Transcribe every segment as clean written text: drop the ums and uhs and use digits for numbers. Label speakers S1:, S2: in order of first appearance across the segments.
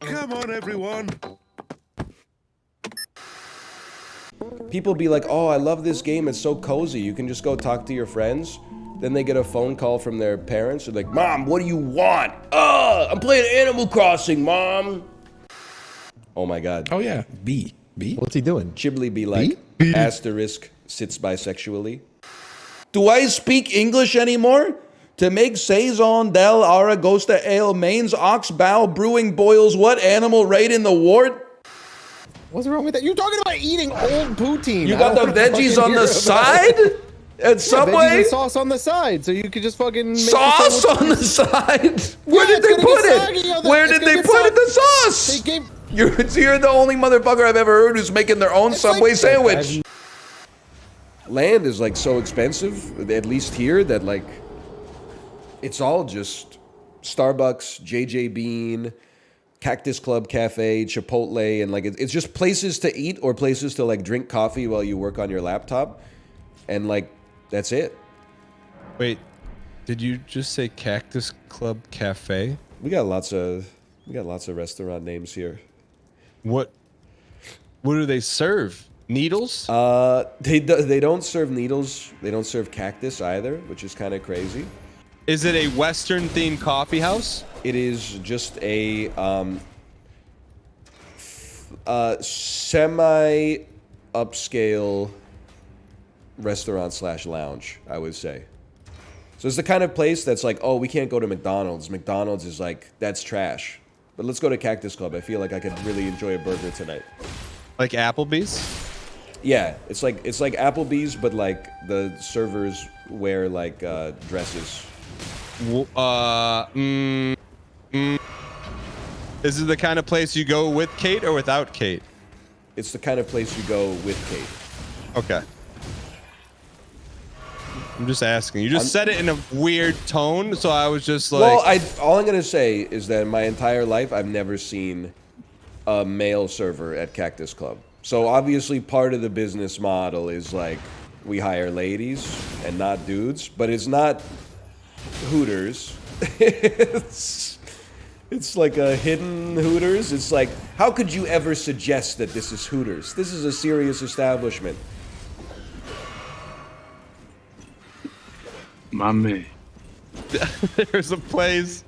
S1: Come on, everyone.
S2: People be like, oh, I love this game. It's so cozy. You can just go talk to your friends. Then they get a phone call from their parents. They're like, Mom, what do you want? I'm playing Animal Crossing, Mom. Oh my God.
S3: Oh yeah, B.
S4: What's he doing?
S2: Chibli be like, asterisk sits bisexually. Do I speak English anymore? To make Saison del Aragosta Ale, Maine's Ox Bow Brewing boils what animal right in the wart?
S4: What's wrong with that? You're talking about eating old poutine.
S2: You got the veggies on the side? At Subway?
S4: Veggies and sauce on the side, so you could just fucking make
S2: Sauce on the side? Where did they put it? Where did they put the sauce?
S4: They gave...
S2: You're the only motherfucker I've ever heard who's making their own Subway sandwich. Land is like so expensive, at least here, that like it's all just Starbucks, JJ Bean, Cactus Club Cafe, Chipotle, and like it's just places to eat or places to like drink coffee while you work on your laptop, and like that's it.
S5: Wait, did you just say Cactus Club Cafe?
S2: We got lots of restaurant names here.
S5: What do they serve? Needles?
S2: They don't serve needles. They don't serve cactus either, which is kind of crazy.
S5: Is it a Western themed coffee house?
S2: It is just a semi upscale restaurant / lounge, I would say. So it's the kind of place that's like, oh, we can't go to McDonald's. McDonald's is like, that's trash. But let's go to Cactus Club. I feel like I could really enjoy a burger tonight.
S5: Like Applebee's?
S2: Yeah, it's like Applebee's, but like the servers wear like dresses.
S5: Is it the kind of place you go with Kate or without Kate?
S2: It's the kind of place you go with Kate.
S5: Okay. I'm just asking. You just said it in a weird tone, so I was just like...
S2: Well, all I'm gonna say is that in my entire life, I've never seen a male server at Cactus Club. So obviously part of the business model is like, we hire ladies and not dudes, but it's not Hooters. It's like a hidden Hooters. It's like, how could you ever suggest that this is Hooters? This is a serious establishment.
S1: Mommy.
S5: There's a place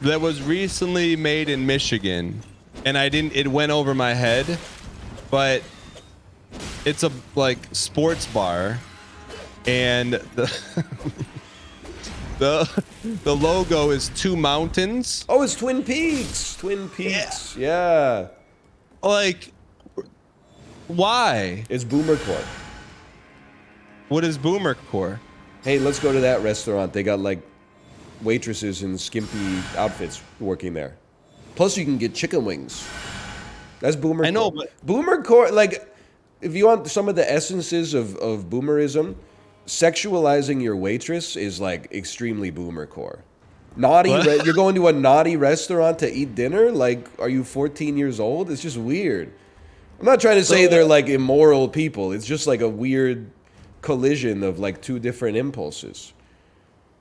S5: that was recently made in Michigan, and it went over my head, but it's a like sports bar, and the logo is two mountains.
S2: Oh, it's Twin Peaks. Twin Peaks. Yeah.
S5: Like, why?
S2: It's Boomer Corp.
S5: What is Boomer Core?
S2: Hey, let's go to that restaurant. They got like waitresses in skimpy outfits working there. Plus, you can get chicken wings. That's Boomer Core.
S5: I know, but
S2: Boomer Core, like, if you want some of the essences of boomerism, sexualizing your waitress is like extremely Boomer Core. Naughty, you're going to a naughty restaurant to eat dinner? Like, are you 14 years old? It's just weird. I'm not trying to say they're like immoral people. It's just like a weird collision of like two different impulses.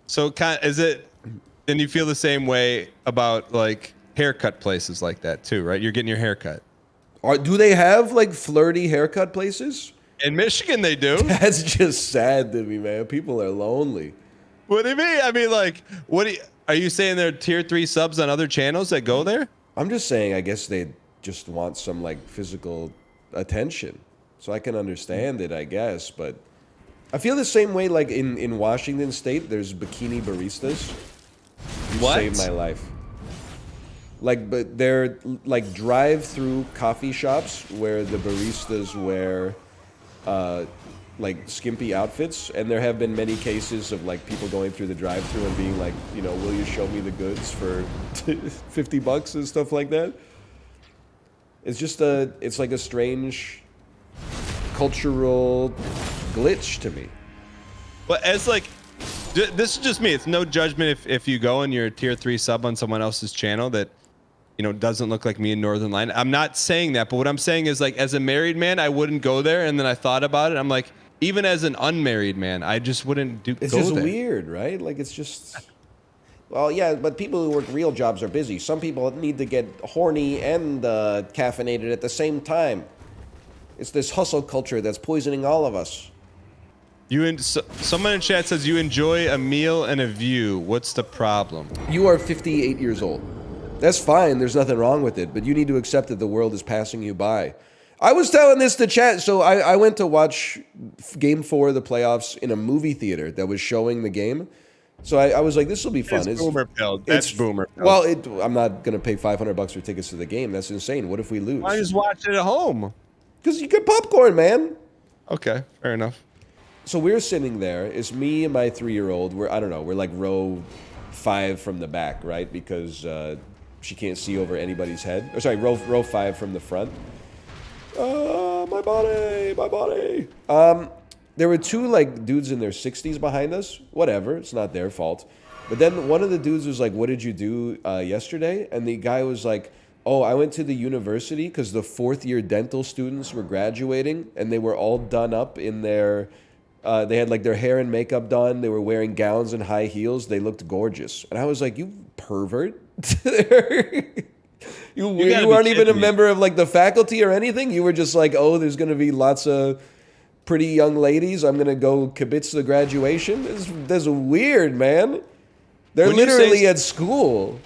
S5: So is it, and you feel the same way about like haircut places like that too, right? You're getting your haircut.
S2: Do they have like flirty haircut places?
S5: In Michigan they do.
S2: That's just sad to me, man. People are lonely.
S5: What do you mean? I mean, like, are you saying there are tier 3 subs on other channels that go there?
S2: I'm just saying, I guess they just want some like physical attention. So I can understand it, I guess, but I feel the same way like in Washington State, there's bikini baristas. You saved my life. Like, but they're like drive-through coffee shops where the baristas wear like skimpy outfits, and there have been many cases of like people going through the drive-through and being like, you know, will you show me the goods for $50 and stuff like that. It's just it's like a strange cultural glitch to me.
S5: Well, as like, this is just me. It's no judgment if you go and you're a tier 3 sub on someone else's channel that, you know, doesn't look like me in Northernlion. I'm not saying that, but what I'm saying is like, as a married man, I wouldn't go there. And then I thought about it. I'm like, even as an unmarried man, I just wouldn't go there.
S2: It's just weird, right? Like, it's just... Well, yeah, but people who work real jobs are busy. Some people need to get horny and caffeinated at the same time. It's this hustle culture that's poisoning all of us.
S5: Someone in chat says you enjoy a meal and a view. What's the problem?
S2: You are 58 years old. That's fine. There's nothing wrong with it. But you need to accept that the world is passing you by. I was telling this to chat. So I went to watch Game 4 of the playoffs in a movie theater that was showing the game. So I was like, this will be fun.
S5: It's boomer pilled. That's boomer pilled.
S2: Well, I'm not going to pay $500 for tickets to the game. That's insane. What if we lose?
S5: Why just watch it at home?
S2: Because you get popcorn, man.
S5: Okay, fair enough.
S2: So we're sitting there. It's me and my 3-year-old. I don't know. We're like row 5 from the back, right? Because she can't see over anybody's head. Or sorry, row 5 from the front. My body. There were 2 like dudes in their 60s behind us. Whatever, it's not their fault. But then one of the dudes was like, "What did you do yesterday?" And the guy was like, "Oh, I went to the university because the 4th-year dental students were graduating, and they were all done up in their." They had like their hair and makeup done. They were wearing gowns and high heels. They looked gorgeous. And I was like, "You pervert." You aren't even a member of like the faculty or anything. You were just like, "Oh, there's going to be lots of pretty young ladies. I'm going to go kibitz the graduation." That's weird, man. They're literally at school.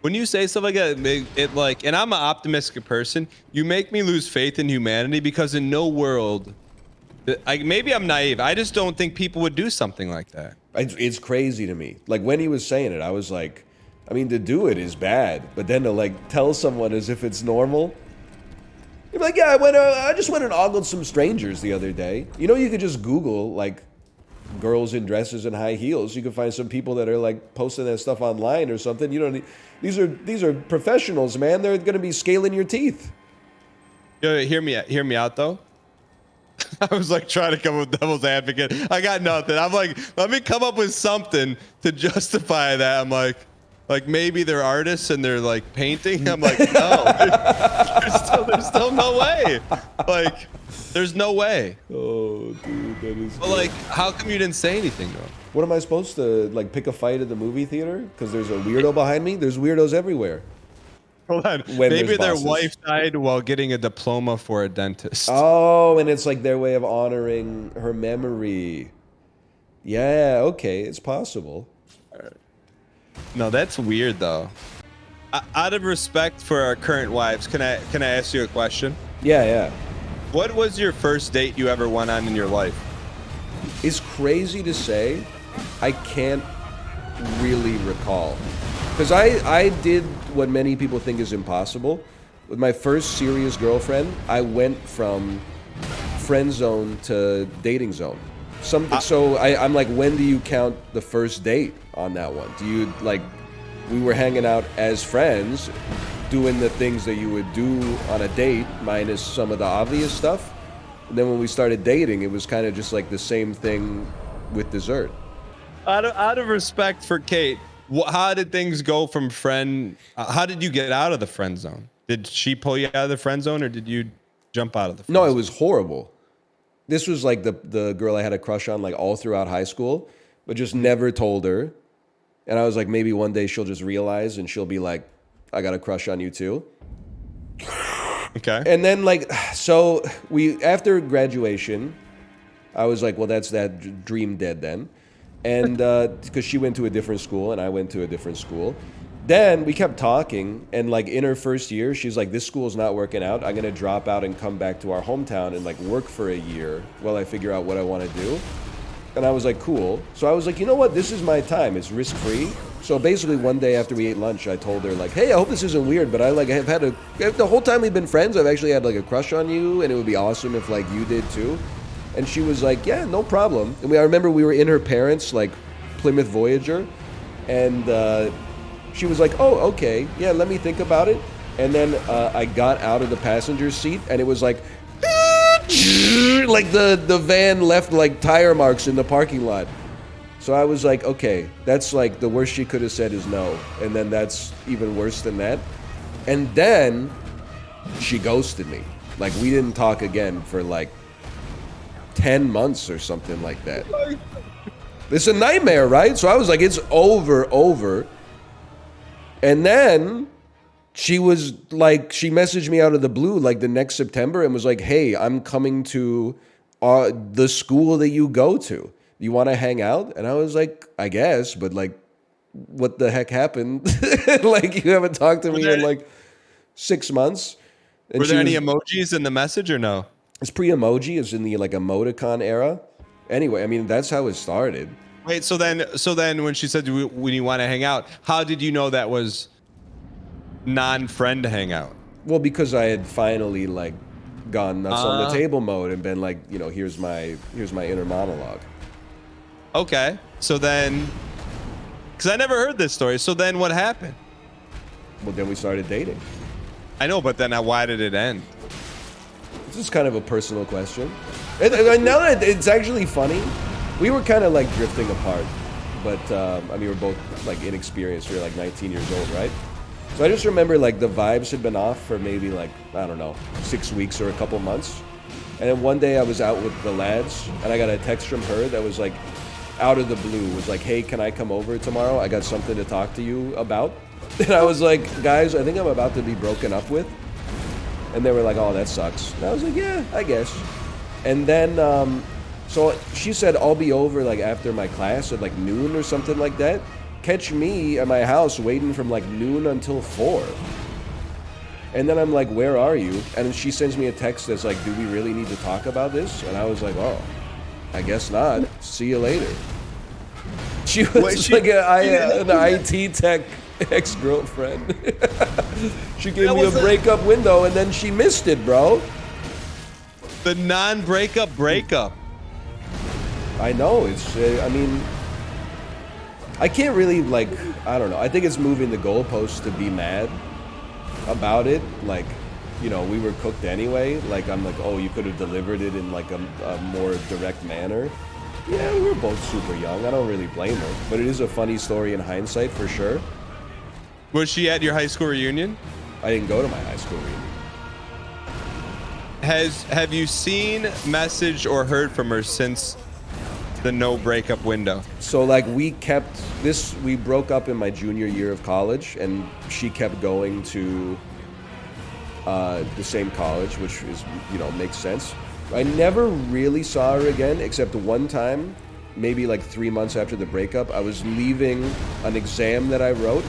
S5: When you say stuff like that, it like, and I'm an optimistic person, you make me lose faith in humanity because in no world, maybe I'm naive. I just don't think people would do something like that.
S2: It's crazy to me. Like when he was saying it, I was like, I mean, to do it is bad, but then to like tell someone as if it's normal. You're like, yeah, I just went and ogled some strangers the other day. You know, you could just Google like girls in dresses and high heels. You can find some people that are like posting that stuff online or something. You don't need, these are professionals, man. They're gonna be scaling your teeth.
S5: Yo, hear me out though. I was like trying to come up with devil's advocate. I got nothing. I'm like, let me come up with something to justify that. I'm like maybe they're artists and they're like painting. I'm like, no, there's still no way. Like, there's no way.
S2: Oh, dude, that is.
S5: But like, how come you didn't say anything to him?
S2: What am I supposed to like pick a fight at the movie theater? Because there's a weirdo behind me. There's weirdos everywhere.
S5: Hold on. Maybe their wife died while getting a diploma for a dentist.
S2: Oh, and it's like their way of honoring her memory. Yeah, okay, it's possible.
S5: No, that's weird though. Out of respect for our current wives, can I ask you a question?
S2: Yeah.
S5: What was your first date you ever went on in your life?
S2: It's crazy to say. I can't really recall. Because I did what many people think is impossible. With my first serious girlfriend, I went from friend zone to dating zone. So I'm like, when do you count the first date on that one? Do you like, we were hanging out as friends, doing the things that you would do on a date, minus some of the obvious stuff. And then when we started dating, it was kind of just like the same thing with dessert.
S5: Out of respect for Kate, how did things go from friend? How did you get out of the friend zone? Did she pull you out of the friend zone, or did you jump out of the friend zone?
S2: No, it was horrible. This was like the girl I had a crush on like all throughout high school, but just never told her. And I was like, maybe one day she'll just realize and she'll be like, I got a crush on you too.
S5: Okay.
S2: And then like, so after graduation, I was like, well, that's that dream dead then. And because she went to a different school and I went to a different school. Then we kept talking, and like in her first year, she's like, this school's not working out. I'm gonna drop out and come back to our hometown and like work for a year while I figure out what I want to do. And I was like, cool. So I was like, you know what? This is my time. It's risk-free. So basically one day after we ate lunch, I told her like, hey, I hope this isn't weird, but I like have had the whole time we've been friends, I've actually had like a crush on you, and it would be awesome if like you did too. And she was like, yeah, no problem. And I remember we were in her parents' like Plymouth Voyager, and she was like, oh, okay, yeah, let me think about it. And then I got out of the passenger seat, and it was like, like the van left like tire marks in the parking lot. So I was like, okay, that's like the worst she could have said is no. And then that's even worse than that. And then she ghosted me. Like we didn't talk again for like 10 months or something like that. It's a nightmare, right? So I was like, it's over. And then she was like, she messaged me out of the blue like the next September and was like, hey, I'm coming to the school that you go to. You want to hang out? And I was like, I guess, but like, what the heck happened? Like, you haven't talked to me in like 6 months. And
S5: were there any emojis in the message or no?
S2: It's pre-emoji. It's in the like emoticon era. Anyway, I mean, that's how it started.
S5: Wait, so then when she said when you want to hang out, how did you know that was non-friend hangout?
S2: Well, because I had finally like gone nuts on the table mode and been like, you know, here's my inner monologue.
S5: Okay, so then, because I never heard this story. So then what happened?
S2: Well, then we started dating.
S5: I know, but then why did it end?
S2: This is kind of a personal question. And now that it's actually funny, we were kind of like drifting apart. But, I mean, we're both like inexperienced. We were like 19 years old, right? So I just remember like the vibes had been off for maybe like, I don't know, 6 weeks or a couple months. And then one day I was out with the lads and I got a text from her that was like out of the blue. Was like, hey, can I come over tomorrow? I got something to talk to you about. And I was like, guys, I think I'm about to be broken up with. And they were like, oh, that sucks. And I was like, yeah, I guess. And then, so she said, I'll be over like after my class at like noon or something like that. Catch me at my house waiting from like noon until 4. And then I'm like, where are you? And she sends me a text that's like, do we really need to talk about this? And I was like, oh, I guess not. See you later. She was like an IT tech ex-girlfriend. She gave me a breakup window and then she missed it, bro.
S5: The non-breakup breakup.
S2: I know. It's, I mean, I can't really, like, I don't know. I think it's moving the goalposts to be mad about it. Like, you know, we were cooked anyway. Like, I'm like, oh, you could have delivered it in, like, a more direct manner. Yeah, we were both super young. I don't really blame her. But it is a funny story in hindsight, for sure.
S5: Was she at your high school reunion?
S2: I didn't go to my high school reunion.
S5: Have you seen, messaged, or heard from her since the no breakup window?
S2: So like we broke up in my junior year of college, and she kept going to the same college, which is, you know, makes sense. I never really saw her again, except one time, maybe like 3 months after the breakup. I was leaving an exam that I wrote,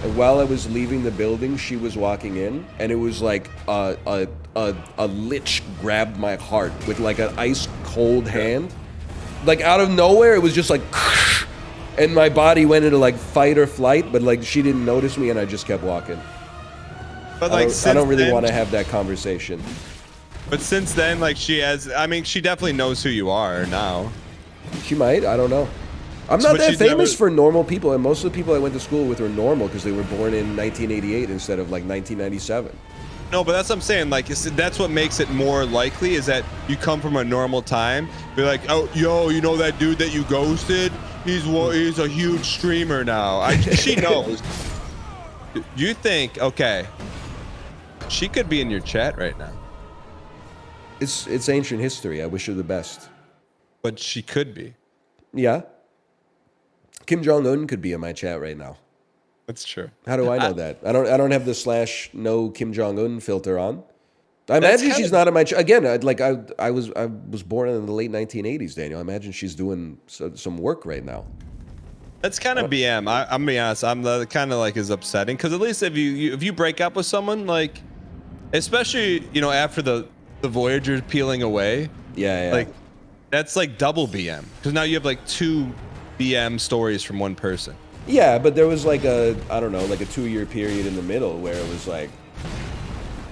S2: and while I was leaving the building, she was walking in, and it was like a lich grabbed my heart with like an ice cold hand. Like out of nowhere, it was just like, and my body went into like fight or flight, but like she didn't notice me and I just kept walking.
S5: But like,
S2: I don't really want to have that conversation.
S5: But since then, like she has, I mean, she definitely knows who you are now.
S2: She might, I don't know. I'm not that famous for normal people, and most of the people I went to school with were normal because they were born in 1988 instead of like 1997.
S5: No, but that's what I'm saying. Like, that's what makes it more likely is that you come from a normal time. Be like, oh, yo, you know that dude that you ghosted? He's a huge streamer now. She knows. You think, okay, she could be in your chat right now.
S2: It's ancient history. I wish her the best.
S5: But she could be.
S2: Yeah. Kim Jong-un could be in my chat right now.
S5: That's true.
S2: How do I know that? I don't have the / no Kim Jong-un filter on. I imagine she's not in my chat. Again, I was born in the late 1980s, Daniel. I imagine she's doing some work right now.
S5: That's kind of BM. I'm gonna be honest. I'm the kind of like is upsetting because at least if you break up with someone, like, especially, you know, after the Voyager peeling away.
S2: Yeah.
S5: Like, that's like double BM because now you have like 2 BM stories from one person.
S2: Yeah, but there was like a 2-year period in the middle where it was like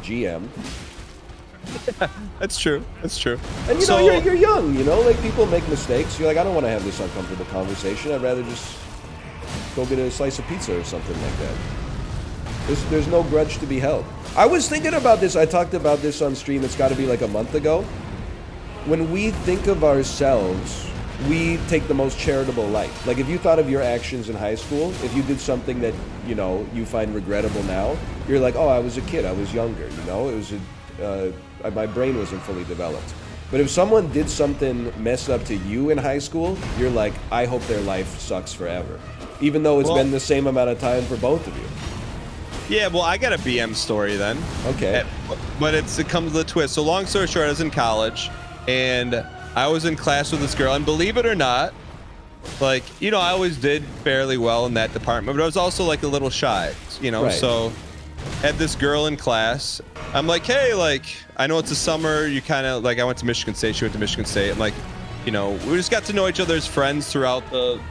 S2: GM.
S5: That's true. That's true.
S2: And you know, you're young, you know, like people make mistakes. You're like, I don't want to have this uncomfortable conversation. I'd rather just go get a slice of pizza or something like that. There's no grudge to be held. I was thinking about this. I talked about this on stream. It's got to be like a month ago. When we think of ourselves, we take the most charitable light. Like if you thought of your actions in high school, if you did something that, you know, you find regrettable now, you're like, oh, I was a kid, I was younger, you know, it was my brain wasn't fully developed. But if someone did something messed up to you in high school, you're like, I hope their life sucks forever. Even though it's been the same amount of time for both of you.
S5: Yeah, well, I got a BM story then.
S2: Okay.
S5: But it comes with a twist. So long story short, I was in college, and I was in class with this girl, and believe it or not, like, you know, I always did fairly well in that department, but I was also like a little shy, you know,
S2: Right.
S5: So had this girl in class. I'm like, hey, like, I know it's a summer. You kind of like, I went to Michigan State. She went to Michigan State. I'm like, you know, we just got to know each other as friends throughout the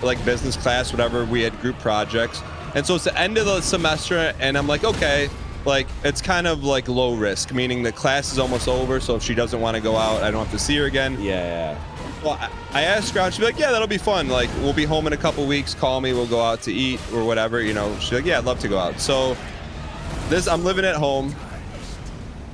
S5: like business class, whatever. We had group projects. And so it's the end of the semester. And I'm like, okay, like, it's kind of like low risk, meaning the class is almost over. So if she doesn't want to go out, I don't have to see her again.
S2: Yeah.
S5: Well, I asked her out. She'd be like, yeah, that'll be fun. Like, we'll be home in a couple weeks. Call me. We'll go out to eat or whatever. You know, she's like, yeah, I'd love to go out. So I'm living at home.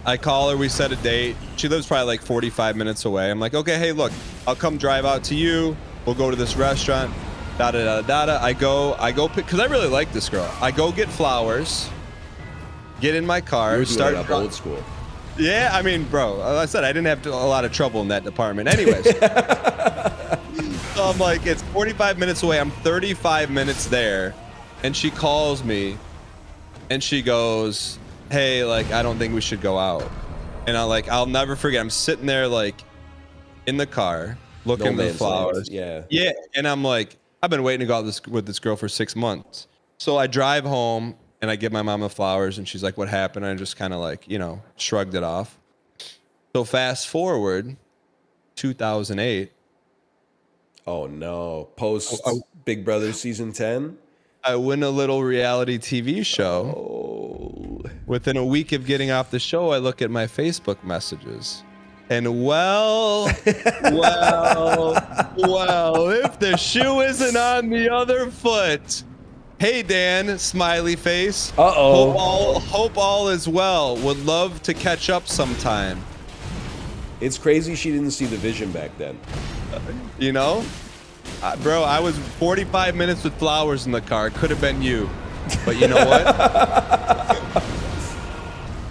S5: I call her. We set a date. She lives probably like 45 minutes away. I'm like, okay, hey, look, I'll come drive out to you. We'll go to this restaurant. Da da da da da. I go pick, because I really like this girl. I go get flowers. Get in my car.
S2: You're doing it up old school.
S5: Yeah, I mean, bro, like I said, I didn't have a lot of trouble in that department. Anyways. So I'm like, it's 45 minutes away. I'm 35 minutes there. And she calls me and she goes, hey, like, I don't think we should go out. And I'll never forget. I'm sitting there, like, in the car looking at the flowers.
S2: Yeah.
S5: Yeah. And I'm like, I've been waiting to go out with this girl for 6 months. So I drive home. And I give my mom the flowers, and she's like, what happened? And I just kind of like, you know, shrugged it off. So fast forward, 2008.
S2: Oh, no. Post Big Brother Season 10?
S5: I win a little reality TV show.
S2: Oh.
S5: Within a week of getting off the show, I look at my Facebook messages. And well, if the shoe isn't on the other foot... Hey, Dan, smiley face.
S2: Uh-oh.
S5: Hope all is well. Would love to catch up sometime.
S2: It's crazy she didn't see the vision back then.
S5: You know? Bro, I was 45 minutes with flowers in the car. Could have been you. But you know what?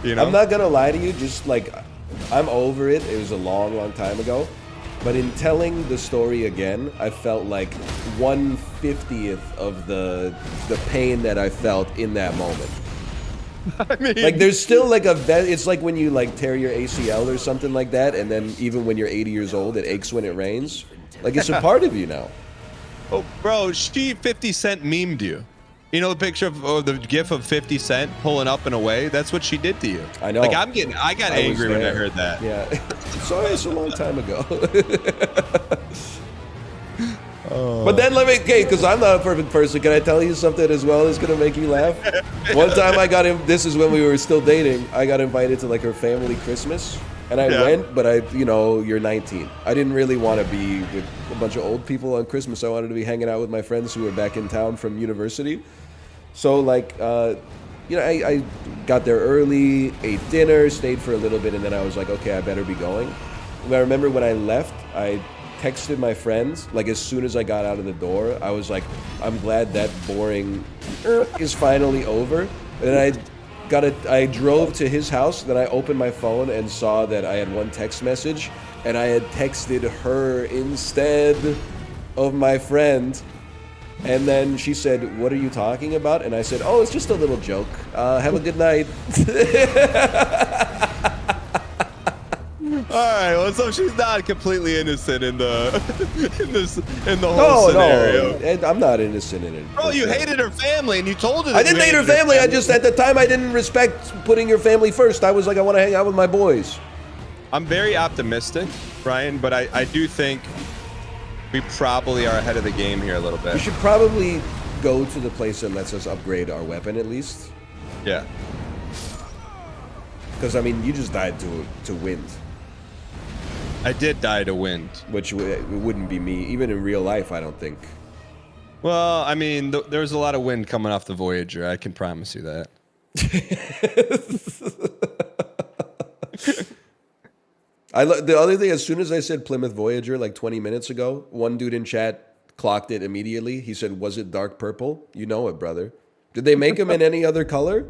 S5: You know?
S2: I'm not gonna lie to you, just like, I'm over it. It was a long, long time ago. But in telling the story again, I felt like 1/50th of the pain that I felt in that moment.
S5: I mean,
S2: like, there's still like it's like when you like tear your ACL or something like that, and then even when you're 80 years old, it aches when it rains. Like, it's a part of you now.
S5: Oh, bro, she 50 Cent memed you. You know the picture of the gif of 50 Cent pulling up and away? That's what she did to you.
S2: I know.
S5: Like, I got angry when I heard that.
S2: Yeah. Sorry, it's a long time ago. But then because I'm not a perfect person, can I tell you something as well that's going to make you laugh? One time I got him, this is when we were still dating, I got invited to like her family Christmas. And I went, but you're 19. I didn't really want to be with a bunch of old people on Christmas. I wanted to be hanging out with my friends who were back in town from university. So, like, I got there early, ate dinner, stayed for a little bit, and then I was like, okay, I better be going. And I remember when I left, I texted my friends, like, as soon as I got out of the door, I was like, I'm glad that boring is finally over. And I drove to his house, then I opened my phone and saw that I had one text message, and I had texted her instead of my friend. And then she said, what are you talking about? And I said, oh, it's just a little joke. Have a good night.
S5: All right, well, so she's not completely innocent in the whole scenario.
S2: No, I'm not innocent in it.
S5: Bro, you hated her family, and you told her that
S2: I didn't hate her family. I just, at the time, I didn't respect putting your family first. I was like, I want to hang out with my boys.
S5: I'm very optimistic, Brian, but I do think we probably are ahead of the game here a little bit.
S2: We should probably go to the place that lets us upgrade our weapon at least.
S5: Yeah.
S2: Because, I mean, you just died to wind.
S5: I did die to wind.
S2: Which it wouldn't be me. Even in real life, I don't think.
S5: Well, I mean, there's a lot of wind coming off the Voyager. I can promise you that.
S2: The other thing, as soon as I said Plymouth Voyager like 20 minutes ago, one dude in chat clocked it immediately. He said, was it dark purple? You know it, brother. Did they make them in any other color?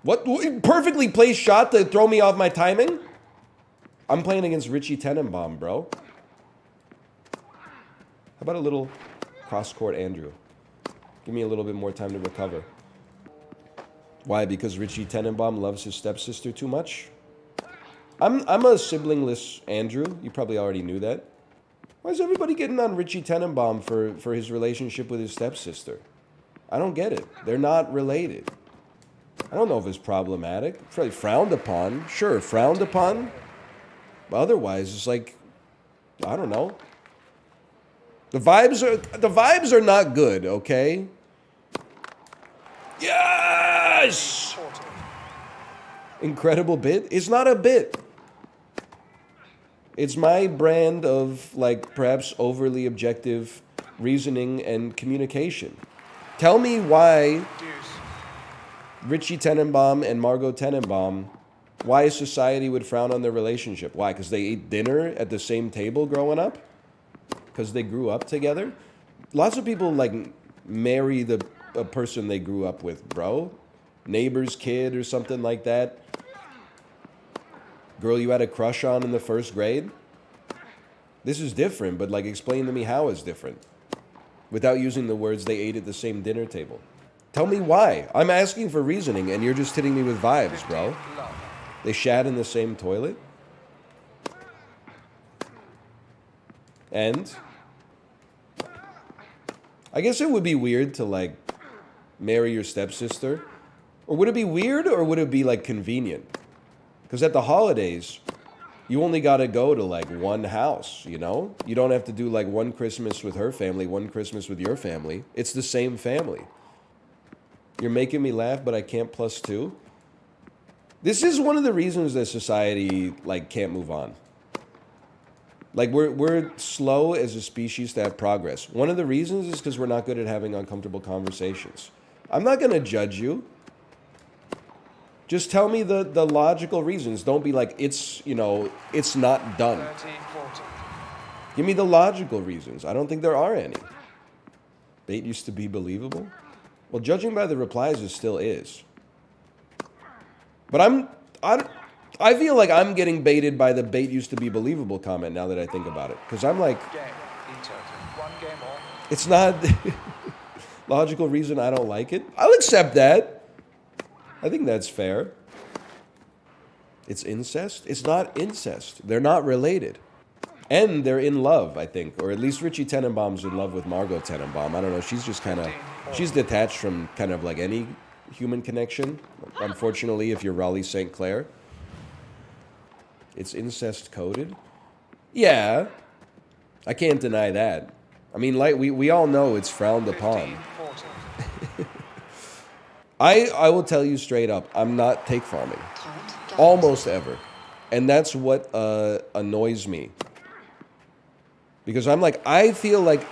S2: What? Perfectly placed shot to throw me off my timing? I'm playing against Richie Tenenbaum, bro. How about a little cross-court Andrew? Give me a little bit more time to recover. Why? Because Richie Tenenbaum loves his stepsister too much? I'm a siblingless Andrew. You probably already knew that. Why is everybody getting on Richie Tenenbaum for his relationship with his stepsister? I don't get it. They're not related. I don't know if it's problematic. It's probably frowned upon. Sure, frowned upon. But otherwise, it's like, I don't know. The vibes are not good, okay? Yes! Incredible bit? It's not a bit. It's my brand of, like, perhaps overly objective reasoning and communication. Tell me why Richie Tenenbaum and Margot Tenenbaum, why society would frown on their relationship. Why? Because they ate dinner at the same table growing up? Because they grew up together? Lots of people, like, marry a person they grew up with, bro. Neighbor's kid or something like that. Girl you had a crush on in the first grade. This is different, but, like, explain to me how it's different. Without using the words they ate at the same dinner table. Tell me why. I'm asking for reasoning, and you're just hitting me with vibes, bro. They shat in the same toilet? And? I guess it would be weird to, like, marry your stepsister. Or would it be weird, or would it be, like, convenient? Because at the holidays, you only got to go to, like, one house, you know? You don't have to do, like, one Christmas with her family, one Christmas with your family. It's the same family. You're making me laugh, but I can't plus two. This is one of the reasons that society, like, can't move on. Like, we're slow as a species to have progress. One of the reasons is because we're not good at having uncomfortable conversations. I'm not going to judge you. Just tell me the logical reasons. Don't be like, it's, you know, it's not done.
S1: 13, 14.
S2: Give me the logical reasons. I don't think there are any. Bait used to be believable? Well, judging by the replies, it still is. But I feel like I'm getting baited by the bait used to be believable comment now that I think about it. Because I'm like,
S1: Game in total. One game all.
S2: it's not logical reason I don't like it. I'll accept that. I think that's fair. It's incest? It's not incest. They're not related. And they're in love, I think. Or at least Richie Tenenbaum's in love with Margot Tenenbaum. I don't know. She's just kind of... She's detached from kind of like any human connection. Unfortunately, if you're Raleigh St. Clair. It's incest coded? Yeah. I can't deny that. I mean, like we all know it's frowned upon.
S1: 15, 14.
S2: I will tell you straight up, I'm not take farming. Almost ever. And that's what annoys me. Because I'm like, I feel like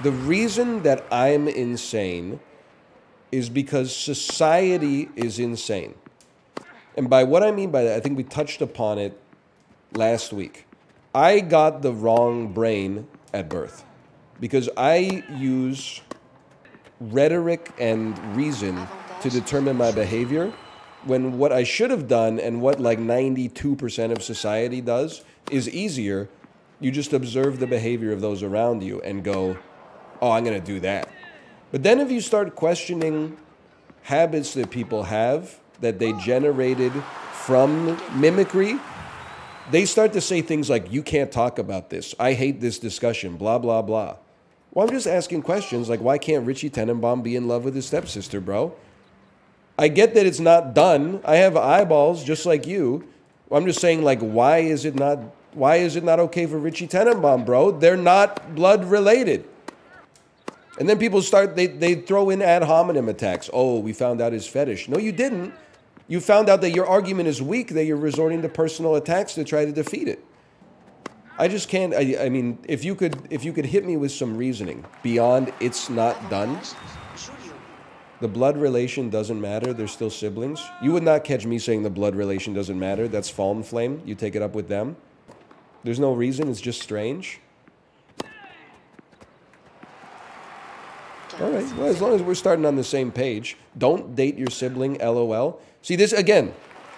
S2: the reason that I'm insane is because society is insane. And by what I mean by that, I think we touched upon it last week. I got the wrong brain at birth. Because I use rhetoric and reason to determine my behavior, when what I should have done and what like 92% of society does is easier. You just observe the behavior of those around you and go, oh, I'm going to do that. But then if you start questioning habits that people have that they generated from mimicry, they start to say things like, you can't talk about this. I hate this discussion, blah, blah, blah. Well, I'm just asking questions like, why can't Richie Tenenbaum be in love with his stepsister, bro? I get that it's not done. I have eyeballs just like you. I'm just saying, like, why is it not okay for Richie Tenenbaum, bro? They're not blood related. And then people start, they throw in ad hominem attacks. Oh, we found out his fetish. No, you didn't. You found out that your argument is weak, that you're resorting to personal attacks to try to defeat it. I just can't, I mean, if you could hit me with some reasoning beyond it's not done, the blood relation doesn't matter, they're still siblings. You would not catch me saying the blood relation doesn't matter. That's Fallen Flame. You take it up with them. There's no reason, it's just strange. All right. Well, as long as we're starting on the same page, don't date your sibling, LOL. See, this again.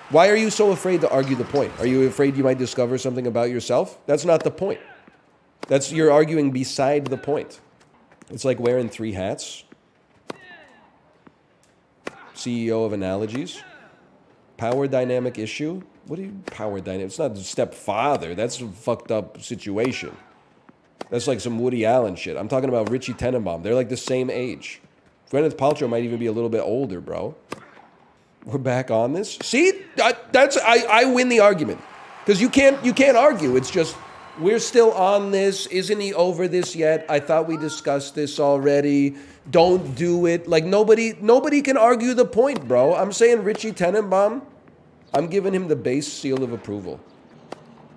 S2: Why are you so afraid to argue the point? Are you afraid you might discover something about yourself? That's not the point. You're arguing beside the point. It's like wearing 3 hats. CEO of analogies. Power dynamic issue. What do you power dynamic? It's not stepfather. That's a fucked up situation. That's like some Woody Allen shit. I'm talking about Richie Tenenbaum. They're like the same age. Gwyneth Paltrow might even be a little bit older, bro. We're back on this. See, I win the argument because you can't argue. It's just we're still on this. Isn't he over this yet? I thought we discussed this already. Don't do it. Like nobody can argue the point, bro. I'm saying Richie Tenenbaum. I'm giving him the base seal of approval.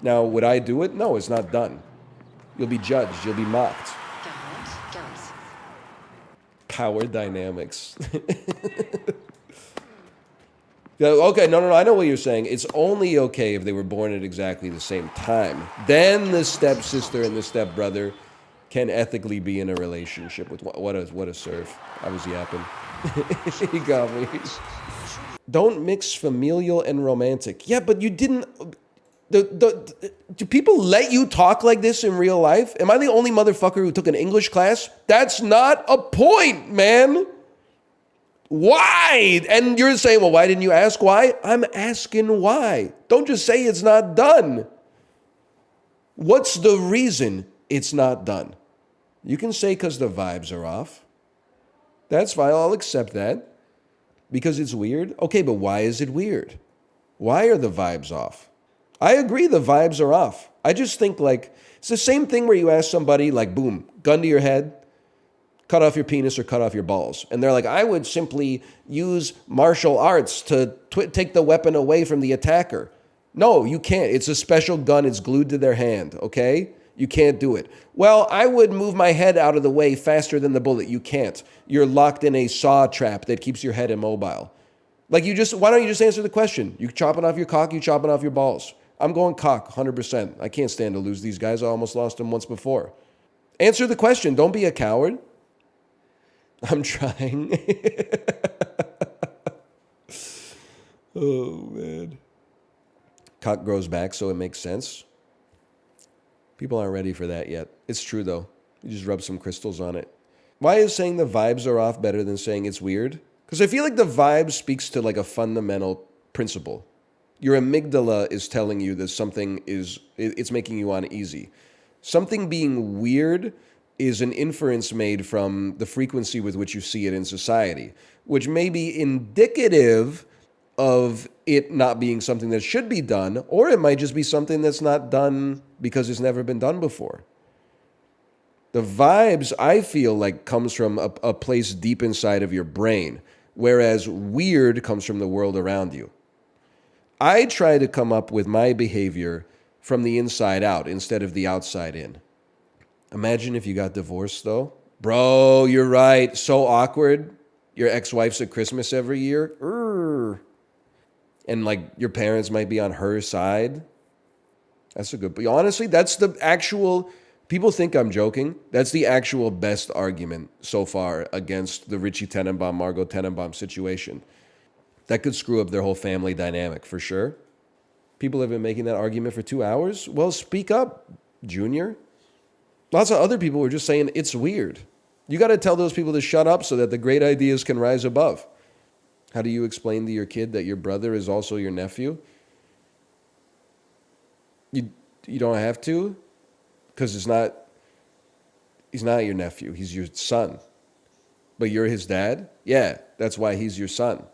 S2: Now, would I do it? No, it's not done. You'll be judged. You'll be mocked. Power dynamics. Okay, no, I know what you're saying. It's only okay if they were born at exactly the same time. Then the stepsister and the stepbrother can ethically be in a relationship with what a serve. I was yapping. He got me. Don't mix familial and romantic. Yeah, but you didn't. Do people let you talk like this in real life? Am I the only motherfucker who took an English class? That's not a point, man. Why? And you're saying, well, why didn't you ask why? I'm asking why. Don't just say it's not done. What's the reason it's not done? You can say because the vibes are off. That's fine. I'll accept that. Because it's weird? Okay, but why is it weird? Why are the vibes off? I agree the vibes are off. I just think like, it's the same thing where you ask somebody like, boom, gun to your head, cut off your penis or cut off your balls. And they're like, I would simply use martial arts to take the weapon away from the attacker. No, you can't. It's a special gun. It's glued to their hand, okay? You can't do it. Well, I would move my head out of the way faster than the bullet. You can't. You're locked in a saw trap that keeps your head immobile. Like why don't you just answer the question? You chopping off your cock, you chopping off your balls. I'm going cock, 100%. I can't stand to lose these guys. I almost lost them once before. Answer the question. Don't be a coward. I'm trying. Oh, man. Cock grows back, so it makes sense. People aren't ready for that yet. It's true, though. You just rub some crystals on it. Why is saying the vibes are off better than saying it's weird? Because I feel like the vibe speaks to like a fundamental principle. Your amygdala is telling you that something it's making you uneasy. Something being weird is an inference made from the frequency with which you see it in society, which may be indicative of it not being something that should be done, or it might just be something that's not done because it's never been done before. The vibes, I feel like, comes from a place deep inside of your brain, whereas weird comes from the world around you. I try to come up with my behavior from the inside out instead of the outside in. Imagine if you got divorced, though. Bro, you're right. So awkward. Your ex-wife's at Christmas every year. And, like, your parents might be on her side. That's a good... But honestly, that's the actual... People think I'm joking. That's the actual best argument so far against the Richie Tenenbaum, Margot Tenenbaum situation. That could screw up their whole family dynamic, for sure. People have been making that argument for 2 hours. Well, speak up, Junior. Lots of other people were just saying it's weird. You got to tell those people to shut up so that the great ideas can rise above. How do you explain to your kid that your brother is also your nephew? You don't have to, because he's not your nephew. He's your son. But you're his dad? Yeah, that's why he's your son.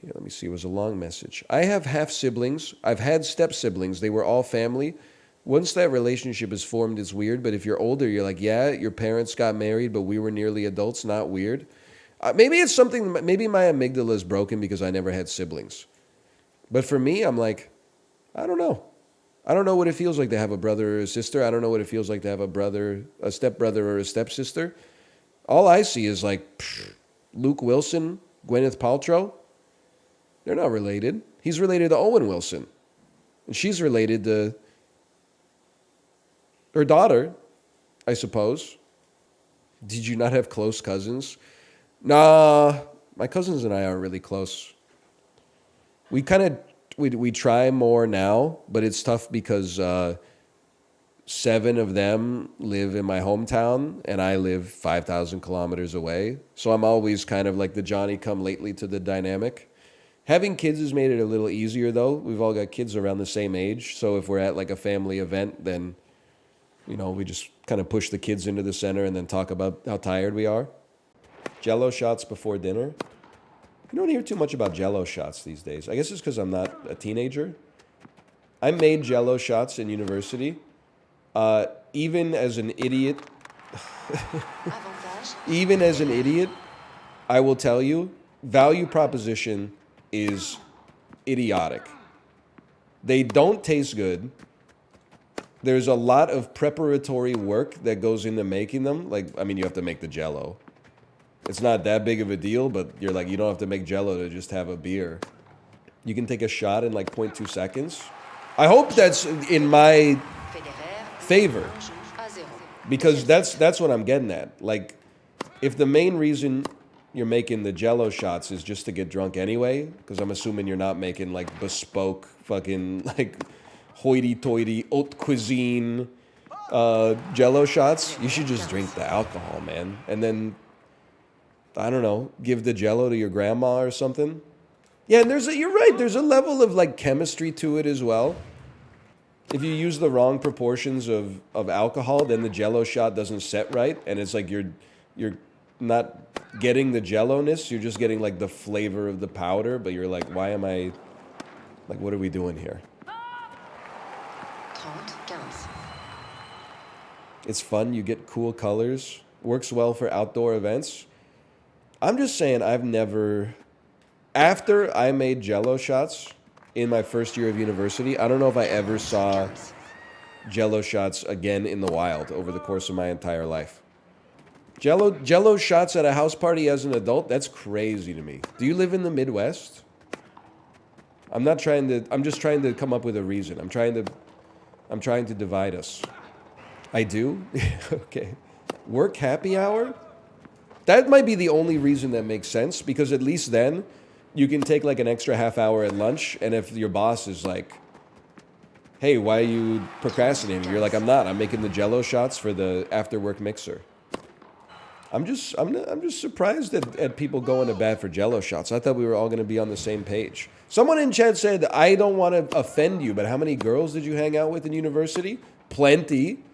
S2: Here, let me see. It was a long message. I have half siblings. I've had step siblings. They were all family. Once that relationship is formed, it's weird. But if you're older, you're like, yeah, your parents got married, but we were nearly adults. Not weird. Maybe it's something, maybe my amygdala is broken because I never had siblings. But for me, I'm like, I don't know. I don't know what it feels like to have a brother or a sister. I don't know what it feels like to have a stepbrother or a stepsister. All I see is like Luke Wilson, Gwyneth Paltrow. They're not related. He's related to Owen Wilson. And she's related to her daughter, I suppose. Did you not have close cousins? Nah, my cousins and I aren't really close. We kind of we try more now, but it's tough because 7 of them live in my hometown, and I live 5,000 kilometers away. So I'm always kind of like the Johnny come lately to the dynamic. Having kids has made it a little easier, though. We've all got kids around the same age, so if we're at like a family event, then you know we just kind of push the kids into the center and then talk about how tired we are. Jello shots before dinner. You don't hear too much about Jello shots these days. I guess it's because I'm not a teenager. I made Jello shots in university. Even as an idiot, I will tell you, value proposition is idiotic. They don't taste good. There's a lot of preparatory work that goes into making them. Like, I mean, you have to make the Jello. It's not that big of a deal, but you're like, you don't have to make Jello to just have a beer. You can take a shot in like 0.2 seconds. I hope that's in my favor, because that's what I'm getting at. Like, if the main reason you're making the Jello shots is just to get drunk anyway, because I'm assuming you're not making like bespoke fucking like hoity-toity haute cuisine Jello shots, you should just drink the alcohol, man, and then I don't know, give the Jello to your grandma or something. Yeah, and you're right, there's a level of like chemistry to it as well. If you use the wrong proportions of alcohol, then the Jello shot doesn't set right, and it's like you're not getting the Jello-ness, you're just getting like the flavor of the powder, but you're like, why am I, like, what are we doing here? It's fun, you get cool colors, works well for outdoor events. I'm just saying, I've never, after I made Jello shots in my first year of university, I don't know if I ever saw Jello shots again in the wild over the course of my entire life. Jello shots at a house party as an adult, that's crazy to me. Do you live in the Midwest? I'm just trying to come up with a reason. I'm trying to divide us. I do? Okay. Work happy hour? That might be the only reason that makes sense, because at least then you can take like an extra half hour at lunch, and if your boss is like, hey, why are you procrastinating? You're like, I'm not. I'm making the Jello shots for the after work mixer. I'm just surprised at people going to bat for Jello shots. I thought we were all going to be on the same page. Someone in chat said, I don't want to offend you, but how many girls did you hang out with in university? Plenty.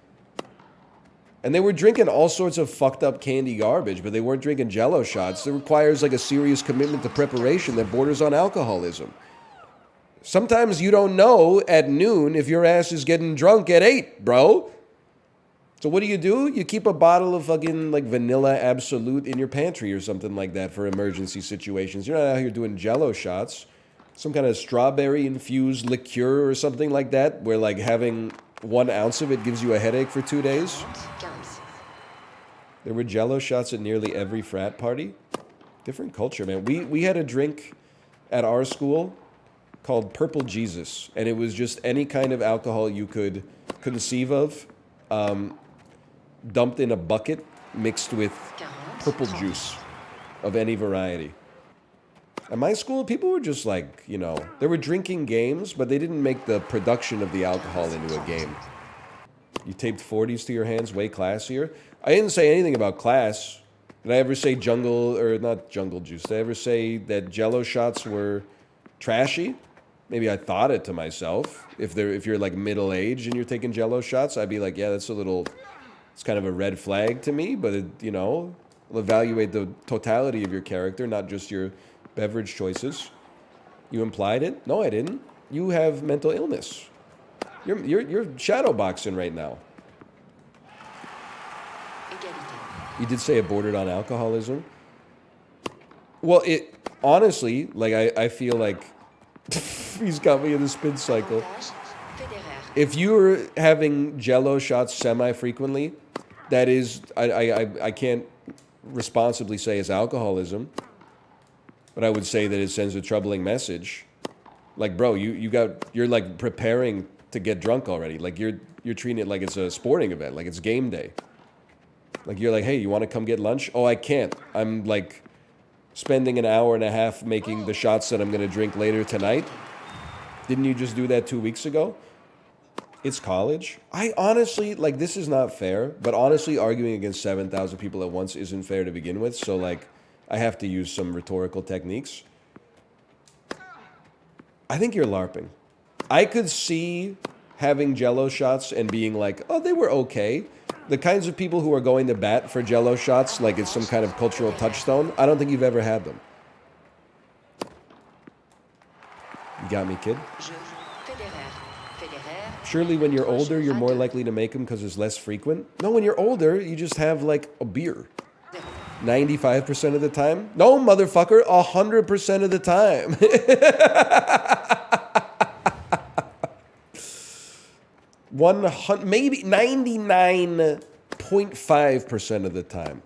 S2: And they were drinking all sorts of fucked up candy garbage, but they weren't drinking Jello shots. It requires like a serious commitment to preparation that borders on alcoholism. Sometimes you don't know at noon if your ass is getting drunk at 8, bro. So what do? You keep a bottle of fucking like vanilla Absolute in your pantry or something like that for emergency situations. You're not out here doing Jello shots. Some kind of strawberry infused liqueur or something like that, where like having 1 ounce of it gives you a headache for 2 days. There were Jello shots at nearly every frat party. Different culture, man. We had a drink at our school called Purple Jesus, and it was just any kind of alcohol you could conceive of, dumped in a bucket mixed with purple juice of any variety. At my school, people were just like, you know, they were drinking games, but they didn't make the production of the alcohol into a game. You taped 40s to your hands, way classier. I didn't say anything about class. Did I ever say not jungle juice? Did I ever say that Jello shots were trashy? Maybe I thought it to myself. If you're like middle-aged and you're taking Jello shots, I'd be like, yeah, it's kind of a red flag to me, but you know, I'll evaluate the totality of your character, not just your beverage choices. You implied it? No, I didn't. You have mental illness. You're shadow boxing right now. You did say it bordered on alcoholism. Well, it honestly, like I feel like he's got me in the spin cycle. If you're having Jello shots semi-frequently, that is, I can't responsibly say it's alcoholism, but I would say that it sends a troubling message. Like, bro, you're like preparing to get drunk already. Like you're treating it like it's a sporting event, like it's game day. Like, you're like, hey, you want to come get lunch? Oh, I can't. I'm, like, spending an hour and a half making the shots that I'm going to drink later tonight. Didn't you just do that 2 weeks ago? It's college. I honestly, like, this is not fair, but honestly, arguing against 7,000 people at once isn't fair to begin with, so, like, I have to use some rhetorical techniques. I think you're LARPing. I could see having Jello shots and being like, oh, they were okay. The kinds of people who are going to bat for Jello shots like it's some kind of cultural touchstone, I don't think you've ever had them. You got me, kid? Surely when you're older, you're more likely to make them because it's less frequent? No, when you're older, you just have, like, a beer. 95% of the time? No, motherfucker, 100% of the time. Maybe 99.5% of the time.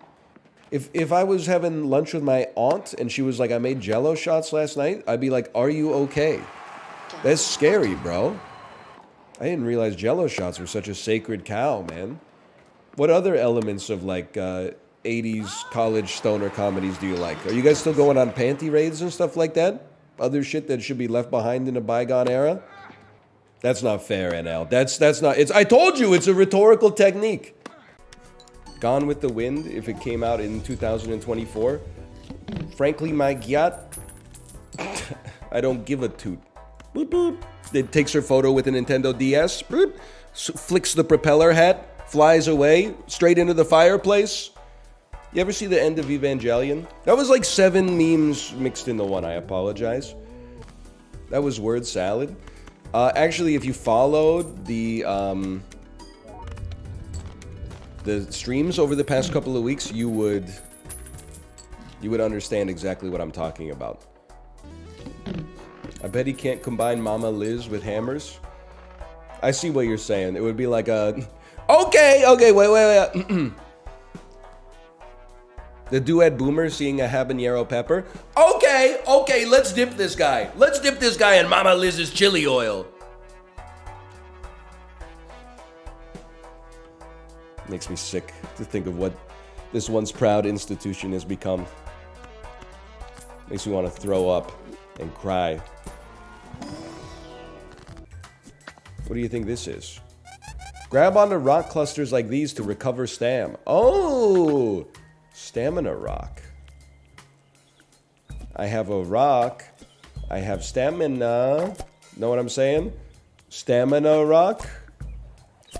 S2: If I was having lunch with my aunt and she was like, I made Jello shots last night, I'd be like, are you okay? That's scary, bro. I didn't realize Jello shots were such a sacred cow, man. What other elements of, like, 80s college stoner comedies do you like? Are you guys still going on panty raids and stuff like that? Other shit that should be left behind in a bygone era? That's not fair, NL. That's not... I told you, it's a rhetorical technique. Gone with the Wind, if it came out in 2024. Frankly, my gyat, I don't give a toot. Boop, boop. It takes her photo with a Nintendo DS. Boop. Flicks the propeller hat. Flies away. Straight into the fireplace. You ever see the end of Evangelion? That was like 7 memes mixed into one. I apologize. That was word salad. Actually, if you followed the streams over the past couple of weeks, you would understand exactly what I'm talking about. I bet he can't combine Mama Liz with hammers. I see what you're saying. It would be like a... Okay, wait. The duet boomer seeing a habanero pepper. Okay, let's dip this guy. Let's dip this guy in Mama Liz's chili oil. Makes me sick to think of what this once proud institution has become. Makes me want to throw up and cry. What do you think this is? Grab onto rock clusters like these to recover stam. Oh! Stamina rock. I have a rock. I have stamina. Know what I'm saying? Stamina rock.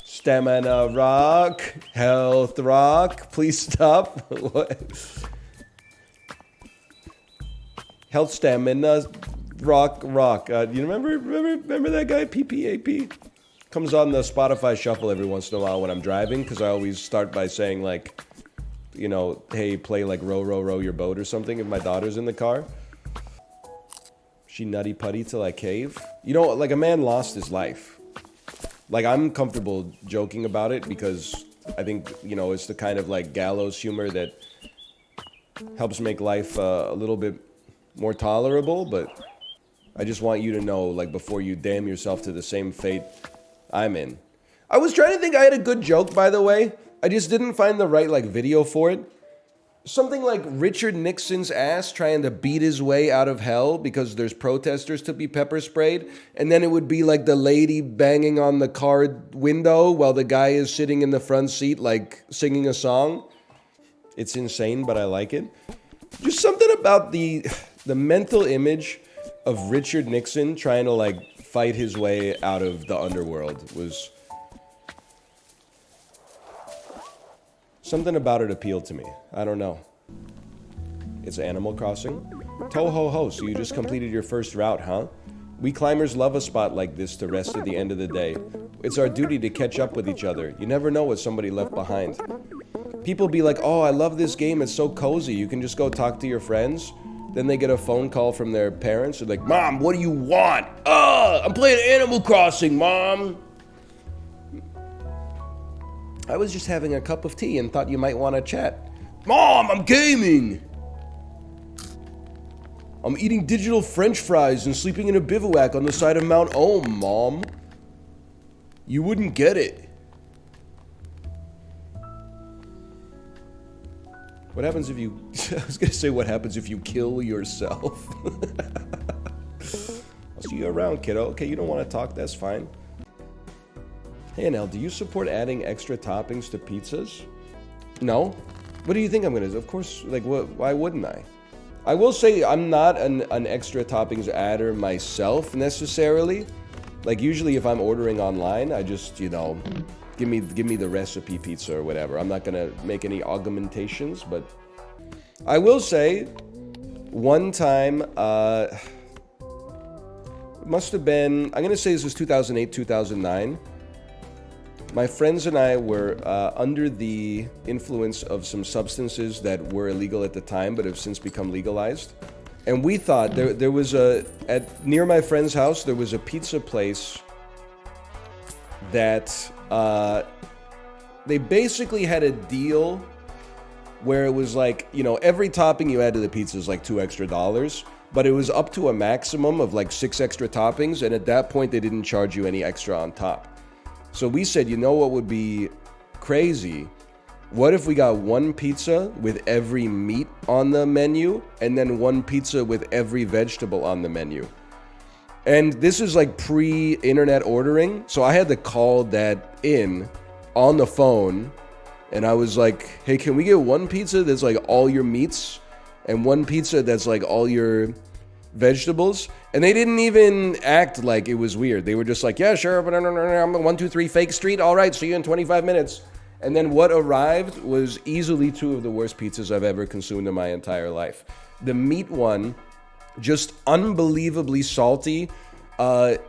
S2: Stamina rock. Health rock. Please stop. What? Health stamina rock. You remember that guy? PPAP? Comes on the Spotify shuffle every once in a while when I'm driving, because I always start by saying, like, you know, hey, play like row, row, row your boat or something if my daughter's in the car. She nutty putty till I cave. You know, like, a man lost his life. Like, I'm comfortable joking about it because I think, you know, it's the kind of, like, gallows humor that helps make life a little bit more tolerable, but I just want you to know, like, before you damn yourself to the same fate I'm in. I was trying to think I had a good joke, by the way. I just didn't find the right, like, video for it. Something like Richard Nixon's ass trying to beat his way out of hell because there's protesters to be pepper sprayed. And then it would be like the lady banging on the car window while the guy is sitting in the front seat, like, singing a song. It's insane, but I like it. Just something about the mental image of Richard Nixon trying to, like, fight his way out of the underworld was... Something about it appealed to me. I don't know. It's Animal Crossing. Toho-ho, so you just completed your first route, huh? We climbers love a spot like this to rest at the end of the day. It's our duty to catch up with each other. You never know what somebody left behind. People be like, oh, I love this game. It's so cozy. You can just go talk to your friends. Then they get a phone call from their parents. They're like, Mom, what do you want? I'm playing Animal Crossing, Mom. I was just having a cup of tea and thought you might want to chat. Mom, I'm gaming! I'm eating digital French fries and sleeping in a bivouac on the side of Mount Ohm, Mom. You wouldn't get it. What happens if you... I was gonna say what happens if you kill yourself. I'll see you around, kiddo. Okay, you don't want to talk, that's fine. Hey, NL, do you support adding extra toppings to pizzas? No? What do you think I'm gonna do? Of course, like, what? Why wouldn't I? I will say I'm not an extra toppings adder myself, necessarily. Like, usually if I'm ordering online, I just, you know, give me the recipe pizza or whatever. I'm not gonna make any augmentations, but I will say, one time, it must have been, I'm gonna say this was 2008, 2009. My friends and I were under the influence of some substances that were illegal at the time, but have since become legalized. And we thought there was near my friend's house, there was a pizza place that they basically had a deal where it was like, you know, every topping you add to the pizza is like $2 extra, but it was up to a maximum of like 6 extra toppings, and at that point they didn't charge you any extra on top. So we said, you know what would be crazy? What if we got one pizza with every meat on the menu, and then one pizza with every vegetable on the menu? And this is like pre-internet ordering, so I had to call that in on the phone, and I was like, hey, can we get one pizza that's like all your meats, and one pizza that's like all your vegetables? And they didn't even act like it was weird. They were just like, yeah, sure, but I'm 123 Fake Street. All right, see you in 25 minutes. And then what arrived was easily 2 of the worst pizzas I've ever consumed in my entire life. The meat one, just unbelievably salty. It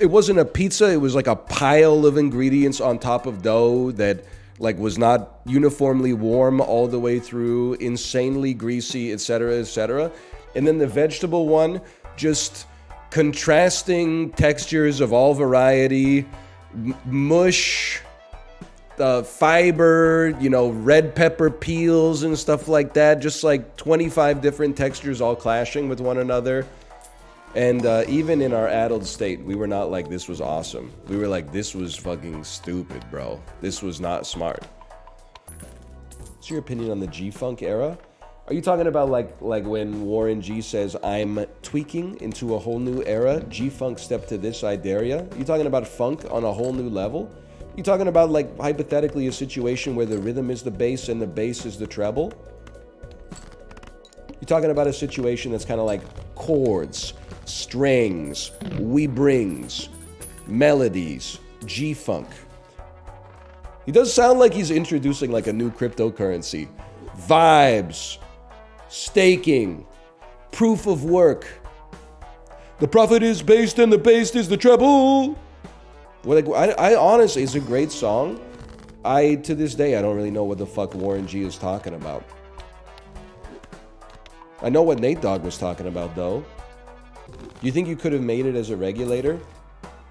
S2: wasn't a pizza. It was like a pile of ingredients on top of dough that like was not uniformly warm all the way through, insanely greasy, etc., etc. And then the vegetable one, just contrasting textures of all variety, mush, fiber, you know, red pepper peels and stuff like that. Just like 25 different textures all clashing with one another. And even in our addled state, we were not like, this was awesome. We were like, this was fucking stupid, bro. This was not smart. What's your opinion on the G-Funk era? Are you talking about like when Warren G says, I'm tweaking into a whole new era? G-Funk stepped to this, I dare ya? You talking about funk on a whole new level? You talking about like hypothetically a situation where the rhythm is the bass and the bass is the treble? You talking about a situation that's kind of like chords, strings, we brings, melodies, G-Funk. He does sound like he's introducing like a new cryptocurrency. Vibes. Staking, proof of work. The profit is based and the bass is the treble. Well, like, I honestly, it's a great song. To this day, I don't really know what the fuck Warren G is talking about. I know what Nate Dogg was talking about, though. Do you think you could have made it as a regulator?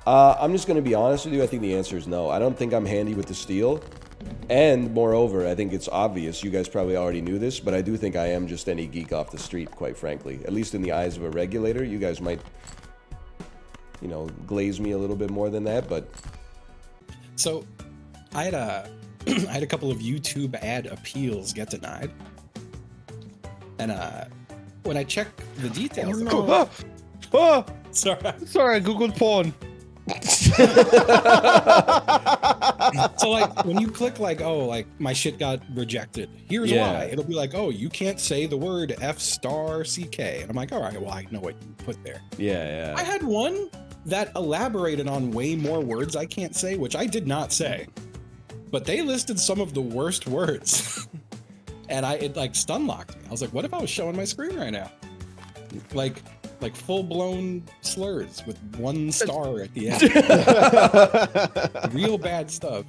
S2: I'm just going to be honest with you. I think the answer is no. I don't think I'm handy with the steel. And moreover, I think it's obvious, you guys probably already knew this, but I do think I am just any geek off the street, quite frankly. At least in the eyes of a regulator. You guys might, you know, glaze me a little bit more than that, but...
S4: So, I had a couple of YouTube ad appeals get denied. And when I check the details...
S5: Oh, no.
S4: Sorry,
S5: I googled porn.
S4: So like when you click like, oh, like my shit got rejected, here's why. It'll be like, oh, you can't say the word F***CK, and I'm like, all right, well, I know what you put there.
S2: Yeah.
S4: I had one that elaborated on way more words I can't say, which I did not say, but they listed some of the worst words. And it like stun locked me. I was like, what if I was showing my screen right now? Like full-blown slurs with 1 star at the end. Real bad stuff.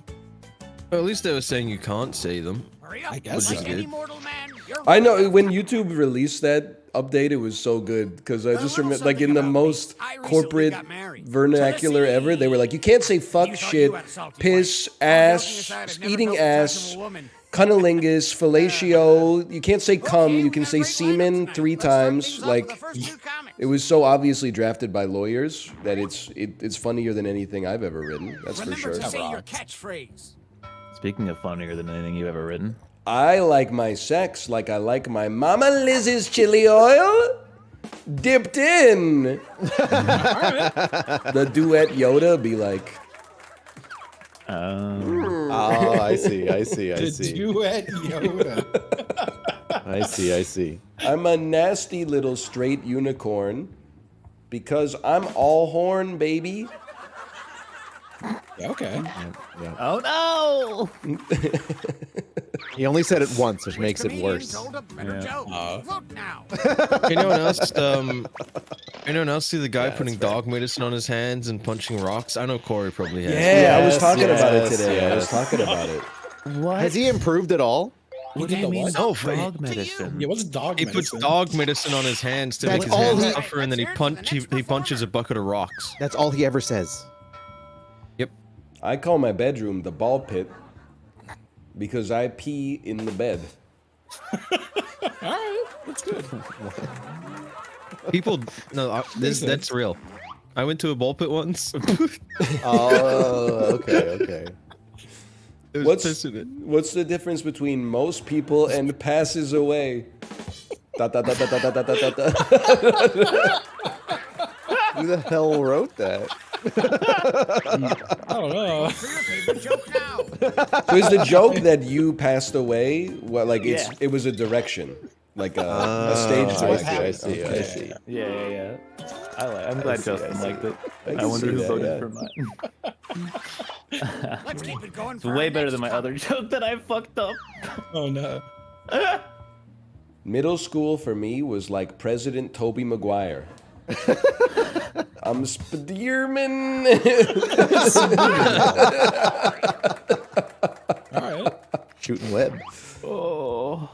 S3: Well, at least they were saying you can't see them.
S4: I guess so.
S2: I know, when YouTube released that update, it was so good, because I just remember, like, in the most corporate vernacular ever, they were like, you can't say fuck, shit, piss, ass, eating ass, cunnilingus, fellatio. You can't say cum. You can say semen 3 times. Like, it was so obviously drafted by lawyers that it's funnier than anything I've ever written. That's for sure.
S6: Say your catchphrase.
S7: Speaking of funnier than anything you've ever written,
S2: I like my sex like I like my Mama Liz's chili oil dipped in. The duet Yoda be like,
S6: Oh, I see.
S4: The duet Yoda.
S6: I see.
S2: I'm a nasty little straight unicorn because I'm all horn, baby.
S4: Yeah, okay.
S7: Oh no!
S6: He only said it once, which makes it worse.
S3: Anyone else see the guy putting dog medicine on his hands and punching rocks? I know Corey probably has.
S2: Yeah, I was talking about it
S6: yes,
S2: today. I was
S6: yes.
S2: talking about it.
S7: What?
S6: Has he improved at all?
S7: What do you mean?
S3: Oh,
S7: Dog medicine.
S4: Yeah, what's dog
S3: He
S4: medicine?
S3: puts dog medicine on his hands to
S6: That's
S3: make his
S6: all
S3: hands
S6: he-
S3: tougher, and then he punches a bucket of rocks.
S6: That's all he ever says.
S3: Yep.
S2: I call my bedroom the ball pit because I pee in the bed.
S4: Alright, that's good.
S3: People, no, that's real. I went to a ball pit once.
S6: Oh, okay.
S3: It was
S2: What's
S3: pissing it.
S2: what's the difference between most people and passes away? Da, da, da, da, da, da, da, da, da.
S6: Who the hell wrote that?
S4: I don't know.
S2: So is the joke that you passed away? Well, like it was a direction, like a stage direction.
S6: I see.
S2: Okay.
S7: Yeah. I'm glad Justin liked it.
S2: can
S7: I wonder
S2: see
S7: who
S2: that,
S7: voted
S2: yeah.
S7: for mine. It's way better than my other joke that I fucked up.
S4: Oh no.
S2: Middle school for me was like President Tobey Maguire. I'm Spiderman.
S4: Alright.
S6: Shooting web.
S7: Oh.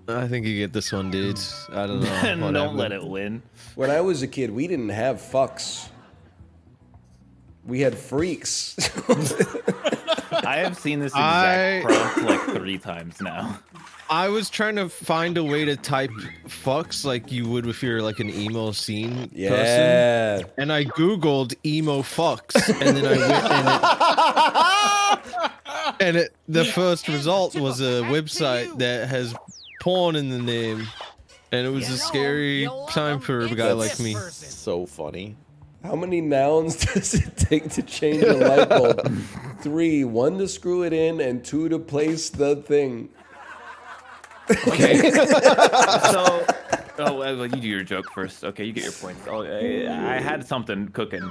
S3: I think you get this one, dude. I don't know.
S7: Don't let it win.
S2: When I was a kid, we didn't have fucks. We had freaks.
S7: I have seen this exact prompt like 3 times now.
S3: I was trying to find a way to type fucks like you would if you're like an emo scene person.
S2: Yeah.
S3: And I Googled emo fucks, and then I went and the first result was a website that has porn in the name, and it was a scary time for a guy like me.
S6: So funny.
S2: How many nouns does it take to change a light bulb? 3, 1 to screw it in, and 2 to place the thing.
S7: Okay. So, well, you do your joke first. Okay, you get your points. Oh, I had something cooking.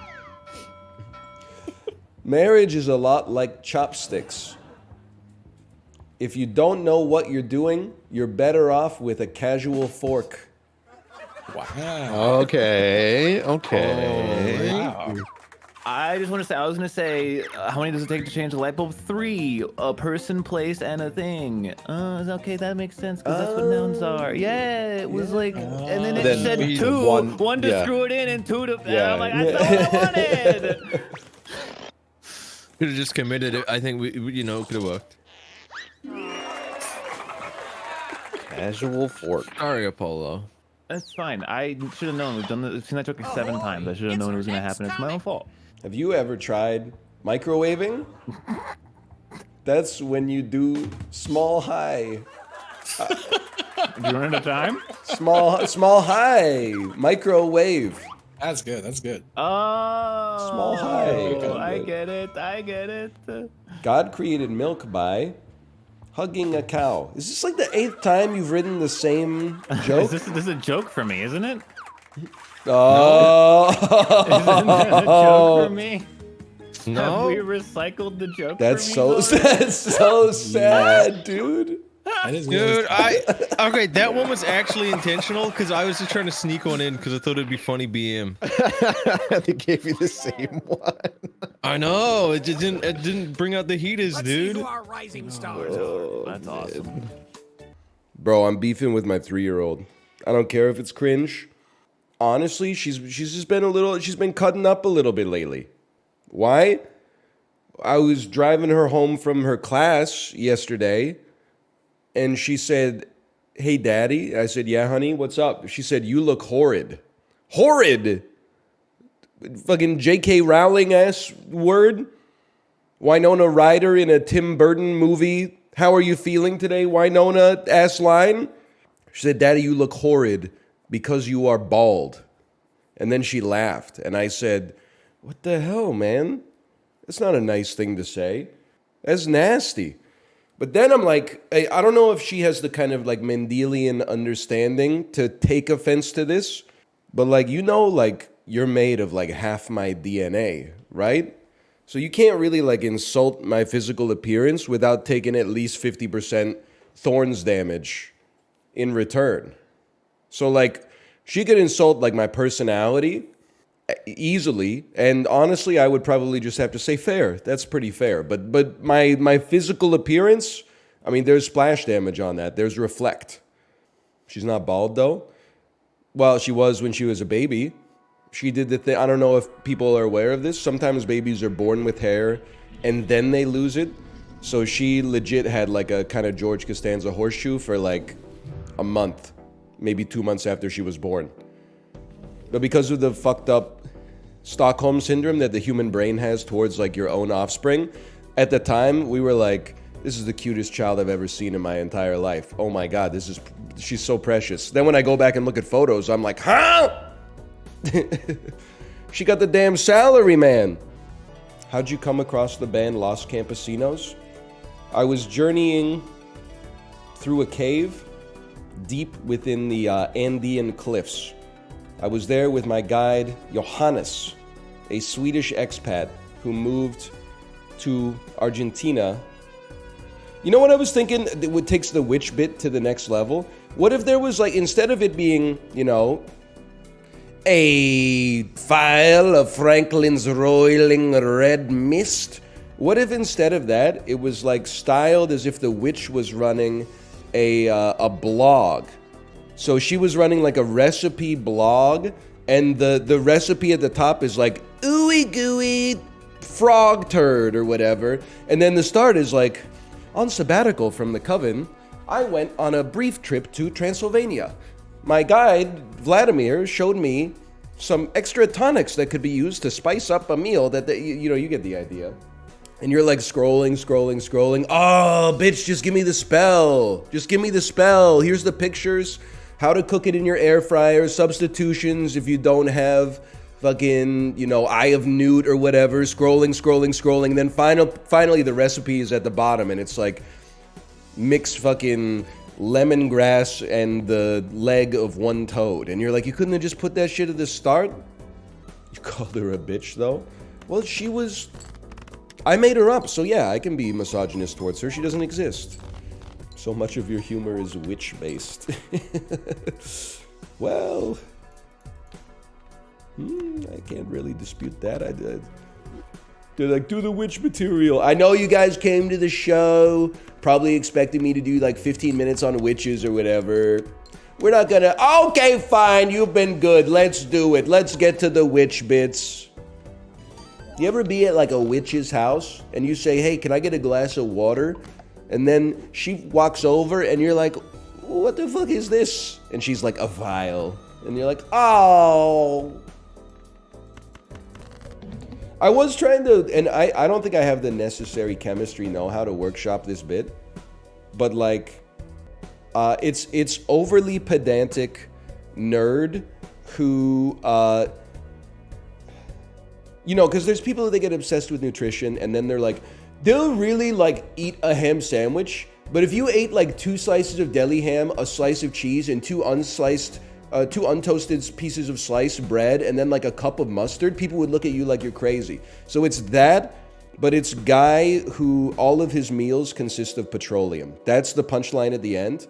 S2: Marriage is a lot like chopsticks. If you don't know what you're doing, you're better off with a casual fork.
S4: Wow.
S6: Okay.
S4: Wow.
S7: I just want to say, I was going to say, how many does it take to change a light bulb? 3. A person, place, and a thing. Okay, that makes sense, because that's what nouns are. Yeah, it was like, and then it
S6: Then
S7: said
S6: we-
S7: 2.
S6: one-
S7: 1 to
S6: yeah.
S7: screw it in, and 2 to,
S6: Yeah.
S7: I'm like, that's not what I wanted.
S3: Could have just committed it. I think we could have worked.
S6: Casual fork.
S3: Sorry, Apollo.
S7: That's fine. I should have known. We've seen that joke like 7 times. I should have known it was going to happen. It's my own fault.
S2: Have you ever tried microwaving? That's when you do small high.
S7: Do you run out of time?
S2: Small high. Microwave.
S4: That's good. That's good.
S7: Oh,
S2: Small high.
S7: I get it.
S2: God created milk by hugging a cow. Is this like the 8th time you've written the same joke?
S7: This is a joke for me, isn't it?
S2: Oh.
S7: Isn't that a joke for me?
S3: No.
S7: Have we recycled the joke?
S2: That's
S7: for me
S2: so
S7: already?
S2: that's so sad, dude.
S4: That is
S3: Dude, okay, that one was actually intentional because I was just trying to sneak one in because I thought it'd be funny BM.
S6: They gave you the same one.
S3: I know, it didn't bring out the heaters, dude.
S7: That's awesome.
S2: Bro, I'm beefing with my 3-year-old. I don't care if it's cringe. Honestly, she's just been she's been cutting up a little bit lately. Why? I was driving her home from her class yesterday, and she said, "Hey, Daddy." I said, "Yeah, honey, what's up?" She said, "You look horrid." Horrid? Fucking J.K. Rowling-ass word? Winona Ryder in a Tim Burton movie How are you feeling today, Winona line? She said, Daddy, you look horrid because you are bald. And then she laughed. And I said, what the hell, man? That's not a nice thing to say. That's nasty. But then I'm like, I don't know if she has the kind of like Mendelian understanding to take offense to this. But like, like you're made of like half my DNA, right? So you can't really like insult my physical appearance without taking at least 50% thorns damage in return. So like she could insult like my personality easily, and honestly I would probably just have to say fair. That's pretty fair. But my physical appearance, I mean, there's splash damage on that. There's reflect. She's not bald though. Well, she was when she was a baby. She did the thing. I don't know if people are aware of this. Sometimes babies are born with hair and then they lose it. So she legit had like a kind of George Costanza horseshoe for like a month, maybe 2 months after she was born. But because of the fucked up Stockholm syndrome that the human brain has towards like your own offspring, at the time we were like, this is the cutest child I've ever seen in my entire life. Oh my God, she's so precious. Then when I go back and look at photos, I'm like, huh? She got the damn salary, man. How'd you come across the band Los Campesinos? I was journeying through a cave deep within the Andean cliffs. I was there with my guide, Johannes, a Swedish expat who moved to Argentina. You know what I was thinking that takes the witch bit to the next level? What if there was like, instead of it being, a vial of Franklin's roiling red mist, what if instead of that, it was like styled as if the witch was running a blog? So she was running like a recipe blog, and the recipe at the top is like ooey gooey frog turd or whatever, and then the start is like, on sabbatical from the coven, I went on a brief trip to Transylvania. My guide, Vladimir, showed me some extra tonics that could be used to spice up a meal that, you get the idea. And you're like scrolling. Oh, bitch, just give me the spell. Just give me the spell. Here's the pictures. How to cook it in your air fryer. Substitutions if you don't have fucking, eye of newt or whatever. Scrolling. Then finally the recipe is at the bottom, and it's like mix fucking lemongrass and the leg of one toad. And you're like, you couldn't have just put that shit at the start? You called her a bitch, though? Well, I made her up, so yeah, I can be misogynist towards her. She doesn't exist. So much of your humor is witch-based. Well, I can't really dispute that. They're like, do the witch material. I know you guys came to the show probably expecting me to do like 15 minutes on witches or whatever. We're not gonna... Okay, fine, you've been good. Let's do it. Let's get to the witch bits. You ever be at like a witch's house and you say, hey, can I get a glass of water? And then she walks over and you're like, what the fuck is this? And she's like, a vial. And you're like, oh... I was trying to, and I don't think I have the necessary chemistry know-how to workshop this bit, but like, it's overly pedantic nerd who, because there's people that get obsessed with nutrition, and then they're like, they'll really like eat a ham sandwich, but if you ate like 2 slices of deli ham, a slice of cheese, and 2 untoasted pieces of sliced bread, and then like a cup of mustard, people would look at you like you're crazy. So it's that, but it's guy who all of his meals consist of petroleum. That's the punchline at the end.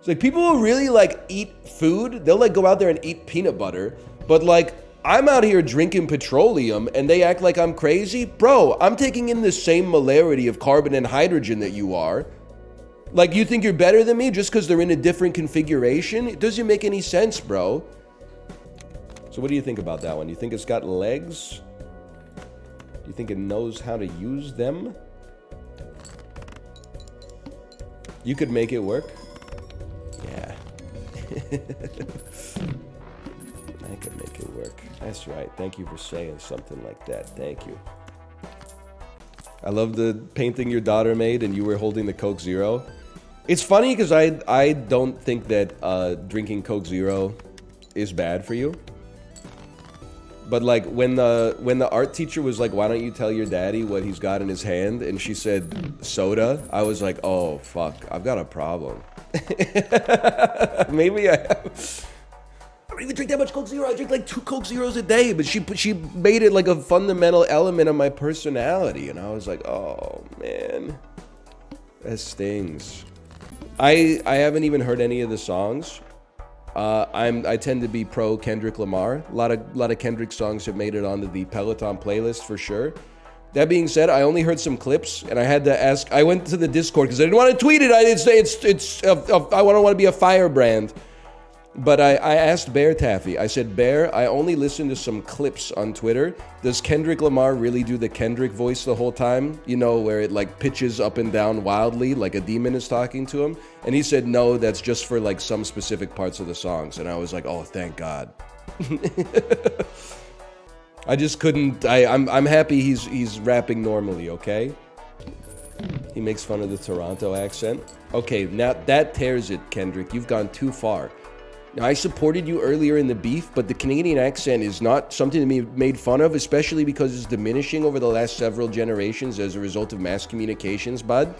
S2: It's like people will really like eat food. They'll like go out there and eat peanut butter, but like I'm out here drinking petroleum and they act like I'm crazy. Bro, I'm taking in the same molarity of carbon and hydrogen that you are. Like, you think you're better than me just because they're in a different configuration? It doesn't make any sense, bro. So what do you think about that one? You think it's got legs? Do you think it knows how to use them? You could make it work? Yeah. I could make it work. That's right. Thank you for saying something like that. Thank you. I love the painting your daughter made and you were holding the Coke Zero. It's funny because I don't think that drinking Coke Zero is bad for you. But like when the art teacher was like, why don't you tell your daddy what he's got in his hand? And she said soda. I was like, oh fuck, I've got a problem. Maybe I have. I don't even drink that much Coke Zero. I drink like 2 Coke Zeros a day. But she made it like a fundamental element of my personality. And I was like, oh man, that stings. I haven't even heard any of the songs. I tend to be pro Kendrick Lamar. A lot of Kendrick songs have made it onto the Peloton playlist for sure. That being said, I only heard some clips, and I had to ask. I went to the Discord because I didn't want to tweet it. I didn't say I don't want to be a firebrand. But I asked Bear Taffy. I said, Bear, I only listened to some clips on Twitter. Does Kendrick Lamar really do the Kendrick voice the whole time? You know, where it like pitches up and down wildly like a demon is talking to him? And he said, no, that's just for like some specific parts of the songs. And I was like, oh, thank God. I just couldn't. I'm happy he's rapping normally, okay? He makes fun of the Toronto accent. Okay, now that tears it, Kendrick. You've gone too far. Now, I supported you earlier in the beef, but the Canadian accent is not something to be made fun of, especially because it's diminishing over the last several generations as a result of mass communications, bud.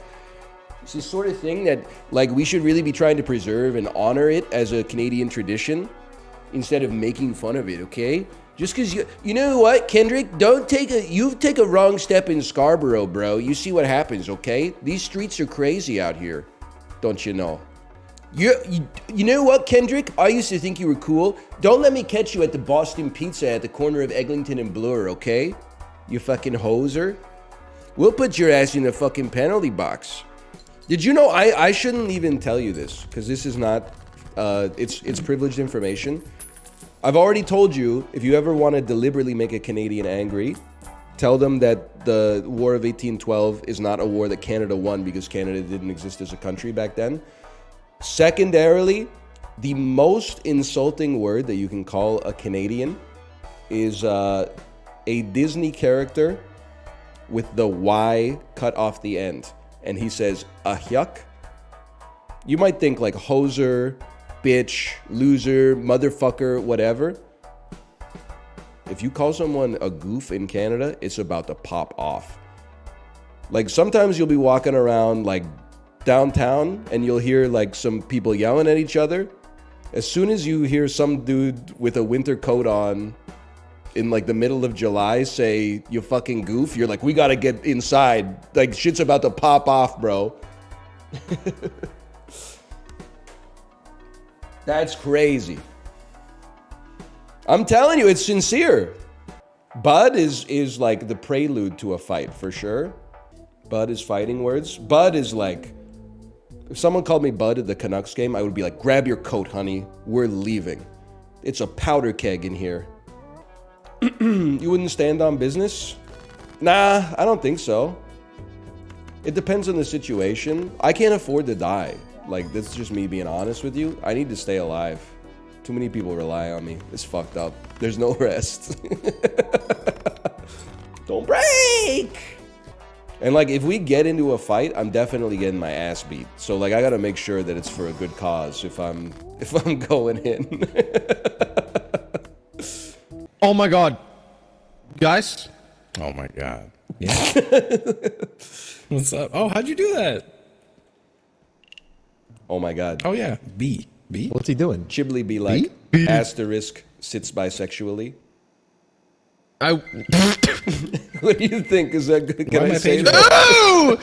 S2: It's the sort of thing that, like, we should really be trying to preserve and honor it as a Canadian tradition instead of making fun of it, okay? Just because you know what, Kendrick? You take a wrong step in Scarborough, bro. You see what happens, okay? These streets are crazy out here, don't you know? You know what, Kendrick? I used to think you were cool. Don't let me catch you at the Boston Pizza at the corner of Eglinton and Bloor, okay? You fucking hoser. We'll put your ass in the fucking penalty box. Did you know I shouldn't even tell you this, because this is not, it's privileged information. I've already told you, if you ever want to deliberately make a Canadian angry, tell them that the War of 1812 is not a war that Canada won because Canada didn't exist as a country back then. Secondarily, the most insulting word that you can call a Canadian is a Disney character with the Y cut off the end. And he says, ahyuk. You might think like hoser, bitch, loser, motherfucker, whatever. If you call someone a goof in Canada, it's about to pop off. Like sometimes you'll be walking around like downtown and you'll hear like some people yelling at each other. As soon as you hear some dude with a winter coat on in like the middle of July say, you fucking goof, you're like, we gotta get inside. Like shit's about to pop off, bro. That's crazy. I'm telling you, it's sincere. Bud is like the prelude to a fight for sure. Bud is fighting words. Bud is like, if someone called me Bud at the Canucks game, I would be like, grab your coat, honey. We're leaving. It's a powder keg in here. You wouldn't stand on business? Nah, I don't think so. It depends on the situation. I can't afford to die. Like, that's just me being honest with you. I need to stay alive. Too many people rely on me. It's fucked up. There's no rest. Don't break! And like, if we get into a fight, I'm definitely getting my ass beat. So like, I gotta make sure that it's for a good cause if I'm going in.
S3: Oh my god. Guys?
S4: Oh my god. Yeah. What's up? Oh, how'd you do that?
S2: Oh my god.
S4: Oh yeah. B.
S6: What's he doing?
S2: Chibli be like, asterisk, sits bisexually. What do you think? Is that good? Can I say that?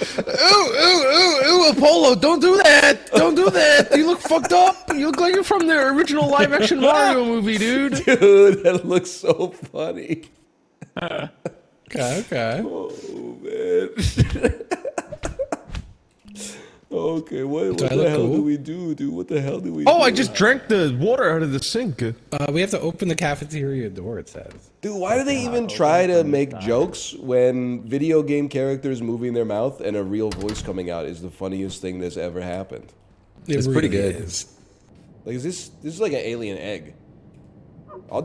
S3: Ooh, Apollo, don't do that. Don't do that. You look fucked up. You look like you're from the original live action Mario movie, dude.
S2: Dude, that looks so funny.
S4: Okay.
S2: Oh, man. Okay, what the hell do we do, dude? What the hell do we do?
S3: Oh, I just drank the water out of the sink.
S4: We have to open the cafeteria door, it says.
S2: Dude, why do they even try to make jokes when video game characters moving their mouth and a real voice coming out is the funniest thing that's ever happened?
S4: It's
S6: pretty good.
S4: Is.
S2: Like, is this is like an alien egg. I'll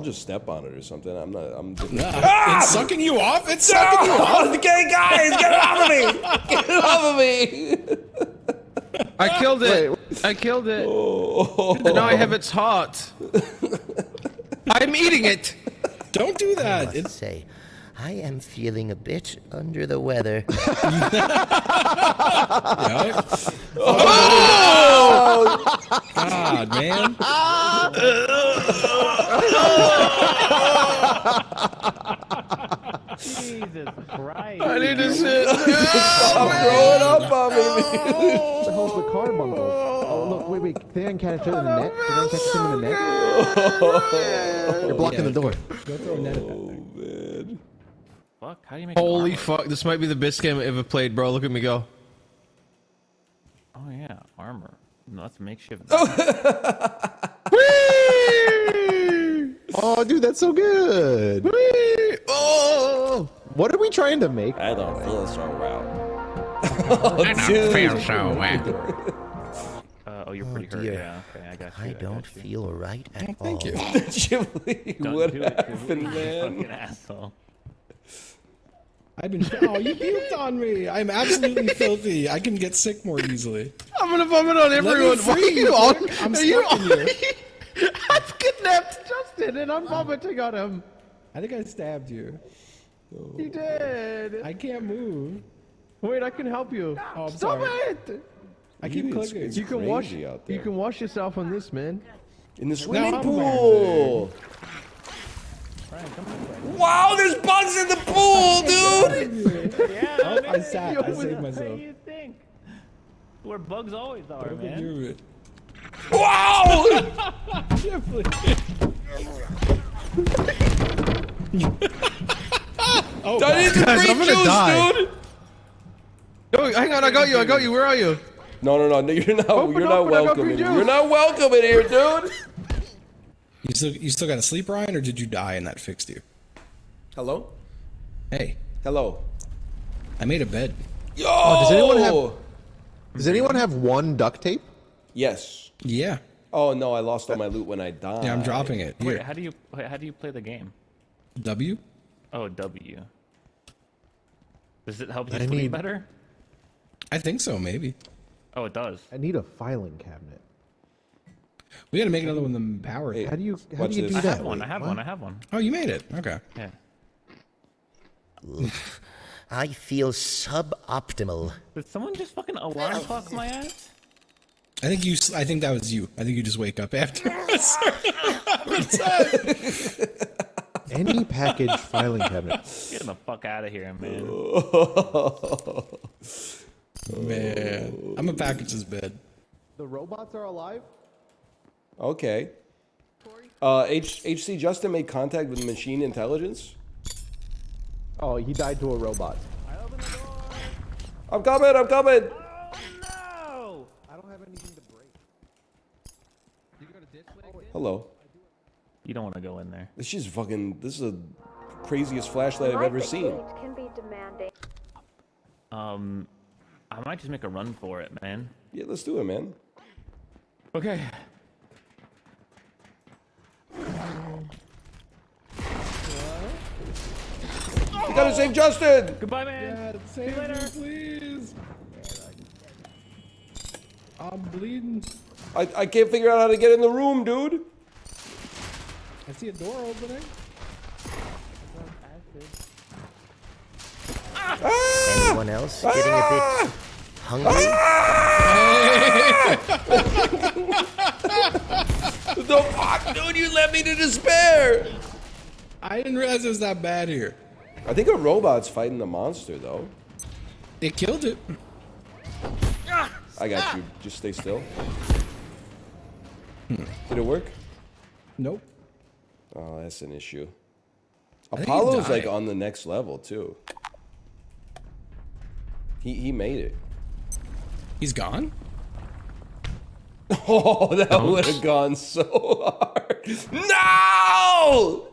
S2: just step on it or something. I'm not. I'm just.
S4: It's sucking you off. It's sucking you off.
S2: Okay, guys, get it off of me! Get it off of me!
S3: I killed it. I killed it. And now I have its heart. I'm eating it.
S4: Don't do
S8: I
S4: that.
S8: must say, I am feeling a bit under the weather.
S4: Oh! God, man.
S7: Jesus Christ.
S3: I need to sit.
S2: Stop throwing up on me.
S6: The hell's the car bundle? Oh, look, wait. They didn't catch it in the net. They didn't catch him in the net. You're blocking the door.
S4: Go throw a net at that thing.
S2: Man.
S7: Fuck, how do you make
S3: Holy
S7: armor?
S3: fuck, this might be the best game I ever played, bro. Look at me go.
S7: Oh yeah, armor. No, that's makeshift.
S6: Oh, dude, that's so good.
S3: Oh!
S6: What are we trying to make?
S2: I don't feel so well.
S7: Oh, you're pretty hurt.
S8: dear.
S7: Yeah, okay, I got you.
S8: I don't feel right at all.
S4: Thank you.
S2: Ghibli,
S7: Don't
S2: what
S7: do it,
S2: happened,
S7: you
S2: man?
S7: fucking asshole.
S4: I've been. Oh, you puked on me. I'm absolutely filthy. I can get sick more easily.
S3: I'm gonna vomit on everyone. Why are
S4: free,
S3: you on?
S4: I'm
S3: Are you
S4: stuck in
S3: on?
S4: here.
S3: I've kidnapped Justin and I'm vomiting on him.
S4: I think I stabbed you.
S3: He did.
S4: I can't move.
S3: Wait, I can help you.
S4: Oh, I'm
S3: Stop
S4: sorry.
S3: it!
S4: I keep
S2: It's-
S4: clicking.
S2: it's
S3: You can wash.
S2: crazy out there.
S3: You can wash yourself on this, man.
S2: In the swimming
S4: I'm
S2: pool. Wow, there's bugs in the pool, dude.
S7: Yeah,
S4: Oh, I saved
S7: What do
S4: myself.
S7: you think? Where bugs always are,
S4: Open
S7: man.
S4: your-
S2: Wow!
S4: Yeah, please. Oh,
S2: I need the
S3: Guys,
S2: free
S3: I'm gonna
S2: juice,
S3: die.
S2: dude.
S3: No, hang on, I got you. Where are you?
S2: No, you're not. You're not
S3: open, I got
S2: welcome
S3: free
S2: in.
S3: juice.
S2: You're not welcome in here, dude.
S4: You still got to sleep, Ryan, or did you die and that fixed you?
S2: Hello.
S4: Hey,
S2: Hello.
S4: I made a bed.
S2: Yo.
S6: Does anyone have one duct tape?
S2: Yes.
S4: Yeah.
S2: Oh no, I lost all my loot when I died.
S4: Yeah, I'm dropping it.
S7: Wait,
S4: Here.
S7: how do you play the game?
S4: W?
S7: Oh, W. Does it help you
S6: I
S7: sleep
S6: need-
S7: better?
S4: I think so, maybe.
S7: Oh, it does.
S6: I need a filing cabinet.
S4: We gotta make another one of them powered.
S2: Hey,
S6: How do you
S2: watch
S6: do
S2: this.
S6: that?
S7: I have one. I have one.
S4: Oh, you made it. Okay.
S7: Yeah.
S8: I feel suboptimal.
S7: Did someone just fucking alarm clock my ass?
S4: I think that was you. I think you just wake up after.
S6: Any package filing cabinet.
S7: Get the fuck out of here, man.
S4: Man, I'm gonna package this bed.
S6: The robots are alive?
S2: Okay. HC Justin made contact with machine intelligence.
S6: Oh, he died to a robot.
S2: I'm coming.
S7: No!
S6: I don't have anything to break.
S2: Hello.
S7: You don't want to go in there.
S2: This is fucking. This is the craziest flashlight I've ever seen.
S9: Can be demanding.
S7: I might just make a run for it, man.
S2: Yeah, let's do it, man.
S7: Okay.
S2: You gotta save Justin.
S7: Goodbye, man.
S4: Save me, please. I'm bleeding.
S2: I can't figure out how to get in the room, dude.
S4: I see a door opening.
S8: Anyone else getting a bit hungry?
S2: The fuck, dude? You led me to despair.
S4: I didn't realize it was that bad here.
S2: I think a robot's fighting the monster, though.
S4: It killed it.
S2: I got you. Just stay still. Did it work?
S4: Nope.
S2: Oh, that's an issue.
S4: think he
S2: Apollo's like
S4: died.
S2: on the next level too. He made it.
S4: He's gone?
S2: Oh, that would have gone so hard. No!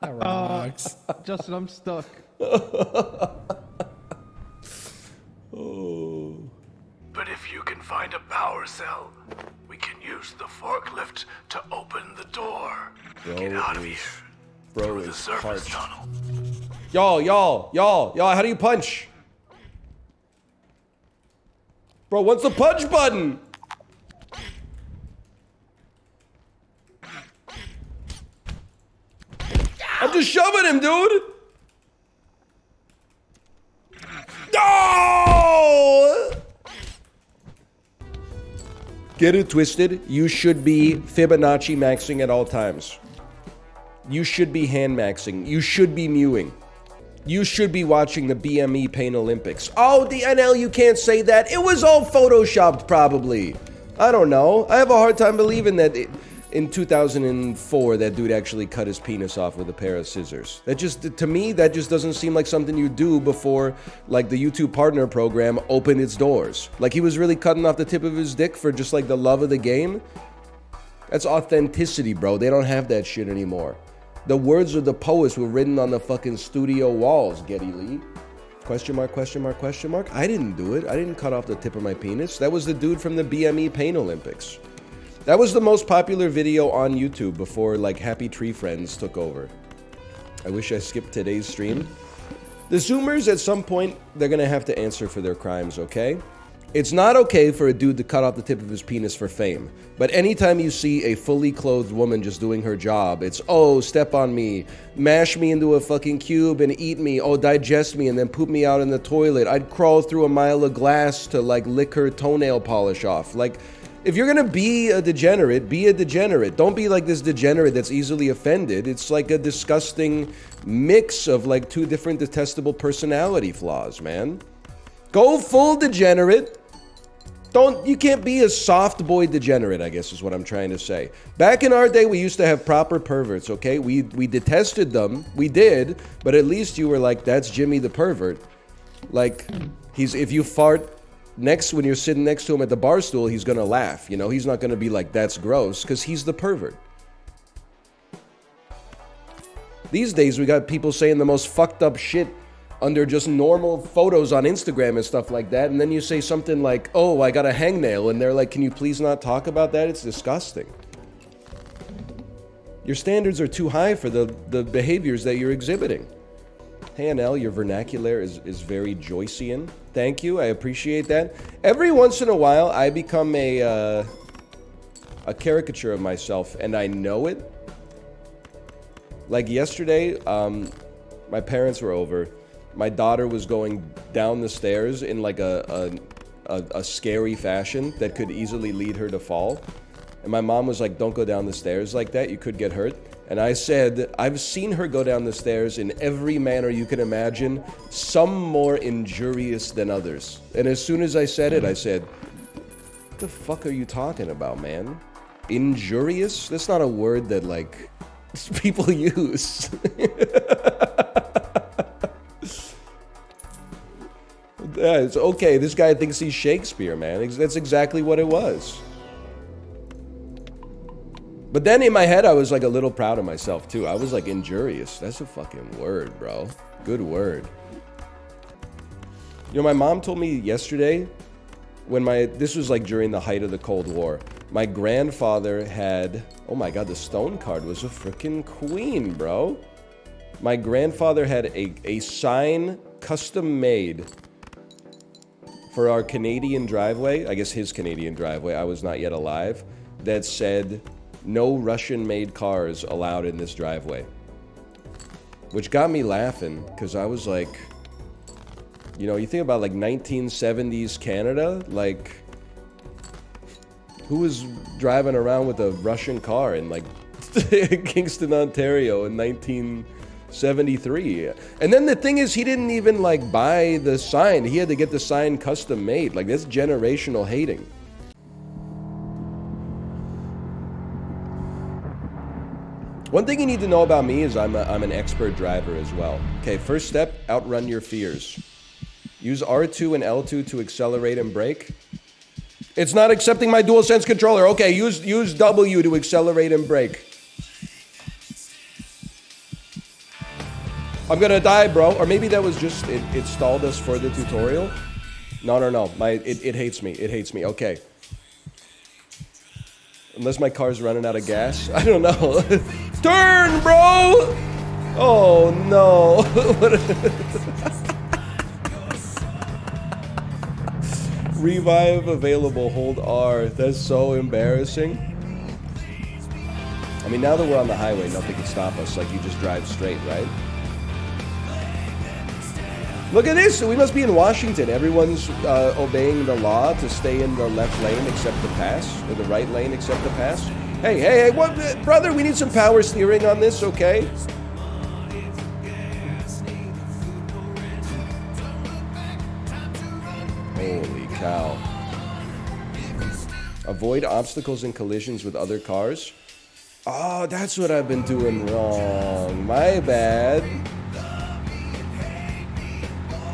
S4: That rocks.
S3: Justin, I'm stuck.
S2: Oh.
S1: But if you can find a power cell, we
S9: We can use the forklift to open the door.
S2: Bro
S9: Get out of
S2: is-
S9: here.
S2: Bro
S9: Through the
S2: is
S9: surface
S2: parched.
S9: tunnel.
S2: Y'all, how do you punch? Bro, what's the punch button? I'm just shoving him, dude. No! Get it twisted. You should be Fibonacci maxing at all times. You should be hand maxing. You should be mewing. You should be watching the BME Pain Olympics. Oh, the NL, you can't say that. It was all photoshopped, probably. I don't know. I have a hard time believing that in 2004, that dude actually cut his penis off with a pair of scissors. That just, to me, that just doesn't seem like something you do before, like, the YouTube Partner Program opened its doors. Like, he was really cutting off the tip of his dick for just, like, the love of the game. That's authenticity, bro. They don't have that shit anymore. The words of the poets were written on the fucking studio walls, Geddy Lee. Question mark, question mark, question mark? I didn't do it. I didn't cut off the tip of my penis. That was the dude from the BME Pain Olympics. That was the most popular video on YouTube before, like, Happy Tree Friends took over. I wish I skipped today's stream. The Zoomers, at some point, they're gonna have to answer for their crimes, okay? It's not okay for a dude to cut off the tip of his penis for fame. But anytime you see a fully clothed woman just doing her job, it's, oh, step on me, mash me into a fucking cube and eat me, oh, digest me and then poop me out in the toilet. I'd crawl through a mile of glass to, like, lick her toenail polish off. Like, if you're gonna be a degenerate, be a degenerate. Don't be like this degenerate that's easily offended. It's like a disgusting mix of, like, two different detestable personality flaws, man. Go full degenerate. You can't be a soft boy degenerate, I guess is what I'm trying to say. Back in our day, we used to have proper perverts, okay? We detested them. We did, but at least you were like, that's Jimmy the pervert. Like, if you fart when you're sitting next to him at the bar stool, he's gonna laugh, you know? He's not gonna be like, that's gross, because he's the pervert. These days, we got people saying the most fucked up shit under just normal photos on Instagram and stuff like that, and then you say something like, oh, I got a hangnail, and they're like, can you please not talk about that? It's disgusting. Your standards are too high for the behaviors that you're exhibiting. Hey, NL, your vernacular is very Joycean. Thank you, I appreciate that. Every once in a while, I become a caricature of myself, and I know it. Like yesterday, my parents were over. My daughter was going down the stairs in like a scary fashion that could easily lead her to fall. And my mom was like, don't go down the stairs like that, you could get hurt. And I said, I've seen her go down the stairs in every manner you can imagine, some more injurious than others. And as soon as I said it, I said, what the fuck are you talking about, man? Injurious? That's not a word that, like, people use. Yeah, it's okay. This guy thinks he's Shakespeare, man. That's exactly what it was. But then in my head, I was like a little proud of myself too. I was like, injurious. That's a fucking word, bro. Good word. You know, my mom told me yesterday when this was like during the height of the Cold War. My grandfather had, oh my God, the stone card was a freaking queen, bro. My grandfather had a sign custom made for our Canadian driveway, I guess his Canadian driveway, I was not yet alive, that said, no Russian-made cars allowed in this driveway. Which got me laughing, because I was like, you know, you think about like 1970s Canada, like, who was driving around with a Russian car in like Kingston, Ontario in 1973? And then the thing is, he didn't even like buy the sign. He had to get the sign custom made. Like, that's generational hating. One thing you need to know about me is I'm an expert driver as well. Okay, first step, outrun your fears. Use R2 and L2 to accelerate and brake. It's not accepting my DualSense controller. Okay, use W to accelerate and brake. I'm gonna die, bro. Or maybe that was just, it stalled us for the tutorial. No. It hates me. It hates me. Okay. Unless my car's running out of gas. I don't know. Turn, bro! Oh, no. Revive available. Hold R. That's so embarrassing. I mean, now that we're on the highway, nothing can stop us. Like, you just drive straight, right? Look at this! We must be in Washington. Everyone's obeying the law to stay in the left lane except the pass, or the right lane except the pass. Hey, hey, hey, what, brother? We need some power steering on this, okay? Holy cow. Avoid obstacles and collisions with other cars. Oh, that's what I've been doing wrong. My bad.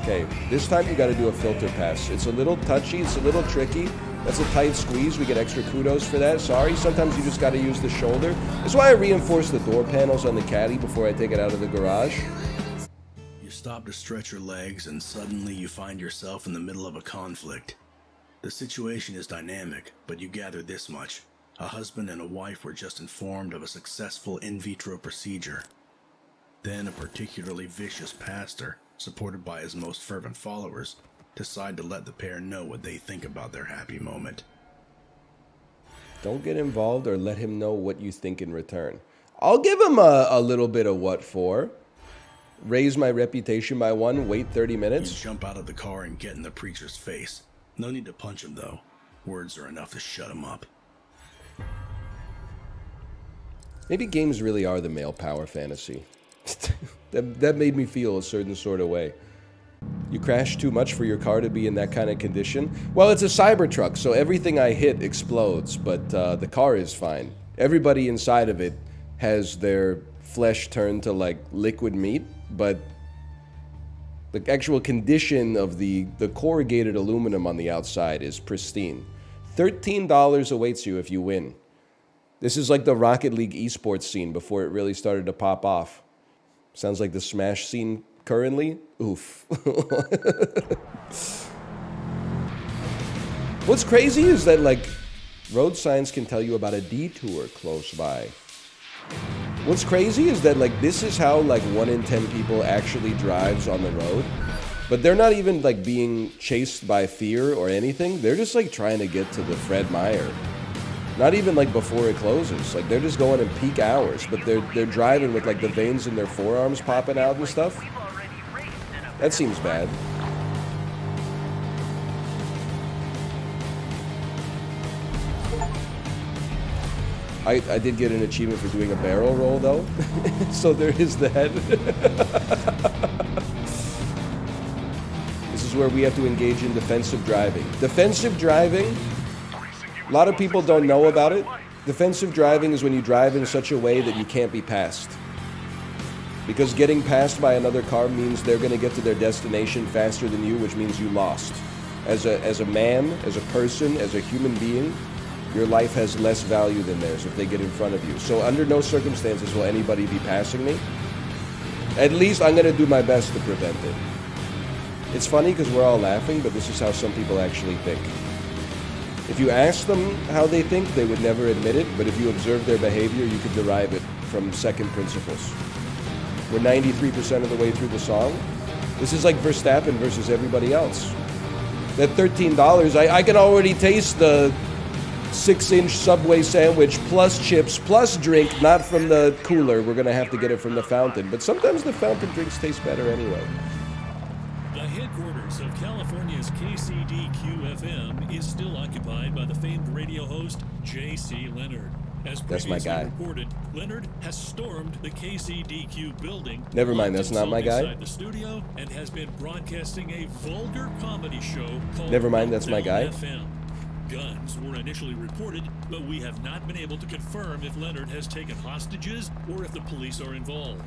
S2: Okay, this time you gotta do a filter pass. It's a little touchy, it's a little tricky. That's a tight squeeze, we get extra kudos for that. Sorry, sometimes you just gotta use the shoulder. That's why I reinforce the door panels on the caddy before I take it out of the garage.
S9: You stop to stretch your legs and suddenly you find yourself in the middle of a conflict. The situation is dynamic, but you gather this much. A husband and a wife were just informed of a successful in vitro procedure. Then a particularly vicious pastor, supported by his most fervent followers, decide to let the pair know what they think about their happy moment.
S2: Don't get involved or let him know what you think in return. I'll give him a little bit of what for. Raise my reputation by 1, wait 30 minutes.
S9: You jump out of the car and get in the preacher's face. No need to punch him though. Words are enough to shut him up.
S2: Maybe games really are the male power fantasy. That made me feel a certain sort of way. You crash too much for your car to be in that kind of condition? Well, it's a Cybertruck, so everything I hit explodes, but the car is fine. Everybody inside of it has their flesh turned to like liquid meat, but the actual condition of the corrugated aluminum on the outside is pristine. $13 awaits you if you win. This is like the Rocket League esports scene before it really started to pop off. Sounds like the Smash scene currently. Oof. What's crazy is that, like, road signs can tell you about a detour close by. What's crazy is that, like, this is how, like, 1 in 10 people actually drives on the road. But they're not even, like, being chased by fear or anything. They're just, like, trying to get to the Fred Meyer. Not even like before it closes. Like they're just going in peak hours, but they're driving with like the veins in their forearms popping out and stuff. That seems bad. I did get an achievement for doing a barrel roll though. So there is that. This is where we have to engage in defensive driving. Defensive driving? A lot of people don't know about it. Defensive driving is when you drive in such a way that you can't be passed. Because getting passed by another car means they're going to get to their destination faster than you, which means you lost. As a man, as a person, as a human being, your life has less value than theirs if they get in front of you. So under no circumstances will anybody be passing me. At least I'm going to do my best to prevent it. It's funny because we're all laughing, but this is how some people actually think. If you ask them how they think, they would never admit it, but if you observe their behavior, you could derive it from second principles. We're 93% of the way through the song. This is like Verstappen versus everybody else. That $13, I can already taste the 6-inch Subway sandwich plus chips plus drink, not from the cooler. We're gonna have to get it from the fountain, but sometimes the fountain drinks taste better anyway.
S10: The headquarters of California's KCDQ-FM is still occupied by the famed radio host J.C. Leonard. As
S2: That's my guy.
S10: Reported, Leonard has stormed the KCDQ building.
S2: Never mind, that's not my guy.
S10: Inside the studio and has been broadcasting a vulgar comedy show called
S2: Never mind, that's my guy.
S10: FM. Guns were initially reported, but we have not been able to confirm if Leonard has taken hostages or if the police are involved.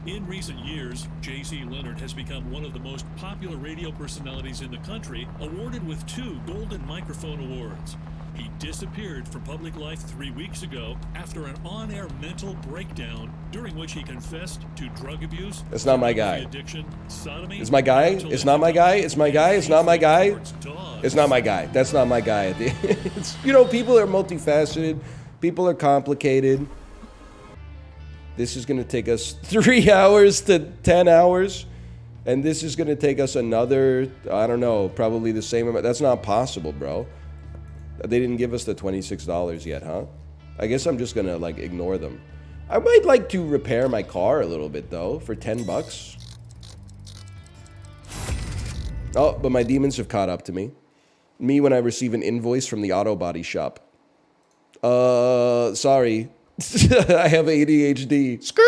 S10: In recent years, J.C. Leonard has become one of the most popular radio personalities in the country, awarded with 2 Golden Microphone Awards. He disappeared from public life 3 weeks ago after an on-air mental breakdown during which he confessed to drug abuse,
S2: That's not my guy.
S10: addiction, sodomy.
S2: It's my guy. It's not my guy. It's my guy. It's not my guy. It's not my guy. That's not my guy. It's, you know, people are multifaceted. People are complicated. This is going to take us 3 hours to 10 hours. And this is going to take us another, I don't know, probably the same amount. That's not possible, bro. They didn't give us the $26 yet, huh? I guess I'm just going to, like, ignore them. I might like to repair my car a little bit, though, for 10 bucks. Oh, but my demons have caught up to me. Me when I receive an invoice from the auto body shop. Sorry. I have ADHD. Skirt!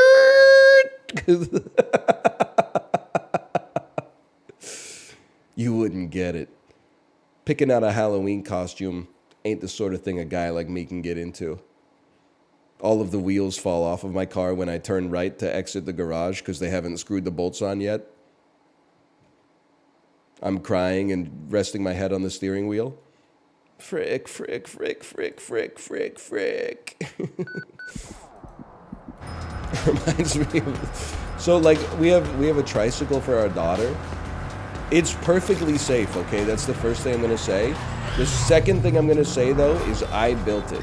S2: You wouldn't get it. Picking out a Halloween costume ain't the sort of thing a guy like me can get into. All of the wheels fall off of my car when I turn right to exit the garage because they haven't screwed the bolts on yet. I'm crying and resting my head on the steering wheel. Frick, frick, frick, frick, frick, frick, frick. Reminds me of... So, like, we have a tricycle for our daughter. It's perfectly safe, okay? That's the first thing I'm going to say. The second thing I'm going to say, though, is I built it.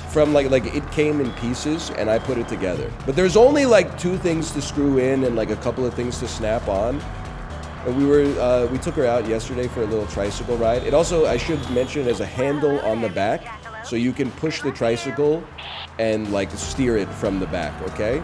S2: From, like it came in pieces, and I put it together. But there's only, like, 2 things to screw in and, like, a couple of things to snap on. And we took her out yesterday for a little tricycle ride. It also, I should mention, has a handle on the back, so you can push the tricycle and, like, steer it from the back, okay?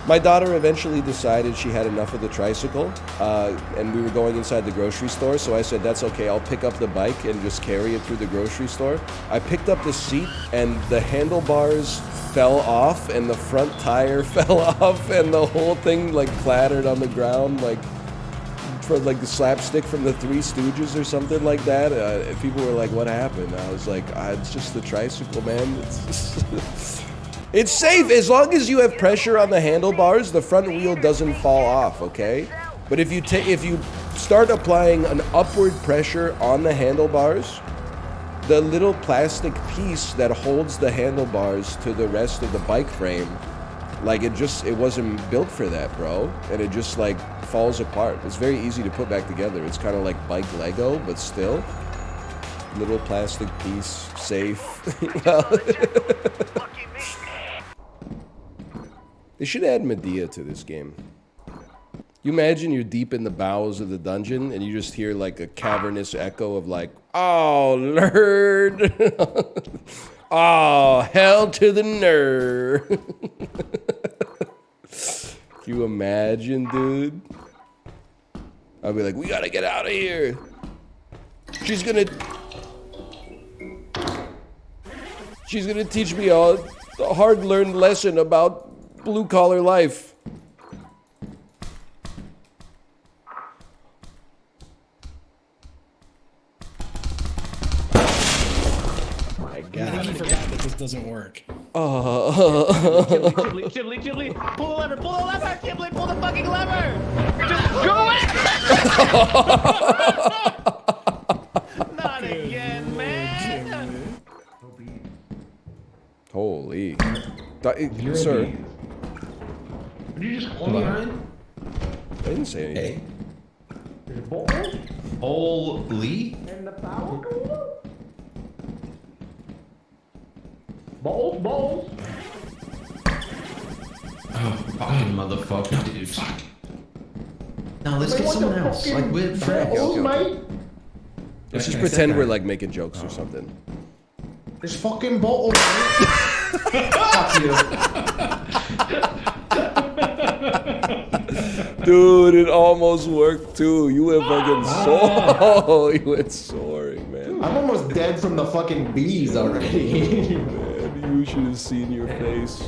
S2: My daughter eventually decided she had enough of the tricycle, and we were going inside the grocery store, so I said, that's okay, I'll pick up the bike and just carry it through the grocery store. I picked up the seat, and the handlebars fell off, and the front tire fell off, and the whole thing, like, clattered on the ground, like, from, like, the slapstick from the Three Stooges or something like that. People were like, what happened? I was like, it's just the tricycle, man. It's just... It's safe as long as you have pressure on the handlebars. The front wheel doesn't fall off, okay? But if you start applying an upward pressure on the handlebars, the little plastic piece that holds the handlebars to the rest of the bike frame, like it wasn't built for that, bro. And it just like falls apart. It's very easy to put back together. It's kind of like bike Lego, but still. Little plastic piece, safe. Well, they should add Medea to this game. You imagine you're deep in the bowels of the dungeon and you just hear like a cavernous echo of like, oh, nerd. Oh, hell to the nerd. Can you imagine, dude? I'll be like, we gotta get out of here. She's gonna teach me a hard-learned lesson about blue-collar life.
S4: My God. I forgot that this doesn't work.
S7: Chibli, pull the lever, Chibli, pull the fucking lever! Just go it! Not again, man!
S2: Holy. Sir.
S6: Did you just call me, Ryan?
S2: I didn't say anything.
S6: Holy? And the power cooler? Balls. Oh, fucking motherfucker, dude. Fuck. Now let's get someone else. Like, we're friends.
S2: Okay. Let's just pretend we're like making jokes or something.
S6: There's fucking bottles. Fuck you.
S2: Dude, it almost worked too. You went fucking soaring. You went soaring, man.
S6: I'm almost dead from the fucking bees already.
S2: Man, you should have seen your face.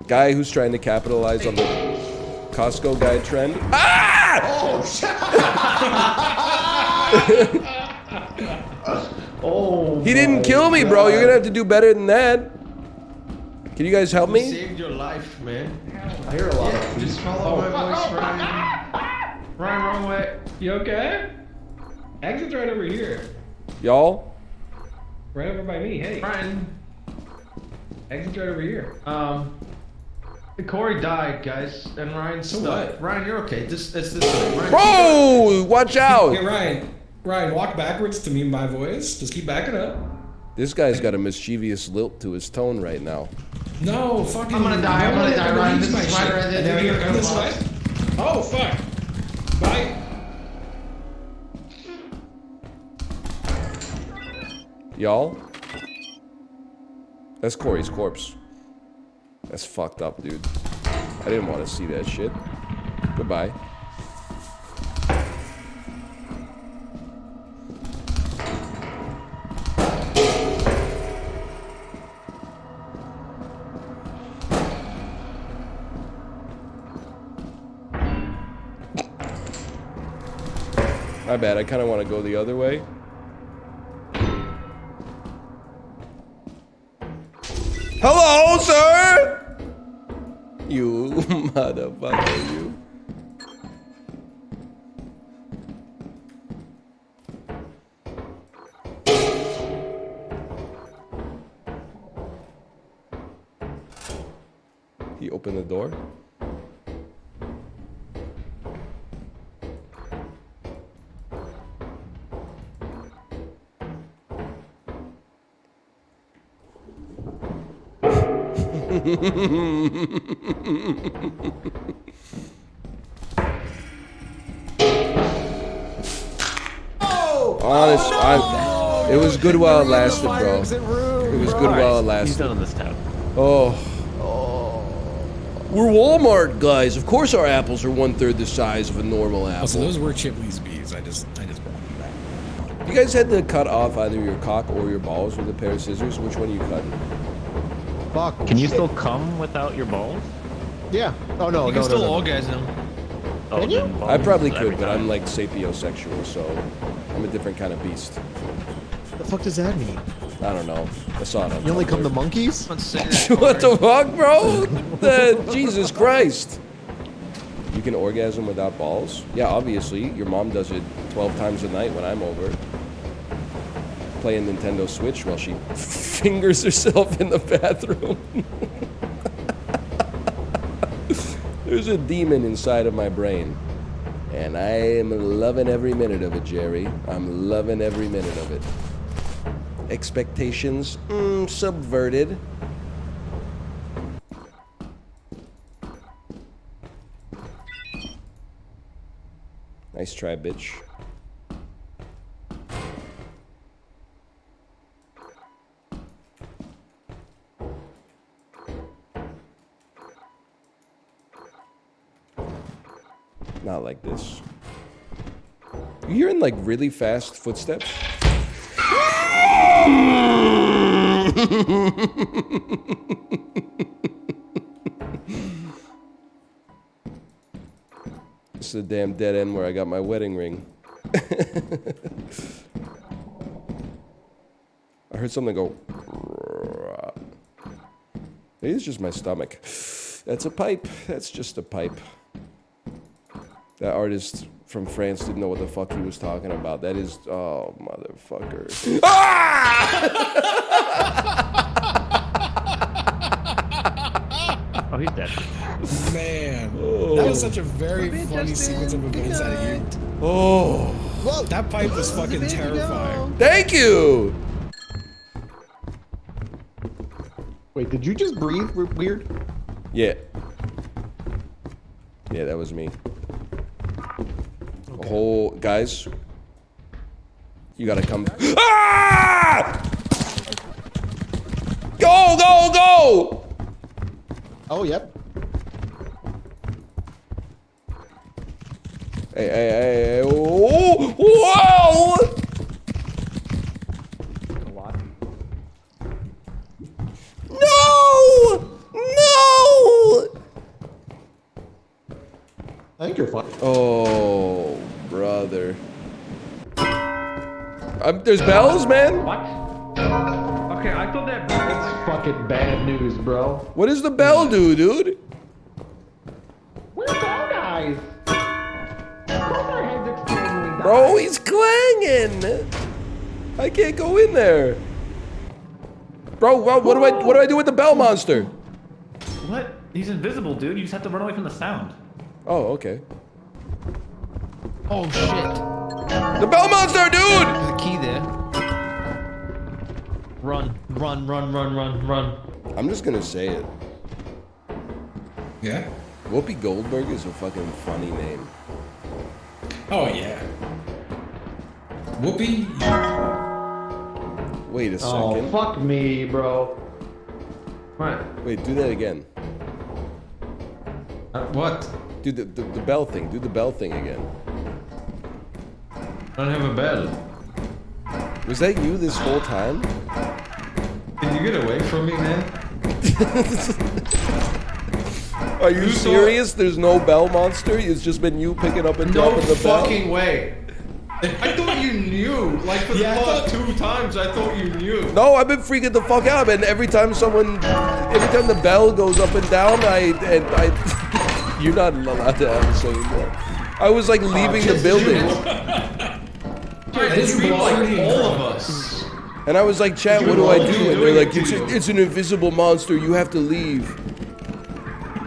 S2: Guy who's trying to capitalize on the Costco guy trend. Ah!
S6: Oh, oh.
S2: He didn't kill me, bro. You're gonna have to do better than that. Can you guys help me?
S6: Saved your life, man. I hear a lot of
S11: just follow my voice, Ryan. Ryan, wrong way. You okay? Exit's right over here.
S2: Y'all?
S11: Right over by me. Hey. Ryan. Exit's right over here.
S6: Corey died, guys, and Ryan's stuck. Ryan, you're okay. It's this way. Ryan,
S2: bro, watch out!
S11: Hey, Ryan, walk backwards to me, my voice. Just keep backing up.
S2: This guy's got a mischievous lilt to his tone right now.
S4: No, fucking.
S11: I'm gonna die, Ryan. This is right there.
S4: There you go. This way. Oh, fuck. Bye.
S2: Y'all? That's Corey's corpse. That's fucked up, dude. I didn't want to see that shit. Goodbye. My bad, I kind of want to go the other way. Hello, sir! You motherfucker, you. He opened the door. Honest, it was good while it lasted, bro. It was good while it lasted.
S7: He's done on this town.
S2: Oh. We're Walmart, guys. Of course our apples are 1/3 the size of a normal apple.
S4: Oh, so those were Chipley's bees. I just brought them back.
S2: You guys had to cut off either your cock or your balls with a pair of scissors. Which one are you cutting?
S6: Fuck.
S7: Can you still come without your balls?
S6: Yeah. Oh no.
S3: You can still orgasm.
S7: Oh,
S6: you?
S7: then balls
S2: I probably
S7: every
S2: could, but
S7: time.
S2: I'm like sapiosexual, so I'm a different kind of beast.
S6: What the fuck does that mean?
S2: I don't know. I saw it on
S6: You only come
S2: Tumblr.
S6: to monkeys?
S2: What the fuck, bro? Jesus Christ. You can orgasm without balls? Yeah, obviously. Your mom does it 12 times a night when I'm over. Playing Nintendo Switch while she fingers herself in the bathroom. There's a demon inside of my brain. And I am loving every minute of it, Jerry. I'm loving every minute of it. Expectations subverted. Nice try, bitch. Not like this. You hearing like really fast footsteps? This is a damn dead end where I got my wedding ring. I heard something go. Maybe it's just my stomach. That's a pipe. That's just a pipe. That artist from France didn't know what the fuck he was talking about. That is, oh, motherfucker.
S7: Oh, he's dead.
S4: Man, that was such a very funny sequence of events out of you.
S2: Oh.
S4: Well, that pipe was fucking terrifying.
S2: Thank you!
S6: Wait, did you just breathe weird?
S2: Yeah. Yeah, that was me.
S6: Okay.
S2: A whole, guys, you gotta come. Ah! Go, go, go!
S6: Oh, yep.
S2: Hey, hey, hey, oh, whoa! No! No!
S6: I think you're fine.
S2: Oh, brother. There's bells, man?
S11: What? Okay, I thought that. That's fucking bad news, bro.
S2: What does the bell do, dude?
S11: Where's all guys? My head's exploding.
S2: Bro, he's clanging. I can't go in there. Bro, what do I do with the bell monster?
S7: What? He's invisible, dude. You just have to run away from the sound.
S2: Oh, okay.
S3: Oh shit.
S2: The bell monster, dude!
S3: There's a key there.
S11: Run, run, run, run, run.
S2: I'm just gonna say it.
S4: Yeah.
S2: Whoopi Goldberg is a fucking funny name.
S4: Oh yeah. Whoopi.
S2: Wait a
S6: Oh,
S2: second.
S6: fuck me, bro. What?
S2: Wait, do that again.
S11: What?
S2: Do the bell thing. Do the bell thing again.
S11: I don't have a bell.
S2: Was that you this whole time?
S11: Can you get away from me, man?
S2: Are you serious? There's no bell monster? It's just been you picking up and
S11: No
S2: dropping the bell?
S11: fucking way. I thought you knew. Like for the past 2 times, I thought you knew.
S2: No, I've been freaking the fuck out, and every time the bell goes up and down, you're not allowed to have the same one. I was like leaving the building.
S11: You beat like all of us.
S2: And I was like, chat, what do I do? And they're like, it's an invisible monster, you have to leave.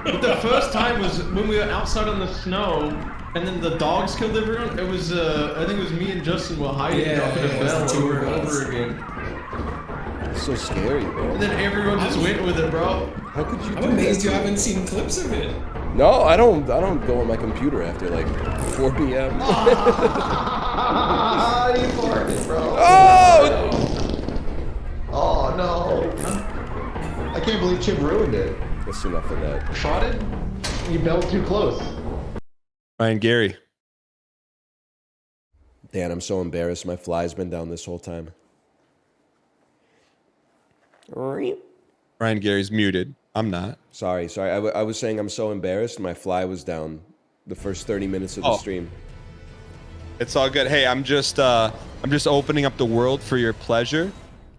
S11: But the first time was when we were outside on the snow, and then the dogs killed everyone. It was, I think it was me and Justin were hiding up in a bell over and over again.
S2: It's so scary, man.
S11: And then everyone just went with it, bro.
S2: How could you do
S4: I'm amazed
S2: that?
S4: you haven't seen clips of it.
S2: No, I don't go on my computer after like 4 p.m.
S6: Ah, you farted, bro.
S2: Oh!
S6: Oh no. I can't believe Chip ruined it.
S2: That's enough of that.
S6: Farted? You belled too close.
S5: Ryan Gary.
S2: Dan, I'm so embarrassed. My fly's been down this whole time.
S5: Ryan Gary's muted. I'm not.
S2: Sorry. I was saying I'm so embarrassed. My fly was down the first 30 minutes of the stream.
S5: It's all good. Hey, I'm just opening up the world for your pleasure,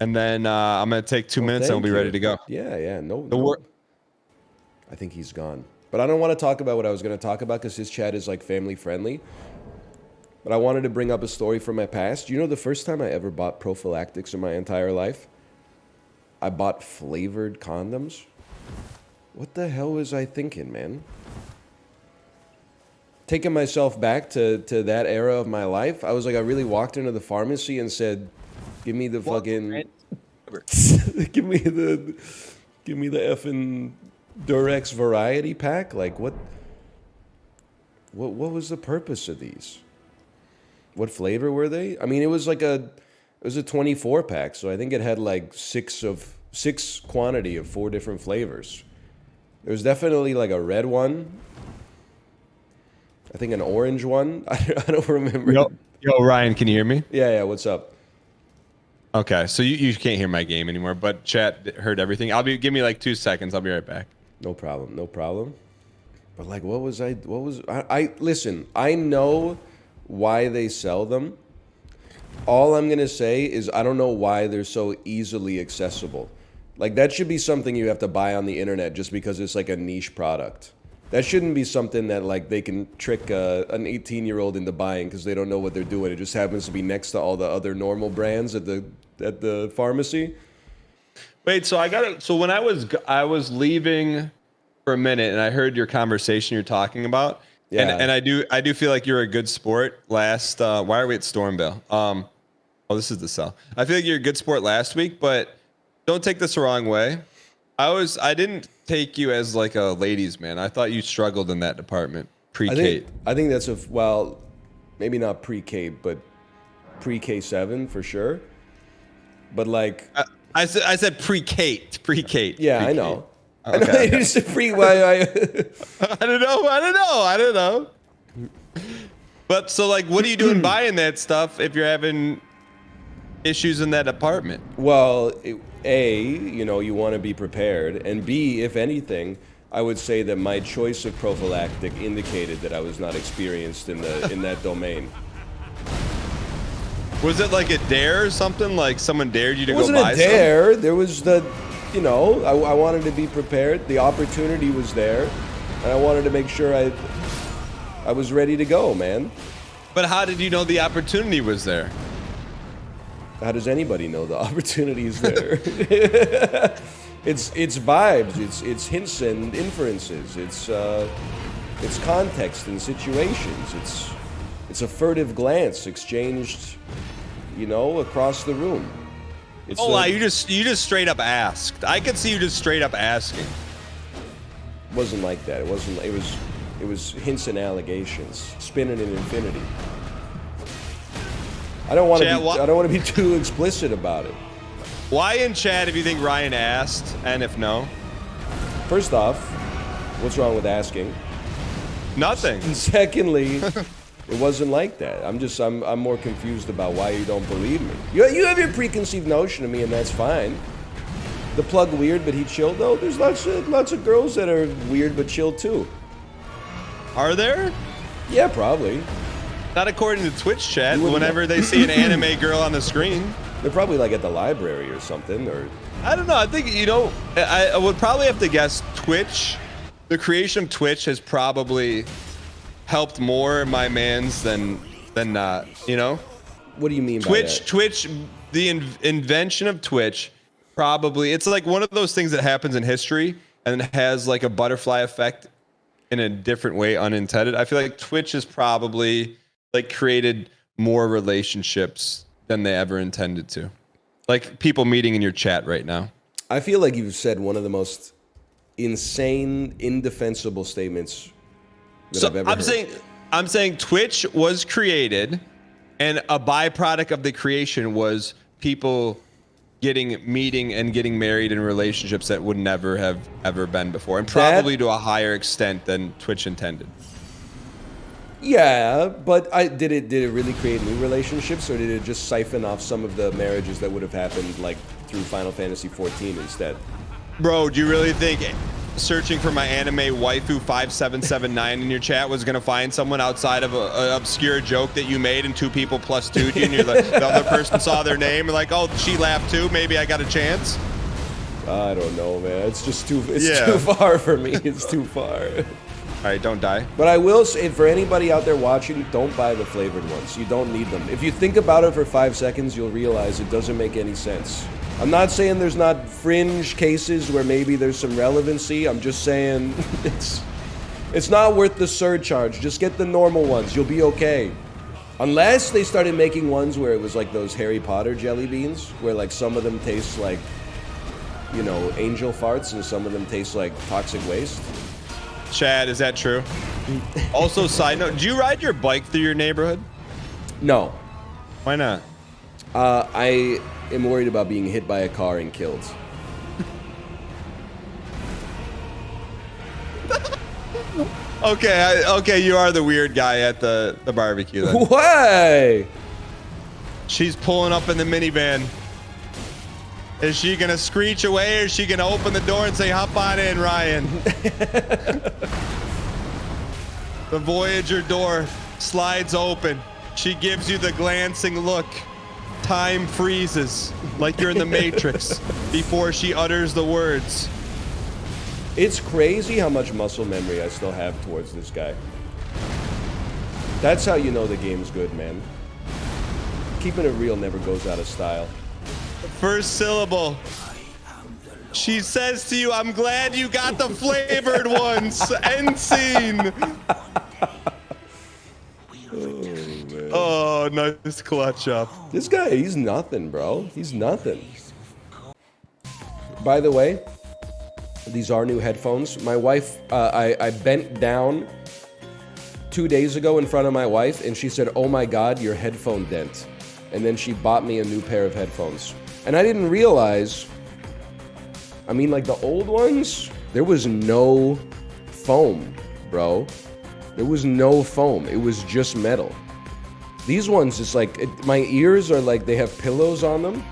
S5: and then I'm gonna take 2 minutes and we'll be ready to go.
S2: Yeah. No.
S5: No.
S2: I think he's gone. But I don't want to talk about what I was going to talk about because his chat is like family friendly. But I wanted to bring up a story from my past. You know, the first time I ever bought prophylactics in my entire life, I bought flavored condoms. What the hell was I thinking, man? Taking myself back to that era of my life, I was like, I really walked into the pharmacy and said, give me the fucking... give me the effing Durex variety pack. Like, what was the purpose of these? What flavor were they? I mean, it was a 24 pack, so I think it had like six quantity of 4 different flavors. There was definitely like a red one. I think an orange one. I don't remember.
S5: Yo, Ryan, can you hear me?
S2: Yeah. What's up?
S5: Okay, so you can't hear my game anymore, but chat heard everything. Give me like 2 seconds. I'll be right back.
S2: No problem. But like, listen, I know why they sell them. All I'm going to say is I don't know why they're so easily accessible. Like, that should be something you have to buy on the internet just because it's like a niche product. That shouldn't be something that like they can trick an 18-year-old into buying because they don't know what they're doing. It just happens to be next to all the other normal brands at the pharmacy.
S5: Wait, so when I was leaving for a minute and I heard your conversation you're talking about. Yeah. And I do feel like you're a good sport last why are we at Stormville? Oh, this is the cell. I feel like you're a good sport last week, but don't take this the wrong way. I didn't take you as like a ladies man. I thought you struggled in that department pre-K.
S2: I think that's maybe not pre-K, but pre-K7 for sure. But like
S5: I said pre-Kate.
S2: Yeah, I know. Okay. I know. It's
S5: I don't know. But so like, what are you doing buying that stuff if you're having issues in that apartment?
S2: Well, A, you want to be prepared, and B, if anything, I would say that my choice of prophylactic indicated that I was not experienced in that domain.
S5: Was it like a dare or something? Like someone dared you to go buy something?
S2: It wasn't a dare. There was I wanted to be prepared. The opportunity was there, and I wanted to make sure I was ready to go, man.
S5: But how did you know the opportunity was there?
S2: How does anybody know the opportunity is there? It's vibes. It's hints and inferences. It's context and situations. It's a furtive glance exchanged, across the room. It's
S5: Oh, you just straight up asked. I could see you just straight up asking.
S2: wasn't like that. It wasn't. It was hints and allegations, spinning in infinity. I don't want to. I don't want to be too explicit about it.
S5: Why in chat if you think Ryan asked, and if no?
S2: First off, what's wrong with asking?
S5: Nothing.
S2: And secondly, it wasn't like that. I'm more confused about why you don't believe me. You have your preconceived notion of me, and that's fine. The plug weird, but he chilled though. There's lots of girls that are weird but chill too.
S5: Are there?
S2: Yeah, probably.
S5: Not according to Twitch chat. Whenever they see an anime girl on the screen,
S2: they're probably like at the library or something, or
S5: I don't know. I think I would probably have to guess Twitch. The creation of Twitch has probably helped more my mans than not. You know?
S2: What do you mean
S5: Twitch?
S2: by that?
S5: Twitch. The invention of Twitch probably. It's like one of those things that happens in history and has like a butterfly effect in a different way, unintended. I feel like Twitch has probably like created more relationships than they ever intended to. Like people meeting in your chat right now.
S2: I feel like you've said one of the most insane, indefensible statements that I've ever heard.
S5: I'm saying Twitch was created, and a byproduct of the creation was people meeting and getting married in relationships that would never have ever been before, and probably to a higher extent than Twitch intended.
S2: Yeah, but did it really create new relationships, or did it just siphon off some of the marriages that would have happened like through Final Fantasy XIV instead?
S5: Bro, do you really think searching for my anime waifu 5779 in your chat was gonna find someone outside of an obscure joke that you made and 2 people plus 2'd you, and you're like, the other person saw their name and like, oh, she laughed too, maybe I got a chance?
S2: I don't know, man. It's just too far for me. It's too far.
S5: All right, don't die.
S2: But I will say, for anybody out there watching, don't buy the flavored ones. You don't need them. If you think about it for 5 seconds, you'll realize it doesn't make any sense. I'm not saying there's not fringe cases where maybe there's some relevancy. I'm just saying it's not worth the surcharge. Just get the normal ones. You'll be okay. Unless they started making ones where it was like those Harry Potter jelly beans, where like some of them taste like, you know, angel farts and some of them taste like toxic waste.
S5: Chad, is that true? Also, side note, do you ride your bike through your neighborhood?
S2: No.
S5: Why not?
S2: I am worried about being hit by a car and killed.
S5: Okay, you are the weird guy at the barbecue then.
S2: Why?
S5: She's pulling up in the minivan. Is she gonna screech away, or is she gonna open the door and say, hop on in, Ryan? The Voyager door slides open. She gives you the glancing look. Time freezes, like you're in the Matrix, before she utters the words.
S2: It's crazy how much muscle memory I still have towards this guy. That's how you know the game's good, man. Keeping it real never goes out of style.
S5: First syllable. She says to you, I'm glad you got the flavored ones. End scene. Oh, nice clutch up.
S2: This guy, he's nothing, bro. He's nothing. By the way, these are new headphones. My wife, I bent down 2 days ago in front of my wife, and she said, oh my God, your headphone dent. And then she bought me a new pair of headphones. And I didn't realize, I mean, like the old ones, there was no foam, bro. There was no foam. It was just metal. These ones, it's like, my ears are like, they have pillows on them.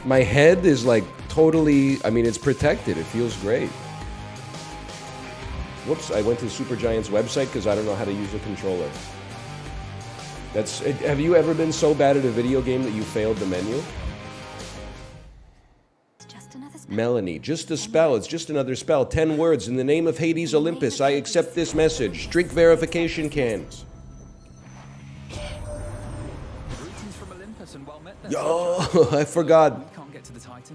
S2: My head is like totally, I mean, it's protected. It feels great. Whoops, I went to Supergiant's website because I don't know how to use a controller. Have you ever been so bad at a video game that you failed the menu? Melanie, just a spell. It's just another spell. 10 words. In the name of Hades Olympus, I accept this message. Drink verification cans. Yo, I forgot.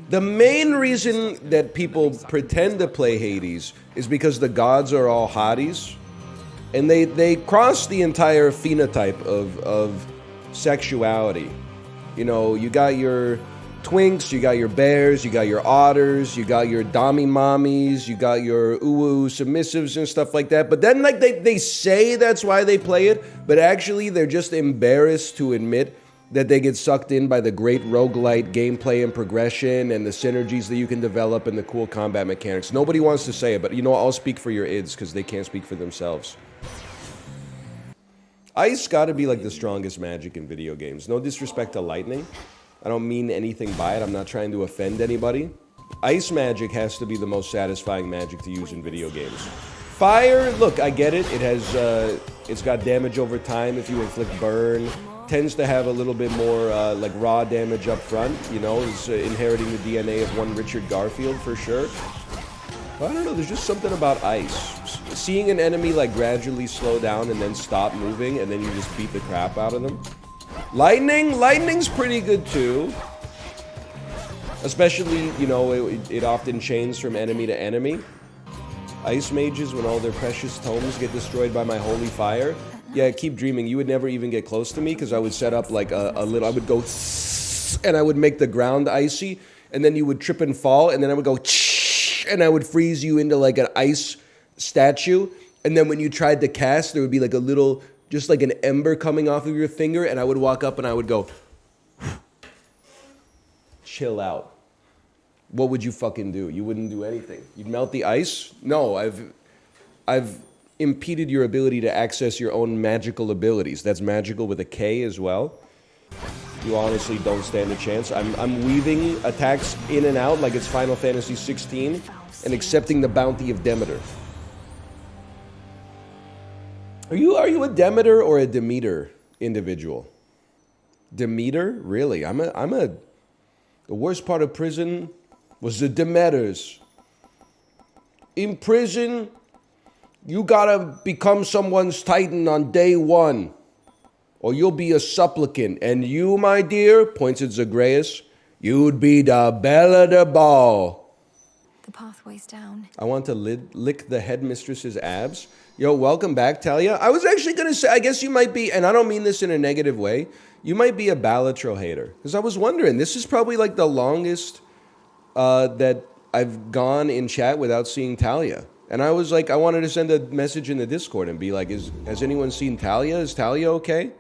S2: The main reason that people pretend to play Hades is because the gods are all hotties. And they cross the entire phenotype of sexuality. You know, you got your twinks, you got your bears, you got your otters, you got your dami mommies, you got your uwu submissives and stuff like that. But then, like, they say that's why they play it, but actually they're just embarrassed to admit that they get sucked in by the great roguelite gameplay and progression and the synergies that you can develop and the cool combat mechanics. Nobody wants to say it, but you know, I'll speak for your ids because they can't speak for themselves. Ice gotta be like the strongest magic in video games. No disrespect to lightning. I don't mean anything by it. I'm not trying to offend anybody. Ice magic has to be the most satisfying magic to use in video games. Fire, look, I get it. It has, it's got damage over time if you inflict burn. Tends to have a little bit more, like, raw damage up front. You know, it's inheriting the DNA of one Richard Garfield for sure. But I don't know, there's just something about ice. Seeing an enemy, like, gradually slow down and then stop moving, and then you just beat the crap out of them. Lightning's pretty good too. Especially, you know, it often chains from enemy to enemy. Ice mages, when all their precious tomes get destroyed by my holy fire. Yeah, keep dreaming. You would never even get close to me because I would set up like a little, I would go and I would make the ground icy, and then you would trip and fall, and then I would go and I would freeze you into like an ice statue. And then when you tried to cast, there would be like a little, just like an ember coming off of your finger, and I would walk up and I would go, chill out. What would you fucking do? You wouldn't do anything. You'd melt the ice? No, I've impeded your ability to access your own magical abilities. That's magical with a K as well. You honestly don't stand a chance. I'm weaving attacks in and out like it's Final Fantasy 16 and accepting the bounty of Demeter. Are you a Demeter or a Demeter individual? Demeter? Really? The worst part of prison was the Demeters. In prison, you gotta become someone's titan on day one, or you'll be a supplicant. And you, my dear, points at Zagreus, you'd be the belle of the ball.
S12: The pathway's down. I
S2: want to lick the headmistress's abs. Yo, welcome back, Talia. I was actually gonna say, I guess you might be, and I don't mean this in a negative way, you might be a Balatro hater. Because I was wondering, this is probably like the longest that I've gone in chat without seeing Talia. And I was like, I wanted to send a message in the Discord and be like, has anyone seen Talia? Is Talia okay?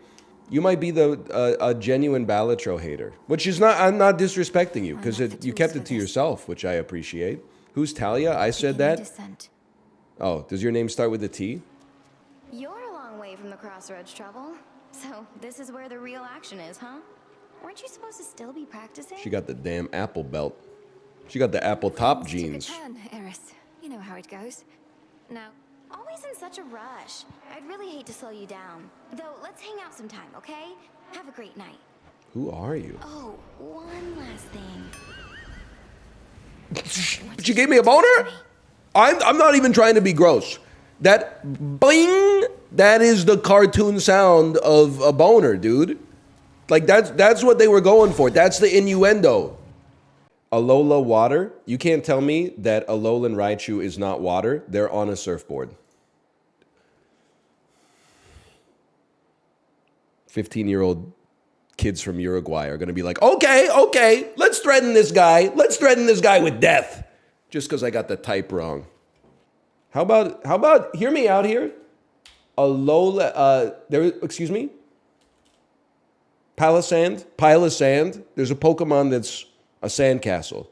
S2: You might be a genuine Balatro hater. Which is not, I'm not disrespecting you, because you kept it to yourself, which I appreciate. Who's Talia? I said that? Oh, does your name start with a T?
S12: You're a long way from the crossroads, Trouble. So this is where the real action is, huh? Weren't you supposed to still be practicing?
S2: She got the damn apple belt. She got the apple top jeans.
S12: Turn, Eris. You know how it goes. Now, always in such a rush. I'd really hate to slow you down. Though, let's hang out sometime, okay? Have a great night.
S2: Who are you?
S12: Oh, one last thing.
S2: She gave me a boner? I'm not even trying to be gross. That bling, that is the cartoon sound of a boner, dude. Like, that's what they were going for. That's the innuendo. Alola water? You can't tell me that Alolan Raichu is not water. They're on a surfboard. 15-year-old kids from Uruguay are going to be like, okay, let's threaten this guy. Let's threaten this guy with death. Just because I got the type wrong. How about, hear me out here. Excuse me? Pile of sand. There's a Pokemon that's a sandcastle.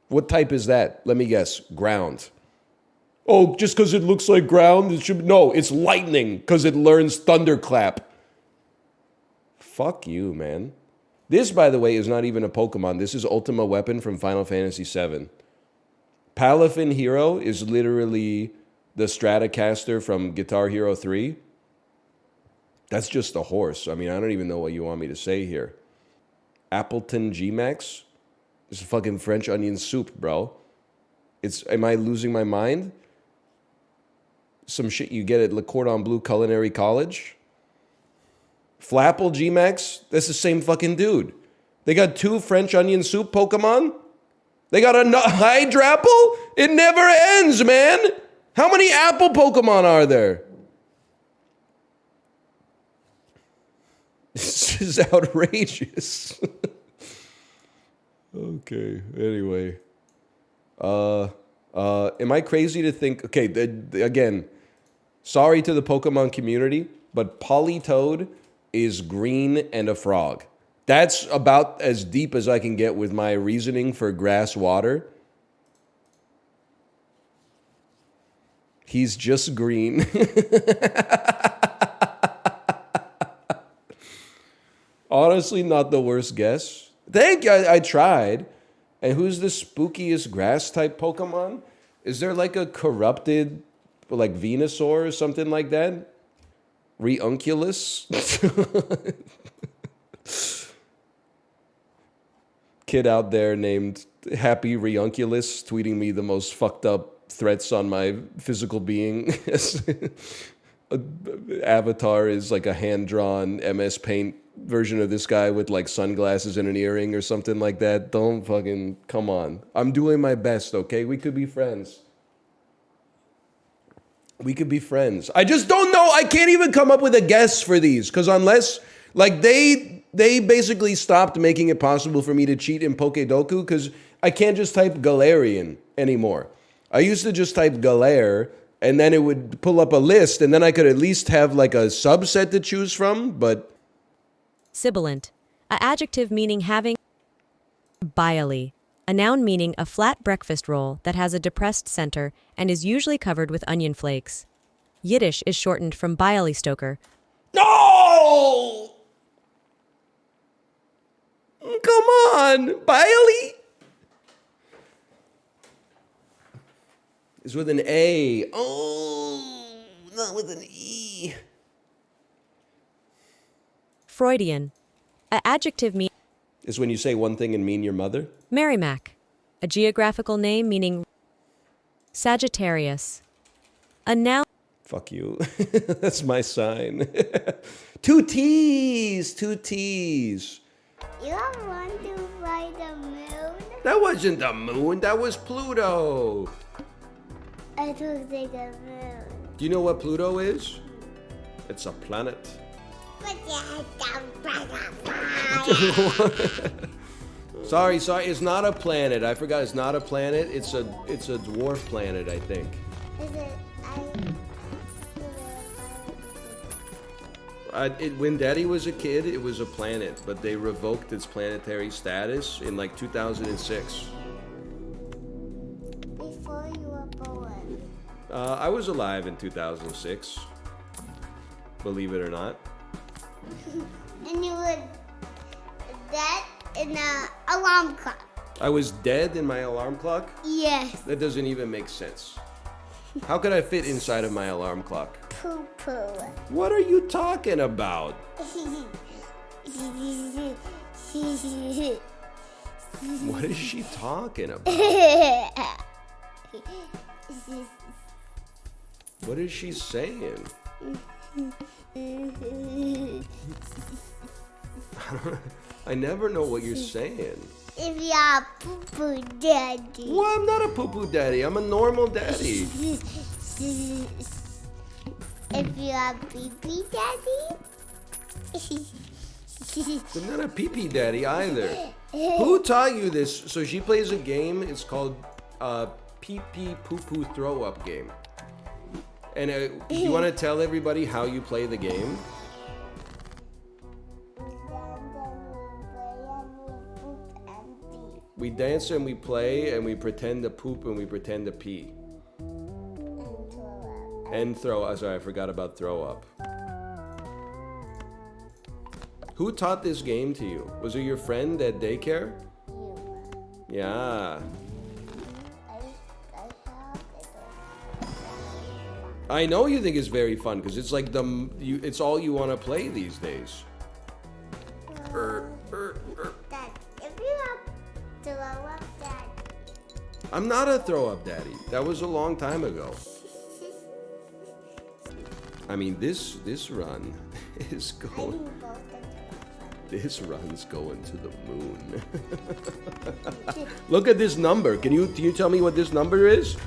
S2: What type is that? Let me guess. Ground. Oh, just because it looks like ground, it should... No, it's lightning because it learns thunderclap. Fuck you, man. This, by the way, is not even a Pokemon. This is Ultima Weapon from Final Fantasy VII. Palafin Hero is literally the Stratocaster from Guitar Hero 3. That's just a horse. I mean, I don't even know what you want me to say here. Appleton G-Max is fucking French onion soup, bro. Am I losing my mind? Some shit you get at Le Cordon Bleu Culinary College. Flapple G-Max, that's the same fucking dude. They got 2 French onion soup Pokemon. They got a Hydrapple? It never ends, man. How many apple Pokemon are there? This is outrageous. Okay, anyway. Am I crazy to think... Okay, again, sorry to the Pokemon community, but Politoed is green and a frog. That's about as deep as I can get with my reasoning for grass water. He's just green. Honestly, not the worst guess. Thank you, I tried. And who's the spookiest grass type Pokemon? Is there like a corrupted, like Venusaur or something like that? Reunculus? Kid out there named Happy Reunculus tweeting me the most fucked up threats on my physical being. Avatar is like a hand-drawn MS Paint version of this guy with like sunglasses and an earring or something like that. Don't fucking, come on. I'm doing my best, okay? We could be friends. We could be friends. I just don't know. I can't even come up with a guess for these, because unless, like, they basically stopped making it possible for me to cheat in Pokedoku, because I can't just type Galarian anymore. I used to just type Galare, and then it would pull up a list, and then I could at least have like a subset to choose from, but...
S13: Sibilant, a adjective meaning having. Bialy, a noun meaning a flat breakfast roll that has a depressed center and is usually covered with onion flakes. Yiddish is shortened from Bialystoker.
S2: No! Come on, Bialy? It's with an A. Oh, not with an E.
S13: Freudian, a adjective meaning.
S2: Is when you say one thing and mean your mother?
S13: Merrimack, a geographical name meaning. Sagittarius, a noun.
S2: Fuck you. That's my sign. Two T's. Two T's.
S12: You don't want to fly the moon?
S2: That wasn't the moon. That was Pluto.
S12: I took the moon.
S2: Do you know what Pluto is? It's a planet. Sorry, it's not a planet. I forgot it's not a planet. It's a dwarf planet, I think.
S12: Is it?
S2: When Daddy was a kid, it was a planet, but they revoked its planetary status in like 2006.
S12: Before you were born.
S2: I was alive in 2006. Believe it or not.
S12: And you were dead in an alarm clock.
S2: I was dead in my alarm clock?
S12: Yes.
S2: That doesn't even make sense. How could I fit inside of my alarm clock?
S12: Poo-poo.
S2: What are you talking about? What is she talking about? What is she saying? I never know what you're saying.
S12: If you're poo-poo daddy.
S2: Well, I'm not a poo-poo daddy. I'm a normal daddy.
S12: If you're pee-pee daddy.
S2: I'm not a pee-pee daddy either. Who taught you this? So she plays a game. It's called pee-pee poo-poo throw-up game. And you want to tell everybody how you play the game? We dance and we play and we pretend to poop and we pretend to pee. And throw up. Sorry, I forgot about throw up. Who taught this game to you? Was it your friend at daycare? Yeah. I know you think it's very fun because it's like it's all you want to play these days.
S12: Dad, if you have throw up daddy.
S2: I'm not a throw up daddy. That was a long time ago. I mean, this run is going. This run's going to the moon. Look at this number. Can you tell me what this number is?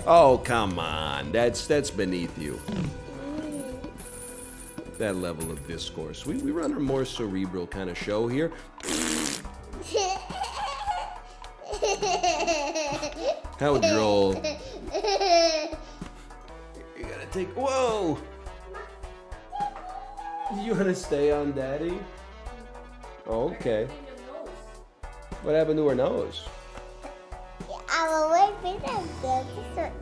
S2: Oh, come on. That's beneath you. that level of discourse. We run a more cerebral kind of show here. How droll. You gotta take, whoa! You wanna stay on daddy? Oh, okay. What happened to her nose?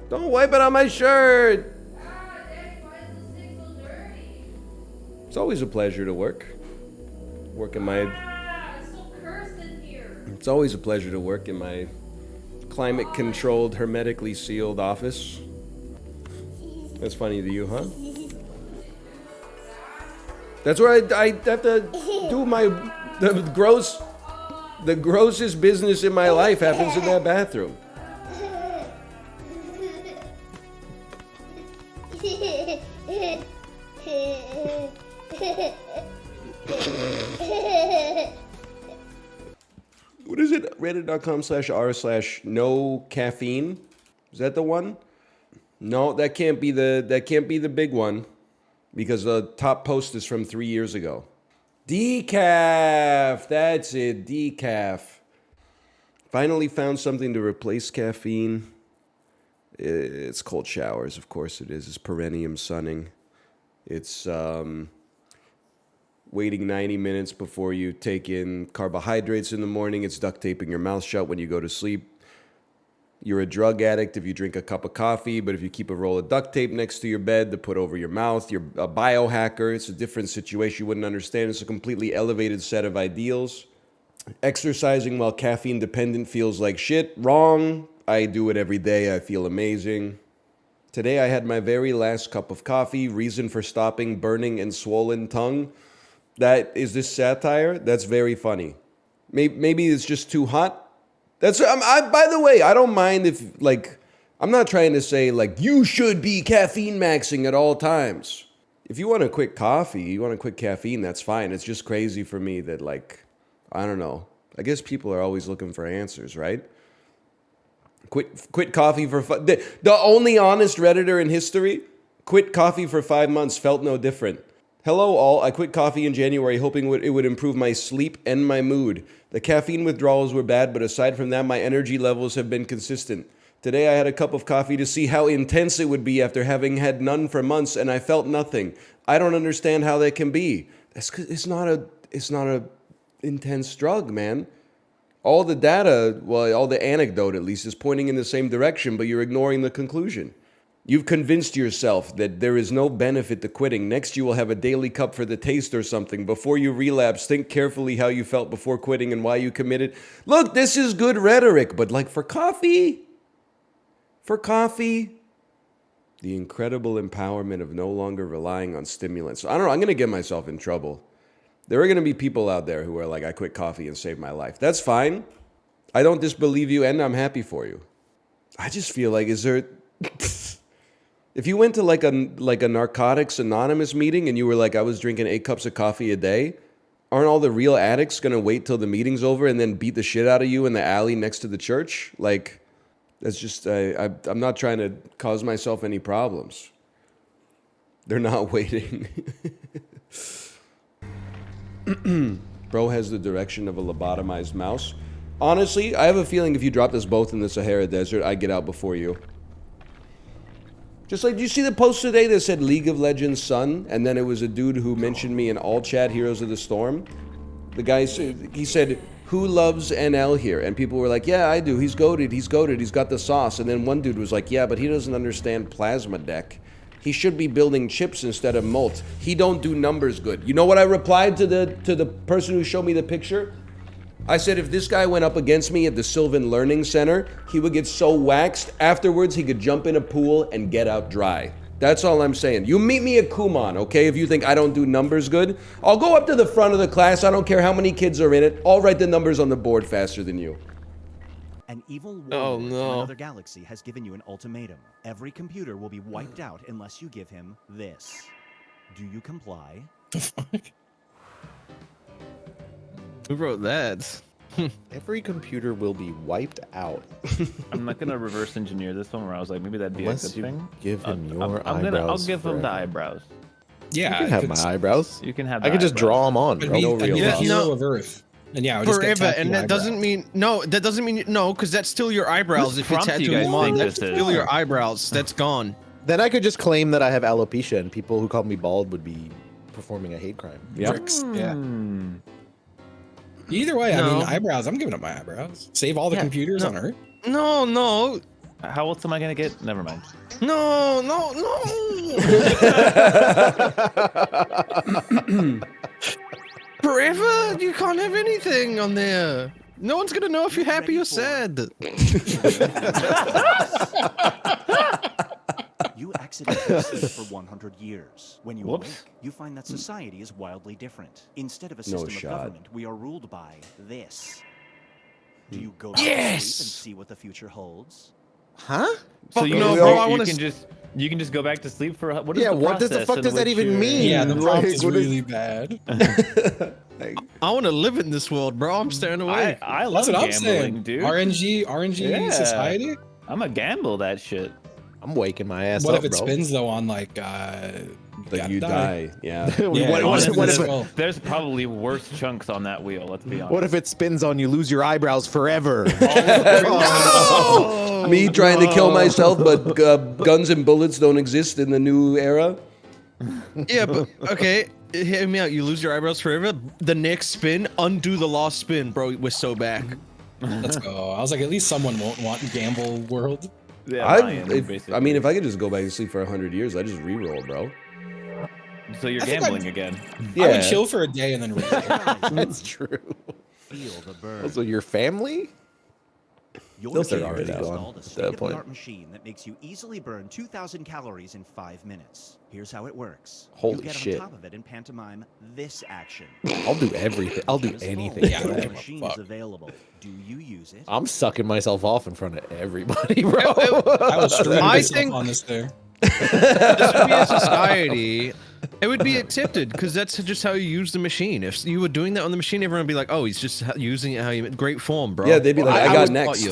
S2: Don't wipe it on my shirt! It's always a pleasure to work. Work in my... It's always a pleasure to work in my climate-controlled, hermetically sealed office. That's funny to you, huh? That's where I have to do the grossest business in my life happens in that bathroom. What is it? Reddit.com/r/no caffeine. Is that the one? No, that can't be the big one, because the top post is from 3 years ago. Decaf. That's it. Decaf. Finally found something to replace caffeine. It's cold showers, of course it is. It's perennium sunning. It's waiting 90 minutes before you take in carbohydrates in the morning. It's duct taping your mouth shut when you go to sleep. You're a drug addict if you drink a cup of coffee, but if you keep a roll of duct tape next to your bed to put over your mouth, you're a biohacker. It's a different situation you wouldn't understand. It's a completely elevated set of ideals. Exercising while caffeine dependent feels like shit. Wrong. I do it every day. I feel amazing. Today I had my very last cup of coffee. Reason for stopping: burning and swollen tongue. Is this satire? That's very funny. Maybe it's just too hot. By the way, I don't mind if, like, I'm not trying to say, like, you should be caffeine maxing at all times. If you want to quit coffee, you want to quit caffeine, that's fine. It's just crazy for me that, like, I don't know. I guess people are always looking for answers, right? Quit coffee for the only honest Redditor in history. Quit coffee for 5 months, felt no different. Hello all, I quit coffee in January hoping it would improve my sleep and my mood. The caffeine withdrawals were bad, but aside from that, my energy levels have been consistent. Today I had a cup of coffee to see how intense it would be after having had none for months, and I felt nothing. I don't understand how that can be. That's 'cause it's not a intense drug, man. All the data, well, all the anecdote at least, is pointing in the same direction, but you're ignoring the conclusion. You've convinced yourself that there is no benefit to quitting. Next, you will have a daily cup for the taste or something. Before you relapse, think carefully how you felt before quitting and why you committed. Look, this is good rhetoric, but like for coffee, the incredible empowerment of no longer relying on stimulants. I don't know, I'm going to get myself in trouble. There are going to be people out there who are like, I quit coffee and saved my life. That's fine. I don't disbelieve you, and I'm happy for you. I just feel like, is there... If you went to like a Narcotics Anonymous meeting and you were like, I was drinking 8 cups of coffee a day, aren't all the real addicts going to wait till the meeting's over and then beat the shit out of you in the alley next to the church? Like, that's just, I'm not trying to cause myself any problems. They're not waiting. Bro has the direction of a lobotomized mouse. Honestly, I have a feeling if you dropped us both in the Sahara Desert, I'd get out before you. Just like, do you see the post today that said League of Legends son? And then it was a dude who mentioned me in all chat, Heroes of the Storm. The guy, he said, who loves NL here? And people were like, yeah, I do. He's goated. He's got the sauce. And then one dude was like, yeah, but he doesn't understand plasma deck. He should be building chips instead of molt. He don't do numbers good. You know what I replied to the person who showed me the picture? I said if this guy went up against me at the Sylvan Learning Center, he would get so waxed, afterwards he could jump in a pool and get out dry. That's all I'm saying. You meet me at Kumon, okay, if you think I don't do numbers good. I'll go up to the front of the class, I don't care how many kids are in it, I'll write the numbers on the board faster than you.
S14: An evil warlord from another galaxy has given you an ultimatum. Every computer will be wiped out unless you give him this. Do you comply?
S4: The fuck?
S3: Who wrote that?
S6: Every computer will be wiped out.
S7: I'm not gonna reverse engineer this one where I was like, maybe that'd be
S6: Unless
S7: a good
S6: you
S7: thing.
S6: give him your eyebrows.
S7: I'll give him the
S6: forever.
S7: eyebrows.
S4: Yeah,
S6: I can have my eyebrows.
S7: You can have.
S6: I can just draw them on.
S4: But
S6: Bro.
S4: no real hero of Earth. And yeah, I would just get
S3: forever,
S4: tattoo
S3: and that
S4: eyebrows.
S3: doesn't mean no, because that's still your eyebrows. If you
S7: prompt
S3: tattoo
S7: you guys
S3: them on,
S7: think
S3: that's
S7: this is?
S3: still your eyebrows. That's gone.
S6: Then I could just claim that I have alopecia, and people who call me bald would be performing a hate crime.
S2: Yeah.
S4: Bricks.
S6: Yeah.
S4: Either way, I
S3: No.
S4: mean, eyebrows. I'm giving up my eyebrows. Save all the computers on Earth.
S3: No.
S7: How else am I gonna get? Never mind.
S3: No. Forever? You can't have anything on there. No one's gonna know if you're happy or sad.
S14: You accidentally sleep for 100 years. When you
S7: Whoops.
S14: awake, you find that society is wildly different. Instead of a system of
S2: shot.
S14: government, we are ruled by this. Do you go to
S3: Yes!
S14: sleep and see what the future holds?
S6: Huh?
S7: So
S3: Fuck
S7: you,
S3: no,
S7: you,
S3: bro, I
S7: you
S3: wanna
S7: can just go back to sleep for what is
S6: Yeah,
S7: the
S6: what does the
S7: process
S6: fuck
S7: in
S6: does that
S7: which
S6: even
S7: you're-
S6: mean?
S4: Yeah, the prompt is
S6: what is-
S4: really bad.
S3: I want to live in this world, bro. I'm staying away.
S7: I love
S4: That's what I'm
S7: gambling,
S4: saying,
S7: dude.
S4: RNG
S7: Yeah.
S4: society.
S7: I'm a gamble that shit.
S6: I'm waking my ass
S4: What
S6: up,
S4: if it
S6: bro.
S4: spins though on like
S2: Like you die. Yeah.
S7: There's probably worse chunks on that wheel. Let's be honest.
S6: What if it spins on you, lose your eyebrows forever?
S2: Me trying to kill myself, but guns and bullets don't exist in the new era.
S3: Yeah, but okay. Hear me out. You lose your eyebrows forever. The next spin, undo the lost spin, bro. We're so back.
S4: Let's go. I was like, at least someone won't want gamble world.
S7: Yeah,
S2: I
S7: basically.
S2: mean, if I could just go back to sleep for 100 years, I just re-roll, bro.
S7: So you're
S4: I think
S7: gambling again.
S2: Yeah.
S4: I would chill for a day and then re-roll.
S6: That's true.
S14: Feel the burn.
S6: Also, your family?
S14: Your
S6: Those are
S14: team
S6: already
S14: has
S6: gone
S14: installed a
S6: at that
S14: state-of-the-art
S6: point.
S14: machine that makes you easily burn 2,000 calories in 5 minutes. Here's how it works.
S6: Holy
S14: you get
S6: shit.
S14: on top of it and pantomime this action.
S6: I'll do everything. I'll do anything.
S4: Yeah, I
S6: for
S4: don't
S6: that.
S14: The
S4: give a
S14: machine
S4: fuck.
S14: is available. Do you use it?
S6: I'm sucking myself off in front of everybody, bro.
S4: I will stream
S3: I
S4: myself
S3: think-
S4: on this thing.
S3: This would be a society. It would be accepted because that's just how you use the machine. If you were doing that on the machine, everyone would be like, "Oh, he's just using it how you great form, bro."
S2: Yeah, they'd be like, I got next.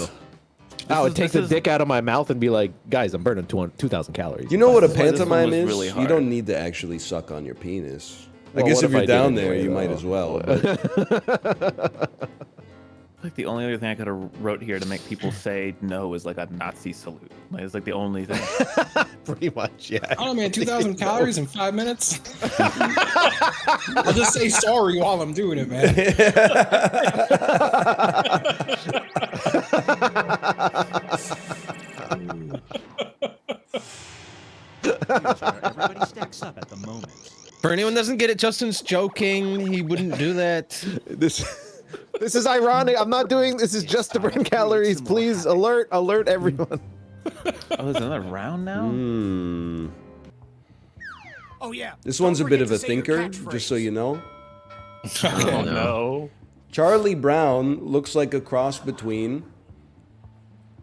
S6: I would take the dick out of my mouth and be like, guys, I'm burning 2,000 calories.
S2: You know what a
S7: That's why this one
S2: pantomime
S7: was
S2: is?
S7: really
S2: you
S7: hard.
S2: don't need to actually suck on your penis.
S6: Well,
S2: I guess
S6: what
S2: if
S6: if
S2: you're
S6: I
S2: down
S6: did
S2: there,
S6: anyway,
S2: you might
S6: though?
S2: as well. But
S7: Like the only other thing I could have wrote here to make people say no is like a Nazi salute. Like, it's like the only thing.
S6: Pretty much, yeah.
S4: I don't know, man. 2,000 calories in 5 minutes. I'll just say sorry while I'm doing it, man.
S14: Everybody stacks up at the moment.
S3: For anyone that doesn't get it, Justin's joking. He wouldn't do that.
S6: This is ironic. I'm not doing this. Is just to burn calories. Please alert everyone.
S7: Oh, there's another round now?
S1: Oh yeah.
S2: this one's a bit of a thinker, just so you know.
S7: Oh no.
S2: Charlie Brown looks like a cross between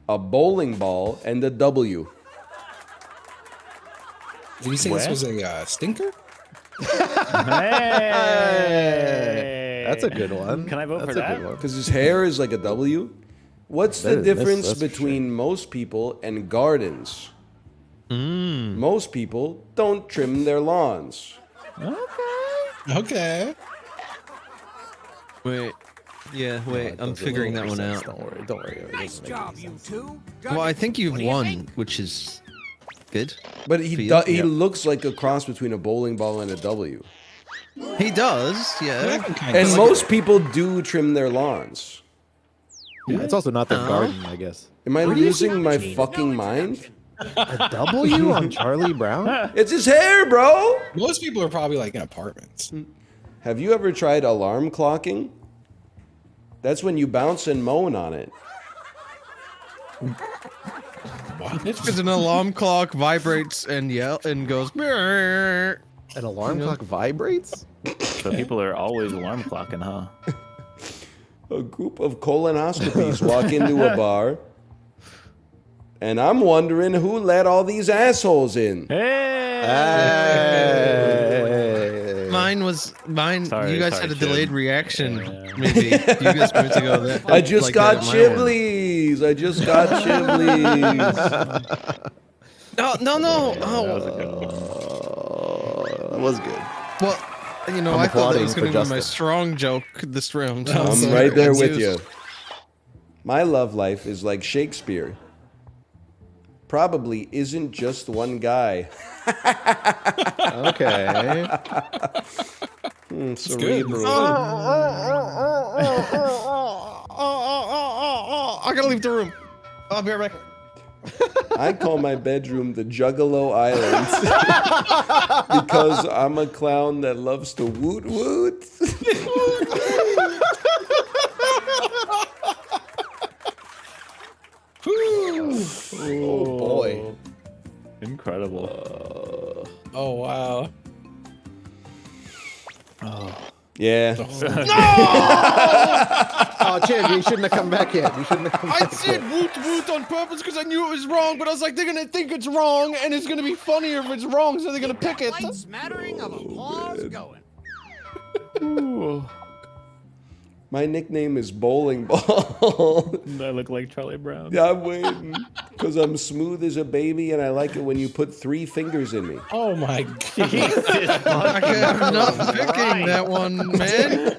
S2: a bowling ball and a W.
S4: Did you say this was a stinker?
S7: Hey.
S6: That's a good one.
S7: Can I vote
S6: That's
S7: for
S6: a
S7: that?
S6: good one.
S2: Because his hair is like a W. What's the difference
S6: that's for
S2: between most people and gardens? Most people don't trim their lawns.
S4: Okay.
S3: Wait. Yeah, wait. I'm figuring that one out.
S6: Don't worry. Don't worry.
S1: Nice job, you two.
S3: Well, I think you've
S1: What do you
S3: won,
S1: think?
S3: which is good.
S2: But he
S3: Feel?
S2: he
S3: Yeah.
S2: looks like a cross between a bowling ball and a W.
S3: He does, yeah.
S2: And most people do trim their lawns.
S6: Yeah, it's also not their garden, I guess.
S2: Am I losing my fucking mind?
S6: A W on Charlie Brown?
S2: It's his hair, bro.
S4: Most people are probably like in apartments.
S2: Have you ever tried alarm clocking? That's when you bounce and moan on it.
S3: Because an alarm clock vibrates and goes. "Brrr."
S6: An alarm clock vibrates?
S7: So people are always alarm clocking, huh?
S2: A group of colonoscopies walk into a bar, and I'm wondering who let all these assholes in.
S3: Mine.
S7: Sorry,
S3: You guys
S7: sorry,
S3: had a
S7: Jim.
S3: delayed reaction. Maybe you guys meant to go that.
S2: I just
S3: like
S2: got
S3: that at my one.
S2: Chiblies. I just got Chiblies.
S3: No.
S7: That was a good one.
S15: That was good.
S3: Well, you know,
S15: I'm
S3: I thought that
S15: applauding
S3: was going
S15: for
S3: to be my
S15: Justin.
S3: strong joke this round.
S2: I'm right there with you. My love life is like Shakespeare. Probably isn't just one guy.
S15: Okay.
S2: Cerebral.
S3: I gotta leave the room. I'll be right back.
S2: I call my bedroom the Juggalo Island because I'm a clown that loves to woot woot.
S15: Oh boy.
S7: Incredible.
S4: Oh wow.
S2: Yeah.
S15: Oh, Chad, you shouldn't have come back yet. You shouldn't have come
S3: I
S15: back
S3: said
S15: yet.
S3: woot woot on purpose because I knew it was wrong, but I was like, they're gonna think it's wrong, and it's gonna be funnier if it's wrong, so they're gonna pick it.
S1: Light smattering of applause going.
S2: My nickname is Bowling Ball.
S7: I look like Charlie Brown.
S2: Yeah, I'm waiting. Because I'm smooth as a baby and I like it when you put 3 fingers in me.
S4: Oh my god.
S3: I'm not picking that one, man.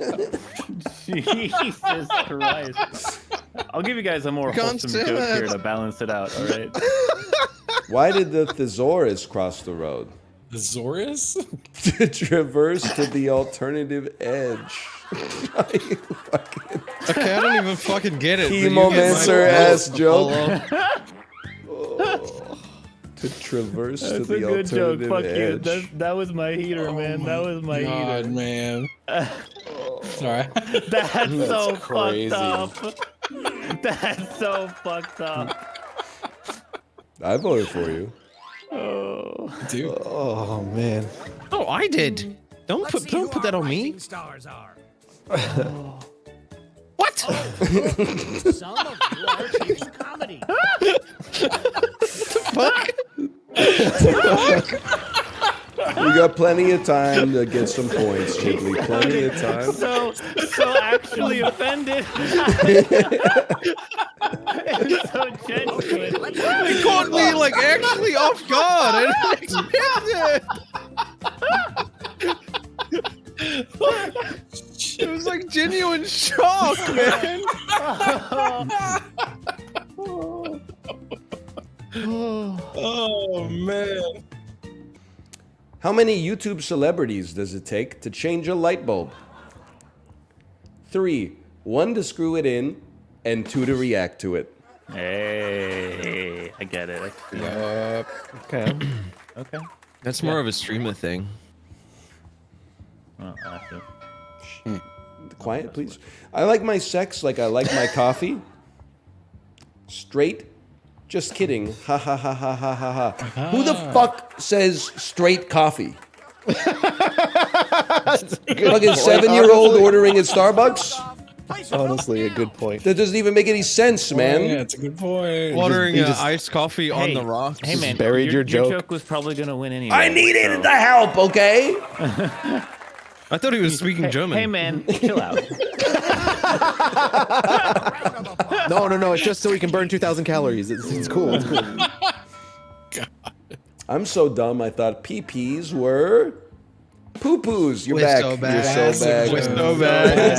S7: Jesus Christ. I'll give you guys a more
S3: Can't
S7: wholesome
S3: say
S7: joke
S3: that.
S7: here to balance it out, alright?
S2: Why did the thesaurus cross the road?
S4: Thesaurus?
S2: To traverse to the alternative edge.
S3: Okay, I don't even fucking get it.
S2: Chemomancer ass joke. To traverse to
S7: That's
S2: the
S7: a good joke.
S2: alternative
S7: Fuck you.
S2: edge.
S7: That was my heater, man. That was my
S4: God,
S7: heater.
S4: man. Sorry.
S7: That's so
S15: crazy.
S7: fucked up. That's so fucked up.
S2: I voted for you.
S7: Oh,
S4: dude.
S15: Oh man.
S3: Oh, I did. Don't
S1: Let's see
S3: put
S1: who
S3: that
S1: our
S3: on me.
S1: rising stars are.
S3: What?
S1: Some of you are achieving comedy.
S3: Fuck.
S2: We got plenty of time to get some points, Chibley. Plenty of time.
S7: so actually offended. It's so genuine.
S3: It caught me like actually off guard. I didn't expect it. It was like genuine shock, man.
S4: Oh man.
S2: How many YouTube celebrities does it take to change a light bulb? 3. 1 to screw it in, and 2 to react to it.
S7: Hey, I get it.
S15: Okay.
S7: Okay.
S3: That's more of a streamer thing.
S7: Well, I have to.
S2: Quiet, please. I like my sex like I like my coffee. Straight. Just kidding. Ha ha ha ha ha ha ha. Who the fuck says straight coffee? Fucking 7-year-old ordering at Starbucks?
S15: Honestly, a good point.
S2: That doesn't even make any sense, man.
S4: Yeah, it's a good point.
S3: Watering iced coffee on the rocks.
S7: Hey man,
S15: buried your joke.
S7: Your joke was probably gonna win anyway.
S2: I needed
S7: so.
S2: the help, okay?
S3: I thought he was speaking German.
S7: Hey man, chill out.
S15: No. It's just so we can burn 2,000 calories. It's cool. It's cool.
S4: God.
S2: I'm so dumb, I thought PPs were poo-poos. You're
S3: We're
S2: back.
S3: so back.
S2: You're so back.
S3: We're so bad.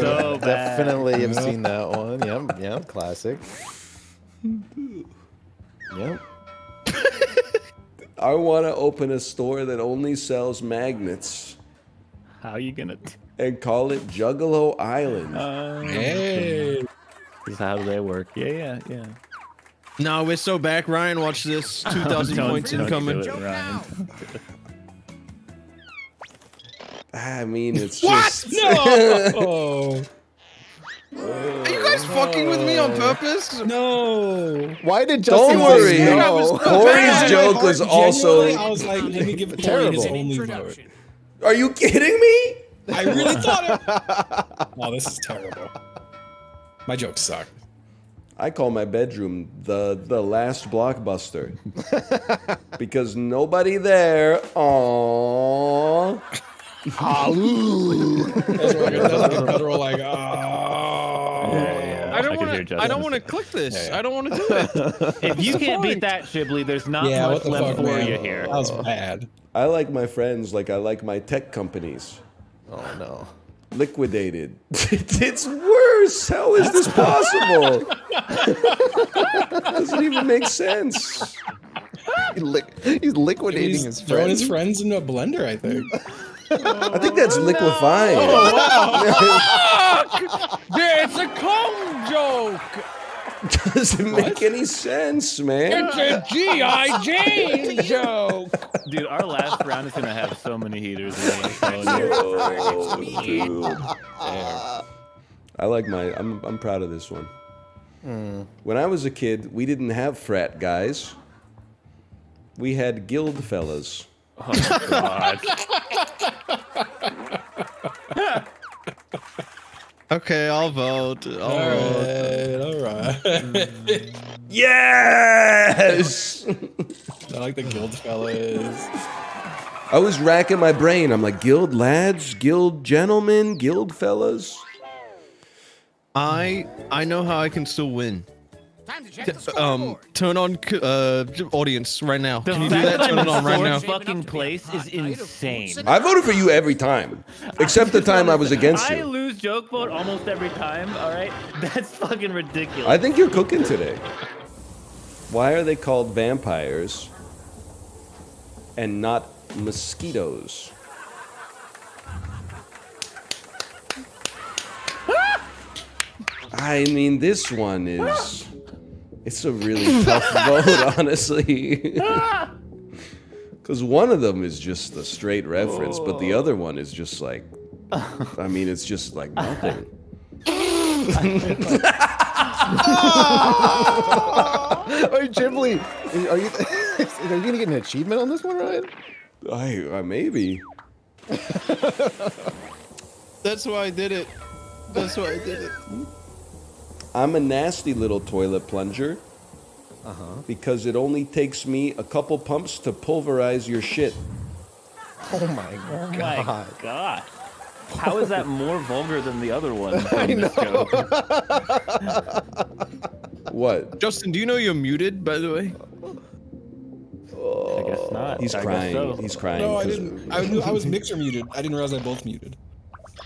S7: So bad.
S15: Definitely have seen that one. Yep, classic. Yep.
S2: I want to open a store that only sells magnets
S7: How you gonna?
S2: and call it Juggalo Island.
S4: Hey.
S7: This is how they work. Yeah.
S3: No, we're so back. Ryan, watch this. 2,000 points
S7: don't
S3: incoming.
S7: do it, Ryan.
S2: I mean, it's
S3: What?
S2: just...
S4: No.
S3: Are you guys fucking with me on purpose?
S4: No.
S15: Why did Justin
S2: Don't worry.
S15: say no?
S2: Corey's joke was also...
S4: Genuinely, I was like, let me give Corey his
S15: Terrible.
S4: only vote.
S2: Are you kidding me?
S4: I really thought it. Oh, this is terrible. My jokes suck.
S2: I call my bedroom the last blockbuster. Because nobody there. Aww.
S4: That's what we're like,
S7: Yeah.
S3: I don't want to click this. I don't want to do it.
S7: If you can't beat that, Shibley, there's not
S4: Yeah,
S7: much
S4: what the
S7: left
S4: fuck,
S7: for
S4: man?
S7: you here.
S4: That was bad.
S2: I like my friends like I like my tech companies.
S15: Oh no.
S2: Liquidated. It's worse. How is this possible? Doesn't even make sense.
S15: He's liquidating
S4: He's
S15: his
S4: throwing
S15: friends.
S4: his friends into a blender, I think.
S2: I think that's liquefying.
S1: Yeah, it's a comb joke.
S2: Doesn't make any sense, man.
S1: It's a G.I. Jane joke.
S7: Dude, our last round is gonna have so many heaters in it.
S2: Oh, dude. I like my. I'm proud of this one. When I was a kid, we didn't have frat guys. We had guild fellas.
S7: Oh God.
S3: Okay, I'll vote.
S4: All right.
S2: Yes.
S4: I like the guild fellas.
S2: I was racking my brain. I'm like, guild lads, guild gentlemen, guild fellas.
S3: I know how I can still win. Turn on audience right now. Can you do that? Turn it on right now.
S7: Fucking place is insane.
S2: I voted for you every time, except the time I was against
S7: I
S2: you.
S7: lose joke vote almost every time. All right, that's fucking ridiculous.
S2: I think you're cooking today. Why are they called vampires and not mosquitoes? I mean, this one is... It's a really tough vote, honestly. Because one of them is just a straight reference, but the other one is just like... I mean, it's just like nothing.
S15: Oh, Ghibli, are you gonna get an achievement on this one, Ryan?
S2: Maybe.
S3: That's why I did it. That's why I did it.
S2: I'm a nasty little toilet plunger. Because it only takes me a couple pumps to pulverize your shit.
S15: Oh my god.
S7: My God. How is that more vulgar than the other one?
S15: I know.
S2: What?
S3: Justin, do you know you're muted, by the way?
S7: I guess not.
S2: He's
S7: I
S2: crying.
S7: guess so.
S2: He's crying.
S4: No, I
S2: 'cause-
S4: didn't. I was mixer muted. I didn't realize I both muted.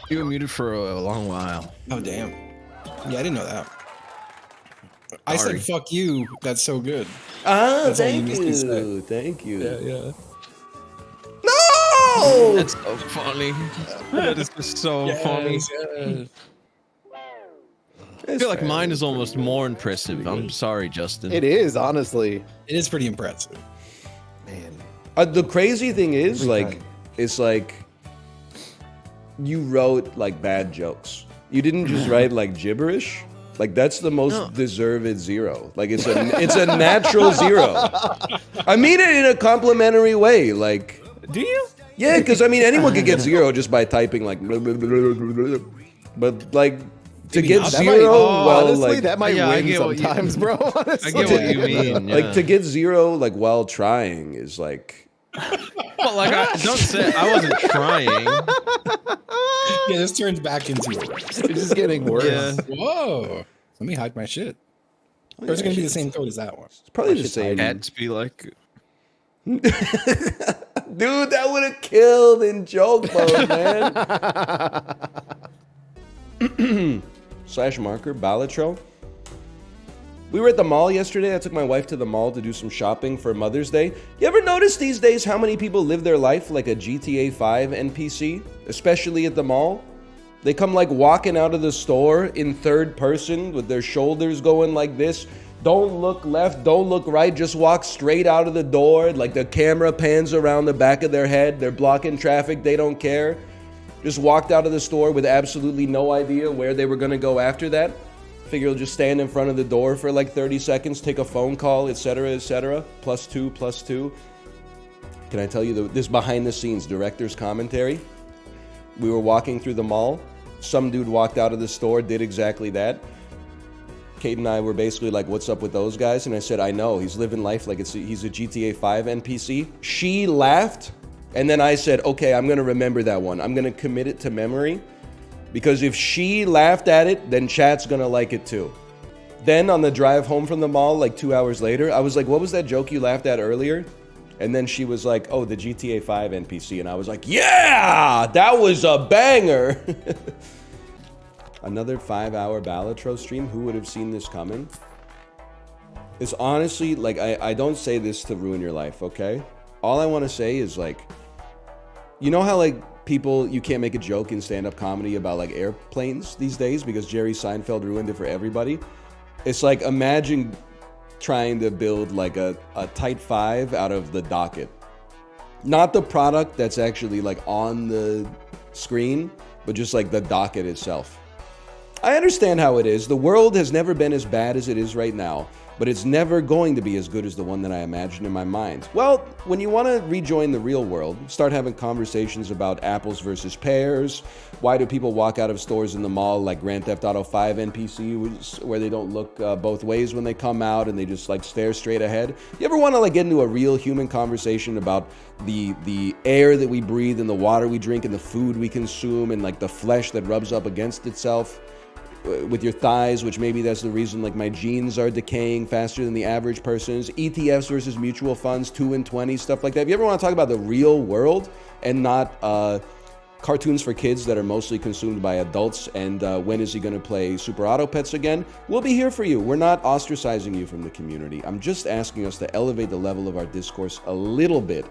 S3: You were muted for a long while.
S4: Oh, damn. Yeah, I didn't know that. I
S3: Sorry.
S4: said, fuck you. That's so good.
S2: Ah,
S4: That's all
S2: thank
S4: missed me say.
S2: you. Thank you.
S4: Yeah, yeah.
S2: No!
S3: That's so funny. That is just so funny.
S4: Yes, yes.
S3: I feel like mine is almost more impressive. I'm sorry, Justin.
S15: It is, honestly.
S4: It is pretty impressive.
S15: Man.
S2: The crazy thing is,
S15: Every
S2: like,
S15: time.
S2: it's like you wrote like bad jokes. You didn't just write like gibberish. Like that's the most deserved zero. Like it's a natural zero. I mean it in a complimentary way. Like,
S7: do you?
S2: Yeah, because I mean anyone could get zero just by typing like. But like to
S15: Maybe
S2: get
S15: not.
S2: zero, well,
S15: honestly,
S2: like
S15: that might win sometimes, bro.
S3: I
S15: Honestly.
S3: get what you mean.
S2: Like to get zero, like while trying, is like.
S3: Well, like don't say I wasn't trying.
S4: Yeah, this turns back into a roast.
S15: It's just getting worse.
S3: Yeah.
S4: Whoa. Let me hide my shit. Or is it going to be the same code as that one?
S2: It's probably the same.
S3: Cats be like.
S2: Dude, that would have killed in joke mode, man. Slash marker, Balatro. We were at the mall yesterday. I took my wife to the mall to do some shopping for Mother's Day. You ever notice these days how many people live their life like a GTA 5 NPC? Especially at the mall? They come like walking out of the store in third person with their shoulders going like this. Don't look left, don't look right, just walk straight out of the door. Like the camera pans around the back of their head. They're blocking traffic, they don't care. Just walked out of the store with absolutely no idea where they were gonna go after that. Figure you'll just stand in front of the door for like 30 seconds, take a phone call, etc., etc. +2, +2. Can I tell you this behind the scenes director's commentary? We were walking through the mall. Some dude walked out of the store, did exactly that. Kate and I were basically like, what's up with those guys? And I said, I know, he's living life like he's a GTA 5 NPC. She laughed, and then I said, okay, I'm gonna remember that one. I'm gonna commit it to memory, because if she laughed at it, then chat's gonna like it too. Then on the drive home from the mall, like 2 hours later, I was like, what was that joke you laughed at earlier? And then she was like, oh, the GTA 5 NPC. And I was like, yeah, that was a banger. Another 5-hour Balatro stream. Who would have seen this coming? It's honestly, like, I don't say this to ruin your life, okay? All I want to say is, like, you know how, like, people, you can't make a joke in stand-up comedy about, like, airplanes these days because Jerry Seinfeld ruined it for everybody? It's like, imagine trying to build, like, a Type 5 out of the docket. Not the product that's actually, like, on the screen, but just, like, the docket itself. I understand how it is. The world has never been as bad as it is right now, but it's never going to be as good as the one that I imagined in my mind. Well, when you want to rejoin the real world, start having conversations about apples versus pears. Why do people walk out of stores in the mall like Grand Theft Auto 5 NPC, where they don't look both ways when they come out and they just like stare straight ahead? You ever want to like get into a real human conversation about the air that we breathe and the water we drink and the food we consume and like the flesh that rubs up against itself with your thighs, which maybe that's the reason like my genes are decaying faster than the average person's, ETFs versus mutual funds, 2 and 20, stuff like that. If you ever want to talk about the real world and not cartoons for kids that are mostly consumed by adults and when is he going to play Super Auto Pets again, we'll be here for you. We're not ostracizing you from the community. I'm just asking us to elevate the level of our discourse a little bit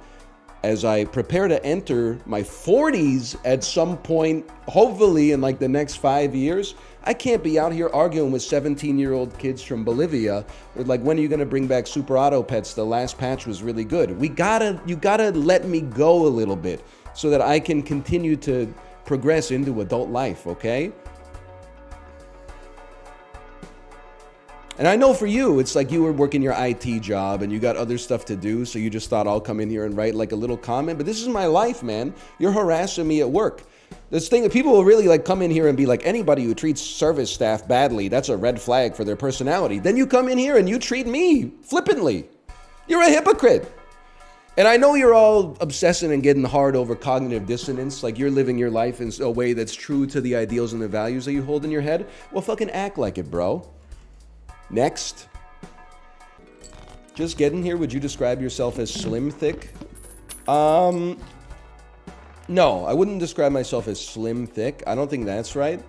S2: as I prepare to enter my 40s at some point, hopefully in like the next 5 years. I can't be out here arguing with 17-year-old kids from Bolivia with like, when are you gonna bring back Super Auto Pets? The last patch was really good. You gotta let me go a little bit so that I can continue to progress into adult life, okay? And I know for you, it's like you were working your IT job and you got other stuff to do, so you just thought I'll come in here and write like a little comment, but this is my life, man. You're harassing me at work. This thing that people will really like come in here and be like, anybody who treats service staff badly, that's a red flag for their personality. Then you come in here and you treat me flippantly. You're a hypocrite. And I know you're all obsessing and getting hard over cognitive dissonance, like you're living your life in a way that's true to the ideals and the values that you hold in your head. Well, fucking act like it, bro. Next. Just getting here, would you describe yourself as slim thick? No, I wouldn't describe myself as slim thick. I don't think that's right.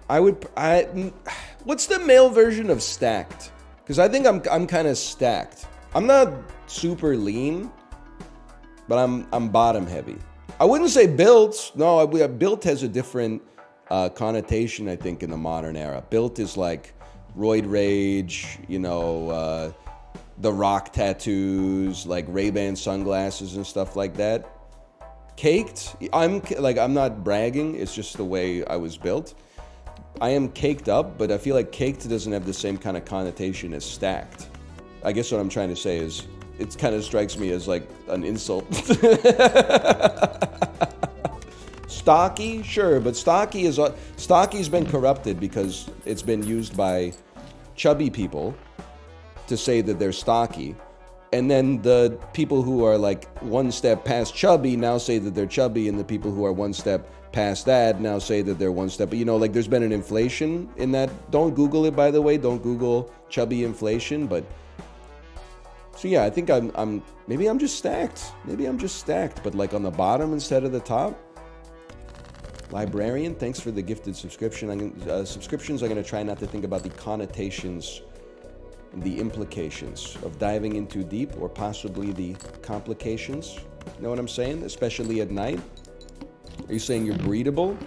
S2: What's the male version of stacked? Because I think I'm kind of stacked. I'm not super lean, but I'm bottom heavy. I wouldn't say built. No, built has a different connotation, I think, in the modern era. Built is like roid rage, you know, the Rock tattoos, like Ray-Ban sunglasses and stuff like that. Caked, I'm not bragging, it's just the way I was built. I am caked up, but I feel like caked doesn't have the same kind of connotation as stacked. I guess what I'm trying to say is, it kind of strikes me as like an insult. Stocky, sure, but stocky's been corrupted because it's been used by chubby people to say that they're stocky. And then the people who are like one step past chubby now say that they're chubby, and the people who are one step past that now say that they're one step. But you know, like there's been an inflation in that. Don't Google it, by the way. Don't Google chubby inflation. But so yeah, I think maybe I'm just stacked. Maybe I'm just stacked, but like on the bottom instead of the top. Librarian, thanks for the gifted subscription. Subscriptions, I'm going to try not to think about the connotations and the implications of diving in too deep, or possibly the complications. You know what I'm saying? Especially at night. Are you saying you're breedable?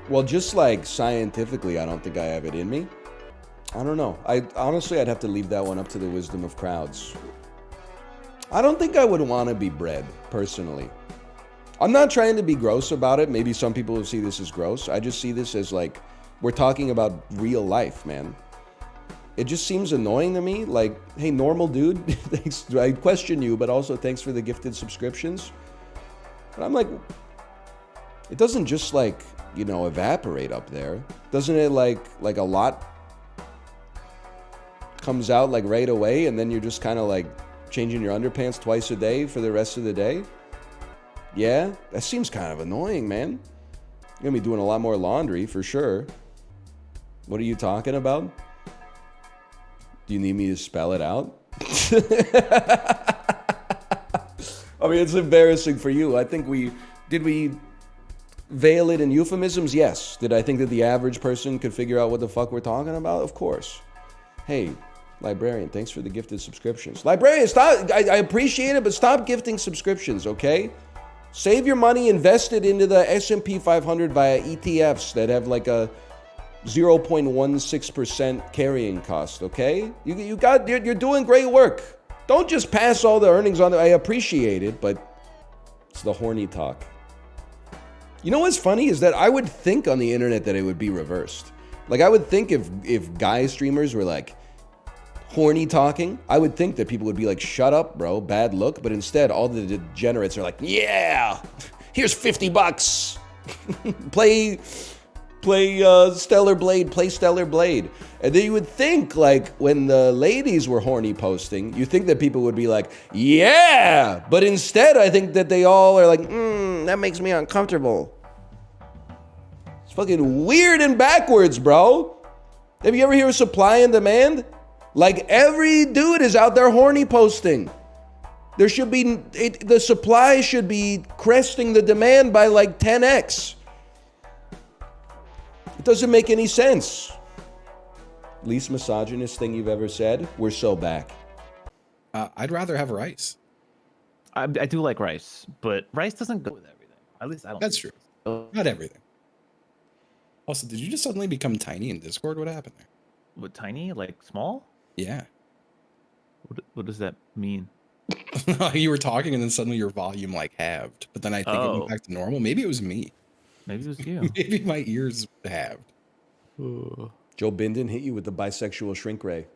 S2: Well, just like scientifically, I don't think I have it in me. I don't know. Honestly, I'd have to leave that one up to the wisdom of crowds. I don't think I would want to be bred, personally. I'm not trying to be gross about it. Maybe some people will see this as gross. I just see this as like, we're talking about real life, man. It just seems annoying to me. Like, hey, normal dude, thanks. I question you, but also thanks for the gifted subscriptions. But I'm like, it doesn't just like, you know, evaporate up there. Doesn't it like a lot comes out like right away, and then you're just kind of like changing your underpants twice a day for the rest of the day? Yeah, that seems kind of annoying, man. You're gonna be doing a lot more laundry for sure. What are you talking about? Do you need me to spell it out? I mean, it's embarrassing for you. I think did we veil it in euphemisms? Yes. Did I think that the average person could figure out what the fuck we're talking about? Of course. Hey, Librarian, thanks for the gifted subscriptions. Librarian, stop. I appreciate it, but stop gifting subscriptions, okay? Save your money, invest it into the S&P 500 via ETFs that have like a 0.16% carrying cost, okay? You're doing great work. Don't just pass all the earnings on. I appreciate it, but it's the horny talk. You know what's funny is that I would think on the internet that it would be reversed. Like I would think if guy streamers were like horny talking, I would think that people would be like, shut up, bro, bad look. But instead, all the degenerates are like, yeah, here's $50. play Stellar Blade, play Stellar Blade. And then you would think, like, when the ladies were horny posting, you think that people would be like, yeah! But instead, I think that they all are like, that makes me uncomfortable. It's fucking weird and backwards, bro. Have you ever heard of supply and demand? Like, every dude is out there horny posting. There should be, the supply should be cresting the demand by like 10x. It doesn't make any sense. Least misogynist thing you've ever said? We're so back.
S4: I'd rather have rice.
S7: I do like rice, but rice doesn't go with everything. At least I don't.
S4: That's true. Not everything. Also, did you just suddenly become tiny in Discord? What happened there?
S7: What, tiny? Like small?
S4: Yeah.
S7: What does that mean?
S4: You were talking and then suddenly your volume like halved, but then I think it went back to normal. Maybe it was me.
S7: Maybe it was you.
S4: Maybe my ears halved.
S2: Joe Biden hit you with the bisexual shrink ray.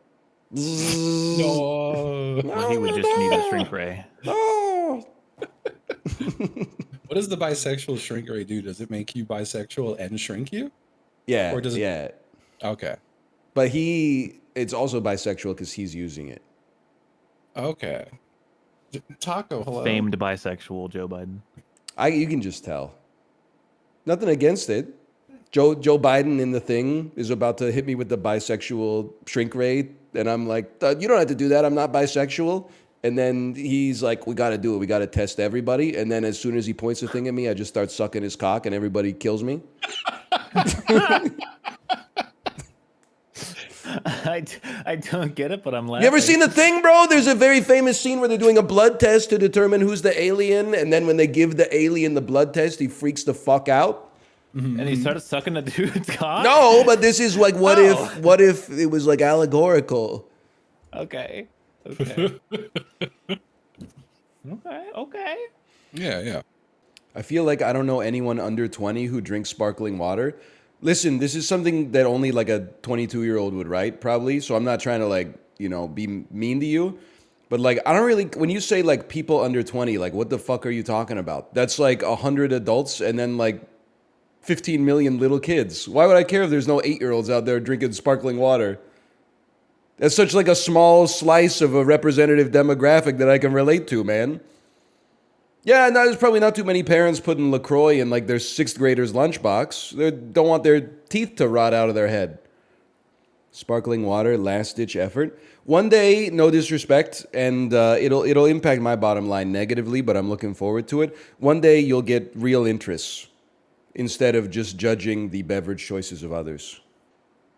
S4: No.
S7: Well, he would just need a shrink ray.
S4: What does the bisexual shrink ray do? Does it make you bisexual and shrink you?
S2: Yeah.
S4: Or does it?
S2: Yeah.
S4: Okay.
S2: But it's also bisexual because he's using it.
S4: Okay. Taco, hello.
S7: Famed bisexual Joe Biden.
S2: You can just tell. Nothing against it. Joe Biden in the thing is about to hit me with the bisexual shrink ray, and I'm like, you don't have to do that. I'm not bisexual. And then he's like, we got to do it. We got to test everybody. And then as soon as he points the thing at me, I just start sucking his cock, and everybody kills me.
S7: I don't get it, but I'm laughing.
S2: You ever seen The Thing, bro? There's a very famous scene where they're doing a blood test to determine who's the alien, and then when they give the alien the blood test, he freaks the fuck out.
S7: And he started sucking a dude's cock?
S2: No, but this is like, what if it was like allegorical?
S7: Okay.
S4: Okay. Yeah.
S2: I feel like I don't know anyone under 20 who drinks sparkling water. Listen, this is something that only like a 22-year-old would write, probably. So I'm not trying to like, be mean to you. But like, I don't really, when you say like people under 20, like what the fuck are you talking about? That's like 100 adults and then like 15 million little kids. Why would I care if there's no 8-year-olds out there drinking sparkling water? That's such like a small slice of a representative demographic that I can relate to, man. Yeah, no, there's probably not too many parents putting LaCroix in like their 6th grader's lunchbox. They don't want their teeth to rot out of their head. Sparkling water, last-ditch effort. One day, no disrespect, and it'll impact my bottom line negatively, but I'm looking forward to it. One day, you'll get real interests instead of just judging the beverage choices of others.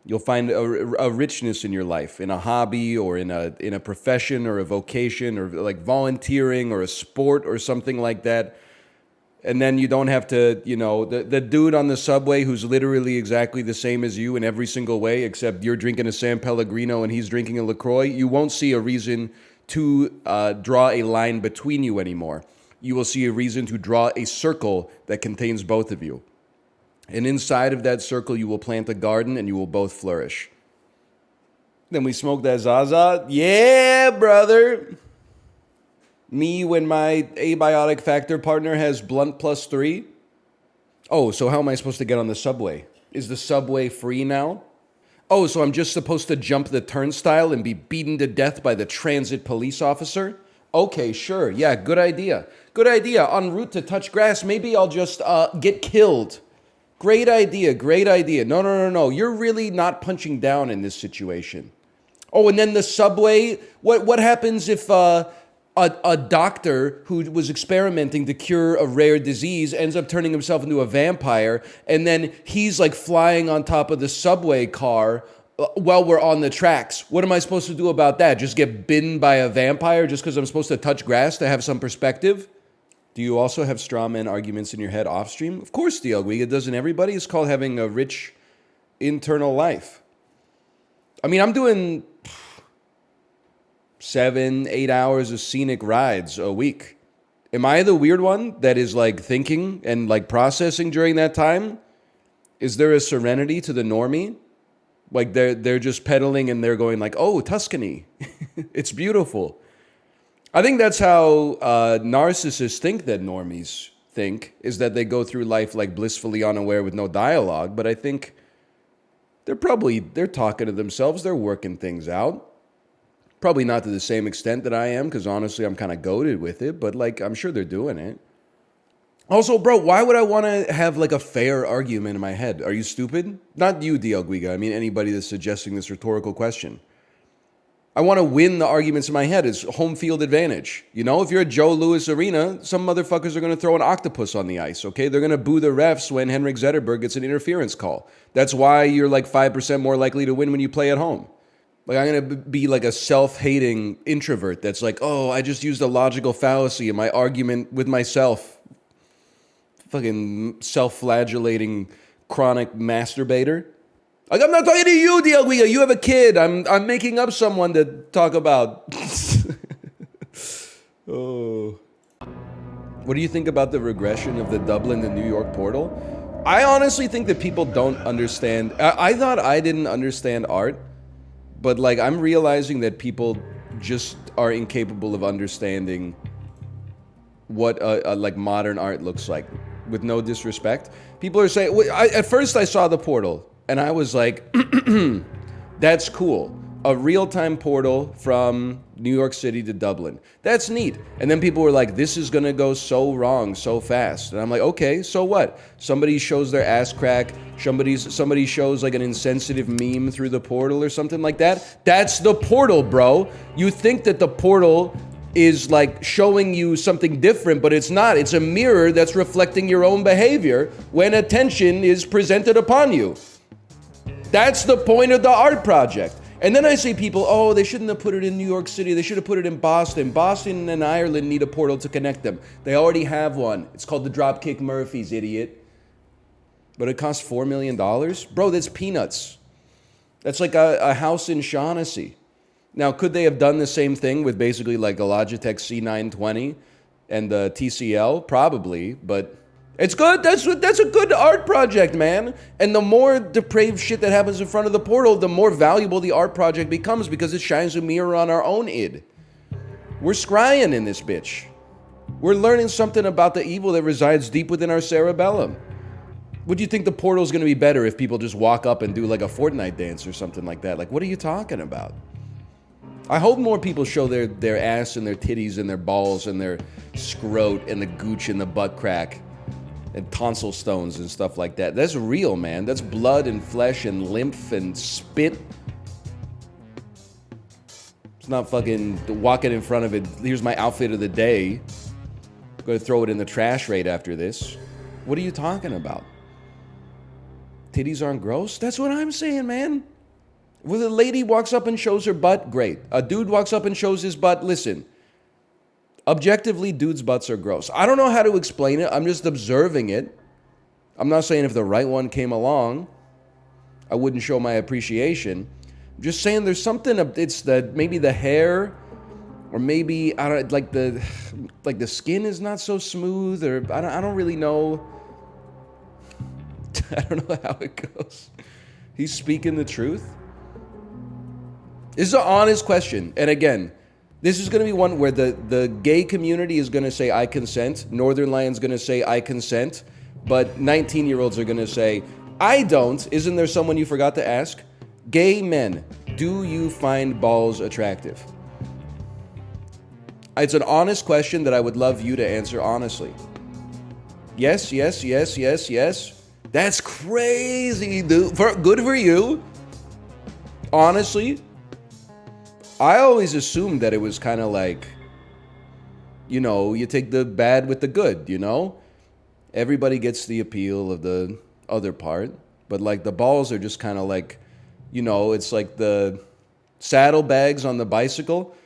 S2: You'll find a richness in your life, in a hobby or in a profession or a vocation or like volunteering or a sport or something like that. And then you don't have to, the dude on the subway who's literally exactly the same as you in every single way, except you're drinking a San Pellegrino and he's drinking a LaCroix. You won't see a reason to draw a line between you anymore. You will see a reason to draw a circle that contains both of you. And inside of that circle, you will plant a garden and you will both flourish. Then we smoke that Zaza. Yeah, brother. Me when my abiotic factor partner has blunt +3. Oh, so how am I supposed to get on the subway? Is the subway free now? Oh, so I'm just supposed to jump the turnstile and be beaten to death by the transit police officer? Okay, sure. Yeah, good idea. Good idea. En route to touch grass, maybe I'll just get killed. Great idea, great idea. No. You're really not punching down in this situation. Oh, and then the subway. What happens if a doctor who was experimenting to cure a rare disease ends up turning himself into a vampire, and then he's like flying on top of the subway car while we're on the tracks? What am I supposed to do about that? Just get bitten by a vampire just because I'm supposed to touch grass to have some perspective? Do you also have straw man arguments in your head off stream? Of course, DLG. It doesn't everybody. It's called having a rich internal life. I mean, I'm doing 7-8 hours of scenic rides a week. Am I the weird one that is like thinking and like processing during that time? Is there a serenity to the normie? Like they're just pedaling and they're going like, oh, Tuscany. It's beautiful. I think that's how narcissists think that normies think, is that they go through life like blissfully unaware with no dialogue. But I think they're talking to themselves. They're working things out. Probably not to the same extent that I am, because honestly, I'm kind of goated with it. But like, I'm sure they're doing it. Also, bro, why would I want to have like a fair argument in my head? Are you stupid? Not you, DL Guiga. I mean, anybody that's suggesting this rhetorical question. I want to win the arguments in my head. It's home field advantage. You know, if you're at Joe Louis Arena, some motherfuckers are going to throw an octopus on the ice, okay? They're going to boo the refs when Henrik Zetterberg gets an interference call. That's why you're like 5% more likely to win when you play at home. Like, I'm going to be like a self-hating introvert that's like, oh, I just used a logical fallacy in my argument with myself. Fucking self-flagellating chronic masturbator. Like, I'm not talking to you, Diaguiga. You have a kid. I'm making up someone to talk about. Oh. What do you think about the regression of the Dublin to New York portal? I honestly think that people don't understand. I thought I didn't understand art, but like I'm realizing that people just are incapable of understanding what a like modern art looks like. With no disrespect, people are saying. At first, I saw the portal. And I was like, that's cool. A real-time portal from New York City to Dublin. That's neat. And then people were like, this is going to go so wrong so fast. And I'm like, okay, so what? Somebody shows their ass crack. Somebody shows like an insensitive meme through the portal or something like that. That's the portal, bro. You think that the portal is like showing you something different, but it's not. It's a mirror that's reflecting your own behavior when attention is presented upon you. That's the point of the art project. And then I see people, oh, they shouldn't have put it in New York City. They should have put it in Boston. Boston and Ireland need a portal to connect them. They already have one. It's called the Dropkick Murphys, idiot. But it costs $4 million? Bro, that's peanuts. That's like a house in Shaughnessy. Now, could they have done the same thing with basically like a Logitech C920 and the TCL? Probably, but it's good. That's a good art project, man. And the more depraved shit that happens in front of the portal, the more valuable the art project becomes because it shines a mirror on our own id. We're scrying in this bitch. We're learning something about the evil that resides deep within our cerebellum. Would you think the portal's going to be better if people just walk up and do like a Fortnite dance or something like that? Like, what are you talking about? I hope more people show their ass and their titties and their balls and their scrot and the gooch and the butt crack and tonsil stones and stuff like that. That's real, man. That's blood and flesh and lymph and spit. It's not fucking walking in front of it. Here's my outfit of the day. I'm gonna throw it in the trash right after this. What are you talking about? Titties aren't gross? That's what I'm saying, man. When a lady walks up and shows her butt, great. A dude walks up and shows his butt, listen. Objectively, dudes' butts are gross. I don't know how to explain it. I'm just observing it. I'm not saying if the right one came along, I wouldn't show my appreciation. I'm just saying there's something. It's maybe the hair, or maybe I don't like the skin is not so smooth, or I don't really know. I don't know how it goes. He's speaking the truth. This is an honest question, and again. This is going to be one where the gay community is going to say, I consent. Northernlion's going to say, I consent. But 19-year-olds are going to say, I don't. Isn't there someone you forgot to ask? Gay men, do you find balls attractive? It's an honest question that I would love you to answer honestly. Yes, yes, yes, yes, yes. That's crazy, dude. Good for you. Honestly. I always assumed that it was kind of like, you know, you take the bad with the good, you know? Everybody gets the appeal of the other part, but like the balls are just kind of like, you know, it's like the saddlebags on the bicycle.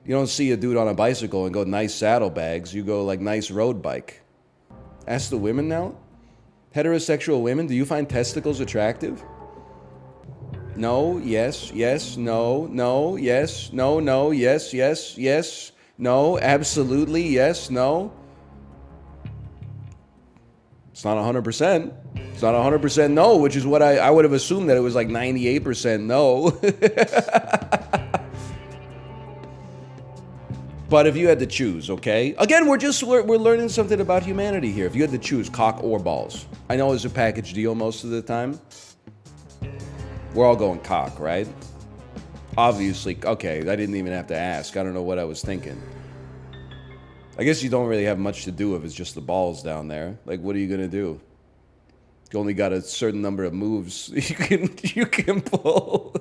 S2: You don't see a dude on a bicycle and go nice saddlebags. You go like nice road bike. Ask the women now. Heterosexual women, do you find testicles attractive? No, yes, yes, no, no, yes, no, no, yes, yes, yes, no, absolutely, yes, no. It's not 100%. It's not 100% no, which is what I would have assumed that it was like 98% no. But if you had to choose, okay? Again, we're learning something about humanity here. If you had to choose cock or balls. I know it's a package deal most of the time. We're all going cock, right? Obviously, okay, I didn't even have to ask. I don't know what I was thinking. I guess you don't really have much to do if it's just the balls down there. Like, what are you gonna do? You only got a certain number of moves you can pull.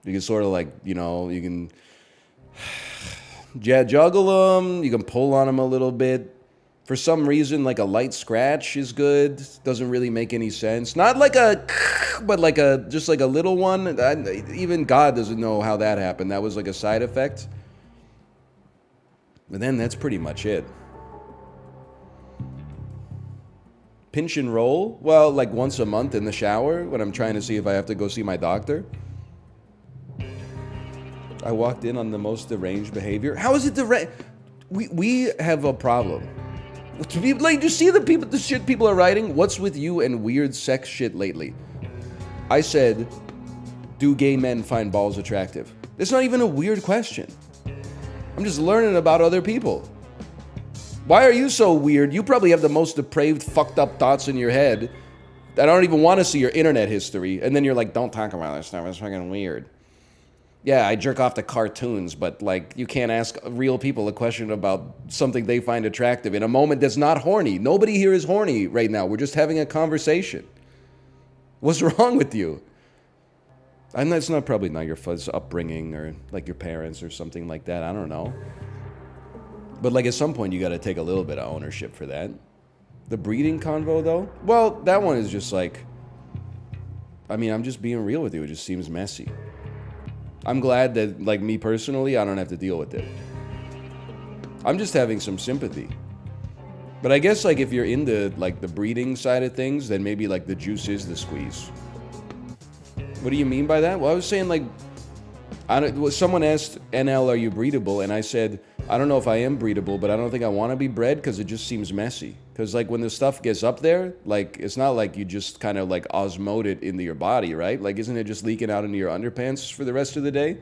S2: You can sort of like, you know, you can juggle them. You can pull on them a little bit. For some reason, like a light scratch is good. Doesn't really make any sense. Not like a, but like a, just like a little one. Even God doesn't know how that happened. That was like a side effect. But then that's pretty much it. Pinch and roll? Well, like once a month in the shower when I'm trying to see if I have to go see my doctor. I walked in on the most deranged behavior. How is it deranged? We have a problem. Like, you see the shit people are writing? What's with you and weird sex shit lately? I said, do gay men find balls attractive? It's not even a weird question. I'm just learning about other people. Why are you so weird? You probably have the most depraved, fucked up thoughts in your head. I don't even want to see your internet history. And then you're like, don't talk about this stuff. It's fucking weird. Yeah, I jerk off to cartoons, but like, you can't ask real people a question about something they find attractive in a moment that's not horny. Nobody here is horny right now. We're just having a conversation. What's wrong with you? And that's not probably not your fuzz upbringing or like your parents or something like that. I don't know. But like at some point you got to take a little bit of ownership for that. The breeding convo though? Well, that one is just like, I mean, I'm just being real with you. It just seems messy. I'm glad that, like me personally, I don't have to deal with it. I'm just having some sympathy. But I guess like if you're into like the breeding side of things, then maybe like the juice is the squeeze. What do you mean by that? Well, I was saying like, someone asked, NL, are you breedable? And I said, I don't know if I am breedable, but I don't think I want to be bred because it just seems messy. Because like when the stuff gets up there, like it's not like you just kind of like osmote it into your body, right? Like isn't it just leaking out into your underpants for the rest of the day?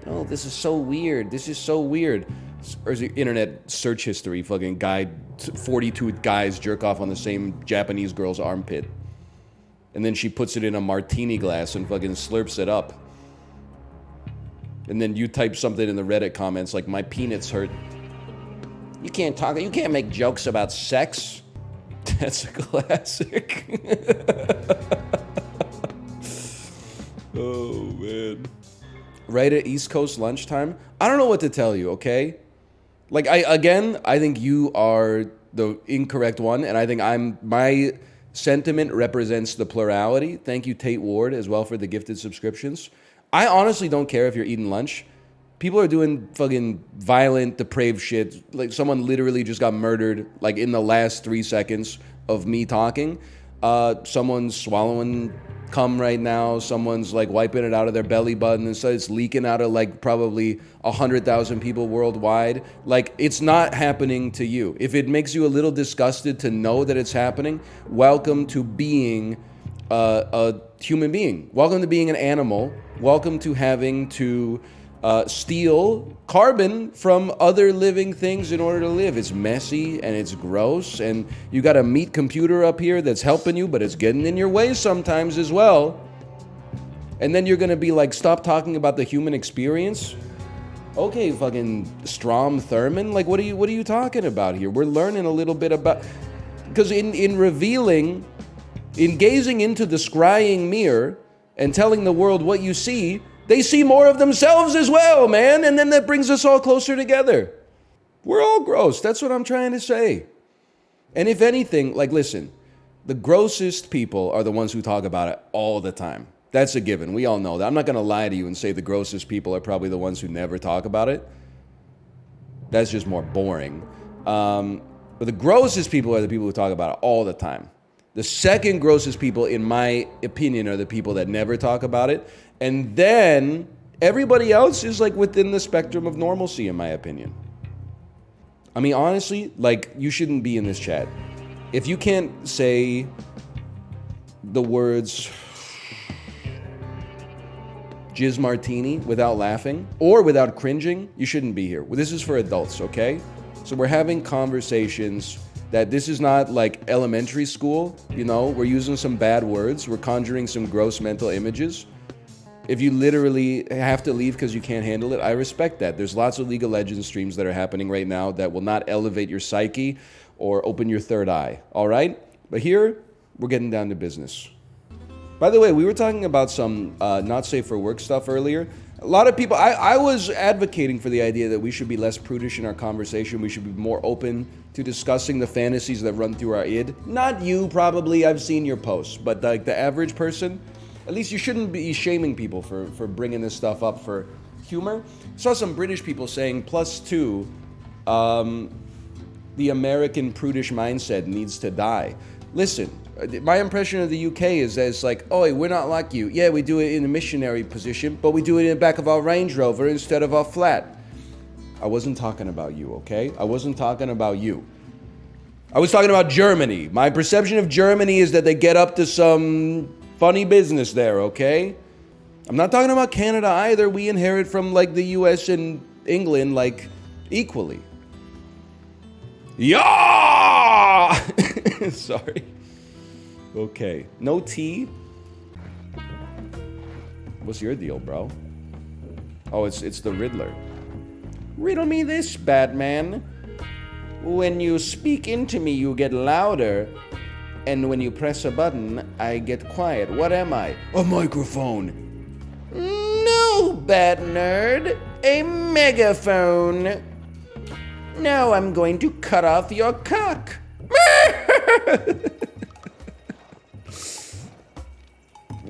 S2: Oh, this is so weird. This is so weird. Or is the internet search history fucking guy, 42 guys jerk off on the same Japanese girl's armpit. And then she puts it in a martini glass and fucking slurps it up. And then you type something in the Reddit comments like, my peanuts hurt. You can't make jokes about sex. That's a classic. Oh, man. Right at East Coast lunchtime? I don't know what to tell you, okay? Like, I think you are the incorrect one, and I think my sentiment represents the plurality. Thank you, Tate Ward, as well for the gifted subscriptions. I honestly don't care if you're eating lunch. People are doing fucking violent, depraved shit. Like someone literally just got murdered like in the last 3 seconds of me talking. Someone's swallowing cum right now. Someone's like wiping it out of their belly button and so it's leaking out of like probably 100,000 people worldwide. Like it's not happening to you. If it makes you a little disgusted to know that it's happening, welcome to being a human being. Welcome to being an animal. Welcome to having to steal carbon from other living things in order to live. It's messy and it's gross and you got a meat computer up here that's helping you, but it's getting in your way sometimes as well. And then you're gonna be like, stop talking about the human experience. Okay, fucking Strom Thurmond, like what are you talking about here? We're learning a little bit about, because in gazing into the scrying mirror and telling the world what you see, they see more of themselves as well, man. And then that brings us all closer together. We're all gross. That's what I'm trying to say. And if anything, like, listen, the grossest people are the ones who talk about it all the time. That's a given. We all know that. I'm not going to lie to you and say the grossest people are probably the ones who never talk about it. That's just more boring. But the grossest people are the people who talk about it all the time. The second grossest people, in my opinion, are the people that never talk about it. And then everybody else is like within the spectrum of normalcy, in my opinion. I mean, honestly, like, you shouldn't be in this chat. If you can't say the words jizz martini without laughing or without cringing, you shouldn't be here. This is for adults, okay? So we're having conversations that this is not like elementary school, you know? We're using some bad words. We're conjuring some gross mental images. If you literally have to leave because you can't handle it, I respect that. There's lots of League of Legends streams that are happening right now that will not elevate your psyche or open your third eye, all right? But here, we're getting down to business. By the way, we were talking about some not safe for work stuff earlier. A lot of people, I was advocating for the idea that we should be less prudish in our conversation. We should be more open to discussing the fantasies that run through our id. Not you, probably. I've seen your posts. But like the average person, at least you shouldn't be shaming people for bringing this stuff up for humor. I saw some British people saying +2, the American prudish mindset needs to die. Listen, my impression of the UK is that it's like, oh, we're not like you. Yeah, we do it in a missionary position, but we do it in the back of our Range Rover instead of our flat. I wasn't talking about you, okay? I wasn't talking about you. I was talking about Germany. My perception of Germany is that they get up to some funny business there, okay? I'm not talking about Canada either. We inherit from like the US and England like equally. Yeah! Sorry. Okay. No tea? What's your deal, bro? Oh, it's the Riddler. Riddle me this, Batman. When you speak into me, you get louder. And when you press a button, I get quiet. What am I? A microphone. No, Bat Nerd. A megaphone. Now I'm going to cut off your cock.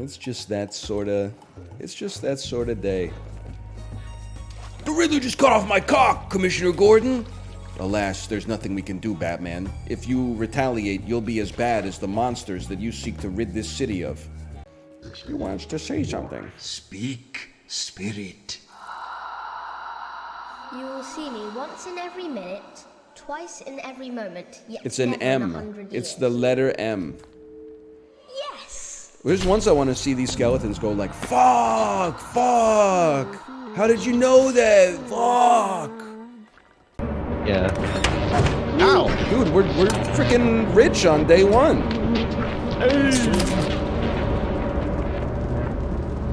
S2: It's just that sort of day. The Riddler just cut off my cock, Commissioner Gordon. Alas, there's nothing we can do, Batman. If you retaliate, you'll be as bad as the monsters that you seek to rid this city of. He wants to say something.
S16: Speak, spirit.
S17: You will see me once in every minute, twice in every moment. Yet
S2: It's an
S17: never in
S2: M.
S17: 100
S2: It's
S17: years.
S2: the letter M.
S17: Yes.
S2: There's once I want to see these skeletons go like, fuck, fuck. How did you know that? Fuck.
S15: Yeah.
S2: Ow, dude, we're freaking rich on day one.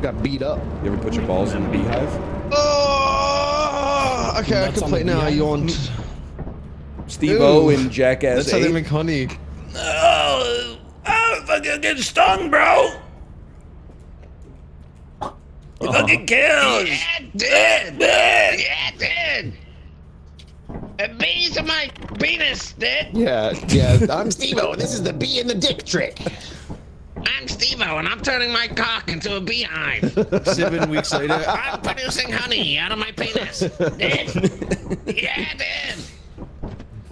S15: Got beat up.
S2: You ever put your balls in the beehive?
S3: Oh, okay, I can play now. I yawned.
S2: Steve-O in Jackass
S3: That's how they
S2: 8.
S3: make honey.
S2: Oh, fucking get stung, bro. You fucking kills.
S18: Yeah, dude. Bees are my penis, dude.
S15: Yeah. I'm Steve-O, and this is the bee and the dick trick.
S18: I'm Steve-O, and I'm turning my cock into a beehive.
S3: 7 weeks later.
S18: I'm producing honey out of my penis. Dude. Yeah, dude.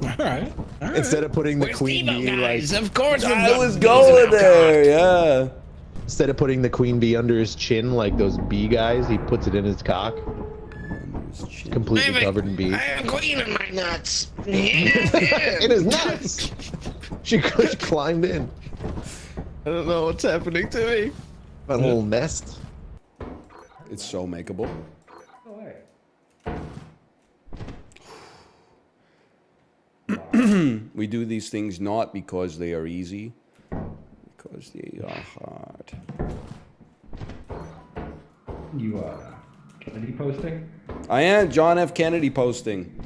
S4: All right.
S15: Instead of putting the
S18: We're
S15: queen
S18: Steve-O
S15: bee
S18: guys.
S15: like,
S18: Of course we've
S2: I
S18: got
S2: was
S18: bees
S2: going
S18: in our
S2: there,
S18: cock.
S2: yeah.
S15: instead of putting the queen bee under his chin like those bee guys, he puts it in his cock. Completely covered in bees.
S18: I have a queen in my nuts. Yeah, dude.
S15: In his nuts. She climbed in.
S3: I don't know what's happening to me.
S15: A little nest.
S2: It's so makeable. We do these things not because they are easy, because they are hard.
S19: You Kennedy posting?
S2: I am John F. Kennedy posting.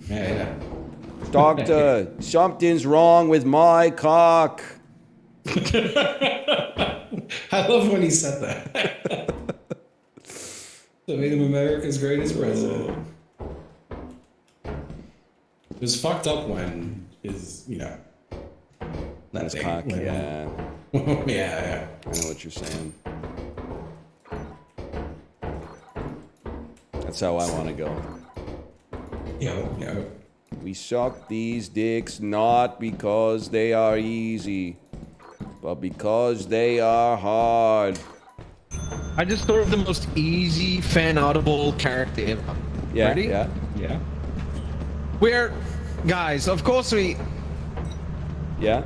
S19: Yeah.
S2: Doctor, something's wrong with my cock.
S4: I love when he said that. That made him America's greatest president. It was fucked up when his,
S2: Not his cock, yeah.
S4: Yeah.
S2: I know what you're saying. That's how I want to go.
S4: Yeah.
S2: We suck these dicks not because they are easy, but because they are hard.
S3: I just thought of the most easy fan audible character ever.
S2: Yeah,
S3: Ready?
S2: yeah.
S3: Where, guys, of course we.
S2: Yeah.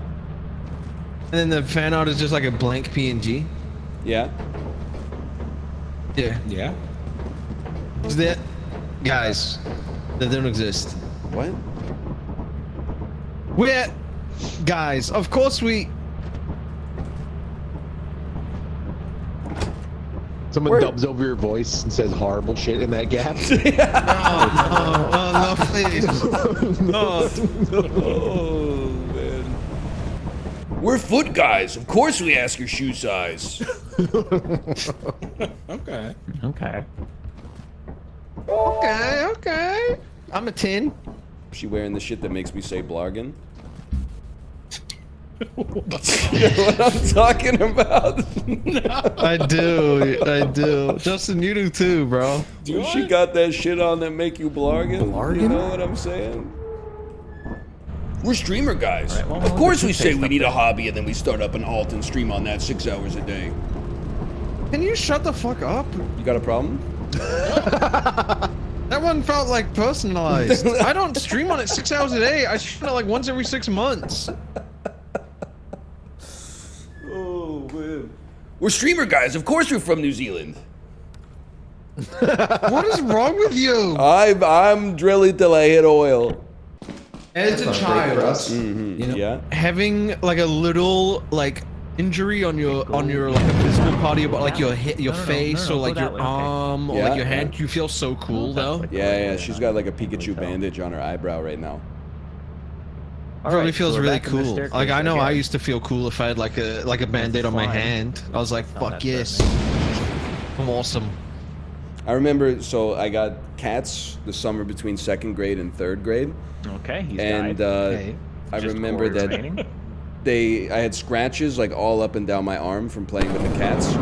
S3: And then the fan art is just like a blank PNG.
S2: Yeah.
S3: Yeah. Is that, guys, that don't exist.
S2: What?
S3: Where, guys, of course we.
S15: Someone dubs over your voice and says horrible shit in that gap.
S3: No, please. No.
S2: Oh, man. We're foot guys. Of course we ask your shoe size.
S4: Okay.
S3: I'm a 10.
S2: She wearing the shit that makes me say blargin? You know what I'm talking about?
S3: I do. Justin, you do too, bro.
S2: She got that shit on that make you blargin? You know what I'm saying? We're streamer guys.
S7: Right, well,
S2: of course we
S7: let's
S2: say
S7: say
S2: we need a hobby and then we start up an alt and stream on that 6 hours a day.
S3: Can you shut the fuck up?
S2: You got a problem?
S3: That one felt like personalized. I don't stream on it 6 hours a day. I stream on it like once every 6 months.
S2: Oh, man. We're streamer guys. Of course we're from New Zealand.
S3: What is wrong with you?
S2: I'm drilling till I hit oil.
S11: As a child,
S2: Yeah.
S3: Having like a little like injury on your like a physical part of your like your face or like your arm or like your hand, you feel so cool though.
S2: Yeah. She's got like a Pikachu bandage on her eyebrow right now.
S3: It really feels really cool. Like I know I used to feel cool if I had like a band-aid on my hand. I was like, fuck yes. I'm awesome.
S2: I remember, so I got cats the summer between 2nd grade and 3rd grade.
S7: Okay, he's
S2: and
S7: died.
S2: I remember that I had scratches like all up and down my arm from playing with the cats.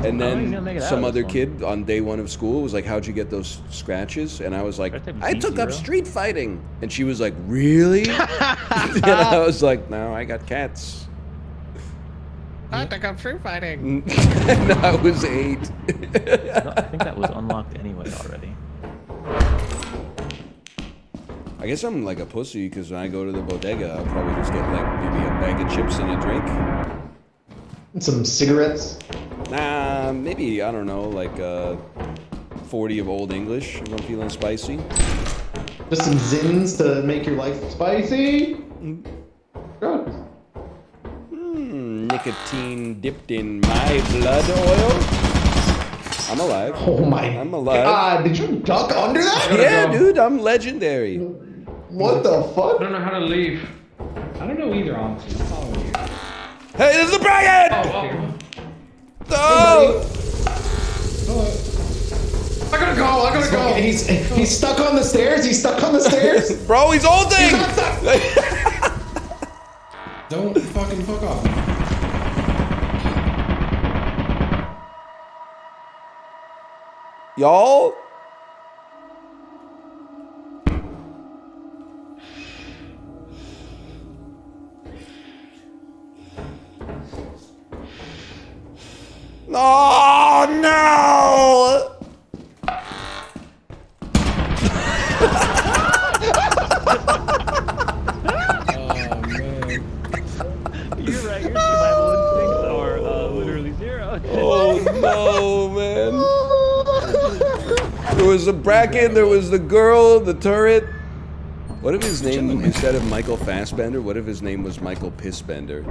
S2: And then some other kid on day 1 of school was like, how'd you get those scratches? And I was like, I took up street fighting. And she was like, really? And I was like, no, I got cats.
S3: I took up street fighting.
S2: And I was 8.
S7: No, I think that was unlocked anyway already.
S2: I guess I'm like a pussy because when I go to the bodega, I'll probably just get like maybe a bag of chips and a drink.
S6: And some cigarettes.
S2: Nah, maybe, I don't know, like 40 of Old English if I'm feeling spicy.
S6: Just some zins to make your life spicy. Drugs.
S2: Nicotine dipped in my blood oil. I'm alive.
S6: Oh my
S2: I'm alive.
S6: God, did you duck under that?
S2: Yeah, dude, I'm legendary.
S6: What the fuck?
S11: I don't know how to leave.
S19: I don't know either, honestly. I'm following you.
S2: Hey, this is the Bracken!
S6: Oh!
S11: I gotta go.
S6: He's stuck on the stairs. He's stuck on the stairs.
S2: Bro, he's holding!
S4: Don't fucking fuck off.
S2: Y'all? Oh no!
S7: You're right, your survival instincts are literally 0.
S2: Oh no, man. There was a Bracken, there was the girl, the turret. What if his name, instead of Michael Fassbender, what if his name was Michael Pissbender?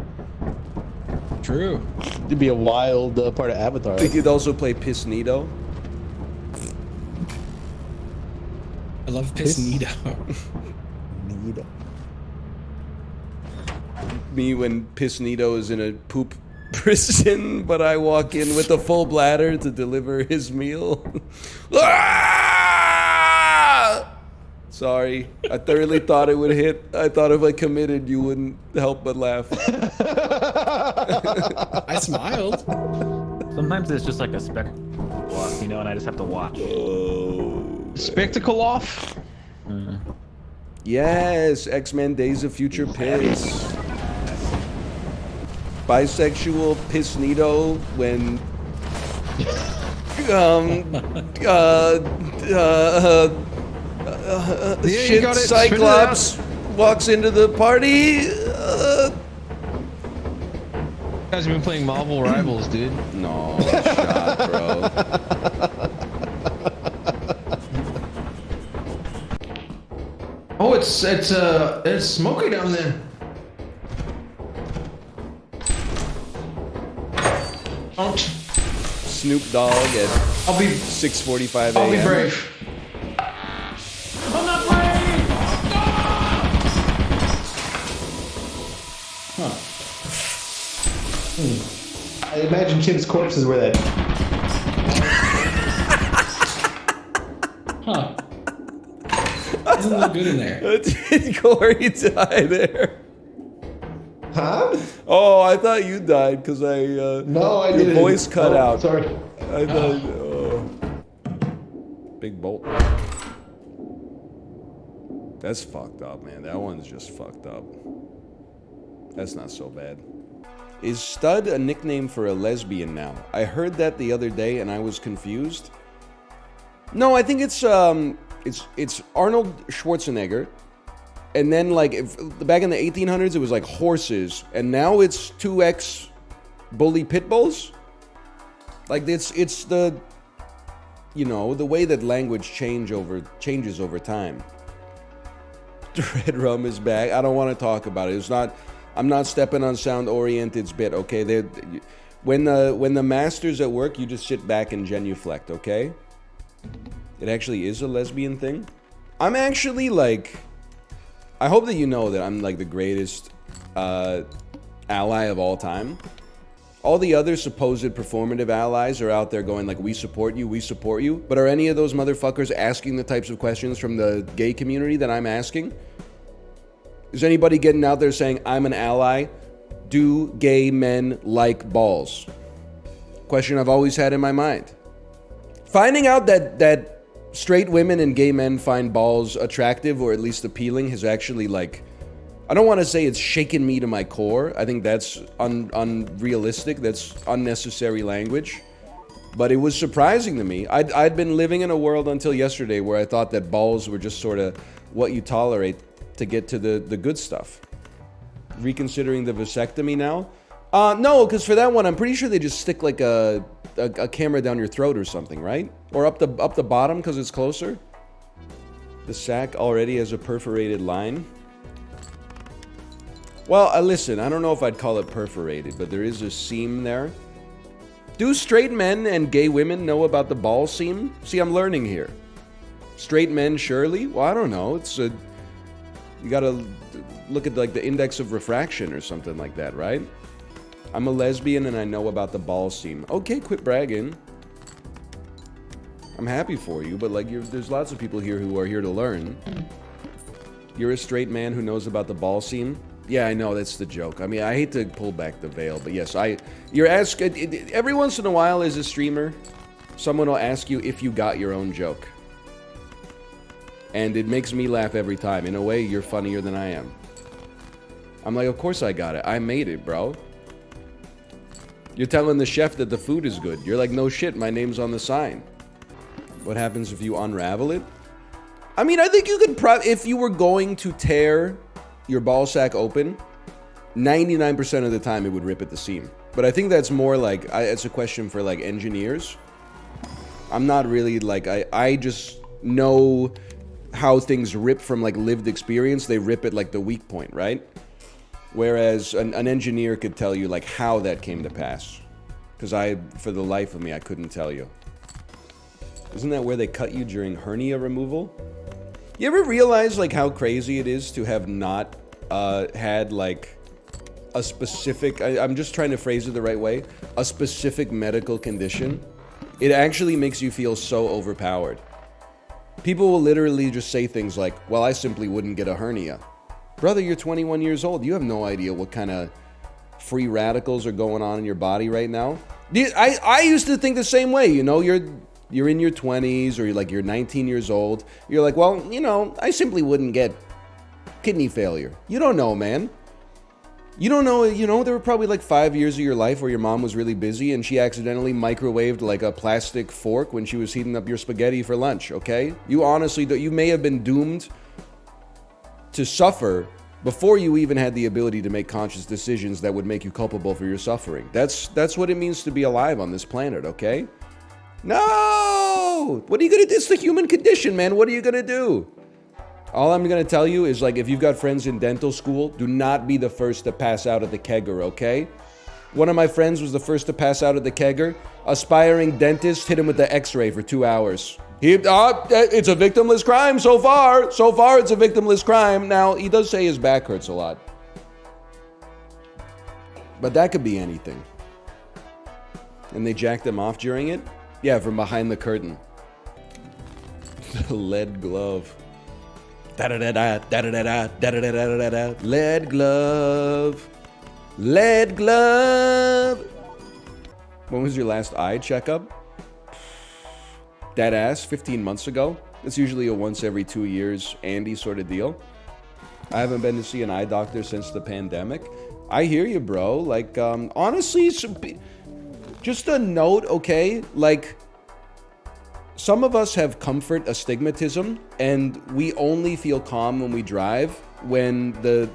S4: True.
S15: It'd be a wild part of Avatar.
S2: He could also play Pissnito.
S4: I love Pissnito.
S2: Me when Pissnito is in a poop prison, but I walk in with a full bladder to deliver his meal. Ah! Sorry, I thoroughly thought it would hit. I thought if I committed, you wouldn't help but laugh.
S4: I smiled.
S7: Sometimes it's just like a spectacle off, you know, and I just have to watch.
S11: Spectacle off?
S2: Yes, X-Men Days of Future Piss. Bisexual Pissnito when shit Cyclops walks into the party.
S11: You guys have been playing Marvel Rivals, dude.
S2: No, shot, bro.
S11: Oh, it's smoky down there. Don't.
S2: Snoop Dogg at
S11: I'll be
S2: 6:45 a.m.
S11: I'll be brave. I'm not brave.
S6: Huh. I imagine Kim's corpse is where that.
S4: Huh. Doesn't look good in there.
S2: Did Corey die there?
S6: Huh?
S2: Oh, I thought you died because I.
S6: No, I
S2: your
S6: didn't.
S2: Your voice cut out.
S6: Sorry.
S2: I thought. Oh. Big bolt. That's fucked up, man. That one's just fucked up. That's not so bad. Is stud a nickname for a lesbian now? I heard that the other day and I was confused. No, I think it's Arnold Schwarzenegger. And then like back in the 1800s it was like horses, and now it's 2X bully pit bulls. Like it's the, you know, the way that language changes over time. Red Rum is back. I don't want to talk about it. It's not. I'm not stepping on Sound Oriented's bit. Okay, when the master's at work, you just sit back and genuflect. Okay. It actually is a lesbian thing. I'm actually like. I hope that you know that I'm like the greatest ally of all time. All the other supposed performative allies are out there going like, we support you, we support you. But are any of those motherfuckers asking the types of questions from the gay community that I'm asking? Is anybody getting out there saying, I'm an ally? Do gay men like balls? Question I've always had in my mind. Finding out that straight women and gay men find balls attractive or at least appealing has actually like, I don't want to say it's shaken me to my core. I think that's unrealistic. That's unnecessary language. But it was surprising to me. I'd been living in a world until yesterday where I thought that balls were just sort of what you tolerate to get to the good stuff. Reconsidering the vasectomy now? No, because for that one, I'm pretty sure they just stick like a camera down your throat or something, right? Or up the bottom because it's closer. The sack already has a perforated line. Well, listen, I don't know if I'd call it perforated, but there is a seam there. Do straight men and gay women know about the ball seam? See, I'm learning here. Straight men, surely? Well, I don't know. It's a... You gotta look at like the index of refraction or something like that, right? I'm a lesbian and I know about the ball seam. Okay, quit bragging. I'm happy for you, but like there's lots of people here who are here to learn. You're a straight man who knows about the ball seam? Yeah, I know, that's the joke. I mean, I hate to pull back the veil, but yes, you're asking, every once in a while as a streamer, someone will ask you if you got your own joke. And it makes me laugh every time. In a way, you're funnier than I am. I'm like, of course I got it. I made it, bro. You're telling the chef that the food is good. You're like, no shit, my name's on the sign. What happens if you unravel it? I mean, I think you could if you were going to tear your ball sack open, 99% of the time it would rip at the seam. But I think that's more like, it's a question for like engineers. I'm not really like, I just know how things rip from like lived experience. They rip at like the weak point, right? Whereas an engineer could tell you like how that came to pass. Because for the life of me, I couldn't tell you. Isn't that where they cut you during hernia removal? You ever realize like how crazy it is to have not had like a specific, I'm just trying to phrase it the right way, a specific medical condition, it actually makes you feel so overpowered. People will literally just say things like, well, I simply wouldn't get a hernia. Brother, you're 21 years old. You have no idea what kind of free radicals are going on in your body right now. I used to think the same way. You know, you're in your 20s or you're 19 years old. You're like, well, you know, I simply wouldn't get kidney failure. You don't know, man. You don't know, you know, there were probably like 5 years of your life where your mom was really busy and she accidentally microwaved like a plastic fork when she was heating up your spaghetti for lunch, okay? You honestly, you may have been doomed to suffer before you even had the ability to make conscious decisions that would make you culpable for your suffering. That's what it means to be alive on this planet, okay? No! What are you gonna do? It's the human condition, man. What are you gonna do? All I'm gonna tell you is, like, if you've got friends in dental school, do not be the first to pass out at the kegger, okay? One of my friends was the first to pass out at the kegger. Aspiring dentist hit him with the x-ray for 2 hours. It's a victimless crime so far. So far, it's a victimless crime. Now, he does say his back hurts a lot. But that could be anything. And they jacked him off during it? Yeah, from behind the curtain. Lead glove. Da-da-da-da, da-da-da-da, da-da-da-da-da-da. Lead glove. Lead glove. When was your last eye checkup? Dead ass, 15 months ago. It's usually a once every 2 years Andy sort of deal. I haven't been to see an eye doctor since the pandemic. I hear you, bro. Like, honestly, just a note, okay? Like, some of us have comfort astigmatism, and we only feel calm when we drive when the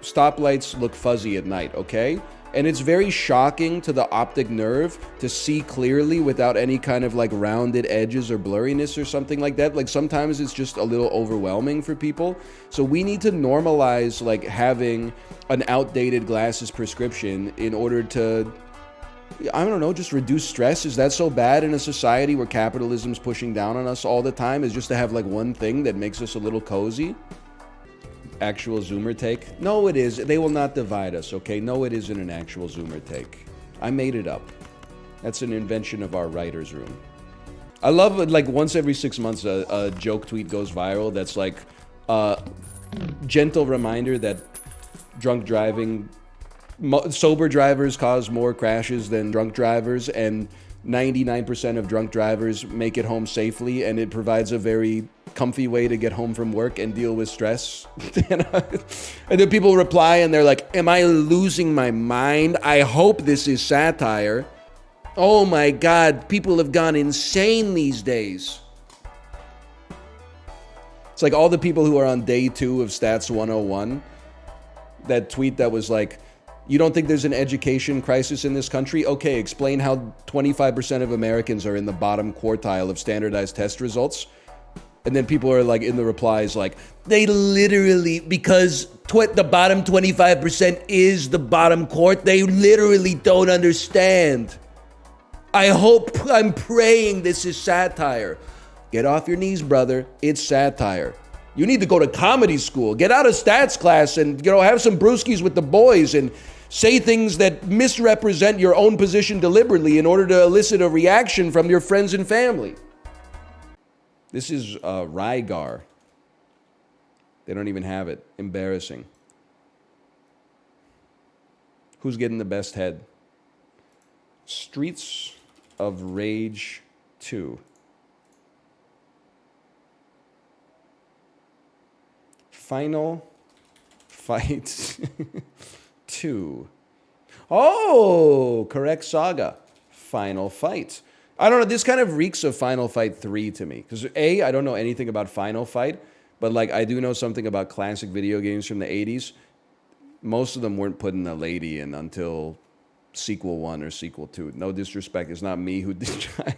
S2: stoplights look fuzzy at night, okay? And it's very shocking to the optic nerve to see clearly without any kind of like rounded edges or blurriness or something like that. Like sometimes it's just a little overwhelming for people. So we need to normalize like having an outdated glasses prescription in order to, I don't know, just reduce stress. Is that so bad in a society where capitalism's pushing down on us all the time, is just to have like one thing that makes us a little cozy? Actual Zoomer take? No, it is. They will not divide us, okay? No, it isn't an actual Zoomer take. I made it up. That's an invention of our writer's room. I love, like, once every 6 months, a joke tweet goes viral that's like, gentle reminder that drunk driving, sober drivers cause more crashes than drunk drivers, and 99% of drunk drivers make it home safely, and it provides a very comfy way to get home from work and deal with stress. And then people reply and they're like, am I losing my mind? I hope this is satire. Oh my God, people have gone insane these days. It's like all the people who are on day 2 of Stats 101, that tweet that was like, you don't think there's an education crisis in this country? Okay, explain how 25% of Americans are in the bottom quartile of standardized test results. And then people are like in the replies like, they literally, because the bottom 25% is the bottom quart, they literally don't understand. I'm praying this is satire. Get off your knees, brother. It's satire. You need to go to comedy school. Get out of stats class and, you know, have some brewskis with the boys and say things that misrepresent your own position deliberately in order to elicit a reaction from your friends and family. This is Rygar. They don't even have it. Embarrassing. Who's getting the best head? Streets of Rage 2. Final Fight 2. Oh, correct saga. Final Fight. I don't know, this kind of reeks of Final Fight 3 to me. Because A, I don't know anything about Final Fight, but like I do know something about classic video games from the 80s. Most of them weren't putting a lady in until sequel 1 or sequel 2. No disrespect, it's not me who did try.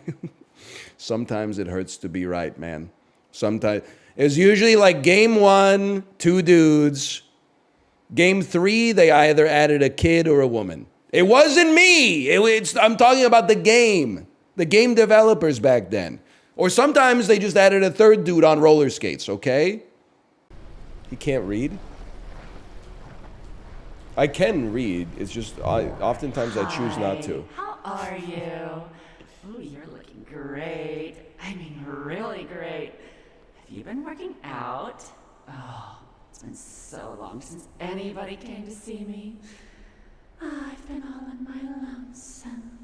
S2: Sometimes it hurts to be right, man. Sometimes it's usually like game 1, 2 dudes. Game 3, they either added a kid or a woman. It wasn't me. I'm talking about the game. The game developers back then. Or sometimes they just added a third dude on roller skates, okay? He can't read? I can read. It's just oftentimes I choose not to.
S20: How are you? Ooh, you're looking great. I mean, really great. Have you been working out? Oh, it's been so long since anybody came to see me. I've been all on my lonesome.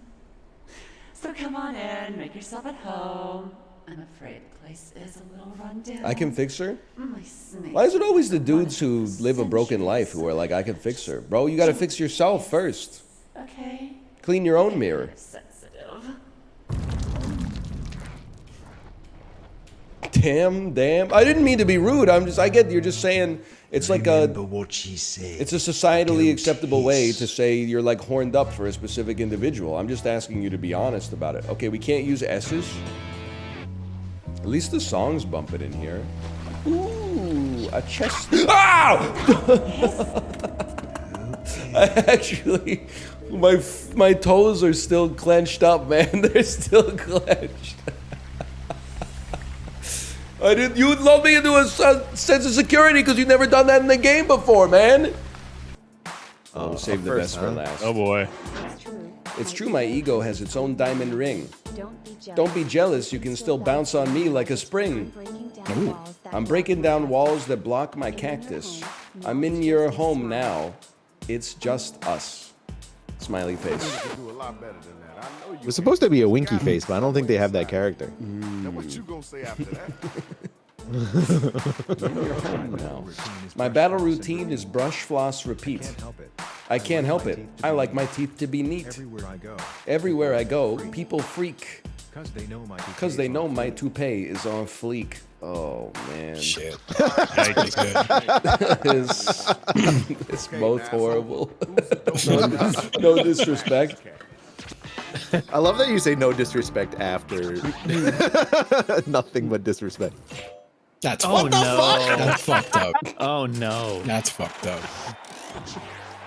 S20: So come on in, make yourself at home. I'm afraid the place is a little run down.
S2: I can fix her?
S20: My snake.
S2: Why is it always the dudes who live a broken life who are like, I can fix her? Bro, you gotta fix yourself first.
S20: Okay.
S2: Clean your own mirror.
S20: Sensitive.
S2: Damn. I didn't mean to be rude. I get you're just saying it's like it's a societally acceptable way to say you're like horned up for a specific individual. I'm just asking you to be honest about it. Okay, we can't use S's. At least the song's bumping in here. Ooh, a chest. Ow! I actually, my toes are still clenched up, man. They're still clenched. You would lull me into a sense of security because you've never done that in the game before, man. Oh, save the best for last.
S5: Oh boy.
S2: It's true my ego has its own diamond ring. Don't be jealous, you can still bounce on me like a spring. Ooh. I'm breaking down walls that block my cactus. I'm in your home now. It's just us. Smiley face.
S15: It was supposed to be a winky face, but I don't think they have that character.
S21: Now what you gonna say after that?
S2: No. My battle routine is brush, floss, repeat. I can't help it. I like my teeth to be neat. Everywhere I go, people freak. Because they know my toupee is on fleek. Oh, man.
S4: Shit.
S2: It's both horrible. No disrespect.
S15: I love that you say no disrespect after nothing but disrespect.
S4: That's
S7: fucked up.
S4: That's fucked up.
S7: Oh no.
S4: That's fucked up.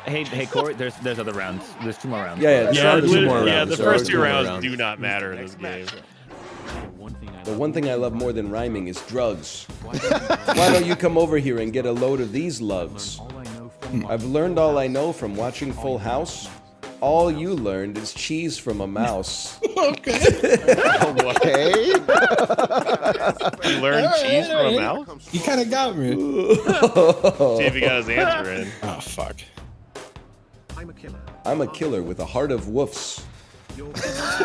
S7: Hey, Corey. There's other rounds. There's 2 more rounds.
S2: Yeah,
S5: the first 2 rounds do not matter in this game.
S2: The one thing I love more than rhyming is drugs. Why don't you come over here and get a load of these lugs? I've learned all I know from watching Full House. All you learned is cheese from a mouse.
S4: Okay.
S15: Okay.
S5: You learned cheese from a mouse?
S4: You kind of got me.
S5: See if he got his answer in.
S4: Oh, fuck.
S2: I'm a killer with a heart of woofs.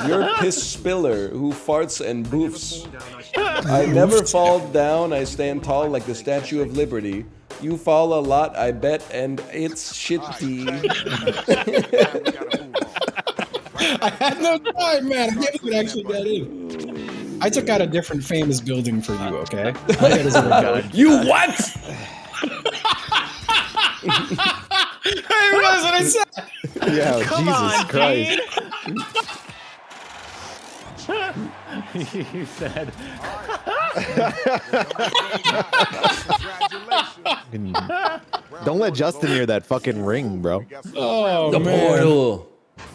S2: You're a piss spiller who farts and boofs. I never fall down, I stand tall like the Statue of Liberty. You fall a lot, I bet, and it's shitty.
S4: I had no time, man. I never could actually get in. I took out a different famous building for you, okay?
S2: You what?
S4: I realized what I said.
S15: Yeah,
S7: Come
S15: Jesus
S7: on,
S15: Christ.
S7: You said.
S15: Don't let Justin hear that fucking ring, bro.
S4: Oh,
S2: the
S4: man.
S2: portal.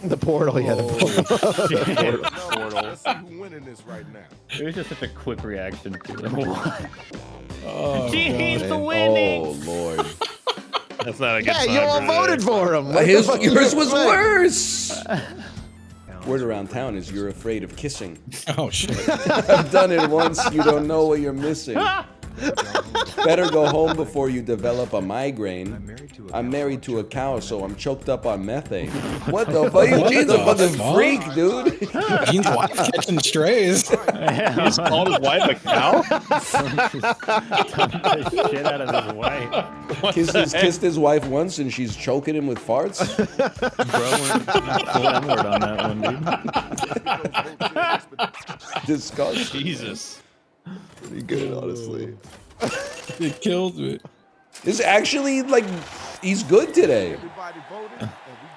S15: The portal, yeah, the portal.
S21: Let's see who's winning this right now.
S7: It was just such a quick reaction to it. What?
S4: Oh,
S7: He's
S4: God.
S7: the winning.
S2: Oh, Lord.
S5: That's not a good
S15: Yeah,
S5: sign.
S15: you all voted for him.
S2: Yours was worse. Word around town is you're afraid of kissing.
S4: Oh, shit.
S2: I've done it once, you don't know what you're missing. Better go home before you develop a migraine. I'm married to a cow, so I'm choked up on methane. What the fuck? Eugene's a fucking freak, dude.
S4: Eugene's wife catching strays.
S5: He just called his wife a cow?
S7: Dumped the shit out of his wife.
S2: Kissed his wife once and she's choking him with farts?
S7: Bro, went full N-word on that one, dude.
S2: Disgusting.
S5: Jesus.
S15: Pretty good, honestly.
S4: It killed me.
S2: This is actually, like, he's good today.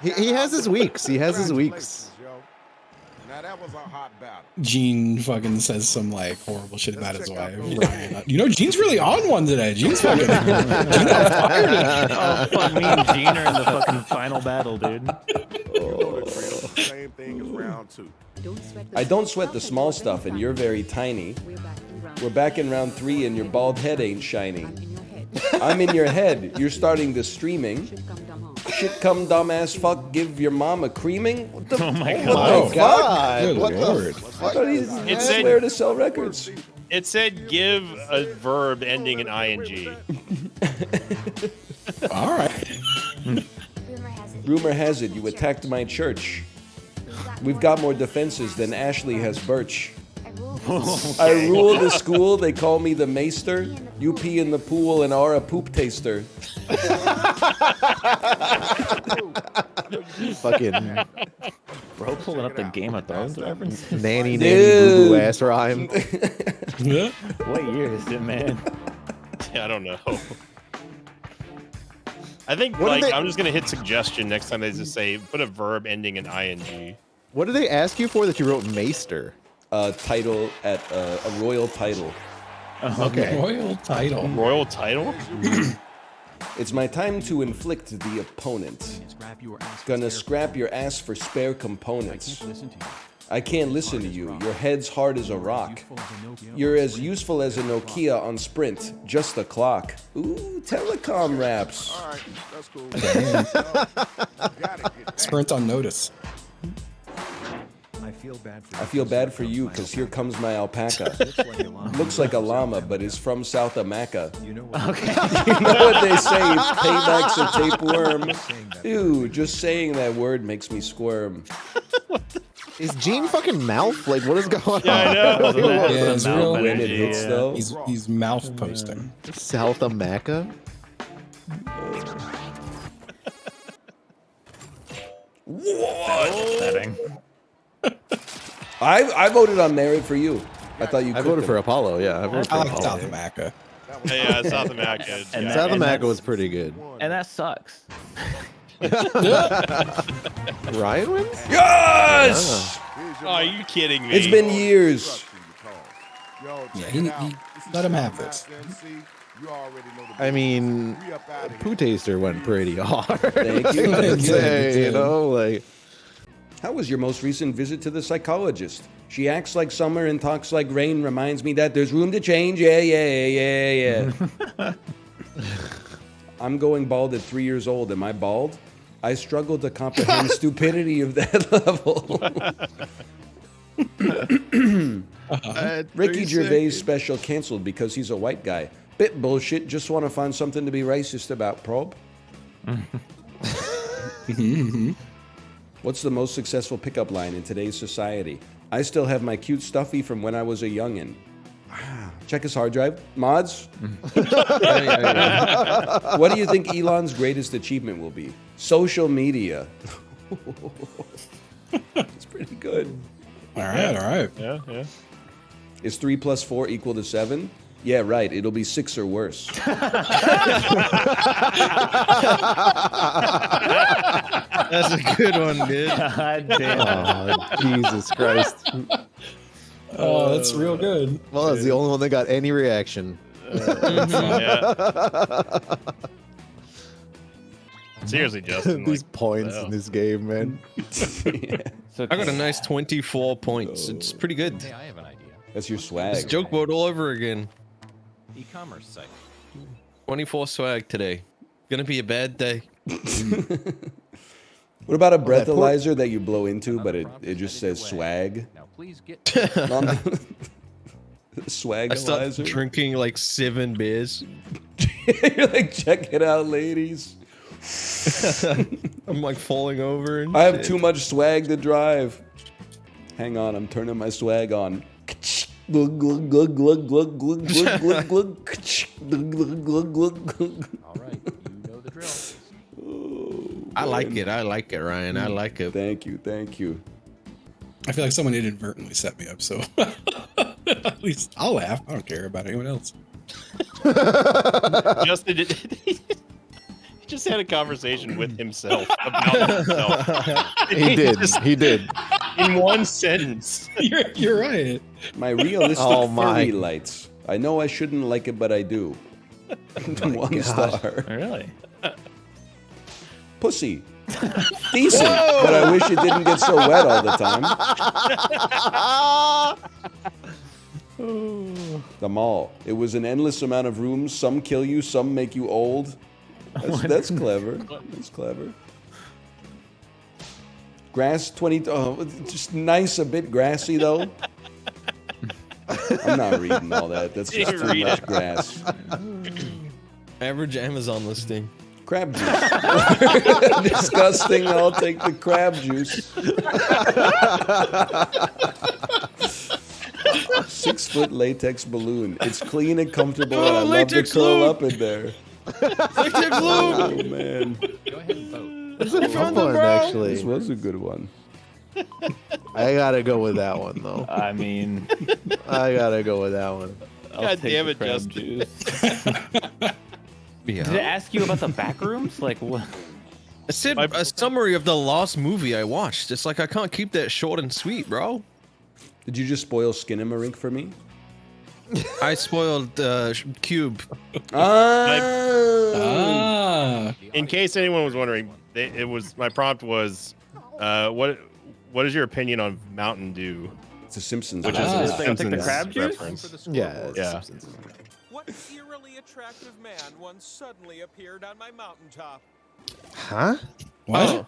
S15: He has his weeks. He has his weeks.
S21: Now that was a hot battle.
S4: Gene fucking says some like horrible shit about his wife. You know, Gene's really on one today. Gene's fucking. Gene on fire.
S7: Oh, fuck, me and Gene are in the fucking final battle, dude.
S21: Same thing as round 2.
S2: I don't sweat the small stuff and you're very tiny. We're back in round 3 and your bald head ain't shiny. I'm in your head. You're starting the streaming. Shit come dumbass fuck, give your mom a creaming? What the,
S7: Oh my
S2: God.
S4: Good
S2: What
S4: lord.
S2: the fuck? I thought he
S8: It said-
S2: swear to sell records.
S8: It said give a verb ending in ing.
S4: All right.
S2: Rumor has it you attacked my church. We've got more defenses than Ashley has Birch. I rule the school, they call me the maester. You pee in the pool and are a poop taster.
S6: Fucking
S7: Bro pulling up the Game of Thrones reference.
S6: nanny boo boo ass rhyme.
S7: What year is it, man?
S8: I don't know. I think
S6: What did they-
S8: I'm just gonna hit suggestion next time they just say put a verb ending in ing.
S6: What did they ask you for that you wrote maester?
S2: Title at a royal title.
S6: Okay.
S4: Royal title.
S8: Royal title?
S2: It's my time to inflict the opponent. Gonna scrap your ass for spare components. I can't listen to you. Your head's hard as a rock. You're as useful as a Nokia on Sprint. Just the clock. Ooh, telecom raps.
S21: All right, that's cool.
S4: Sprint on notice.
S2: I feel bad for you, because here comes my alpaca. Looks like a llama, but is from South America.
S7: Okay.
S2: You know what they say, payback's a tapeworm. Ew, just saying that word makes me squirm.
S6: Is Gene fucking mouth? Like, what is going
S8: Yeah, I
S6: on?
S8: know.
S4: Yeah, it's real.
S2: When it hits, though.
S4: He's mouth posting.
S6: South America?
S7: Upsetting.
S2: I voted on Merit for you. I thought you
S6: I
S2: cooked
S6: voted
S2: him.
S6: for Apollo, yeah. I voted for
S4: I like
S6: Apollo.
S4: South America.
S8: Yeah, South America.
S7: And
S8: Yeah.
S6: South
S7: and
S6: America was
S7: that's-
S6: pretty good.
S7: And that sucks.
S6: Ryan wins?
S2: Yes!
S8: Oh, are you kidding me?
S2: It's been years.
S4: Yeah, he let him have this.
S6: I mean, Poo Taster went pretty hard.
S2: Thank you.
S6: I'd say,
S4: Good.
S6: you know, like.
S2: How was your most recent visit to the psychologist? She acts like summer and talks like rain, reminds me that there's room to change. Yeah. I'm going bald at 3 years old. Am I bald? I struggle to comprehend stupidity of that level. Ricky Gervais special canceled because he's a white guy. Bit bullshit. Just want to find something to be racist about, prob. What's the most successful pickup line in today's society? I still have my cute stuffy from when I was a youngin'. Check his hard drive. Mods? What do you think Elon's greatest achievement will be? Social media. It's pretty good.
S4: All right.
S8: Yeah.
S2: Is 3 + 4 equal to 7? Yeah, right. It'll be 6 or worse.
S3: That's a good one, dude.
S7: God damn.
S6: Oh, Jesus Christ.
S4: Oh, that's real good.
S6: Well, that's the only one that got any reaction.
S8: Seriously, Justin.
S6: These
S8: like,
S6: points in this game, man.
S3: I got a nice 24 points. It's pretty good.
S1: Hey, I have an idea.
S2: That's your swag.
S3: It's joke board all over again.
S1: E-commerce site.
S3: 24 swag today. Gonna be a bad day.
S2: What about a breathalyzer that you blow into, but it just says swag?
S1: Now please get
S3: I start
S2: Swagalizer?
S3: drinking like 7 beers.
S2: You're like, check it out, ladies.
S3: I'm like falling over and
S2: I have
S3: shit.
S2: too much swag to drive. Hang on, I'm turning my swag on. Glug, glug, glug, glug, glug, glug, glug, glug, glug. Glug, glug, glug, glug, glug.
S1: All right, you know the drill.
S3: I like it, Ryan. I like it.
S2: Thank you.
S4: I feel like someone inadvertently set me up, so at least I'll laugh. I don't care about anyone else.
S8: Justin did. He just had a conversation with himself about himself.
S6: He did.
S8: In one sentence.
S4: You're right.
S2: My realistic
S6: Oh my.
S2: furry lights. I know I shouldn't like it, but I do. 1 star.
S7: Really?
S2: Pussy. Decent, but I wish it didn't get so wet all the time. The mall. It was an endless amount of rooms. Some kill you, some make you old. That's clever. That's clever. Grass 20. Oh, just nice, a bit grassy though. I'm not reading all that. That's just too much grass.
S3: Average Amazon listing.
S2: Crab juice. Disgusting. I'll take the crab juice. 6-foot latex balloon. It's clean and comfortable, and I love to curl up in there.
S3: Latex
S2: Oh man.
S6: Go ahead and vote. This is a fun one, actually.
S2: This was a good one.
S6: I gotta go with that one, though.
S7: I mean,
S6: I gotta go with that one.
S8: God damn it, Justin.
S7: Did it ask you about the back rooms? Like what?
S3: I said a summary of the last movie I watched. It's like I can't keep that short and sweet, bro.
S2: Did you just spoil Skinamarink for me?
S3: I spoiled Cube.
S8: In case anyone was wondering, it was my prompt was, what is your opinion on Mountain Dew?
S2: It's a Simpsons.
S8: Which is a Simpsons
S7: the crab juice?
S8: reference.
S6: Yeah.
S8: Yeah.
S9: What eerily attractive man once suddenly appeared on my mountaintop?
S6: Huh?
S3: What?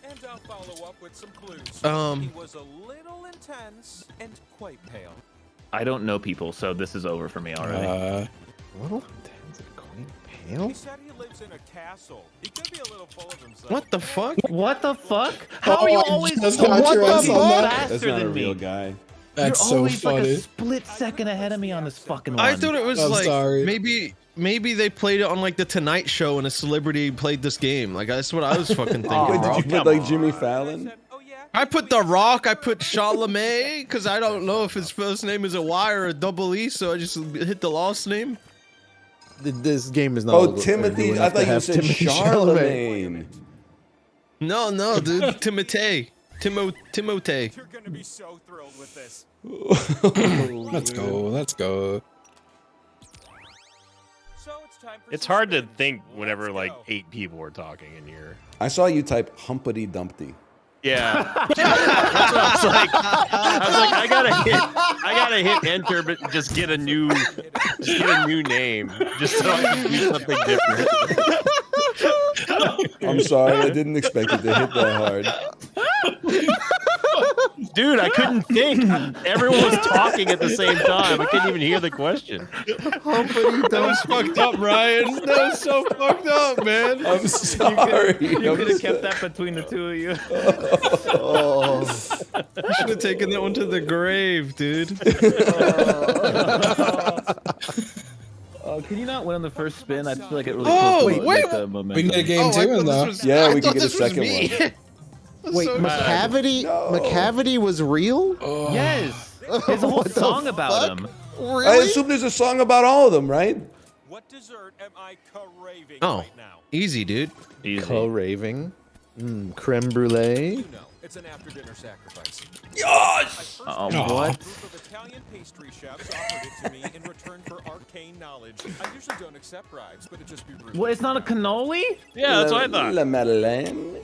S9: And I'll follow up with some clues.
S3: Um.
S9: He was a little intense and quite pale.
S7: I don't know people, so this is over for me already.
S6: Little intense and quite pale.
S9: He said he lives in a castle. He could be a little full of himself.
S3: What the fuck?
S7: What the fuck? How are you always
S4: just
S7: so
S4: got your ass on that.
S2: That's
S7: faster
S2: not a
S7: than
S2: real
S7: me?
S2: guy.
S4: That's
S7: You're
S4: so
S7: always like
S4: funny.
S7: a split second ahead of me on this fucking one.
S3: I thought it was
S4: I'm
S3: like
S4: sorry.
S3: maybe they played it on like the Tonight Show and a celebrity played this game. Like that's what I was fucking thinking,
S2: Wait,
S3: bro.
S2: did you put like Jimmy Fallon?
S3: I put The Rock. I put Charlemagne because I don't know if his first name is a Y or a double E, so I just hit the last name.
S6: This game is not.
S2: Oh, Timothy. I thought you said Charlemagne.
S3: No, dude. Timothée. Timothée.
S9: You're gonna be so thrilled with this.
S4: Let's go. Let's go.
S9: So it's time for
S8: It's hard to think whenever like 8 people are talking in here.
S2: I saw you type Humpty Dumpty.
S8: Yeah. That's what I was like. I gotta hit enter, but just get a new name, just so I can do something different.
S2: I'm sorry, I didn't expect it to hit that hard.
S8: Dude, I couldn't think. Everyone was talking at the same time. I couldn't even hear the question.
S3: That was fucked up, Ryan. That was so fucked up, man.
S2: I'm sorry.
S7: You could have kept that between the two of you.
S3: Oh. You should have taken that one to the grave, dude.
S7: Can you not win on the first spin? I feel like it really.
S3: Oh,
S7: close to
S3: wait,
S7: the momentum.
S4: We can get a game too, though.
S2: Yeah, we can get a second one.
S6: Wait,
S3: so
S6: McCavity? McCavity was real?
S7: Yes, there's a whole
S6: What the
S7: song about
S6: fuck?
S7: him.
S6: Really?
S2: I assume there's a song about all of them, right?
S9: What dessert am I craving
S3: Oh,
S9: right now?
S3: easy, dude.
S6: Co-raving. Creme brulee.
S9: You know, it's an after-dinner sacrifice.
S2: Yes!
S7: What?
S9: A group of Italian pastry chefs offered it to me in return for arcane knowledge. I usually don't accept bribes, but it just be rude.
S7: What? It's not a cannoli?
S8: Yeah, that's what I thought.
S2: La Madeleine.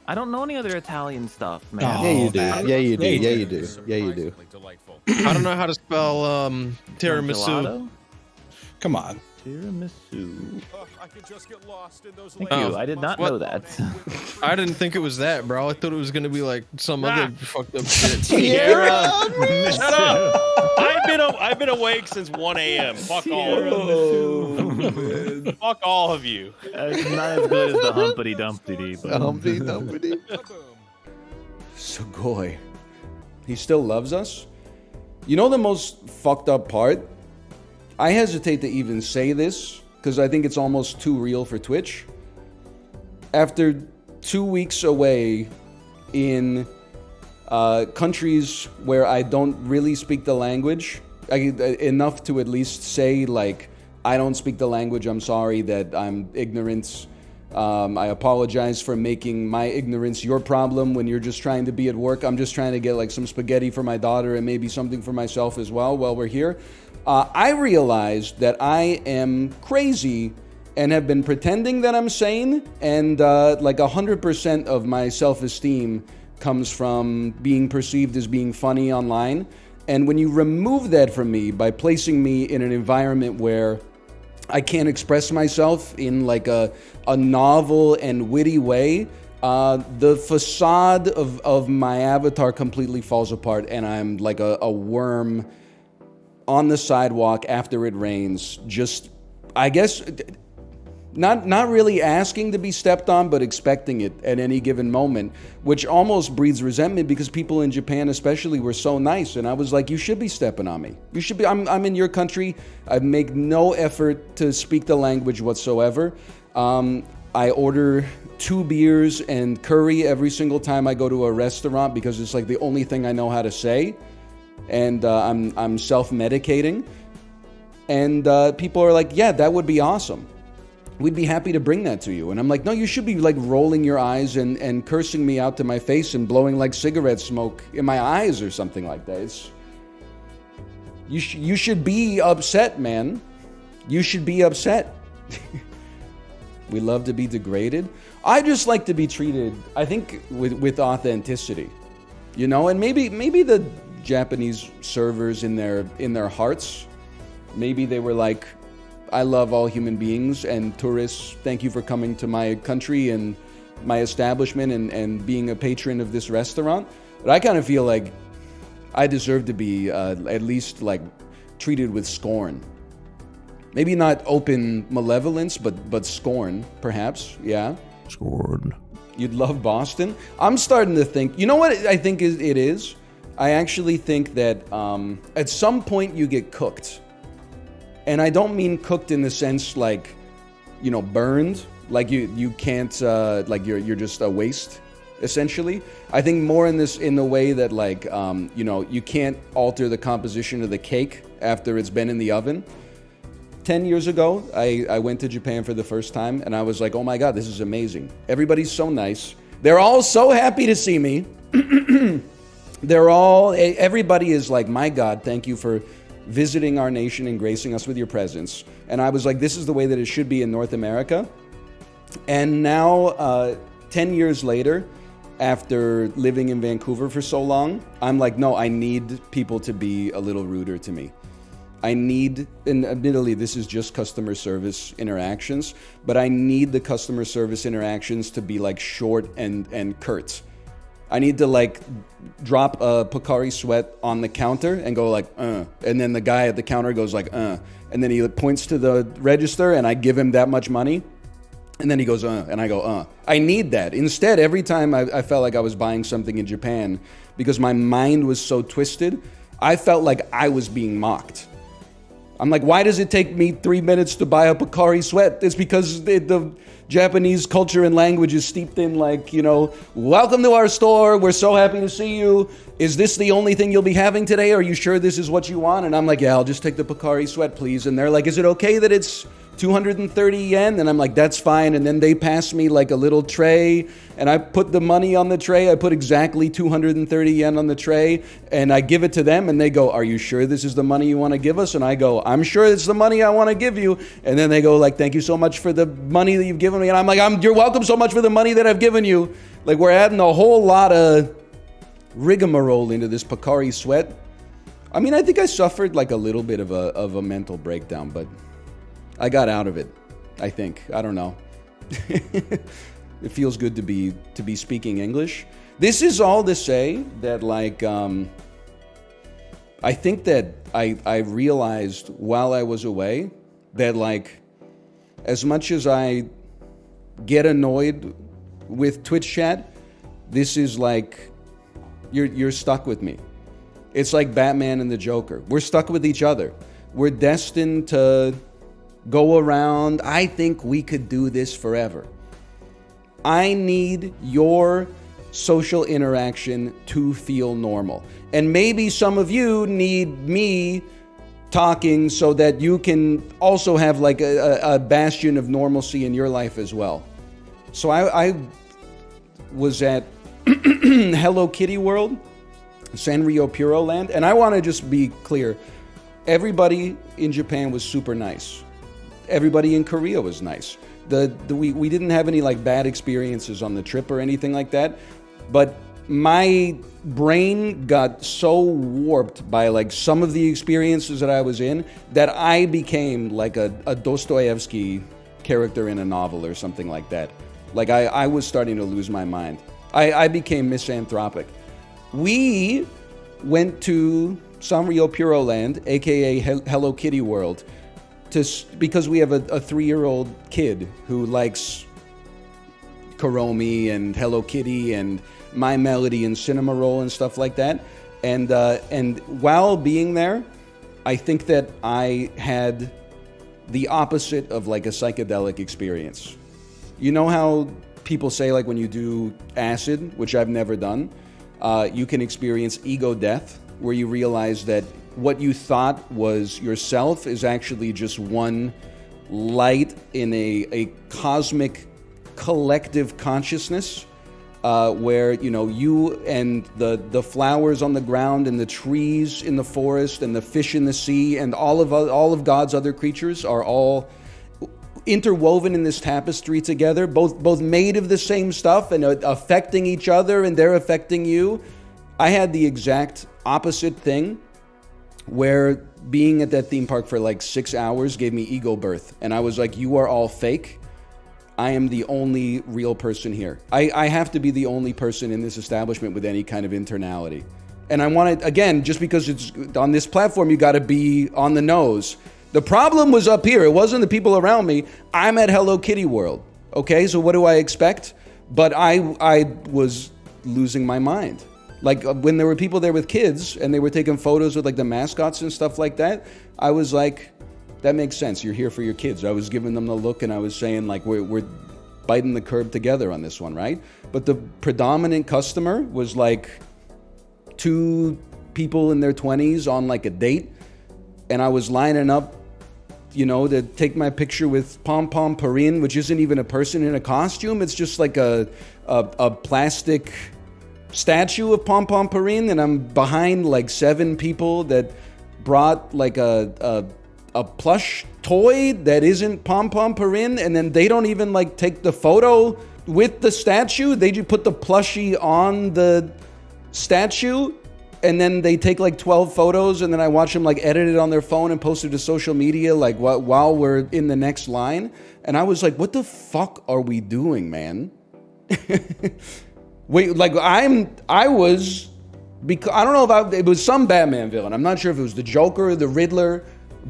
S7: I don't know any other Italian stuff, man.
S6: Yeah, you do.
S4: man.
S6: Yeah, you do.
S4: Yeah, you
S6: Yeah,
S4: do.
S6: you do. Yeah, you do.
S9: Delightful.
S3: I don't know how to spell tiramisu.
S7: Gelato?
S4: Come on.
S7: Tiramisu.
S9: I could just get lost in those
S7: Thank
S9: layers.
S7: you. I did not
S3: What?
S7: know that.
S3: I didn't think it was that, bro. I thought it was gonna be like some other fucked up shit.
S8: Tierra. Shut up! I've been awake since 1 a.m. Fuck all of you. Fuck all of you.
S7: It's not as good as the Humpty Dumpty, but
S6: Humpty Dumpty.
S2: Sugoi. He still loves us? You know the most fucked up part? I hesitate to even say this because I think it's almost too real for Twitch. After 2 weeks away in countries where I don't really speak the language, enough to at least say, like, I don't speak the language, I'm sorry that I'm ignorant. I apologize for making my ignorance your problem when you're just trying to be at work. I'm just trying to get like some spaghetti for my daughter and maybe something for myself as well while we're here. I realized that I am crazy and have been pretending that I'm sane, and like 100% of my self-esteem comes from being perceived as being funny online. And when you remove that from me by placing me in an environment where I can't express myself in like a novel and witty way,
S10: The facade of my avatar completely falls apart, and I'm like a worm on the sidewalk after it rains. Just, I guess, not really asking to be stepped on, but expecting it at any given moment, which almost breeds resentment because people in Japan especially were so nice, and I was like, you should be stepping on me. You should be. I'm in your country. I make no effort to speak the language whatsoever. I order 2 beers and curry every single time I go to a restaurant because it's like the only thing I know how to say, and I'm self-medicating. And people are like, yeah, that would be awesome. We'd be happy to bring that to you. And I'm like, no, you should be like rolling your eyes and cursing me out to my face and blowing like cigarette smoke in my eyes or something like that. It's, you should be upset, man. You should be upset. We love to be degraded. I just like to be treated, I think, with authenticity, you know. And maybe the Japanese servers in their hearts, maybe they were like, I love all human beings and tourists. Thank you for coming to my country and my establishment and being a patron of this restaurant. But I kind of feel like I deserve to be at least like treated with scorn. Maybe not open malevolence, but scorn, perhaps. Yeah. Scorn. You'd love Boston? I'm starting to think, you know what I think it is? I actually think that at some point you get cooked. And I don't mean cooked in the sense like, you know, burned. Like you can't, like you're just a waste, essentially. I think more in the way that like, you know, you can't alter the composition of the cake after it's been in the oven. 10 years ago, I went to Japan for the first time, and I was like, oh my God, this is amazing. Everybody's so nice. They're all so happy to see me. Everybody is like, my God, thank you for visiting our nation and gracing us with your presence. And I was like, this is the way that it should be in North America. And now, 10 years later, after living in Vancouver for so long, I'm like, no, I need people to be a little ruder to me. I need, and admittedly, this is just customer service interactions, but I need the customer service interactions to be like short and curt. I need to like drop a Pocari Sweat on the counter and go like, and then the guy at the counter goes like, and then he points to the register and I give him that much money. And then he goes, and I go, I need that. Instead, every time I felt like I was buying something in Japan, because my mind was so twisted, I felt like I was being mocked. I'm like, why does it take me 3 minutes to buy a Pocari Sweat? It's because the Japanese culture and language is steeped in like, you know, welcome to our store. We're so happy to see you. Is this the only thing you'll be having today? Are you sure this is what you want? And I'm like, yeah, I'll just take the Pocari Sweat, please. And they're like, is it okay that it's 230 yen? And I'm like, that's fine. And then they pass me like a little tray and I put the money on the tray. I put exactly 230 yen on the tray and I give it to them and they go, are you sure this is the money you want to give us? And I go, I'm sure it's the money I want to give you. And then they go like, thank you so much for the money that you've given me. And I'm like, you're welcome so much for the money that I've given you. Like we're adding a whole lot of rigmarole into this Pocari Sweat. I mean, I think I suffered like a little bit of a mental breakdown, but I got out of it, I think. I don't know. It feels good to be speaking English. This is all to say that like I think that I realized while I was away that like as much as I get annoyed with Twitch chat, this is like you're stuck with me. It's like Batman and the Joker. We're stuck with each other. We're destined to go around. I think we could do this forever. I need your social interaction to feel normal. And maybe some of you need me talking so that you can also have like a bastion of normalcy in your life as well. So I was at Hello Kitty World, Sanrio Puro Land, and I want to just be clear. Everybody in Japan was super nice. Everybody in Korea was nice. We didn't have any like bad experiences on the trip or anything like that, but my brain got so warped by like some of the experiences that I was in that I became like a Dostoevsky character in a novel or something like that. Like I was starting to lose my mind. I became misanthropic. We went to Sanrio Puro Land, aka Hello Kitty World, because we have a 3-year-old kid who likes Kuromi and Hello Kitty and My Melody and Cinema Roll and stuff like that. And while being there, I think that I had the opposite of like a psychedelic experience. You know how people say like when you do acid, which I've never done, you can experience ego death, where you realize that what you thought was yourself is actually just one light in a cosmic collective consciousness, where you and the flowers on the ground and the trees in the forest and the fish in the sea and all of God's other creatures are all interwoven in this tapestry together, both made of the same stuff and affecting each other, and they're affecting you. I had the exact opposite thing, where being at that theme park for like 6 hours gave me ego birth, and I was like, you are all fake. I am the only real person here. I have to be the only person in this establishment with any kind of internality. And I wanted, again, just because it's on this platform, you got to be on the nose. The problem was up here. It wasn't the people around me. I'm at Hello Kitty World. Okay, so what do I expect? But I was losing my mind. Like when there were people there with kids and they were taking photos with like the mascots and stuff like that, I was like, that makes sense. You're here for your kids. I was giving them the look and I was saying like, we're biting the curb together on this one, right? But the predominant customer was like 2 people in their 20s on like a date. And I was lining up, to take my picture with Pom Pom Purin, which isn't even a person in a costume. It's just like a plastic statue of Pom Pom Purin, and I'm behind like 7 people that brought like a plush toy that isn't Pom Pom Purin, and then they don't even like take the photo with the statue. They just put the plushie on the statue, and then they take like 12 photos, and then I watch them like edit it on their phone and post it to social media like while we're in the next line. And I was like, what the fuck are we doing, man? Wait, like I don't know if it was some Batman villain. I'm not sure if it was the Joker, the Riddler,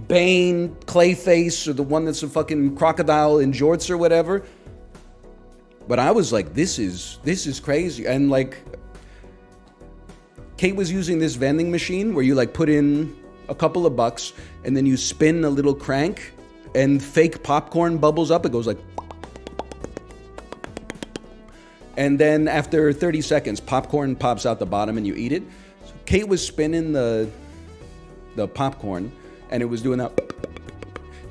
S10: Bane, Clayface, or the one that's a fucking crocodile in jorts or whatever. But I was like, this is crazy. And like, Kate was using this vending machine where you like put in a couple of bucks and then you spin a little crank and fake popcorn bubbles up. It goes like, and then after 30 seconds, popcorn pops out the bottom and you eat it. So Kate was spinning the popcorn and it was doing that.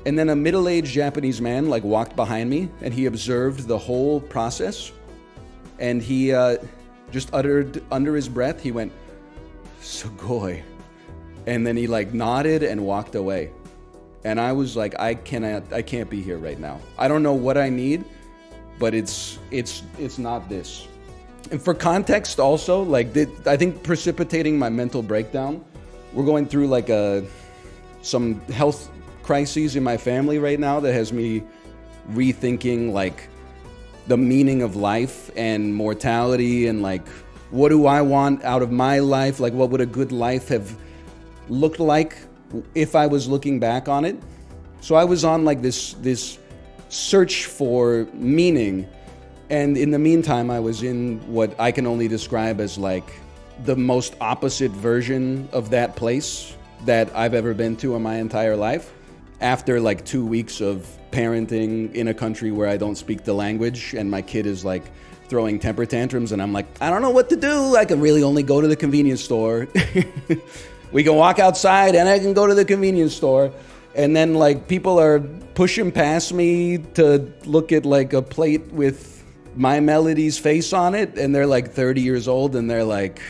S10: And then a middle-aged Japanese man like walked behind me and he observed the whole process. And he just uttered under his breath, he went, "Sugoi." And then he like nodded and walked away. And I was like, I can't be here right now. I don't know what I need, but it's not this. And for context also, like I think precipitating my mental breakdown, we're going through like some health crises in my family right now that has me rethinking like the meaning of life and mortality and like what do I want out of my life? Like what would a good life have looked like if I was looking back on it? So I was on like this search for meaning, and in the meantime I was in what I can only describe as like the most opposite version of that place that I've ever been to in my entire life. After like 2 weeks of parenting in a country where I don't speak the language and my kid is like throwing temper tantrums and I'm like, I don't know what to do. I can really only go to the convenience store. We can walk outside and I can go to the convenience store. And then like people are pushing past me to look at like a plate with My Melody's face on it. And they're like 30 years old and they're like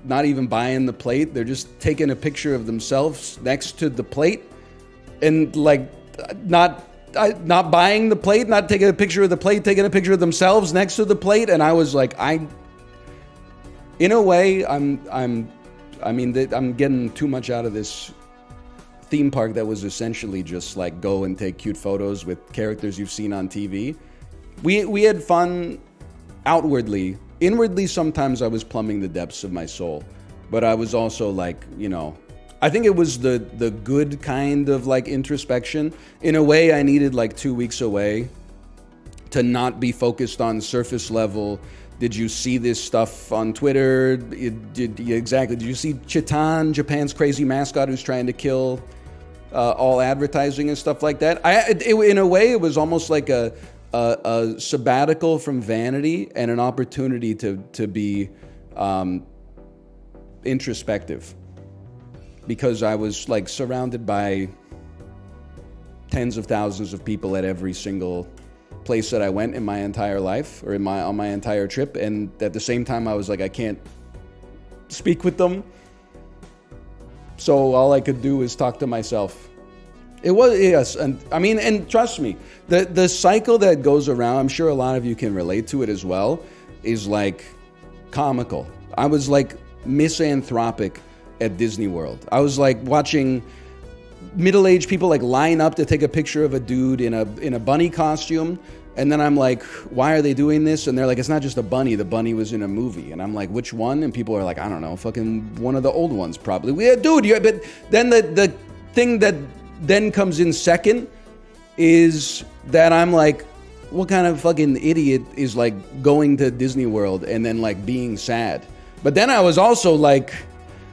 S10: not even buying the plate. They're just taking a picture of themselves next to the plate and like not buying the plate, not taking a picture of the plate, taking a picture of themselves next to the plate. And I was like, in a way, I'm getting too much out of this theme park that was essentially just like go and take cute photos with characters you've seen on TV. We had fun outwardly. Inwardly, sometimes I was plumbing the depths of my soul, but I was also like, you know, I think it was the good kind of like introspection. In a way, I needed like 2 weeks away to not be focused on surface level. Did you see this stuff on Twitter? Did you see Chitan, Japan's crazy mascot who's trying to kill all advertising and stuff like that? In a way, it was almost like a sabbatical from vanity and an opportunity to be introspective, because I was like surrounded by tens of thousands of people at every single place that I went in my entire life, or on my entire trip, and at the same time I was like, I can't speak with them, so all I could do is talk to myself. It was, yes, and I mean, and trust me, the cycle that goes around, I'm sure a lot of you can relate to it as well, is like comical. I was like misanthropic at Disney World. I was like watching middle-aged people like line up to take a picture of a dude in a bunny costume, and then I'm like, why are they doing this? And they're like, it's not just a bunny, the bunny was in a movie. And I'm like, which one? And people are like, I don't know, fucking one of the old ones probably. Yeah, dude, but then the thing that then comes in second is that I'm like, what kind of fucking idiot is like going to Disney World and then like being sad? But then I was also like,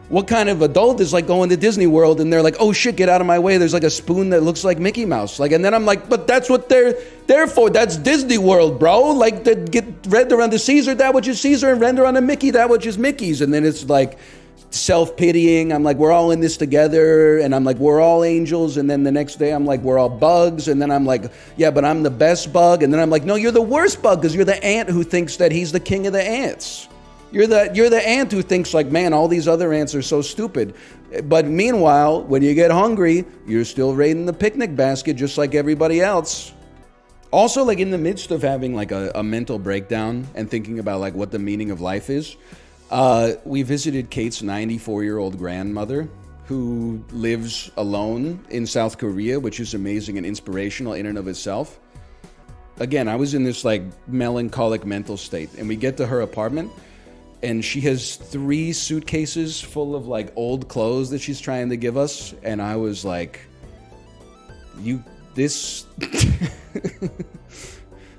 S10: what kind of adult is like going to Disney World and they're like, oh shit, get out of my way, there's like a spoon that looks like Mickey Mouse. Like, and then I'm like, but that's what they're there for. That's Disney World, bro. Like, to get render unto Caesar that which is Caesar, and render unto Mickey that which is Mickey's. And then it's like self-pitying. I'm like, we're all in this together. And I'm like, we're all angels. And then the next day I'm like, we're all bugs. And then I'm like, yeah, but I'm the best bug. And then I'm like, no, you're the worst bug, because you're the ant who thinks that he's the king of the ants. You're the ant who thinks like, man, all these other ants are so stupid. But meanwhile, when you get hungry, you're still raiding the picnic basket just like everybody else. Also, like in the midst of having like a mental breakdown and thinking about like what the meaning of life is, we visited Kate's 94-year-old grandmother, who lives alone in South Korea, which is amazing and inspirational in and of itself. Again, I was in this like melancholic mental state, and we get to her apartment, and she has 3 suitcases full of like old clothes that she's trying to give us. And I was like,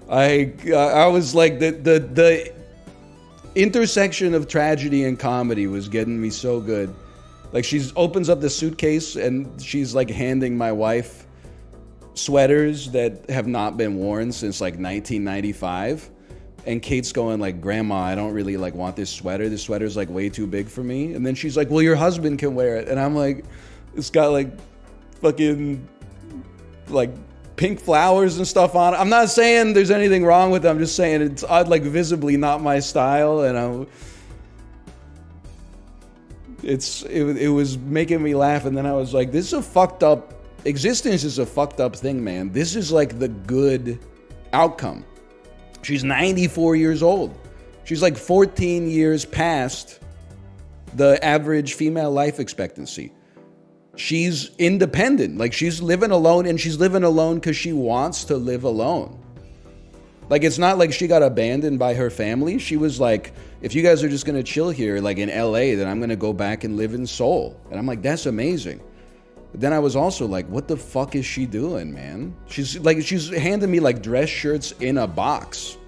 S10: I was like, the intersection of tragedy and comedy was getting me so good. Like, she opens up the suitcase and she's like handing my wife sweaters that have not been worn since like 1995. And Kate's going like, Grandma, I don't really like want this sweater. This sweater's like way too big for me. And then she's like, well, your husband can wear it. And I'm like, it's got like fucking like pink flowers and stuff on it. I'm not saying there's anything wrong with it. I'm just saying it's like visibly not my style. And it was making me laugh. And then I was like, this is a fucked up, existence is a fucked up thing, man. This is like the good outcome. She's 94 years old. She's like 14 years past the average female life expectancy. She's independent. Like, she's living alone, and she's living alone because she wants to live alone. Like, it's not like she got abandoned by her family. She was like, if you guys are just going to chill here, like in LA, then I'm going to go back and live in Seoul. And I'm like, that's amazing. But then I was also like, what the fuck is she doing, man? She's handing me like dress shirts in a box.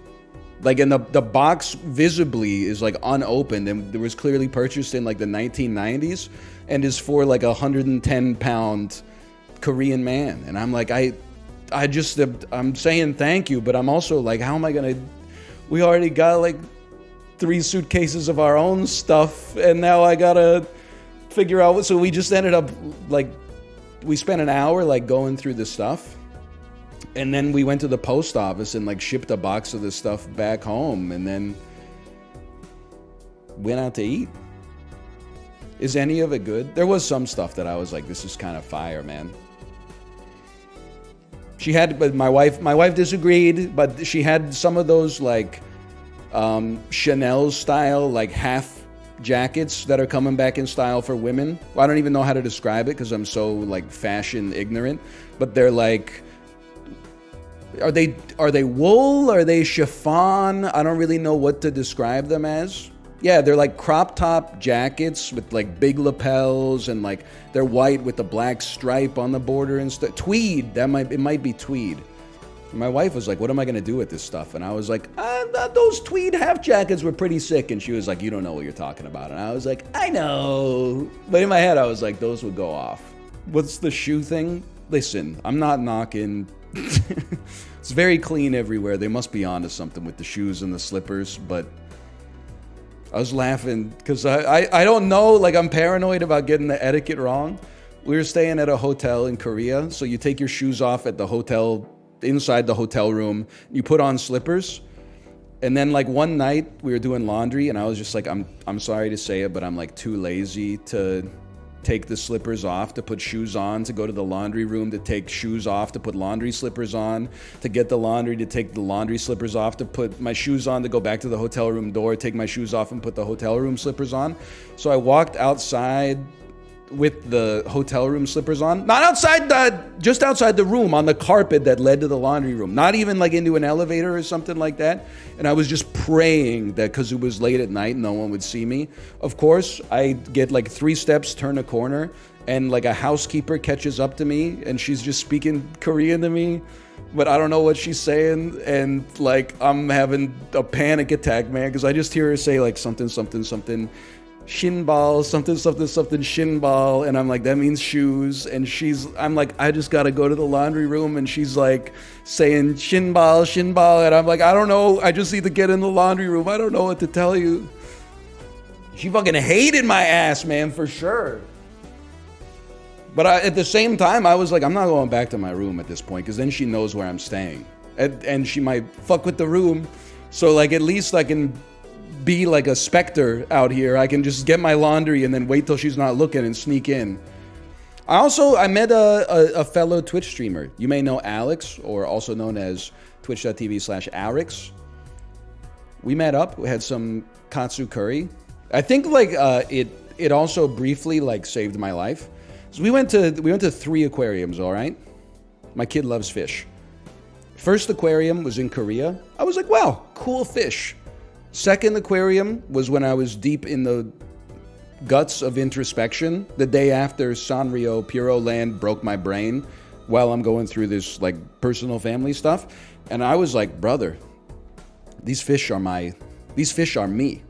S10: Like, and the box visibly is like unopened, and it was clearly purchased in like the 1990s and is for like 110-pound Korean man. And I'm like, I'm saying thank you, but I'm also like, how am I gonna, we already got like 3 suitcases of our own stuff, and now I gotta figure out what, so we just ended up like, we spent an hour like going through the stuff, and then we went to the post office and like shipped a box of the stuff back home, and then went out to eat. Is any of it good? There was some stuff that I was like, this is kind of fire, man. She had, but my wife disagreed, but she had some of those like Chanel style like half jackets that are coming back in style for women. Well, I don't even know how to describe it because I'm so like fashion ignorant, but they're like Are they wool? Are they chiffon? I don't really know what to describe them as. Yeah, they're like crop top jackets with like big lapels, and like they're white with a black stripe on the border and stuff. Tweed. It might be tweed. My wife was like, "What am I gonna do with this stuff?" And I was like, "Those tweed half jackets were pretty sick." And she was like, "You don't know what you're talking about." And I was like, "I know," but in my head I was like, "Those would go off." What's the shoe thing? Listen, I'm not knocking. It's very clean everywhere. They must be onto something with the shoes and the slippers, but I was laughing because I don't know, like I'm paranoid about getting the etiquette wrong. We were staying at a hotel in Korea, so you take your shoes off at the hotel, inside the hotel room, you put on slippers, and then like one night we were doing laundry and I was just like, I'm sorry to say it, but I'm like too lazy to take the slippers off to put shoes on, to go to the laundry room to take shoes off to put laundry slippers on, to get the laundry to take the laundry slippers off, to put my shoes on, to go back to the hotel room door, take my shoes off and put the hotel room slippers on. So I walked outside with the hotel room slippers on, not outside just outside the room on the carpet that led to the laundry room, not even like into an elevator or something like that. And I was just praying that because it was late at night, no one would see me. Of course, I get like 3 steps, turn a corner, and like a housekeeper catches up to me and she's just speaking Korean to me, but I don't know what she's saying. And like, I'm having a panic attack, man, because I just hear her say like something, shinbal, something, shinbal, and I'm like, that means shoes. And I'm like, I just gotta go to the laundry room, and she's like saying shinbal, and I'm like, I don't know, I just need to get in the laundry room, I don't know what to tell you. She fucking hated my ass, man, for sure. But at the same time, I was like, I'm not going back to my room at this point, because then she knows where I'm staying, and she might fuck with the room. So like, at least I can be like a specter out here. I can just get my laundry and then wait till she's not looking and sneak in. I met a fellow Twitch streamer. You may know Alex, or also known as twitch.tv/Arix. We met up, we had some katsu curry. I think like it also briefly like saved my life. So we went to 3 aquariums, all right? My kid loves fish. First aquarium was in Korea. I was like, wow, cool fish. Second aquarium was when I was deep in the guts of introspection, the day after Sanrio Puro Land broke my brain while I'm going through this like personal family stuff. And I was like, brother, these fish are me.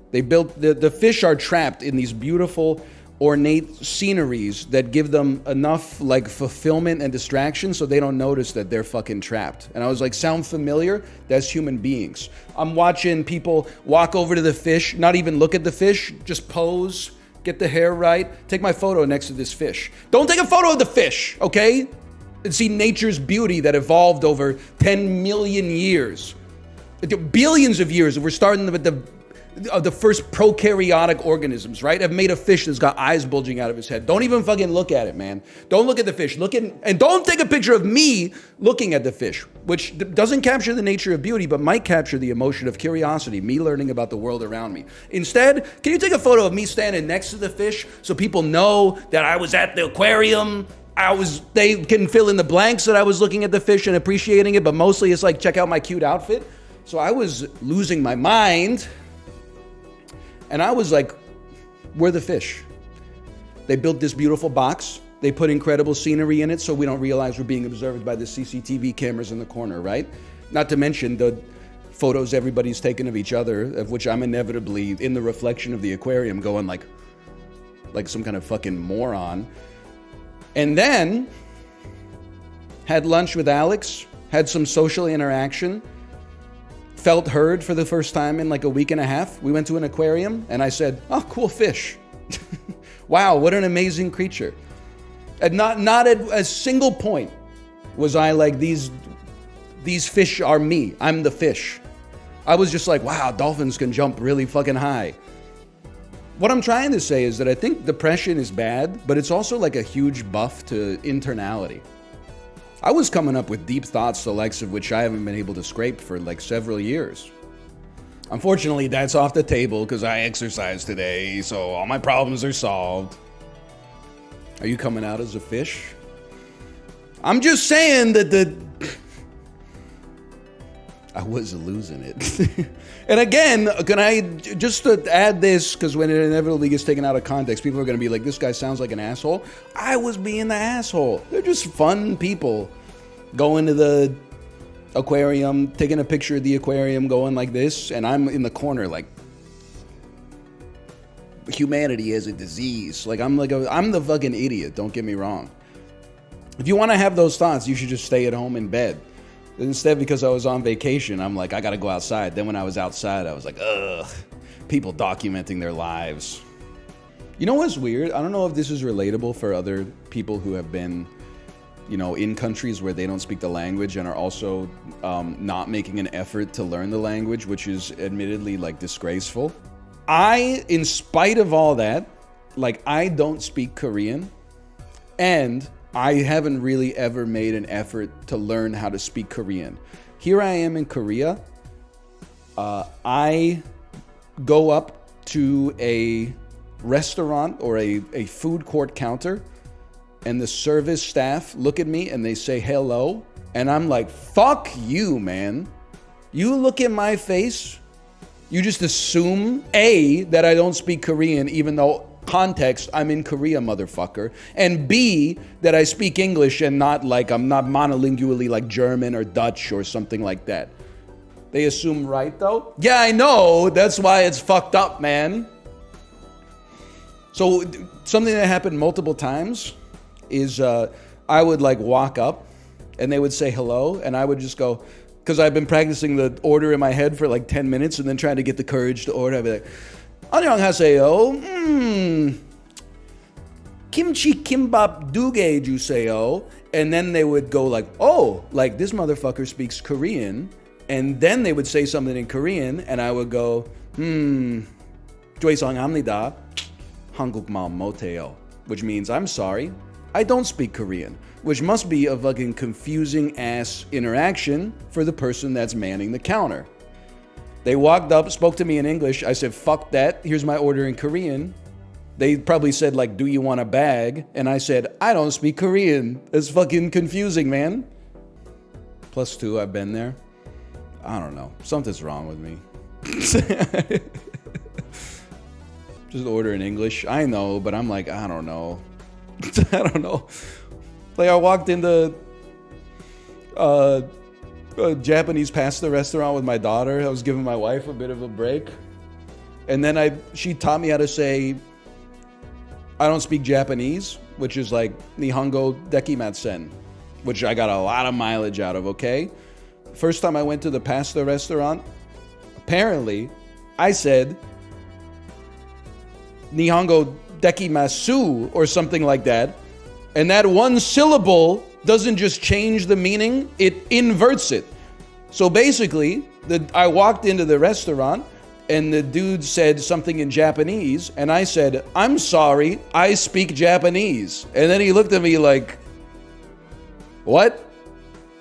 S10: They built, the fish are trapped in these beautiful, ornate sceneries that give them enough like fulfillment and distraction so they don't notice that they're fucking trapped. And I was like, sound familiar? That's human beings. I'm watching people walk over to the fish, not even look at the fish, just pose, get the hair right, take my photo next to this fish. Don't take a photo of the fish, okay? And see nature's beauty that evolved over 10 million years. Billions of years. We're starting with the first prokaryotic organisms, right? Have made a fish that's got eyes bulging out of his head. Don't even fucking look at it, man. Don't look at the fish. And don't take a picture of me looking at the fish, which doesn't capture the nature of beauty, but might capture the emotion of curiosity, me learning about the world around me. Instead, can you take a photo of me standing next to the fish so people know that I was at the aquarium? They can fill in the blanks that I was looking at the fish and appreciating it, but mostly it's like, check out my cute outfit. So I was losing my mind. And I was like, we're the fish. They built this beautiful box. They put incredible scenery in it so we don't realize we're being observed by the CCTV cameras in the corner, right? Not to mention the photos everybody's taken of each other, of which I'm inevitably in the reflection of the aquarium going like some kind of fucking moron. And then had lunch with Alex, had some social interaction, felt heard for the first time in like a week and a half. We went to an aquarium and I said, oh, cool fish. Wow, what an amazing creature. And not at a single point was I like, these fish are me. I'm the fish. I was just like, wow, dolphins can jump really fucking high. What I'm trying to say is that I think depression is bad, but it's also like a huge buff to internality. I was coming up with deep thoughts, the likes of which I haven't been able to scrape for like several years. Unfortunately, that's off the table because I exercised today, so all my problems are solved. Are you coming out as a fish? I'm just saying that I was losing it. And again, can I just to add this, because when it inevitably gets taken out of context, people are going to be like, this guy sounds like an asshole. I was being the asshole. They're just fun people. Going to the aquarium, taking a picture of the aquarium, going like this, and I'm in the corner like, humanity is a disease. Like, I'm the fucking idiot, don't get me wrong. If you want to have those thoughts, you should just stay at home in bed. Instead, because I was on vacation, I'm like, I gotta go outside. Then when I was outside, I was like, ugh, people documenting their lives. You know what's weird? I don't know if this is relatable for other people who have been, you know, in countries where they don't speak the language and are also not making an effort to learn the language, which is admittedly like disgraceful. In spite of all that, like, I don't speak Korean, and I haven't really ever made an effort to learn how to speak Korean. Here I am in Korea. I go up to a restaurant or a food court counter, and the service staff look at me and they say hello, and I'm like, fuck you, man. You look in my face, you just assume, A, that I don't speak Korean, even though context, I'm in Korea, motherfucker. And B, that I speak English and not like, I'm not monolingually like German or Dutch or something like that. They assume right, though? Yeah, I know. That's why it's fucked up, man. So something that happened multiple times is I would like walk up and they would say hello, and I would just go, because I've been practicing the order in my head for like 10 minutes and then trying to get the courage to order. I'd be like, 안녕하세요. Kimchi kimbap duge juseyo. And then they would go like, oh, like this motherfucker speaks Korean. And then they would say something in Korean, and I would go, 죄송합니다. 한국말 못해요. Which means, I'm sorry, I don't speak Korean. Which must be a fucking confusing ass interaction for the person that's manning the counter. They walked up, spoke to me in English. I said, fuck that. Here's my order in Korean. They probably said, like, do you want a bag? And I said, I don't speak Korean. It's fucking confusing, man. +2, I've been there. I don't know. Something's wrong with me. Just order in English. I know, but I'm like, I don't know. I don't know. Like, I walked into a Japanese pasta restaurant with my daughter. I was giving my wife a bit of a break. And then she taught me how to say, I don't speak Japanese, which is like Nihongo dekimasen, which I got a lot of mileage out of, okay? First time I went to the pasta restaurant, apparently, I said, Nihongo dekimasu, or something like that. And that one syllable doesn't just change the meaning, it inverts it. So basically, I walked into the restaurant, and the dude said something in Japanese, and I said, I'm sorry, I speak Japanese. And then he looked at me like, what?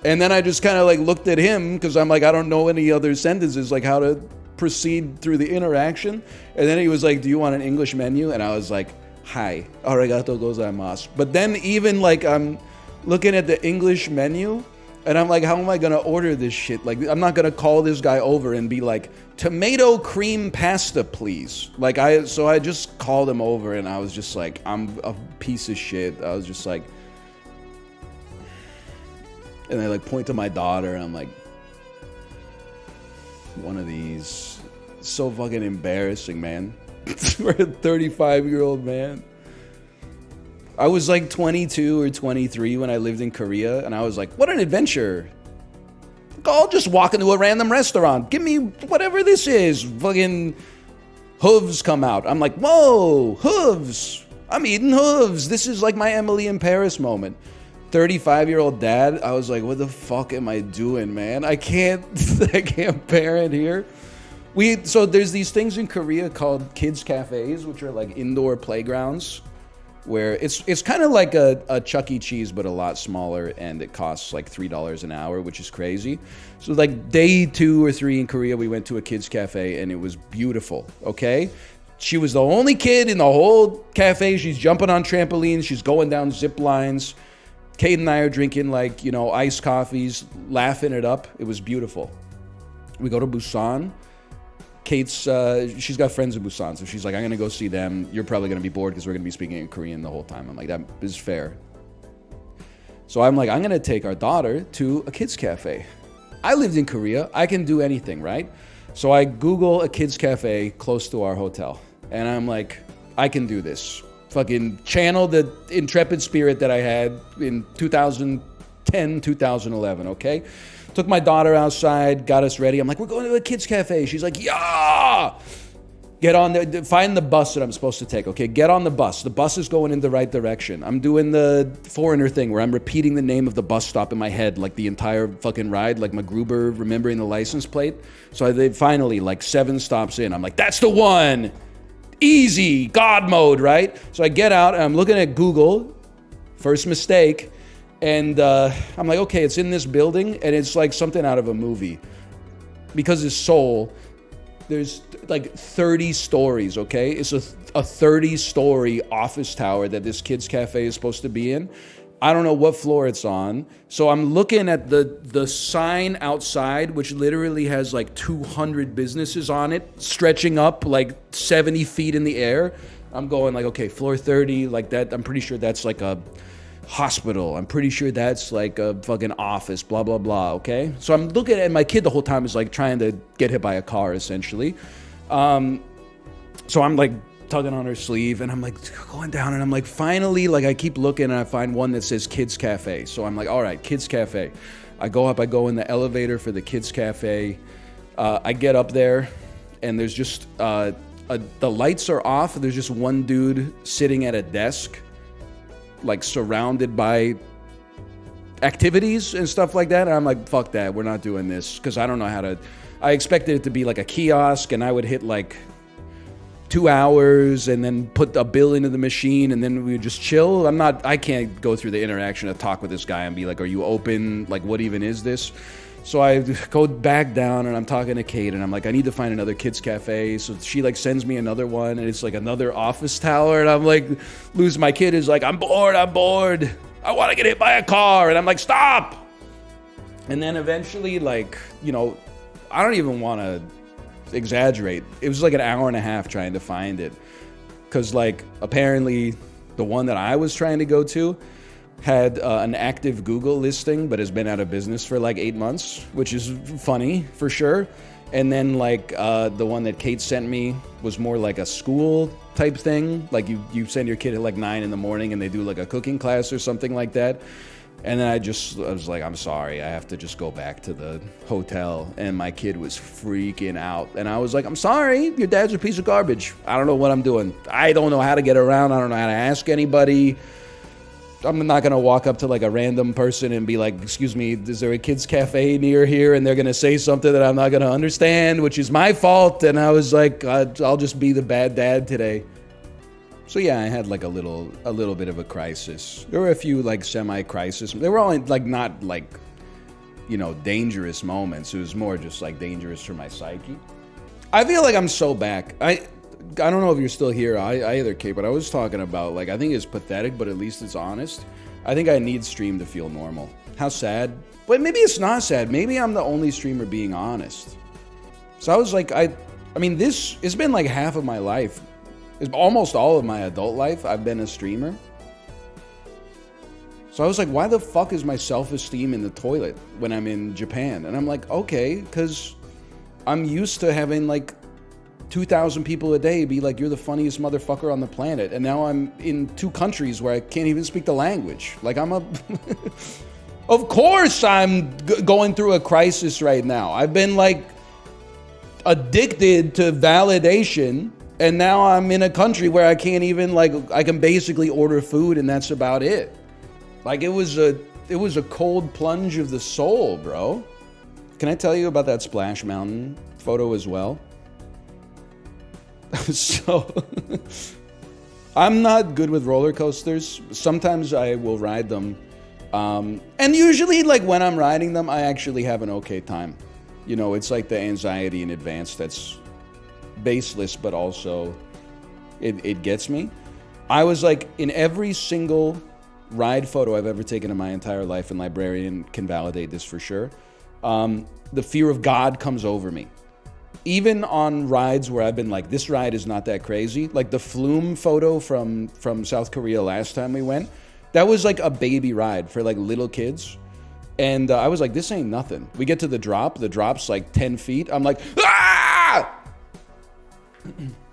S10: And then I just kind of like looked at him, because I'm like, I don't know any other sentences, like how to proceed through the interaction. And then he was like, do you want an English menu? And I was like, hi, arigato gozaimasu. But then even like I'm looking at the English menu, and I'm like, how am I gonna order this shit? Like, I'm not gonna call this guy over and be like, tomato cream pasta, please. Like, so I just called him over, and I was just like, I'm a piece of shit. I was just like, and I like point to my daughter, and I'm like, one of these. It's so fucking embarrassing, man. For a 35-year-old man. I was like 22 or 23 when I lived in Korea, and I was like, what an adventure. I'll just walk into a random restaurant. Give me whatever this is. Fucking hooves come out. I'm like, whoa, hooves. I'm eating hooves. This is like my Emily in Paris moment. 35-year-old dad, I was like, what the fuck am I doing, man? I can't parent here. So there's these things in Korea called kids cafes, which are like indoor playgrounds, where it's kind of like a Chuck E. Cheese, but a lot smaller, and it costs like $3 an hour, which is crazy. So like day 2 or 3 in Korea, we went to a kids cafe, and it was beautiful, okay? She was the only kid in the whole cafe. She's jumping on trampolines. She's going down zip lines. Kate and I are drinking like, you know, iced coffees, laughing it up. It was beautiful. We go to Busan. Kate's, she's got friends in Busan, so she's like, I'm gonna go see them. You're probably gonna be bored because we're gonna be speaking in Korean the whole time. I'm like, that is fair. So I'm like, I'm gonna take our daughter to a kids cafe. I lived in Korea. I can do anything, right? So I Google a kids cafe close to our hotel. And I'm like, I can do this. Fucking channel the intrepid spirit that I had in 2010, 2011, okay? Took my daughter outside, got us ready. I'm like, we're going to a kids cafe. She's like, yeah! Get on the, find the bus that I'm supposed to take, okay? Get on the bus. The bus is going in the right direction. I'm doing the foreigner thing where I'm repeating the name of the bus stop in my head like the entire fucking ride, like MacGruber remembering the license plate. So they finally, like 7 stops in, I'm like, that's the one! Easy, God mode, right? So I get out and I'm looking at Google, first mistake, and I'm like, okay, it's in this building, and it's like something out of a movie. Because it's Seoul, there's like 30 stories, okay? It's a 30-story office tower that this kids cafe is supposed to be in. I don't know what floor it's on. So I'm looking at the sign outside, which literally has like 200 businesses on it, stretching up like 70 feet in the air. I'm going like, okay, floor 30, like that. I'm pretty sure that's like a hospital. I'm pretty sure that's like a fucking office, blah, blah, blah, okay? So I'm looking at my kid the whole time is like trying to get hit by a car, essentially. So I'm like tugging on her sleeve and I'm like going down and I'm like, finally, like I keep looking and I find one that says Kids Cafe. So I'm like, all right, Kids Cafe. I go up, I go in the elevator for the Kids Cafe. I get up there and there's just, the lights are off. There's just one dude sitting at a desk, like surrounded by activities and stuff like that. And I'm like, fuck that, we're not doing this. Cause I don't know how to, I expected it to be like a kiosk and I would hit like 2 hours and then put a bill into the machine and then we would just chill. I can't go through the interaction to talk with this guy and be like, are you open? Like, what even is this? So I go back down and I'm talking to Kate and I'm like, I need to find another kids cafe. So she like sends me another one and it's like another office tower. And I'm like, my kid is like, I'm bored. I want to get hit by a car. And I'm like, stop. And then eventually, like, you know, I don't even want to exaggerate. It was like an hour and a half trying to find it. Cause like apparently the one that I was trying to go to had an active Google listing, but has been out of business for like 8 months, which is funny for sure. And then like the one that Kate sent me was more like a school type thing. Like you send your kid at like 9 in the morning and they do like a cooking class or something like that. And then I was like, I'm sorry, I have to just go back to the hotel. And my kid was freaking out. And I was like, I'm sorry, your dad's a piece of garbage. I don't know what I'm doing. I don't know how to get around. I don't know how to ask anybody. I'm not going to walk up to like a random person and be like, excuse me, is there a kids cafe near here? And they're going to say something that I'm not going to understand, which is my fault. And I was like, I'll just be the bad dad today. So yeah, I had like a little bit of a crisis. There were a few like semi-crisis. They were all like not like, you know, dangerous moments. It was more just like dangerous for my psyche. I feel like I'm so back. I don't know if you're still here either, Kate, but I was talking about like, I think it's pathetic, but at least it's honest. I think I need stream to feel normal. How sad? But maybe it's not sad. Maybe I'm the only streamer being honest. So I was like, I mean, it's been like half of my life. It's almost all of my adult life I've been a streamer. So I was like, why the fuck is my self-esteem in the toilet when I'm in Japan? And I'm like, okay, because I'm used to having like 2,000 people a day be like, you're the funniest motherfucker on the planet. And now I'm in 2 countries where I can't even speak the language. Like I'm a... Of course I'm going through a crisis right now. I've been like addicted to validation. And now I'm in a country where I can't even like, I can basically order food and that's about it. Like it was a cold plunge of the soul, bro. Can I tell you about that Splash Mountain photo as well? So, I'm not good with roller coasters. Sometimes I will ride them. And usually like when I'm riding them, I actually have an okay time. You know, it's like the anxiety in advance that's baseless, but also it gets me. I was like, in every single ride photo I've ever taken in my entire life, and Librarian can validate this for sure, the fear of God comes over me. Even on rides where I've been like, this ride is not that crazy. Like the Flume photo from South Korea last time we went. That was like a baby ride for like little kids. And I was like, this ain't nothing. We get to the drop. The drop's like 10 feet. I'm like, ah!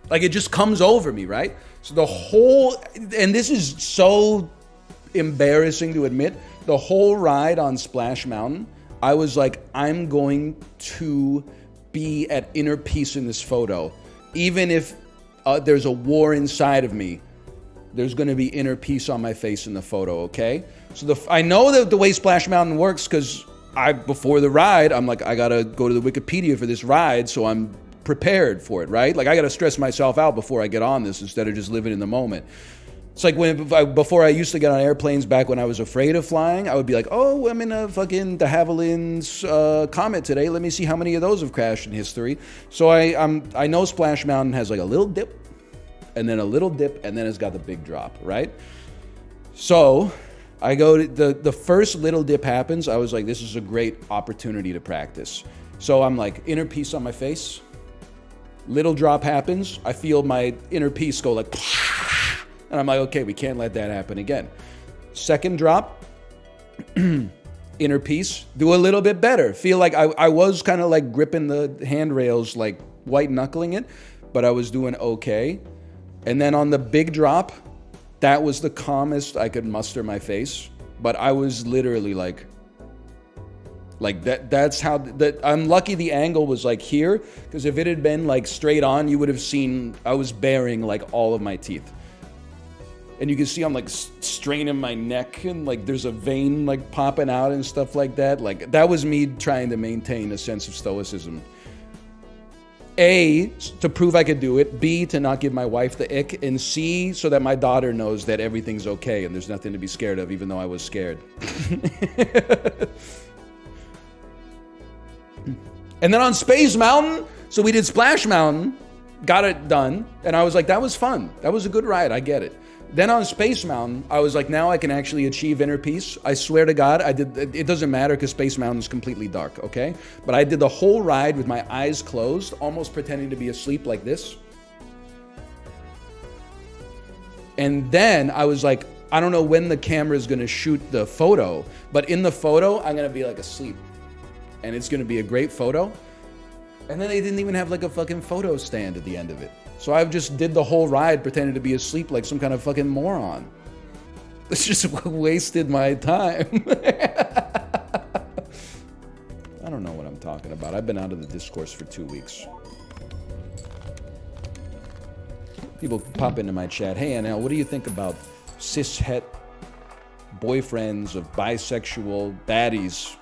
S10: Like it just comes over me, right? So the whole, and this is so embarrassing to admit, the whole ride on Splash Mountain, I was like, I'm going to be at inner peace in this photo. Even if there's a war inside of me, there's going to be inner peace on my face in the photo, okay? So I know that the way Splash Mountain works because before the ride, I'm like, I got to go to the Wikipedia for this ride, so I'm prepared for it, right? Like I got to stress myself out before I get on this instead of just living in the moment. It's like before I used to get on airplanes back when I was afraid of flying, I would be like, oh, I'm in a fucking de Havilland's Comet today. Let me see how many of those have crashed in history. So I know Splash Mountain has like a little dip and then a little dip and then it's got the big drop, right? So I go to the first little dip happens. I was like, this is a great opportunity to practice. So I'm like inner peace on my face. Little drop happens. I feel my inner peace go like, and I'm like, okay, we can't let that happen again. Second drop, inner peace, do a little bit better. Feel like I was kind of like gripping the handrails, like white knuckling it, but I was doing okay. And then on the big drop, that was the calmest I could muster my face. But I was literally like that's how I'm lucky the angle was like here, because if it had been like straight on, you would have seen I was baring like all of my teeth. And you can see I'm like straining my neck and like there's a vein like popping out and stuff like that. Like that was me trying to maintain a sense of stoicism. A, to prove I could do it. B, to not give my wife the ick. And C, so that my daughter knows that everything's okay and there's nothing to be scared of, even though I was scared. And then on Space Mountain, so we did Splash Mountain, got it done, and I was like, that was fun. That was a good ride, I get it. Then on Space Mountain, I was like, now I can actually achieve inner peace. I swear to God, I did. It doesn't matter because Space Mountain is completely dark, okay? But I did the whole ride with my eyes closed, almost pretending to be asleep like this. And then I was like, I don't know when the camera is going to shoot the photo, but in the photo, I'm going to be like asleep. And it's going to be a great photo. And then they didn't even have like a fucking photo stand at the end of it. So I just did the whole ride pretending to be asleep like some kind of fucking moron. It's just wasted my time. I don't know what I'm talking about. I've been out of the discourse for 2 weeks. People pop into my chat. Hey, Anel, what do you think about cis-het boyfriends of bisexual baddies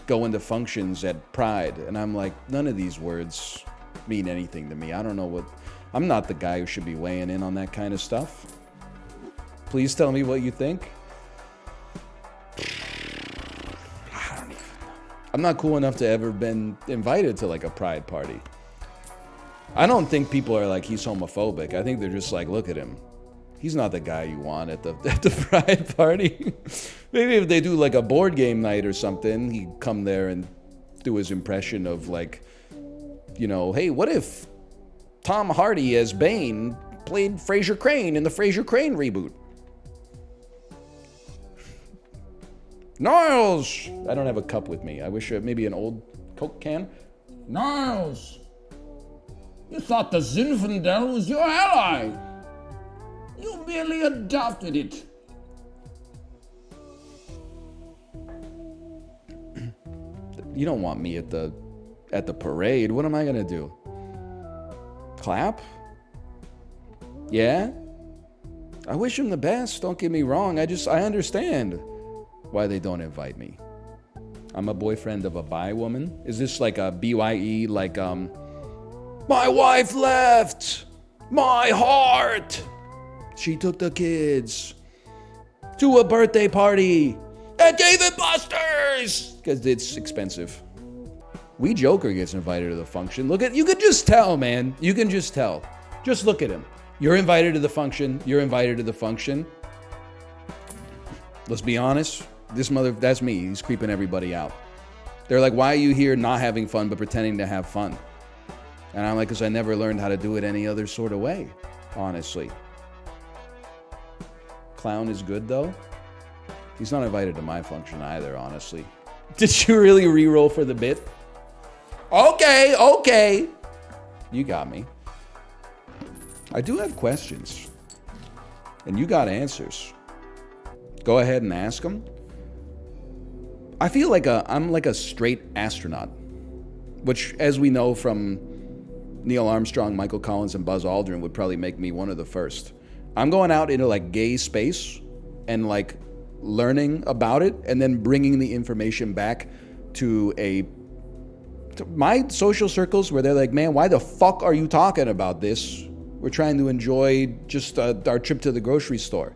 S10: going to functions at Pride? And I'm like, none of these words mean anything to me. I don't know what... I'm not the guy who should be weighing in on that kind of stuff. Please tell me what you think. I don't even know. I'm not cool enough to ever been invited to like a Pride party. I don't think people are like, he's homophobic. I think they're just like, look at him. He's not the guy you want at the Pride party. Maybe if they do like a board game night or something, he'd come there and do his impression of like, you know, hey, what if Tom Hardy as Bane played Fraser Crane in the Fraser Crane reboot? Niles! I don't have a cup with me. I wish maybe an old Coke can. Niles! You thought the Zinfandel was your ally. You merely adopted it. You don't want me at the parade. What am I gonna do? Clap? Yeah? I wish him the best, don't get me wrong. I understand why they don't invite me. I'm a boyfriend of a bi woman. Is this like a BYE, like, my wife left! My heart! She took the kids to a birthday party at Dave & Buster's! Because it's expensive. We Joker gets invited to the function. Look at, you can just tell, man. You can just tell. Just look at him. You're invited to the function. You're invited to the function. Let's be honest. This that's me. He's creeping everybody out. They're like, why are you here not having fun but pretending to have fun? And I'm like, because I never learned how to do it any other sort of way, honestly. Clown is good, though. He's not invited to my function either, honestly. Did you really re-roll for the bit? Okay, okay. You got me. I do have questions. And you got answers. Go ahead and ask them. I feel like I'm like a straight astronaut. Which, as we know from Neil Armstrong, Michael Collins, and Buzz Aldrin, would probably make me one of the first. I'm going out into like gay space and like learning about it and then bringing the information back to my social circles where they're like, man, why the fuck are you talking about this? We're trying to enjoy just our trip to the grocery store.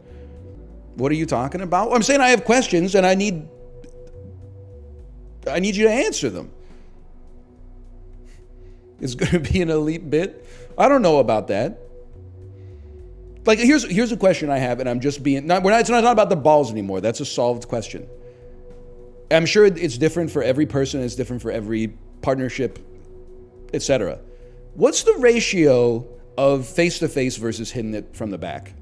S10: What are you talking about? I'm saying I have questions and I need you to answer them. It's going to be an elite bit. I don't know about that. Like, here's a question I have, and I'm just being... It's not about the balls anymore. That's a solved question. I'm sure it's different for every person. It's different for every partnership, etc. What's the ratio of face-to-face versus hitting it from the back?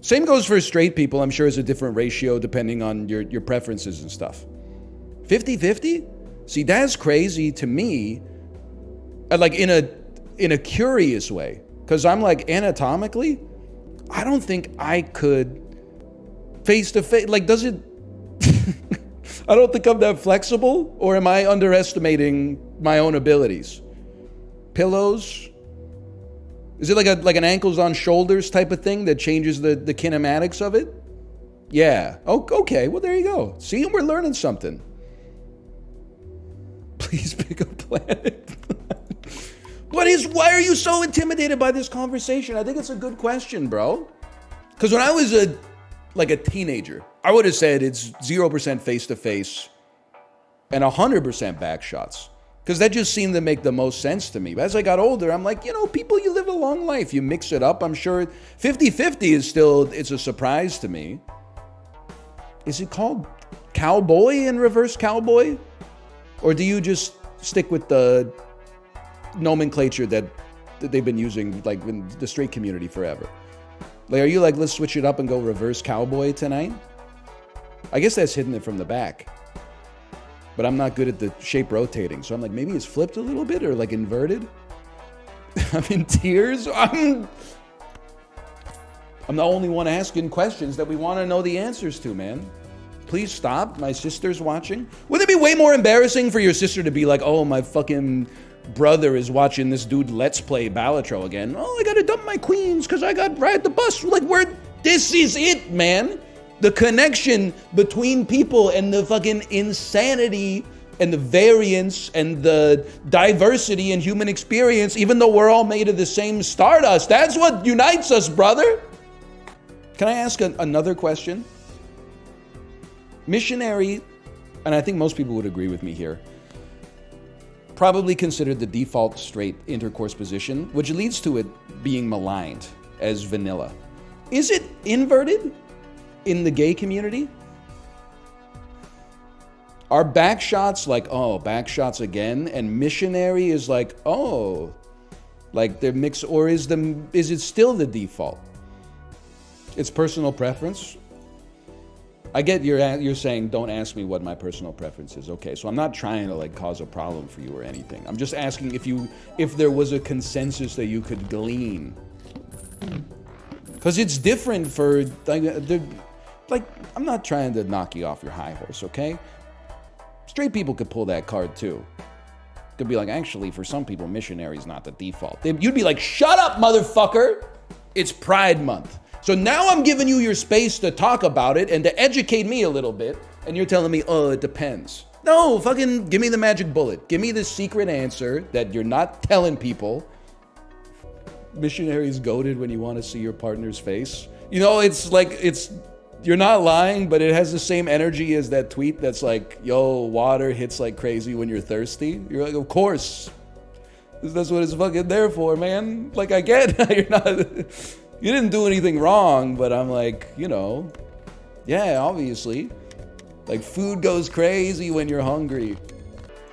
S10: Same goes for straight people. I'm sure it's a different ratio depending on your preferences and stuff. 50-50? See, that's crazy to me. Like, in a curious way. Because I'm like, anatomically... I don't think I could face-to-face, like, does it, I don't think I'm that flexible, or am I underestimating my own abilities? Pillows? Is it like an ankles on shoulders type of thing that changes the kinematics of it? Yeah, okay, well there you go. See, we're learning something. Please pick a planet. Why are you so intimidated by this conversation? I think it's a good question, bro. Because when I was a teenager, I would have said it's 0% face-to-face and 100% back shots. Because that just seemed to make the most sense to me. But as I got older, I'm like, people, you live a long life. You mix it up. I'm sure 50-50 is still, it's a surprise to me. Is it called cowboy and reverse cowboy? Or do you just stick with the nomenclature that they've been using like in the straight community forever? Like, are you like, let's switch it up and go reverse cowboy tonight? I guess that's hitting it from the back. But I'm not good at the shape rotating, so I'm like, maybe it's flipped a little bit or like inverted. I'm in tears. I'm the only one asking questions that we want to know the answers to, man. Please stop. My sister's watching. Wouldn't it be way more embarrassing for your sister to be like, oh, my fucking brother is watching this dude Let's Play Balatro again. Oh, I gotta dump my queens because I got ride the bus. Like, this is it, man. The connection between people and the fucking insanity and the variance and the diversity in human experience, even though we're all made of the same stardust. That's what unites us, brother. Can I ask another question? Missionary, and I think most people would agree with me here, probably considered the default straight intercourse position, which leads to it being maligned as vanilla. Is it inverted in the gay community? Are back shots like, oh, back shots again, and missionary is like, oh, like they're mixed, or is it still the default? It's personal preference. I get you're saying don't ask me what my personal preference is. Okay, so I'm not trying to like cause a problem for you or anything. I'm just asking if there was a consensus that you could glean. Because it's different for like I'm not trying to knock you off your high horse, okay? Straight people could pull that card too. Could be like, actually, for some people, missionary is not the default. You'd be like, shut up, motherfucker! It's Pride Month. So now I'm giving you your space to talk about it and to educate me a little bit, and you're telling me, oh, it depends. No, fucking give me the magic bullet. Give me the secret answer that you're not telling people. Missionary's goated when you want to see your partner's face. You know, it's like, you're not lying, but it has the same energy as that tweet that's like, yo, water hits like crazy when you're thirsty. You're like, of course. That's what it's fucking there for, man. Like, I get you're not... You didn't do anything wrong, but I'm like, you know, yeah, obviously. Like, food goes crazy when you're hungry.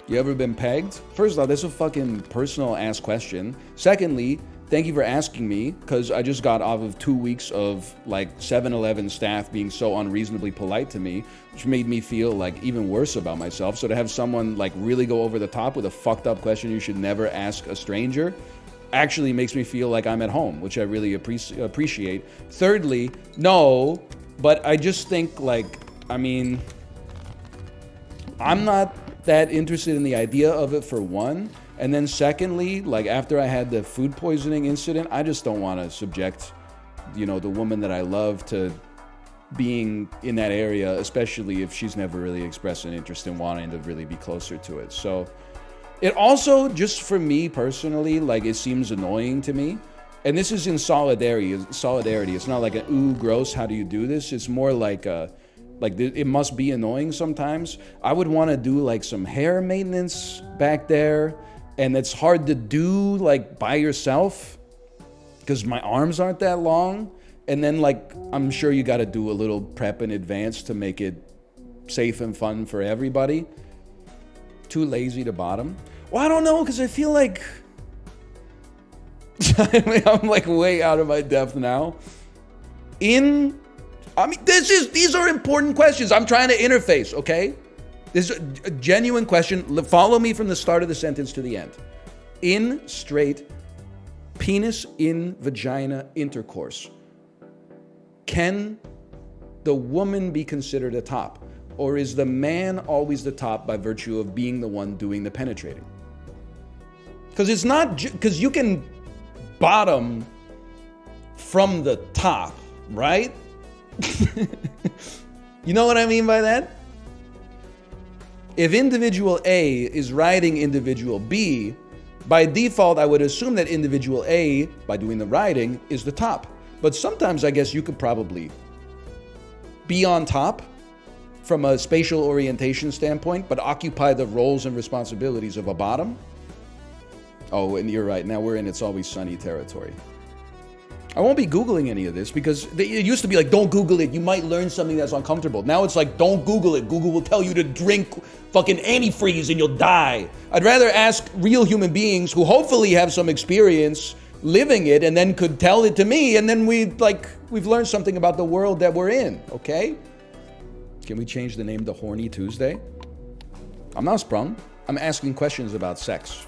S10: You ever been pegged? First off, that's a fucking personal ass question. Secondly, thank you for asking me, because I just got off of 2 weeks of like 7-Eleven staff being so unreasonably polite to me, which made me feel like even worse about myself. So to have someone like really go over the top with a fucked up question you should never ask a stranger actually makes me feel like I'm at home, which I really appreciate. Thirdly, no, but I just think like, I mean, I'm not that interested in the idea of it for one. And then secondly, like after I had the food poisoning incident, I just don't want to subject, you know, the woman that I love to being in that area, especially if she's never really expressed an interest in wanting to really be closer to it. So it also, just for me personally, like it seems annoying to me. And this is in solidarity. It's not like an ooh, gross, how do you do this? It's more like a, it must be annoying sometimes. I would want to do like some hair maintenance back there, and it's hard to do like by yourself because my arms aren't that long. And then like, I'm sure you got to do a little prep in advance to make it safe and fun for everybody. Too lazy to bottom. Well, I don't know, because I feel like I'm like way out of my depth now. I mean, these are important questions. I'm trying to interface, okay? This is a genuine question. Follow me from the start of the sentence to the end. In straight penis in vagina intercourse, can the woman be considered a top? Or is the man always the top by virtue of being the one doing the penetrating? Because it's not, because you can bottom from the top, right? You know what I mean by that? If individual A is riding individual B, by default, I would assume that individual A, by doing the riding, is the top. But sometimes I guess you could probably be on top from a spatial orientation standpoint, but occupy the roles and responsibilities of a bottom. Oh, and you're right. Now we're in It's Always Sunny territory. I won't be Googling any of this because it used to be like, don't Google it. You might learn something that's uncomfortable. Now it's like, don't Google it. Google will tell you to drink fucking antifreeze and you'll die. I'd rather ask real human beings who hopefully have some experience living it and then could tell it to me. And then we've learned something about the world that we're in. Okay. Can we change the name to Horny Tuesday? I'm not sprung. I'm asking questions about sex.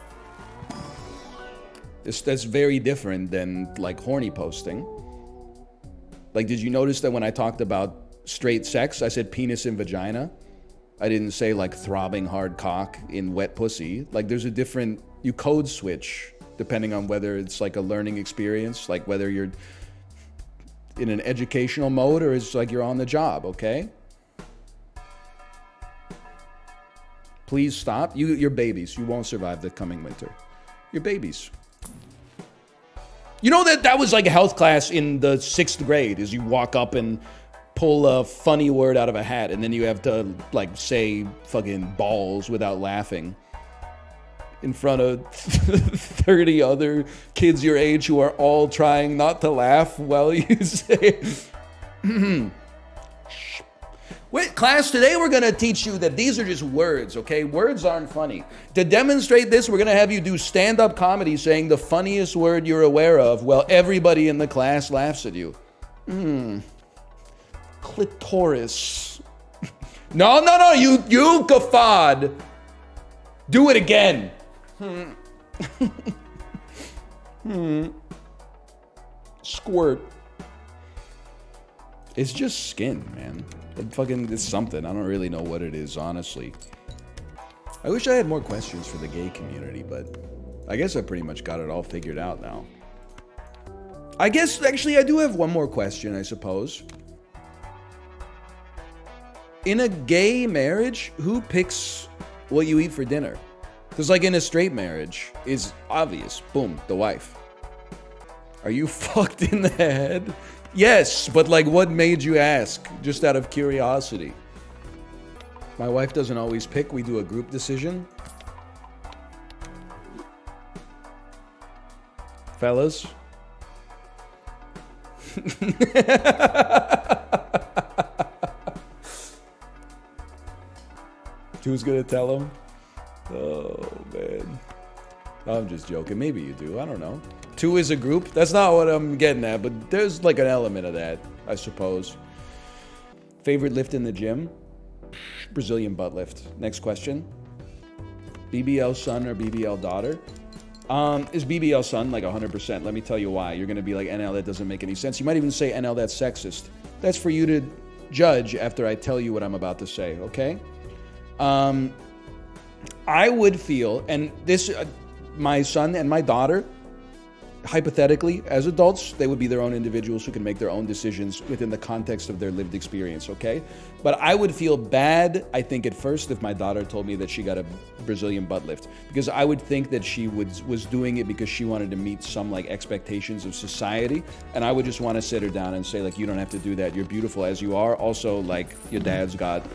S10: That's very different than like horny posting. Like, did you notice that when I talked about straight sex, I said penis in vagina? I didn't say like throbbing hard cock in wet pussy. Like there's a different, you code switch depending on whether it's like a learning experience, like whether you're in an educational mode or it's like you're on the job, okay? Please stop. You're babies. You won't survive the coming winter. You're babies. You know that was like a health class in the 6th grade, is you walk up and pull a funny word out of a hat and then you have to like say fucking balls without laughing in front of 30 other kids your age who are all trying not to laugh while you say Wait, class, today we're going to teach you that these are just words, okay? Words aren't funny. To demonstrate this, we're going to have you do stand-up comedy saying the funniest word you're aware of while everybody in the class laughs at you. Clitoris. No, you guffawed. Do it again. Squirt. It's just skin, man. It's something. I don't really know what it is, honestly. I wish I had more questions for the gay community, but I guess I pretty much got it all figured out now. I guess, actually, I do have one more question, I suppose. In a gay marriage, who picks what you eat for dinner? Because like in a straight marriage, it's obvious. Boom, the wife. Are you fucked in the head? Yes, but like what made you ask? Just out of curiosity. My wife doesn't always pick. We do a group decision. Fellas? Who's gonna tell him? Oh.
S2: I'm just joking. Maybe you do. I don't know. 2 is a group? That's not what I'm getting at, but there's like an element of that, I suppose. Favorite lift in the gym? Brazilian butt lift. Next question. BBL son or BBL daughter? Is BBL son like 100%? Let me tell you why. You're going to be like, NL, that doesn't make any sense. You might even say, NL, that's sexist. That's for you to judge after I tell you what I'm about to say, okay? I would feel, and this, my son and my daughter, hypothetically, as adults, they would be their own individuals who can make their own decisions within the context of their lived experience, okay? But I would feel bad, I think, at first if my daughter told me that she got a Brazilian butt lift, because I would think that she was doing it because she wanted to meet some like expectations of society, and I would just want to sit her down and say, like, you don't have to do that. You're beautiful as you are. Also, like, your dad's got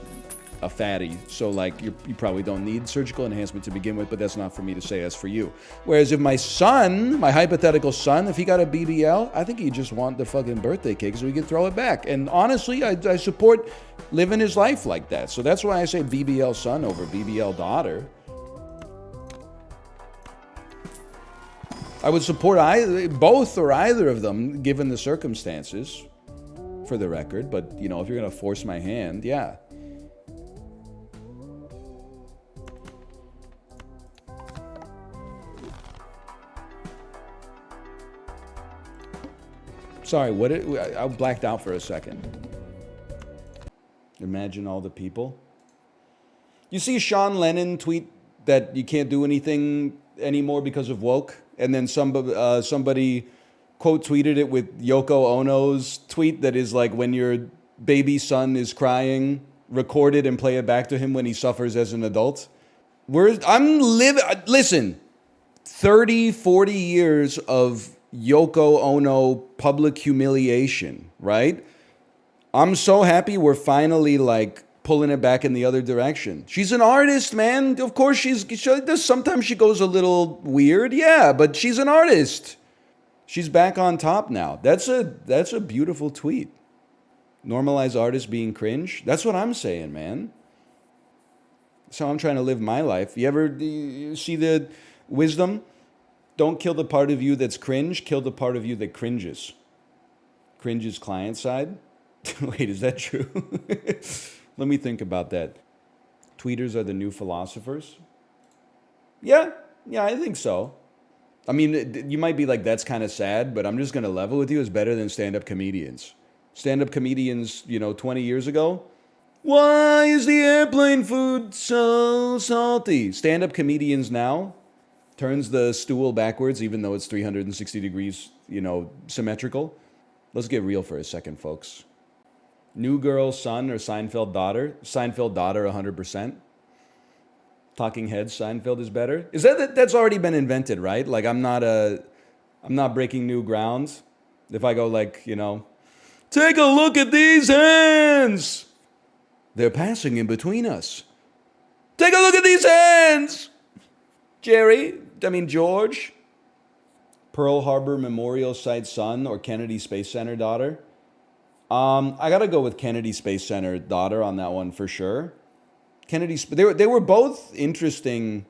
S2: a fatty, so like you probably don't need surgical enhancement to begin with, but that's not for me to say, that's for you. Whereas if my son, my hypothetical son, if he got a BBL, I think he'd just want the fucking birthday cake so he could throw it back. And honestly, I support living his life like that. So that's why I say BBL son over BBL daughter. I would support both or either of them given the circumstances, for the record. But, you know, if you're gonna force my hand, yeah. Sorry, I blacked out for a second. Imagine all the people. You see Sean Lennon tweet that you can't do anything anymore because of woke, and then somebody quote tweeted it with Yoko Ono's tweet that is like, when your baby son is crying, record it and play it back to him when he suffers as an adult. Listen, 30, 40 years of Yoko Ono public humiliation, right? I'm so happy we're finally like pulling it back in the other direction. She's an artist, man. Of course sometimes she goes a little weird, yeah, but she's an artist. She's back on top now. That's a beautiful tweet. Normalize artists being cringe. That's what I'm saying, man. That's how I'm trying to live my life. You see the wisdom? Don't kill the part of you that's cringe, kill the part of you that cringes. Cringe is client side? Wait, is that true? Let me think about that. Tweeters are the new philosophers? Yeah, I think so. I mean, you might be like, that's kind of sad, but I'm just going to level with you. It's better than stand-up comedians. Stand-up comedians, 20 years ago? Why is the airplane food so salty? Stand-up comedians now turns the stool backwards, even though it's 360 degrees, symmetrical. Let's get real for a second, folks. New Girl son or Seinfeld daughter? Seinfeld daughter, 100%. Talking Heads, Seinfeld is better. Is that's already been invented, right? Like, I'm not breaking new grounds. If I go like, take a look at these hands. They're passing in between us. Take a look at these hands. George, Pearl Harbor Memorial Site son or Kennedy Space Center daughter? I gotta go with Kennedy Space Center daughter on that one for sure. They were both interesting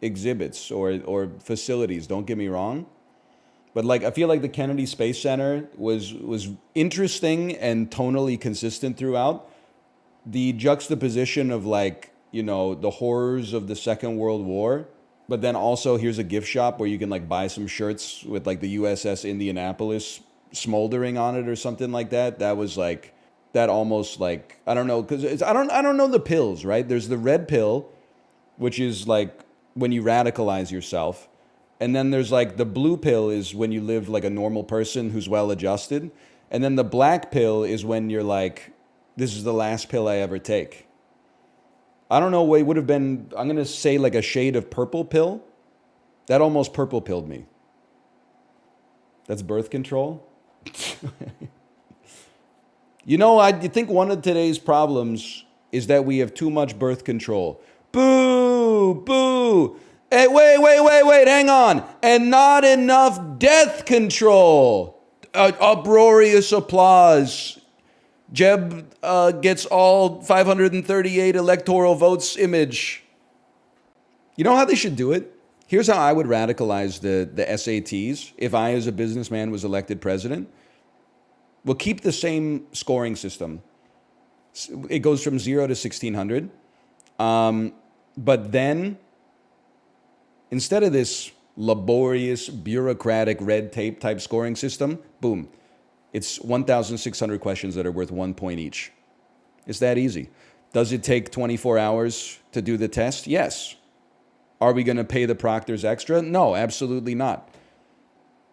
S2: exhibits or facilities, don't get me wrong. But like, I feel like the Kennedy Space Center was interesting and tonally consistent throughout. The juxtaposition of like, the horrors of the Second World War, but then also here's a gift shop where you can like buy some shirts with like the USS Indianapolis smoldering on it or something like that. That was like, that almost like, I don't know, because I don't know the pills, right? There's the red pill, which is like when you radicalize yourself. And then there's like the blue pill is when you live like a normal person who's well adjusted. And then the black pill is when you're like, this is the last pill I ever take. I don't know what it would have been. I'm going to say like a shade of purple pill. That almost purple pilled me. That's birth control. I think one of today's problems is that we have too much birth control. Boo, boo. Hey, wait, hang on. And not enough death control. Uproarious applause. Jeb gets all 538 electoral votes image. You know how they should do it?
S10: Here's how I would radicalize the SATs if I, as a businessman, was elected president. We'll keep the same scoring system. It goes from 0 to 1600. But then, instead of this laborious, bureaucratic, red tape type scoring system, boom, it's 1,600 questions that are worth 1 point each. It's that easy. Does it take 24 hours to do the test? Yes. Are we going to pay the proctors extra? No, absolutely not.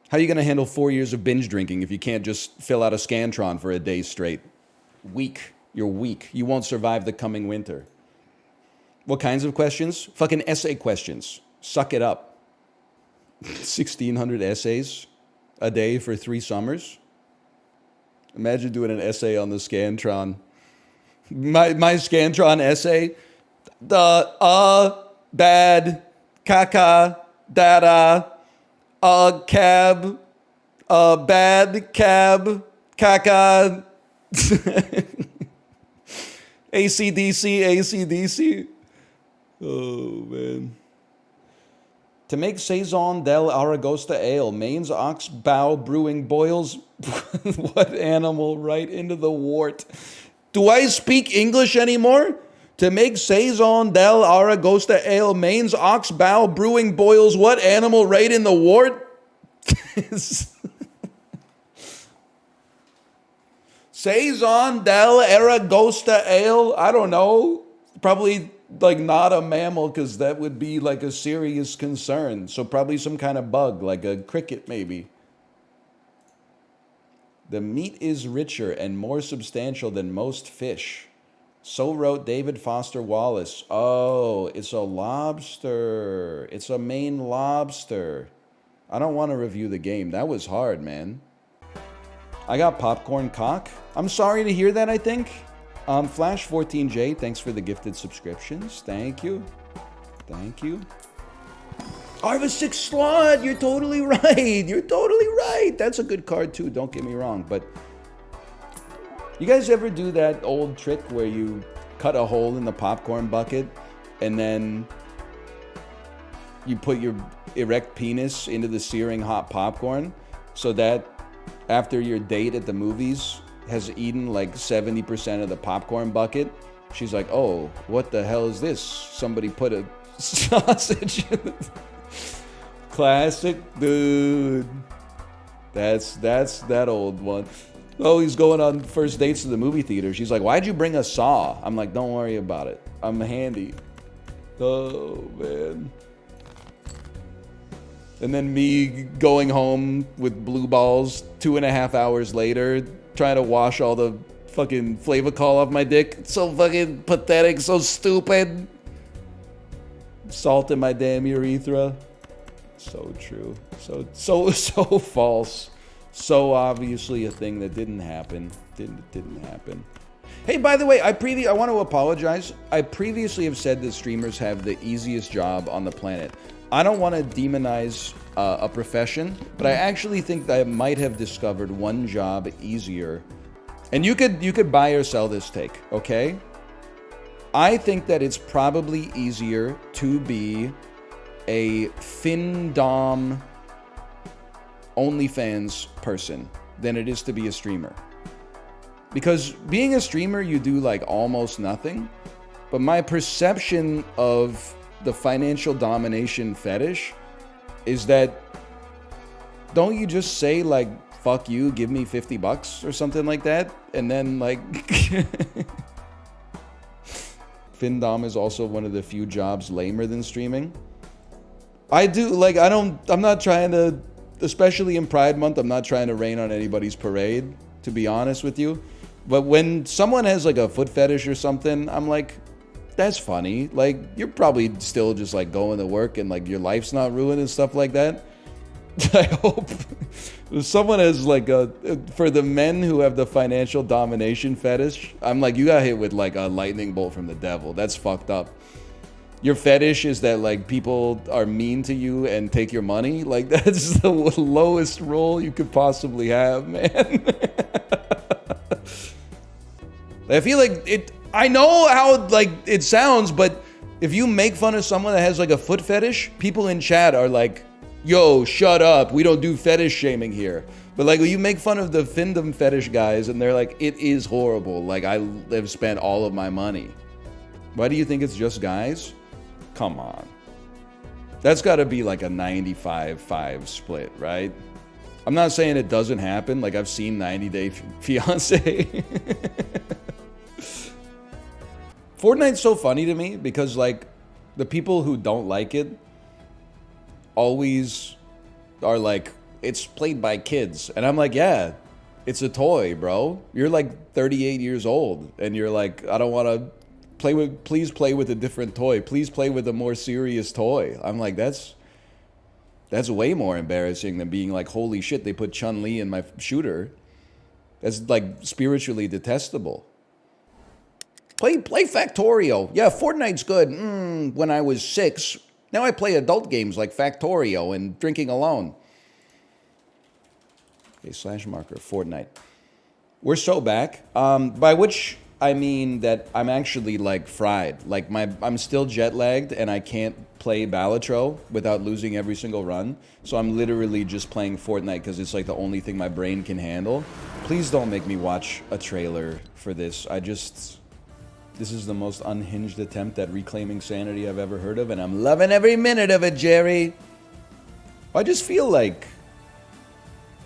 S10: How are you going to handle 4 years of binge drinking if you can't just fill out a Scantron for a day straight? Weak. You're weak. You won't survive the coming winter. What kinds of questions? Fucking essay questions. Suck it up. 1,600 essays a day for 3 summers. Imagine doing an essay on the Scantron. My Scantron essay. Bad, caca, dada, cab, bad, cab, caca, ACDC. Oh, man. To make Saison del Aragosta Ale, Maine's Ox Bow Brewing boils what animal right into the wart? Do I speak English anymore? To make Saison del Aragosta Ale, Maine's Ox Bow Brewing boils what animal right in the wart? Saison del Aragosta Ale? I don't know. Probably like not a mammal, because that would be like a serious concern. So probably some kind of bug, like a cricket maybe. The meat is richer and more substantial than most fish. So wrote David Foster Wallace. Oh, it's a lobster. It's a Maine lobster. I don't want to review the game. That was hard, man. I got popcorn cock. I'm sorry to hear that, I think. Flash14J, thanks for the gifted subscriptions. Thank you. Thank you. Arva6 Slot, you're totally right. You're totally right. That's a good card too, don't get me wrong. But you guys ever do that old trick where you cut a hole in the popcorn bucket and then you put your erect penis into the searing hot popcorn so that after your date at the movies has eaten like 70% of the popcorn bucket, she's like, oh, what the hell is this? Somebody put a sausage in it. Classic, dude. That's that old one. Oh, he's going on first dates to the movie theater. She's like, why'd you bring a saw? I'm like, don't worry about it. I'm handy. Oh, man. And then me going home with blue balls 2.5 hours later, trying to wash all the fucking Flavacol off my dick. It's so fucking pathetic, so stupid. Salt in my damn urethra. So true. So false. So obviously a thing that didn't happen. Didn't happen. Hey, by the way, I want to apologize. I previously have said that streamers have the easiest job on the planet. I don't want to demonize a profession, but I actually think that I might have discovered one job easier. And you could buy or sell this take, okay? I think that it's probably easier to be a FinDom OnlyFans person than it is to be a streamer. Because being a streamer, you do like almost nothing. But my perception of the financial domination fetish is that, don't you just say like, fuck you, give me $50 or something like that? And then like, FinDom is also one of the few jobs lamer than streaming. I'm not trying to, especially in Pride Month, I'm not trying to rain on anybody's parade, to be honest with you. But when someone has like a foot fetish or something, I'm like, that's funny. Like, you're probably still just like going to work and like your life's not ruined and stuff like that. I hope if someone has like for the men who have the financial domination fetish, I'm like, you got hit with like a lightning bolt from the devil. That's fucked up. Your fetish is that like people are mean to you and take your money. Like, that's the lowest role you could possibly have, man. I feel like I know how like it sounds, but If you make fun of someone that has like a foot fetish, people in chat are like, yo, shut up. We don't do fetish shaming here. But like, you make fun of the findom fetish guys and they're like, it is horrible. Like, I have spent all of my money. Why do you think it's just guys? Come on. That's got to be like a 95-5 split, right? I'm not saying it doesn't happen. Like, I've seen 90 Day Fiancé. Fortnite's so funny to me because, like, the people who don't like it always are like, it's played by kids. And I'm like, yeah, it's a toy, bro. You're like 38 years old and you're like, I don't want to play with, please play with a different toy. Please play with a more serious toy. I'm like, that's way more embarrassing than being like, holy shit, they put Chun-Li in my shooter. That's like spiritually detestable. Play Factorio. Yeah, Fortnite's good. When I was 6. Now I play adult games like Factorio and Drinking Alone. Okay, slash marker, Fortnite. We're so back. By which I mean that I'm actually like fried. Like I'm still jet lagged and I can't play Balatro without losing every single run. So I'm literally just playing Fortnite because it's like the only thing my brain can handle. Please don't make me watch a trailer for this. This is the most unhinged attempt at reclaiming sanity I've ever heard of, and I'm loving every minute of it, Jerry. I just feel like,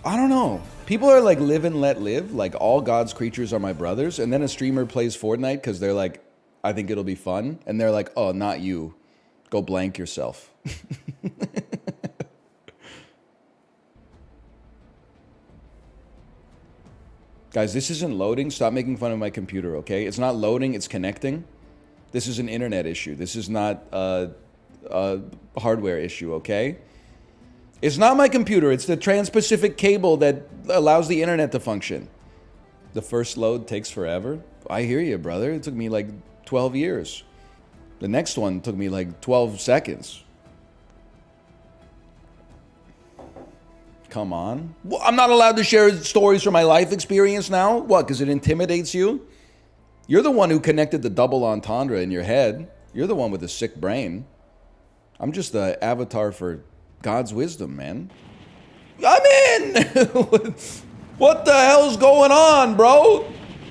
S10: I don't know. People are like, live and let live. Like, all God's creatures are my brothers. And then a streamer plays Fortnite because they're like, I think it'll be fun. And they're like, oh, not you. Go blank yourself. Guys, this isn't loading. Stop making fun of my computer, okay? It's not loading, it's connecting. This is an internet issue. This is not a hardware issue, okay? It's not my computer. It's the Trans-Pacific cable that allows the internet to function. The first load takes forever. I hear you, brother. It took me like 12 years. The next one took me like 12 seconds. Come on. Well, I'm not allowed to share stories from my life experience now? What, because it intimidates you? You're the one who connected the double entendre in your head. You're the one with the sick brain. I'm just the avatar for God's wisdom, man. I'm in! What the hell's going on, bro?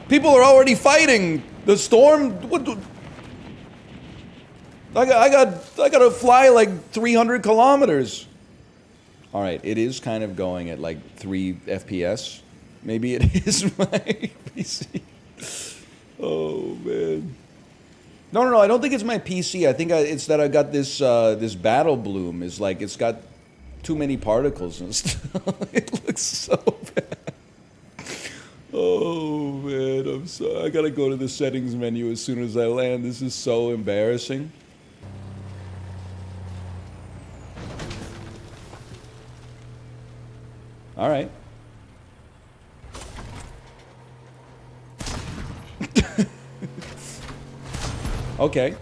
S10: People are already fighting. The storm... What? I gotta fly like 300 kilometers. All right, it is kind of going at like 3 FPS. Maybe it is my PC. Oh, man. No, I don't think it's my PC. I think it's that I got this this Battle Bloom. Is like, it's got too many particles and stuff. It looks so bad. Oh, man, I'm sorry. I gotta go to the settings menu as soon as I land. This is so embarrassing. All right. Okay.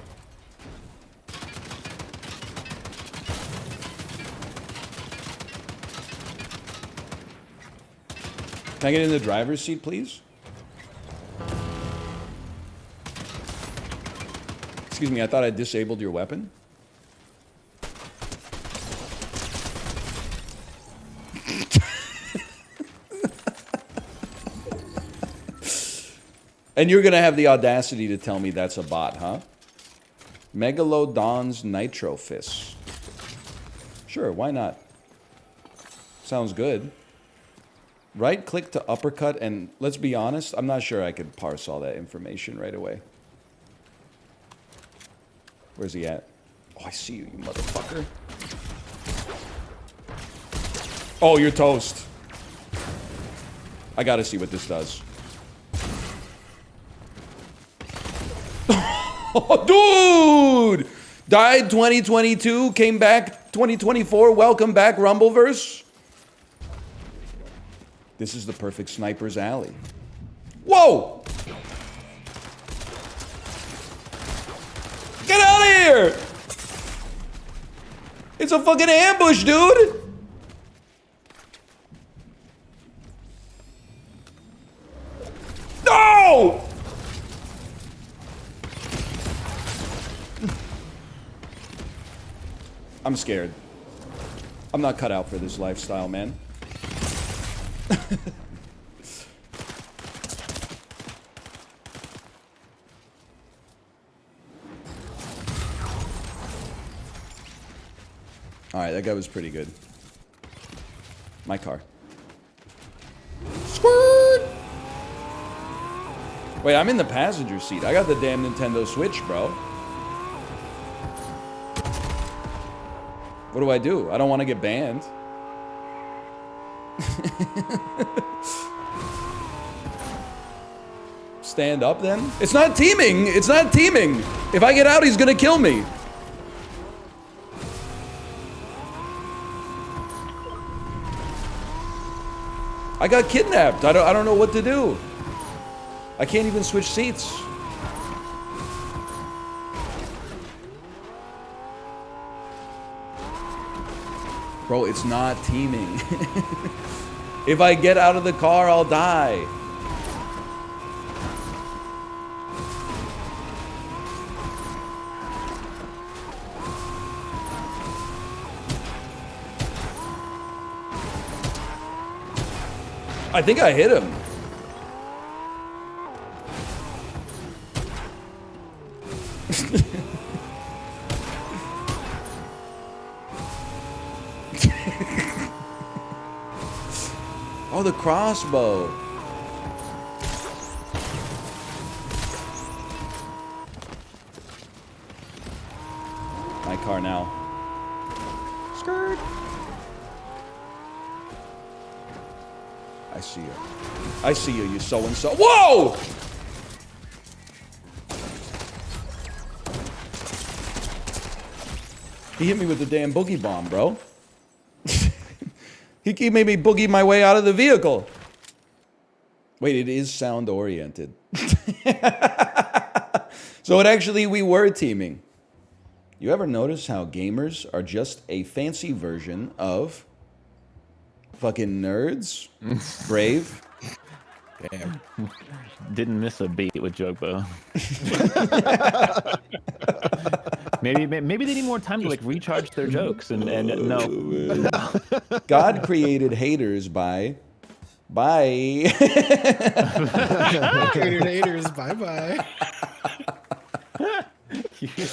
S10: Can I get in the driver's seat, please? Excuse me, I thought I disabled your weapon. And you're gonna have the audacity to tell me that's a bot, huh? Megalodon's Nitro Fist. Sure, why not? Sounds good. Right click to uppercut, and let's be honest, I'm not sure I could parse all that information right away. Where's he at? Oh, I see you, you motherfucker. Oh, you're toast. I gotta see what this does. Oh, dude! Died 2022, came back 2024. Welcome back, Rumbleverse. This is the perfect sniper's alley. Whoa! Get out of here! It's a fucking ambush, dude! No! I'm scared. I'm not cut out for this lifestyle, man. Alright, that guy was pretty good. My car. Squirt! Wait, I'm in the passenger seat. I got the damn Nintendo Switch, bro. What do? I don't want to get banned. Stand up then? It's not teaming! It's not teaming! If I get out, he's gonna kill me. I got kidnapped. I don't know what to do. I can't even switch seats. Bro, it's not teaming. If I get out of the car, I'll die. I think I hit him. Oh, the crossbow. My car now. Skirt. I see you. I see you, you so-and-so. Whoa! He hit me with the damn boogie bomb, bro. He made me boogie my way out of the vehicle. Wait, it is sound-oriented. So we were teaming. You ever notice how gamers are just a fancy version of fucking nerds? Brave.
S7: Damn. Didn't miss a beat with Jogbo. maybe they need more time to like recharge their jokes and no.
S10: God created haters by
S4: Created haters, bye.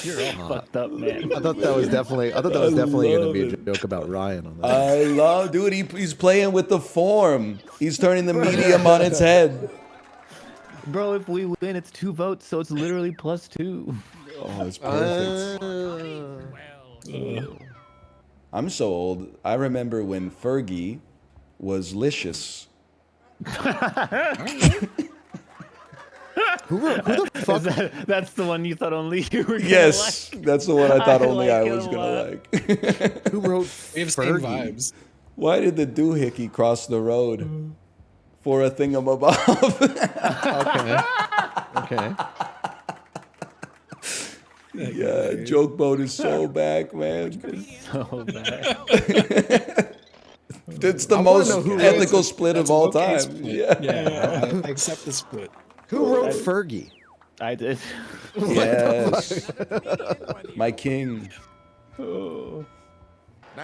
S7: You're all fucked up, man.
S15: I thought that was definitely gonna be a joke about Ryan on that.
S10: I love, dude. He's playing with the form. He's turning the medium on its head.
S7: Bro, if we win, it's 2 votes, so it's literally +2.
S10: Oh, it's perfect. I'm so old. I remember when Fergie was licious.
S15: Who the fuck?
S7: That's the one you thought only you were gonna
S10: Yes,
S7: like?
S10: that's the one I thought only I
S7: like
S10: was
S7: it a
S10: gonna
S7: lot.
S10: like.
S15: Who wrote
S4: We have same vibes.
S10: Why did the doohickey cross the road for a thingamabob?
S15: Okay.
S10: Yeah, joke boat is so back, man.
S7: So bad.
S10: It's the
S15: I wanna
S10: most
S15: know who
S10: ethical
S15: wrote-
S10: split
S4: That's
S10: of all
S4: okay
S10: time.
S4: split.
S10: Yeah.
S4: I accept the split.
S15: Who wrote Fergie?
S7: I did.
S10: Yes. My king.
S9: Now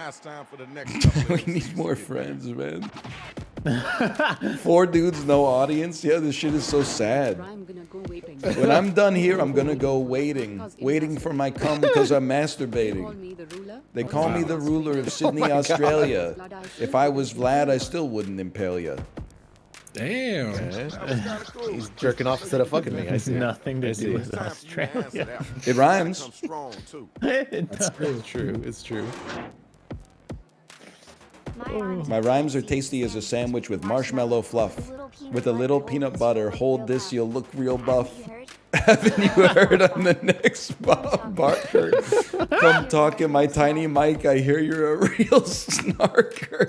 S9: it's time for the next couple
S10: We need more friends, man. 4 dudes, no audience. Yeah, this shit is so sad. When I'm done here, I'm gonna go waiting for my cum because I'm masturbating. They call me the ruler of Sydney, Australia. If I was Vlad, I still wouldn't impale ya.
S4: Damn.
S15: He's jerking off instead of fucking me. I see.
S7: Nothing to
S15: I
S7: do
S15: see.
S7: with Australia.
S10: It rhymes.
S15: It's true. It's true.
S10: My rhymes are tasty as a sandwich with marshmallow fluff. With a little peanut butter. Hold this, you'll look real buff. Haven't you heard on the next barker? Come talk in my tiny mic, I hear you're a real snarker.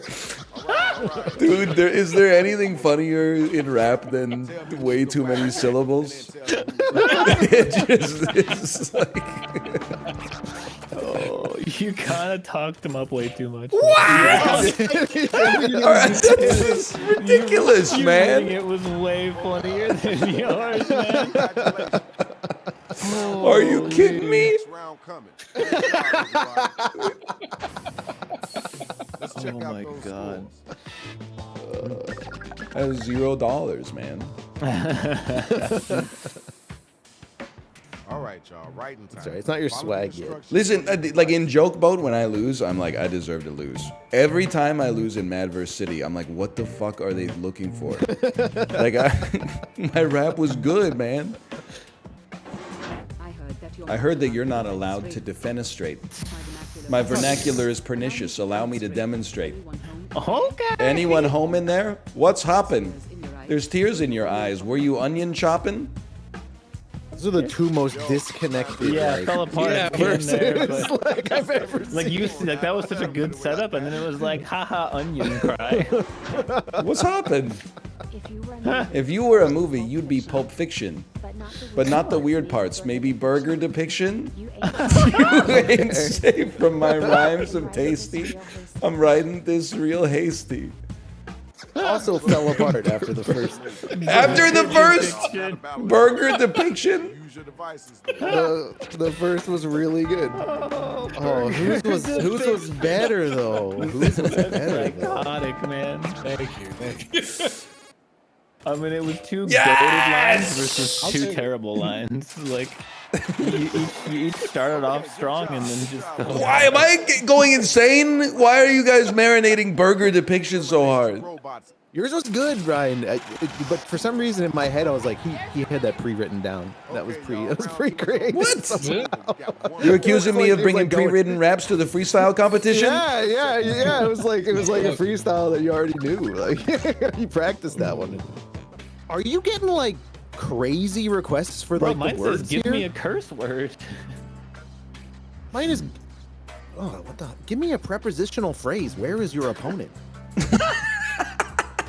S10: Dude, is there anything funnier in rap than way too many syllables? It's like...
S7: Oh, you kind of talked him up way too much.
S10: What? This is ridiculous, man.
S7: It was way funnier than yours, man.
S2: Are you kidding me?
S21: Next round coming. Let's check
S7: Oh
S21: out
S7: my
S21: those
S7: God.
S2: That was $0, man.
S21: All right, y'all. Writing time.
S6: Sorry, it's not your
S21: Follow
S6: swag
S21: the
S6: yet.
S21: instructions.
S2: Listen, like in joke mode, when I lose, I'm like, I deserve to lose. Every time I lose in Mad vs. City, I'm like, what the fuck are they looking for? Like, my rap was good, man. I heard that you're not allowed to defenestrate. My vernacular is pernicious. Allow me to demonstrate.
S7: Okay.
S2: Anyone home in there? What's hoppin'? There's tears in your eyes. Were you onion chopping?
S6: Those are the two most disconnected.
S7: Yeah,
S6: like,
S7: it fell apart.
S6: yeah,
S7: here and there,
S6: versus,
S7: but-
S6: like I've ever
S7: Like
S6: seen.
S7: you, like that was such a good setup, and then it was like, haha, onion cry.
S2: What's hoppin'? If you were a movie, you'd be Pulp Fiction. But not the weird parts. Maybe burger depiction? You ain't safe from my rhymes of tasty. I'm writing this real hasty.
S6: Also fell apart after the first.
S2: After the first burger depiction?
S6: The first was really good. Oh, whose was better though? Whose was better? Though?
S7: Iconic, man.
S4: Thank you.
S7: I mean, it was two
S2: Yes!
S7: goated lines versus
S4: I'll
S7: two
S4: take-
S7: terrible lines. Like, you each started off strong and then just.
S2: Why am I going insane? Why are you guys marinating burger depiction so hard?
S6: Yours was good, Ryan. But for some reason in my head, I was like, he had that pre-written down. That was pre-created. What?
S2: You're accusing me of
S6: It was
S2: bringing
S6: like going-
S2: pre-written raps to the freestyle competition?
S6: Yeah. It was like a freestyle that you already knew. Like you practiced that one. Are you getting like crazy requests for
S7: Bro,
S6: like
S7: mine
S6: the words
S7: says, give
S6: here?
S7: me a curse word.
S6: Mine is. Oh, what the? Give me a prepositional phrase. Where is your opponent?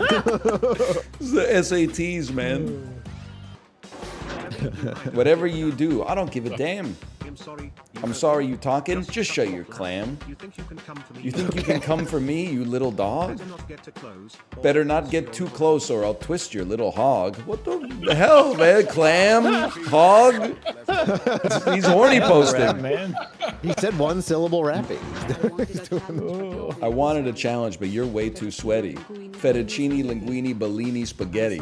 S2: It's the SATs, man. Whatever you do, I don't give a damn. I'm sorry you talking? Just show your clam. You think you can come for me, you little dog? Better not get too close or I'll twist your little hog. What the hell, man? Clam? Hog? He's horny posting.
S7: Man.
S6: He said one syllable rapping.
S2: I wanted a challenge, but you're way too sweaty. Fettuccine, linguine, bellini, spaghetti.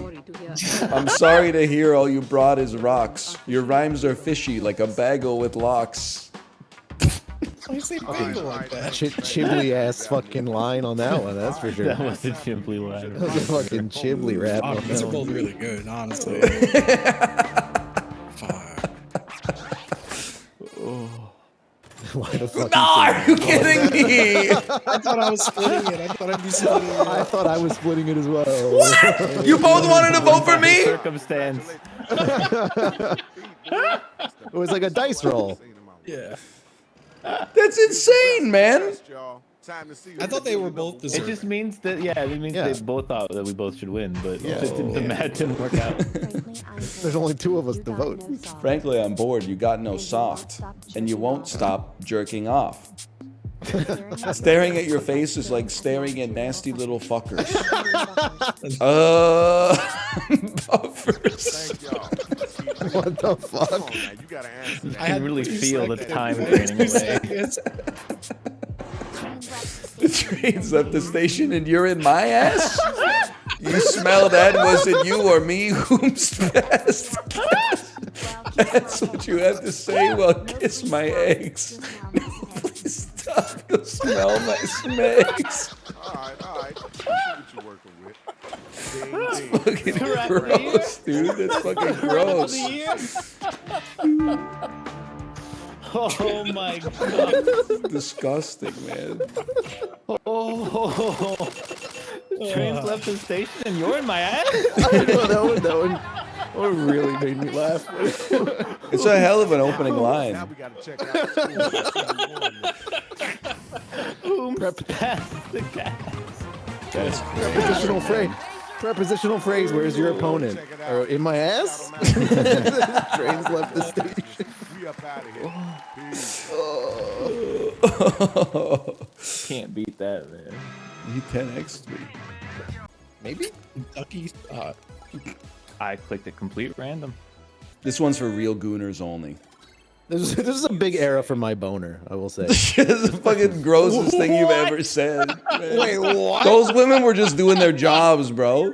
S2: I'm sorry to hear all you brought is rocks. Your rhymes are fishy like a bagel with locks.
S4: I say people like that.
S6: Chibly ass fucking line on that one. That's for sure.
S7: That was a Chibly line.
S6: That was a fucking Chibly rap.
S4: Oh,
S6: on
S4: these
S6: that
S4: are both
S6: one.
S4: really good, honestly.
S6: Why the fuck?
S2: No, are you kidding me?
S4: I thought I was splitting it. I thought I'd be splitting it.
S6: I thought I was splitting it as well.
S2: What? You both wanted to vote for me?
S7: Circumstance.
S6: It was like a dice roll.
S4: Yeah.
S2: That's insane, man.
S4: I thought they were both
S7: It
S4: deserving.
S7: just means that, yeah, it means
S6: Yeah.
S7: they both thought that we both should win, but
S6: Yeah.
S7: the math didn't work out.
S6: There's only two of us to vote.
S2: Frankly, I'm bored. You got no soft. And you won't stop jerking off. Staring at your face is like staring at nasty little fuckers. Buffers.
S6: What the fuck?
S7: I can really feel the time draining away.
S2: The train's left the station and you're in my ass? You smell that? Was it you or me whom's best? That's what you have to say? Well, kiss my eggs. No, please stop. You'll smell my smegs.
S21: Alright. See what you're working with.
S2: Fucking gross, dude. That's fucking gross.
S7: Oh my god.
S2: Disgusting, man.
S7: Oh. The train's left the station and you're in my ass?
S6: that one really made me laugh.
S2: It's a hell of an opening line.
S21: Now we gotta check out school.
S7: Pass the gas.
S6: Prepositional phrase. Where's your opponent? Or in my ass? Trains left the station.
S21: We up out of here. Peace.
S7: Can't beat that, man.
S2: He 10x'd me.
S6: Maybe?
S4: Kentucky.
S7: I clicked it complete random.
S10: This one's for real gooners only.
S6: This is a big era for my boner, I will say.
S10: This is the fucking grossest thing you've ever said. Man.
S6: Wait, what?
S10: Those women were just doing their jobs, bro.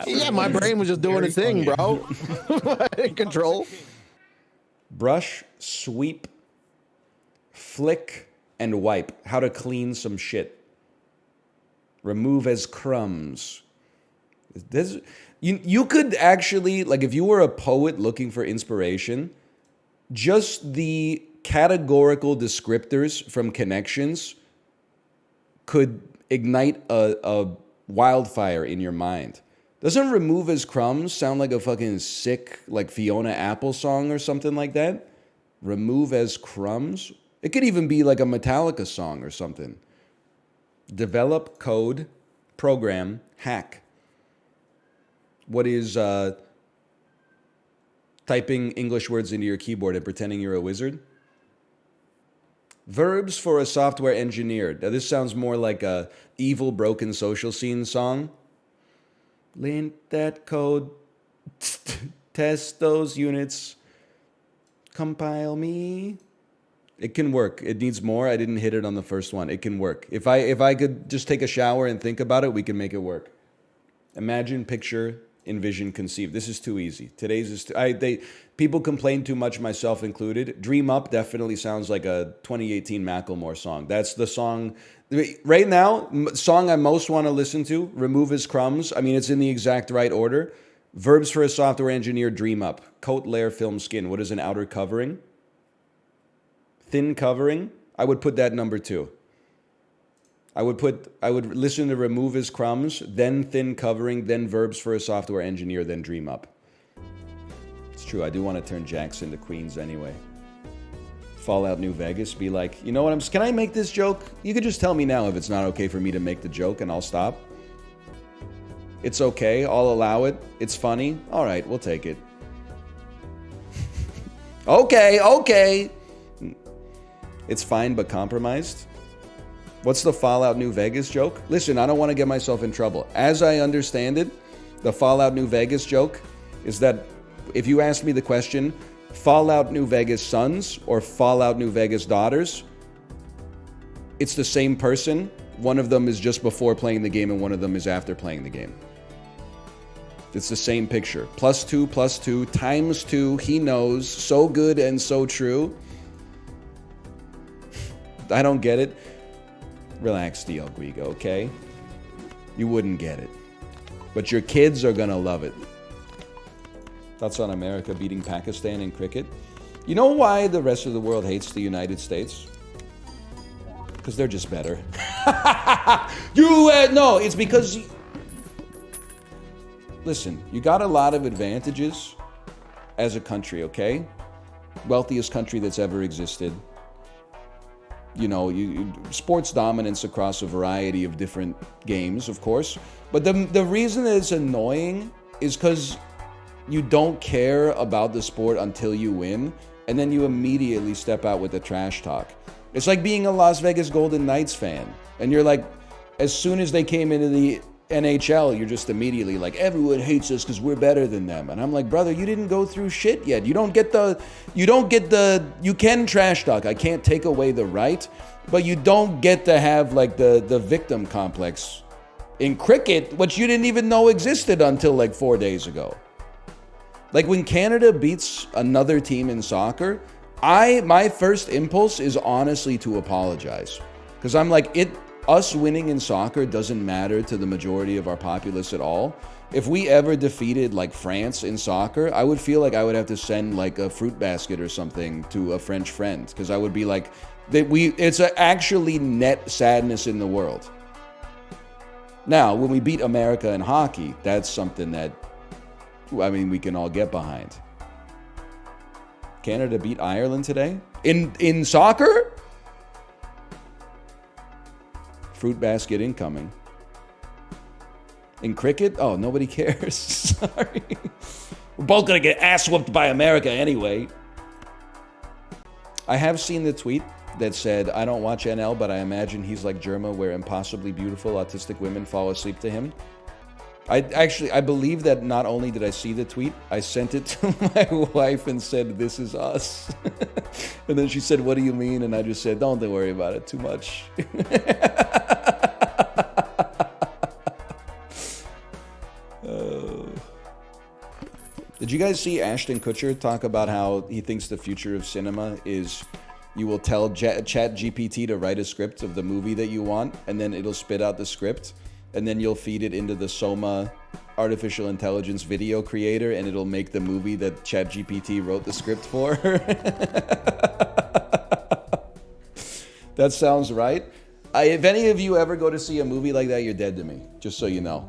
S6: Yeah, my brain was just doing its thing, bro. Control.
S10: Brush, sweep, flick, and wipe. How to clean some shit. Remove as crumbs. This, you could actually, like, if you were a poet looking for inspiration, just the categorical descriptors from connections could ignite a wildfire in your mind. Doesn't remove as crumbs sound like a fucking sick, like, Fiona Apple song or something like that? Remove as crumbs? It could even be like a Metallica song or something. Develop, code, program, hack. What is typing English words into your keyboard and pretending you're a wizard? Verbs for a software engineer. Now this sounds more like a evil broken social scene song. Lint that code, test those units, compile me. It can work. It needs more. I didn't hit it on the first one. It can work. If I could just take a shower and think about it, we can make it work. Imagine, picture, envision, conceive. This is too easy. Today's is people complain too much, myself included. Dream Up definitely sounds like a 2018 Macklemore song. That's the song right now. Song I most want to listen to. Remove as crumbs. I mean, it's in the exact right order. Verbs for a software engineer. Dream Up. Coat, layer, film, skin. What is an outer covering? Thin covering. I would put that number 2. I would listen to Remove as crumbs, then thin covering, then verbs for a software engineer, then Dream Up. It's true, I do want to turn Jackson to Queens anyway. Fallout New Vegas, be like, you know what, can I make this joke? You could just tell me now if it's not okay for me to make the joke and I'll stop. It's okay, I'll allow it. It's funny. All right, we'll take it. Okay. It's fine but compromised. What's the Fallout New Vegas joke? Listen, I don't want to get myself in trouble. As I understand it, the Fallout New Vegas joke is that if you ask me the question, Fallout New Vegas sons or Fallout New Vegas daughters, it's the same person. One of them is just before playing the game and one of them is after playing the game. It's the same picture. +2 times 2. He knows. So good and so true. I don't get it. Relax, DL Guigo, okay? You wouldn't get it. But your kids are gonna love it. Thoughts on America beating Pakistan in cricket? You know why the rest of the world hates the United States? Because they're just better. No, it's because... Listen, you got a lot of advantages as a country, okay? Wealthiest country that's ever existed. You know, sports dominance across a variety of different games, of course. But the reason that it's annoying is because you don't care about the sport until you win, and then you immediately step out with the trash talk. It's like being a Las Vegas Golden Knights fan, and you're like, as soon as they came into the NHL, you're just immediately like, everyone hates us because we're better than them. And I'm like, brother, you didn't go through shit yet. You can trash talk. I can't take away the right, but you don't get to have like the victim complex in cricket, which you didn't even know existed until like 4 days ago. Like when Canada beats another team in soccer, my first impulse is honestly to apologize. Because I'm like, us winning in soccer doesn't matter to the majority of our populace at all. If we ever defeated like France in soccer, I would feel like I would have to send like a fruit basket or something to a French friend, because I would be like, it's actually net sadness in the world. Now, when we beat America in hockey, that's something that, I mean, we can all get behind. Canada beat Ireland today? In soccer? Fruit basket incoming. In cricket? Oh, nobody cares. Sorry. We're both gonna get ass whooped by America anyway. I have seen the tweet that said, I don't watch NL, but I imagine he's like Germa, where impossibly beautiful autistic women fall asleep to him. I believe that not only did I see the tweet, I sent it to my wife and said, "This is us." And then she said, "What do you mean?" And I just said, Don't worry about it too much." Did you guys see Ashton Kutcher talk about how he thinks the future of cinema is you will tell ChatGPT to write a script of the movie that you want, and then it'll spit out the script, and then you'll feed it into the Soma artificial intelligence video creator, and it'll make the movie that ChatGPT wrote the script for? That sounds right. If any of you ever go to see a movie like that, you're dead to me, just so you know.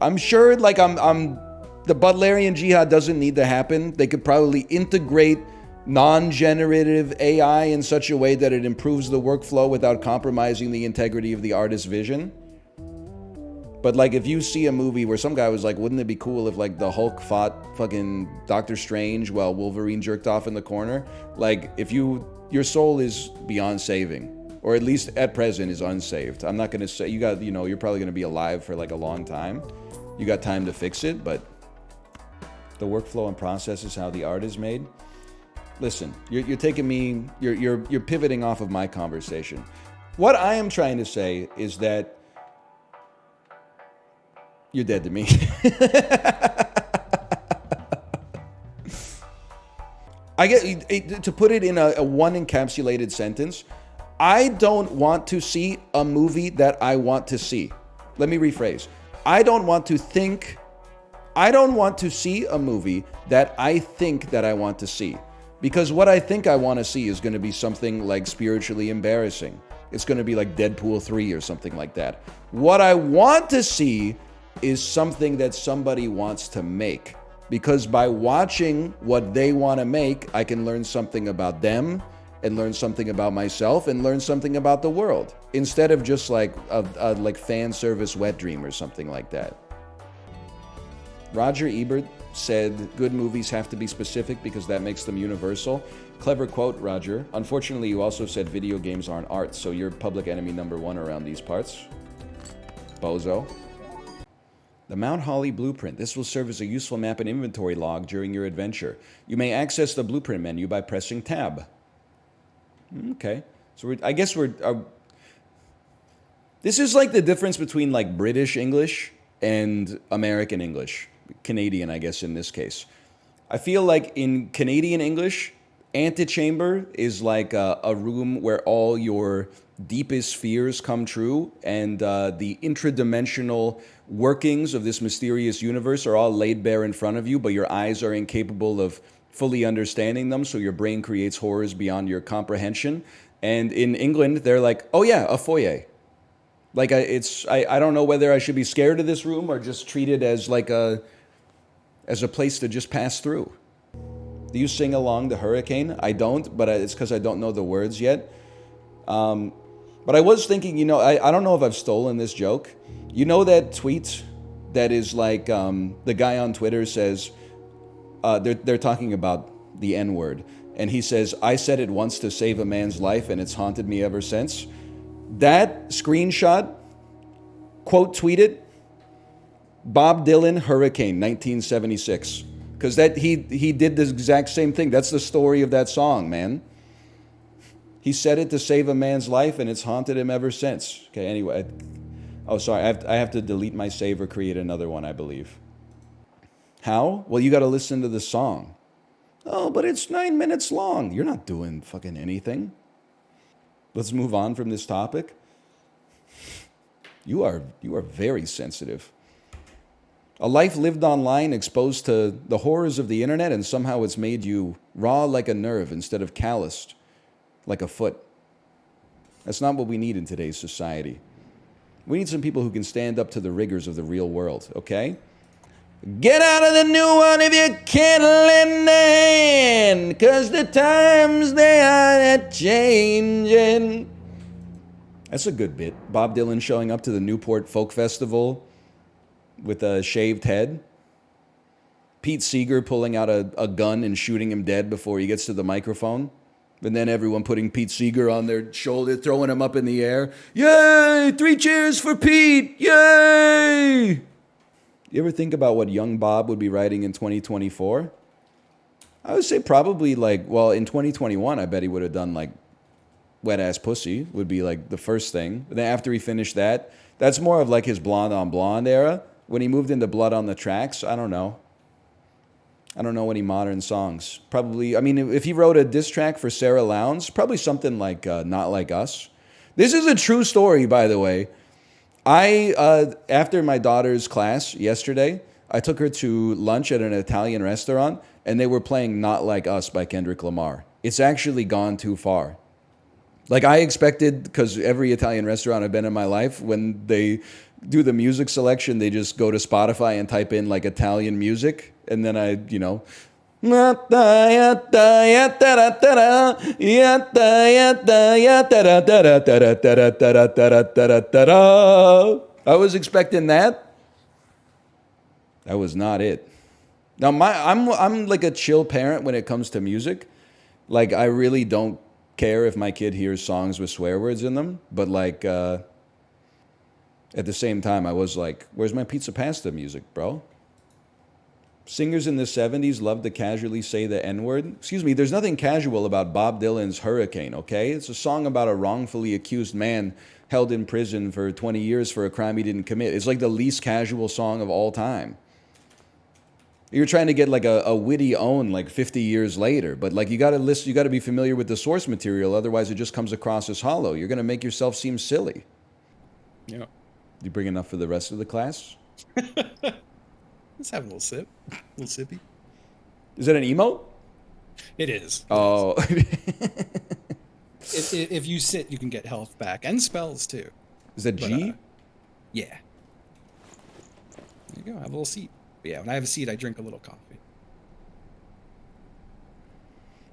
S10: I'm sure, like, the Butlerian Jihad doesn't need to happen. They could probably integrate non-generative AI in such a way that it improves the workflow without compromising the integrity of the artist's vision. But, like, if you see a movie where some guy was like, wouldn't it be cool if, like, the Hulk fought fucking Doctor Strange while Wolverine jerked off in the corner? Like, if your soul is beyond saving, or at least at present is unsaved. I'm not gonna say, you're probably gonna be alive for like a long time. You got time to fix it, but the workflow and process is how the art is made. Listen, you're taking me, you're pivoting off of my conversation. What I am trying to say is that you're dead to me. I get, to put it in a one encapsulated sentence, I don't want to see a movie that I want to see. Let me rephrase. I don't want to see a movie that I think that I want to see. Because what I think I want to see is going to be something like spiritually embarrassing. It's going to be like Deadpool 3 or something like that. What I want to see is something that somebody wants to make. Because by watching what they want to make, I can learn something about them, and learn something about myself, and learn something about the world, instead of just like a like fan service wet dream or something like that. Roger Ebert said, "Good movies have to be specific because that makes them universal." Clever quote, Roger. Unfortunately, you also said video games aren't art, so you're public enemy number one around these parts. Bozo. The Mount Holly Blueprint. This will serve as a useful map and inventory log during your adventure. You may access the blueprint menu by pressing tab. Okay. So I guess this is like the difference between like British English and American English. Canadian, I guess, in this case. I feel like in Canadian English, antechamber is like a room where all your deepest fears come true, and the intradimensional workings of this mysterious universe are all laid bare in front of you, but your eyes are incapable of fully understanding them, so your brain creates horrors beyond your comprehension. And in England, they're like, oh yeah, a foyer. Like, I don't know whether I should be scared of this room or just treat it as like a place to just pass through. Do you sing along to Hurricane? I don't, but it's because I don't know the words yet. But I was thinking, you know, I don't know if I've stolen this joke. You know that tweet that is like, the guy on Twitter says, they're talking about the N-word. And he says, I said it once to save a man's life and it's haunted me ever since. That screenshot, quote tweeted, Bob Dylan, Hurricane, 1976. Because he did the exact same thing. That's the story of that song, man. He said it to save a man's life, and it's haunted him ever since. Okay, anyway. Oh, sorry. I have to delete my save or create another one, I believe. How? Well, you got to listen to the song. Oh, but it's 9 minutes long. You're not doing fucking anything. Let's move on from this topic. You are very sensitive. A life lived online, exposed to the horrors of the internet, and somehow it's made you raw like a nerve instead of calloused like a foot. That's not what we need in today's society. We need some people who can stand up to the rigors of the real world, okay? Get out of the new one if you can't lend a hand, 'cause the times they are a-changing. That's a good bit. Bob Dylan showing up to the Newport Folk Festival with a shaved head. Pete Seeger pulling out a gun and shooting him dead before he gets to the microphone. And then everyone putting Pete Seeger on their shoulder, throwing him up in the air. Yay! 3 cheers for Pete! Yay! You ever think about what young Bob would be writing in 2024? I would say probably like, well, in 2021, I bet he would have done like Wet Ass Pussy would be like the first thing. But then after he finished that, that's more of like his Blonde on Blonde era. When he moved into Blood on the Tracks, I don't know. I don't know any modern songs. Probably, I mean, if he wrote a diss track for Sarah Lowndes, probably something like Not Like Us. This is a true story, by the way. After my daughter's class yesterday, I took her to lunch at an Italian restaurant, and they were playing Not Like Us by Kendrick Lamar. It's actually gone too far. Like I expected, because every Italian restaurant I've been in my life, when they do the music selection, they just go to Spotify and type in like Italian music. And then I, you know, I was expecting that. That was not it. Now I'm like a chill parent when it comes to music. Like I really don't care if my kid hears songs with swear words in them, but like at the same time I was like, where's my pizza pasta music, bro? Singers in the 70s loved to casually say the N-word. Excuse me, there's nothing casual about Bob Dylan's Hurricane, okay? It's a song about a wrongfully accused man held in prison for 20 years for a crime he didn't commit. It's like the least casual song of all time. You're trying to get like a witty own like 50 years later, but like you got to be familiar with the source material, otherwise it just comes across as hollow. You're going to make yourself seem silly.
S4: Yeah.
S10: You bring enough for the rest of the class?
S4: Let's have a little sip. A little sippy.
S10: Is that an emote?
S4: It is.
S10: Oh.
S4: If you sit, you can get health back and spells too.
S10: Is that G?
S4: Yeah. There you go. Have a little seat. But yeah, when I have a seat, I drink a little coffee.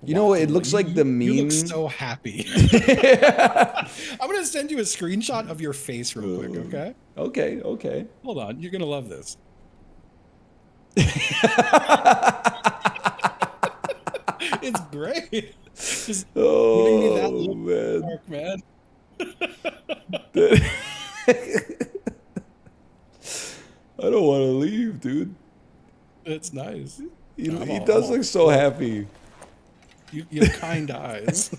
S10: You know what? It looks like the meme.
S4: You look so happy. I'm going to send you a screenshot of your face real quick, okay?
S10: Okay, okay.
S4: Hold on. You're going to love this. It's great. Just giving me that look,
S10: man.
S4: Mark, man.
S10: I don't want to leave, dude.
S4: It's nice.
S10: He does look so happy.
S4: You have kind eyes.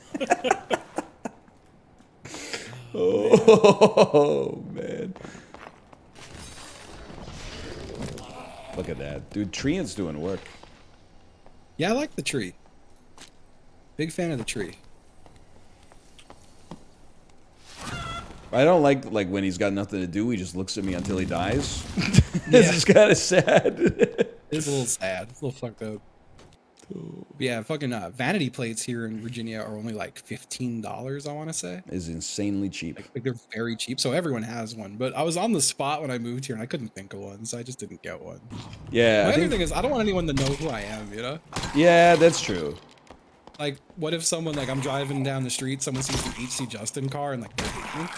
S10: Oh, man. Look at that. Dude, Treant's doing work.
S4: Yeah, I like the tree. Big fan of the tree.
S10: I don't like when he's got nothing to do, he just looks at me until he dies. This is kind of sad.
S4: It's a little sad. It's a little fucked up. But yeah, fucking vanity plates here in Virginia are only like $15, I want to say.
S10: Is insanely cheap.
S4: Like they're very cheap, so everyone has one. But I was on the spot when I moved here and I couldn't think of one, so I just didn't get one.
S10: Yeah.
S4: My other thing is I don't want anyone to know who I am, you know?
S10: Yeah, that's true.
S4: Like, what if someone, like, I'm driving down the street, someone sees the HC Justin car and, like, they hate me?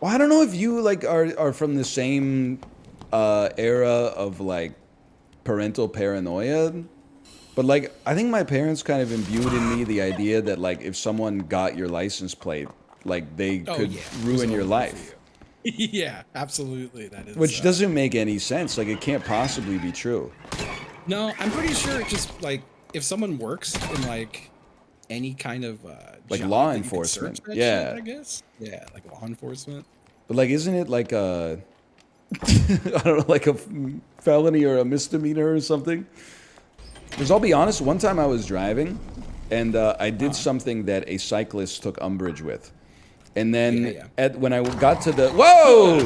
S10: Well, I don't know if you, like, are from the same era of, like, parental paranoia. But, like, I think my parents kind of imbued in me the idea that, like, if someone got your license plate, like, they could ruin your life.
S4: Yeah, absolutely. That is.
S10: Which doesn't make any sense. Like, it can't possibly be true.
S4: No, I'm pretty sure it just, like, if someone works in, like, any kind of
S10: like
S4: job
S10: law
S4: that you can
S10: enforcement.
S4: search that
S10: Yeah.
S4: shit, I guess. Yeah, like law enforcement.
S10: But, like, isn't it like a, I don't know, like a felony or a misdemeanor or something? Because I'll be honest, one time I was driving, and I did something that a cyclist took umbrage with. And then when I got to the... Whoa!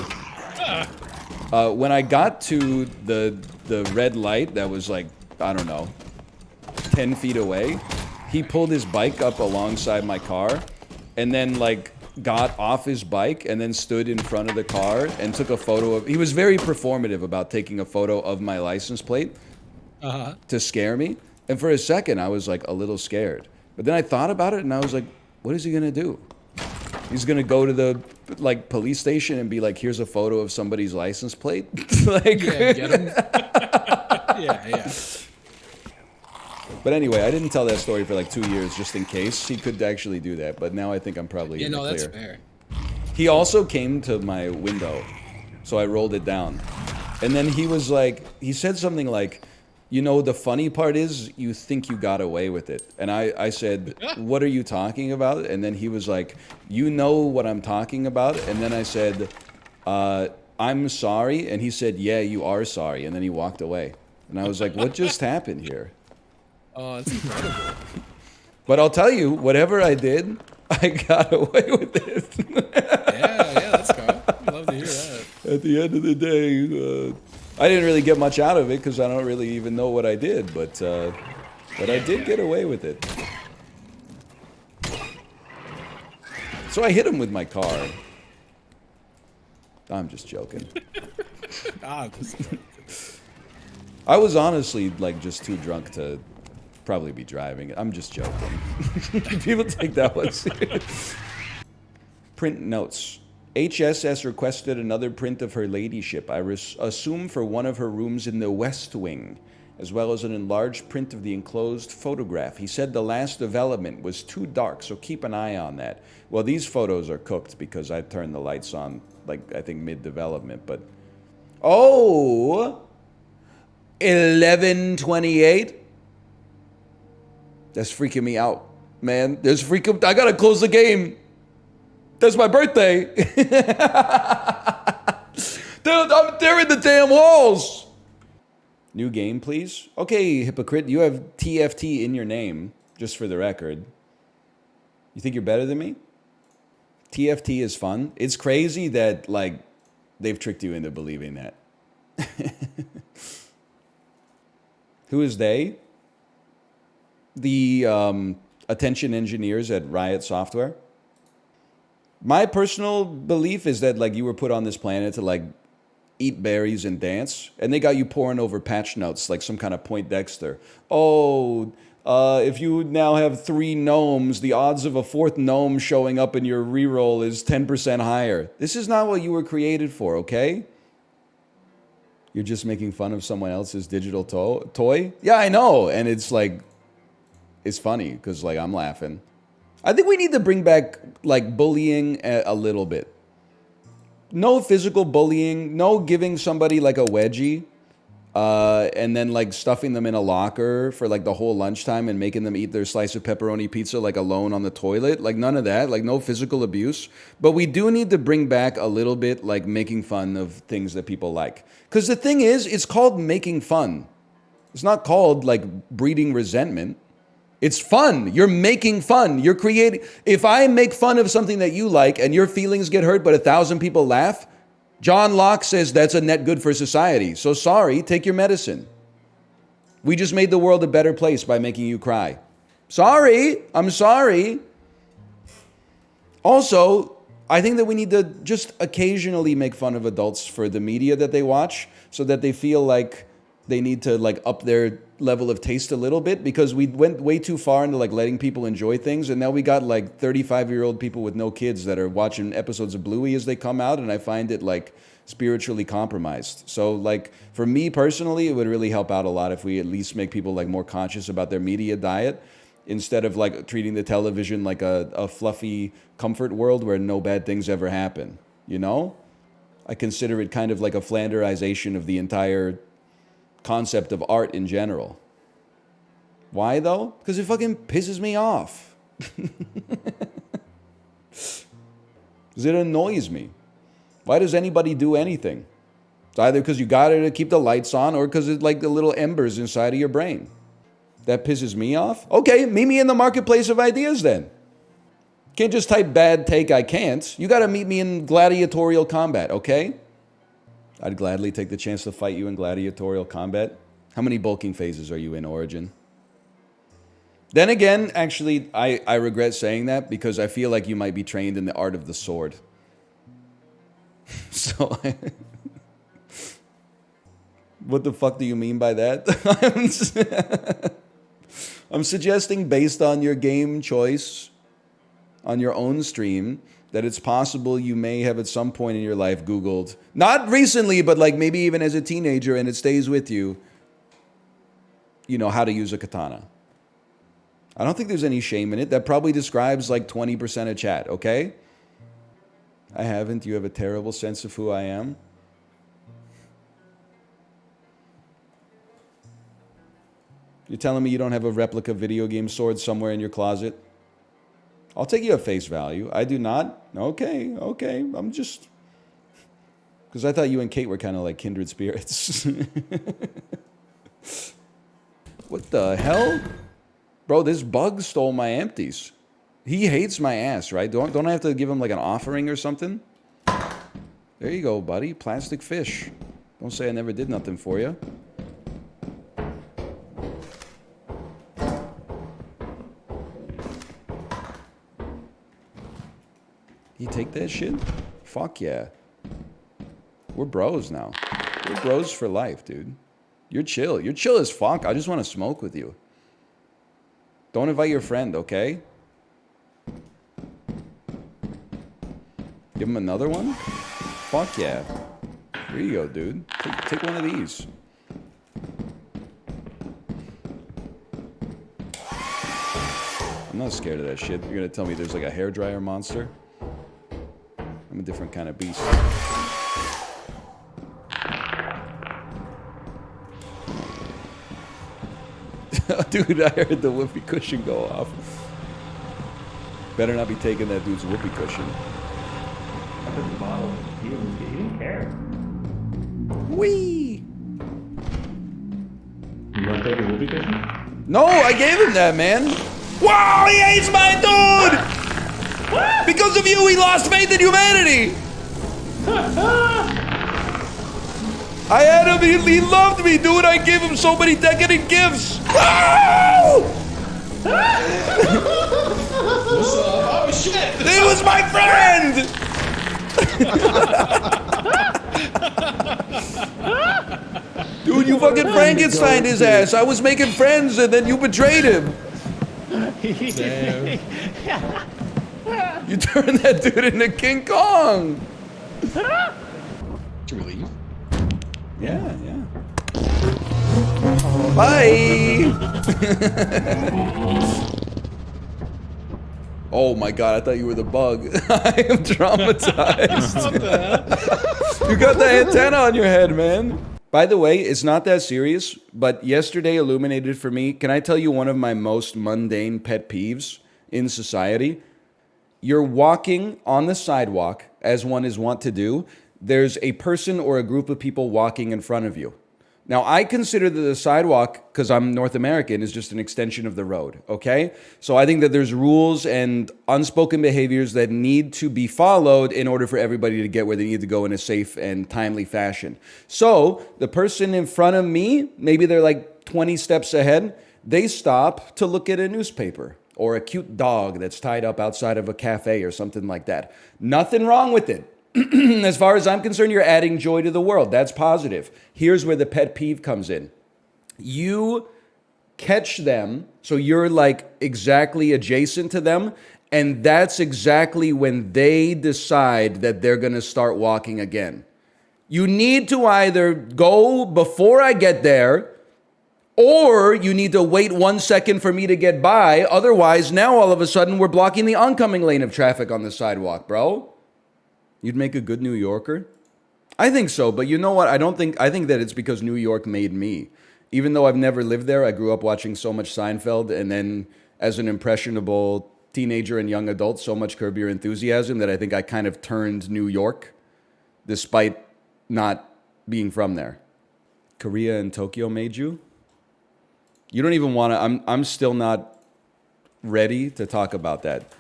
S10: When I got to the red light that was like, I don't know, 10 feet away, he pulled his bike up alongside my car and then like got off his bike and then stood in front of the car and took a photo of... He was very performative about taking a photo of my license plate to scare me. And for a second, I was like a little scared. But then I thought about it and I was like, what is he gonna do? He's gonna go to the like police station and be like, here's a photo of somebody's license plate? Like,
S4: yeah, get him. Yeah.
S10: But anyway, I didn't tell that story for like 2 years just in case he could actually do that. But now I think I'm probably in the clear.
S4: that's fair.
S10: He also came to my window, so I rolled it down. And then he was like, he said something like, you know, the funny part is you think you got away with it. And I said, what are you talking about? And then he was like, you know what I'm talking about? And then I said, I'm sorry. And he said, yeah, you are sorry. And then he walked away. And I was like, what just happened here?
S4: Oh, that's incredible.
S10: But I'll tell you, whatever I did, I got away with it.
S4: yeah, let's go. I'd love to hear that.
S10: At the end of the day, I didn't really get much out of it because I don't really even know what I did, but I did get away with it. So I hit him with my car. I'm just joking. I was honestly like just too drunk to probably be driving. I'm just joking. People take that one serious. Print notes. HSS requested another print of her ladyship. I assume for one of her rooms in the West Wing, as well as an enlarged print of the enclosed photograph. He said the last development was too dark, so keep an eye on that. Well, these photos are cooked because I turned the lights on, like, I think mid-development, but... Oh! 11:28? That's freaking me out, man. I gotta close the game. That's my birthday. They're in the damn walls. New game, please. Okay, hypocrite, you have TFT in your name, just for the record. You think you're better than me? TFT is fun. It's crazy that, like, they've tricked you into believing that. Who is they? The attention engineers at Riot Software. My personal belief is that, like, you were put on this planet to, like, eat berries and dance, and they got you pouring over patch notes like some kind of Point Dexter. Oh, if you now have 3 gnomes, the odds of a 4th gnome showing up in your reroll is 10% higher. This is not what you were created for, okay? You're just making fun of someone else's digital toy? Yeah, I know, and it's, like, it's funny, because, like, I'm laughing. I think we need to bring back, like, bullying a little bit. No physical bullying, no giving somebody, like, a wedgie, and then, like, stuffing them in a locker for, like, the whole lunchtime and making them eat their slice of pepperoni pizza, like, alone on the toilet. Like, none of that. Like, no physical abuse. But we do need to bring back a little bit, like, making fun of things that people like. Because the thing is, it's called making fun. It's not called, like, breeding resentment. It's fun. You're making fun. You're creating. If I make fun of something that you like and your feelings get hurt, but 1,000 people laugh, John Locke says that's a net good for society. So sorry, take your medicine. We just made the world a better place by making you cry. Sorry. I'm sorry. Also, I think that we need to just occasionally make fun of adults for the media that they watch so that they feel like they need to, like, up their level of taste a little bit, because we went way too far into, like, letting people enjoy things, and now we got, like, 35-year-old people with no kids that are watching episodes of Bluey as they come out, and I find it, like, spiritually compromised. So, like, for me personally, it would really help out a lot if we at least make people, like, more conscious about their media diet, instead of, like, treating the television like a fluffy comfort world where no bad things ever happen, you know? I consider it kind of like a Flanderization of the entire concept of art in general. Why, though? Because it fucking pisses me off. Because it annoys me. Why does anybody do anything? It's either because you got to keep the lights on, or because it's like the little embers inside of your brain. That pisses me off? Okay, meet me in the marketplace of ideas then. Can't just type bad take, I can't. You got to meet me in gladiatorial combat, okay? I'd gladly take the chance to fight you in gladiatorial combat. How many bulking phases are you in, Origin? Then again, actually, I regret saying that because I feel like you might be trained in the art of the sword. So, what the fuck do you mean by that? I'm suggesting, based on your game choice on your own stream, that it's possible you may have at some point in your life Googled, not recently, but like maybe even as a teenager, and it stays with you, you know, how to use a katana. I don't think there's any shame in it. That probably describes like 20% of chat, okay? I haven't. You have a terrible sense of who I am. You're telling me you don't have a replica video game sword somewhere in your closet? I'll take you at face value. I do not? Okay, okay. I'm just... Because I thought you and Kate were kind of like kindred spirits. What the hell? Bro, this bug stole my empties. He hates my ass, right? Don't I have to give him like an offering or something? There you go, buddy. Plastic fish. Don't say I never did nothing for you. You take that shit? Fuck yeah. We're bros now. We're bros for life, dude. You're chill. You're chill as fuck. I just want to smoke with you. Don't invite your friend, okay? Give him another one? Fuck yeah. Here you go, dude. Take one of these. I'm not scared of that shit. You're gonna tell me there's like a hairdryer monster? I'm a different kind of beast. Dude, I heard the whoopee cushion go off. Better not be taking that dude's whoopee cushion.
S19: I took the bottle. He didn't care.
S10: Whee!
S19: You want to take a whoopee cushion?
S10: No, I gave him that, man. Wow, he hates my dude! What? Because of you, he lost faith in humanity! I had him, he loved me, dude. I gave him so many decadent gifts.
S4: Oh shit!
S10: It was my friend! Dude, you fucking Frankensteined his ass. I was making friends and then you betrayed him.
S3: Damn.
S10: You turned that dude into King Kong.
S4: To leave?
S10: Yeah, yeah. Bye. Oh my god, I thought you were the bug. I am traumatized. You got the antenna on your head, man. By the way, it's not that serious, but yesterday illuminated for me. Can I tell you one of my most mundane pet peeves in society? You're walking on the sidewalk, as one is wont to do. There's a person or a group of people walking in front of you. Now, I consider that the sidewalk, because I'm North American, is just an extension of the road, okay? So I think that there's rules and unspoken behaviors that need to be followed in order for everybody to get where they need to go in a safe and timely fashion. So the person in front of me, maybe they're like 20 steps ahead, they stop to look at a newspaper or a cute dog that's tied up outside of a cafe or something like that. Nothing wrong with it. As far as I'm concerned, you're adding joy to the world. That's positive. Here's where the pet peeve comes in. You catch them, so you're like exactly adjacent to them, and that's exactly when they decide that they're going to start walking again. You need to either go before I get there, or you need to wait 1 second for me to get by. Otherwise, now all of a sudden, we're blocking the oncoming lane of traffic on the sidewalk, bro. You'd make a good New Yorker? I think so, but you know what? I think that it's because New York made me. Even though I've never lived there, I grew up watching so much Seinfeld, and then as an impressionable teenager and young adult, so much Curb Your Enthusiasm that I think I kind of turned New York, despite not being from there. Korea and Tokyo made you? You don't even want to... I'm still not ready to talk about that.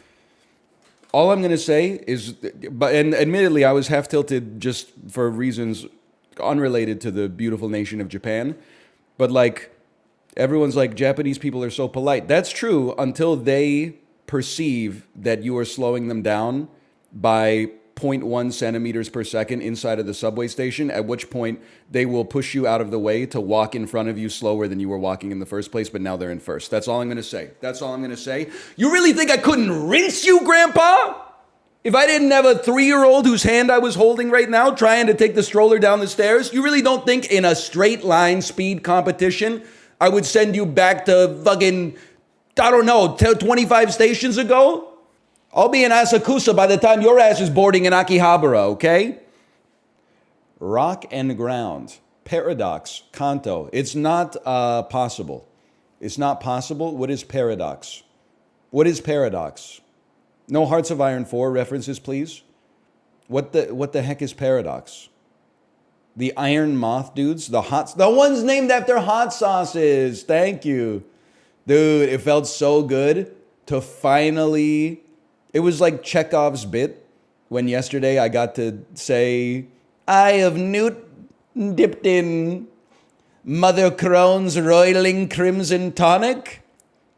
S10: All I'm going to say is, and admittedly, I was half tilted just for reasons unrelated to the beautiful nation of Japan. But like, everyone's like, Japanese people are so polite. That's true until they perceive that you are slowing them down by 0.1 centimeters per second inside of the subway station, at which point they will push you out of the way to walk in front of you slower than you were walking in the first place, but now they're in first. That's all I'm going to say. That's all I'm going to say. You really think I couldn't rinse you, Grandpa? If I didn't have a 3-year-old whose hand I was holding right now trying to take the stroller down the stairs, you really don't think in a straight line speed competition I would send you back to fucking I don't know, 25 stations ago? I'll be in Asakusa by the time your ass is boarding in Akihabara, okay? Rock and ground. Paradox. Kanto. It's not possible. It's not possible. What is paradox? What is paradox? No Hearts of Iron 4 references, please. What the heck is paradox? The Iron Moth dudes? The ones named after hot sauces. Thank you. Dude, it felt so good to finally... It was like Chekhov's bit when yesterday I got to say, "Eye of Newt dipped in Mother Crone's roiling crimson tonic."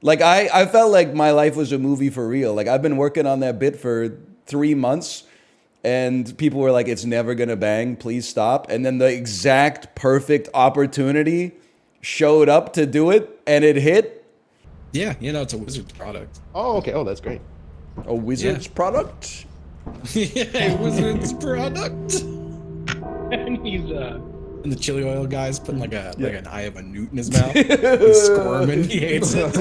S10: Like, I felt like my life was a movie for real. Like, I've been working on that bit for 3 months, and people were like, "It's never gonna bang, please stop." And then the exact perfect opportunity showed up to do it, and it hit.
S4: Yeah, it's a Wizards product.
S15: Oh, okay. Oh, that's great.
S10: A Wizards product?
S4: Yeah, Wizards product. And he's and the chili oil guy's putting like an eye of a newt in his mouth. He's squirming. He hates it.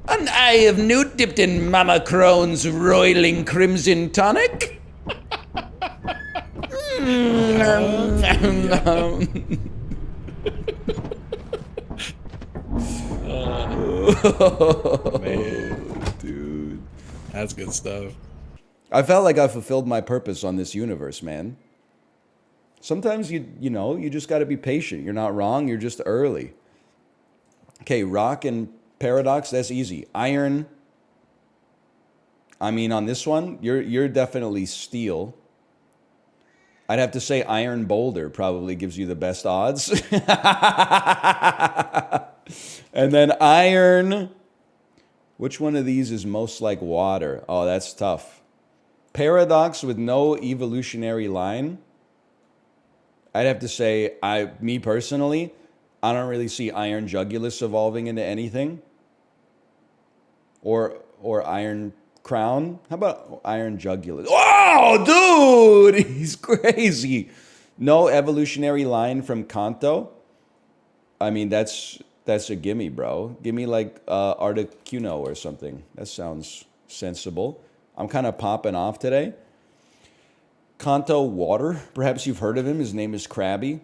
S10: An eye of newt dipped in Mama Crone's roiling crimson tonic?
S4: Man, dude, that's good stuff.
S10: I felt like I fulfilled my purpose on this universe, man. Sometimes you just got to be patient. You're not wrong. You're just early. Okay, rock and paradox. That's easy. Iron. I mean, on this one, you're definitely steel. I'd have to say iron boulder probably gives you the best odds. And then iron. Which one of these is most like water? Oh, that's tough. Paradox with no evolutionary line. I'd have to say, me personally, I don't really see iron jugulus evolving into anything. Or iron crown. How about iron jugulus? Oh, dude, he's crazy. No evolutionary line from Kanto. I mean, that's a gimme, bro. Give me like Articuno or something. That sounds sensible. I'm kind of popping off today. Kanto water. Perhaps you've heard of him. His name is Krabby.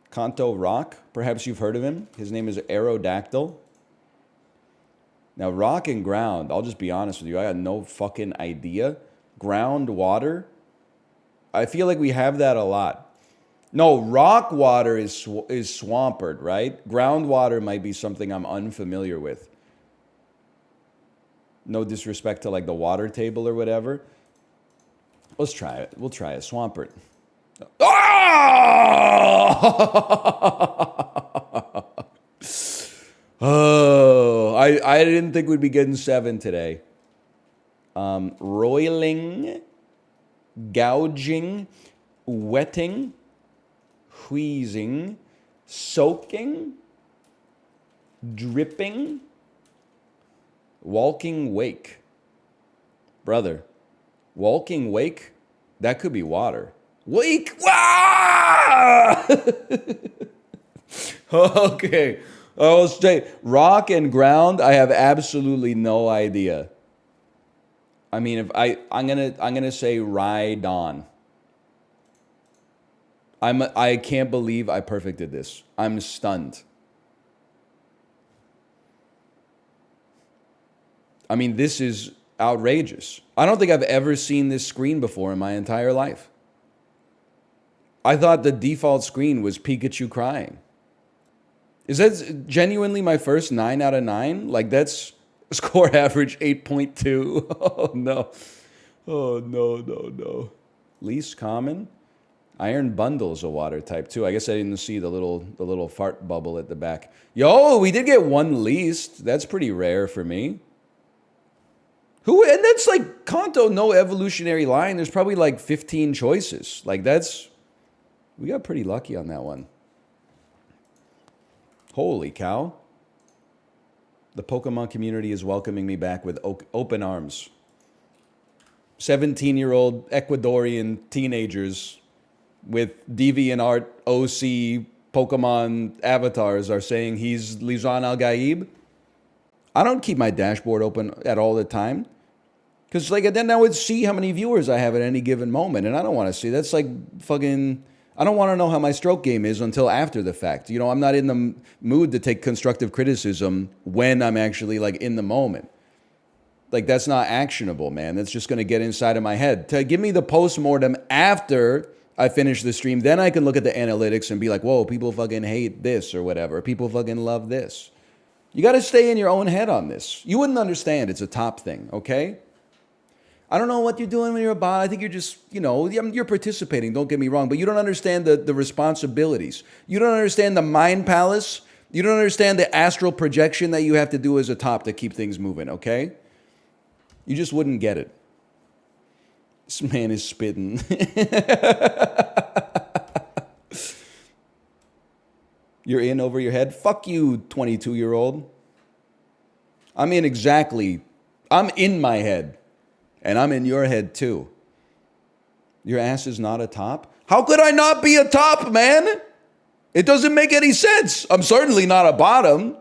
S10: Kanto rock. Perhaps you've heard of him. His name is Aerodactyl. Now, rock and ground, I'll just be honest with you. I got no fucking idea. Ground water. I feel like we have that a lot. No, rock water is swampert, right? Groundwater might be something I'm unfamiliar with. No disrespect to like the water table or whatever. Let's try it. We'll try it. Swampert. Oh, I didn't think we'd be getting 7 today. Roiling, gouging, wetting, wheezing, soaking, dripping, walking wake. Brother, walking wake, that could be water. Wake! Wah! Okay. I'll say rock and ground, I have absolutely no idea. I mean, if I'm gonna say ride on. I can't believe I perfected this. I'm stunned. I mean, this is outrageous. I don't think I've ever seen this screen before in my entire life. I thought the default screen was Pikachu crying. Is that genuinely my first 9 out of 9? Like, that's score average 8.2. Oh, no. Oh, no. Least common. Iron Bundle is a water type, too. I guess I didn't see the little fart bubble at the back. Yo, we did get 1 least. That's pretty rare for me. And that's like Kanto, no evolutionary line. There's probably like 15 choices. Like, we got pretty lucky on that one. Holy cow. The Pokemon community is welcoming me back with open arms. 17-year-old Ecuadorian teenagers with DeviantArt OC Pokemon avatars are saying he's Lizan Al Gaib. I don't keep my dashboard open at all the time. Because like then I would see how many viewers I have at any given moment. And I don't want to see. That's like fucking... I don't want to know how my stroke game is until after the fact. You know, I'm not in the mood to take constructive criticism when I'm actually like in the moment. Like that's not actionable, man. That's just going to get inside of my head. To give me the post-mortem after I finish the stream, then I can look at the analytics and be like, whoa, people fucking hate this or whatever. People fucking love this. You got to stay in your own head on this. You wouldn't understand. It's a top thing, okay? I don't know what you're doing when you're a bot. I think you're just, you know, you're participating. Don't get me wrong. But you don't understand the responsibilities. You don't understand the mind palace. You don't understand the astral projection that you have to do as a top to keep things moving, okay? You just wouldn't get it. This man is spitting. You're in over your head? Fuck you, 22-year-old. I'm in my head. And I'm in your head too. Your ass is not a top? How could I not be a top, man? It doesn't make any sense. I'm certainly not a bottom.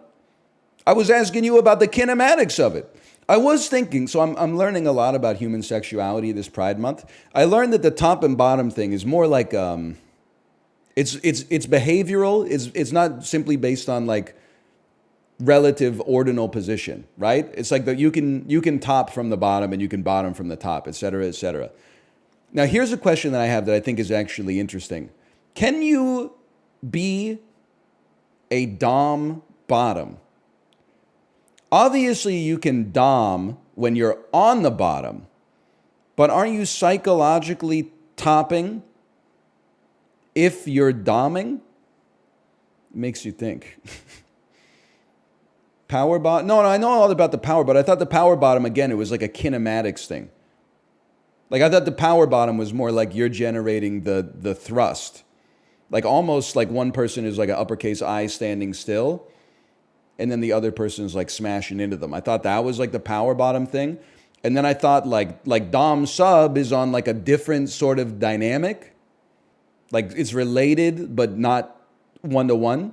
S10: I was asking you about the kinematics of it. I was thinking, so I'm learning a lot about human sexuality this Pride Month. I learned that the top and bottom thing is more like it's behavioral. It's not simply based on like relative ordinal position, right? It's like that you can top from the bottom and you can bottom from the top, et cetera, et cetera. Now, here's a question that I have that I think is actually interesting. Can you be a dom bottom? Obviously, you can dom when you're on the bottom, but aren't you psychologically topping if you're doming? It makes you think. Power bottom? No, I know all about the power, but I thought the power bottom, again, it was like a kinematics thing. Like, I thought the power bottom was more like you're generating the thrust. Like, almost like one person is like an uppercase I standing still, and then the other person is like smashing into them. I thought that was like the power bottom thing. And then I thought like dom sub is on like a different sort of dynamic. Like, it's related, but not one-to-one.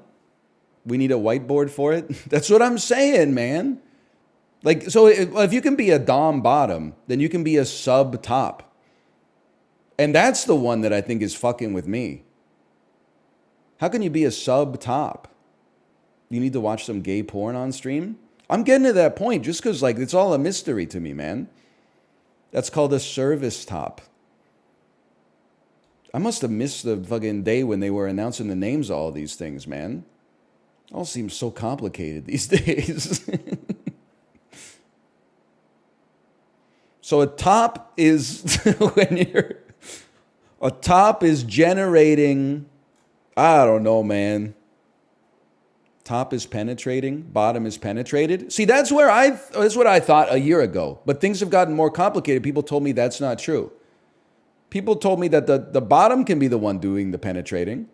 S10: We need a whiteboard for it. That's what I'm saying, man. Like, so if you can be a dom bottom, then you can be a sub top. And that's the one that I think is fucking with me. How can you be a sub top? You need to watch some gay porn on stream? I'm getting to that point just because, like, it's all a mystery to me, man. That's called a service top. I must have missed the fucking day when they were announcing the names of all these things, man. It all seems so complicated these days. So a top is a top is generating, I don't know, man. Top is penetrating, bottom is penetrated. See, that's what I thought a year ago, but things have gotten more complicated. People told me that's not true. People told me that the bottom can be the one doing the penetrating,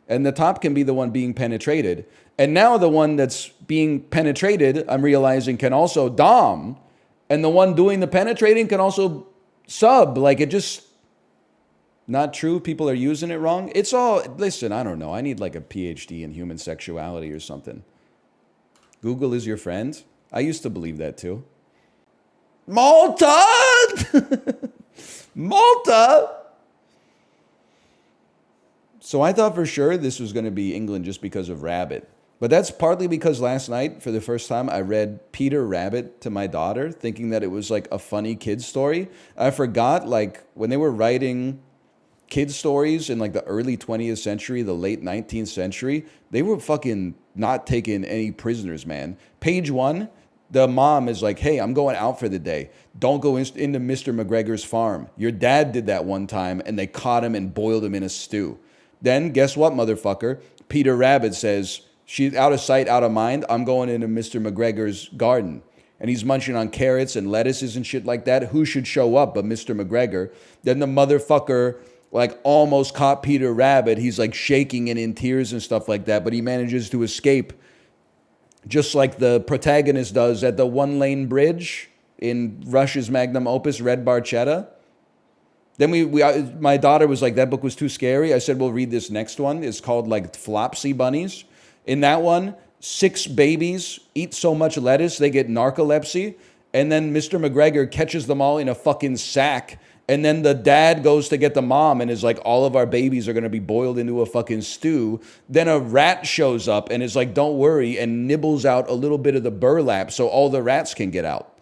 S10: and the top can be the one being penetrated. And now the one that's being penetrated, I'm realizing, can also dom, and the one doing the penetrating can also sub. Like, it just, not true. People are using it wrong. It's all, listen, I don't know. I need like a PhD in human sexuality or something. Google is your friend. I used to believe that too. Malta! Malta! So I thought for sure this was going to be England just because of Rabbit. But that's partly because last night, for the first time, I read Peter Rabbit to my daughter, thinking that it was like a funny kid's story. I forgot, like, when they were writing kids' stories in like the early 20th century, the late 19th century, they were fucking not taking any prisoners, man. Page 1, the mom is like, hey, I'm going out for the day. Don't go into Mr. McGregor's farm. Your dad did that one time, and they caught him and boiled him in a stew. Then, guess what, motherfucker? Peter Rabbit says, she's out of sight, out of mind. I'm going into Mr. McGregor's garden. And he's munching on carrots and lettuces and shit like that. Who should show up but Mr. McGregor? Then the motherfucker, like, almost caught Peter Rabbit. He's, like, shaking and in tears and stuff like that. But he manages to escape, just like the protagonist does at the one-lane bridge in Rush's magnum opus, Red Barchetta. Then my daughter was like, that book was too scary. I said, well, read this next one. It's called like Flopsy Bunnies. In that one, 6 babies eat so much lettuce they get narcolepsy. And then Mr. McGregor catches them all in a fucking sack. And then the dad goes to get the mom and is like, all of our babies are going to be boiled into a fucking stew. Then a rat shows up and is like, don't worry, and nibbles out a little bit of the burlap so all the rats can get out.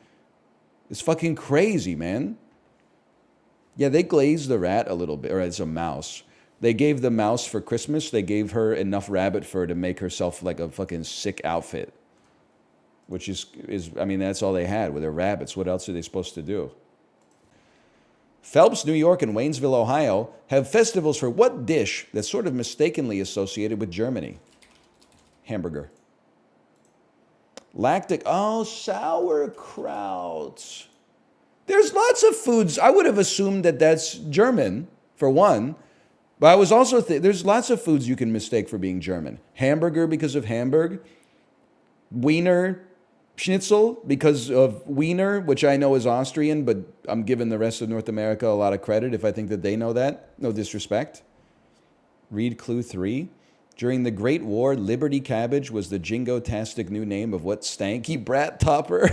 S10: It's fucking crazy, man. Yeah, they glazed the rat a little bit, or it's a mouse. They gave the mouse for Christmas, they gave her enough rabbit fur to make herself like a fucking sick outfit. Which is I mean, that's all they had with their rabbits. What else are they supposed to do? Phelps, New York, and Waynesville, Ohio have festivals for what dish that's sort of mistakenly associated with Germany? Hamburger. Lactic, oh, sauerkraut. There's lots of foods. I would have assumed that that's German, for one. But I was also, there's lots of foods you can mistake for being German. Hamburger because of Hamburg. Wiener Schnitzel because of Wiener, which I know is Austrian, but I'm giving the rest of North America a lot of credit if I think that they know that. No disrespect. Read clue 3. During the Great War, Liberty Cabbage was the jingo-tastic new name of what stanky brat topper?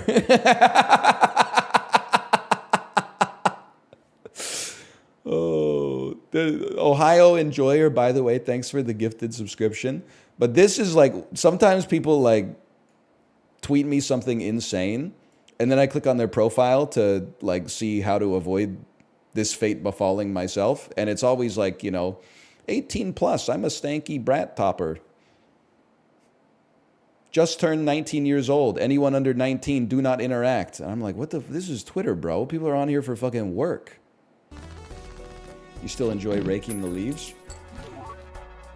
S10: Oh, the Ohio Enjoyer, by the way, thanks for the gifted subscription. But this is like, sometimes people like tweet me something insane, and then I click on their profile to like see how to avoid this fate befalling myself. And it's always like, 18 plus, I'm a stanky brat topper. Just turned 19 years old. Anyone under 19, do not interact. And I'm like, what the, this is Twitter, bro. People are on here for fucking work. You still enjoy raking the leaves?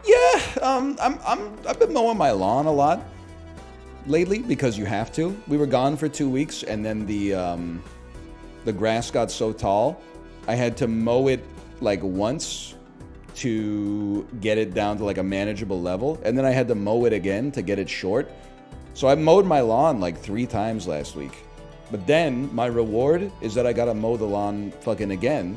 S10: Yeah, I've been mowing my lawn a lot lately because you have to. We were gone for 2 weeks, and then the grass got so tall, I had to mow it like once to get it down to like a manageable level, and then I had to mow it again to get it short. So I mowed my lawn like 3 times last week. But then my reward is that I gotta mow the lawn fucking again.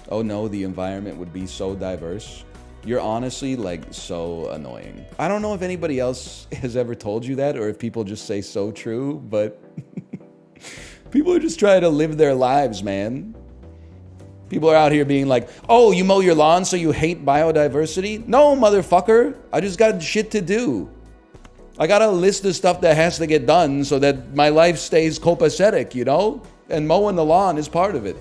S10: Oh no, the environment would be so diverse. You're honestly like so annoying. I don't know if anybody else has ever told you that or if people just say so true, but people are just trying to live their lives, man. People are out here being like, oh, you mow your lawn so you hate biodiversity? No, motherfucker. I just got shit to do. I got a list of stuff that has to get done so that my life stays copacetic, And mowing the lawn is part of it.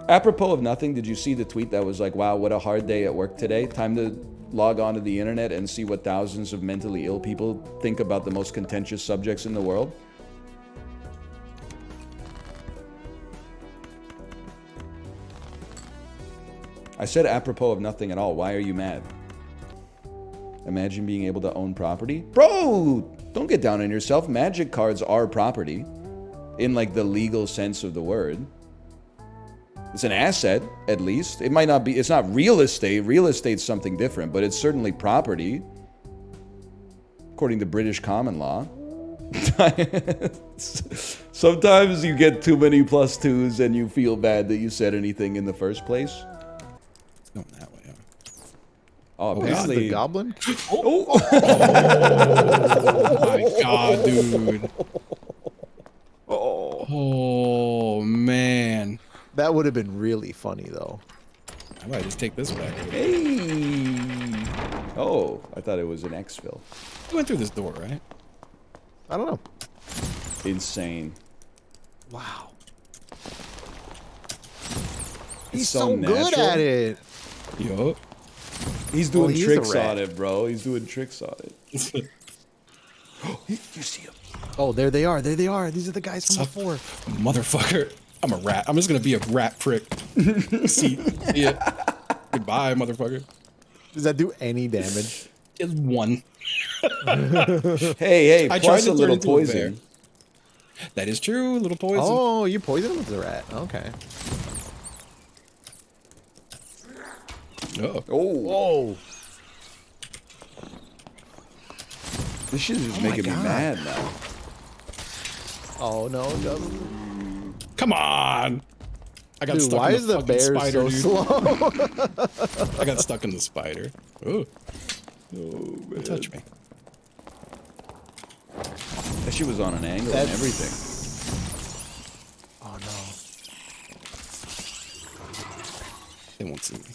S10: Apropos of nothing, did you see the tweet that was like, wow, what a hard day at work today? Time to log on to the internet and see what thousands of mentally ill people think about the most contentious subjects in the world? I said apropos of nothing at all. Why are you mad? Imagine being able to own property? Bro, don't get down on yourself. Magic cards are property in like the legal sense of the word. It's an asset, at least. It might not be, it's not real estate. Real estate's something different, but it's certainly property. According to British common law. Sometimes you get too many +2s and you feel bad that you said anything in the first place.
S4: It's going that way, huh?
S15: Oh, apparently the goblin?
S4: Oh my god, dude. Oh, man.
S15: That would have been really funny, though.
S4: I might just take this back.
S10: Hey! Oh, I thought it was an exfil.
S4: You went through this door, right?
S15: I don't know.
S10: Insane.
S4: Wow.
S15: He's so good at it.
S4: Yup.
S10: He's doing tricks on it, bro. He's doing tricks on it.
S4: You see him.
S6: Oh, there they are. There they are. These are the guys from before.
S4: Motherfucker. I'm a rat. I'm just gonna be a rat prick. See ya. Goodbye, motherfucker.
S6: Does that do any damage?
S4: It's 1.
S10: Hey, plus a little poison.
S4: That is true, a little poison.
S6: Oh, you poisoned with the rat. Okay.
S4: Oh.
S6: Whoa.
S10: This shit is just making me mad now.
S6: Oh, no, it doesn't.
S4: Come on. I got
S6: Dude,
S4: stuck
S6: why
S4: in
S6: is the
S4: fucking
S6: bear
S4: spider,
S6: so
S4: dude.
S6: slow?
S4: I got stuck in the spider. Ooh.
S2: Oh, man.
S4: Don't touch me.
S10: That shit was on an angle and everything.
S6: Oh no.
S4: They won't see me.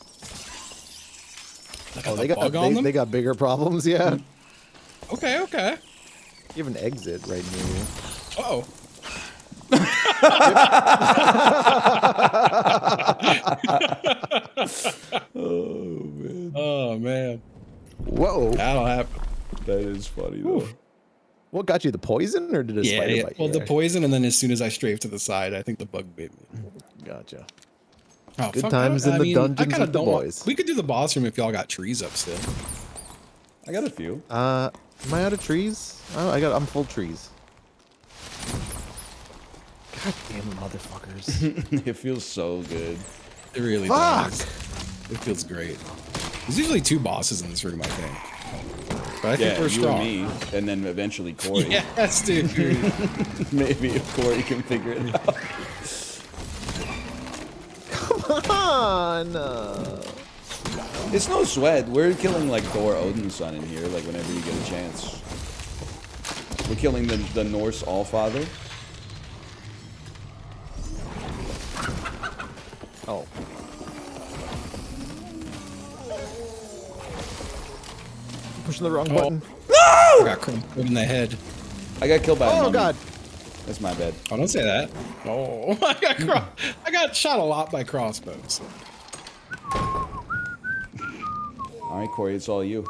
S6: Oh, they got bigger problems, yeah.
S4: Okay, okay.
S6: You have an exit right near you.
S4: Uh-oh.
S2: Oh man.
S4: Oh man.
S6: Whoa.
S4: That'll happen.
S2: That is funny though.
S6: What got you? The poison, or did a spider
S4: Yeah.
S6: bite you?
S4: Well, the poison, and then as soon as I strayed to the side, I think the bug bit me.
S6: Gotcha.
S4: Oh,
S6: Good
S4: fuck,
S6: times
S4: I
S6: in the
S4: mean, I
S6: dungeons
S4: kinda
S6: with the
S4: don't want-
S6: boys.
S4: We could do the boss room if y'all got trees up still.
S2: I got a few.
S6: Am I out of trees? Oh, I'm full trees. God damn it, motherfuckers.
S2: It feels so good.
S4: It really
S6: Fuck!
S4: does. It feels great. There's usually 2 bosses in this room, I think. But I think we're
S2: you
S4: strong.
S2: and me, and then eventually Corey.
S4: Yes, dude.
S2: Maybe if Corey can figure it out.
S6: Come on!
S2: It's no sweat. We're killing like Thor Odin's son in here, like whenever you get a chance. We're killing the Norse Allfather.
S6: Oh. Pushing the wrong button.
S4: I got crumped in the head.
S2: I got killed by a
S6: Oh
S2: mummy.
S6: god.
S2: That's my bad.
S4: Oh, don't say that. Oh, I got shot a lot by crossbows.
S2: All right, Corey, it's all you.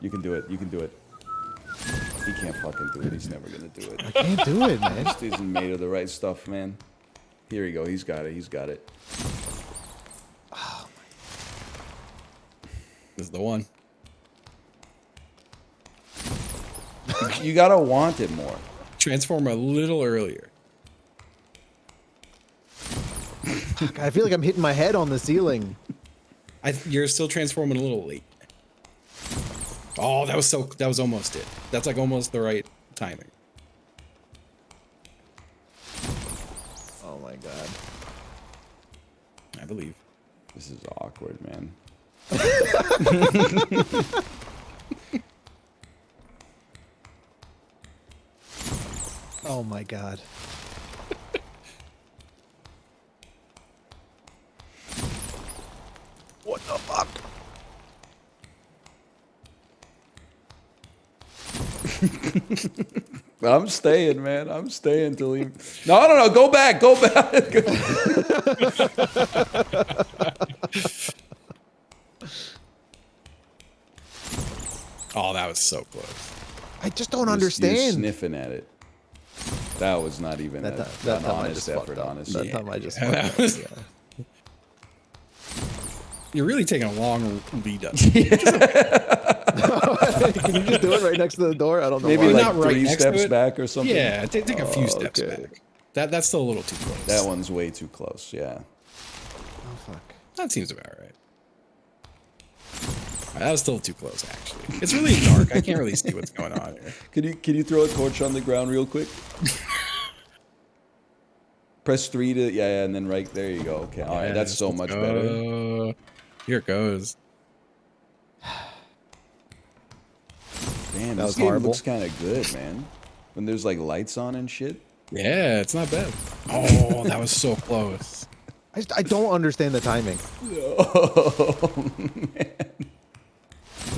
S2: You can do it. You can do it. He can't fucking do it. He's never gonna do it.
S6: I can't do it, man.
S2: This isn't made of the right stuff, man. Here you go. He's got it. He's got it.
S4: This is the one.
S2: You gotta want it more.
S4: Transform a little earlier.
S6: I feel like I'm hitting my head on the ceiling.
S4: You're still transforming a little late. Oh, that was almost it. That's like almost the right timing.
S6: Oh my god.
S4: I believe.
S2: This is awkward, man.
S6: Oh my god. What the fuck?
S2: I'm staying, man. I'm staying till he. No. Go back. Go back.
S4: Oh, that was so close.
S6: I just don't
S2: You're
S6: understand.
S2: sniffing at it. That was not even
S6: That
S2: an
S6: time I
S2: honest
S6: just
S2: effort,
S6: fucked up.
S2: honestly.
S6: That time I just
S4: Yeah,
S6: fucked
S4: that was-
S6: up, yeah.
S4: You're really taking a long lead up.
S6: Can you just do it right next to the door? I don't know.
S2: Maybe
S6: why.
S2: like
S4: not right
S2: 3
S4: next to
S2: steps
S4: it.
S2: back or something.
S4: Yeah, take a few
S2: Oh,
S4: steps
S2: okay.
S4: back. That's still a little too close.
S2: That one's way too close. Yeah.
S6: Oh fuck.
S4: That seems about right. That was still too close, actually. It's really dark. I can't really see what's going on here.
S2: Can you throw a torch on the ground real quick? Press 3 to and then right there you go. Okay, all right, that's so much better.
S4: Here it goes.
S2: Damn,
S6: That
S2: this
S6: was
S2: game
S6: horrible.
S2: looks kind of good, man. When there's like lights on and shit.
S4: Yeah, it's not bad. Oh, that was so close.
S6: I don't understand the timing.
S2: Oh man,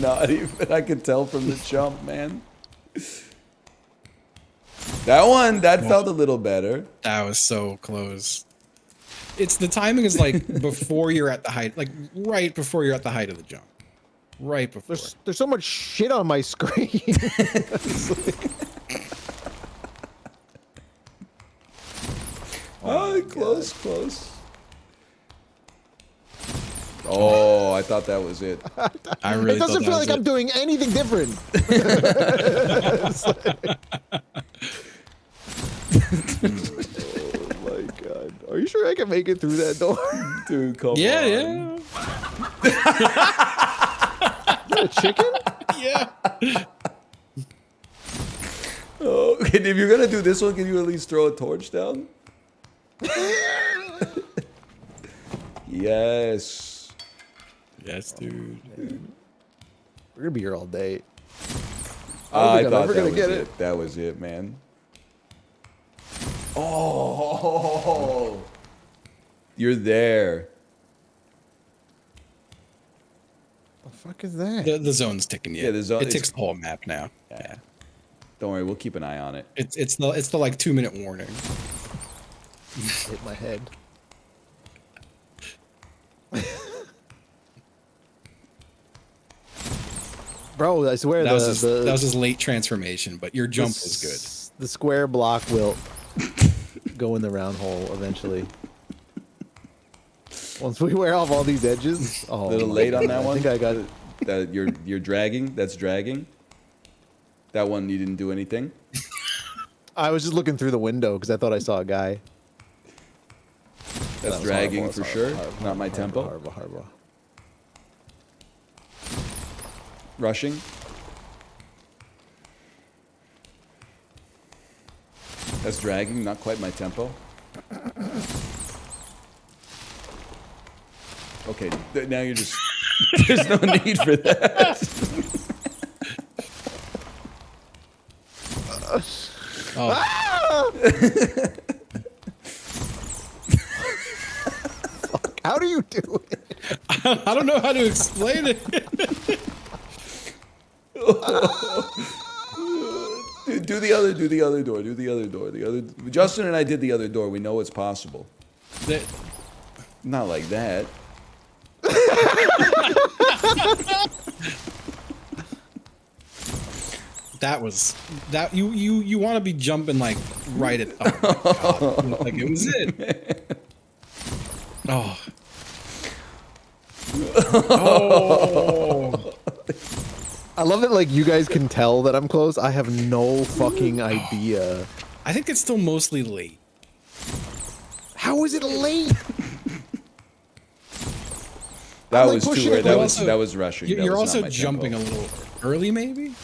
S2: not even. I could tell from the jump, man. That felt a little better.
S4: That was so close. It's the timing is like before you're at the height, like right before you're at the height of the jump. Right before.
S6: There's so much shit on my screen.
S2: Oh, close. Oh, I thought that was it.
S4: I really
S6: it doesn't feel like I'm doing anything different. Oh my god. Are you sure I can make it through that door?
S2: Dude, come on.
S4: Yeah.
S6: Is that a chicken?
S4: Yeah.
S2: Oh, and if you're gonna do this one, can you at least throw a torch down? Yes.
S4: Yes, dude.
S6: We're gonna be here all day.
S2: I
S6: think I'm
S2: thought
S6: ever
S2: that
S6: gonna
S2: was
S6: get
S2: it. That was it, man. Oh, you're there.
S6: The fuck is that?
S4: The zone's ticking.
S2: Yeah, the zone.
S4: It ticks the whole map now.
S2: Yeah. Don't worry, we'll keep an eye on it.
S4: It's the like 2-minute warning.
S6: Hit my head. Bro, I swear
S4: that was his late transformation, but your jump was good.
S6: The square block will go in the round hole eventually. Once we wear off all these edges. Oh,
S2: A little late on that one.
S6: I think I got it.
S2: That you're dragging. That's dragging. That one you didn't do anything.
S6: I was just looking through the window because I thought I saw a guy.
S2: That's dragging for sure. Not my tempo.
S6: Horrible.
S2: Rushing. That's dragging. Not quite my tempo. Okay, now you're just. There's no need for that.
S6: How do you do it?
S4: I don't know how to explain it.
S2: Do the other door. Justin and I did the other door. We know it's possible. Not like that.
S4: That you want to be jumping like right at like it was it. Oh. Oh.
S6: I love that like you guys can tell that I'm close. I have no fucking idea.
S4: I think it's still mostly late.
S6: How is it late?
S2: That was too early. That was rushing.
S4: You're also jumping a little early, maybe?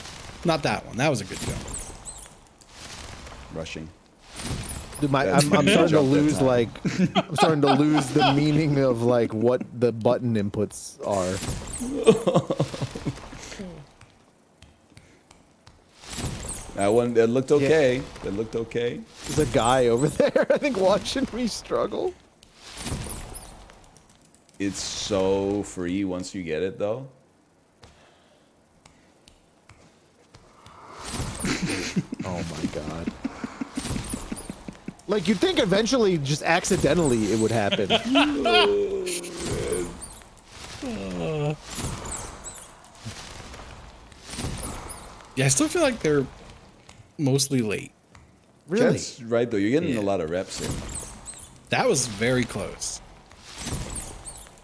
S4: Not that one. That was a good jump.
S2: Rushing.
S6: Dude, I'm starting to lose like I'm starting to lose the meaning of like what the button inputs are.
S2: That looked okay. Yeah. That looked okay.
S6: There's a guy over there, I think, watching me struggle.
S2: It's so free once you get it, though.
S6: Oh my god. Like, you'd think eventually, just accidentally, it would happen.
S4: Yeah, I still feel like they're mostly late.
S6: Really?
S2: That's right, though. You're getting a lot of reps in.
S4: That was very close.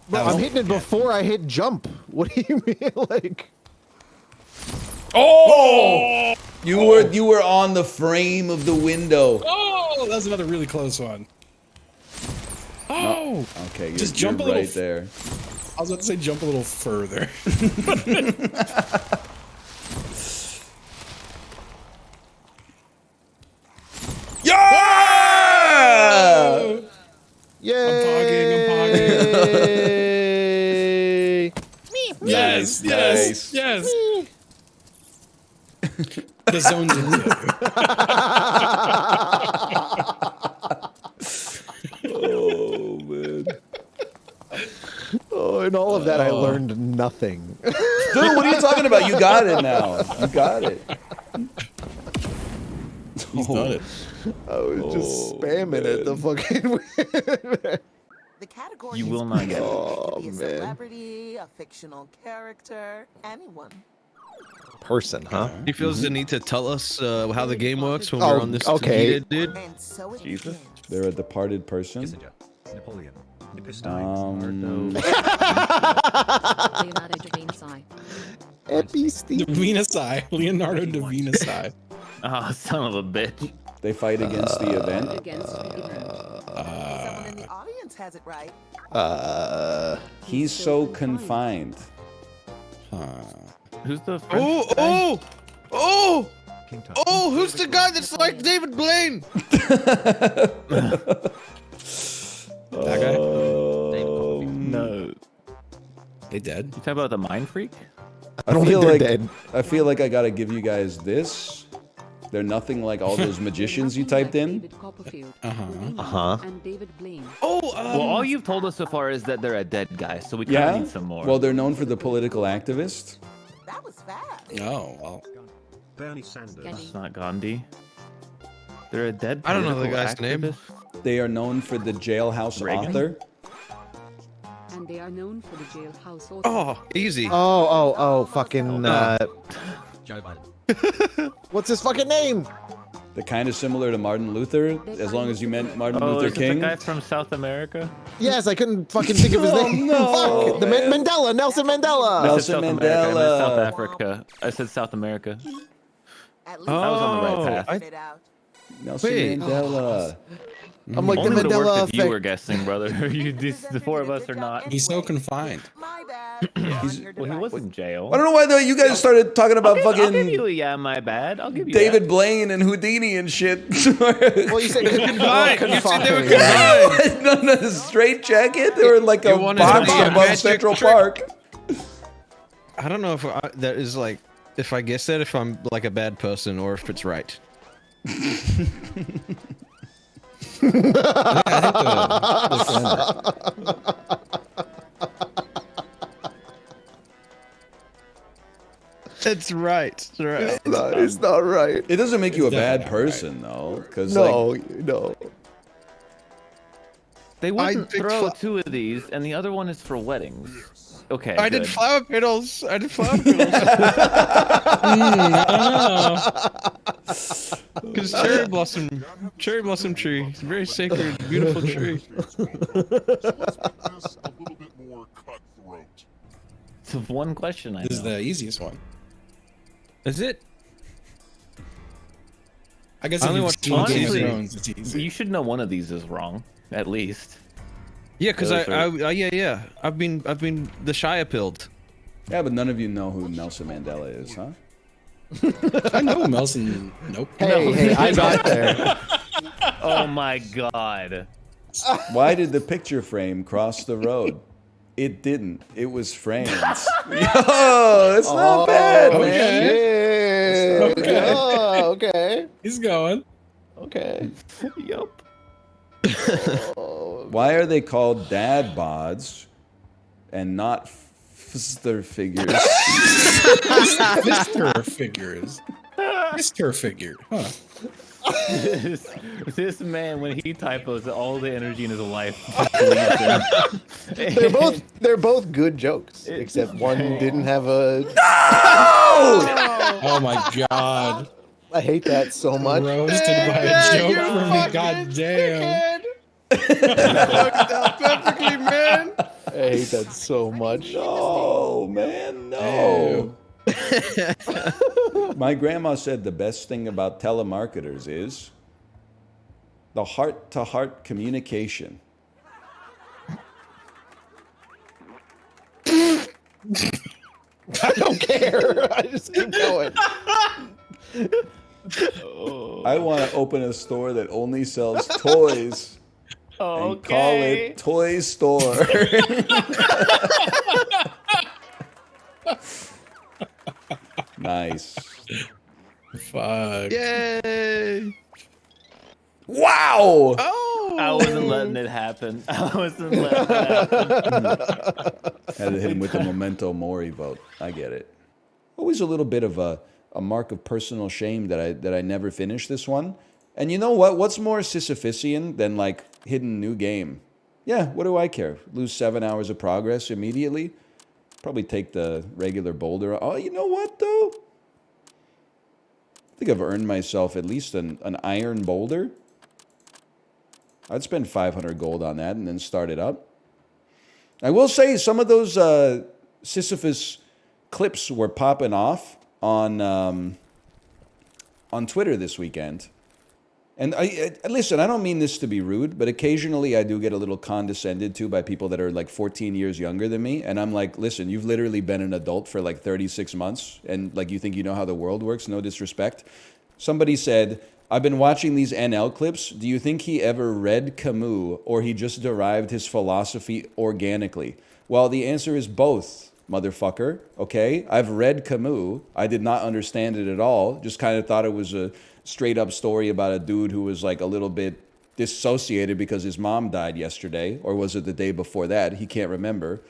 S6: Bro, I'm hitting it before I hit jump. What do you mean? Like...
S2: Oh! You were on the frame of the window.
S4: Oh, that's another really close one. Oh!
S2: No. Okay, you're,
S4: just jump
S2: you're
S4: a little
S2: right there.
S4: I was about to say jump a little further.
S2: Yeah!
S6: Yay!
S4: I'm pogging. Yes. The zone's in
S2: Oh, man.
S6: Oh, in all of that, I learned nothing.
S2: Dude, what are you talking about? You got it now. You got it.
S4: He's done it.
S6: I was just spamming it. The fucking.
S13: The category
S7: You will not get it.
S13: It could be a
S6: man.
S13: celebrity, a fictional character, anyone.
S6: Person, huh?
S3: He feels the need to tell us how the game works when
S6: Oh,
S3: we're on this
S6: okay.
S3: heated, dude.
S13: And so it
S2: Jesus. They're a departed person.
S14: Napoleon.
S12: Leonardo da Vinci.
S4: Leonardo da Vinci.
S7: Oh, son of a bitch.
S2: They fight against the event.
S13: Someone in the audience has it right.
S2: He's so confined.
S7: Who's the
S3: Oh, who's the guy that's like David Blaine?
S4: They dead.
S7: You talking about the Mind Freak?
S6: I don't
S2: feel
S6: think they're
S2: like
S6: dead.
S2: I feel like I gotta give you guys this. They're nothing like all those magicians you typed in.
S7: Well, all you've told us so far is that they're a dead guy, so we kind of
S2: Yeah.
S7: need some more.
S2: Well, they're known for the political activist.
S4: Oh, well.
S19: Bernie Sanders.
S7: It's not Gandhi. They're a dead.
S3: I don't know the
S7: political
S3: guy's name.
S7: activist.
S2: They are known for the jailhouse
S7: Reagan?
S2: author.
S16: And they are known for the jailhouse author.
S3: Oh, easy.
S6: Fucking.
S16: Joe Biden.
S6: What's his fucking name?
S2: They're kind of similar to Martin Luther, as long as you meant Martin
S7: Oh,
S2: Luther
S7: is it the
S2: King.
S7: guy from South America?
S6: Yes, I couldn't fucking think of his name.
S2: no,
S6: Fuck. Mandela, Nelson Mandela.
S7: I said
S2: Nelson
S7: South America. I meant
S2: Mandela.
S7: South Africa. I said South America. I was on the right path.
S2: Nelson
S3: Wait.
S2: Mandela.
S6: I'm like
S7: Only
S6: the
S7: would have worked
S6: Mandela
S7: if you
S6: effect.
S7: were guessing, brother. The four of us are not.
S4: He's so confined.
S7: Well, he was in jail.
S2: I don't know why though. You guys started talking about
S7: I'll give
S2: fucking
S7: you a yeah, my bad. I'll give you
S2: David
S7: that.
S2: Blaine and Houdini and shit.
S6: Well, you said
S3: Combined. You said they were
S6: confined.
S3: combined.
S2: No, straight jacket. They were like a
S3: You wanted to
S2: box
S3: be a
S2: above
S3: magic
S2: Central
S3: trick.
S2: Park.
S3: I don't know if that is like, if I guess that, if I'm like a bad person or if it's right. It's right. It's right.
S6: It's not right.
S2: It doesn't make you a
S4: It's
S2: bad
S4: definitely not
S2: person though, because
S6: No,
S2: like,
S6: no.
S7: They wouldn't
S3: picked
S7: throw two of these, and the other one is for weddings. Okay.
S3: I did
S7: good.
S3: flower petals. I did flower petals. Because cherry blossom tree. It's a very sacred, beautiful tree.
S7: It's one question I know.
S4: This is the easiest one.
S3: Is it?
S4: I guess
S3: I
S4: if
S3: only
S4: you've
S3: watched
S4: seen
S3: one
S4: Game of
S3: season.
S4: Thrones, it's easy.
S7: You should know one of these is wrong, at least.
S3: Yeah, because
S7: Those are-
S3: yeah. I've been the Shia pilled.
S2: yeah, but none of you know who Nelson Mandela is, huh?
S4: I know Nelson. Nope.
S6: Hey, I got there.
S7: Oh my god.
S2: Why did the picture frame cross the road? It didn't. It was framed. Yo, it's not bad, man.
S6: Shit.
S4: Okay.
S6: Oh, okay.
S4: He's going.
S6: Okay.
S7: Yup.
S2: Why are they called dad bods and not fister figures?
S4: Fister figures. Fister figure. Huh.
S7: This man, when he typos, all the energy in his life.
S6: They're both good jokes, except one didn't have a.
S4: Oh my god.
S6: I hate that so much.
S4: Roasted by a joke from me. God damn.
S3: Perfectly, man.
S6: I hate that so much.
S2: Oh man, no. My grandma said the best thing about telemarketers is the heart-to-heart communication.
S6: I don't care. I just keep going.
S2: I want to open a store that only sells toys and call it Toy Store. Nice.
S4: Fuck.
S3: Yay!
S2: Wow!
S3: Oh!
S7: I wasn't letting it happen. I wasn't letting it happen.
S2: Had to hit him with the memento mori vote. I get it. Always a little bit of a mark of personal shame that I never finished this one. And you know what? What's more Sisyphusian than like hidden new game? Yeah, what do I care? Lose 7 hours of progress immediately? Probably take the regular boulder. Oh, you know what though? I think I've earned myself at least an iron boulder. I'd spend 500 gold on that and then start it up. I will say some of those Sisyphus clips were popping off on Twitter this weekend. And listen, I don't mean this to be rude, but occasionally I do get a little condescended to by people that are like 14 years younger than me. And I'm like, listen, you've literally been an adult for like 36 months. And like, you think you know how the world works? No disrespect. Somebody said,
S10: I've been watching these NL clips. Do you think he ever read Camus or he just derived his philosophy organically? Well, the answer is both, motherfucker. Okay? I've read Camus. I did not understand it at all. Just kind of thought it was a straight up story about a dude who was like a little bit dissociated because his mom died yesterday. Or was it the day before that? He can't remember.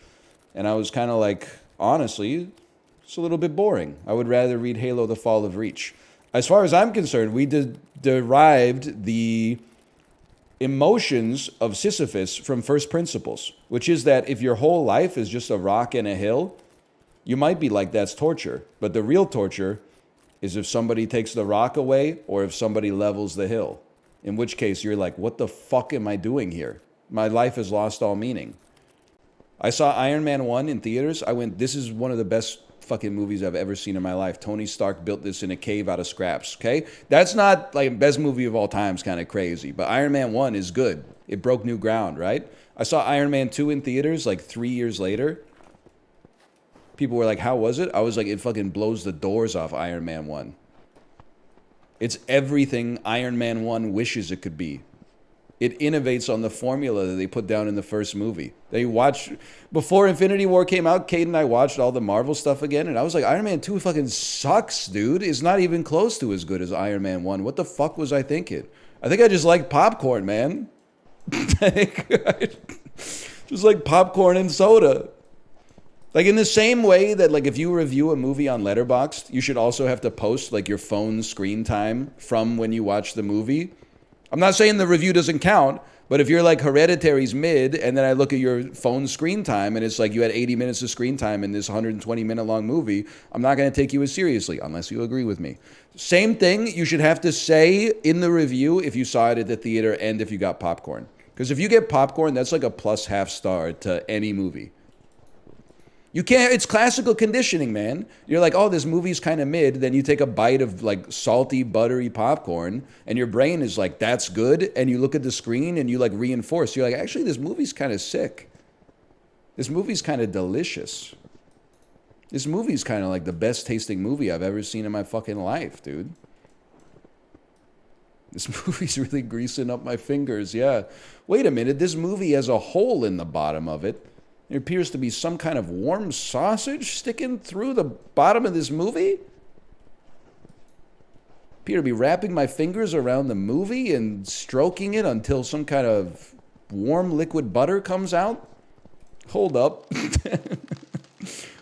S10: And I was kind of like, honestly, it's a little bit boring. I would rather read Halo: The Fall of Reach. As far as I'm concerned, we derived the emotions of Sisyphus from first principles, which is that if your whole life is just a rock and a hill, you might be like, that's torture. But the real torture is if somebody takes the rock away or if somebody levels the hill, in which case you're like, what the fuck am I doing here? My life has lost all meaning. I saw Iron Man 1 in theaters. I went, this is one of the best fucking movies I've ever seen in my life. Tony Stark built this in a cave out of scraps, okay? That's not like best movie of all time, is kind of crazy, but Iron Man 1 is good. It broke new ground, right? I saw Iron Man 2 in theaters like 3 years later. People were like, how was it? I was like, it fucking blows the doors off Iron Man 1. It's everything Iron Man 1 wishes it could be. It innovates on the formula that they put down in the first movie. They watched, before Infinity War came out, Kate and I watched all the Marvel stuff again, and I was like, Iron Man 2 fucking sucks, dude. It's not even close to as good as Iron Man 1. What the fuck was I thinking? I think I just like popcorn, man. Just like popcorn and soda. Like in the same way that like if you review a movie on Letterboxd, you should also have to post like your phone screen time from when you watch the movie. I'm not saying the review doesn't count, but if you're like Hereditary's mid, and then I look at your phone screen time, and it's like you had 80 minutes of screen time in this 120-minute long movie, I'm not going to take you as seriously, unless you agree with me. Same thing you should have to say in the review if you saw it at the theater and if you got popcorn. Because if you get popcorn, that's like a plus half star to any movie. You can't, it's classical conditioning, man. You're like, oh, this movie's kind of mid. Then you take a bite of like salty, buttery popcorn and your brain is like, that's good. And you look at the screen and you like reinforce. You're like, actually, this movie's kind of sick. This movie's kind of delicious. This movie's kind of like the best tasting movie I've ever seen in my fucking life, dude. This movie's really greasing up my fingers, yeah. Wait a minute, this movie has a hole in the bottom of it. There appears to be some kind of warm sausage sticking through the bottom of this movie. Appear to be wrapping my fingers around the movie and stroking it until some kind of warm liquid butter comes out. Hold up.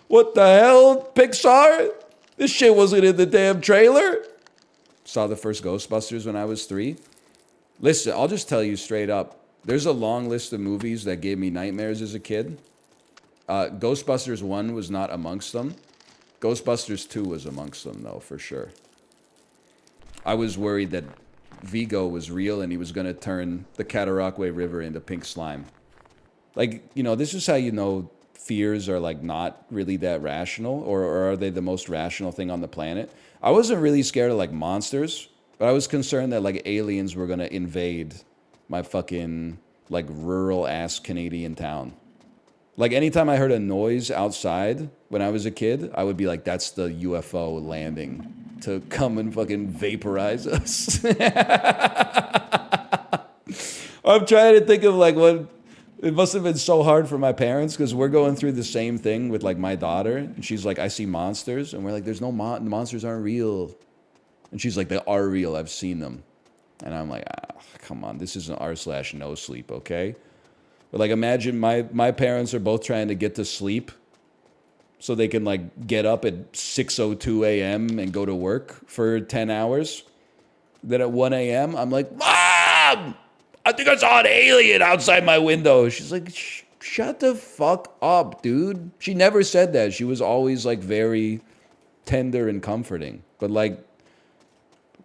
S10: What the hell, Pixar? This shit wasn't in the damn trailer. Saw the first Ghostbusters when I was 3. Listen, I'll just tell you straight up. There's a long list of movies that gave me nightmares as a kid. Ghostbusters 1 was not amongst them. Ghostbusters 2 was amongst them, though, for sure. I was worried that Vigo was real and he was going to turn the Cataraqui River into pink slime. Like, you know, this is how you know fears are, like, not really that rational, or are they the most rational thing on the planet? I wasn't really scared of, like, monsters, but I was concerned that, like, aliens were going to invade my fucking, like, rural-ass Canadian town. Like, anytime I heard a noise outside when I was a kid, I would be like, that's the UFO landing to come and fucking vaporize us. I'm trying to think of, like, what... It must have been so hard for my parents, because we're going through the same thing with, like, my daughter. And she's like, I see monsters. And we're like, there's no monsters aren't real. And she's like, they are real. I've seen them. And I'm like, come on. This isn't r/no sleep, okay? But, like, imagine my parents are both trying to get to sleep so they can, like, get up at 6:02 a.m. and go to work for 10 hours. Then at 1 a.m., I'm like, Mom! I think I saw an alien outside my window. She's like, shut the fuck up, dude. She never said that. She was always, like, very tender and comforting. But, like,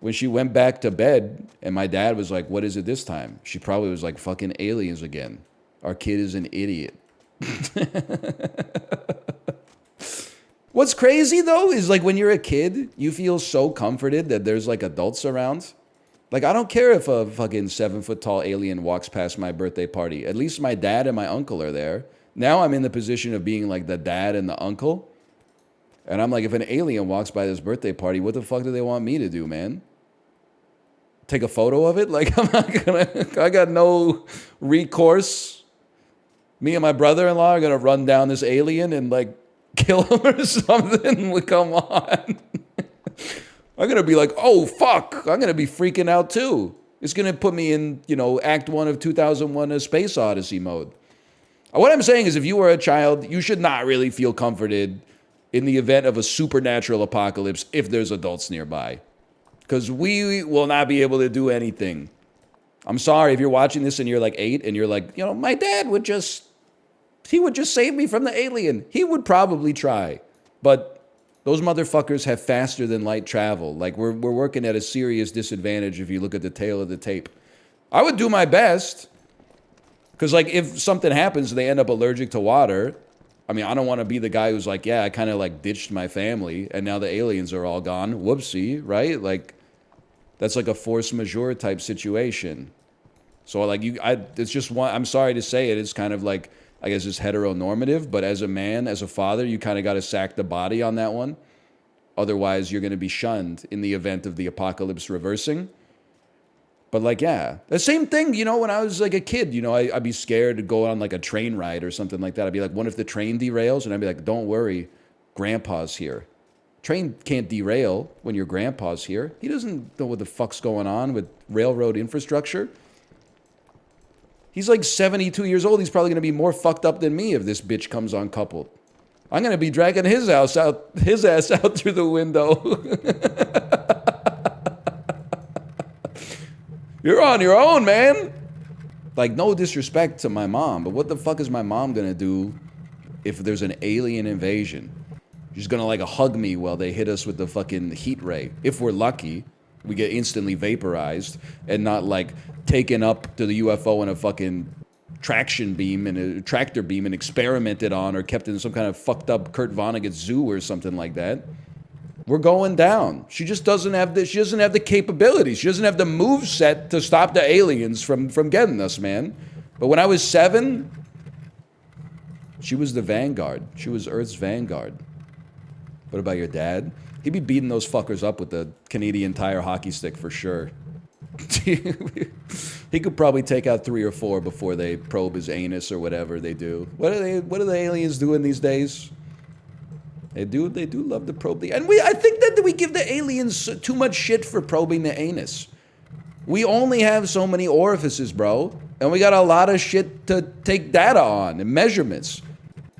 S10: when she went back to bed and my dad was like, what is it this time? She probably was like, fucking aliens again. Our kid is an idiot. What's crazy, though, is, like, when you're a kid, you feel so comforted that there's, like, adults around. Like, I don't care if a fucking 7-foot-tall alien walks past my birthday party. At least my dad and my uncle are there. Now I'm in the position of being, like, the dad and the uncle. And I'm like, if an alien walks by this birthday party, what the fuck do they want me to do, man? take a photo of it? Like, I'm not gonna, I got no recourse. Me and my brother-in-law are gonna run down this alien and like kill him or something. Like, come on. I'm gonna be like, oh fuck, I'm gonna be freaking out too. It's gonna put me in, you know, Act 1 of 2001: A Space Odyssey mode. What I'm saying is, if you were a child, you should not really feel comforted in the event of a supernatural apocalypse if there's adults nearby. Because we will not be able to do anything. I'm sorry if you're watching this and you're like 8 and you're like, you know, my dad would just, he would just save me from the alien. He would probably try. But those motherfuckers have faster than light travel. Like, we're working at a serious disadvantage if you look at the tail of the tape. I would do my best. Because, like, if something happens and they end up allergic to water, I mean, I don't want to be the guy who's like, yeah, I kind of, like, ditched my family, and now the aliens are all gone. Whoopsie, right? Like, that's like a force majeure type situation. So, like, it's just one, I'm sorry to say it, it's kind of like, I guess it's heteronormative, but as a man, as a father, you kind of got to sack the body on that one. Otherwise, you're going to be shunned in the event of the apocalypse reversing. But, like, yeah, the same thing, you know, when I was, like, a kid, you know, I'd be scared to go on, like, a train ride or something like that. I'd be like, what if the train derails? And I'd be like, don't worry, Grandpa's here. Train can't derail when your Grandpa's here. He doesn't know what the fuck's going on with railroad infrastructure. He's, like, 72 years old. He's probably going to be more fucked up than me if this bitch comes uncoupled. I'm going to be dragging his ass out through the window. You're on your own, man. Like, no disrespect to my mom, but what the fuck is my mom gonna do if there's an alien invasion? She's gonna, like, hug me while they hit us with the fucking heat ray. If we're lucky, we get instantly vaporized and not, like, taken up to the UFO in a fucking traction beam and a tractor beam and experimented on or kept in some kind of fucked up Kurt Vonnegut zoo or something like that. We're going down. She just doesn't have the, she doesn't have the capabilities. She doesn't have the move set to stop the aliens from getting us, man. But when I was 7, she was the vanguard. She was Earth's vanguard. What about your dad? He'd be beating those fuckers up with the Canadian Tire hockey stick for sure. He could probably take out 3 or 4 before they probe his anus or whatever they do. What are the aliens doing these days? They do love to probe the, and I think that we give the aliens too much shit for probing the anus. We only have so many orifices, bro, and we got a lot of shit to take data on and measurements.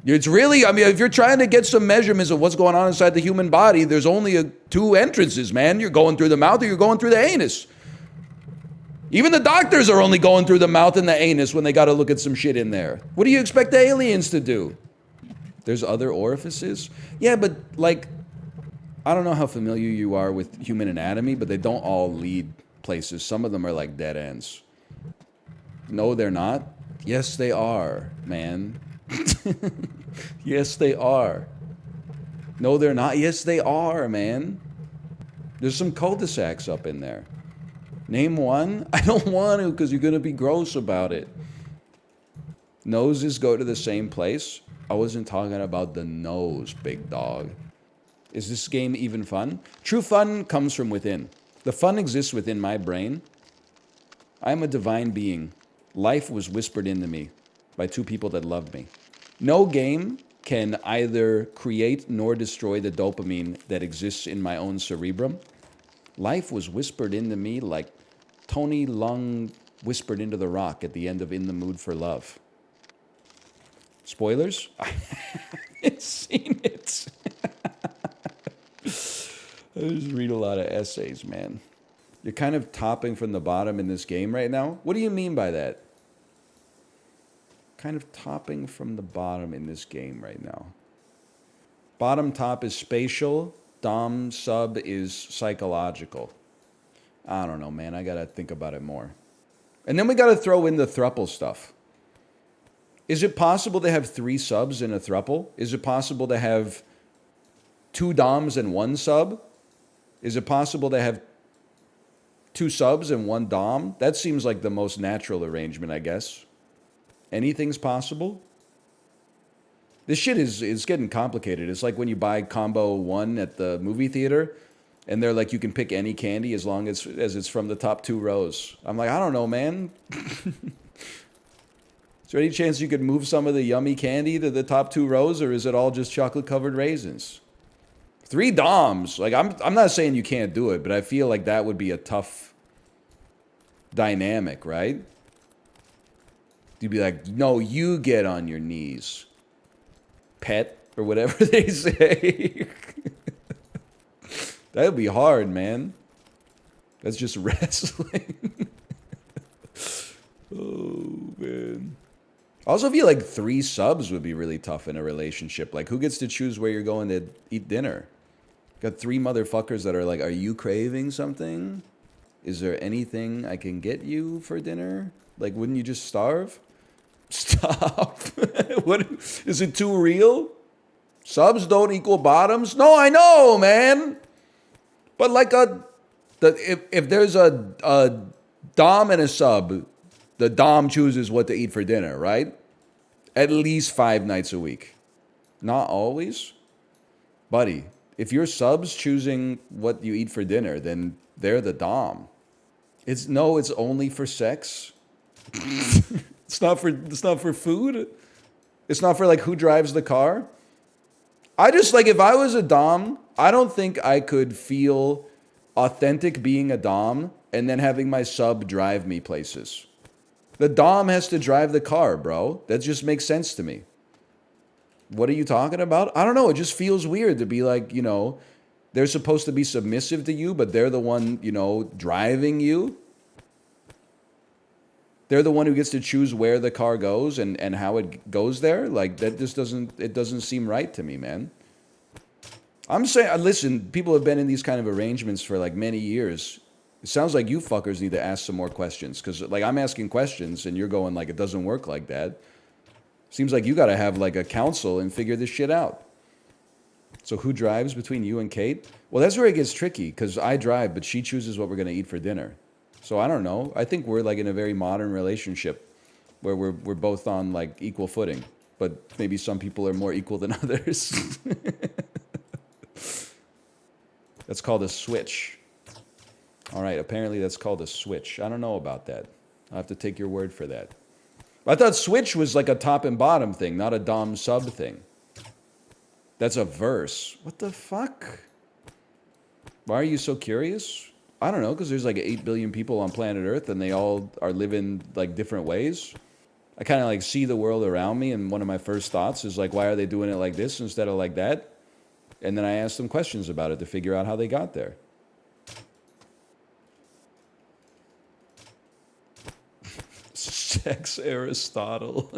S10: It's really, I mean, if you're trying to get some measurements of what's going on inside the human body, there's only 2 entrances, man. You're going through the mouth or you're going through the anus. Even the doctors are only going through the mouth and the anus when they got to look at some shit in there. What do you expect the aliens to do? There's other orifices? Yeah, but, like, I don't know how familiar you are with human anatomy, but they don't all lead places. Some of them are like dead ends. No, they're not. Yes, they are, man. Yes, they are. No, they're not. Yes, they are, man. There's some cul-de-sacs up in there. Name one? I don't want to because you're going to be gross about it. Noses go to the same place? I wasn't talking about the nose, big dog. Is this game even fun? True fun comes from within. The fun exists within my brain. I am a divine being. Life was whispered into me by 2 people that loved me. No game can either create nor destroy the dopamine that exists in my own cerebrum. Life was whispered into me like Tony Lung whispered into the rock at the end of In the Mood for Love. Spoilers? I haven't seen it. I just read a lot of essays, man. You're kind of topping from the bottom in this game right now? What do you mean by that? Kind of topping from the bottom in this game right now. Bottom top is spatial. Dom sub is psychological. I don't know, man. I gotta think about it more. And then we gotta throw in the thruple stuff. Is it possible to have 3 subs in a thruple? Is it possible to have 2 doms and 1 sub? Is it possible to have 2 subs and 1 dom? That seems like the most natural arrangement, I guess. Anything's possible? This shit is getting complicated. It's like when you buy combo 1 at the movie theater And they're like, you can pick any candy as long as it's from the top 2 rows. I'm like, I don't know, man. Is there any chance you could move some of the yummy candy to the top 2 rows, or is it all just chocolate-covered raisins? 3 DOMs. Like, I'm not saying you can't do it, but I feel like that would be a tough dynamic, right? You'd be like, no, you get on your knees, pet, or whatever they say. That would be hard, man. That's just wrestling. Oh, man. I also feel like 3 subs would be really tough in a relationship. Like, who gets to choose where you're going to eat dinner? Got 3 motherfuckers that are like, are you craving something? Is there anything I can get you for dinner? Like, wouldn't you just starve? Stop. What? Is it too real? Subs don't equal bottoms? No, I know, man. But like if there's a dom and a sub, the dom chooses what to eat for dinner, right? At least 5 nights a week. Not always. Buddy, if your sub's choosing what you eat for dinner, then they're the dom. It's only for sex. It's not for food. It's not for like who drives the car. I just like, if I was a dom, I don't think I could feel authentic being a dom and then having my sub drive me places. The dom has to drive the car, bro. That just makes sense to me. What are you talking about? I don't know. It just feels weird to be like, you know, they're supposed to be submissive to you, but they're the one, you know, driving you. They're the one who gets to choose where the car goes and how it goes there. Like, that just doesn't seem right to me, man. I'm saying, listen, people have been in these kind of arrangements for like many years. It sounds like you fuckers need to ask some more questions. Because like, I'm asking questions and you're going like, it doesn't work like that. Seems like you got to have like a council and figure this shit out. So who drives between you and Kate? Well, that's where it gets tricky, because I drive, but she chooses what we're going to eat for dinner. So I don't know. I think we're like in a very modern relationship where we're both on like equal footing, but maybe some people are more equal than others. That's called a switch. All right, apparently that's called a switch. I don't know about that. I have to take your word for that. I thought switch was like a top and bottom thing, not a dom sub thing. That's a verse. What the fuck? Why are you so curious? I don't know, because there's like 8 billion people on planet Earth and they all are living like different ways. I kind of like see the world around me, and one of my first thoughts is like, why are they doing it like this instead of like that? And then I ask them questions about it to figure out how they got there. Sex Aristotle.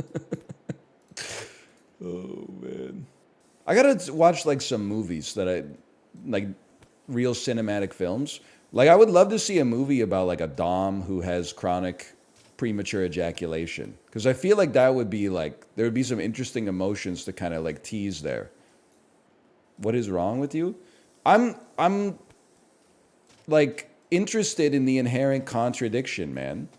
S10: Oh, man. I gotta watch like some movies that I like, real cinematic films. Like, I would love to see a movie about like a dom who has chronic premature ejaculation, because I feel like that would be like, there would be some interesting emotions to kind of like tease there. What is wrong with you? I'm like interested in the inherent contradiction, man,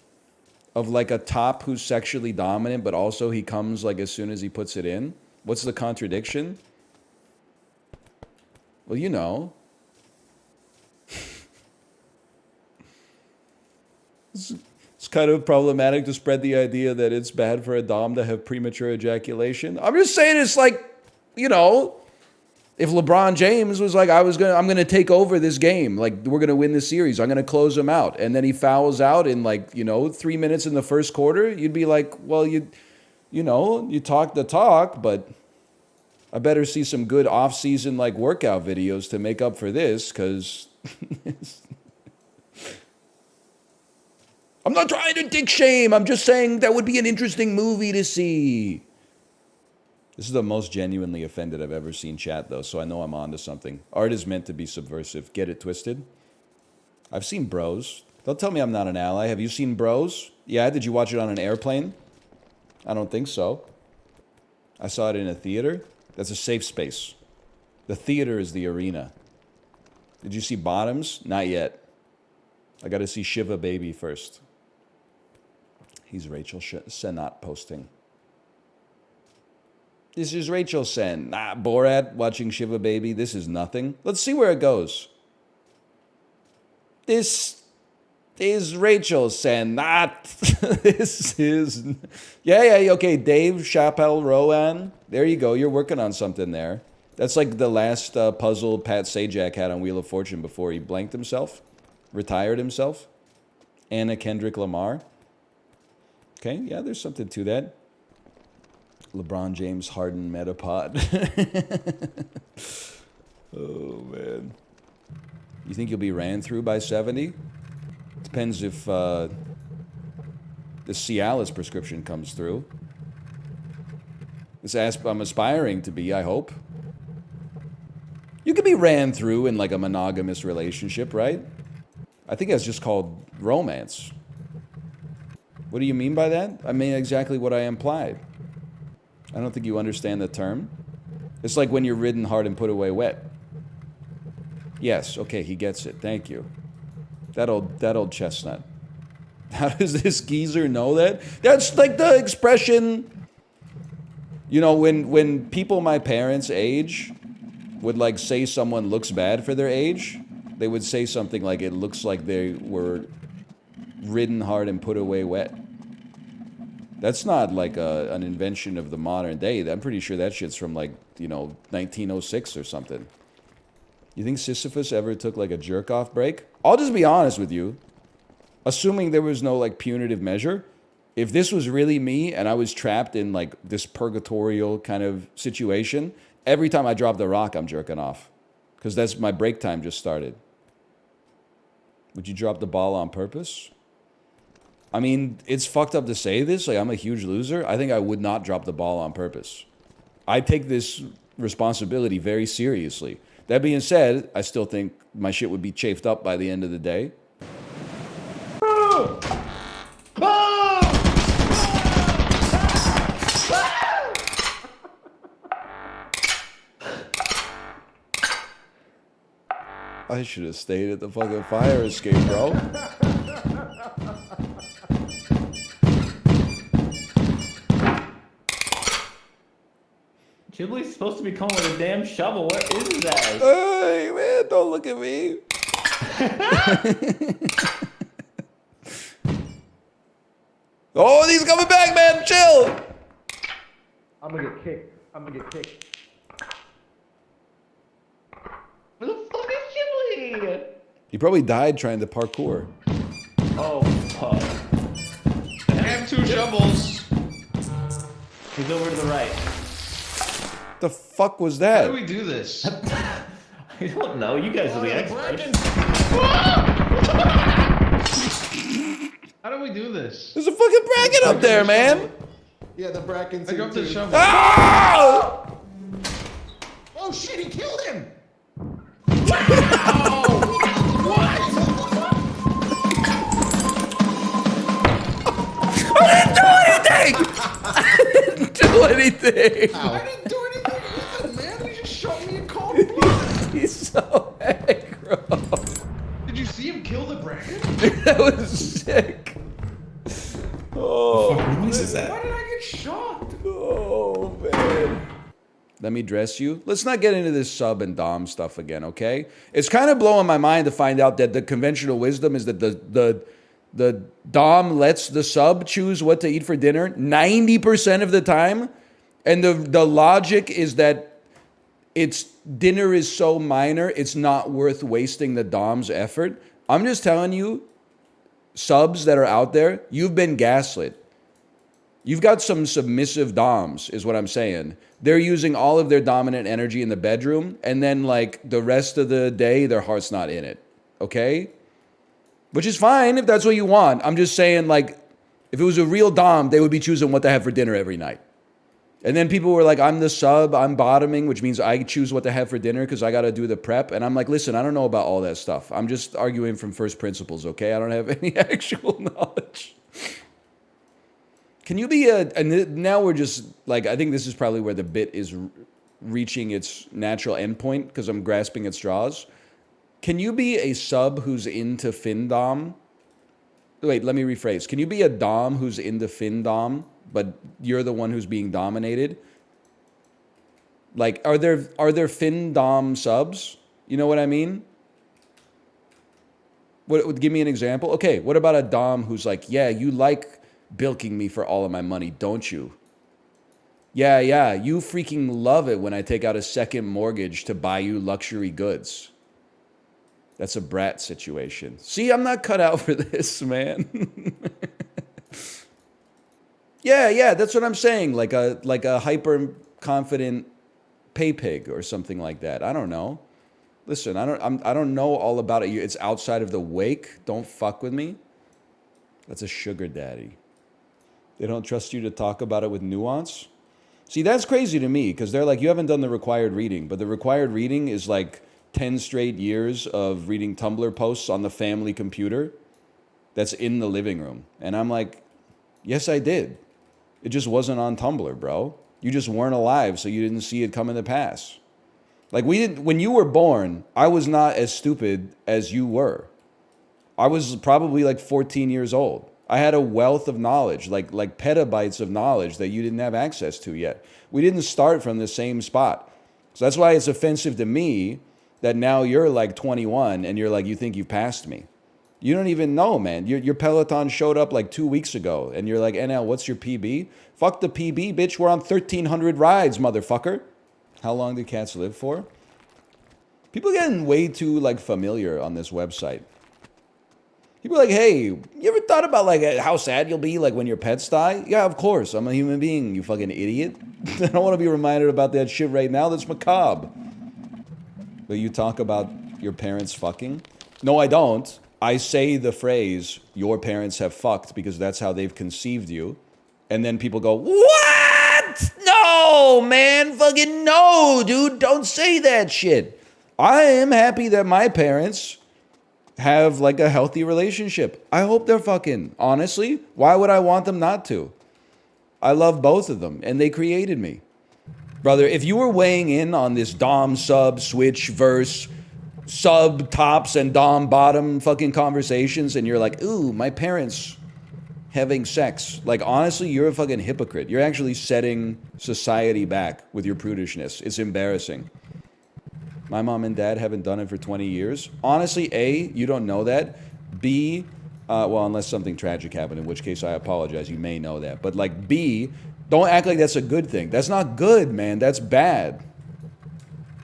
S10: of like a top who's sexually dominant, but also he comes like as soon as he puts it in. What's the contradiction? Well, you know. It's kind of problematic to spread the idea that it's bad for a dom to have premature ejaculation. I'm just saying, it's like, you know, if LeBron James was like, I'm gonna take over this game, like we're gonna win this series, I'm gonna close him out, and then he fouls out in like, you know, 3 minutes in the first quarter, you'd be like, well, you know, you talk the talk, but I better see some good off-season like workout videos to make up for this, because I'm not trying to dick shame. I'm just saying that would be an interesting movie to see. This is the most genuinely offended I've ever seen chat, though, so I know I'm onto something. Art is meant to be subversive. Get it twisted? I've seen Bros. Don't tell me I'm not an ally. Have you seen Bros? Yeah, did you watch it on an airplane? I don't think so. I saw it in a theater. That's a safe space. The theater is the arena. Did you see Bottoms? Not yet. I got to see Shiva Baby first. He's Rachel Senat posting. This is Rachel Sen. Borat watching Shiva Baby. This is nothing. Let's see where it goes. This is Rachel saying that. This is... Yeah, okay, Dave Chappelle Rowan. There you go, you're working on something there. That's like the last puzzle Pat Sajak had on Wheel of Fortune before he blanked himself, retired himself. Anna Kendrick Lamar. Okay, yeah, there's something to that. LeBron James Harden Metapod. Oh, man. You think you'll be ran through by 70? Depends if the Cialis prescription comes through. I'm aspiring to be, I hope. You could be ran through in like a monogamous relationship, right? I think that's just called romance. What do you mean by that? I mean exactly what I implied. I don't think you understand the term. It's like when you're ridden hard and put away wet. Yes, okay, he gets it. Thank you. That old chestnut. How does this geezer know that? That's like the expression, you know, when people my parents' age would like say someone looks bad for their age, they would say something like it looks like they were ridden hard and put away wet. That's not like an invention of the modern day. I'm pretty sure that shit's from like, you know, 1906 or something. You think Sisyphus ever took like a jerk-off break? I'll just be honest with you. Assuming there was no like punitive measure, if this was really me and I was trapped in like this purgatorial kind of situation, every time I drop the rock, I'm jerking off. Because that's my break time just started. Would you drop the ball on purpose? I mean, it's fucked up to say this. Like, I'm a huge loser. I think I would not drop the ball on purpose. I take this responsibility very seriously. That being said, I still think my shit would be chafed up by the end of the day. I should have stayed at the fucking fire escape, bro.
S7: Ghibli's supposed to be coming with a damn shovel. What is that?
S10: Hey, man, don't look at me. Oh, he's coming back, man. Chill.
S6: I'm gonna get kicked. I'm gonna get kicked.
S7: Where the fuck is Ghibli?
S10: He probably died trying to parkour.
S7: Oh, fuck.
S11: I have 2 shovels.
S7: He's over to the right.
S10: The fuck was that?
S11: How do we do this?
S7: I don't know. You guys are the experts.
S11: How do we do this?
S10: There's a fucking Bracken up there, man.
S6: Yeah, the Bracken's
S11: I dropped the shovel.
S10: Ah!
S6: Oh shit, he killed him!
S10: I didn't do anything! I didn't do anything!
S6: I didn't do anything either, man. He just shot me in cold blood.
S10: He's so aggro.
S11: Did you see him kill the Bracken?
S10: That was sick. Oh,
S4: What noise is that?
S11: Why did I get shot?
S10: oh man. Let me dress you. Let's not get into this sub and dom stuff again, okay? It's kind of blowing my mind to find out that the conventional wisdom is that the dom lets the sub choose what to eat for dinner 90% of the time. And the logic is that dinner is so minor, it's not worth wasting the dom's effort. I'm just telling you, subs that are out there, you've been gaslit. You've got some submissive doms, is what I'm saying. They're using all of their dominant energy in the bedroom, and then like the rest of the day, their heart's not in it. Okay? Which is fine if that's what you want. I'm just saying, like, if it was a real dom, they would be choosing what to have for dinner every night. And then people were like, I'm the sub, I'm bottoming, which means I choose what to have for dinner because I got to do the prep. And I'm like, listen, I don't know about all that stuff. I'm just arguing from first principles, okay? I don't have any actual knowledge. Can you be and now we're just, like, I think this is probably where the bit is reaching its natural endpoint because I'm grasping at straws. Can you be a sub who's into Findom? Wait, let me rephrase. Can you be a dom who's into Findom, but you're the one who's being dominated? Like, are there Findom subs? You know what I mean? What? Give me an example. Okay, what about a dom who's like, yeah, you like bilking me for all of my money, don't you? Yeah, you freaking love it when I take out a second mortgage to buy you luxury goods. That's a brat situation. See, I'm not cut out for this, man. Yeah, that's what I'm saying. Like a hyper confident pay pig or something like that. I don't know. Listen, I don't know all about it. It's outside of the wake. Don't fuck with me. That's a sugar daddy. They don't trust you to talk about it with nuance. See, that's crazy to me because they're like, you haven't done the required reading, but the required reading is like 10 straight years of reading Tumblr posts on the family computer that's in the living room. And I'm like, yes, I did. It just wasn't on Tumblr, bro. You just weren't alive, so you didn't see it coming to pass. Like when you were born, I was not as stupid as you were. I was probably like 14 years old. I had a wealth of knowledge, like petabytes of knowledge that you didn't have access to yet. We didn't start from the same spot. So that's why it's offensive to me that now you're like 21 and you're like, you think you passed me. You don't even know, man. Your Peloton showed up like 2 weeks ago and you're like, NL, what's your PB? Fuck the PB, bitch. We're on 1,300 rides, motherfucker. How long do cats live for? People are getting way too like familiar on this website. People are like, hey, you ever thought about like how sad you'll be like when your pets die? Yeah, of course. I'm a human being, you fucking idiot. I don't want to be reminded about that shit right now. That's macabre. But you talk about your parents fucking? No, I don't. I say the phrase, your parents have fucked because that's how they've conceived you. And then people go, what? No, man, fucking no, dude. Don't say that shit. I am happy that my parents have like a healthy relationship. I hope they're fucking. Honestly, why would I want them not to? I love both of them and they created me. Brother, if you were weighing in on this dom sub switch verse sub tops and dom bottom fucking conversations and you're like, ooh, my parents having sex. Like, honestly, you're a fucking hypocrite. You're actually setting society back with your prudishness. It's embarrassing. My mom and dad haven't done it for 20 years. Honestly, A, you don't know that. B, well, unless something tragic happened, in which case I apologize. You may know that. But like B, don't act like that's a good thing. That's not good, man. That's bad.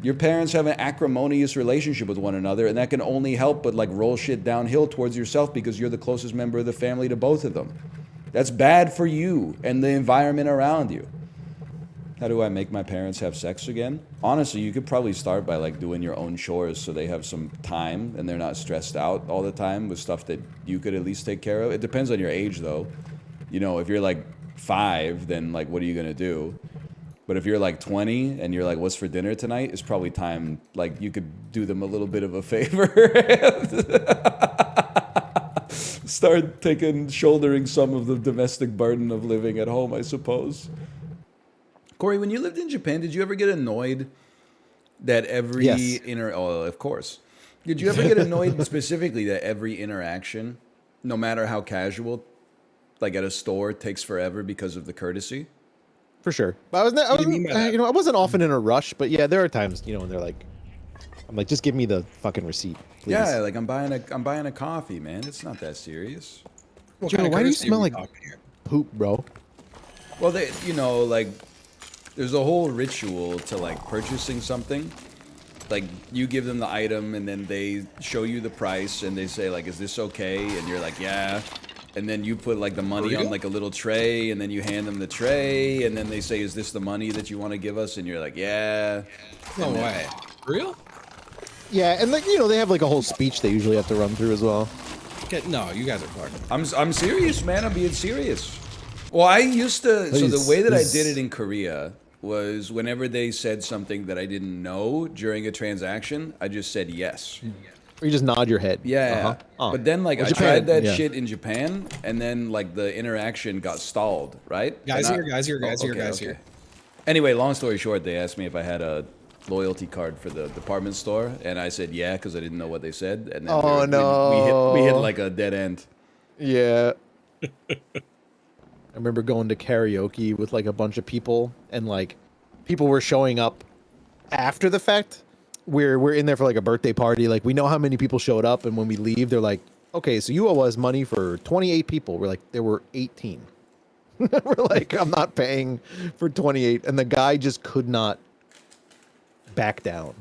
S10: Your parents have an acrimonious relationship with one another, and that can only help but like roll shit downhill towards yourself because you're the closest member of the family to both of them. That's bad for you and the environment around you. How do I make my parents have sex again? Honestly, you could probably start by like doing your own chores so they have some time and they're not stressed out all the time with stuff that you could at least take care of. It depends on your age though. You know, if you're like 5, then like what are you gonna do? But if you're like 20 and you're like, what's for dinner tonight? It's probably time, like you could do them a little bit of a favor. Start shouldering some of the domestic burden of living at home, I suppose. Corey, when you lived in Japan, did you ever get annoyed that every
S6: Yes.
S10: Oh, of course. Did you ever get annoyed specifically that every interaction, no matter how casual, like at a store, takes forever because of the courtesy?
S6: For sure. But I wasn't often in a rush, but yeah, there are times, when they're like, I'm like, just give me the fucking receipt, please.
S10: Yeah, like I'm buying a coffee, man. It's not that serious.
S6: Joe, why do you smell like poop, bro?
S10: Well, like there's a whole ritual to like purchasing something. Like you give them the item and then they show you the price and they say like, is this okay? And you're like, yeah. And then you put like the money on like a little tray and then you hand them the tray and then they say, is this the money that you want to give us? And you're like, yeah.
S4: No way. Real?
S6: Yeah, and like, they have like a whole speech they usually have to run through as well.
S4: No, you guys are fucking.
S10: I'm serious, man. I'm being serious. Well, I used to, so the way that I did it in Korea was whenever they said something that I didn't know during a transaction, I just said yes.
S6: Or you just nod your head.
S10: Yeah.
S6: Oh.
S10: But then like
S6: Well,
S10: I
S6: Japan,
S10: tried that
S6: yeah.
S10: shit in Japan and then like the interaction got stalled, right?
S4: Guys
S10: And
S4: here.
S10: Anyway, long story short, they asked me if I had a loyalty card for the department store and I said yeah because I didn't know what they said and then we hit like a dead end.
S6: Yeah. I remember going to karaoke with like a bunch of people and like people were showing up after the fact we're in there for like a birthday party. Like we know how many people showed up, and when we leave, they're like, "Okay, so you owe us money for 28 people." We're like, "There were 18." We're like, "I'm not paying for 28," and the guy just could not back down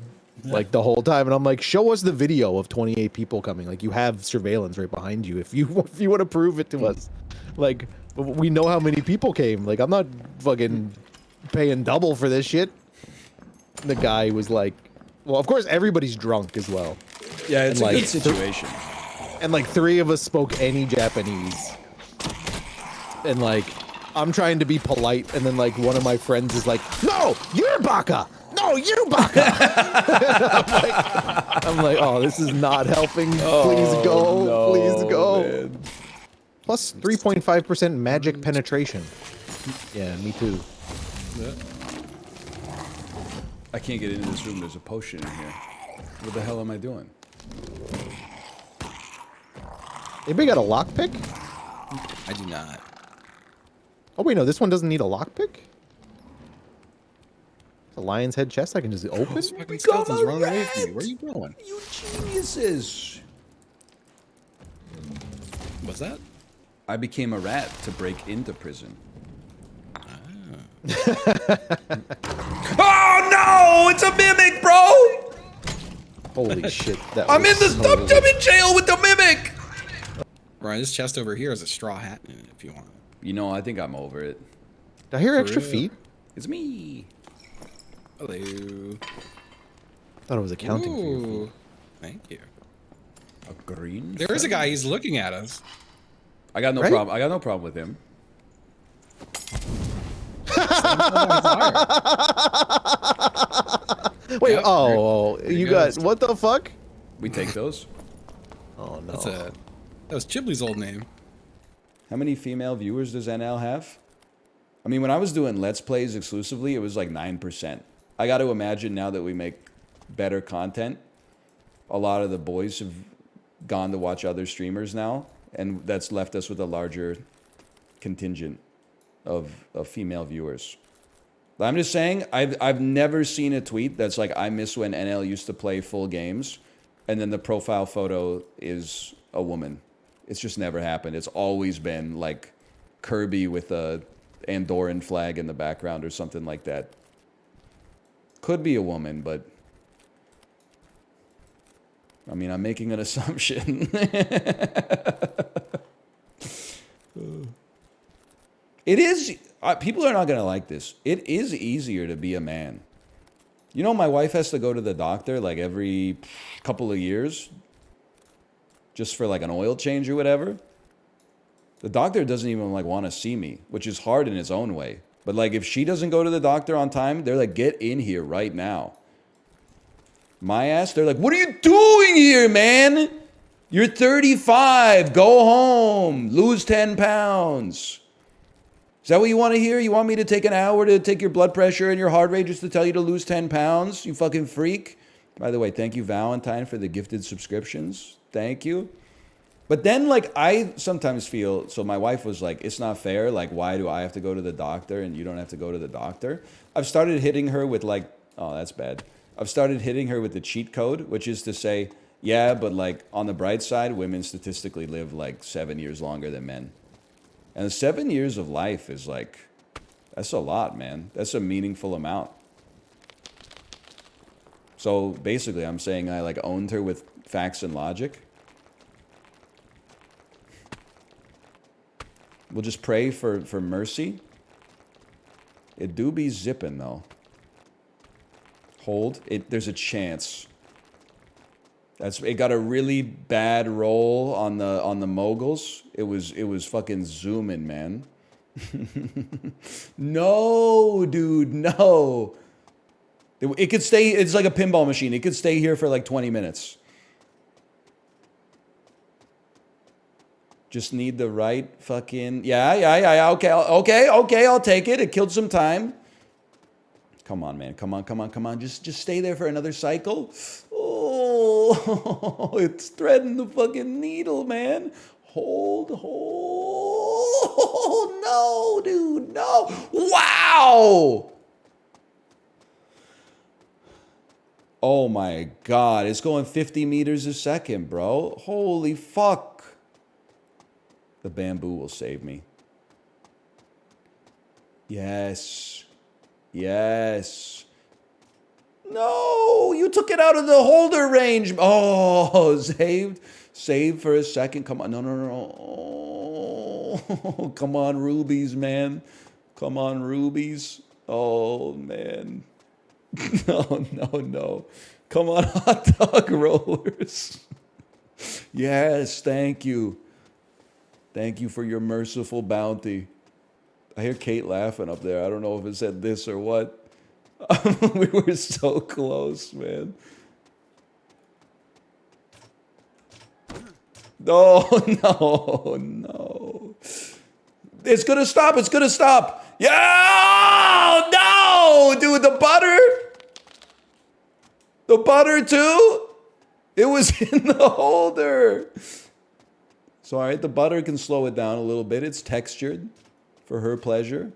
S6: like the whole time. And I'm like, "Show us the video of 28 people coming. Like you have surveillance right behind you. If you want to prove it to us, like we know how many people came. Like I'm not fucking paying double for this shit." The guy was like, well, of course everybody's drunk as well.
S2: Yeah, it's
S6: and
S2: a good situation.
S6: And like 3 of us spoke any Japanese. And like, I'm trying to be polite, and then like one of my friends is like, "No, you're Baka! No, you Baka!" I'm like, oh, this is not helping. Please go.
S2: no,
S6: Please go.
S2: man.
S6: Plus 3.5% magic penetration. Yeah, me too.
S10: Yeah. I can't get into this room. There's a potion in here. What the hell am I doing?
S6: Anybody got a lockpick?
S4: I do not.
S6: Oh wait, no, this one doesn't need a lockpick? The lion's head chest I can just open?
S4: Those fucking skeletons running away from me. Where are you going?
S10: You geniuses.
S4: What's that?
S10: I became a rat to break into prison.
S2: Oh no! It's a mimic, bro!
S6: Holy shit.
S2: I'm in the I'm in jail with the mimic!
S4: Brian, this chest over here has a straw hat in it if you want.
S10: You know, I think I'm over it.
S6: Did I hear
S4: For
S6: extra
S4: real?
S6: feet?
S10: It's me.
S4: Hello.
S6: Thought it was accounting for your feet.
S4: Ooh, thank you.
S10: A green.
S4: There is a guy. He's looking at us.
S10: I got no
S6: Right?
S10: problem. I got no problem with him.
S6: Wait,
S4: Yep,
S6: oh,
S4: there
S6: you
S4: he
S6: got,
S4: goes.
S6: what the fuck?
S10: We take those.
S6: Oh no.
S4: That was Chibley's old name.
S10: How many female viewers does NL have? I mean, when I was doing Let's Plays exclusively, it was like 9%. I got to imagine now that we make better content, a lot of the boys have gone to watch other streamers now, and that's left us with a larger contingent of female viewers. But I'm just saying, I've never seen a tweet that's like, I miss when NL used to play full games, and then the profile photo is a woman. It's just never happened. It's always been like Kirby with a Andorran flag in the background or something like that. Could be a woman, but I mean, I'm making an assumption. It is, people are not going to like this. It is easier to be a man. You know, my wife has to go to the doctor like every couple of years just for like an oil change or whatever. The doctor doesn't even like want to see me, which is hard in its own way. But like if she doesn't go to the doctor on time, they're like, get in here right now. My ass, they're like, what are you doing here, man? You're 35. Go home. Lose 10 pounds. Is that what you want to hear? You want me to take an hour to take your blood pressure and your heart rate just to tell you to lose 10 pounds? You fucking freak. By the way, thank you, Valentine, for the gifted subscriptions. Thank you. But then, like, I sometimes feel, so my wife was like, it's not fair. Like, why do I have to go to the doctor and you don't have to go to the doctor? I've started hitting her with, like, oh, that's bad. I've started hitting her with the cheat code, which is to say, yeah, but, like, on the bright side, women statistically live, like, 7 years longer than men. And 7 years of life is, like, that's a lot, man. That's a meaningful amount. So, basically, I'm saying I, like, owned her with facts and logic. We'll just pray for mercy. It do be zipping, though. Hold. There's a chance. It got a really bad roll on the moguls. It was fucking zooming, man. No, dude, no. It could stay. It's like a pinball machine. It could stay here for like 20 minutes. Just need the right fucking... Yeah. Okay, I'll take it. It killed some time. Come on, man. Come on. Just stay there for another cycle. Oh, it's threading the fucking needle, man. Hold. No, dude, no. Wow. Oh my God, it's going 50 meters a second, bro. Holy fuck. The bamboo will save me. Yes. Yes. No, you took it out of the holder range. Oh, saved. Saved for a second. Come on. No, no, no. Oh, come on, rubies, man. Come on, rubies. Oh, man. No, no, no. Come on, hot dog rollers. Yes, thank you. Thank you for your merciful bounty. I hear Kate laughing up there. I don't know if it said this or what. We were so close, man. No, no, no. It's gonna stop. It's gonna stop. Yeah, no, dude, the butter. The butter too. It was in the holder. So, all right, the butter can slow it down a little bit. It's textured for her pleasure.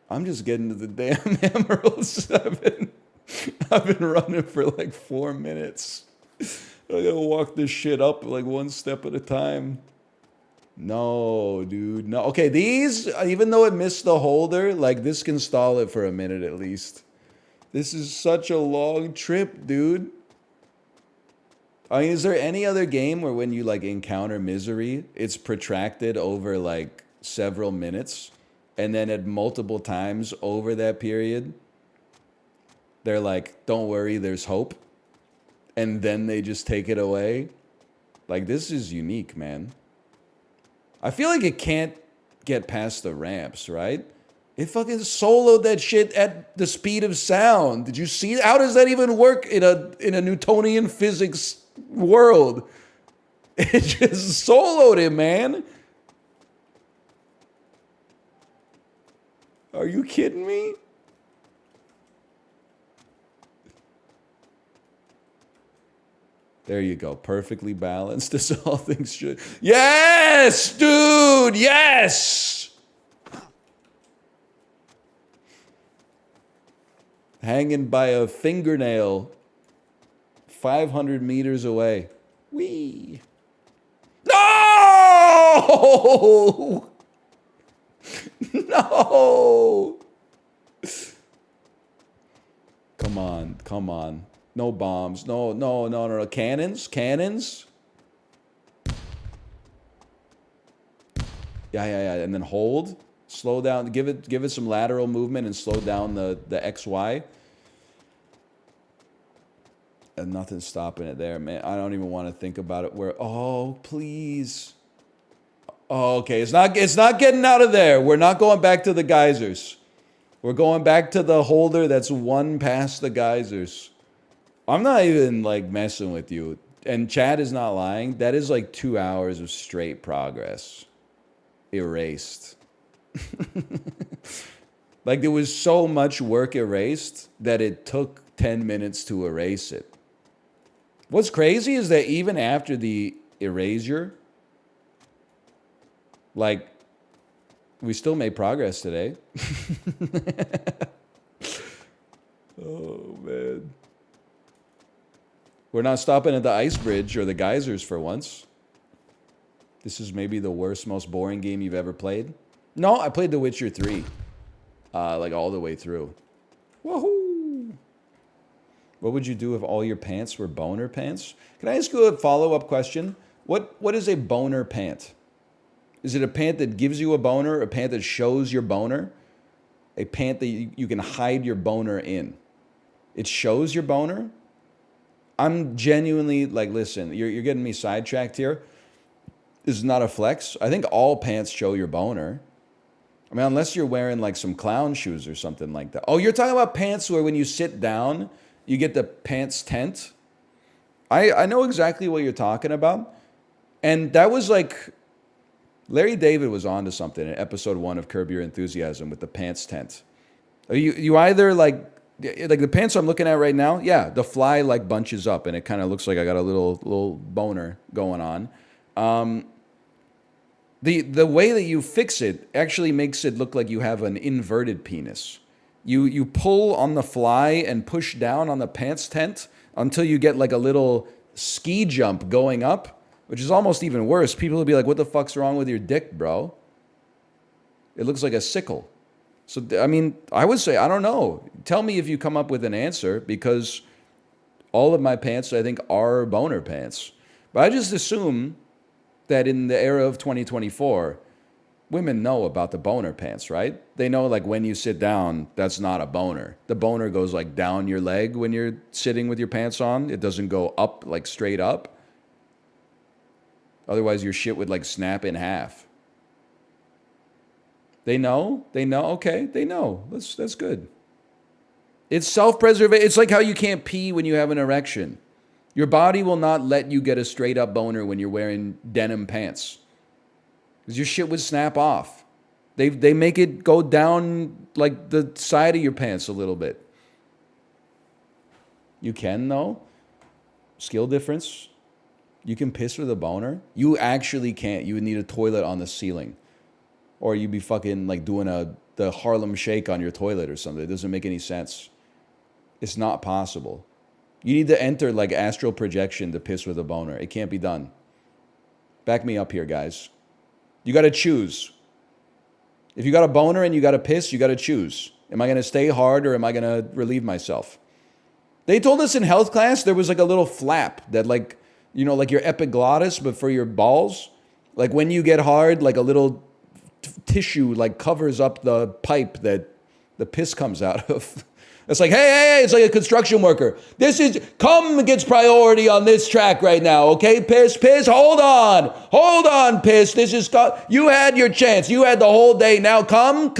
S10: I'm just getting to the damn emeralds. I've been running for like 4 minutes. I gotta walk this shit up like one step at a time. No, dude, no. Okay, these, even though it missed the holder, like this can stall it for a minute at least. This is such a long trip, dude. I mean, is there any other game where when you like encounter misery, it's protracted over like several minutes, and then at multiple times over that period, they're like, don't worry, there's hope. And then they just take it away. Like, this is unique, man. I feel like it can't get past the ramps, right? It fucking soloed that shit at the speed of sound. Did you see? How does that even work in a Newtonian physics world? It just soloed it, man. Are you kidding me? There you go. Perfectly balanced as all things should. Yes, dude. Yes. Hanging by a fingernail 500 meters away. Whee. No! No! Come on, come on. No bombs. No, no, no, no, no. Cannons? Cannons? Yeah, yeah, yeah. And then hold. Slow down. Give it some lateral movement and slow down the XY. And nothing's stopping it there, man. I don't even want to think about it. Where? Oh, please. Oh, okay. It's not getting out of there. We're not going back to the geysers. We're going back to the holder that's one past the geysers. I'm not even like messing with you. And Chad is not lying. That is like 2 hours of straight progress. Erased. Like there was so much work erased that it took 10 minutes to erase it. What's crazy is that even after the erasure, like, we still made progress today. Oh, man. We're not stopping at the ice bridge or the geysers for once. This is maybe the worst, most boring game you've ever played. No, I played The Witcher 3. Like all the way through. Woohoo! What would you do if all your pants were boner pants? Can I ask you a follow-up question? What is a boner pant? Is it a pant that gives you a boner? A pant that shows your boner? A pant that you can hide your boner in? It shows your boner? I'm genuinely, like, listen, you're getting me sidetracked here. This is not a flex. I think all pants show your boner. I mean, unless you're wearing, like, some clown shoes or something like that. Oh, you're talking about pants where when you sit down, you get the pants tent? I know exactly what you're talking about. And that was, like, Larry David was onto something in episode 1 of Curb Your Enthusiasm with the pants tent. You either, like the pants I'm looking at right now, yeah, the fly like bunches up and it kind of looks like I got a little boner going on. The way that you fix it actually makes it look like you have an inverted penis. You pull on the fly and push down on the pants tent until you get like a little ski jump going up, which is almost even worse. People will be like, what the fuck's wrong with your dick, bro? It looks like a sickle. So, I mean, I would say, I don't know. Tell me if you come up with an answer, because all of my pants, I think, are boner pants. But I just assume that in the era of 2024, women know about the boner pants, right? They know, like, when you sit down, that's not a boner. The boner goes, like, down your leg when you're sitting with your pants on. It doesn't go up, like, straight up. Otherwise, your shit would, like, snap in half. They know? They know? Okay, they know. That's good. It's self-preservation. It's like how you can't pee when you have an erection. Your body will not let you get a straight-up boner when you're wearing denim pants. Because your shit would snap off. They make it go down like the side of your pants a little bit. You can, though. Skill difference. You can piss with a boner. You actually can't. You would need a toilet on the ceiling. Or you'd be fucking like doing the Harlem Shake on your toilet or something. It doesn't make any sense. It's not possible. You need to enter like astral projection to piss with a boner. It can't be done. Back me up here, guys. You got to choose. If you got a boner and you got to piss, you got to choose. Am I going to stay hard or am I going to relieve myself? They told us in health class there was like a little flap that like, you know, like your epiglottis, but for your balls. Like when you get hard, like a little tissue like covers up the pipe that the piss comes out of. It's like, hey, it's like a construction worker. This is, cum gets priority on this track right now, okay? Piss, hold on, piss. This is, you had your chance. You had the whole day. Now come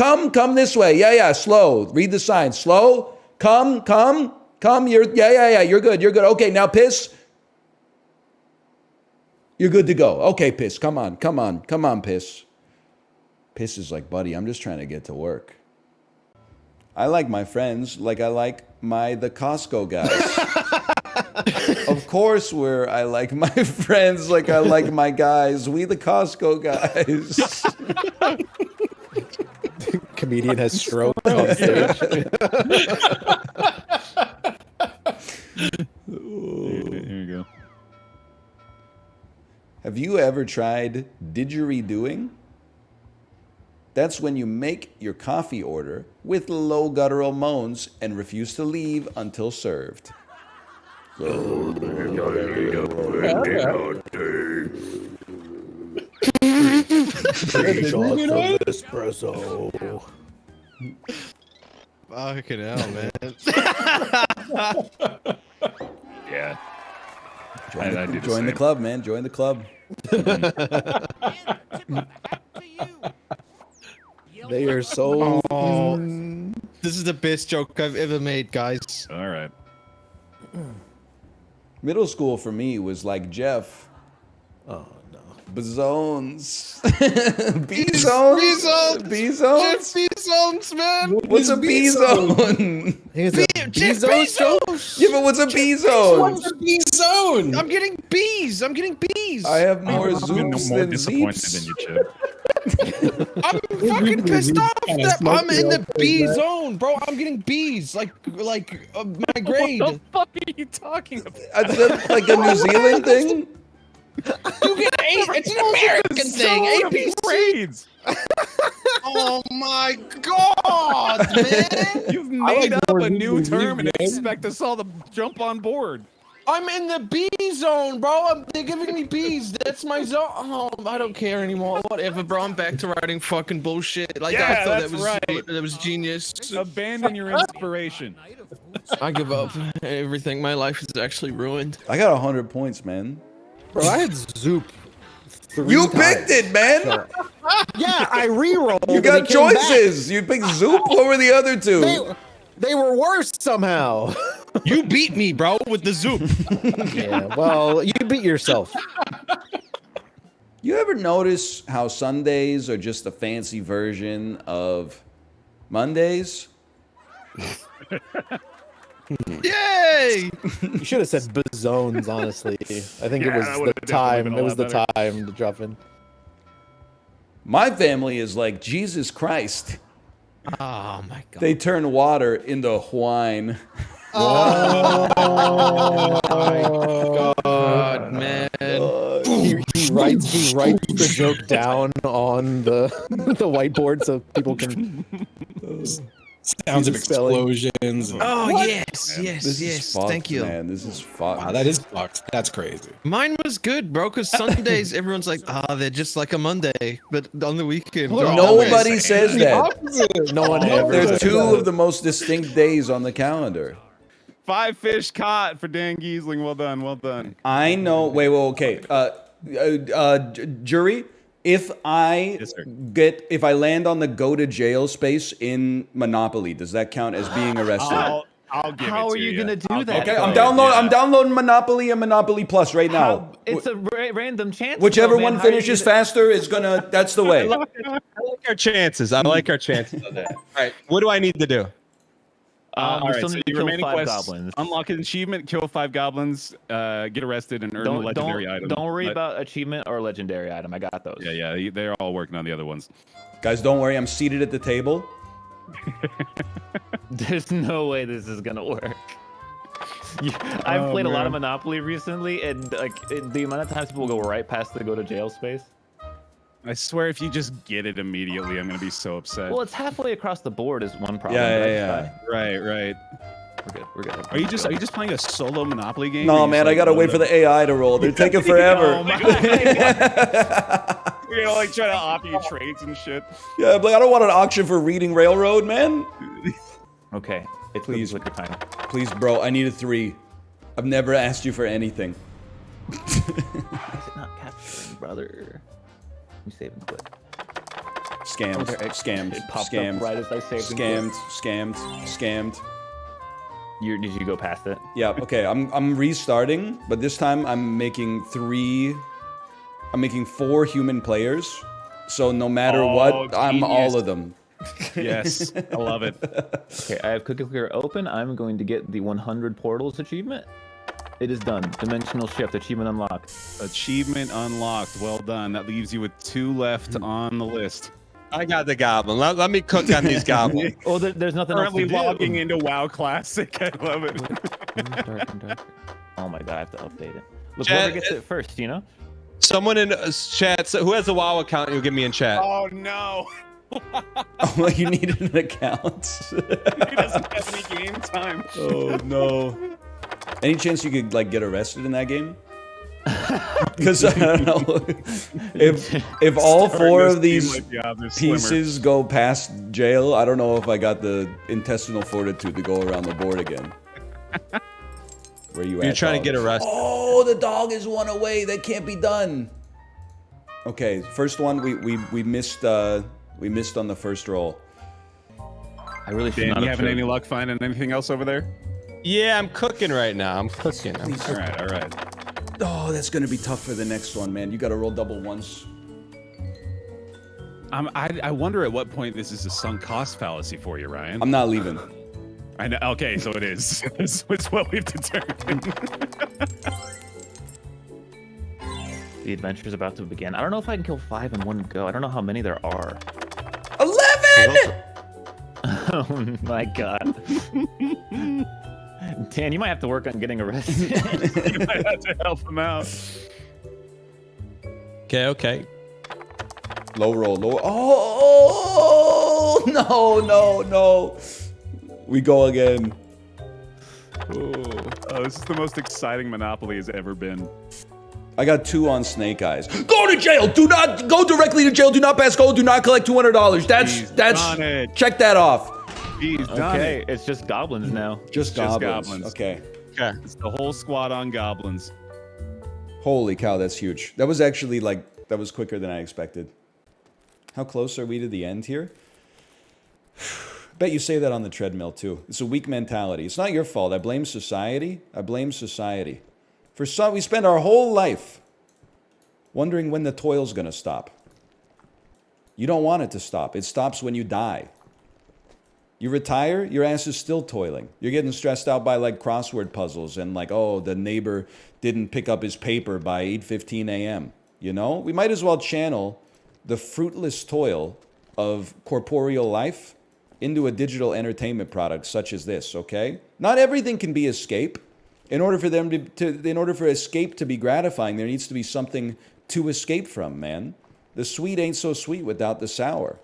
S10: this way. Yeah, slow. Read the sign. Slow, come. You're good. Okay, now piss. You're good to go. Okay, piss, come on, piss. Piss is like, buddy, I'm just trying to get to work. I like my friends like I like the Costco guys. Of course, I like my friends like I like my guys. We the Costco guys.
S6: Comedian has stroke on stage.
S17: Here you go.
S10: Have you ever tried didgeridooing? That's when you make your coffee order with low guttural moans and refuse to leave until served.
S6: Espresso.
S3: Fucking hell, man.
S17: Yeah.
S10: Join the club, man. Join the club.
S6: They are so...
S3: Oh, this is the best joke I've ever made, guys.
S17: All right.
S10: Middle school for me was like Jeff.
S6: Oh, no.
S10: Bazones. B-zones? B-zones?
S3: B-zones, man.
S10: What's a B-zone?
S3: Bezos.
S10: Yeah, but what's a B-zone?
S4: What's a B-zone?
S3: I'm getting bees.
S10: I have more
S17: I'm
S10: zoops
S17: more
S10: than
S17: disappointed
S10: zeeps.
S17: than you, Chip.
S3: I'm fucking pissed off that I'm in the B zone, bro. I'm getting B's, like my grade.
S17: What the fuck are you talking about?
S10: Is that like a New Zealand thing?
S3: You get A. It's an American thing. ABC.
S17: Grades.
S3: Oh my god, man!
S17: You've made up a new term and expect us all to jump on board.
S3: I'm in the B zone, bro. They're giving me B's. That's my zone. Oh, I don't care anymore. Whatever, bro. I'm back to writing fucking bullshit. Like
S17: Yeah,
S3: I thought
S17: that's
S3: that was genius.
S17: Abandon your inspiration.
S3: I give up. Everything. My life is actually ruined.
S10: I got 100 points, man.
S6: Bro, I had Zoop.
S10: You picked it, man.
S6: Yeah, I re-rolled.
S10: You got choices. You picked Zoop over the other two.
S6: They were worse somehow.
S3: You beat me, bro, with the Zoop.
S6: Yeah, well, you beat yourself.
S10: You ever notice how Sundays are just a fancy version of Mondays?
S3: Yay!
S6: You should have said bazones, honestly. I think it was the time. It was the time to drop in.
S10: My family is like, Jesus Christ.
S3: Oh my god.
S10: They turn water into wine.
S3: Oh my god, man.
S6: He writes the joke down on the the whiteboard so people can
S4: Sounds of
S6: spelling.
S4: explosions.
S3: Oh
S10: What?
S3: yes, yes,
S10: This
S3: yes.
S10: is fucked,
S3: Thank you.
S10: man. This is fucked.
S4: Wow, that is fucked. That's crazy.
S3: Mine was good, bro. Because Sundays, everyone's like, they're just like a Monday, but on the weekend,
S10: Nobody says that.
S6: No one ever.
S10: They're
S6: says
S10: two
S6: that.
S10: of the most distinct days on the calendar.
S17: 5 fish caught for Dan Giesling. Well done, well done.
S10: I know. Wait, well, okay. Jury, if I if I land on the go to jail space in Monopoly, does that count as being arrested?
S17: I'll give
S7: How
S17: it
S7: are
S17: to
S7: you gonna do that?
S10: Okay, I'm downloading Monopoly and Monopoly Plus right now.
S7: It's a random chance.
S10: Whichever
S7: though, man.
S10: one
S7: How are you
S10: finishes
S7: gonna-
S10: faster is gonna. That's the way.
S5: I like our chances. I like our chances of that. All right, what do I need to do?
S17: All
S7: you
S17: right,
S7: still
S17: so
S7: need to
S17: your
S7: kill
S17: remaining
S7: 5
S17: quests:
S7: goblins.
S17: unlock an achievement, kill 5 goblins, get arrested, and earn a legendary item.
S7: Don't worry
S17: But-
S7: about achievement or legendary item. I got those.
S17: Yeah, they're all working on the other ones.
S10: Guys, don't worry. I'm seated at the table.
S7: There's no way this is gonna work. I've played a lot of
S17: man.
S7: Monopoly recently, and like the amount of times people go right past the go to jail space.
S17: I swear, if you just get it immediately, I'm gonna be so upset.
S7: Well, it's halfway across the board is one problem.
S10: Yeah.
S17: Right.
S7: We're good. We're good.
S17: Are you just playing a solo Monopoly game?
S10: No, man, I gotta wait for the AI to roll. They're taking forever.
S17: Oh my You're gonna like try to offer you trades and shit.
S10: Yeah, but I don't want an auction for Reading Railroad, man.
S7: Okay, it's
S10: Please.
S7: liquor time.
S10: Please, bro, I need a 3. I've never asked you for anything.
S7: Why is it not capturing, brother? You saving quick.
S10: Scammed,
S7: Okay,
S10: scammed,
S7: it popped up
S10: scammed,
S7: right as I saved and
S10: scammed.
S7: Did you go past it?
S10: Yeah, okay, I'm restarting, but this time I'm making 4 human players. So no matter what, I'm all of them.
S17: Yes, I love it.
S7: Okay, I have Cookie Clicker open. I'm going to get the 100 portals achievement. It is done. Dimensional shift achievement unlocked.
S17: Achievement unlocked. Well done. That leaves you with 2 left on the list.
S5: I got the goblin. Let me cook on these goblins.
S7: Oh, there's nothing
S17: Currently
S7: else to do.
S17: logging into WoW Classic. I love it.
S7: Oh my god, I have to update it. Look,
S5: Chat,
S7: whoever gets it first, you know?
S5: Someone in chat, who has a WoW account, you'll give me in chat.
S17: Oh no.
S10: Oh, you need an account.
S17: He doesn't have any game time.
S10: Oh no. Any chance you could like get arrested in that game? Because I don't know if all 4 of these pieces go past jail, I don't know if I got the intestinal fortitude to go around the board again. Where you at?
S5: You're trying to get arrested.
S10: Oh, the dog is 1 away. That can't be done. Okay, first one we missed. We missed on the first roll.
S7: I really should
S17: Dan,
S7: not
S17: you
S7: have
S17: having any
S7: chosen.
S17: luck finding anything else over there?
S5: Yeah, I'm cooking right now. I'm cooking.
S17: All right.
S10: Oh, that's gonna be tough for the next one, man. You got to roll double once.
S17: I wonder at what point this is a sunk cost fallacy for you, Ryan.
S10: I'm not leaving.
S17: I know. Okay, so it is. It's what we've determined.
S7: The adventure is about to begin. I don't know if I can kill 5 in one go. I don't know how many there are.
S10: 11!
S7: Oh my god. Dan, you might have to work on getting arrested.
S17: You might have to help him out.
S5: Okay.
S10: Low roll, low. Oh, no. We go again.
S17: Oh, this is the most exciting Monopoly has ever been.
S10: I got 2 on Snake Eyes. Go to jail. Do not go directly to jail. Do not pass go. Do not collect $200. That's
S17: done it.
S10: check that off.
S17: He's done
S7: Okay,
S17: it.
S7: it's just goblins now.
S10: Just goblins. Okay.
S17: Okay. It's the whole squad on goblins.
S10: Holy cow, that's huge. That was actually that was quicker than I expected. How close are we to the end here? Bet you say that on the treadmill too. It's a weak mentality. It's not your fault. I blame society. For some, we spend our whole life wondering when the toil's gonna stop. You don't want it to stop. It stops when you die. You retire, your ass is still toiling. You're getting stressed out by like crossword puzzles and like, oh, the neighbor didn't pick up his paper by 8:15 a.m. You know? We might as well channel the fruitless toil of corporeal life into a digital entertainment product such as this, okay? Not everything can be escape. In order for them in order for escape to be gratifying, there needs to be something to escape from, man. The sweet ain't so sweet without the sour.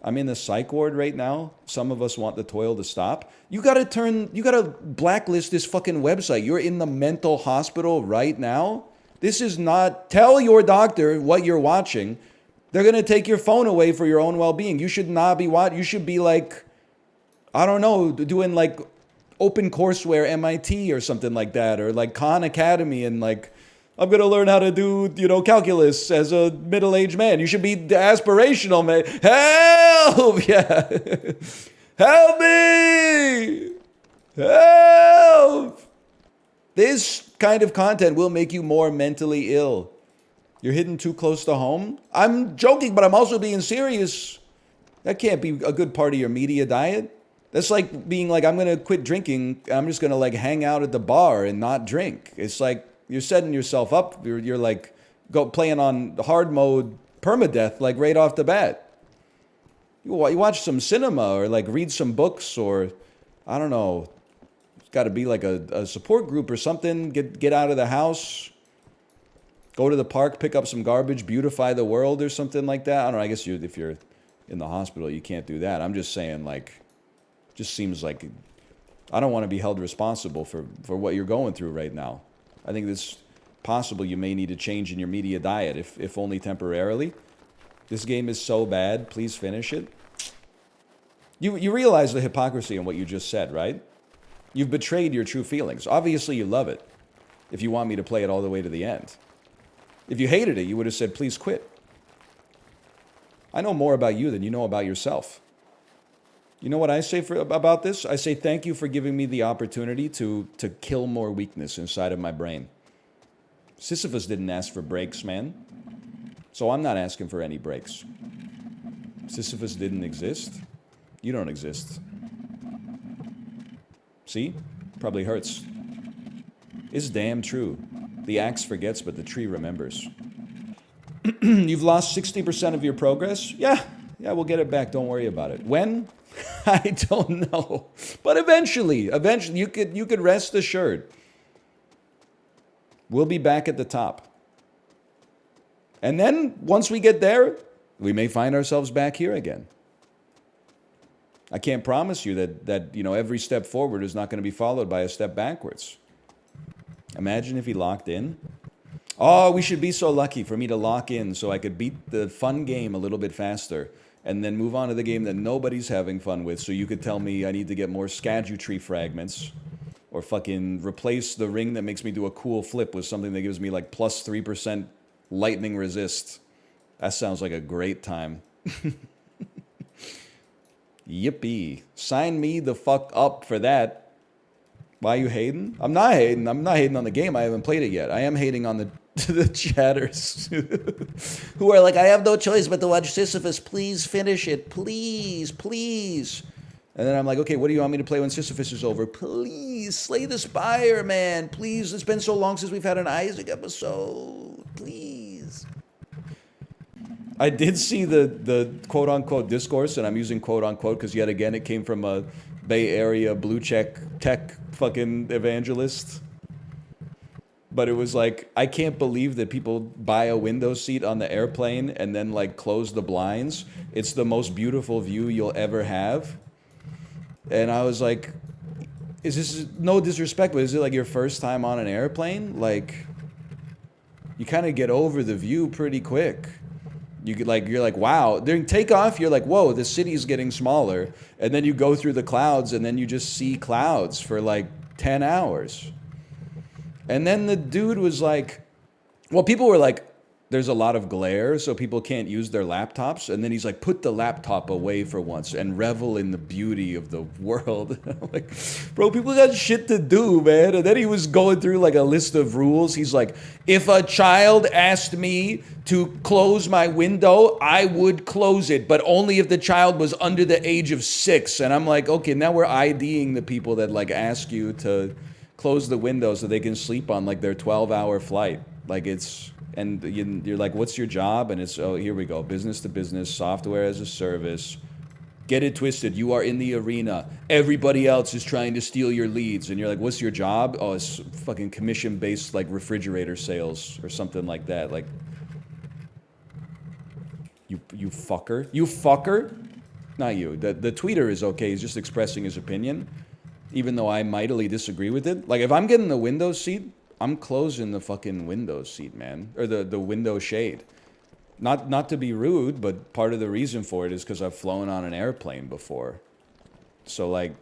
S10: I'm in the psych ward right now. Some of us want the toil to stop. You gotta blacklist this fucking website. You're in the mental hospital right now. This is not, tell your doctor what you're watching. They're gonna take your phone away for your own well-being. You should not be you should be like, I don't know, doing like Open Courseware MIT or something like that, or like Khan Academy, and like, I'm gonna learn how to do, calculus as a middle-aged man. You should be the aspirational man. Help! Yeah. Help me! Help! This kind of content will make you more mentally ill. You're hitting too close to home? I'm joking, but I'm also being serious. That can't be a good part of your media diet. That's like being like, I'm going to quit drinking. I'm just going to like hang out at the bar and not drink. It's like you're setting yourself up. You're like playing on hard mode permadeath, like right off the bat. You watch some cinema or like read some books, or I don't know. It's got to be like a support group or something. Get out of the house. Go to the park, pick up some garbage, beautify the world or something like that. I don't know. I guess if you're in the hospital, you can't do that. I'm just saying, like, just seems like I don't want to be held responsible for what you're going through right now. I think it's possible you may need a change in your media diet, if only temporarily. This game is so bad, please finish it. You realize the hypocrisy in what you just said, right? You've betrayed your true feelings. Obviously you love it, if you want me to play it all the way to the end. If you hated it, you would have said, please quit. I know more about you than you know about yourself. You know what I say about this? I say thank you for giving me the opportunity to kill more weakness inside of my brain. Sisyphus didn't ask for breaks, man. So I'm not asking for any breaks. Sisyphus didn't exist. You don't exist. See? Probably hurts. It's damn true. The axe forgets, but the tree remembers. You've lost 60% of your progress? Yeah, we'll get it back. Don't worry about it. When? I don't know. But eventually, you could rest assured. We'll be back at the top. And then, once we get there, we may find ourselves back here again. I can't promise you that every step forward is not going to be followed by a step backwards. Imagine if he locked in. Oh, we should be so lucky for me to lock in so I could beat the fun game a little bit faster and then move on to the game that nobody's having fun with, so you could tell me I need to get more Skadutry fragments or fucking replace the ring that makes me do a cool flip with something that gives me like plus 3% lightning resist. That sounds like a great time. Yippee. Sign me the fuck up for that. Why are you hating? I'm not hating. I'm not hating on the game. I haven't played it yet. I am hating on the chatters who are like, I have no choice but to watch Sisyphus. Please finish it. Please, please. And then I'm like, okay, what do you want me to play when Sisyphus is over? Please, Slay the Spire, man. Please, it's been so long since we've had an Isaac episode. Please. I did see the quote-unquote discourse, and I'm using quote-unquote because yet again it came from a Bay Area blue check tech fucking evangelist. But it was like, I can't believe that people buy a window seat on the airplane and then like close the blinds. It's the most beautiful view you'll ever have. And I was like, is this, no disrespect, but is it like your first time on an airplane? Like, you kind of get over the view pretty quick. You're like, wow. During takeoff, you're like, whoa, the city's getting smaller. And then you go through the clouds, and then you just see clouds for like 10 hours. And then the dude was like, well, people were like, there's a lot of glare, so people can't use their laptops. And then he's like, put the laptop away for once and revel in the beauty of the world. I'm like, bro, people got shit to do, man. And then he was going through like a list of rules. He's like, if a child asked me to close my window, I would close it, but only if the child was under the age of 6. And I'm like, okay, now we're IDing the people that like ask you to close the window so they can sleep on like their 12-hour flight. Like it's... And you're like, what's your job? And it's, oh, here we go. Business to business, software as a service, Get it twisted. You are in the arena. Everybody else is trying to steal your leads. And you're like, what's your job? Oh, it's fucking commission-based, like, refrigerator sales or something like that. Like, you fucker. You fucker? Not you. The tweeter is okay. He's just expressing his opinion, even though I mightily disagree with it. Like, if I'm getting the window seat, I'm closing the fucking window seat, man. Or the window shade. Not to be rude, but part of the reason for it is because I've flown on an airplane before. So, like,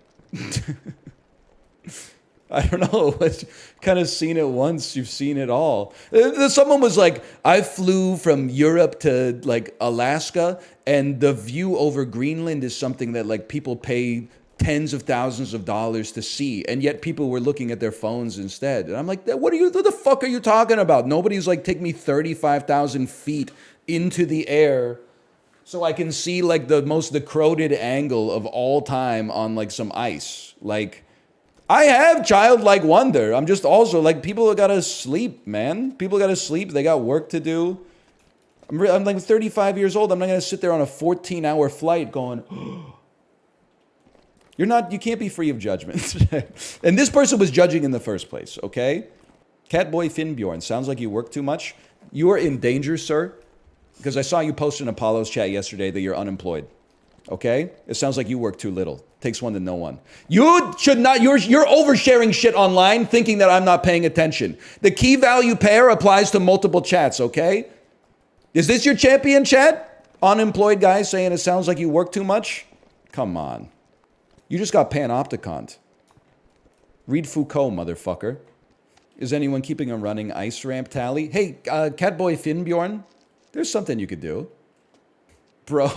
S10: I don't know. Kind of seen it once, you've seen it all. Someone was like, I flew from Europe to, like, Alaska, and the view over Greenland is something that, like, people pay tens of thousands of dollars to see, and yet people were looking at their phones instead. And I'm like, what the fuck are you talking about? Nobody's like, take me 35,000 feet into the air so I can see like the most decrepit angle of all time on like some ice. Like, I have childlike wonder. I'm just also like, people gotta sleep, man. People gotta sleep. They got work to do. I'm like 35 years old. I'm not gonna sit there on a 14-hour flight going, you can't be free of judgment. And this person was judging in the first place, okay? Catboy Finnbjorn, sounds like you work too much. You are in danger, sir. Because I saw you post in Apollo's chat yesterday that you're unemployed. Okay? It sounds like you work too little. Takes one to know one. You should not, you're oversharing shit online thinking that I'm not paying attention. The key value pair applies to multiple chats, okay? Is this your champion chat? Unemployed guy saying it sounds like you work too much? Come on. You just got panopticon. Read Foucault, motherfucker. Is anyone keeping a running ice ramp tally? Hey, Catboy Finnbjorn, there's something you could do. Bro.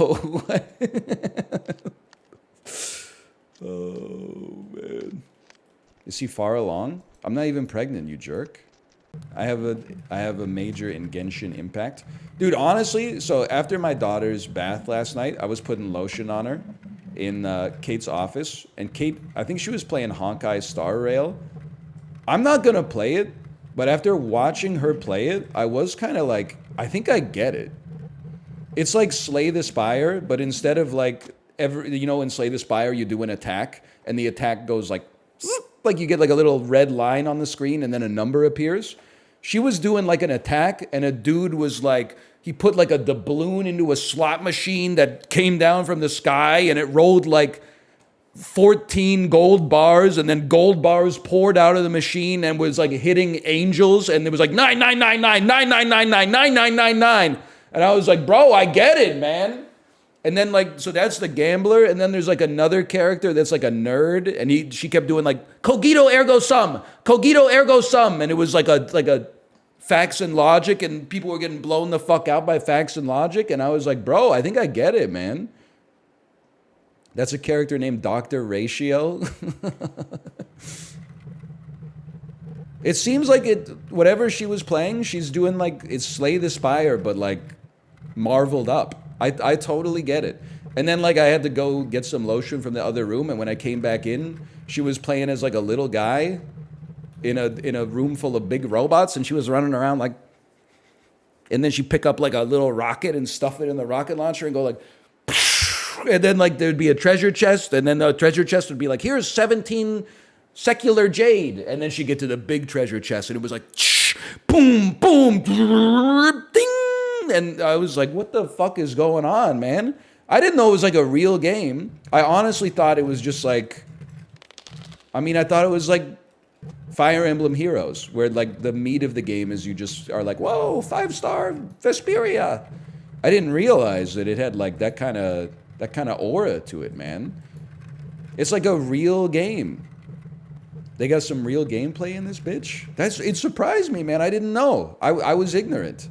S10: Oh, man. Is he far along? I'm not even pregnant, you jerk. I have a major in Genshin Impact. Dude, honestly, so after my daughter's bath last night, I was putting lotion on her in Kate's office. And Kate, I think she was playing Honkai Star Rail. I'm not gonna play it, but after watching her play it, I was kind of like, I think I get it. It's like Slay the Spire, but instead of like, in Slay the Spire, you do an attack, and the attack goes like you get like a little red line on the screen, and then a number appears. She was doing like an attack, and a dude was like, he put like a doubloon into a slot machine that came down from the sky, and it rolled like 14 gold bars, and then gold bars poured out of the machine and was like hitting angels, and it was like 9999 9999 9999. And I was like, bro, I get it, man. And then like, so that's the gambler, and then there's like another character that's like a nerd, and she kept doing like cogito ergo sum, and it was like a facts and logic, and people were getting blown the fuck out by facts and logic, and I was like, bro, I think I get it, man. That's a character named Dr. Ratio. It seems like whatever she was playing, she's doing like, it's Slay the Spire, but like marveled up. I totally get it. And then like I had to go get some lotion from the other room, and when I came back in, she was playing as like a little guy in a room full of big robots, and she was running around like, and then she'd pick up like a little rocket and stuff it in the rocket launcher and go like, and then like there'd be a treasure chest, and then the treasure chest would be like, here's 17 secular jade, and then she'd get to the big treasure chest, and it was like, boom, boom, ding. And I was like, what the fuck is going on, man? I didn't know it was like a real game. I honestly thought it was just like, I thought it was like Fire Emblem Heroes, where like the meat of the game is you just are like, whoa, 5-star Vesperia. I didn't realize that it had like that kind of aura to it, man. It's like a real game. They got some real gameplay in this bitch. It surprised me, man. I didn't know. I was ignorant.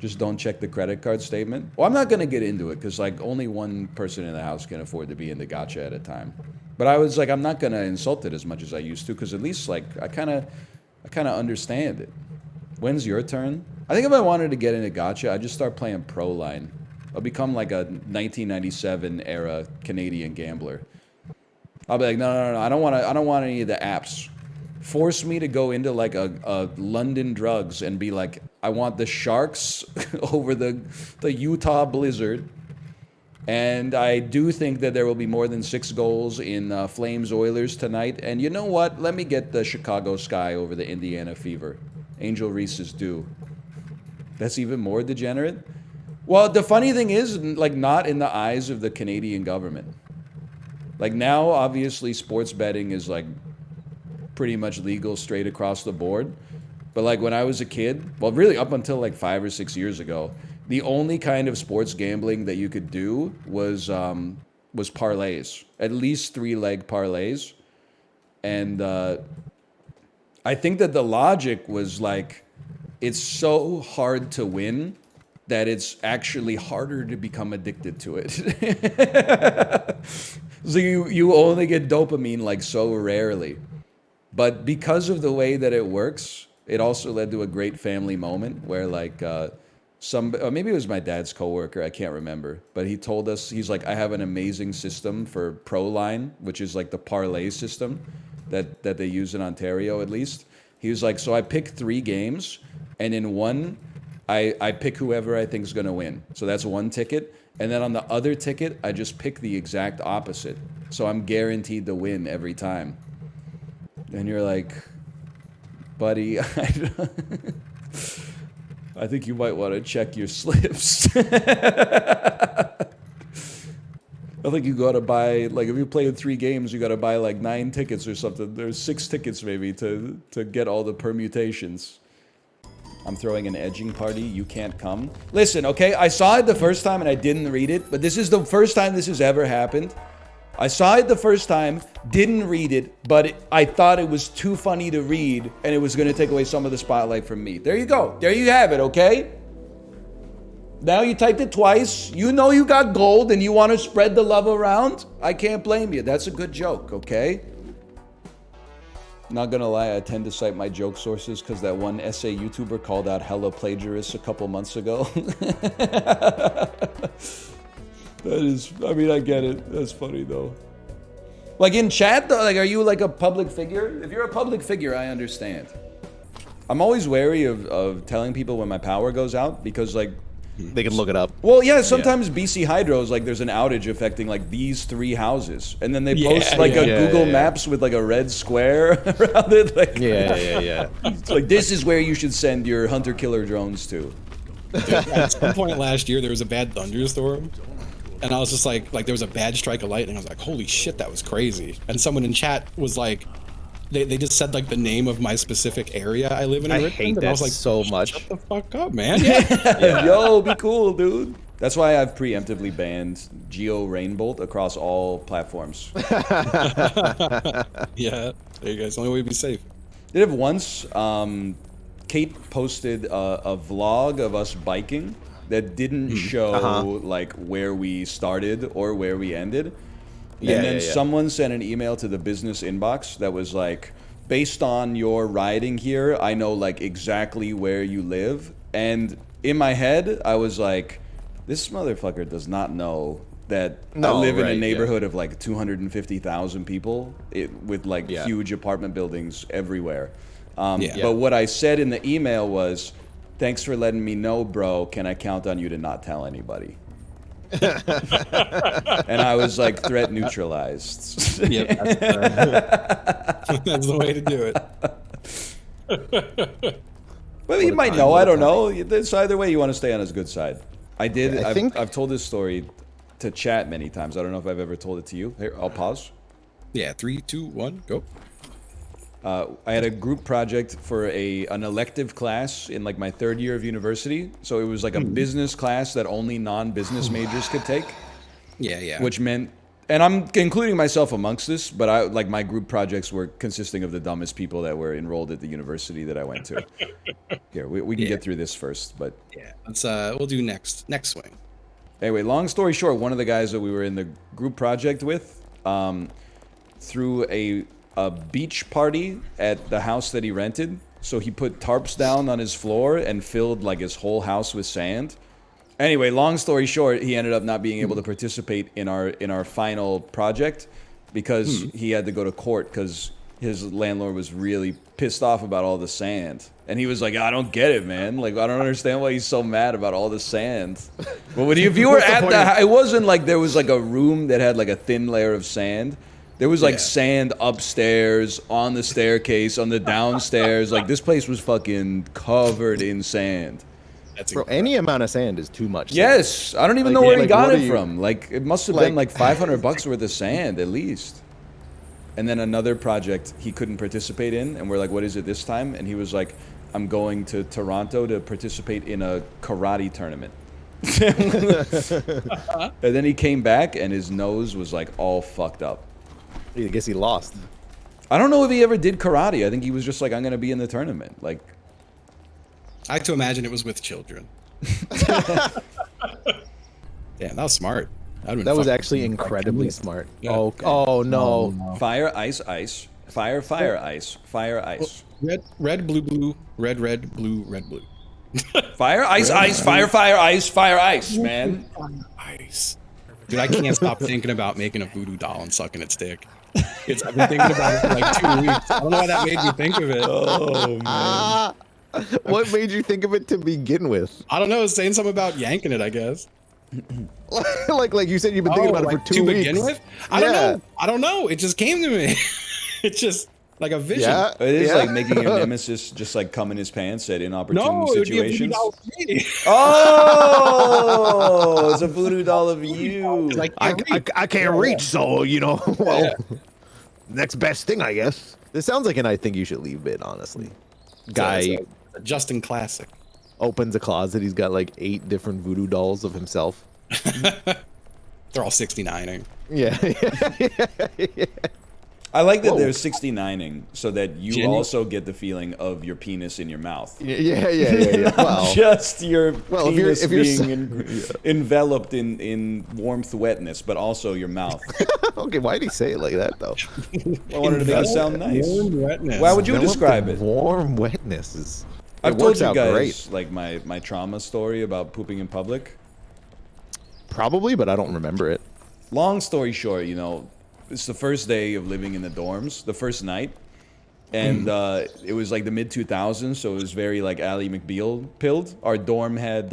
S10: Just don't check the credit card statement. Well, I'm not gonna get into it because like only one person in the house can afford to be into gacha at a time. But I was like, I'm not gonna insult it as much as I used to, because at least like I kind of understand it. When's your turn? I think if I wanted to get into gacha, I'd just start playing Pro Line. I'll become like a 1997 era Canadian gambler. I'll be like, no, I don't want any of the apps. Force me to go into like a London Drugs and be like, I want the Sharks over the Utah Blizzard. And I do think that there will be more than 6 goals in Flames Oilers tonight. And you know what? Let me get the Chicago Sky over the Indiana Fever. Angel Reese is due. That's even more degenerate. Well, the funny thing is, like, not in the eyes of the Canadian government. Like, now, obviously, sports betting is, like, pretty much legal straight across the board. But, like, when I was a kid, well, really up until, like, 5 or 6 years ago, the only kind of sports gambling that you could do was parlays. At least 3-leg parlays. And I think that the logic was, like, it's so hard to win that it's actually harder to become addicted to it. So you only get dopamine like so rarely. But because of the way that it works, it also led to a great family moment where like maybe it was my dad's coworker, I can't remember, but he told us, he's like, I have an amazing system for ProLine, which is like the parlay system that they use in Ontario at least. He was like, so I pick 3 games, and in one, I pick whoever I think is going to win. So that's 1 ticket. And then on the other ticket, I just pick the exact opposite. So I'm guaranteed to win every time. And you're like, buddy, I think you might want to check your slips. I think you got to buy, like, if you're playing 3 games, you got to buy like 9 tickets or something. There's 6 tickets maybe to get all the permutations. I'm throwing an edging party. You can't come. Listen, okay, I saw it the first time and I didn't read it, but this is the first time this has ever happened. I saw it the first time, didn't read it, but I thought it was too funny to read and it was going to take away some of the spotlight from me. There you go. There you have it, okay? Now you typed it twice. You know you got gold and you want to spread the love around. I can't blame you. That's a good joke, okay? Not gonna lie, I tend to cite my joke sources because that one essay YouTuber called out hella plagiarists a couple months ago. That is, I mean, I get it. That's funny though. Like in chat though, like, are you like a public figure? If you're a public figure, I understand. I'm always wary of telling people when my power goes out because like,
S6: they can look it up.
S10: well, yeah, sometimes BC Hydro's like there's an outage affecting like these 3 houses, and then they post like a Google Maps with like a red square around it. Like, It's like this is where you should send your hunter-killer drones to.
S4: Dude, at some point last year, there was a bad thunderstorm, and I was just like there was a bad strike of lightning. I was like, holy shit, that was crazy. And someone in chat was like, they just said like the name of my specific area I live in.
S6: I
S4: Richmond,
S6: hate
S4: and
S6: that
S4: I was like,
S6: so much.
S4: Shut the fuck up, man.
S10: Yo, be cool, dude. That's why I've preemptively banned Geo Rainbolt across all platforms.
S4: Yeah, there you go. It's the only way to be safe.
S10: Did have once, Kate posted a vlog of us biking that didn't show like where we started or where we ended. And then someone sent an email to the business inbox that was like, based on your riding here, I know like exactly where you live. And in my head, I was like, this motherfucker does not know that I live in a neighborhood of like 250,000 people with like huge apartment buildings everywhere. But what I said in the email was, thanks for letting me know, bro. Can I count on you to not tell anybody? And I was like threat neutralized.
S4: Yep, that's the way to do it.
S10: Well, you might know. I don't know. It's either way. You want to stay on his good side. I did. I've told this story to chat many times. I don't know if I've ever told it to you. Here, I'll pause.
S4: Yeah, 3, 2, 1, go.
S10: I had a group project for an elective class in like my 3rd year of university. So it was like a business class that only non-business majors could take.
S4: Yeah.
S10: Which meant, and I'm including myself amongst this, but my group projects were consisting of the dumbest people that were enrolled at the university that I went to. Here, we can get through this first, but
S4: yeah, let's we'll do next swing.
S10: Anyway, long story short, one of the guys that we were in the group project with threw a beach party at the house that he rented. So he put tarps down on his floor and filled like his whole house with sand. Anyway, long story short, he ended up not being able to participate in our final project because he had to go to court because
S2: his landlord was really pissed off about all the sand. And he was like, I don't get it, man. Like, I don't understand why he's so mad about all the sand. But if you were at the, it wasn't like there was like a room that had like a thin layer of sand. There was like sand upstairs, on the staircase, on the downstairs. Like, this place was fucking covered in sand.
S6: Bro, any amount of sand is too much.
S2: Yes, I don't even know where he got it from. Like, it must have been like $500 worth of sand at least. And then another project he couldn't participate in, and we're like, what is it this time? And he was like, I'm going to Toronto to participate in a karate tournament. And then he came back, and his nose was like all fucked up.
S6: I guess he lost.
S2: I don't know if he ever did karate. I think he was just like, I'm gonna be in the tournament. Like,
S4: I like to imagine it was with children. Yeah, that was smart.
S6: That was actually incredibly smart. Yeah. Oh no!
S2: Fire, ice, ice. Fire, fire, ice. Fire, ice.
S4: Red, blue, blue. Red, blue, red, blue.
S2: Fire, ice, ice. Fire, fire, ice. Fire, ice, man.
S4: Ice. Dude, I can't stop thinking about making a voodoo doll and sucking its dick. I've been thinking about it for like 2 weeks. I don't know why that made me think of it.
S2: Oh man.
S6: What made you think of it to begin with?
S4: I don't know. It's saying something about yanking it, I guess.
S6: like you said, you've been thinking about it for 2 weeks.
S4: To begin with? I don't know. I don't know. It just came to me. It's just like a vision.
S2: Yeah, it is like making your nemesis just like come in his pants at inopportune situations. Oh, it's a voodoo doll of you.
S6: I can't reach, so you know. Well, next best thing, I guess. This sounds like an I think you should leave bit, honestly. Guy,
S4: a Justin classic.
S6: Opens a closet. He's got like 8 different voodoo dolls of himself.
S4: They're all 69ing.
S6: Yeah.
S2: I like that they're 69ing so that you also get the feeling of your penis in your mouth.
S6: Yeah. Well,
S2: just your penis
S6: if you're
S2: being enveloped in warmth, wetness, but also your mouth.
S6: Okay, why did he say it like that though?
S2: I wanted to make it sound nice.
S4: Warm wetness.
S2: Why would you describe it?
S6: Warm wetness is.
S2: I've told you guys like my trauma story about pooping in public.
S6: Probably, but I don't remember it.
S2: Long story short, you know, it's the first day of living in the dorms, the first night, and it was like the mid-2000s, so it was very like Ally McBeal pilled. Our dorm had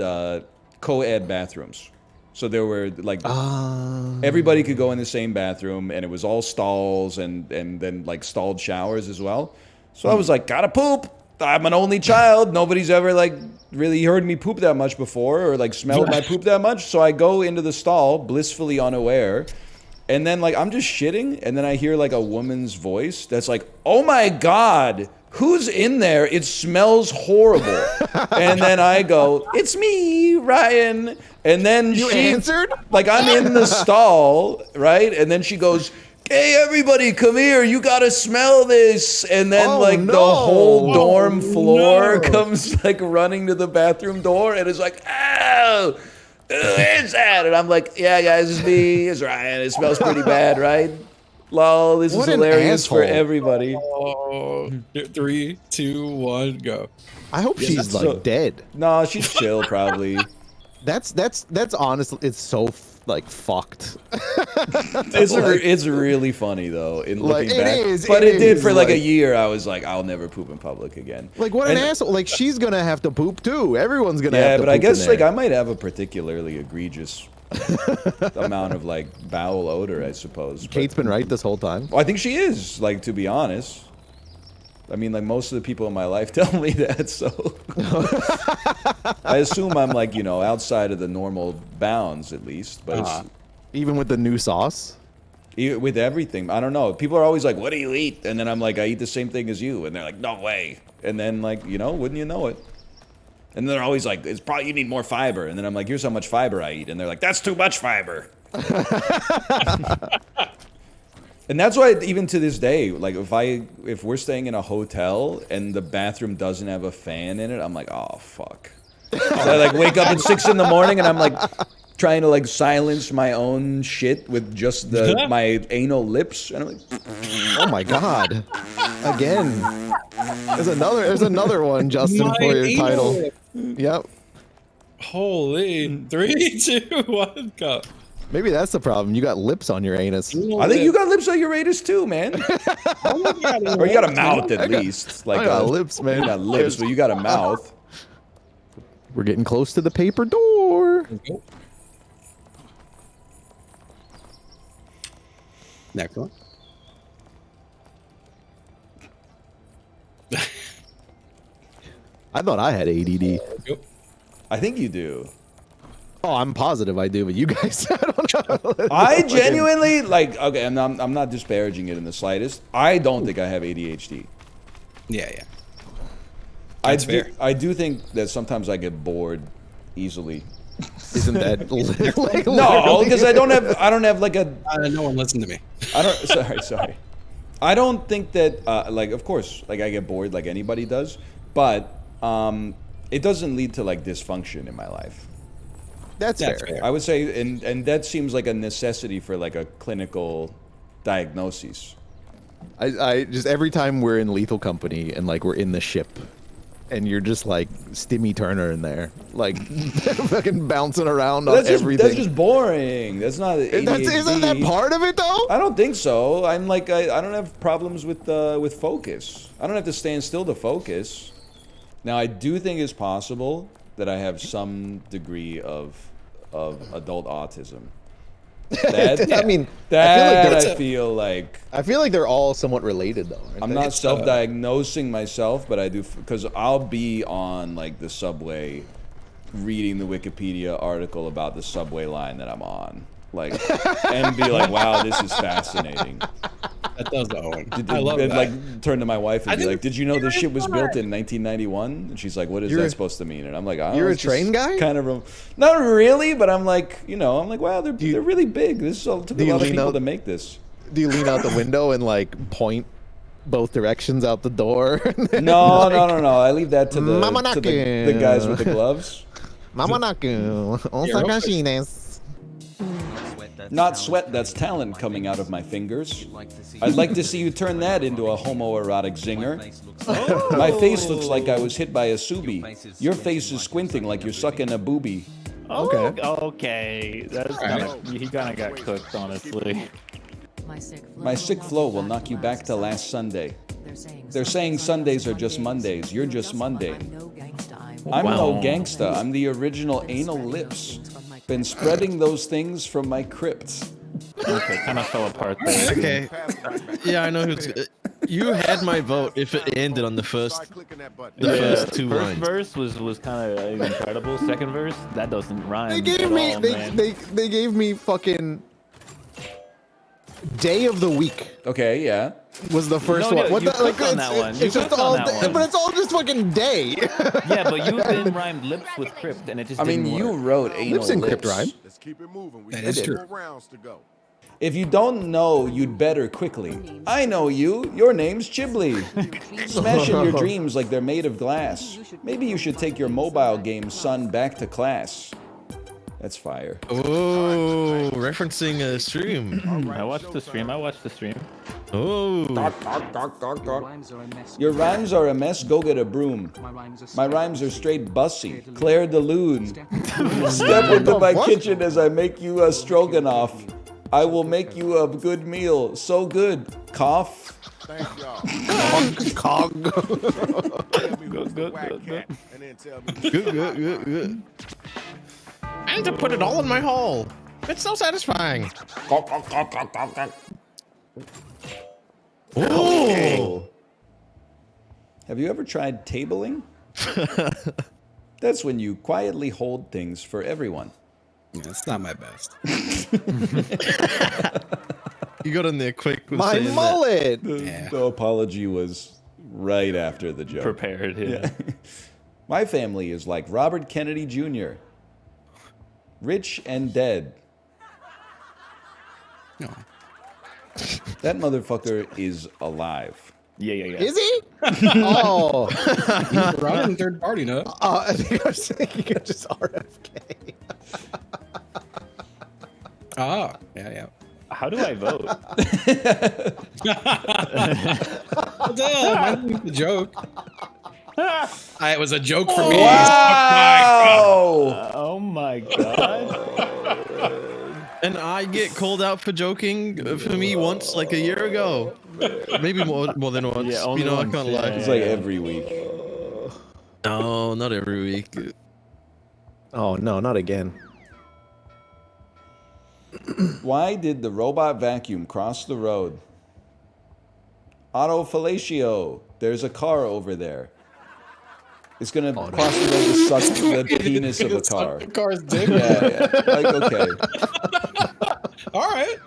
S2: co-ed bathrooms, so there were like everybody could go in the same bathroom, and it was all stalls and then like stalled showers as well. So I was like, gotta poop. I'm an only child. Nobody's ever like really heard me poop that much before or like smelled my poop that much. So I go into the stall blissfully unaware. And then like I'm just shitting and then I hear like a woman's voice that's like, "Oh my God, who's in there? It smells horrible." And then I go, "It's me, Ryan." And then
S6: she answered?
S2: Like I'm in the stall, right? And then she goes, "Hey, everybody, come here. You got to smell this." And then, the whole dorm floor comes, like, running to the bathroom door. And it's like, "Oh, who is that?" And I'm like, "Yeah, guys, it's me. It's Ryan. It smells pretty bad, right? Lol, this is hilarious for everybody."
S4: 3, 2, 1, go.
S6: I hope she's, like, dead.
S2: No, she's chill, probably.
S6: That's honestly, it's so like fucked.
S2: It's really funny though in looking back.
S6: Is,
S2: but it did for like a year. I was like, I'll never poop in public again.
S6: Like what an asshole! Like she's gonna have to poop too. Everyone's gonna. have to
S2: but I
S6: poop
S2: guess
S6: in
S2: like
S6: there.
S2: I might have a particularly egregious amount of like bowel odor, I suppose.
S6: Kate's been right this whole time.
S2: Well, I think she is. Like to be honest. I mean, like most of the people in my life tell me that, so I assume I'm like, you know, outside of the normal bounds at least. But
S6: even with the new sauce,
S2: with everything, I don't know. People are always like, "What do you eat?" And then I'm like, "I eat the same thing as you," and they're like, "No way!" And then like, you know, wouldn't you know it? And they're always like, "It's probably you need more fiber," and then I'm like, "Here's how much fiber I eat," and they're like, "That's too much fiber." And that's why even to this day, like if we're staying in a hotel and the bathroom doesn't have a fan in it, I'm like, "Oh fuck." So I like wake up at 6 in the morning and I'm like trying to like silence my own shit with just my anal lips, and I'm like,
S6: "Oh my God!" Again, there's another one, Justin, for your title. Yep.
S4: Holy 3, 2, 1, go.
S6: Maybe that's the problem. You got lips on your anus.
S10: I think you got lips on your anus too, man. Or you got a mouth at least. Like
S6: I got lips, man.
S10: You got lips, but you got a mouth.
S6: We're getting close to the paper door.
S4: Next one.
S6: I thought I had ADD.
S10: I think you do.
S6: Oh, I'm positive I do, but you guys, I don't know.
S10: I genuinely like. Okay, and I'm not disparaging it in the slightest. I don't think I have ADHD.
S4: Yeah. That's fair.
S10: I do think that sometimes I get bored easily.
S6: Isn't that like,
S10: no? Because I don't have like a.
S4: No one listen to me.
S10: I don't. Sorry. I don't think that. Like, of course, like I get bored like anybody does, but it doesn't lead to like dysfunction in my life.
S6: That's fair.
S10: I would say, and that seems like a necessity for like a clinical diagnosis.
S6: I just every time we're in Lethal Company and like we're in the ship, and you're just like Stimmy Turner in there, like fucking bouncing around on everything.
S10: That's just boring. That's not.
S6: Isn't that part of it though?
S10: I don't think so. I'm like I don't have problems with focus. I don't have to stand still to focus. Now I do think it's possible that I have some degree of adult autism. I feel like
S6: they're all somewhat related though.
S10: I'm not self-diagnosing myself, but I do because I'll be on like the subway, reading the Wikipedia article about the subway line that I'm on, like, and be like, "Wow, this is fascinating."
S4: That does Owen. I love that.
S10: Like, turn to my wife and be like, "Did you know this shit was built in 1991?" And she's like, "What is that supposed to mean?" And I'm like, "Oh,
S6: you're a train guy."
S10: Kind of, not really, but I'm like, wow, they're really big. This took a lot of people to make this.
S6: Do you lean out the window and like point both directions out the door?
S10: No. I leave that to the guys with the gloves.
S6: Mamanaku, osakashines.
S10: Not sweat, that's talent coming out of my fingers. I'd like to see you turn that into a homoerotic zinger. My face looks like I was hit by a subi. Your face is squinting like you're sucking a boobie.
S7: Okay. That's he kind of got cooked, honestly.
S10: My sick flow will knock you back to last Sunday. They're saying Sundays are just Mondays. You're just mundane. I'm no gangsta. I'm the original anal lips. Been spreading those things from my crypt.
S7: Okay, kind of fell apart there.
S3: Okay. Yeah, I know who's. You had my vote if it ended on the first two lines.
S7: First verse was kind of incredible. Second verse, that doesn't rhyme.
S6: They gave me fucking day of the week.
S10: Okay, yeah.
S6: Was the first one. What the, like, it's just all, but it's all just fucking day.
S7: Yeah, but you then rhymed lips with crypt, and it just.
S10: You wrote anal
S6: lips and crypt rhyme.
S21: Let's keep it moving. We
S4: That
S21: got
S4: is
S21: 4
S4: true.
S21: rounds to go.
S10: If you don't know, you'd better quickly. I know you. Your name's Chiblee. Smashing your dreams like they're made of glass. Maybe you should take your mobile game son back to class. That's fire.
S3: Oh, referencing a stream.
S7: I watched the stream.
S3: Oh.
S10: Your rhymes are a mess, go get a broom. My rhymes are straight bussy. Claire de Lune. Step into my kitchen as I make you a stroganoff. I will make you a good meal. So good. Cough.
S21: Thank y'all.
S3: Good. And to put it all in my hole. It's so satisfying.
S10: Oh. Have you ever tried tabling? That's when you quietly hold things for everyone.
S4: Yeah, that's not my best.
S3: You got in there quick. With
S6: My mullet.
S10: The apology was right after the joke.
S7: Prepared, yeah.
S10: My family is like Robert Kennedy Jr. Rich and dead.
S4: No.
S10: That motherfucker is alive.
S7: Yeah.
S6: Is he? Oh.
S4: He's running third party, no?
S6: I think I was thinking of just RFK.
S4: Oh, yeah.
S7: How do I vote?
S4: That's a joke. It was a joke for me.
S10: Wow!
S7: Oh my god.
S3: And I get called out for joking for me once, like a year ago. Maybe more than once.
S7: Yeah, only
S3: you know,
S7: once,
S3: I can't
S7: yeah,
S3: lie.
S2: It's like every week.
S3: No, not every week.
S6: Oh no, not again.
S2: Why did the robot vacuum cross the road? Autofellatio. There's a car over there. It's gonna cross the road to suck the penis of a car.
S4: The car's dick.
S2: Yeah. Like, okay.
S4: All right.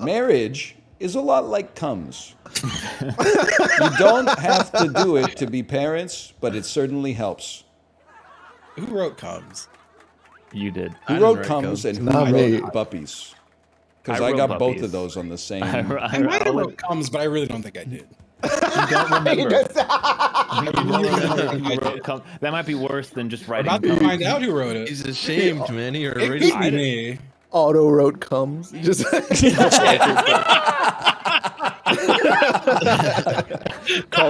S2: Marriage is a lot like cums. You don't have to do it to be parents, but it certainly helps.
S4: Who wrote comes?
S7: You did.
S2: Who wrote cums and who
S6: Not me.
S2: wrote buppies? Because
S7: I
S2: I got
S7: wrote
S2: both
S7: puppies.
S2: of those on the same.
S4: I might have wrote comes, but I really don't think I did.
S7: You don't remember. You wrote that might be worse than just writing.
S4: About to find out who wrote it.
S3: He's ashamed, man. He
S4: It
S3: already
S4: could be me.
S6: Auto wrote comes. Just call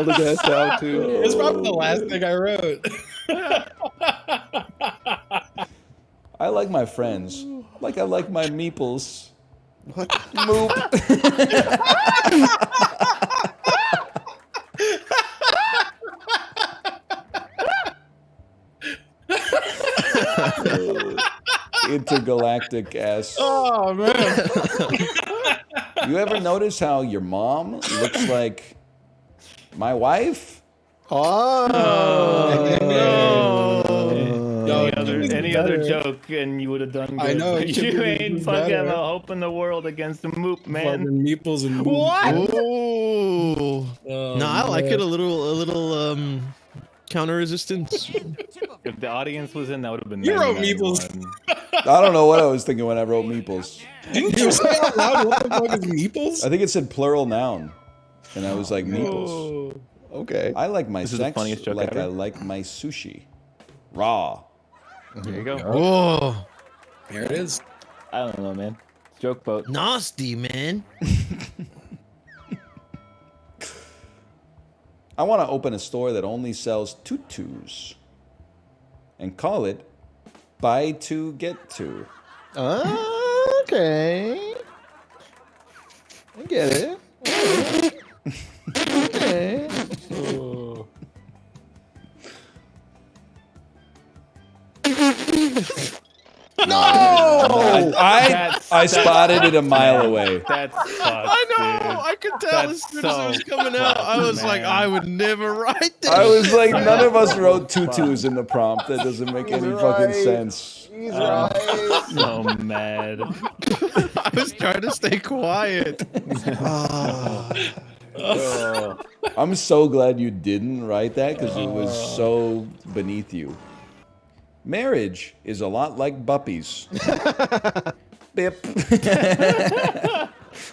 S6: the guest out too.
S4: It's probably the last thing I wrote.
S2: I like my friends. Like I like my meeples. What? Moop. Intergalactic ass.
S4: Oh man.
S2: You ever notice how your mom looks like my wife?
S6: Oh.
S7: Any other joke and you would have done good.
S4: I know, it
S7: but
S4: should
S7: you
S4: be
S7: ain't fucking
S4: better.
S7: a hope in the world against the moop, man.
S4: Fucking meeples and
S7: What?
S3: Ooh. No, I like it a little counter resistance.
S7: If the audience was in, that would have been.
S4: You wrote
S7: 99.
S4: meeples.
S2: I don't know what I was thinking when I wrote meeples.
S4: Didn't you say out loud what the fuck is meeples?
S2: I think it said plural noun. And I was like, meeples.
S4: Oh.
S6: Okay.
S2: I like my
S7: This is the
S2: sex
S7: funniest joke
S2: like
S7: ever.
S2: I like my sushi. Raw.
S7: There you go.
S3: Whoa.
S4: Here it is.
S7: I don't know, man. Joke boat.
S3: Nasty, man.
S2: I want to open a store that only sells tutus and call it Buy Two Get Two.
S6: Okay. I get it. Okay.
S2: No! I spotted it a mile away.
S7: That's fucked,
S3: I know.
S7: dude.
S3: I could tell as soon as it was coming out. I was like,
S7: man.
S3: I would never write this.
S2: I was like, none of us wrote tutus in the prompt. That doesn't make any fucking sense.
S6: He's right.
S7: So mad.
S3: I was trying to stay quiet.
S2: I'm so glad you didn't write that because it was so beneath you. Marriage is a lot like buppies. Bip.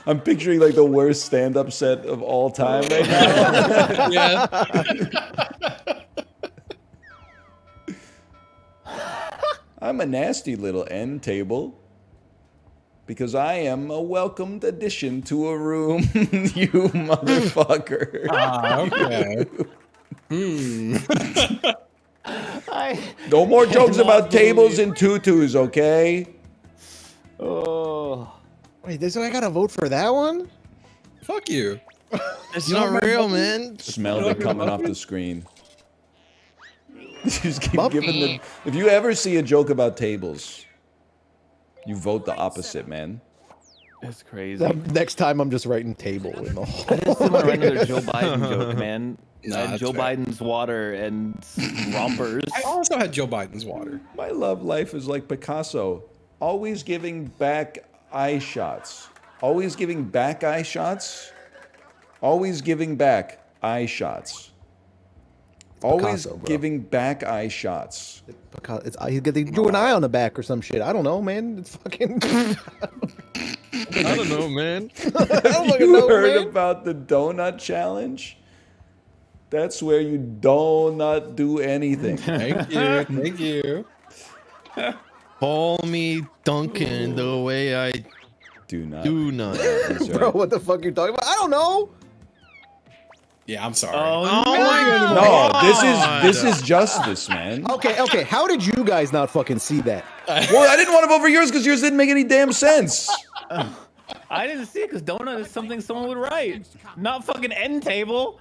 S2: I'm picturing like the worst stand-up set of all time right now.
S4: Yeah.
S2: I'm a nasty little end table because I am a welcomed addition to a room, you motherfucker.
S4: Okay.
S2: No more jokes about tables and tutus, okay?
S7: Oh.
S6: Wait, this I gotta vote for that one?
S4: Fuck you.
S3: It's not real, man.
S2: Smelled it coming off the screen. Just keep giving the. If you ever see a joke about tables, you vote the opposite, man.
S7: That's crazy.
S6: Next time I'm just writing table in the whole.
S7: I just want to write another Joe Biden joke, man.
S4: Nah,
S7: And
S4: that's
S7: Joe
S4: fair.
S7: Biden's water and rompers.
S4: I also had Joe Biden's water.
S2: My love life is like Picasso, always giving back eye shots. Always giving back eye shots. Always giving back eye shots. Always
S6: Picasso, bro.
S2: giving back eye shots.
S6: He's getting drew an eye on the back or some shit. I don't know, man. It's fucking.
S3: I don't know, man.
S2: Have you heard about the donut challenge? That's where you do not do anything.
S4: Thank you. Thank you.
S3: Call me Duncan the way I
S2: do not. That's
S6: Bro,
S2: right.
S6: what the fuck you talking about? I don't know.
S4: Yeah, I'm sorry.
S2: No, this is justice, man.
S6: Okay. How did you guys not fucking see that?
S10: Well, I didn't want to vote for yours because yours didn't make any damn sense.
S7: I didn't see it because donut is something someone would write, not fucking end table.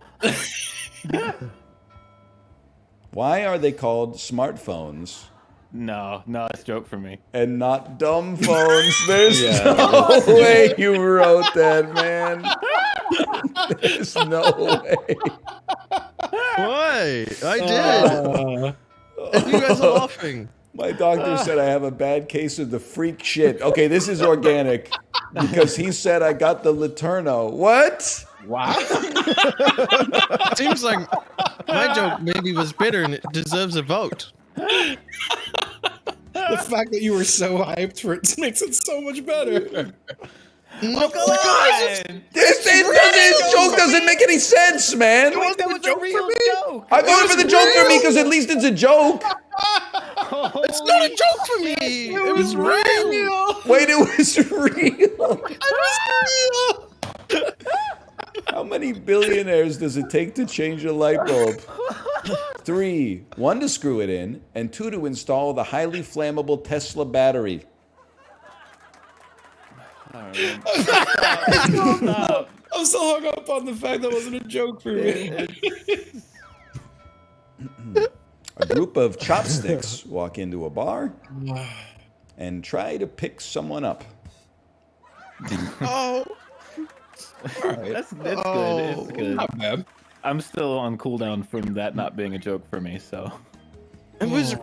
S10: Why are they called smartphones?
S7: No, it's a joke for me.
S10: And not dumb phones. There's no way you wrote that, man. There's no way.
S3: Why? I did. And you guys are laughing.
S10: My doctor said I have a bad case of the freak shit. Okay, this is organic because he said I got the Laterno. What?
S4: Wow.
S3: Seems like my joke maybe was better and it deserves a vote.
S4: The fact that you were so hyped for it makes it so much better.
S3: No, guys,
S10: This joke doesn't make any sense, man.
S7: That was a real joke.
S10: I voted for the joke for me because at least it's a joke.
S3: It's not a joke for me. It was real.
S10: Wait, it was real.
S3: It was real.
S10: How many billionaires does it take to change a light bulb? 3, 1 to screw it in, and 2 to install the highly flammable Tesla battery.
S4: I'm so hung up on the fact that wasn't a joke for me.
S10: A group of chopsticks walk into a bar and try to pick someone up.
S3: Oh.
S7: That's good. It's good.
S4: Not bad.
S7: I'm still on cooldown from that not being a joke for me, so.
S3: It was.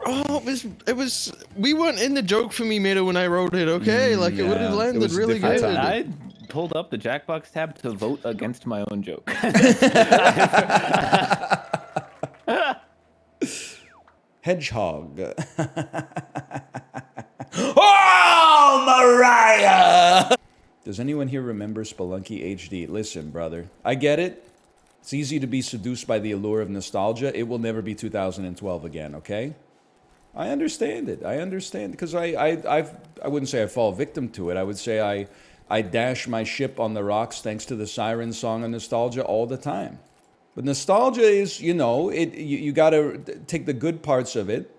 S3: We weren't in the joke for me, Meta, when I wrote it. Okay, like it would have landed really good.
S7: I pulled up the Jackbox tab to vote against my own joke.
S10: Hedgehog. Oh, Mariah! Does anyone here remember Spelunky HD? Listen, brother, I get it. It's easy to be seduced by the allure of nostalgia. It will never be 2012 again, okay? I understand it. I understand because I wouldn't say I fall victim to it. I would say I dash my ship on the rocks thanks to the Siren song of nostalgia all the time. But nostalgia is, you got to take the good parts of it,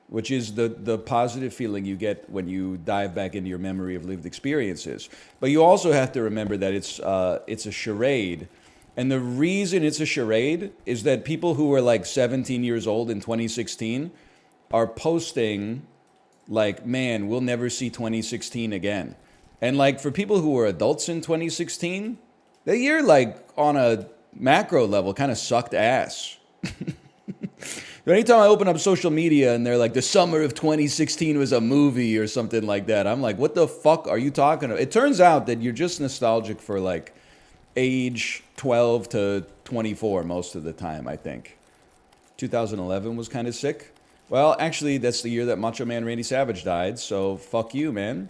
S10: which is the positive feeling you get when you dive back into your memory of lived experiences. But you also have to remember that it's a charade. And the reason it's a charade is that people who were like 17 years old in 2016 are posting like, man, we'll never see 2016 again. And like for people who were adults in 2016, the year like on a macro level kind of sucked ass. Anytime I open up social media and they're like, the summer of 2016 was a movie or something like that, I'm like, what the fuck are you talking about? It turns out that you're just nostalgic for like age 12 to 24 most of the time, I think. 2011 was kind of sick. Well, actually, that's the year that Macho Man Randy Savage died, so fuck you, man.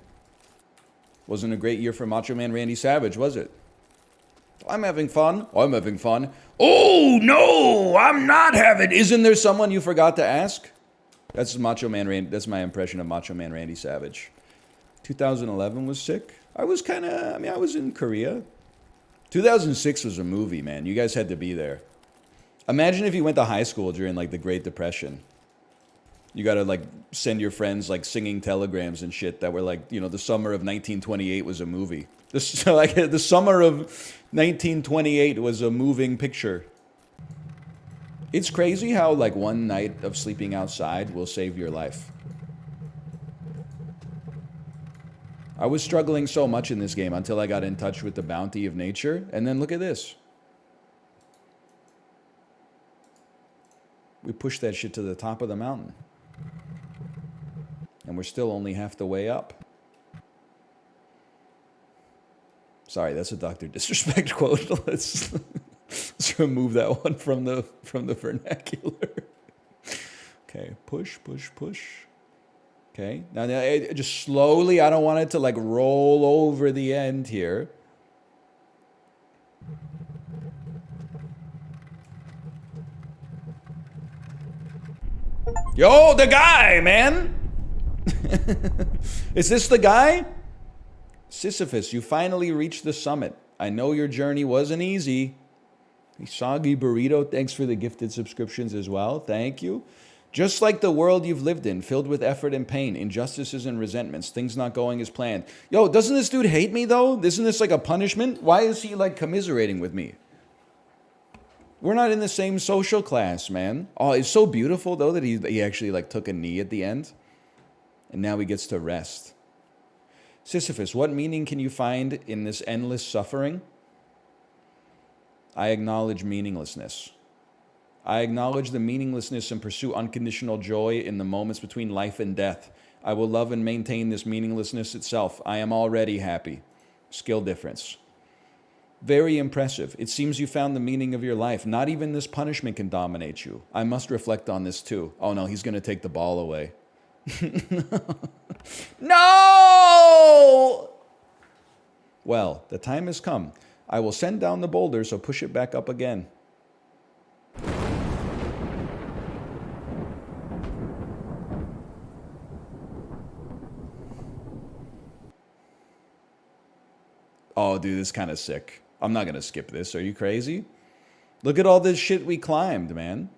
S10: Wasn't a great year for Macho Man Randy Savage, was it? I'm having fun. I'm having fun. Oh, no, I'm not having. Isn't there someone you forgot to ask? That's Macho Man Randy. That's my impression of Macho Man Randy Savage. 2011 was sick. I was kind of, I was in Korea. 2006 was a movie, man. You guys had to be there. Imagine if you went to high school during like the Great Depression. You got to like send your friends like singing telegrams and shit that were like, the summer of 1928 was a movie. The summer of 1928 was a moving picture. It's crazy how like one night of sleeping outside will save your life. I was struggling so much in this game until I got in touch with the bounty of nature, and then look at this. We pushed that shit to the top of the mountain. And we're still only half the way up. Sorry, that's a Dr. Disrespect quote. Let's remove that one from the vernacular. Okay, push, push, push. Okay, now just slowly, I don't want it to like roll over the end here. Yo, the guy, man! Is this the guy? Sisyphus, you finally reached the summit. I know your journey wasn't easy. Soggy Burrito, thanks for the gifted subscriptions as well. Thank you. Just like the world you've lived in, filled with effort and pain, injustices and resentments, things not going as planned. Yo, doesn't this dude hate me, though? Isn't this like a punishment? Why is he, like, commiserating with me? We're not in the same social class, man. Oh, it's so beautiful, though, that he actually, like, took a knee at the end. And now he gets to rest. Sisyphus, what meaning can you find in this endless suffering? I acknowledge meaninglessness. I acknowledge the meaninglessness and pursue unconditional joy in the moments between life and death. I will love and maintain this meaninglessness itself. I am already happy. Skill difference. Very impressive. It seems you found the meaning of your life. Not even this punishment can dominate you. I must reflect on this too. Oh no, he's going to take the ball away. No! Well, the time has come. I will send down the boulder, so push it back up again. Oh, dude, this is kind of sick. I'm not going to skip this. Are you crazy? Look at all this shit we climbed, man.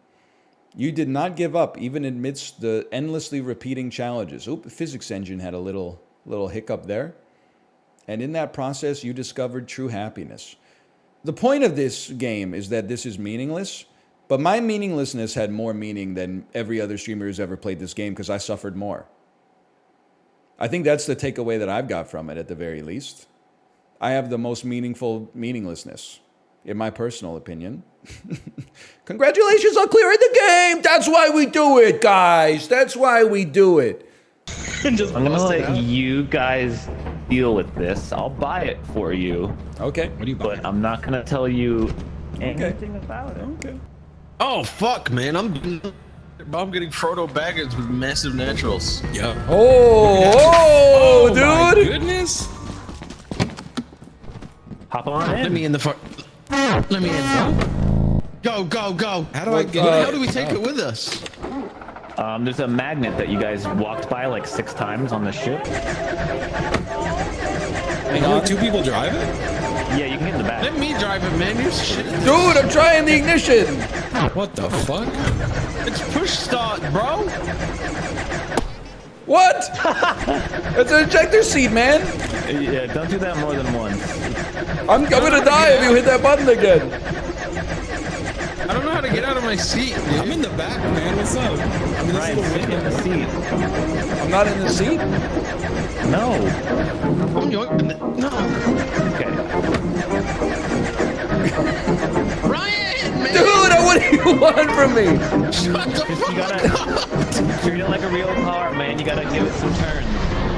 S10: You did not give up, even amidst the endlessly repeating challenges. Oop, the physics engine had a little hiccup there. And in that process, you discovered true happiness. The point of this game is that this is meaningless, but my meaninglessness had more meaning than every other streamer who's ever played this game because I suffered more. I think that's the takeaway that I've got from it, at the very least. I have the most meaningful meaninglessness, in my personal opinion. Congratulations on clearing the game! That's why we do it, guys! That's why we do it!
S7: I'm gonna let you guys deal with this. I'll buy it for you.
S10: Okay.
S4: What do you buy?
S7: But I'm not gonna tell you anything about it.
S10: Okay.
S3: Oh fuck, man! I'm getting Frodo Baggins with massive naturals.
S4: Yeah.
S10: Oh, dude!
S4: My goodness!
S7: Hop on in.
S3: Let me in the front. Let me in. Go, go, go!
S4: How do I get?
S3: How do we take it with us?
S7: There's a magnet that you guys walked by like 6 times on the ship.
S4: And only 2 people drive it?
S7: Yeah, you can get in the back.
S3: Let me drive it, man. You're shit.
S10: Dude, I'm trying the ignition!
S4: What the fuck?
S3: It's push start, bro.
S10: What? It's an ejector seat, man!
S7: Yeah, don't do that more than once.
S10: I'm gonna die if you hit that button again.
S3: I don't know how to get out of my seat, dude.
S4: I'm in the back, man. What's up? I mean,
S7: Ryan, sit in the seat.
S10: I'm not in the seat?
S7: No.
S3: No.
S7: Okay.
S3: Ryan, man.
S10: Dude, what do you want from me?
S3: Shut the fuck
S7: You gotta treat it like a real car, man. You gotta give it some turns.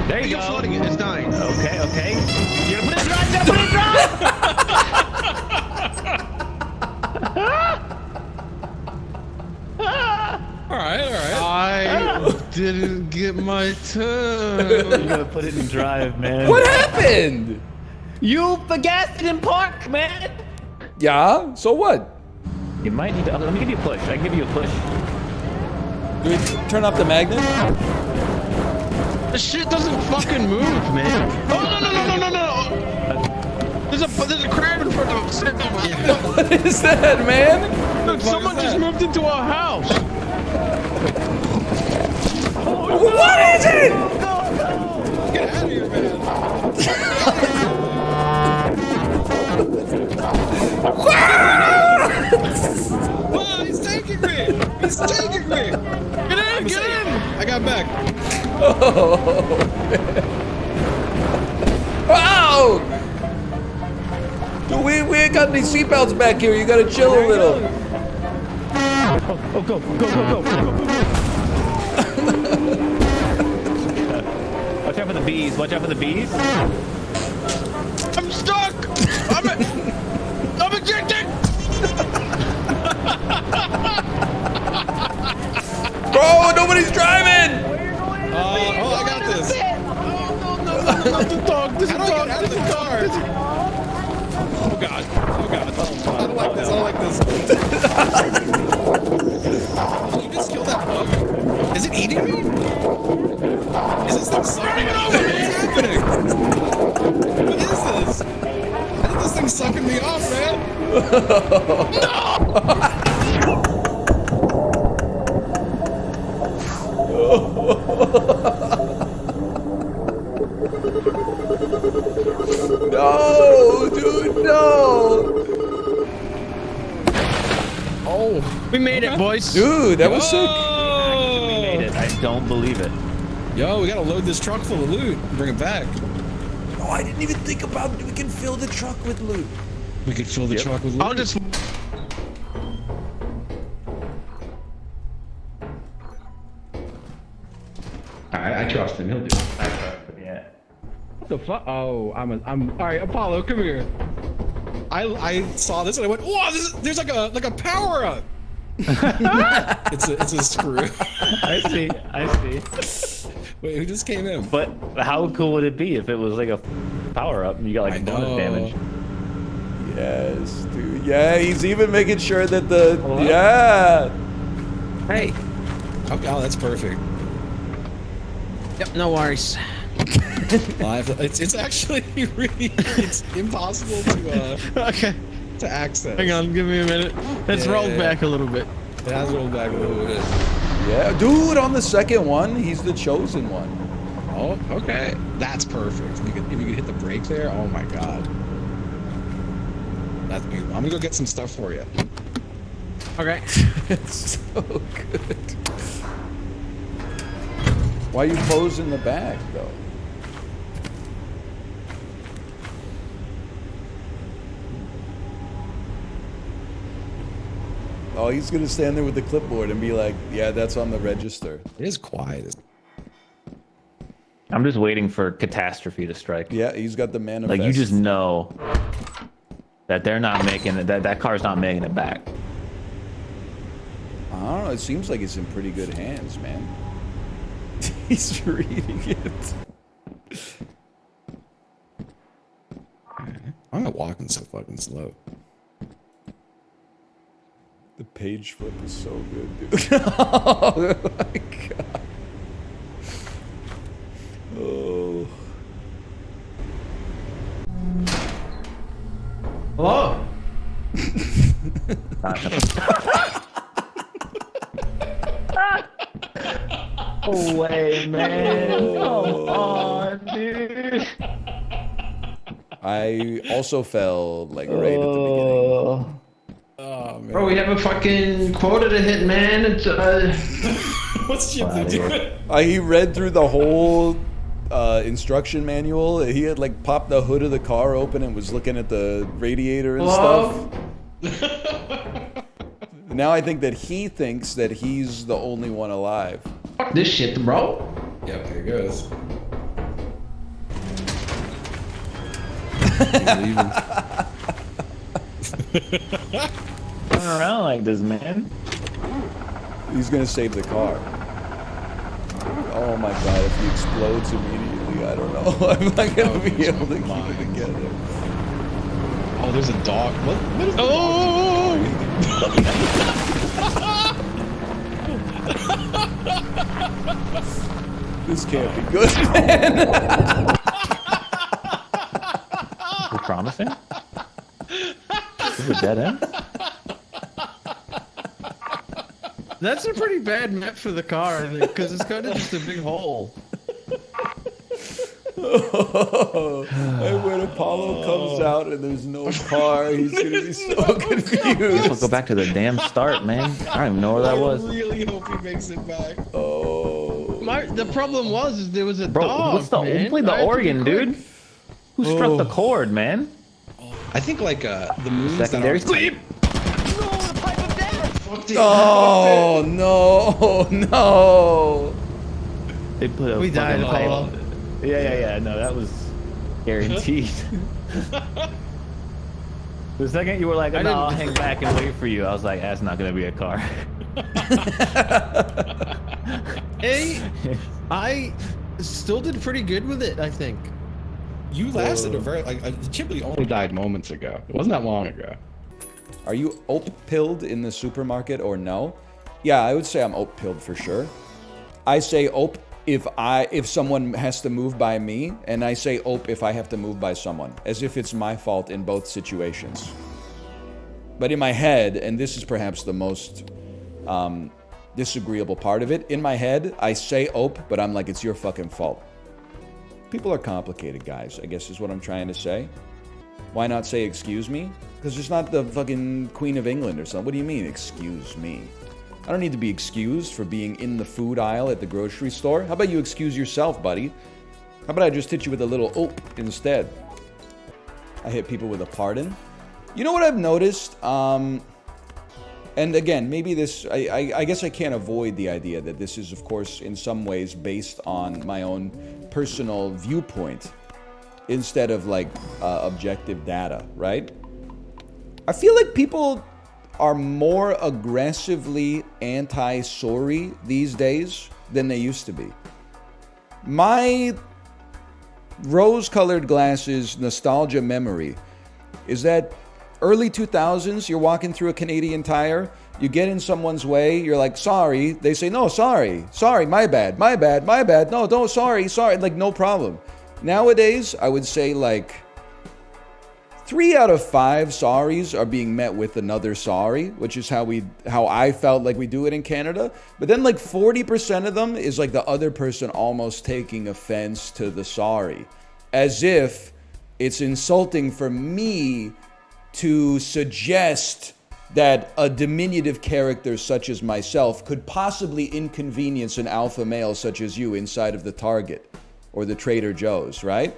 S7: There you go.
S3: Flooding it. It's dying.
S7: Okay, okay. You gotta put it in drive. You gotta put it in drive.
S4: All right.
S3: I didn't get my turn.
S7: You gotta put it in drive, man.
S10: What happened?
S7: You forgot it in park, man.
S10: Yeah, so what?
S7: You might need to. Let me give you a push. I can give you a push.
S10: Do we turn off the magnet?
S3: The shit doesn't fucking move, man. Oh no! There's a crab in front of us.
S10: What is that, man?
S3: Look, someone just moved into our house.
S10: What is it?
S4: Get out of here, man. Oh, he's taking me. He's taking me.
S3: Get in.
S4: I got back.
S10: Oh, wow! Dude, we ain't got any seatbelts back here. You gotta chill a little.
S7: Oh, go. Watch out for the bees. Watch out for the bees.
S3: I'm stuck. I'm ejected.
S10: Bro, nobody's driving.
S4: I got this.
S3: No, the dog. There's a dog
S4: out of the car. Oh god. I don't like this. I don't like this. Did you just kill that bug? Is it eating me? Is this thing sucking me off? What is happening? What is this? I think this thing's sucking me off, man. No!
S2: No, dude, no.
S3: Oh, we made it, boys.
S2: Dude, that was sick.
S7: We made it. I don't believe it.
S4: Yo, we gotta load this truck full of loot and bring it back.
S2: Oh, I didn't even think about it. We can fill the truck with loot.
S4: We could fill the truck with loot.
S3: I'll just.
S19: I trust him. He'll do it.
S7: I trust him, yeah.
S19: What the fuck? Oh, I'm all right. Apollo, come here.
S4: I saw this and I went, whoa! There's like a power up. it's a screw.
S7: I see.
S4: Wait, who just came in?
S7: But how cool would it be if it was like a power up and you got like bonus damage?
S2: Yes, dude. Yeah, he's even making sure that the yeah.
S3: Hey.
S4: Okay, oh, that's perfect.
S3: Yep, no worries.
S4: It's actually really impossible to to access.
S3: Hang on, give me a minute. Let's roll back a little bit.
S4: It has rolled back a little bit.
S2: Yeah, dude, on the second one, he's the chosen one.
S4: Oh, okay. That's perfect. If you could hit the brake there, oh my god. That's beautiful. I'm gonna go get some stuff for you.
S3: Okay.
S2: It's so good. Why you pose in the back, though? Oh, he's gonna stand there with the clipboard and be like, yeah, that's on the register.
S4: It is quiet.
S7: I'm just waiting for catastrophe to strike.
S2: Yeah, he's got the manifest.
S7: Like, you just know that they're not making it, that car's not making it back.
S2: I don't know, it seems like it's in pretty good hands, man. He's reading it.
S4: I'm not walking so fucking slow.
S2: The page flip is so good, dude. Oh my god. Oh.
S3: Hello?
S7: No way, man. Come on, dude.
S2: I also fell like right at the beginning.
S4: Oh, man.
S11: Bro, we have a fucking quota to hit, man. It's
S4: What's Ghibli doing?
S2: He read through the whole instruction manual. He had like popped the hood of the car open and was looking at the radiator and stuff. Now I think that he thinks that he's the only one alive.
S11: Fuck this shit, bro.
S4: Yep, here it goes.
S7: Turn around like this, man.
S2: He's gonna save the car. Oh my god, if he explodes immediately, I don't know. I'm not gonna be able to keep it together.
S4: Oh, there's a dog. What is the
S2: This can't be good, man.
S7: You're promising? This is a dead end?
S3: That's a pretty bad map for the car, because it's kind of just a big hole.
S2: And when Apollo comes out and there's no car, he's gonna be so confused.
S7: We'll go back to the damn start, man. I don't even know where that was.
S4: I really hope he makes it back.
S2: Oh.
S3: The problem was there was a
S7: Bro,
S3: dog,
S7: what's the
S3: man.
S7: who played the organ, dude? Who struck the chord, man?
S4: I think like the moves
S7: Secondary
S4: that are
S7: sleep.
S2: Oh no, no!
S7: They put a
S3: We died,
S7: fucking pipe.
S3: Apollo.
S7: Yeah. No, that was guaranteed. The second you were like, no, I'll hang back and wait for you, I was like, that's not gonna be a car.
S3: Hey, I still did pretty good with it, I think.
S4: You lasted a very Ghibli only died moments ago. It wasn't that long ago.
S2: Are you ope-pilled in the supermarket or no? Yeah, I would say I'm ope-pilled for sure. I say ope if someone has to move by me, and I say ope if I have to move by someone, as if it's my fault in both situations. But in my head, and this is perhaps the most
S10: disagreeable part of it. In my head, I say ope, but I'm like, it's your fucking fault. People are complicated, guys, I guess is what I'm trying to say. Why not say excuse me? Because it's not the fucking Queen of England or something. What do you mean, excuse me? I don't need to be excused for being in the food aisle at the grocery store. How about you excuse yourself, buddy? How about I just hit you with a little ope instead? I hit people with a pardon. You know what I've noticed? And again, maybe this, I guess I can't avoid the idea that this is, of course, in some ways based on my own personal viewpoint instead of like objective data, right? I feel like people are more aggressively anti-sorry these days than they used to be. My rose-colored glasses nostalgia memory is that early 2000s, you're walking through a Canadian Tire, you get in someone's way, you're like, sorry. They say, no, sorry, my bad, no, don't, sorry, like, no problem. Nowadays, I would say like 3 out of 5 sorries are being met with another sorry, which is how I felt like we do it in Canada. But then like 40% of them is like the other person almost taking offense to the sorry, as if it's insulting for me to suggest that a diminutive character such as myself could possibly inconvenience an alpha male such as you inside of the Target or the Trader Joe's, right?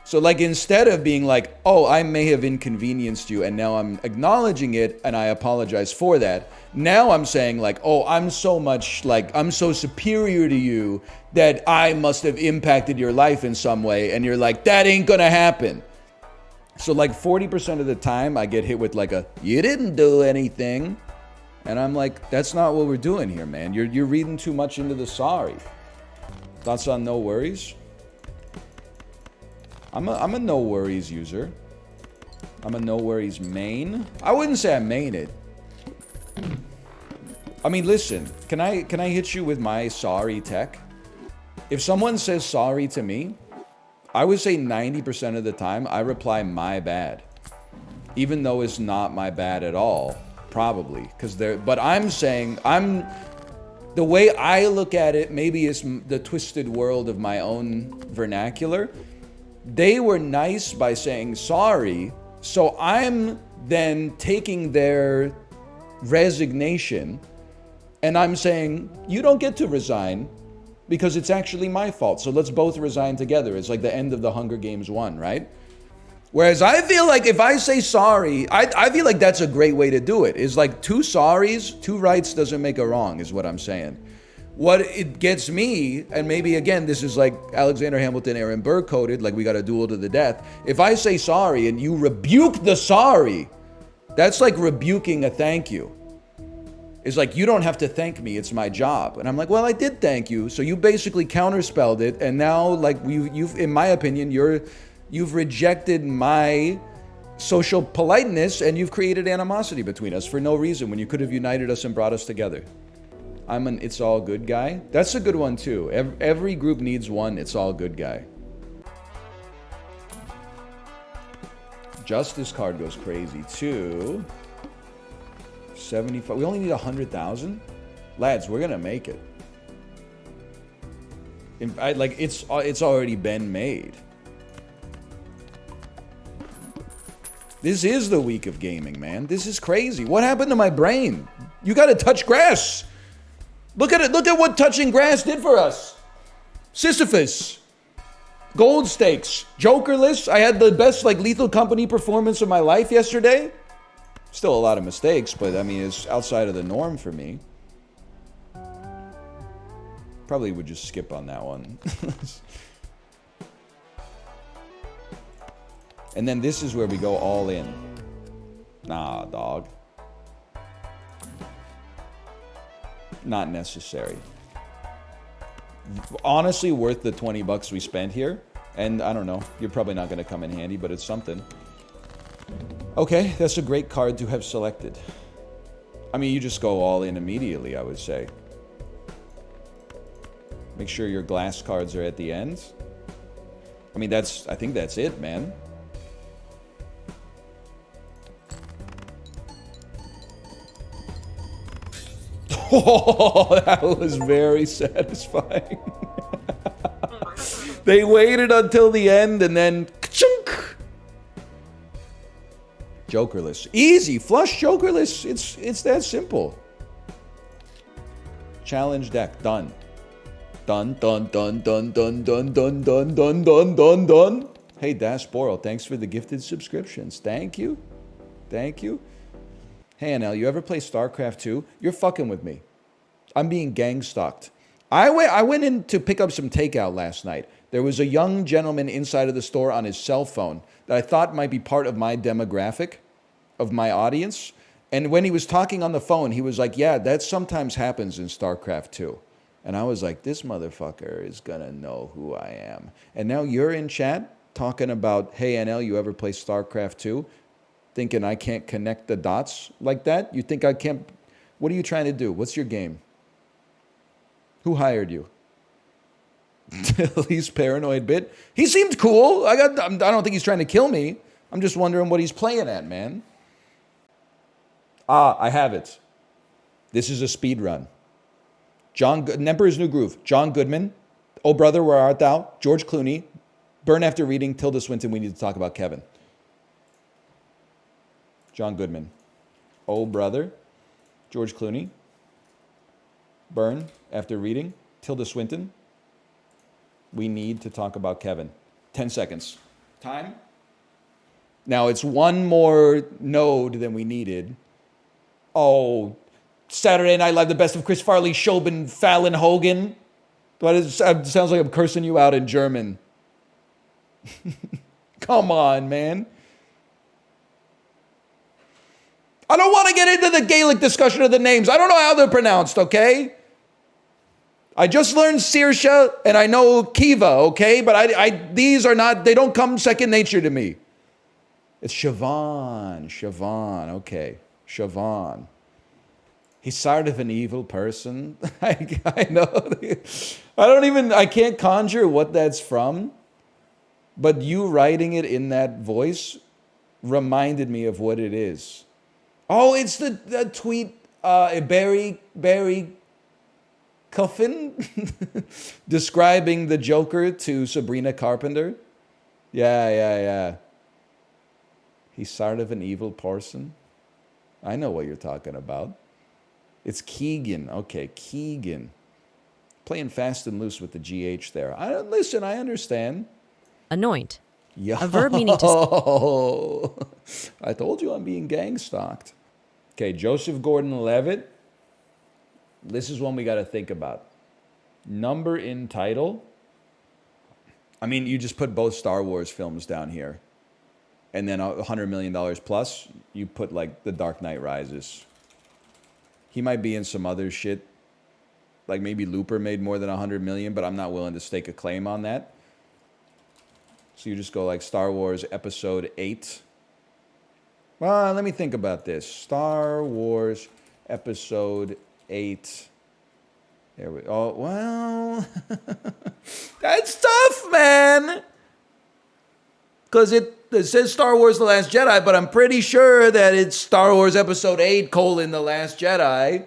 S10: So like instead of being like, oh, I may have inconvenienced you and now I'm acknowledging it and I apologize for that. Now I'm saying like, oh, I'm so superior to you that I must have impacted your life in some way. And you're like, that ain't gonna happen. So like 40% of the time I get hit with like a, you didn't do anything. And I'm like, that's not what we're doing here, man. You're reading too much into the sorry. Thoughts on no worries? I'm a no worries user. I'm a no worries main. I wouldn't say I main it. I mean, listen, can I hit you with my sorry tech? If someone says sorry to me, I would say 90% of the time I reply my bad. Even though it's not my bad at all, probably. But I'm saying, the way I look at it, maybe it's the twisted world of my own vernacular. They were nice by saying sorry, so I'm then taking their resignation and I'm saying, you don't get to resign because it's actually my fault, so let's both resign together. It's like the end of the Hunger Games 1, right? Whereas I feel like if I say sorry, I feel like that's a great way to do it. It's like 2 sorries, 2 rights doesn't make a wrong, is what I'm saying. What it gets me, and maybe again, this is like Alexander Hamilton, Aaron Burr coded, like we got a duel to the death. If I say sorry and you rebuke the sorry, that's like rebuking a thank you. It's like, you don't have to thank me, it's my job. And I'm like, well, I did thank you. So you basically counterspelled it. And now like you've in my opinion, you've rejected my social politeness and you've created animosity between us for no reason when you could have united us and brought us together. I'm an it's all good guy. That's a good one too. Every group needs one it's all good guy. Justice card goes crazy too. 75. We only need 100,000. Lads, we're gonna make it. It's already been made. This is the week of gaming, man. This is crazy. What happened to my brain? You gotta touch grass. Look at it. Look at what touching grass did for us. Sisyphus. Gold stakes. Jokerless. I had the best like Lethal Company performance of my life yesterday. Still a lot of mistakes, but I mean, it's outside of the norm for me. Probably would just skip on that one. And then this is where we go all in. Nah, dog. Not necessary. Honestly, worth the 20 bucks we spent here. And I don't know, you're probably not going to come in handy, but it's something. Okay, that's a great card to have selected. I mean, you just go all in immediately, I would say. Make sure your glass cards are at the end. I mean, I think that's it, man. Oh, that was very satisfying. They waited until the end and then ka-chunk. Jokerless. Easy. Flush Jokerless. It's that simple. Challenge deck. Done. Done, done, done, done, done, done, done, done, done, done, done, done. Hey, Dash Boral, thanks for the gifted subscriptions. Thank you. Thank you. Hey, NL, you ever play StarCraft 2? You're fucking with me. I'm being gang stalked. I went in to pick up some takeout last night. There was a young gentleman inside of the store on his cell phone that I thought might be part of my demographic, of my audience. And when he was talking on the phone, he was like, yeah, that sometimes happens in StarCraft 2. And I was like, this motherfucker is gonna know who I am. And now you're in chat talking about, hey, NL, you ever play StarCraft 2? Thinking I can't connect the dots like that? You think I can't? What are you trying to do? What's your game? Who hired you? Least paranoid bit. He seemed cool. I don't think he's trying to kill me. I'm just wondering what he's playing at, man. Ah, I have it. This is a speed run. Emperor's New Groove. John Goodman. Oh Brother, Where Art Thou? George Clooney. Burn After Reading. Tilda Swinton. We need to talk about Kevin. John Goodman. Oh Brother. George Clooney. Burn After Reading. Tilda Swinton. We need to talk about Kevin. 10 seconds. Time. Now it's one more node than we needed. Oh, Saturday Night Live, the best of Chris Farley, Shobin, Fallon, Hogan. But it sounds like I'm cursing you out in German. Come on, man. I don't want to get into the Gaelic discussion of the names. I don't know how they're pronounced, okay? I just learned Saoirse and I know Kiva, okay? But these are not, they don't come second nature to me. It's Siobhan, okay. Siobhan. He's sort of an evil person. I know. I can't conjure what that's from. But you writing it in that voice reminded me of what it is. Oh, it's the tweet, Barry Coffin describing the Joker to Sabrina Carpenter. Yeah. He's sort of an evil person. I know what you're talking about. It's Keegan. Okay, Keegan. Playing fast and loose with the GH there. Listen, I understand.
S18: Anoint.
S10: Yeah.
S18: A verb meaning to...
S10: I told you I'm being gang stalked. Okay, Joseph Gordon-Levitt. This is one we got to think about. Number in title. I mean, you just put both Star Wars films down here. And then $100 million plus, you put like The Dark Knight Rises. He might be in some other shit. Like maybe Looper made more than 100 million, but I'm not willing to stake a claim on that. So you just go like Star Wars Episode 8. Well, let me think about this. Star Wars Episode 8. There we go. Oh, well. That's tough, man. Because it says Star Wars The Last Jedi, but I'm pretty sure that it's Star Wars Episode 8, The Last Jedi.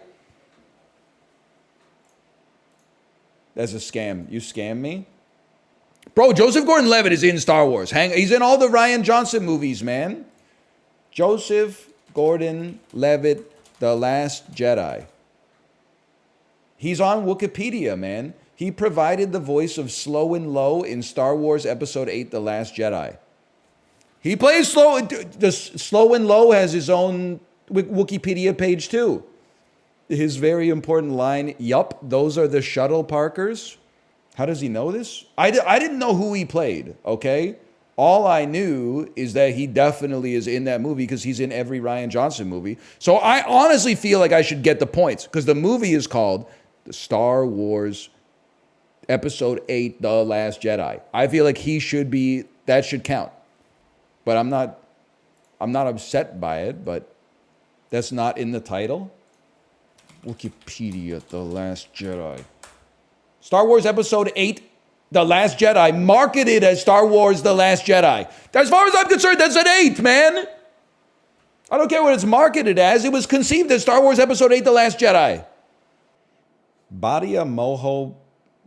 S10: That's a scam. You scam me? Bro, Joseph Gordon-Levitt is in Star Wars. He's in all the Rian Johnson movies, man. Joseph Gordon-Levitt, The Last Jedi. He's on Wikipedia, man. He provided the voice of Slow and Low in Star Wars Episode 8, The Last Jedi. He plays Slow. Slow and Low has his own Wikipedia page, too. His very important line, yup, those are the shuttle parkers. How does he know this? I didn't know who he played, okay? All I knew is that he definitely is in that movie because he's in every Rian Johnson movie. So I honestly feel like I should get the points because the movie is called The Star Wars Episode 8, The Last Jedi. I feel like he should be, that should count. But I'm not upset by it, but that's not in the title. Wikipedia, The Last Jedi. Star Wars Episode 8, The Last Jedi, marketed as Star Wars The Last Jedi. As far as I'm concerned, that's an 8, man. I don't care what it's marketed as. It was conceived as Star Wars Episode 8, The Last Jedi. Badia Mojo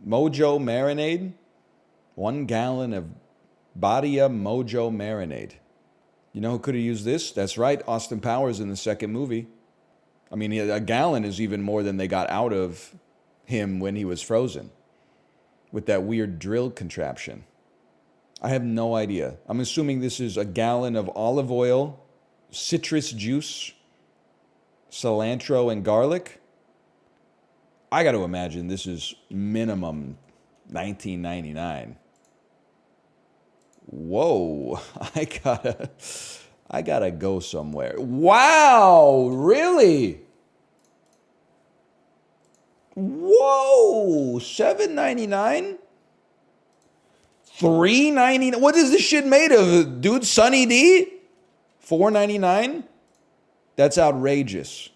S10: marinade. 1 gallon of Badia Mojo marinade. You know who could have used this? That's right, Austin Powers in the second movie. I mean, a gallon is even more than they got out of him when he was frozen. With that weird drill contraption. I have no idea. I'm assuming this is a gallon of olive oil, citrus juice, cilantro, and garlic. I got to imagine this is minimum $19.99. Whoa, I gotta go somewhere. Wow, really? Whoa, $7.99? $3.99? What is this shit made of, dude? Sunny D? $4.99? That's outrageous.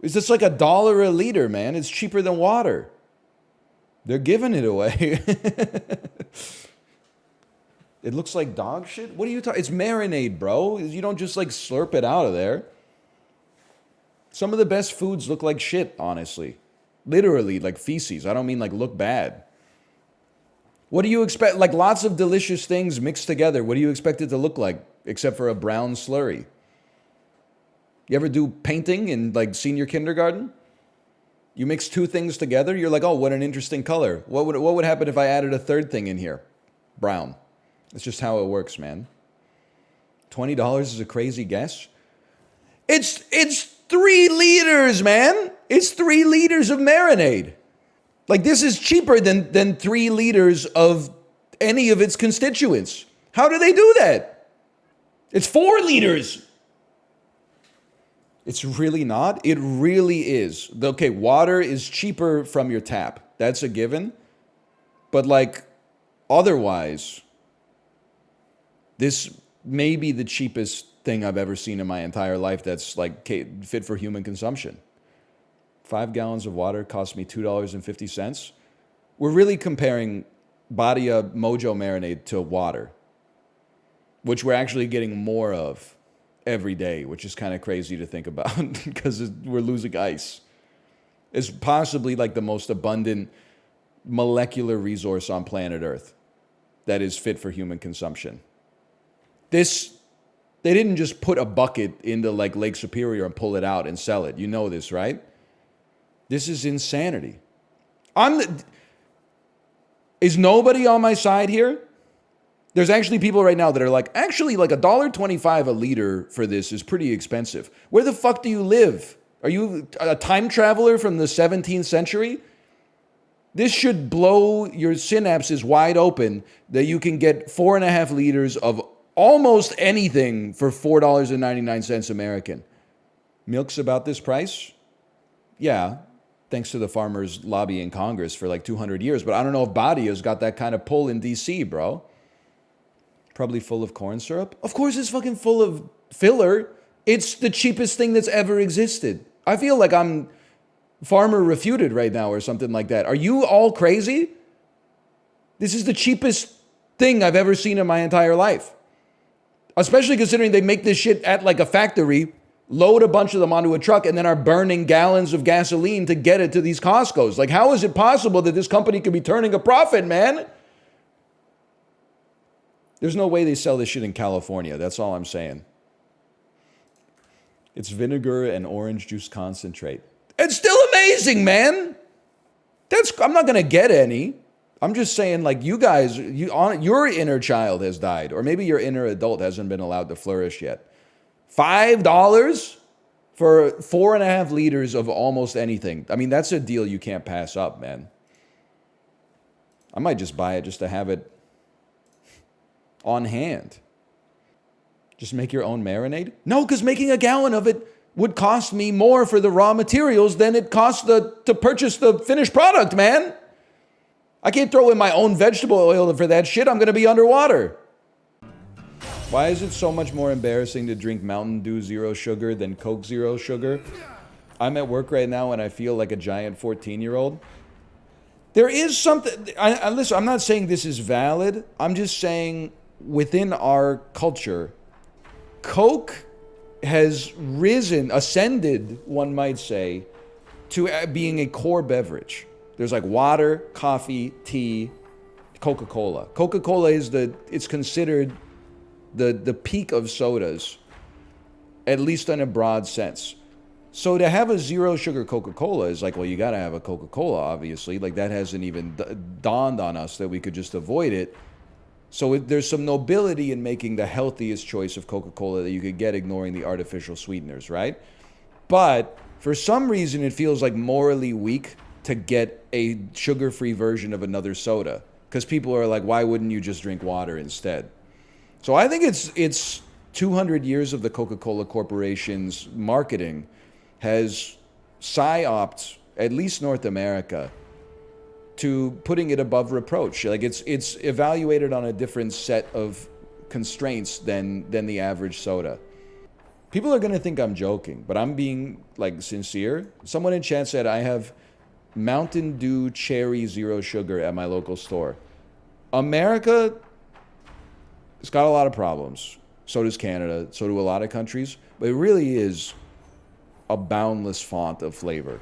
S10: Is this like $1 a liter, man? It's cheaper than water. They're giving it away. It looks like dog shit? What are you talking? It's marinade, bro. You don't just like slurp it out of there. Some of the best foods look like shit, honestly. Literally, like feces. I don't mean like look bad. What do you expect? Like lots of delicious things mixed together. What do you expect it to look like? Except for a brown slurry. You ever do painting in like senior kindergarten? You mix two things together, you're like, oh, what an interesting color. What would happen if I added a third thing in here? Brown. That's just how it works, man. $20 is a crazy guess. It's 3 liters, man. It's 3 liters of marinade. Like this is cheaper than 3 liters of any of its constituents. How do they do that? It's 4 liters. It's really not. It really is. Okay, water is cheaper from your tap. That's a given. But like otherwise, this may be the cheapest thing I've ever seen in my entire life that's like fit for human consumption. 5 gallons of water cost me $2.50. We're really comparing Badia Mojo marinade to water, which we're actually getting more of every day, which is kind of crazy to think about because we're losing ice. It's possibly like the most abundant molecular resource on planet Earth that is fit for human consumption. They didn't just put a bucket into like Lake Superior and pull it out and sell it. You know this, right? This is insanity. Is nobody on my side here? There's actually people right now that are like, actually like $1.25 a liter for this is pretty expensive. Where the fuck do you live? Are you a time traveler from the 17th century? This should blow your synapses wide open that you can get 4.5 liters of almost anything for $4.99 American. Milk's about this price? Yeah, thanks to the farmers' lobby in Congress for like 200 years. But I don't know if Badia's got that kind of pull in DC, bro. Probably full of corn syrup. Of course it's fucking full of filler. It's the cheapest thing that's ever existed. I feel like I'm farmer refuted right now or something like that. Are you all crazy? This is the cheapest thing I've ever seen in my entire life. Especially considering they make this shit at like a factory, load a bunch of them onto a truck, and then are burning gallons of gasoline to get it to these Costco's. Like, how is it possible that this company could be turning a profit, man? There's no way they sell this shit in California. That's all I'm saying. It's vinegar and orange juice concentrate. It's still amazing, man. I'm not going to get any. I'm just saying, like, you guys, your inner child has died, or maybe your inner adult hasn't been allowed to flourish yet. $5 for 4.5 liters of almost anything. I mean, that's a deal you can't pass up, man. I might just buy it just to have it on hand. Just make your own marinade? No, because making a gallon of it would cost me more for the raw materials than it costs to purchase the finished product, man. I can't throw in my own vegetable oil for that shit. I'm going to be underwater. Why is it so much more embarrassing to drink Mountain Dew Zero Sugar than Coke Zero Sugar? I'm at work right now and I feel like a giant 14-year-old. There is something... Listen, I'm not saying this is valid. I'm just saying within our culture, Coke has ascended, one might say, to being a core beverage. There's like water, coffee, tea, Coca-Cola. Coca-Cola is it's considered the peak of sodas, at least in a broad sense. So to have a zero sugar Coca-Cola is like, well, you got to have a Coca-Cola, obviously. Like that hasn't even dawned on us that we could just avoid it. So there's some nobility in making the healthiest choice of Coca-Cola that you could get, ignoring the artificial sweeteners, right? But for some reason, it feels like morally weak to get a sugar-free version of another soda, because people are like, why wouldn't you just drink water instead? So I think it's 200 years of the Coca-Cola Corporation's marketing has psyoped at least North America to putting it above reproach. Like it's evaluated on a different set of constraints than the average soda. People are gonna think I'm joking, but I'm being like sincere. Someone in chat said I have Mountain Dew Cherry Zero Sugar at my local store. America, it's got a lot of problems. So does Canada, so do a lot of countries, but it really is a boundless font of flavor.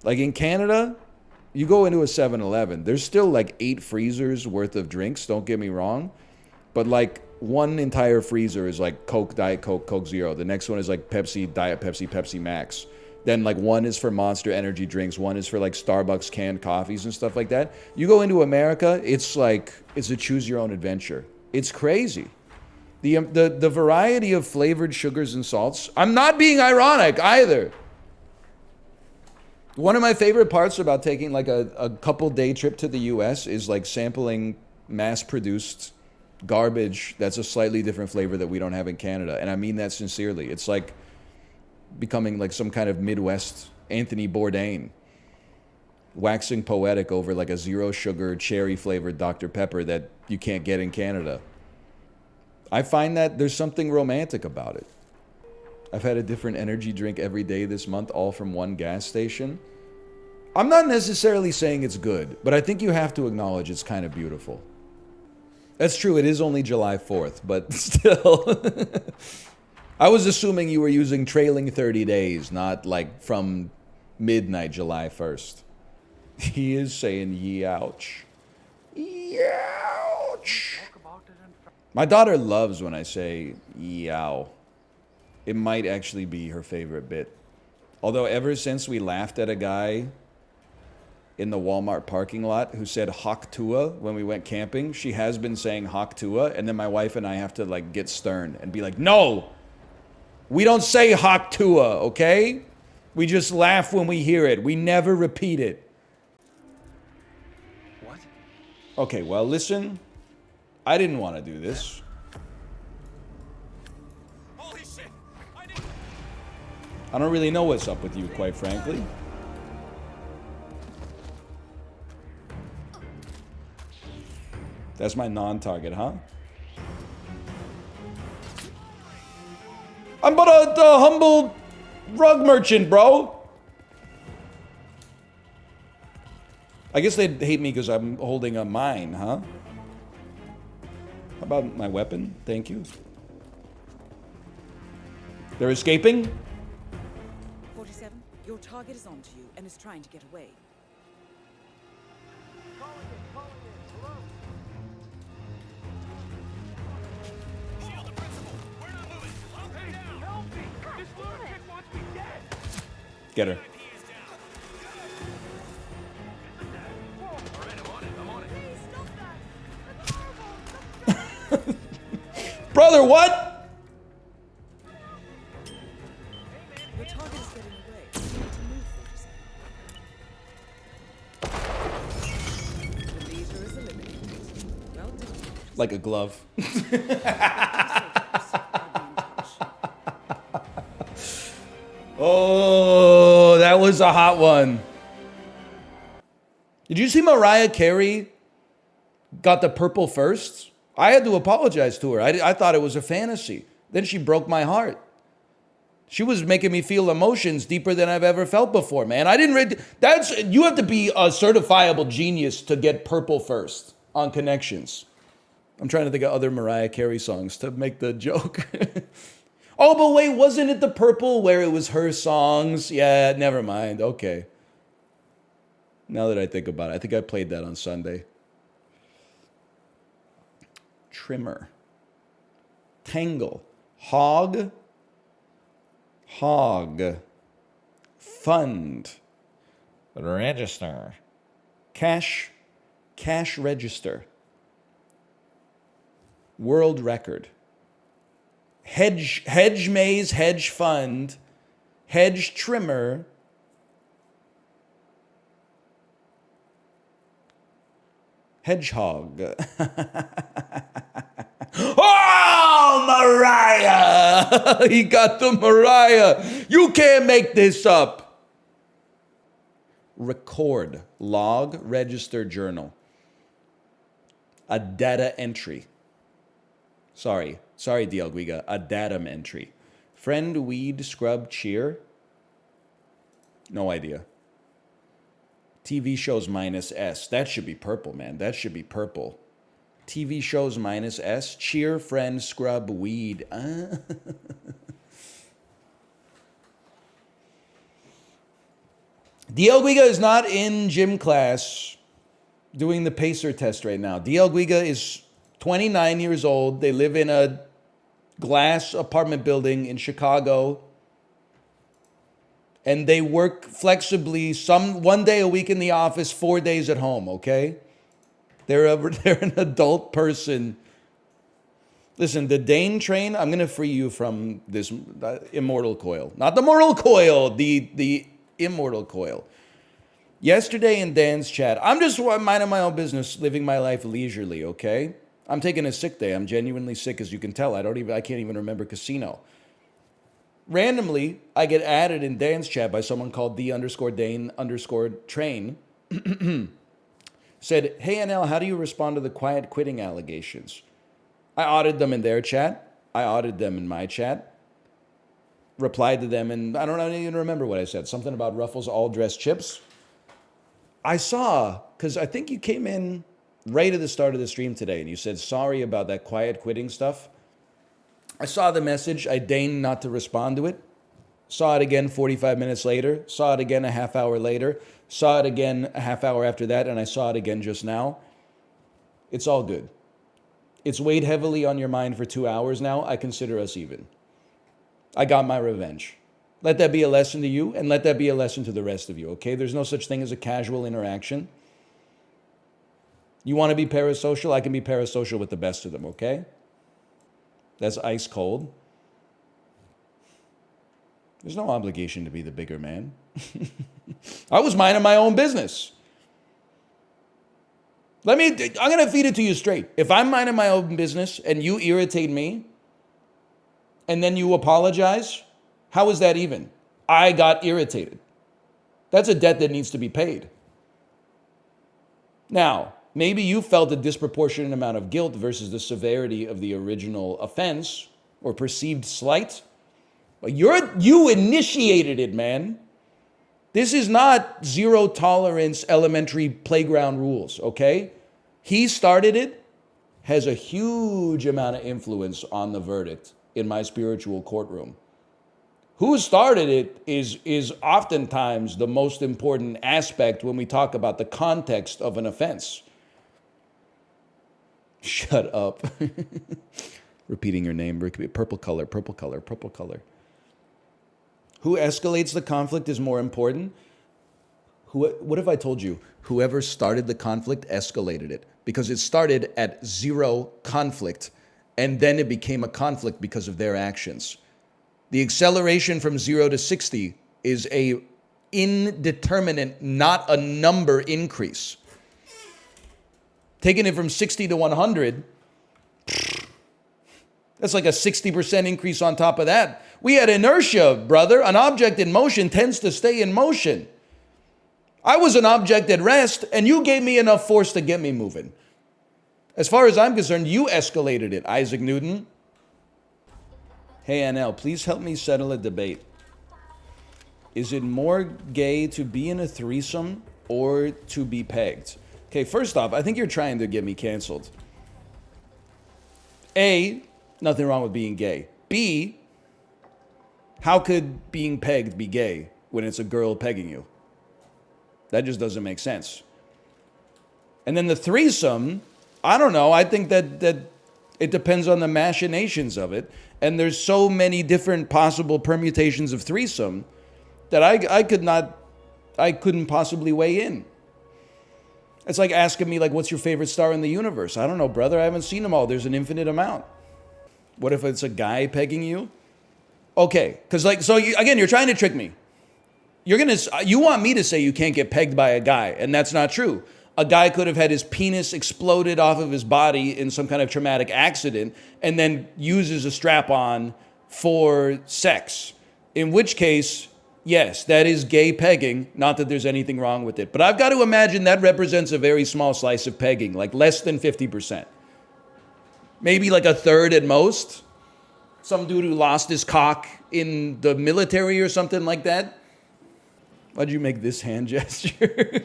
S10: Like in Canada, you go into a 7-Eleven, there's still like 8 freezers worth of drinks, don't get me wrong, but like one entire freezer is like Coke, Diet Coke, Coke Zero. The next one is like Pepsi, Diet Pepsi, Pepsi Max. Then like one is for Monster energy drinks, one is for like Starbucks canned coffees and stuff like that. You go into America, it's like, it's a choose your own adventure. It's crazy. The variety of flavored sugars and salts. I'm not being ironic either. One of my favorite parts about taking like a couple day trip to the US is like sampling mass-produced garbage that's a slightly different flavor that we don't have in Canada. And I mean that sincerely. It's like becoming like some kind of Midwest Anthony Bourdain, waxing poetic over like a zero sugar cherry flavored Dr. Pepper that you can't get in Canada. I find that there's something romantic about it. I've had a different energy drink every day this month, all from one gas station. I'm not necessarily saying it's good, but I think you have to acknowledge it's kind of beautiful. That's true, it is only July 4th, but still. I was assuming you were using trailing 30 days, not like from midnight July 1st. He is saying yeouch. Yeouch. My daughter loves when I say yow. It might actually be her favorite bit. Although ever since we laughed at a guy in the Walmart parking lot who said Hawk Tua when we went camping, she has been saying Hawk Tua, and then my wife and I have to like get stern and be like, no, we don't say Hawk Tua, okay? We just laugh when we hear it. We never repeat it. What? Okay, well, listen. I didn't want to do this. Holy shit! I don't really know what's up with you, quite frankly. That's my non-target, huh? I'm but a humble rug merchant, bro. I guess they'd hate me because I'm holding a mine, huh? How about my weapon? Thank you. They're escaping?
S20: 47, your target is onto you and is trying to get away.
S10: Get her. Brother, what?
S20: Your target is getting away. You need to move, 47. The leader is eliminated. Well done.
S10: Like a glove. Oh, that was a hot one. Did you see Mariah Carey got the purple first? I had to apologize to her. I thought it was a fantasy. Then she broke my heart. She was making me feel emotions deeper than I've ever felt before, man. I didn't read. You have to be a certifiable genius to get purple first on Connections. I'm trying to think of other Mariah Carey songs to make the joke. Oh, but wait, wasn't it the purple where it was her songs? Yeah, never mind. Okay. Now that I think about it, I think I played that on Sunday. Trimmer. Tangle. Hog. Fund. Register. Cash register. World record. Hedge maze, hedge fund, hedge trimmer, hedgehog. Oh, Mariah! He got the Mariah. You can't make this up. Record, log, register, journal. A data entry. Sorry, Dialguiga. A datum entry. Friend, weed, scrub, cheer. No idea. TV shows minus S. That should be purple, man. That should be purple. TV shows minus S. Cheer, friend, scrub, weed. Dialguiga is not in gym class doing the pacer test right now. Dialguiga is 29 years old. They live in a glass apartment building in Chicago. And they work flexibly, one day a week in the office, 4 days at home, okay? They're an adult person. Listen, the Dane train, I'm going to free you from this immortal coil. Not the mortal coil, the immortal coil. Yesterday in Dan's chat, I'm just minding my own business, living my life leisurely, okay? I'm taking a sick day. I'm genuinely sick, as you can tell. I can't even remember casino. Randomly, I get added in Dan's chat by someone called the_Dane_train. Said, hey, NL, how do you respond to the quiet quitting allegations? I audited them in their chat. I audited them in my chat. Replied to them, and I don't even remember what I said. Something about Ruffles all-dressed chips. I saw, because I think you came in right at the start of the stream today, and you said sorry about that quiet quitting stuff. I saw the message. I deigned not to respond to it. Saw it again 45 minutes later. Saw it again a half hour later. Saw it again a half hour after that, and I saw it again just now. It's all good. It's weighed heavily on your mind for 2 hours now. I consider us even. I got my revenge. Let that be a lesson to you, and let that be a lesson to the rest of you, okay? There's no such thing as a casual interaction. You want to be parasocial? I can be parasocial with the best of them, okay? That's ice cold. There's no obligation to be the bigger man. I was minding my own business. I'm going to feed it to you straight. If I'm minding my own business and you irritate me and then you apologize, how is that even? I got irritated. That's a debt that needs to be paid. Now, maybe you felt a disproportionate amount of guilt versus the severity of the original offense or perceived slight. But you initiated it, man. This is not zero tolerance elementary playground rules, okay? He started it, has a huge amount of influence on the verdict in my spiritual courtroom. Who started it is oftentimes the most important aspect when we talk about the context of an offense. Shut up. Repeating your name. Purple color, purple color, purple color. Who escalates the conflict is more important. What if I told you whoever started the conflict escalated it? Because it started at zero conflict, and then it became a conflict because of their actions. The acceleration from 0 to 60 is a indeterminate, not a number increase. Taking it from 60 to 100, that's like a 60% increase on top of that. We had inertia, brother. An object in motion tends to stay in motion. I was an object at rest, and you gave me enough force to get me moving. As far as I'm concerned, you escalated it, Isaac Newton. Hey, NL, please help me settle a debate. Is it more gay to be in a threesome or to be pegged? Okay, first off, I think you're trying to get me canceled. A, nothing wrong with being gay. B, How could being pegged be gay when it's a girl pegging you? That just doesn't make sense. And then the threesome, I don't know. I think that it depends on the machinations of it. And there's so many different possible permutations of threesome that I couldn't possibly weigh in. It's like asking me, like, what's your favorite star in the universe? I don't know, brother. I haven't seen them all. There's an infinite amount. What if it's a guy pegging you? Okay, because like, so you, again, you're trying to trick me. You want me to say you can't get pegged by a guy, and that's not true. A guy could have had his penis exploded off of his body in some kind of traumatic accident and then uses a strap-on for sex. In which case, yes, that is gay pegging. Not that there's anything wrong with it. But I've got to imagine that represents a very small slice of pegging, like less than 50%. Maybe like a third at most. Some dude who lost his cock in the military or something like that. Why'd you make this hand gesture?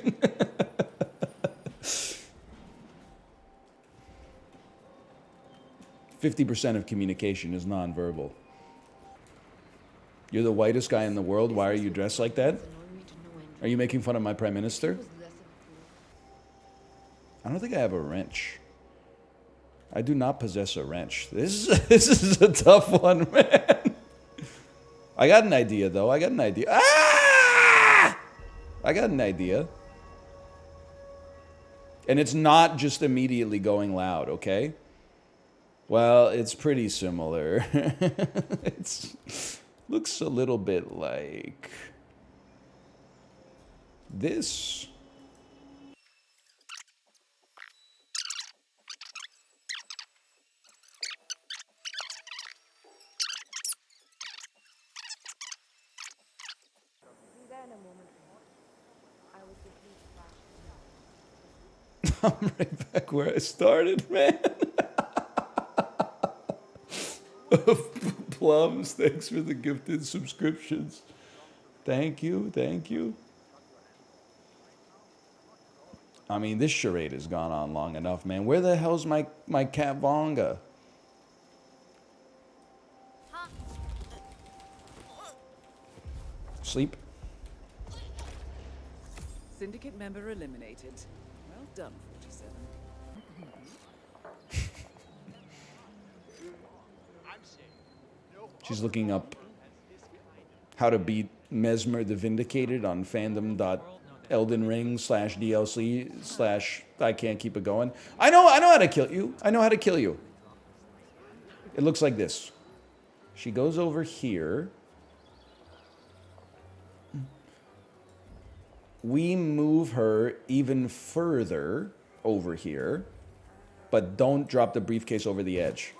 S10: 50% of communication is nonverbal. You're the whitest guy in the world. Why are you dressed like that? Are you making fun of my prime minister? I don't think I have a wrench. I do not possess a wrench. This is a tough one, man. I got an idea, though. I got an idea. Ah! I got an idea. And it's not just immediately going loud, okay? Well, it's pretty similar. Looks a little bit like this. I'm right back where I started, man. Plums, thanks for the gifted subscriptions. Thank you, thank you. I mean, this charade has gone on long enough, man. Where the hell's my cat Vonga? Sleep.
S20: Syndicate member eliminated. Well done, 47.
S10: She's looking up how to beat Mesmer the Vindicated on fandom.eldenring/DLC/ I can't keep it going. I know how to kill you. I know how to kill you. It looks like this. She goes over here. We move her even further over here, but don't drop the briefcase over the edge.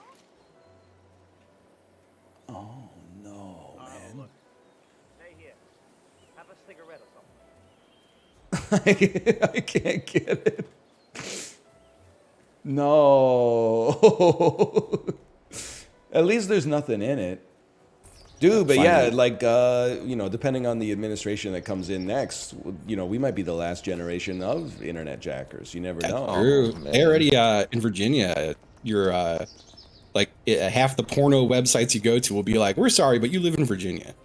S10: Oh no, man.
S8: Look. Stay here. Have a cigarette or something.
S10: I can't get it. No. At least there's nothing in it. Dude, but yeah, like, you know, depending on the administration that comes in next, you know, we might be the last generation of internet jackers. You never know.
S4: True. They already, in Virginia, you're, like, half the porno websites you go to will be like, we're sorry, but you live in Virginia.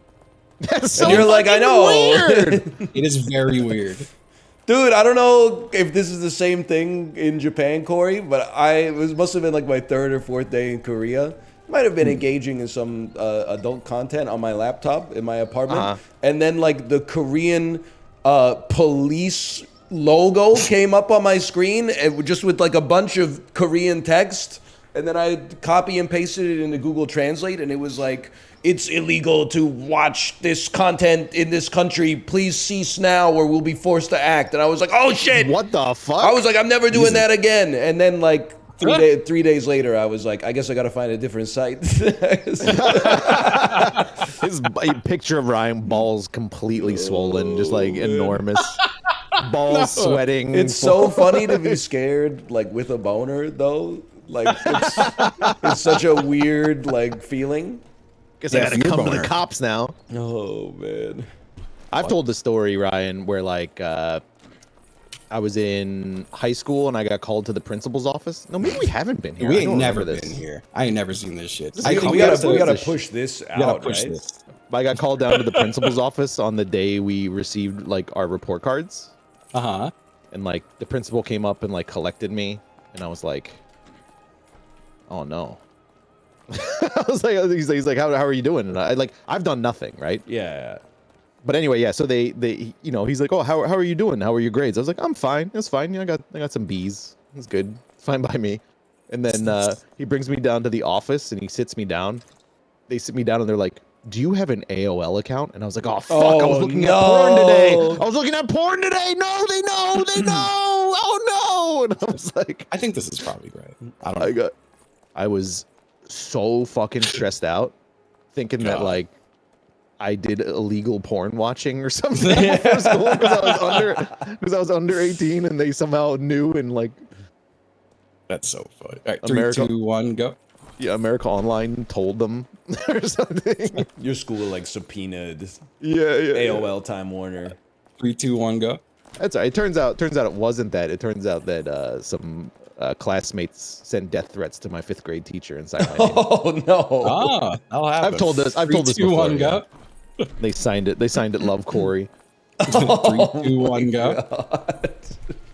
S6: That's so
S10: and you're like, I know.
S4: Weird. It is very weird.
S10: Dude, I don't know if this is the same thing in Japan, Corey, but must have been like my third or fourth day in Korea. Might have been engaging in some adult content on my laptop in my apartment. And then like the Korean police logo came up on my screen just with like a bunch of Korean text. And then I copy and pasted it into Google Translate, and it was like, it's illegal to watch this content in this country. Please cease now or we'll be forced to act. And I was like, oh shit.
S6: What the fuck?
S10: I was like, I'm never doing that again. And then like 3 days later, I was like, I guess I got to find a different site.
S6: His picture of Ryan, balls completely swollen, just like enormous. Balls sweating.
S10: It's so funny to be scared, like with a boner, though. Like it's such a weird like feeling.
S6: Guess I gotta come to the cops now.
S10: Oh man,
S6: I've told the story, Ryan, where like I was in high school and I got called to the principal's office. No, maybe we haven't been here.
S4: We ain't never been here. I ain't never seen this shit.
S10: We gotta push this out, right?
S6: I got called down to the principal's office on the day we received like our report cards. And like the principal came up and like collected me, and I was like, oh no. I was like, he's like, how are you doing? And I've done nothing, right?
S2: Yeah.
S6: But anyway, yeah. So they you know, he's like, oh, how are you doing? How are your grades? I was like, I'm fine. It's fine. You know, I got some B's. It's good. It's fine by me. And then he brings me down to the office and he sits me down. They sit me down and they're like, do you have an AOL account? And I was like, oh fuck, I was looking at porn today. I was looking at porn today. No, they know. Oh no. And I was like,
S4: I think this is probably right. I don't know.
S6: I was so fucking stressed out, thinking that like I did illegal porn watching or something before school because I was under 18 and they somehow knew and like.
S4: That's so funny. All right, 3, 2, 1, go.
S6: Yeah, America Online told them or something.
S2: Your school like subpoenaed.
S6: Yeah.
S2: AOL Time Warner.
S4: 3, 2, 1, go.
S6: That's all right. It turns out it wasn't that. It turns out that some classmates sent death threats to my 5th grade teacher and signed my name.
S2: Oh no!
S4: That'll happen.
S6: I've told this.
S4: 3, 2, 1, go.
S6: They signed it. They signed it. Love Corey.
S4: 3, 2, 1, go.
S2: God.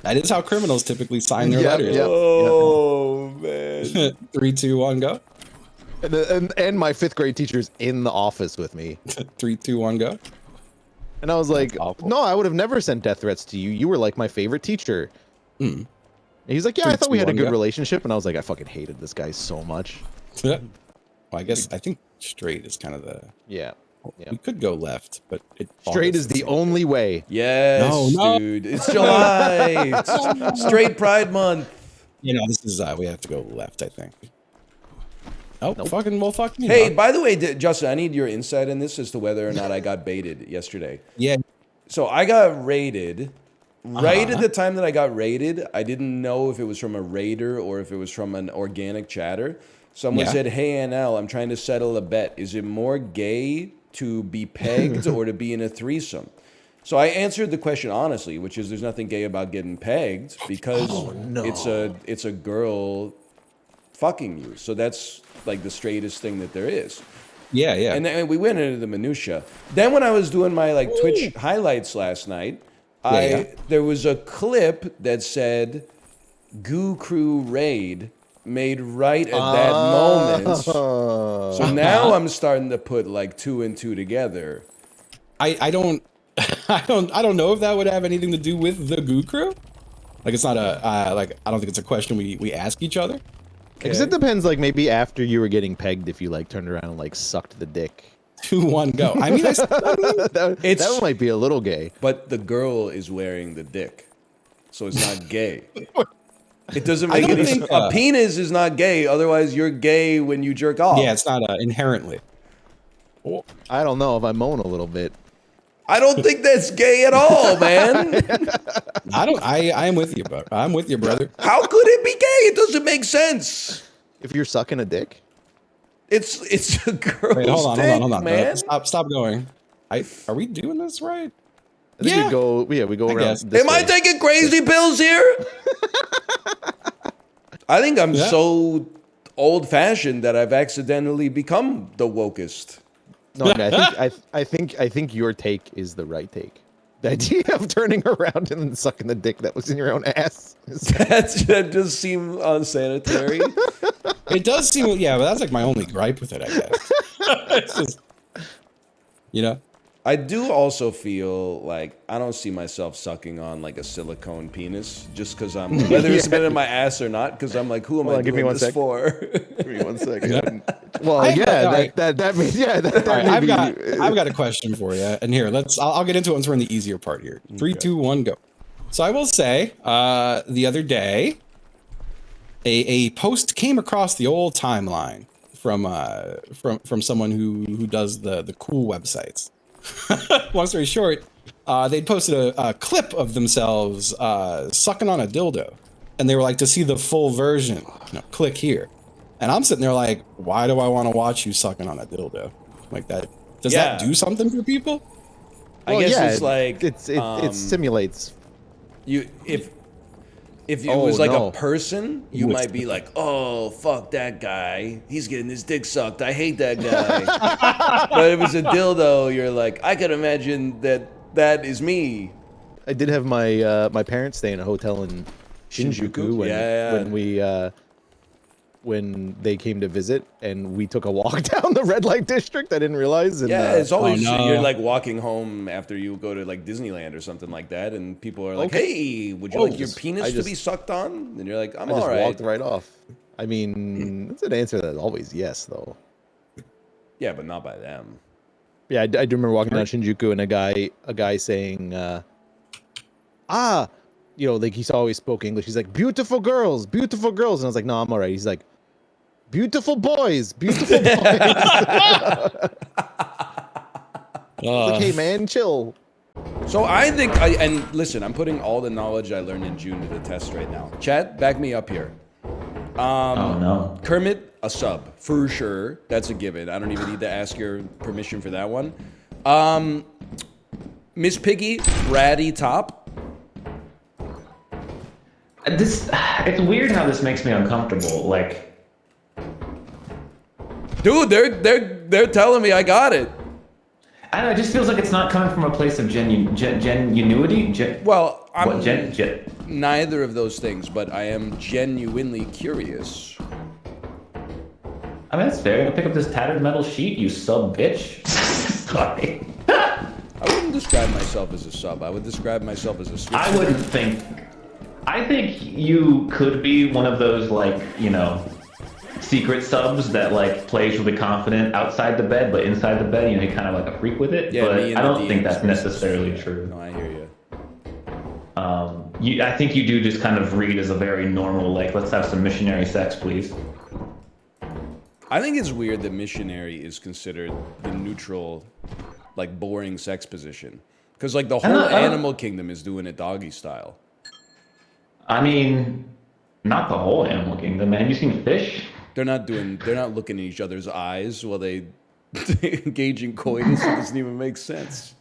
S4: That is how criminals typically sign their letters.
S2: Oh man!
S4: 3, 2, 1, go.
S6: And my 5th grade teacher's in the office with me.
S4: 3, 2, 1, go.
S6: And I was like, no, I would have never sent death threats to you. You were like my favorite teacher. And he's like, yeah, I thought we had a good relationship. And I was like, I fucking hated this guy so much.
S4: Yeah. Well, I think straight is kind of the.
S6: Yeah.
S4: We could go left, but
S6: straight is the only way.
S2: Yes, dude. It's July. It's Straight Pride Month.
S4: You know, this is we have to go left, I think. Oh, nope. Fucking me.
S2: Hey, by the way, Justin, I need your insight in this as to whether or not I got baited yesterday.
S4: Yeah.
S2: So I got raided. Right at the time that I got raided, I didn't know if it was from a raider or if it was from an organic chatter. Someone said, hey, NL, I'm trying to settle a bet. Is it more gay to be pegged or to be in a threesome? So I answered the question honestly, which is there's nothing gay about getting pegged because it's a girl fucking you. So that's like the straightest thing that there is.
S4: Yeah.
S2: And then we went into the minutia. Then when I was doing my like Twitch highlights last night, there was a clip that said Goo Crew Raid made right at that moment. So now I'm starting to put like 2 and 2 together.
S4: I don't know if that would have anything to do with the Goo Crew. Like it's not a like I don't think it's a question we ask each other.
S6: Because it depends, like maybe after you were getting pegged, if you like turned around and like sucked the dick.
S4: 2, 1, go. I mean,
S6: that might be a little gay.
S2: But the girl is wearing the dick, so it's not gay. It doesn't make any sense. A penis is not gay. Otherwise, you're gay when you jerk off.
S4: Yeah, it's not inherently.
S6: I don't know if I moan a little bit.
S2: I don't think that's gay at all, man.
S4: I am with you, bro. I'm with you, brother.
S2: How could it be gay? It doesn't make sense.
S6: If you're sucking a dick,
S2: it's a girl's
S4: Wait, hold on,
S2: man.
S4: Stop going. Are we doing this right?
S6: I think we go around.
S2: Am I taking crazy pills here? I think I'm so old-fashioned that I've accidentally become the wokest.
S6: No, I think your take is the right take. The idea of turning around and then sucking the dick that was in your own ass.
S2: That does seem unsanitary.
S4: It does seem, but that's like my only gripe with it, I guess. It's just, you know?
S2: I do also feel like I don't see myself sucking on like a silicone penis just because I'm, whether it's been in my ass or not, because I'm like, who am I doing this for?
S6: Give me 1 second. Well, that means,
S4: I've got a question for you. And here, I'll get into it once we're in the easier part here. 3, 2, 1, go. So I will say, the other day, a post came across the old timeline from someone who does the cool websites. Long story short, they posted a clip of themselves sucking on a dildo, and they were like, to see the full version, click here. And I'm sitting there like, why do I want to watch you sucking on a dildo like that? Does that do something for people?
S2: I guess it's like
S6: it simulates.
S2: If it
S6: Oh,
S2: was like
S6: no.
S2: a person, you might be like, oh, fuck that guy. He's getting his dick sucked. I hate that guy. But if it's a dildo, you're like, I could imagine that is me.
S6: I did have my my parents stay in a hotel in Shinjuku when they came to visit, and we took a walk down the red light district. I didn't realize. And,
S2: Yeah, it's always you're like walking home after you go to like Disneyland or something like that, and people are like, "Hey, would you like your penis to be sucked on?" And you're like, "I'm
S6: I just
S2: all right."
S6: walked right off. I mean, that's an answer that's always yes, though.
S2: Yeah, but not by them.
S6: Yeah, I do remember walking down Shinjuku and a guy saying, you know, like he always spoke English. He's like, beautiful girls. And I was like, no, I'm all right. He's like, beautiful boys. Like, hey man, chill.
S2: So I think, and listen, I'm putting all the knowledge I learned in June to the test right now. Chat, back me up here.
S1: Oh no.
S2: Kermit, a sub, for sure. That's a given. I don't even need to ask your permission for that one. Miss Piggy, bratty top.
S1: It's weird how this makes me uncomfortable. Like,
S2: dude, they're telling me I got it.
S1: I don't know. It just feels like it's not coming from a place of genuinity.
S2: Well, I'm neither of those things, but I am genuinely curious.
S1: I mean, that's fair. Pick up this tattered metal sheet, you sub bitch. Sorry.
S2: I wouldn't describe myself as a sub. I would describe myself as a switch.
S1: I wouldn't think. I think you could be one of those, like, you know, secret subs that, like, plays really confident outside the bed, but inside the bed, you know, you're kind of like a freak with it.
S2: Yeah,
S1: but
S2: me and
S1: I don't
S2: the
S1: think
S2: DMs
S1: that's necessarily true.
S2: No, I hear you.
S1: I think you do just kind of read as a very normal, like, let's have some missionary sex, please.
S2: I think it's weird that missionary is considered the neutral, like, boring sex position. Because, like, the whole animal kingdom is doing it doggy style.
S1: I mean, not the whole animal kingdom, man. You seen fish?
S2: They're not looking in each other's eyes while they engage in coitus. It doesn't even make sense.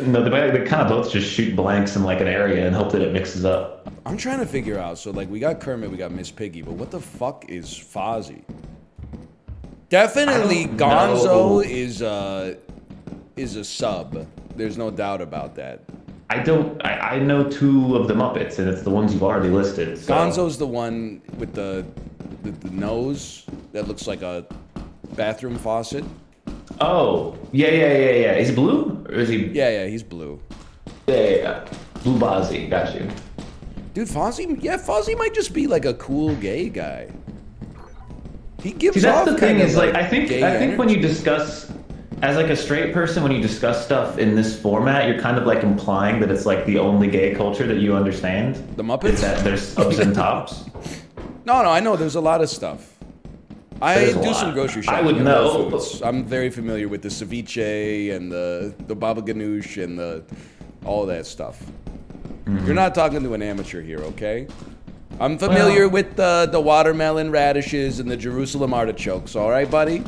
S1: No, they kind of both just shoot blanks in, like, an area and hope that it mixes up.
S2: I'm trying to figure out. So, like, we got Kermit, we got Miss Piggy, but what the fuck is Fozzie? Definitely Gonzo is a sub. There's no doubt about that.
S1: I know two of the Muppets, and it's the ones you've already listed. So.
S2: Gonzo's the one with the nose that looks like a bathroom faucet.
S1: Oh, yeah. Is he blue? Or is he?
S2: Yeah, he's blue.
S1: Yeah. Blue Bozzy, got you.
S2: Dude, Fozzie might just be like a cool gay guy. He gives
S1: See,
S2: off
S1: that's the thing
S2: kind of
S1: is, like, I think
S2: energy.
S1: when you discuss, as like a straight person, when you discuss stuff in this format, you're kind of like implying that it's like the only gay culture that you understand.
S2: The Muppets?
S1: Is that there's subs and tops.
S2: No, I know there's a lot of stuff. I do some grocery shopping.
S1: I would know.
S2: Foods. I'm very familiar with the ceviche and the baba ganoush and all that stuff. You're not talking to an amateur here, okay? I'm familiar with the watermelon radishes and the Jerusalem artichokes. All right, buddy?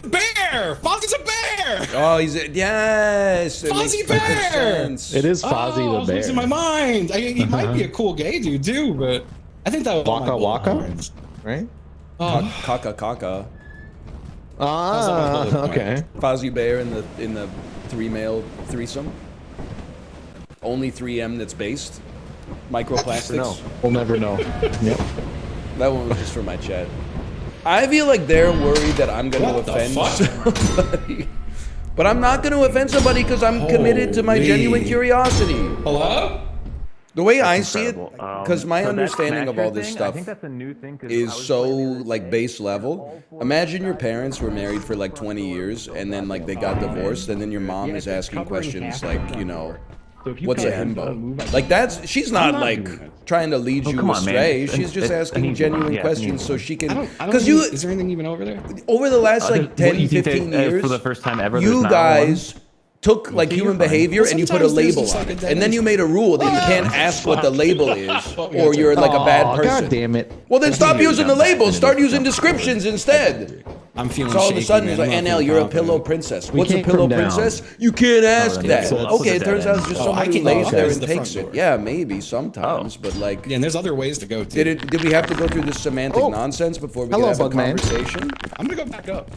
S4: Bear! Fozzie's a bear!
S2: Oh, yes! It makes
S4: Fozzie
S2: perfect
S4: Bear!
S2: sense.
S15: It is Fozzie the bear.
S4: It's in my mind. He might be a cool gay dude too, but I think that was
S15: Waka Waka, right?
S2: Kaka.
S15: Ah, okay.
S2: Fozzie Bear in the 3-male threesome. Only 3M that's based. Microplastics.
S15: No, we'll never know. Yep.
S2: That one was just for my chat. I feel like they're worried that I'm going to offend somebody. But I'm not going to offend somebody because I'm committed to my genuine curiosity.
S4: Hello?
S2: The way I see it, because my
S7: So that
S2: understanding of all
S7: Smasher
S2: this
S7: thing, I
S2: stuff
S7: think that's a new thing, 'cause I
S2: is
S7: was
S2: so
S7: playing the other
S2: like
S7: day,
S2: base level. Imagine your parents were married for like 20 years and then like they got divorced and then your mom is asking questions like, you know, what's a himbo? Like she's not like trying to lead you
S7: come on, man.
S2: astray. She's just asking genuine questions so she can. Because you,
S4: is there anything even over there?
S2: over the last like 10, 15 years,
S7: for the first time ever,
S2: you
S7: there's not
S2: guys took like human behavior and you put a
S4: Sometimes there's
S2: label
S4: just,
S2: on
S4: like, a
S2: it,
S4: dead
S2: and then you made a rule that you can't ask what the label is, or you're like a bad person.
S15: God damn it.
S2: Well, then stop using the labels. Start using descriptions instead.
S4: I'm feeling
S10: So all of a
S4: shaky,
S10: sudden,
S4: man.
S10: it's like,
S4: I'm not
S10: NL,
S4: feeling
S10: you're a
S4: confident.
S10: pillow princess.
S15: We
S10: What's a
S15: can't
S10: pillow
S15: come down.
S10: princess? You can't ask
S1: no,
S10: that.
S1: that's
S10: Okay,
S1: a
S10: it turns
S1: dead
S10: out it's just
S4: end.
S10: someone
S4: I
S10: who
S4: can
S10: lays
S4: go
S10: there
S4: close
S10: and
S4: the
S10: takes
S4: front
S10: it.
S4: door.
S10: Yeah, maybe sometimes, but like,
S4: Yeah, and there's other ways to go too.
S10: did we have to go through this semantic nonsense before we
S6: Hello,
S10: could have a
S6: Bugman.
S10: conversation?
S4: I'm gonna go back up.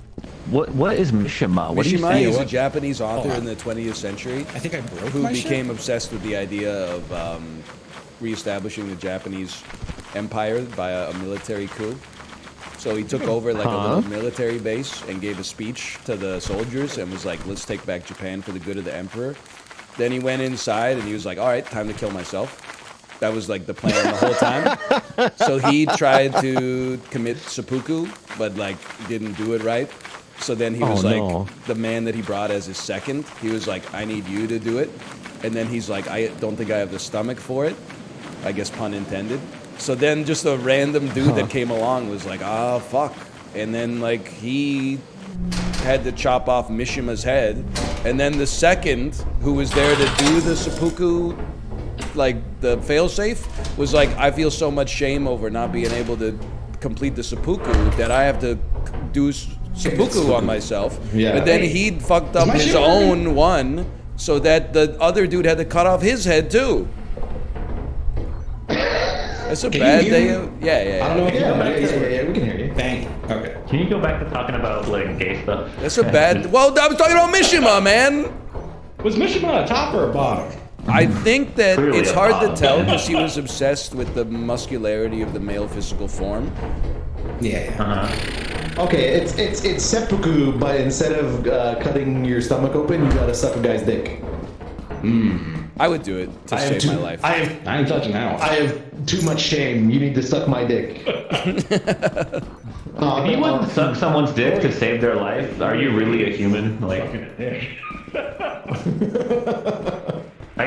S1: What is Mishima? What do you
S10: Mishima
S1: say?
S10: is a Japanese author in the 20th century
S4: I think I broke
S10: who
S4: my shit.
S10: became obsessed with the idea of reestablishing the Japanese empire via a military coup. So he took over like a little military base and gave a speech to the soldiers and was like, let's take back Japan for the good of the emperor. Then he went inside and he was like, all right, time to kill myself. That was like the plan the whole time. So he tried to commit seppuku, but like didn't do it right. So then he was the man that he brought as his second. He was like, I need you to do it. And then he's like, I don't think I have the stomach for it. I guess pun intended. So then just a random dude that came along was like, ah, fuck. And then like he had to chop off Mishima's head. And then the second who was there to do the seppuku, like the failsafe, was like, I feel so much shame over not being able to complete the seppuku that I have to do seppuku on myself.
S15: Yeah.
S10: But then he fucked up his own one so that the other dude had to cut off his head too. That's a bad day. Yeah.
S19: I don't know if yeah, we can hear you.
S4: Thank you. Okay.
S1: Can you go back to talking about like gay stuff?
S10: That's a bad. Well, I was talking about Mishima, man.
S19: Was Mishima a top or a bottom?
S10: I think that
S1: Clearly
S10: it's
S1: a
S10: hard to
S1: bottom.
S10: tell because he was obsessed with the muscularity of the male physical form.
S4: Yeah.
S19: Okay, it's seppuku, but instead of cutting your stomach open, you gotta suck a guy's dick.
S10: I would do it to save my life.
S19: I ain't touching that one. I have too much shame. You need to suck my dick.
S1: If you wouldn't suck someone's dick to save their life, are you really a human? Like,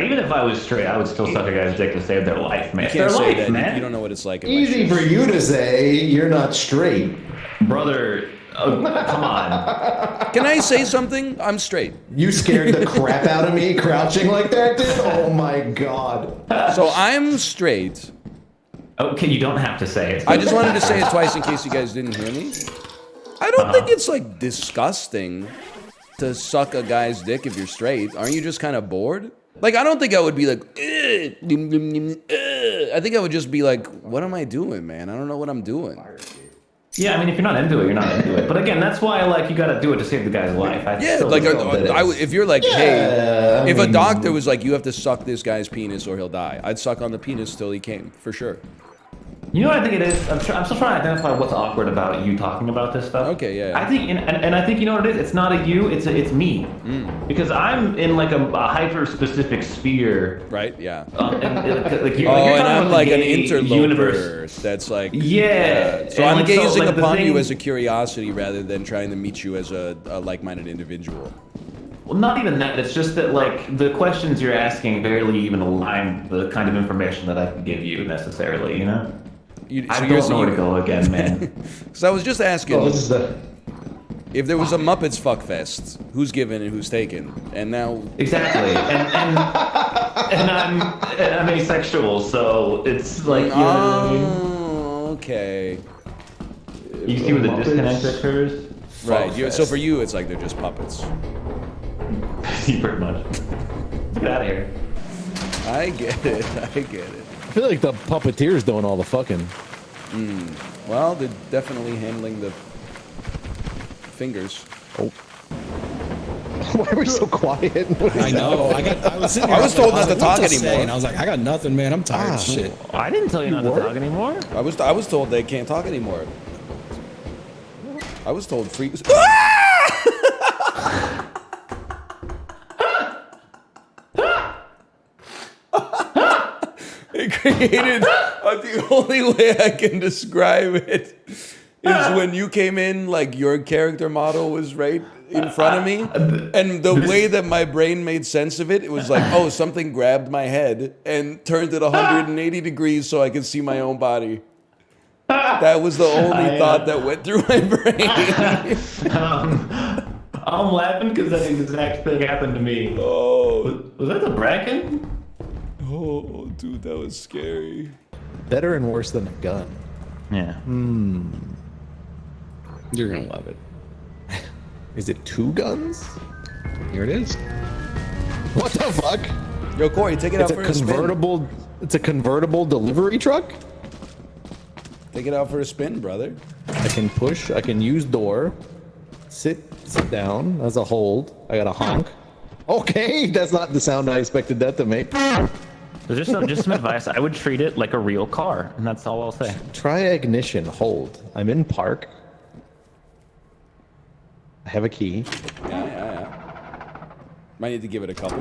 S1: even if I was straight, I would still suck a guy's dick to save their life, man.
S10: You
S1: It's their
S10: can't say
S1: life,
S10: that.
S1: man.
S10: You don't know what it's like. In my
S19: Easy
S10: shoes.
S19: for you to say. You're not straight,
S1: brother. Come on.
S10: Can I say something? I'm straight.
S19: You scared the crap out of me crouching like that, dude. Oh my god.
S10: So I'm straight.
S1: Okay, you don't have to say it.
S10: I just wanted to say it twice in case you guys didn't hear me. I don't think it's like disgusting to suck a guy's dick if you're straight. Aren't you just kind of bored? Like, I don't think I would be like, I think I would just be like, what am I doing, man? I don't know what I'm doing.
S1: Yeah, I mean, if you're not into it, you're not into it. But again, that's why like you gotta do it to save the guy's life.
S10: Yeah, like if you're like, hey, if a doctor was like, you have to suck this guy's penis or he'll die, I'd suck on the penis till he came, for sure.
S1: You know what I think it is? I'm still trying to identify what's awkward about you talking about this stuff.
S10: Okay, yeah.
S1: I think, and I think you know what it is. It's not a you. It's me. Because I'm in like a hyper-specific sphere.
S10: Right. Yeah.
S1: Like you're
S10: and
S1: talking
S10: I'm
S1: about
S10: like
S1: the
S10: an
S1: gay
S10: interloper.
S1: universe.
S10: That's like.
S1: Yeah.
S10: So
S1: and
S10: I'm
S1: like,
S10: gazing
S1: like, the
S10: upon you
S1: thing-
S10: as a curiosity rather than trying to meet you as a like-minded individual.
S1: Well, not even that. It's just that like the questions you're asking barely even align with the kind of information that I can give you necessarily. You know. I don't know where to go again, man.
S10: Because I was just asking.
S19: Oh, this is
S10: if there was a Muppets Fuckfest, who's given and who's taken? And now
S1: exactly, and I'm asexual, so it's like
S10: okay.
S1: You see where the disconnect occurs?
S10: Right. So for you, it's like they're just puppets.
S1: Pretty much. Get out of here.
S10: I get it. I get it.
S15: I feel like the puppeteer's doing all the fucking.
S10: Well, they're definitely handling the fingers.
S15: Oh. Why are we so quiet?
S4: I know. I was sitting there,
S10: I was told not to
S4: what
S10: talk
S4: say?
S10: anymore.
S4: And I was like, I got nothing, man. I'm tired of shit.
S1: I didn't tell you not to talk anymore.
S10: I was told they can't talk anymore. I was told free. It created the only way I can describe it is when you came in, like your character model was right in front of me, and the way that my brain made sense of it, it was like, oh, something grabbed my head and turned it 180 degrees so I could see my own body. That was the only thought that went through my brain.
S1: I'm laughing because that exact thing happened to me.
S10: Oh,
S1: was that the Bracken?
S10: Oh, dude, that was scary.
S15: Better and worse than a gun.
S1: Yeah.
S4: You're gonna love it.
S15: Is it 2 guns?
S4: Here it is.
S15: What the fuck?
S2: Yo, Corey, take it out for a spin.
S15: It's a convertible delivery truck?
S2: Take it out for a spin, brother.
S15: I can push, I can use door. Sit down as a hold. I got a honk. Okay, that's not the sound I expected that to make.
S7: So just some advice. I would treat it like a real car, and that's all I'll say.
S15: Try ignition, hold. I'm in park. I have a key.
S2: Yeah. Might need to give it a couple.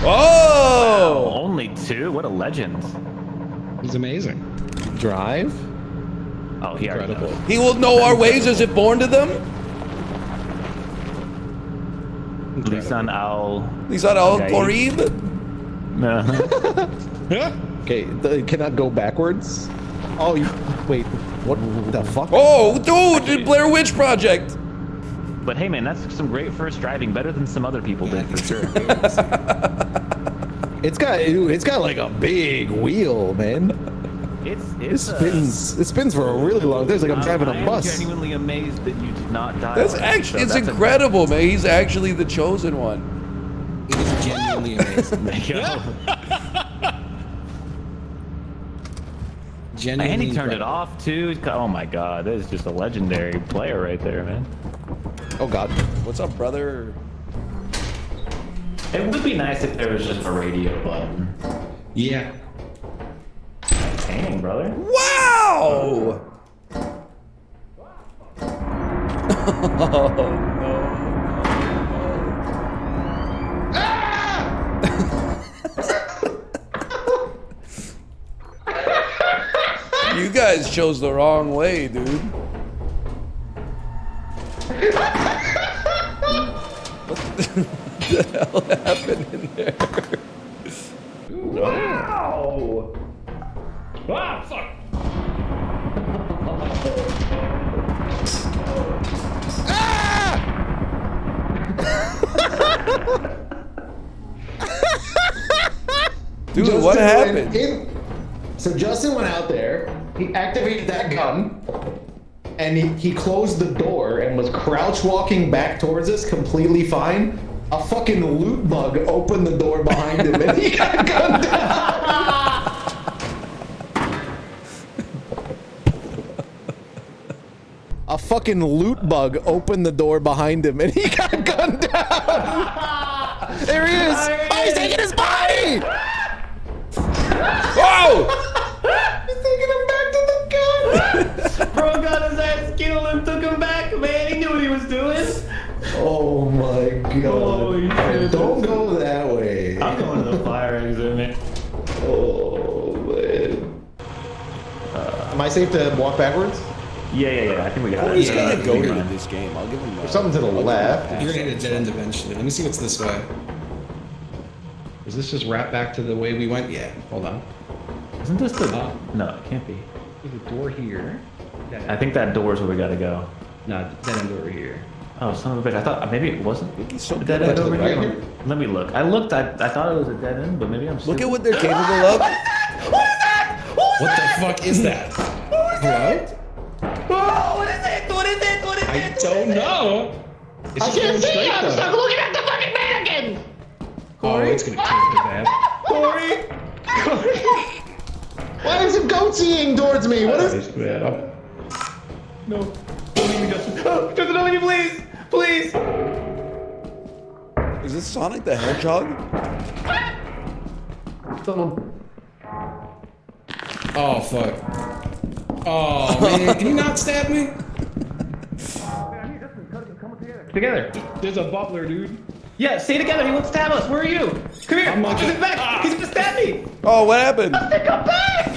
S2: Oh!
S7: Wow, only 2? What a legend.
S4: He's amazing.
S15: Drive?
S7: Oh, he already knows.
S2: He will know our ways as if born to them?
S7: Lisan al...
S2: Lisan al Qorib?
S15: Okay, it cannot go backwards. Oh, wait, what the fuck?
S2: Oh, dude, Blair Witch Project.
S7: But hey, man, that's some great first driving. Better than some other people did, for sure.
S15: It's got like a big wheel, man. It spins for a really long time. It's like I'm driving a bus.
S7: I'm genuinely amazed that you did not die.
S2: That's actually, it's incredible, man. He's actually the chosen one.
S4: It is genuinely amazing.
S7: And he turned it off too. Oh my god, that is just a legendary player right there, man.
S15: Oh god.
S2: What's up, brother?
S7: It would be nice if there was just a radio button.
S4: Yeah.
S7: Dang, brother.
S2: Wow! Oh, no. You guys chose the wrong way, dude. What the hell happened in there?
S11: Wow! Ah, fuck!
S2: Dude,
S19: Justin
S2: what happened?
S19: So Justin went out there, he activated that gun, and he closed the door and was crouch walking back towards us completely fine. A fucking loot bug opened the door behind him and he got gunned down.
S6: A fucking loot bug opened the door behind him and he got gunned down. There he is. Oh, he's taking his body.
S2: Whoa!
S19: He's taking him back to the gun.
S7: Bro got his ass killed and took him back, man. He knew what he was doing.
S19: Oh my god. Don't go that way.
S7: I'm going to the fire exit, man.
S19: Oh man. Am I safe to walk backwards?
S7: Yeah. I think we got it.
S2: He's kind of goated in this game. I'll give him
S19: There's something to the left.
S4: You're gonna hit a dead end eventually. Let me see what's this way. Is this just wrap back to the way we went? Yeah. Hold on.
S7: Isn't this the... No, it can't be.
S4: There's a door here.
S7: I think that door's where we gotta go.
S4: No, dead end over here.
S7: Oh, son of a bitch. I thought maybe it wasn't
S2: so
S7: a dead end over
S19: right
S7: here. Let me look. I looked. I thought it was a dead end, but maybe I'm
S2: Look at what they're capable of.
S4: What the fuck is that? Hello?
S7: Oh, what is it? What is it? What is it?
S4: I don't know. It's
S19: I
S4: just
S19: can't
S4: going
S19: see
S4: straight,
S19: him.
S4: though.
S19: Stop looking at the fucking mannequin.
S4: Oh, it's gonna kill the bad.
S7: Corey!
S19: Why is it goatseeing towards me? What is?
S7: No. Don't leave me, Justin. Oh, Justin, don't leave me, please! Please!
S2: Is this Sonic the Hedgehog?
S4: Oh fuck. Oh man, can you not stab me?
S7: Together.
S4: There's a butler, dude.
S7: Yeah, stay together. He won't stab us. Where are you? Come here.
S4: I'm like
S7: He's back. He's gonna stab me.
S2: Oh, what happened?
S7: Justin, come back!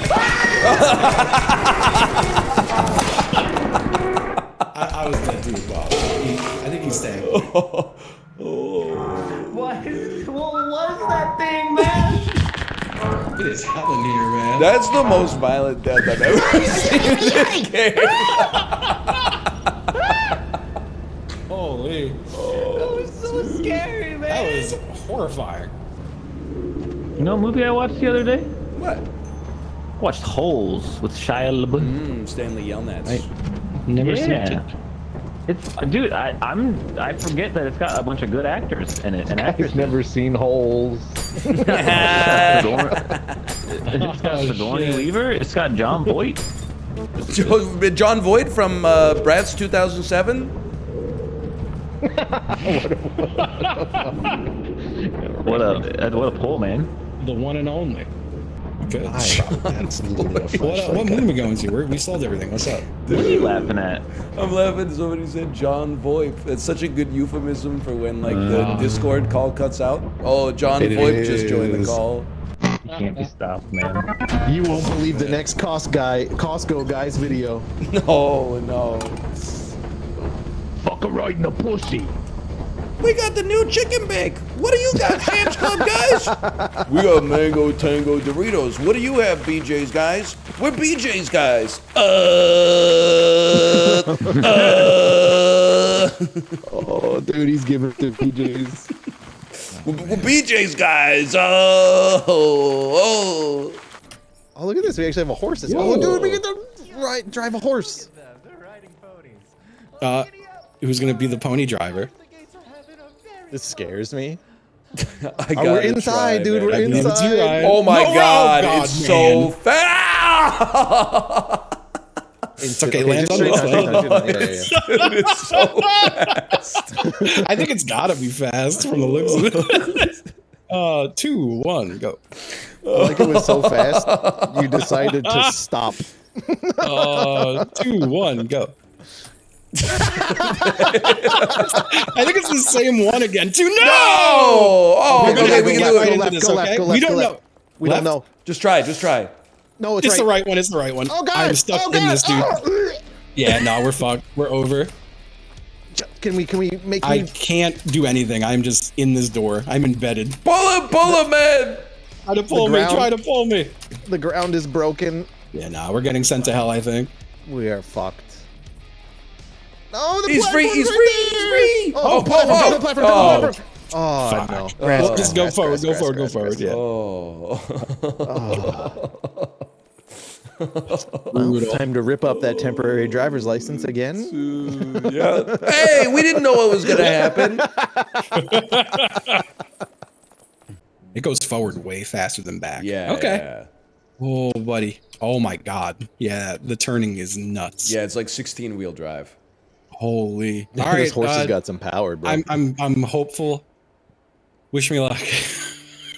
S4: I was dead too, Bob. I think he's stabbed.
S7: What was that thing, man?
S4: It is hell in here, man.
S2: That's the most violent death I've ever seen in this game.
S4: Holy.
S7: That was so scary, man.
S4: That was horrifying.
S7: You know what movie I watched the other day?
S2: What?
S7: Watched Holes with Shia LaBeouf.
S2: Stanley Yelnats.
S4: Never seen
S7: Yeah.
S4: it.
S7: It's dude. I forget that it's got a bunch of good actors in it and
S15: I've
S7: actresses.
S15: never seen holes.
S7: It's got Sigourney Weaver. It's got John Voight.
S10: John Voight from Bratz 2007.
S7: What a pull, man.
S4: The one and only. Good.
S15: What
S4: What moon are we going to? We solved everything. What's up?
S7: What are you laughing at?
S10: I'm laughing. Somebody said John Voight. It's such a good euphemism for when like the Discord call cuts out. Oh, John Voight just joined the call.
S7: You can't be stopped, man.
S15: You won't believe the next Costco guy's video.
S10: No.
S15: Fucker right in the pussy.
S10: We got the new chicken bake. What do you got, Sam's Club guys? We got Mango Tango Doritos. What do you have, BJ's guys? We're BJ's guys.
S15: Oh, dude, he's giving it to BJ's.
S10: We're BJ's guys. Oh,
S6: look at this. We actually have a horse. Oh, dude, we get to drive a horse.
S4: Who's gonna be the pony driver?
S6: This scares me.
S10: We're
S6: inside, dude. We're inside.
S10: Oh my God!
S4: God,
S10: It's so fast.
S4: It's okay. Land on this.
S10: Dude, it's so fast.
S4: I think it's gotta be fast from the looks of it. 2, 1, go.
S6: Like it was so fast, you decided to stop.
S4: 2, 1, go. I think it's the same one again. Too. No!
S10: Oh, okay, we can do it.
S4: Go left. We don't know.
S6: We don't know.
S10: Just try.
S6: No,
S4: It's the right one. It's the right one.
S6: Oh God!
S4: I'm stuck in this, dude. Yeah, no, we're fucked. We're over.
S6: Can we make?
S4: I can't do anything. I'm just in this door. I'm embedded.
S10: Pull him, man!
S4: Try to pull me. Try to pull me.
S6: The ground is broken.
S4: Yeah, nah, we're getting sent to hell. I think
S6: we are fucked. No,
S10: he's free. He's free.
S6: Oh, platform. Oh, no.
S4: Just go forward. Go forward. Yeah.
S6: Well, time to rip up that temporary driver's license again.
S10: Yeah. Hey, we didn't know what was gonna happen.
S4: It goes forward way faster than back.
S10: Yeah.
S4: Okay.
S10: Yeah.
S4: Oh, buddy. Oh my God. Yeah, the turning is nuts.
S10: Yeah, it's like 16-wheel drive.
S4: Holy. All
S6: This
S4: right.
S6: horse has got some power, bro.
S4: I'm hopeful. Wish me luck.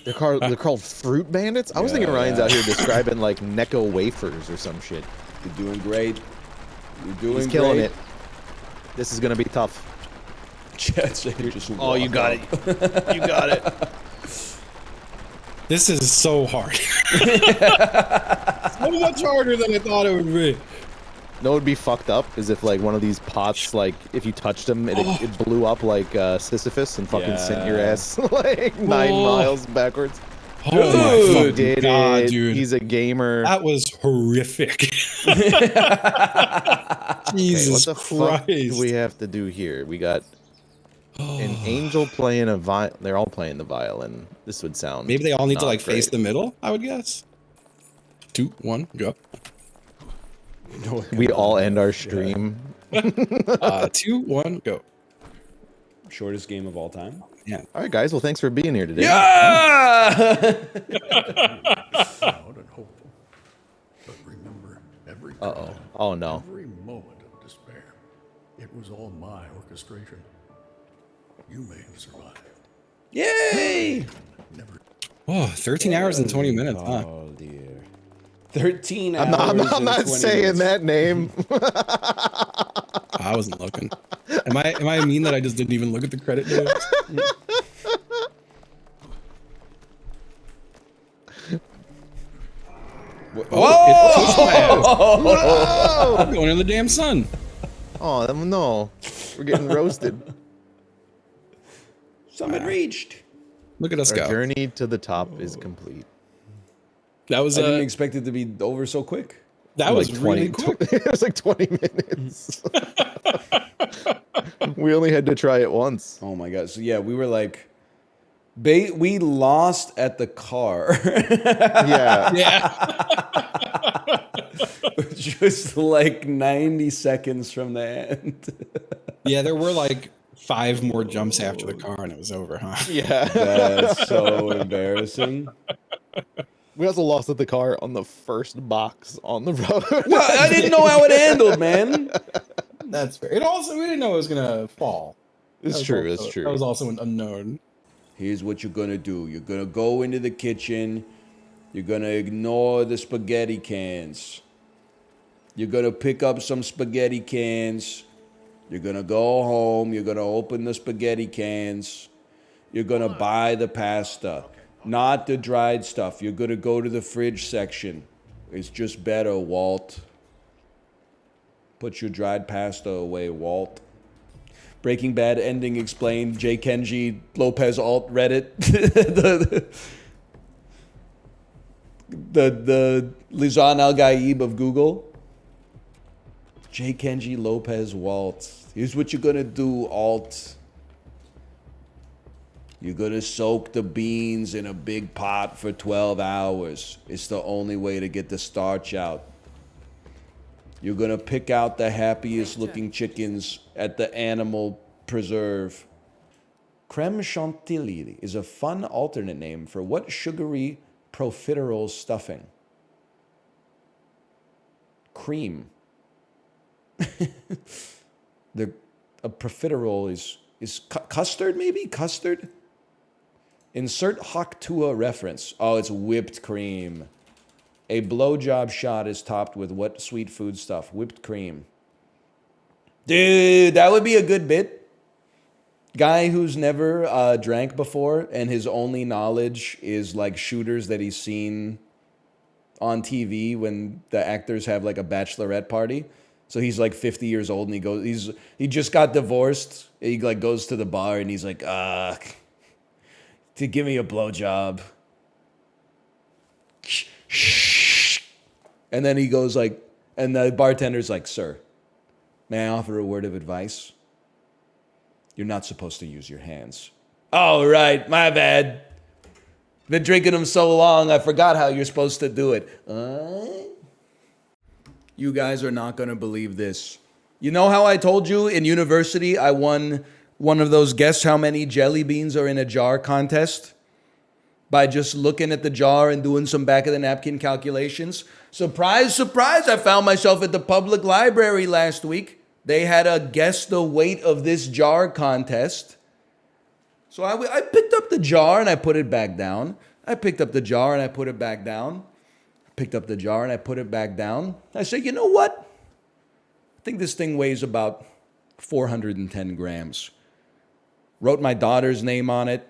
S6: They're called fruit bandits. I was thinking Ryan's out here describing like Necco wafers or some shit.
S10: You're doing great.
S6: He's killing it. This is gonna be tough.
S10: Oh,
S6: you got it. You got it.
S4: This is so hard. So much harder than I thought it would be.
S6: No, it'd be fucked up is if like one of these pots, like if you touched them, it blew up like Sisyphus and fucking sent your ass like 9 miles backwards.
S4: Oh my
S6: Did
S4: God,
S6: it.
S4: dude.
S6: He's a gamer.
S4: That was horrific. Jesus
S6: what the
S4: Christ.
S6: fuck do we have to do here? We got an angel playing a violin. They're all playing the violin. This would sound.
S4: Maybe they all need to
S6: not
S4: like face
S6: great.
S4: the middle, I would guess. 2, 1, go.
S6: We all end our stream.
S4: 2, 1, go.
S10: Shortest game of all time.
S4: Yeah.
S6: All right, guys. Well, thanks for being here today.
S10: Yeah!
S9: But remember, every
S6: Uh-oh. Oh, no.
S9: every moment of despair, it was all my orchestration. You may have survived.
S10: Yay!
S4: Oh, 13 hours and 20 minutes, huh?
S10: Oh dear. 13
S6: I'm
S10: hours.
S6: not
S10: and 20
S6: saying
S10: minutes.
S6: that name.
S4: I wasn't looking. Am I mean that I just didn't even look at the credit notes?
S6: Whoa!
S4: I'm going in the damn sun.
S6: Oh no, we're getting roasted.
S10: Summit reached.
S4: Look at us
S6: Our
S4: go.
S6: journey to the top is complete.
S4: That was
S10: I didn't expect it to be over so quick.
S4: That was
S6: Like
S4: really quick.
S6: It was like 20 minutes. We only had to try it once.
S10: Oh my god. So yeah, we were like we lost at the car.
S6: Yeah.
S10: Just like 90 seconds from the end.
S4: Yeah, there were like 5 more jumps after the car and it was over, huh?
S6: Yeah.
S2: That's so embarrassing.
S15: We also lost the car on the first box on the road.
S2: Well, I didn't know how it handled, man.
S4: That's fair. It also, we didn't know it was gonna fall.
S15: It's true. It's true.
S4: That was also an unknown.
S2: Here's what you're gonna do. You're gonna go into the kitchen. You're gonna ignore the spaghetti cans. You're gonna pick up some spaghetti cans. You're gonna go home. You're gonna open the spaghetti cans. You're gonna buy the pasta, not the dried stuff. You're gonna go to the fridge section. It's just better, Walt. Put your dried pasta away, Walt. Breaking Bad ending explained. J. Kenji Lopez alt Reddit. the Lizan Al Gaib of Google. J. Kenji Lopez Walt. Here's what you're gonna do, alt. You're gonna soak the beans in a big pot for 12 hours. It's the only way to get the starch out. You're gonna pick out the happiest looking chickens at the animal preserve. Creme chantilly is a fun alternate name for what sugary profiterole stuffing? Cream. A profiterole is custard, maybe? Custard? Insert Hawk-Tuah reference. Oh, it's whipped cream. A blowjob shot is topped with what sweet food stuff? Whipped cream. Dude, that would be a good bit. Guy who's never drank before and his only knowledge is like shooters that he's seen on TV when the actors have like a bachelorette party. So he's like 50 years old and he just got divorced. He like goes to the bar and he's like, to give me a blowjob. And then he goes like, and the bartender's like, sir, may I offer a word of advice? You're not supposed to use your hands. Oh, right, my bad. Been drinking them so long, I forgot how you're supposed to do it. You guys are not gonna believe this. You know how I told you in university I won one of those guess how many jelly beans are in a jar contest? By just looking at the jar and doing some back of the napkin calculations. Surprise, surprise, I found myself at the public library last week. They had a guess the weight of this jar contest. So I picked up the jar and I put it back down. I picked up the jar and I put it back down. I picked up the jar and I put it back down. I said, you know what? I think this thing weighs about 410 grams. Wrote my daughter's name on it.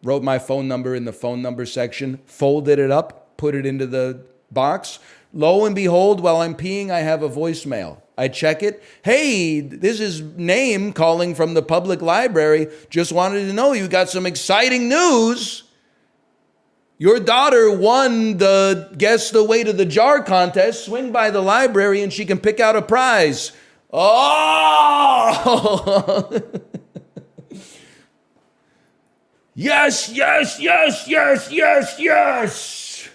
S2: Wrote my phone number in the phone number section. Folded it up. Put it into the box. Lo and behold, while I'm peeing, I have a voicemail. I check it. Hey, this is Name calling from the public library. Just wanted to know you got some exciting news. Your daughter won the Guess the Weight of the Jar contest. Swing by the library and she can pick out a prize. Oh! Yes, yes, yes, yes, yes, yes.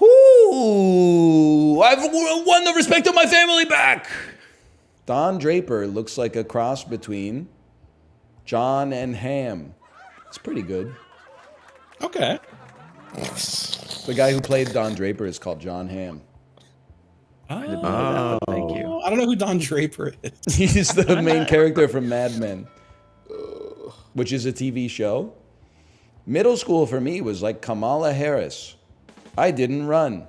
S2: Ooh, I've won the respect of my family back. Don Draper looks like a cross between John and Ham. It's pretty good.
S4: Okay.
S2: The guy who played Don Draper is called John Hamm.
S4: Oh,
S7: thank you.
S4: I don't know who Don Draper is.
S2: He's the main character from Mad Men, which is a TV show. Middle school for me was like Kamala Harris. I didn't run.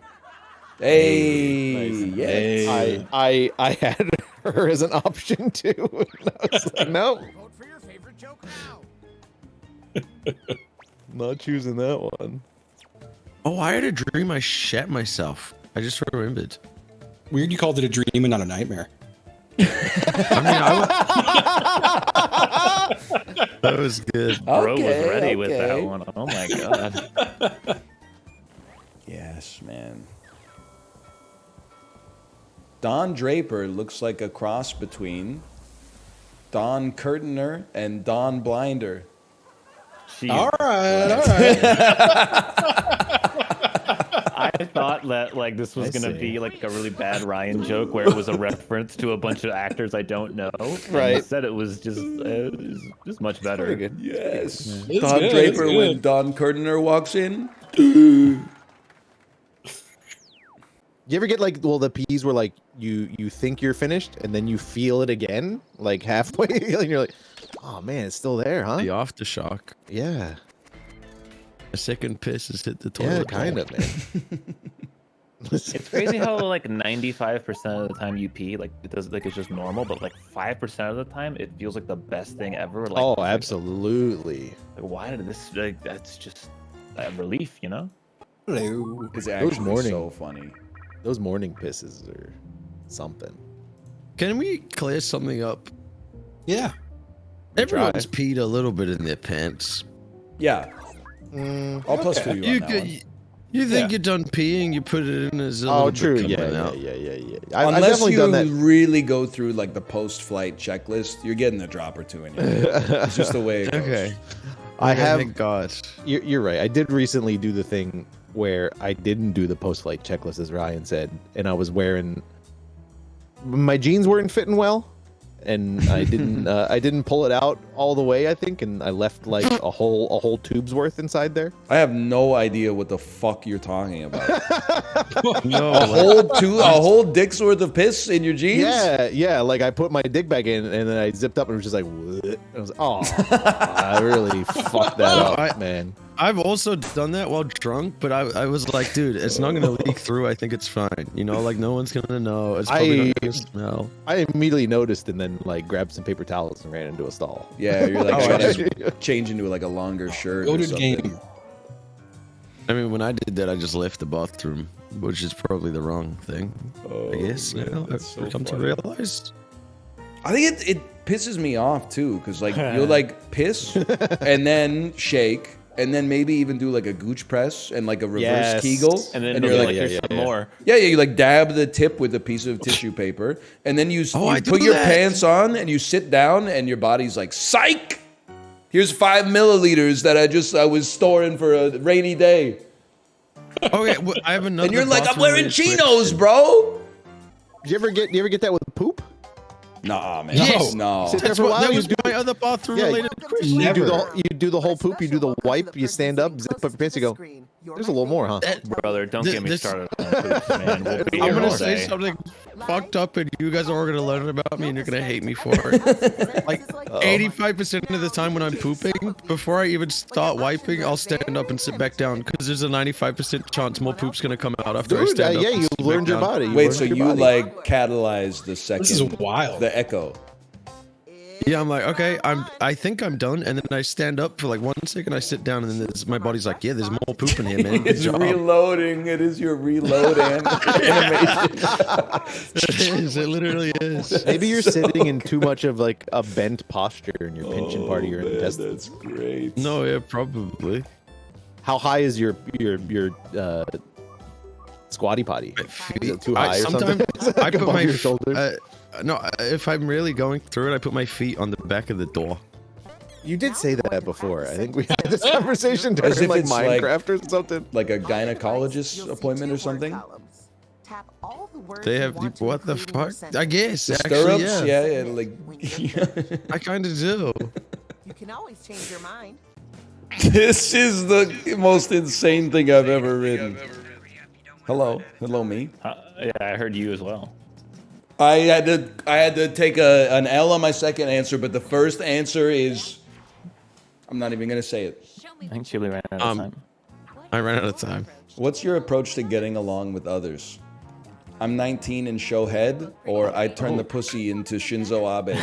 S2: Hey, yes.
S15: I had her as an option too. I was like, no.
S21: Vote for your favorite Joker now.
S15: Not choosing that one.
S3: Oh, I had a dream I shat myself. I just remembered.
S4: Weird you called it a dream and not a nightmare.
S3: That was good.
S7: Bro was ready with that one. Oh my god.
S2: Yes, man. Don Draper looks like a cross between Don Curtainer and Don Blinder.
S4: All right.
S7: I thought that thought like this was gonna be like a really bad Ryan joke where it was a reference to a bunch of actors I don't know.
S6: Right.
S7: Instead, it was just much better.
S6: Pretty good.
S10: Yes.
S4: It's
S10: Don
S4: good,
S10: Draper
S4: it's
S10: when
S4: good.
S10: Don Curtiner walks in.
S6: You ever get like, well, the peas where like you think you're finished and then you feel it again, like halfway, and you're like, oh man, it's still there, huh?
S3: The aftershock.
S6: Yeah.
S3: A second piss has hit the toilet.
S6: Yeah, kind of, man.
S7: It's crazy how like 95% of the time you pee, like it does, like it's just normal, but like 5% of the time it feels like the best thing ever. Like,
S6: Oh, absolutely.
S7: Like, why did this? Like, that's just a relief, you know?
S4: Hello.
S10: It's
S6: Those
S10: actually
S6: morning,
S10: so funny.
S6: those morning pisses are something.
S3: Can we clear something up?
S4: Yeah.
S3: Everyone's peed a little bit in their pants.
S10: Yeah. I'll plus
S6: okay.
S10: 2 you on that one.
S3: You think you're done peeing, you put it in as a
S6: Oh,
S3: little
S6: true.
S3: bit
S6: Yeah,
S3: coming
S6: yeah,
S3: out.
S6: yeah. I've
S10: Unless
S6: definitely
S10: you
S6: done that.
S10: really go through like the post-flight checklist, you're getting a drop or two in you. It's just the way it goes.
S3: Okay.
S6: I have.
S3: Thank God.
S6: You're right. I did recently do the thing where I didn't do the post-flight checklist, as Ryan said, and I was wearing my jeans weren't fitting well, and I didn't pull it out all the way, I think, and I left like a whole tube's worth inside there.
S10: I have no idea what the fuck you're talking about.
S3: No,
S10: a whole dick's worth of piss in your jeans?
S6: Yeah. Like I put my dick back in, and then I zipped up, and it was just like, "What?" I was, oh, I really fucked that up, man.
S3: I've also done that while drunk, but I was like, dude, it's not gonna leak through. I think it's fine. You know, like no one's gonna know. It's probably not gonna smell.
S6: I immediately noticed, and then like grabbed some paper towels and ran into a stall.
S10: Yeah, you're like trying to change into like a longer shirt or
S4: Loaded
S10: something.
S4: game.
S3: I mean, when I did that, I just left the bathroom, which is probably the wrong thing. I guess now I've come to realize.
S10: I think it pisses me off too, because like you'll like piss and then shake and then maybe even do like a gooch press and like a reverse Kegel,
S7: And then
S10: you're like,
S7: there's some more.
S10: yeah, you like dab the tip with a piece of tissue paper, and then you
S3: I do
S10: put your
S3: that.
S10: pants on and you sit down, and your body's like, psych. Here's 5 milliliters that I was storing for a rainy day.
S3: Okay, well, I have another.
S10: And you're like, I'm wearing
S3: bathroom-related
S10: chinos, bro.
S6: Do you ever get that with poop?
S10: Nah, man.
S3: Yes.
S10: No.
S6: Sit there
S3: That's
S6: for a
S3: what,
S6: while,
S3: that
S6: you
S3: was
S6: do-
S3: my other bathroom-related question.
S6: You do the whole poop. You do the wipe. You stand up, zip up your pants. You go. There's a little more, huh?
S7: Brother, don't get me
S3: This-
S7: started on poops, man. We'll be
S3: I'm
S7: here
S3: gonna
S7: all
S3: say
S7: day.
S3: something fucked up, and you guys are all gonna learn about me, and you're gonna hate me for it. Like 85% of the time when I'm pooping, before I even start wiping, I'll stand up and sit back down because there's a 95% chance more poop's gonna come out after I
S6: Dude,
S3: stand up.
S6: yeah,
S3: and
S6: you
S3: sit back
S6: learned your
S3: down.
S6: body.
S10: Wait, so you like catalyze the second?
S4: This is wild.
S10: The echo.
S3: Yeah, I'm like, okay, I think I'm done, and then I stand up for like 1 second, I sit down, and then my body's like, yeah, there's more poop in here, man. Good
S10: It's
S3: job.
S10: reloading. It is your reload animation.
S3: It is. It literally is.
S6: Maybe you're sitting in too much of like a bent posture, and you're pinching part of your intestines.
S10: That's great.
S3: No, yeah, probably.
S6: How high is your squatty potty? Is it too high or something?
S3: Sometimes I put
S6: Above
S3: my
S6: your shoulders?
S3: no, if I'm really going through it, I put my feet on the back of the door.
S6: You did say that before. I think we had this conversation
S10: As
S6: during
S10: if
S6: like
S10: it's
S6: Minecraft or something.
S10: Like a gynecologist appointment or something.
S3: They have what the fuck? I guess
S10: The
S3: actually,
S10: stirrups,
S3: yeah.
S10: like.
S3: I kind of do.
S13: You can always change your mind.
S10: This is the most insane thing I've ever written. Hello, me.
S7: Yeah, I heard you as well.
S10: I had to take an L on my second answer, but the first answer is, I'm not even gonna say it.
S7: I think Chili ran out of time.
S3: I ran out of time.
S10: What's your approach to getting along with others? I'm 19 and show head, or I turn the pussy into Shinzo Abe.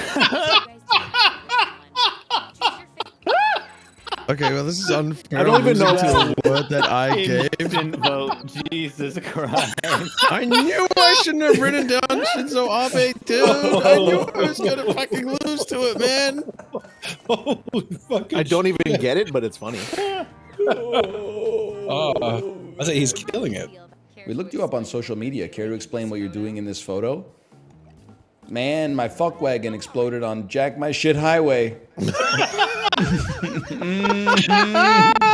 S3: Okay, well, this is unfair.
S6: I don't even know
S3: to the word that I gave.
S7: Instant vote. Jesus Christ.
S3: I knew I shouldn't have written down Shinzo Abe, dude. I knew I was gonna fucking lose to it, man.
S6: I don't even get it, but it's funny.
S4: I say he's killing it.
S10: We looked you up on social media. Care to explain what you're doing in this photo? Man, my fuck wagon exploded on Jack My Shit Highway.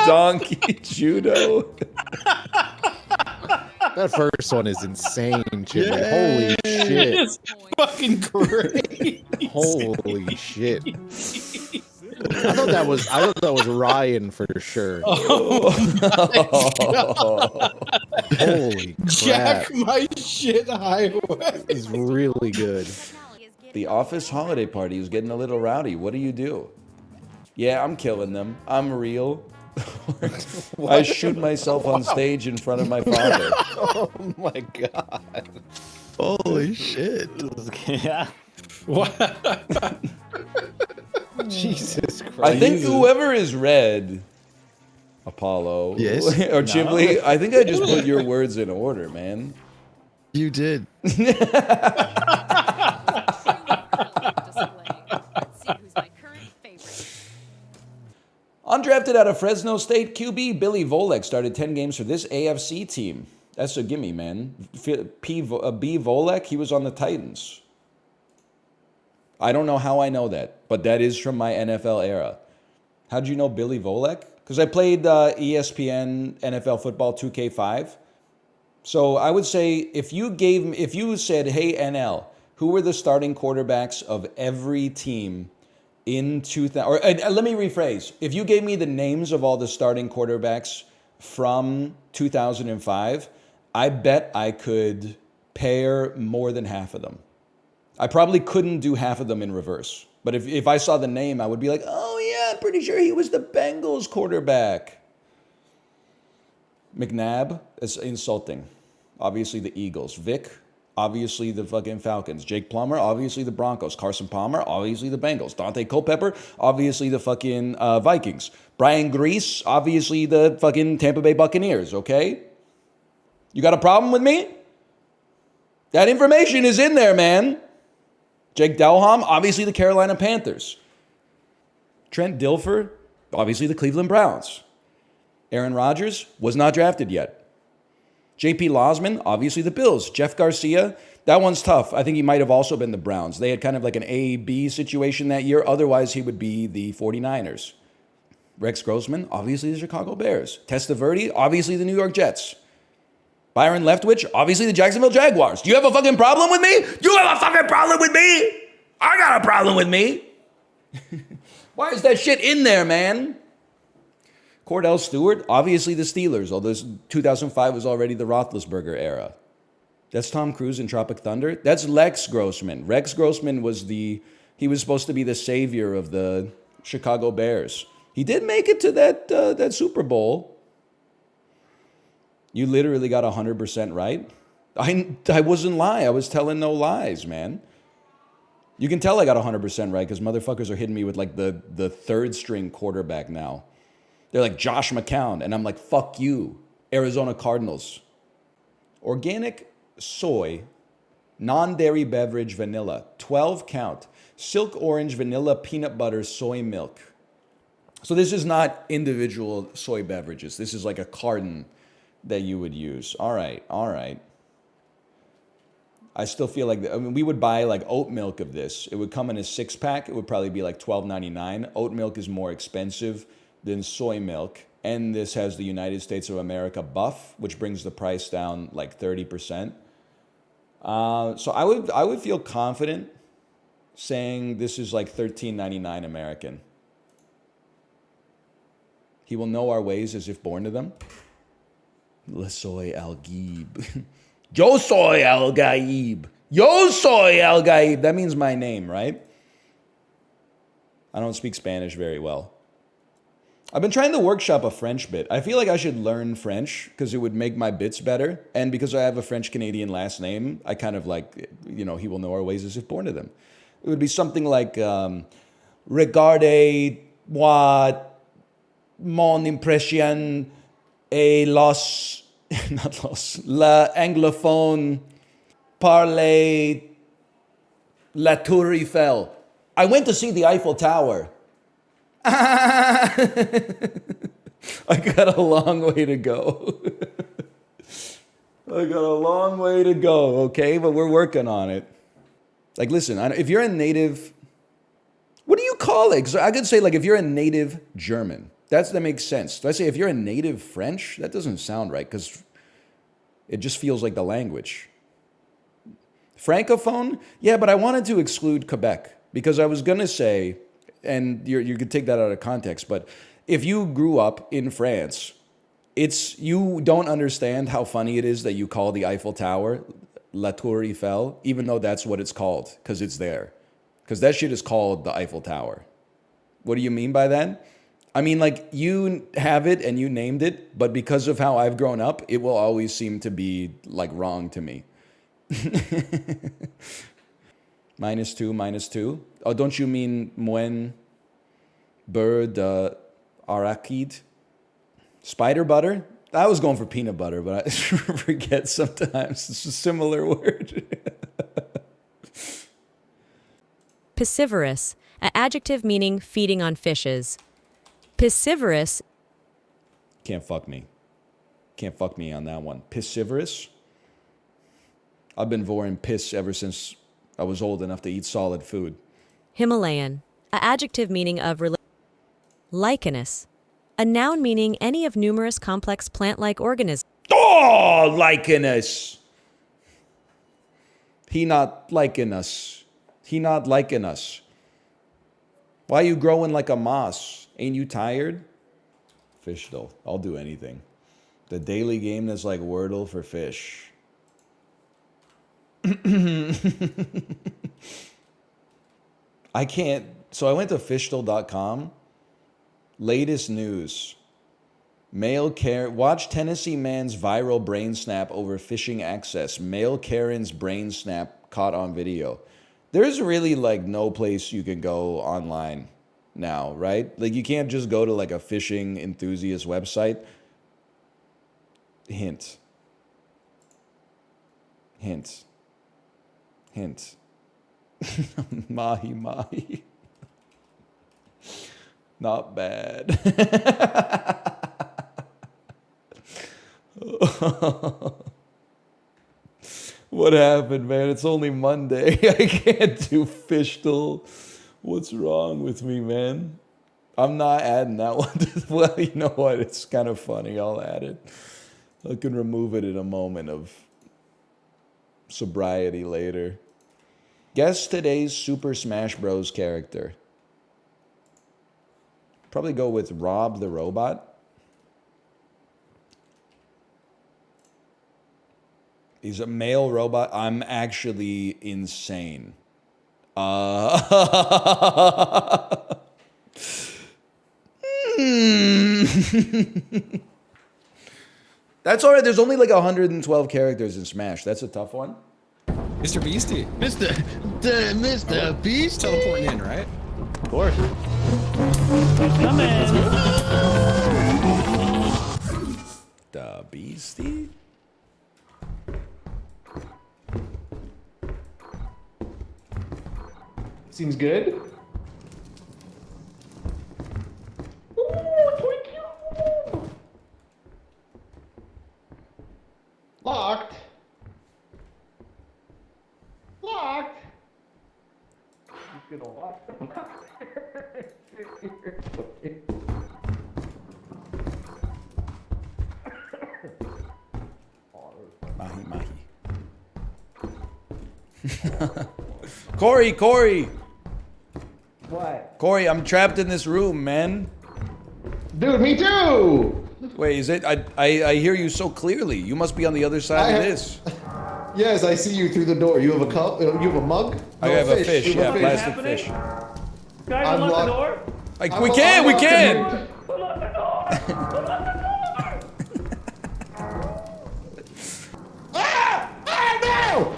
S10: Donkey judo.
S6: That first one is insane, Chili. Holy shit.
S4: It's fucking great.
S6: Holy shit. I thought that was Ryan for sure.
S4: Oh
S6: Holy crap.
S4: Jack my shit highway.
S6: Is really good.
S10: The office holiday party is getting a little rowdy. What do you do? Yeah, I'm killing them. I'm real. I shoot myself on stage in front of my father.
S6: Oh my god.
S3: Holy shit.
S7: Yeah.
S4: What?
S6: Jesus Christ.
S10: I think whoever is red, Apollo,
S3: Yes.
S10: or Chimley, I think I just put your words in order, man.
S3: You did.
S10: Undrafted out of Fresno State, QB Billy Volek started 10 games for this AFC team. That's a gimme, B. Volek, he was on the Titans. I don't know how I know that, but that is from my NFL era. How'd you know Billy Volek? Because I played ESPN NFL Football 2K5. So I would say if you said, hey NL, who were the starting quarterbacks of every team in 2000, or let me rephrase. If you gave me the names of all the starting quarterbacks from 2005, I bet I could pair more than half of them. I probably couldn't do half of them in reverse. But if I saw the name, I would be like, oh yeah, I'm pretty sure he was the Bengals quarterback. McNabb, it's insulting. Obviously the Eagles. Vic, obviously the fucking Falcons. Jake Plummer, obviously the Broncos. Carson Palmer, obviously the Bengals. Dante Culpepper, obviously the fucking Vikings. Brian Grease, obviously the fucking Tampa Bay Buccaneers, okay? You got a problem with me? That information is in there, man. Jake Delhomme, obviously the Carolina Panthers. Trent Dilfer, obviously the Cleveland Browns. Aaron Rodgers was not drafted yet. JP Losman, obviously the Bills. Jeff Garcia, that one's tough. I think he might have also been the Browns. They had kind of like an A-B situation that year. Otherwise, he would be the 49ers. Rex Grossman, obviously the Chicago Bears. Testaverde, obviously the New York Jets. Byron Leftwich, obviously the Jacksonville Jaguars. Do you have a fucking problem with me? You have a fucking problem with me? I got a problem with me. Why is that shit in there, man? Cordell Stewart, obviously the Steelers, although 2005 was already the Roethlisberger era. That's Tom Cruise in Tropic Thunder. That's Lex Grossman. Rex Grossman he was supposed to be the savior of the Chicago Bears. He did make it to that Super Bowl. You literally got 100% right. I wasn't lying. I was telling no lies, man. You can tell I got 100% right because motherfuckers are hitting me with like the third string quarterback now. They're like Josh McCown, and I'm like, fuck you, Arizona Cardinals. Organic soy, non-dairy beverage vanilla, 12 count, silk orange vanilla peanut butter soy milk. So this is not individual soy beverages. This is like a carton that you would use. All right. I still feel like, we would buy like oat milk of this. It would come in a 6-pack. It would probably be like $12.99. Oat milk is more expensive than soy milk. And this has the United States of America buff, which brings the price down like 30%. So I would feel confident saying this is like $13.99 American. He will know our ways as if born to them. Le soy al Gaib. Yo soy al Gaib. Yo soy al Gaib. That means my name, right? I don't speak Spanish very well. I've been trying to workshop a French bit. I feel like I should learn French because it would make my bits better. And because I have a French-Canadian last name, I kind of like, he will know our ways as if born to them. It would be something like, regardez-moi mon impression et la anglophone parle la Tour Eiffel. I went to see the Eiffel Tower. I got a long way to go. Okay? But we're working on it. Like, listen, if you're a native, what do you call it? 'Cause I could say, like, if you're a native German, that makes sense. Do I say if you're a native French? That doesn't sound right, because It just feels like the language. Francophone? Yeah, but I wanted to exclude Quebec because I was going to say, and you could take that out of context, but if you grew up in France, you don't understand how funny it is that you call the Eiffel Tower La Tour Eiffel, even though that's what it's called, because it's there. Because that shit is called the Eiffel Tower. What do you mean by that? I mean, like, you have it and you named it, but because of how I've grown up, it will always seem to be, like, wrong to me. -2. Oh, don't you mean Moen Bird Arachid? Spider butter? I was going for peanut butter, but I forget sometimes. It's a similar word.
S18: Piscivorous, an adjective meaning feeding on fishes. Piscivorous.
S10: Can't fuck me. Can't fuck me on that one. Piscivorous? I've been voring piss ever since I was old enough to eat solid food.
S18: Himalayan, an adjective meaning of lichenous, a noun meaning any of numerous complex plant-like organisms.
S10: Oh, lichenous. He not liking us. He not liking us. Why you growing like a moss? Ain't you tired? Fishdle. I'll do anything. The daily game that's like Wordle for fish. I can't. So I went to fishdle.com. Latest news. Male Karen. Watch Tennessee man's viral brain snap over phishing access. Male Karen's brain snap caught on video. There's really like no place you can go online now, right? Like you can't just go to like a fishing enthusiast website. Hint. Hint. Hint. Mahi mahi. Not bad. What happened, man? It's only Monday. I can't do Fishdle. What's wrong with me, man? I'm not adding that one. Well, you know what? It's kind of funny. I'll add it. I can remove it in a moment of sobriety later. Guess today's Super Smash Bros. Character. Probably go with Rob the Robot. He's a male robot. I'm actually insane. That's all right. There's only like 112 characters in Smash. That's a tough one.
S4: Mr. Beastie.
S3: Mr. Beast
S4: teleporting in, right?
S8: Of course.
S7: He's coming.
S10: The Beastie?
S19: Seems good. Locked. Locked. He's gonna lock them up.
S10: Mahi mahi. Corey!
S19: What?
S10: Corey, I'm trapped in this room, man.
S19: Dude, me too!
S10: Wait, is it? I hear you so clearly. You must be on the other side of this.
S19: Yes, I see you through the door. You have a cup? You have a mug?
S10: I have a fish, yeah, plastic fish.
S7: Guys, unlock the door.
S10: Like, we can!
S7: Unlock the door. Unlock the door.
S19: Ah! Ah, no!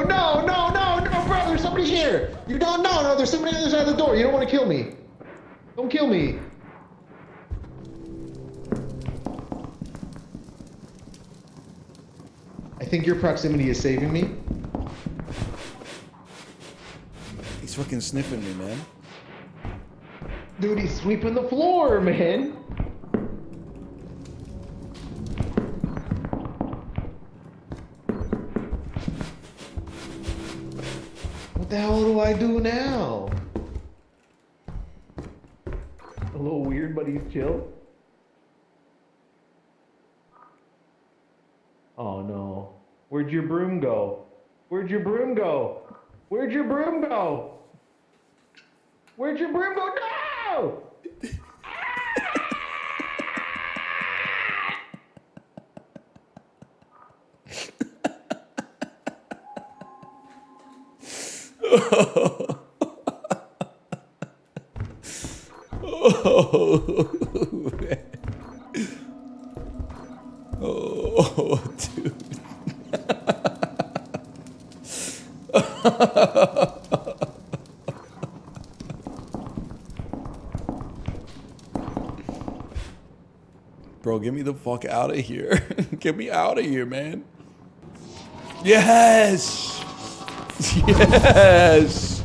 S19: No! No, bro, there's somebody here! You don't know, no, there's somebody on the other side of the door. You don't want to kill me. Don't kill me. I think your proximity is saving me.
S10: He's fucking sniffing me, man.
S19: Dude, he's sweeping the floor, man. What the hell do I do now? A little weird, but he's chill.
S11: Oh no. Where'd your broom go? Where'd your broom go? Where'd your broom go? Where'd your broom go? No!
S10: Oh, man. Oh, dude. Bro, get me the fuck out of here. Get me out of here, man. Yes! Yes!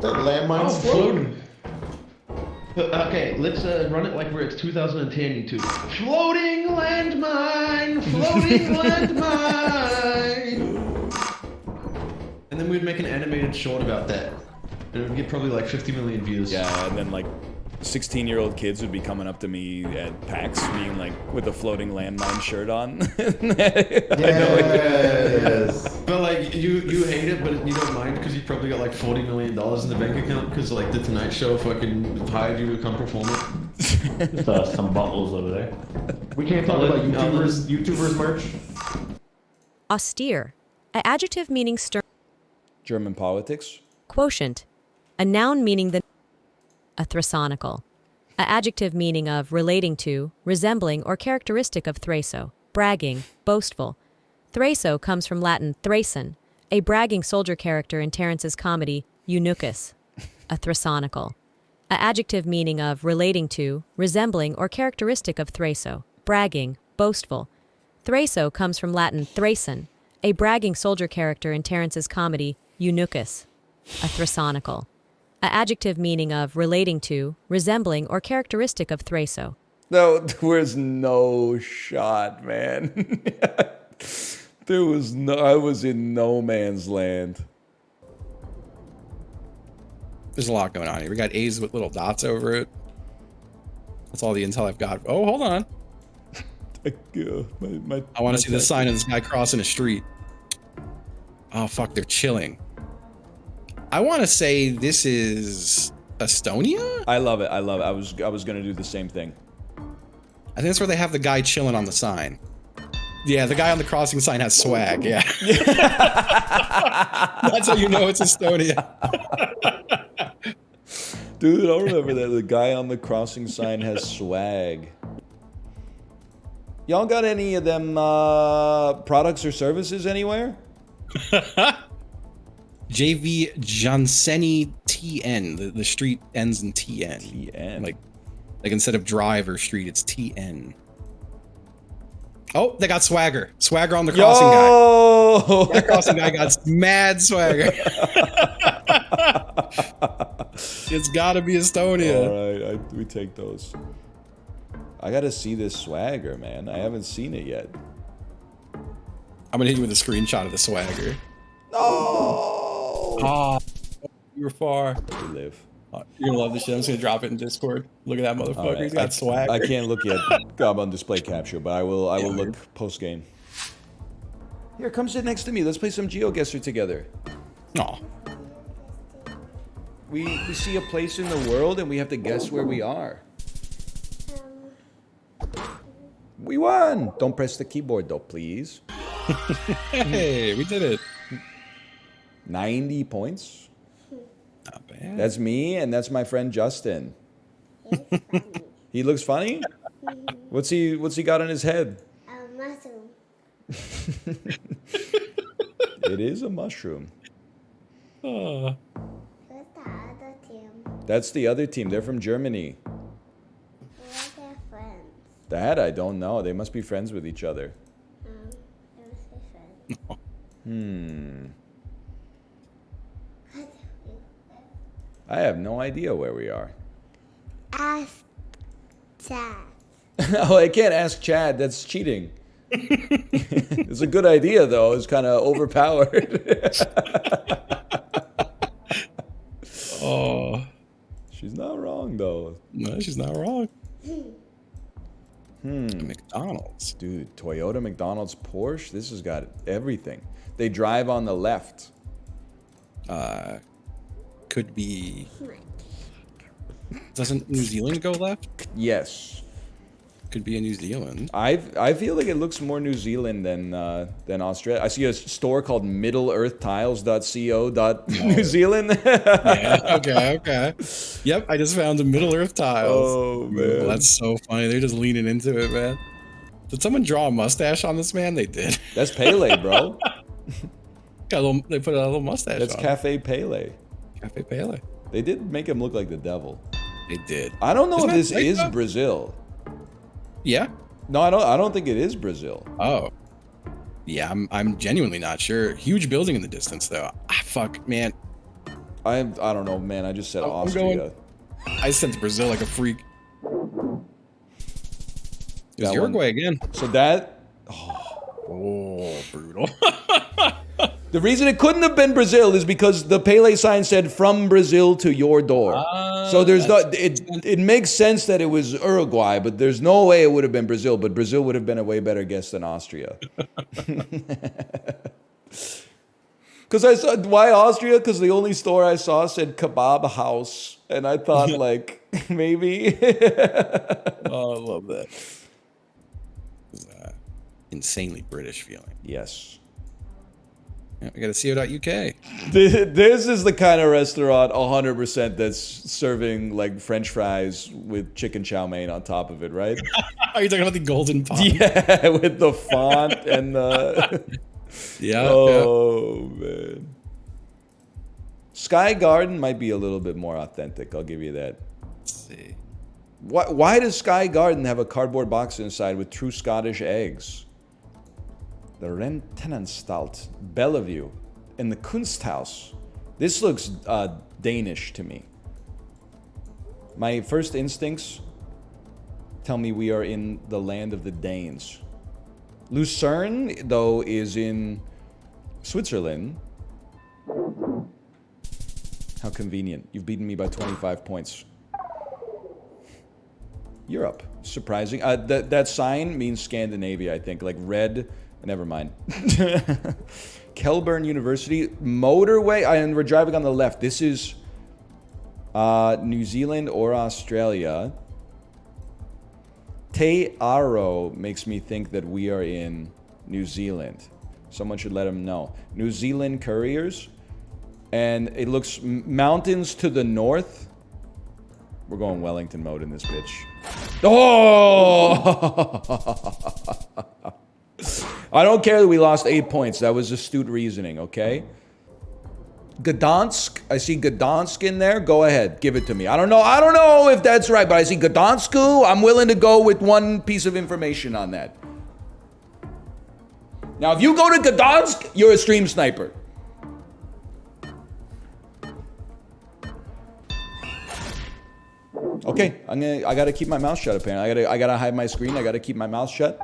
S15: That landmine's floating.
S11: Okay, let's run it like we're at 2010 YouTube. Floating landmine! Floating landmine! And then we'd make an animated short about that. And it would get probably like 50 million views.
S14: Yeah, and then like 16-year-old kids would be coming up to me at PAX being like with a floating landmine shirt on.
S11: Yes. But like you hate it, but you don't mind because you probably got like $40 million in the bank account because like the Tonight Show fucking hired you to come perform it.
S1: Just, some bottles over there.
S15: We can't talk about YouTubers merch.
S18: Austere. A adjective meaning stern.
S2: German politics.
S18: Quotient. A noun meaning the. A thrasonical. A adjective meaning of relating to, resembling, or characteristic of thraso. Bragging, boastful. Thraso comes from Latin thrason, a bragging soldier character in Terence's comedy Eunuchus. A thrasonical. A adjective meaning of relating to, resembling, or characteristic of thraso. Bragging, boastful. Thraso comes from Latin thrason, a bragging soldier character in Terence's comedy Eunuchus. A thrasonical. A adjective meaning of relating to, resembling, or characteristic of thraso.
S2: No, there was no shot, man. There was no. I was in no man's land.
S4: There's a lot going on here. We got A's with little dots over it. That's all the intel I've got. Oh, hold on.
S2: I
S4: want to see the sign of this guy crossing the street. Oh, fuck, they're chilling. I want to say this is Estonia?
S14: I love it. I love it. I was going to do the same thing.
S4: I think that's where they have the guy chilling on the sign. Yeah, the guy on the crossing sign has swag, yeah. That's how you know it's Estonia.
S2: Dude, I remember that. The guy on the crossing sign has swag. Y'all got any of them products or services anywhere?
S4: JV Janseni TN. The street ends in TN.
S2: TN.
S4: Like instead of drive or street, it's TN. Oh, they got swagger. Swagger on the crossing guy. That crossing guy got mad swagger. It's gotta be Estonia.
S2: All right, we take those. I gotta see this swagger, man. I haven't seen it yet.
S4: I'm gonna hit you with a screenshot of the swagger.
S2: Oh!
S4: Oh, you were far.
S2: We live.
S4: You're gonna love this shit. I'm just gonna drop it in Discord. Look at that motherfucker.
S2: Right.
S4: He's got swag.
S2: I can't look yet. Got on display capture, but I will look post game. Here, come sit next to me. Let's play some GeoGuessr together.
S4: Aw.
S2: We see a place in the world and we have to guess where we are. We won! Don't press the keyboard though, please.
S4: Hey, we did it.
S2: 90 points.
S4: Not bad.
S2: That's me, and that's my friend Justin. He looks funny? What's he got on his head?
S22: A mushroom.
S2: It is a mushroom.
S22: Who's the other team?
S2: That's the other team. They're from Germany.
S22: Who are their friends?
S2: That I don't know. They must be friends with each other.
S22: They must be friends.
S2: Hmm. I have no idea where we are.
S22: Ask Chad.
S2: Oh, I can't ask Chad. That's cheating. It's a good idea, though. It's kind of overpowered.
S4: Oh.
S2: She's not wrong, though.
S4: No, she's not wrong. McDonald's.
S2: Dude, Toyota, McDonald's, Porsche. This has got everything. They drive on the left.
S4: Could be. Doesn't New Zealand go left?
S2: Yes.
S4: Could be in New Zealand.
S2: I feel like it looks more New Zealand than Australia. I see a store called middleearthtiles.co.New Zealand.
S4: Yeah, okay. Yep, I just found the Middle Earth tiles.
S2: Oh, man.
S4: Well, that's so funny. They're just leaning into it, man. Did someone draw a mustache on this man? They did.
S2: That's Pele, bro.
S4: They put a little mustache
S2: That's
S4: on.
S2: Cafe Pele.
S4: Cafe Pele.
S2: They did make him look like the devil.
S4: They did.
S2: I don't know
S4: Isn't
S2: if
S4: that
S2: this
S4: right,
S2: is
S4: though?
S2: Brazil.
S4: Yeah?
S2: No, I don't think it is Brazil.
S4: Oh. Yeah, I'm genuinely not sure. Huge building in the distance, though. Fuck, man.
S2: I don't know, man. I just said
S4: I'm
S2: Austria.
S4: I sent to Brazil like a freak. It was
S2: That
S4: Uruguay
S2: one-
S4: again.
S2: So that...
S4: Oh, brutal.
S2: The reason it couldn't have been Brazil is because the Pele sign said "From Brazil to your door." So there's no. It makes sense that it was Uruguay, but there's no way it would have been Brazil. But Brazil would have been a way better guess than Austria. Because I saw why Austria? Because the only store I saw said kebab house, and I thought like maybe.
S4: Oh, I love that. It's, insanely British feeling.
S2: Yes.
S4: Yeah, we got a co.uk.
S2: This is the kind of restaurant 100% that's serving like French fries with chicken chow mein on top of it, right?
S4: Are you talking about the golden pond?
S2: Yeah, with the font and the.
S4: Yeah.
S2: Oh man. Sky Garden might be a little bit more authentic. I'll give you that.
S4: Let's see.
S2: Why does Sky Garden have a cardboard box inside with true Scottish eggs? The Rentenanstalt, Bellevue, and the Kunsthaus. This looks Danish to me. My first instincts tell me we are in the land of the Danes. Lucerne, though, is in Switzerland. How convenient. You've beaten me by 25 points. Europe. Surprising. That sign means Scandinavia, I think. Like red. Never mind. Kelburn University. Motorway. And we're driving on the left. This is New Zealand or Australia. Te Aro makes me think that we are in New Zealand. Someone should let him know. New Zealand Couriers. And it looks mountains to the north. We're going Wellington mode in this bitch. Oh! I don't care that we lost 8 points. That was astute reasoning, okay? Gdansk. I see Gdansk in there. Go ahead. Give it to me. I don't know if that's right, but I see Gdansku. I'm willing to go with one piece of information on that. Now, if you go to Gdansk, you're a stream sniper. Okay, I gotta keep my mouth shut apparently. I gotta hide my screen. I gotta keep my mouth shut.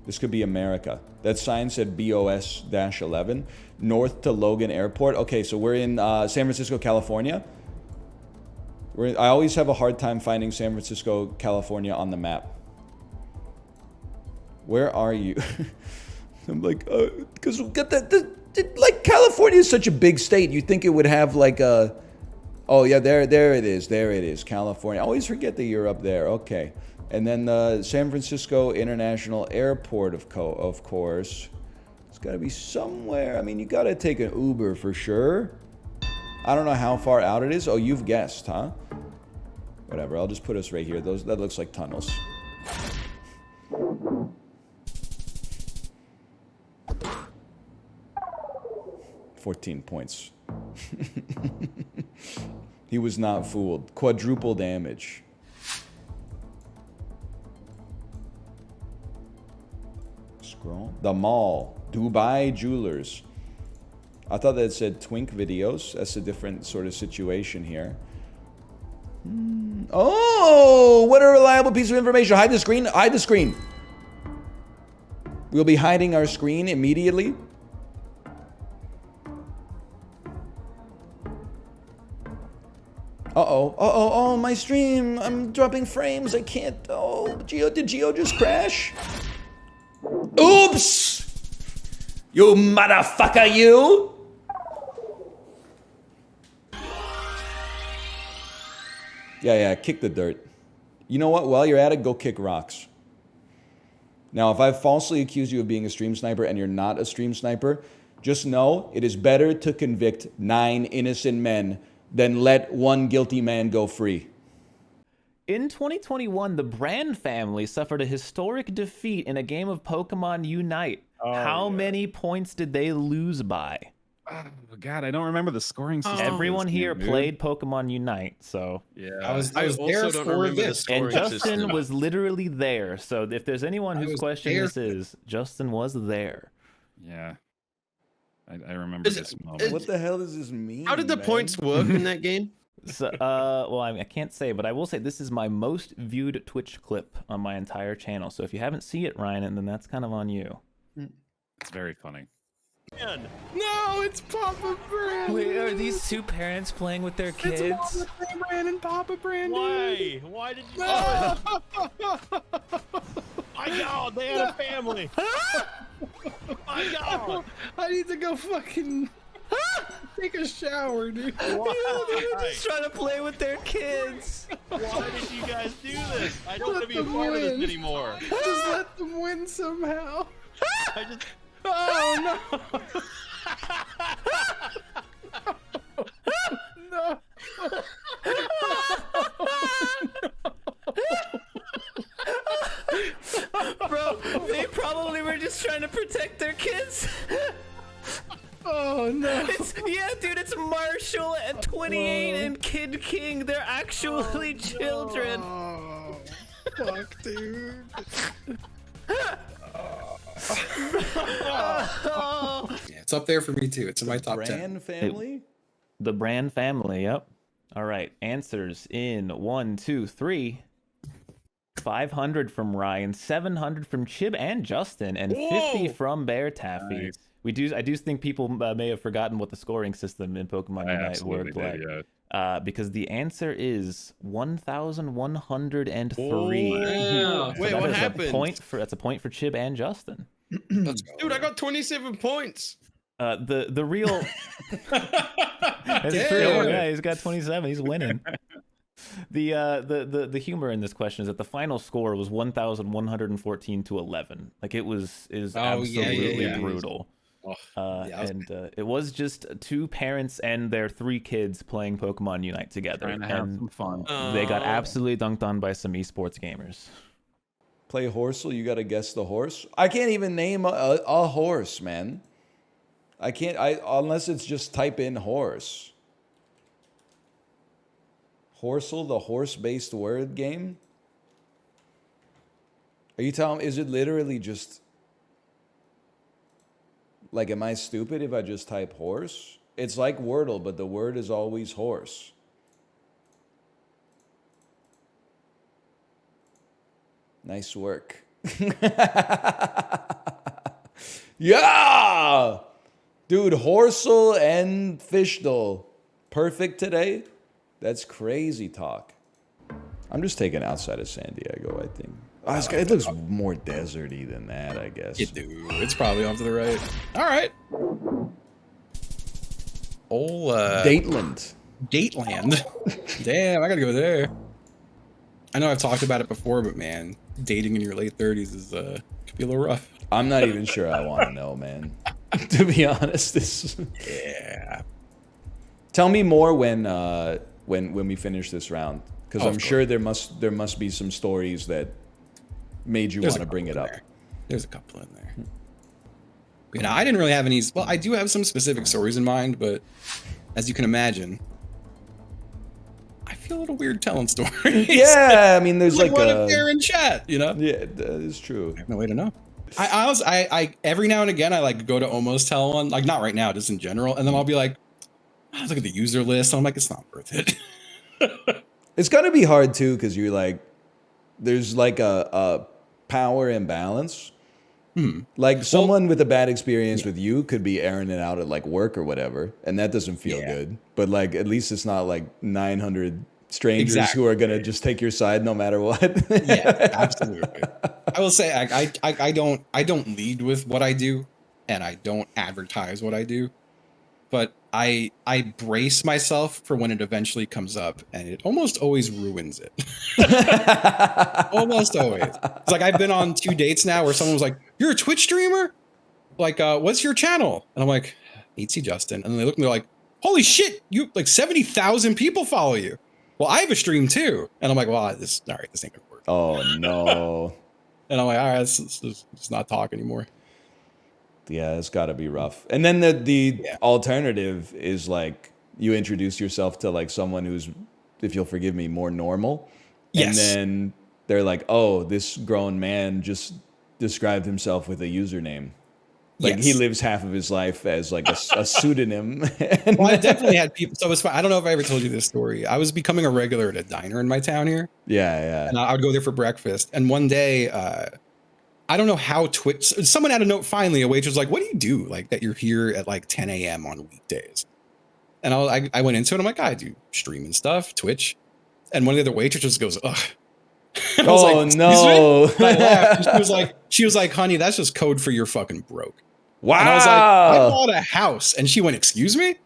S2: This could be America. That sign said BOS-11. North to Logan Airport. Okay, so we're in San Francisco, California. I always have a hard time finding San Francisco, California on the map. Where are you? I'm like, because like California is such a big state. You'd think it would have like a, oh yeah, there it is, California. I always forget that you're up there. Okay. And then the San Francisco International Airport, of course. It's got to be somewhere. I mean, you got to take an Uber for sure. I don't know how far out it is. Oh, you've guessed, huh? Whatever. I'll just put us right here. That looks like tunnels. $14 points. He was not fooled. Quadruple damage. Scroll. The mall. Dubai Jewelers. I thought that said Twink Videos. That's a different sort of situation here. Oh, what a reliable piece of information. Hide the screen. Hide the screen. We'll be hiding our screen immediately.
S10: Oh, my stream. I'm dropping frames. I can't. Oh, did Geo just crash? Oops! You motherfucker, you! Yeah, kick the dirt. You know what? While you're at it, go kick rocks. Now, if I falsely accuse you of being a stream sniper and you're not a stream sniper, just know it is better to convict 9 innocent men than let 1 guilty man go free.
S7: In 2021, the Brand family suffered a historic defeat in a game of Pokemon Unite. How many points did they lose by?
S17: Oh, God, I don't remember the scoring system.
S7: Everyone here played Pokemon Unite, so
S3: Yeah,
S4: I was there for this.
S7: And Justin was literally there. So if there's anyone whose question this is, Justin was there.
S17: Yeah, I remember this moment.
S2: What the hell does this mean?
S3: How did the points work in that game?
S7: So, well, I can't say, but I will say this is my most viewed Twitch clip on my entire channel. So if you haven't seen it, Ryan, then that's kind of on you.
S17: It's very funny.
S3: No, it's Papa Brand.
S7: Wait, are these 2 parents playing with their kids?
S3: It's Mama Brand and Papa Brand.
S8: Why? Why did you do it? My God, they had a family. My God.
S3: I need to go fucking take a shower, dude.
S8: Why?
S7: They're just trying to play with their kids.
S8: Why did you guys do this? I don't want to be a part of this anymore.
S3: Just let them win somehow.
S8: I just...
S3: Oh no! No!
S7: Bro, they probably were just trying to protect their kids.
S3: Oh no!
S7: Yeah, dude, it's Marshall at 28 and Kid King. They're actually children.
S3: Oh, fuck, dude.
S4: Yeah, it's up there for me too. It's in my top 10.
S2: Brand family?
S7: The Brand family, yep. All right, answers in 1, 2, 3. 500 from Ryan, 700 from Chib and Justin, and 50 from Bear Taffy.
S17: Nice.
S7: I do think people may have forgotten what the scoring system in Pokemon Unite worked like. Because the answer is 1,103.
S3: Wow.
S7: So
S3: Wait,
S7: that
S3: what
S7: is
S3: happened?
S7: That's a point for Chib and Justin.
S3: Dude, I got 27 points.
S7: The real. That's true. Yeah, he's got 27. He's winning. The humor in this question is that the final score was 1,114 to 11. Like it is absolutely brutal. It was just 2 parents and their 3 kids playing Pokemon Unite together.
S17: Trying to have some fun.
S7: They got absolutely dunked on by some esports gamers.
S2: Play HORSLE, you gotta guess the horse. I can't even name a horse, man. I can't, unless it's just type in horse. HORSLE, the horse-based word game? Are you telling me, is it literally just... Like, am I stupid if I just type horse? It's like Wordle, but the word is always horse. Nice work. Yeah! Dude, HORSLE and Fishdle. Perfect today? That's crazy talk. I'm just taking outside of San Diego, I think. Oh, it looks more deserty than that, I guess.
S4: Yeah, dude, it's probably off to the right. All right.
S2: Dateland.
S4: Dateland. Damn, I gotta go there. I know I've talked about it before, but man, dating in your late 30s is could be a little rough.
S2: I'm not even sure I want to know, man. To be honest,
S4: yeah.
S2: Tell me more when we finish this round, because I'm sure there must be some stories that made you want to bring it up.
S4: There's a couple in there. You know, I didn't really have any. Well, I do have some specific stories in mind, but as you can imagine, I feel a little weird telling stories.
S2: Yeah, I mean, there's like
S4: what if they're in chat, you know?
S2: Yeah, that is true.
S4: I have no way to know. I every now and again I like go to almost tell one, like not right now, just in general, and then I'll be like, I look at the user list, and I'm like, it's not worth it.
S2: It's gonna be hard too, because you're like, there's like a power imbalance. Like someone with a bad experience with you could be airing it out at like work or whatever, and that doesn't feel good. But like at least it's not like 900 strangers who are gonna just take your side no matter what.
S4: Yeah, absolutely. I will say I don't lead with what I do, and I don't advertise what I do, but I brace myself for when it eventually comes up, and it almost always ruins it. Almost always. It's like I've been on 2 dates now where someone was like, "You're a Twitch streamer? Like, what's your channel?" And I'm like, "HC Justin." And then they look and they're like, "Holy shit, you like 70,000 people follow you." Well, I have a stream too. And I'm like, well, this ain't gonna work.
S2: Oh no.
S4: And I'm like, all right, let's not talk anymore.
S2: Yeah, it's got to be rough. And then the alternative is like you introduce yourself to like someone who's, if you'll forgive me, more normal.
S4: Yes.
S2: And then they're like, oh, this grown man just described himself with a username. Like he lives half of his life as like a pseudonym.
S4: Well, I definitely had people. So it's fine. I don't know if I ever told you this story. I was becoming a regular at a diner in my town here.
S2: Yeah.
S4: And I would go there for breakfast. And one day, I don't know how Twitch, someone had a note finally, a waitress was like, "What do you do? Like that you're here at like 10 a.m. on weekdays?" And I went into it. I'm like, I do streaming stuff, Twitch. And one of the other waitresses goes, "Ugh." And I was like,
S2: no.
S4: And I laughed. And she was like, "Honey, that's just code for you're fucking broke."
S2: Wow.
S4: And I was like, "I bought a house." And she went, "Excuse me?"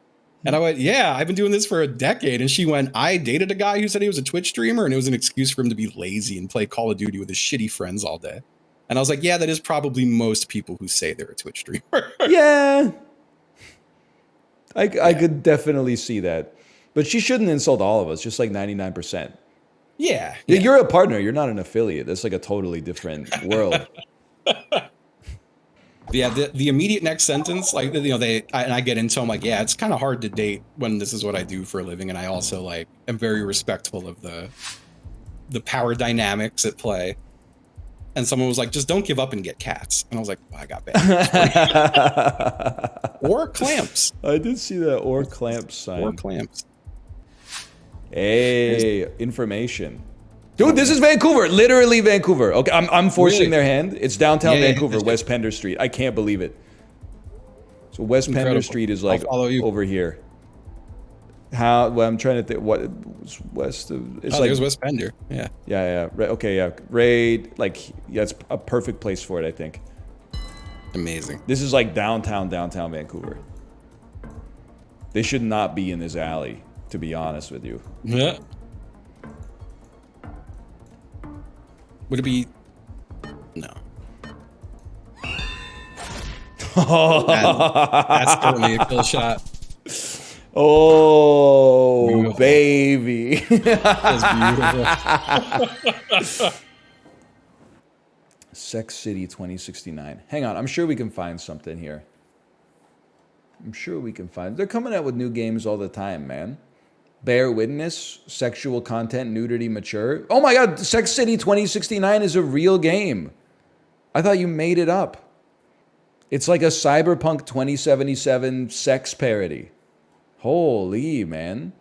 S4: And I went, "Yeah, I've been doing this for a decade." And she went, "I dated a guy who said he was a Twitch streamer, and it was an excuse for him to be lazy and play Call of Duty with his shitty friends all day." And I was like, "Yeah, that is probably most people who say they're a Twitch streamer."
S2: Yeah. I could definitely see that. But she shouldn't insult all of us, just like 99%.
S4: Yeah.
S2: You're a partner. You're not an affiliate. That's like a totally different world.
S4: Yeah, the immediate next sentence, like, you know, I get into, I'm like, yeah, it's kind of hard to date when this is what I do for a living. And I also like am very respectful of the power dynamics at play. And someone was like, "Just don't give up and get cats." And I was like, well, I got bad. Or clamps.
S2: I did see that or clamps sign.
S4: Or clamps.
S2: Hey, information. Dude, this is Vancouver. Literally Vancouver. Okay, I'm forcing their hand. It's downtown Vancouver, West Pender Street. I can't believe it. So West Pender Street is like over here. Well, I'm trying to think what west of. It's like
S4: there's West Pender. Yeah.
S2: Yeah. Right, okay. Yeah. Right. Like, yeah, it's a perfect place for it, I think.
S4: Amazing.
S2: This is like downtown Vancouver. They should not be in this alley, to be honest with you.
S4: Yeah. Would it be? No. That's totally a kill shot.
S2: Oh,
S4: beautiful.
S2: Baby.
S4: That's beautiful.
S2: Sex City 2069. Hang on, I'm sure we can find something here. They're coming out with new games all the time, man. Bear Witness, sexual content, nudity, mature. Oh my god, Sex City 2069 is a real game. I thought you made it up. It's like a Cyberpunk 2077 sex parody. Holy, man.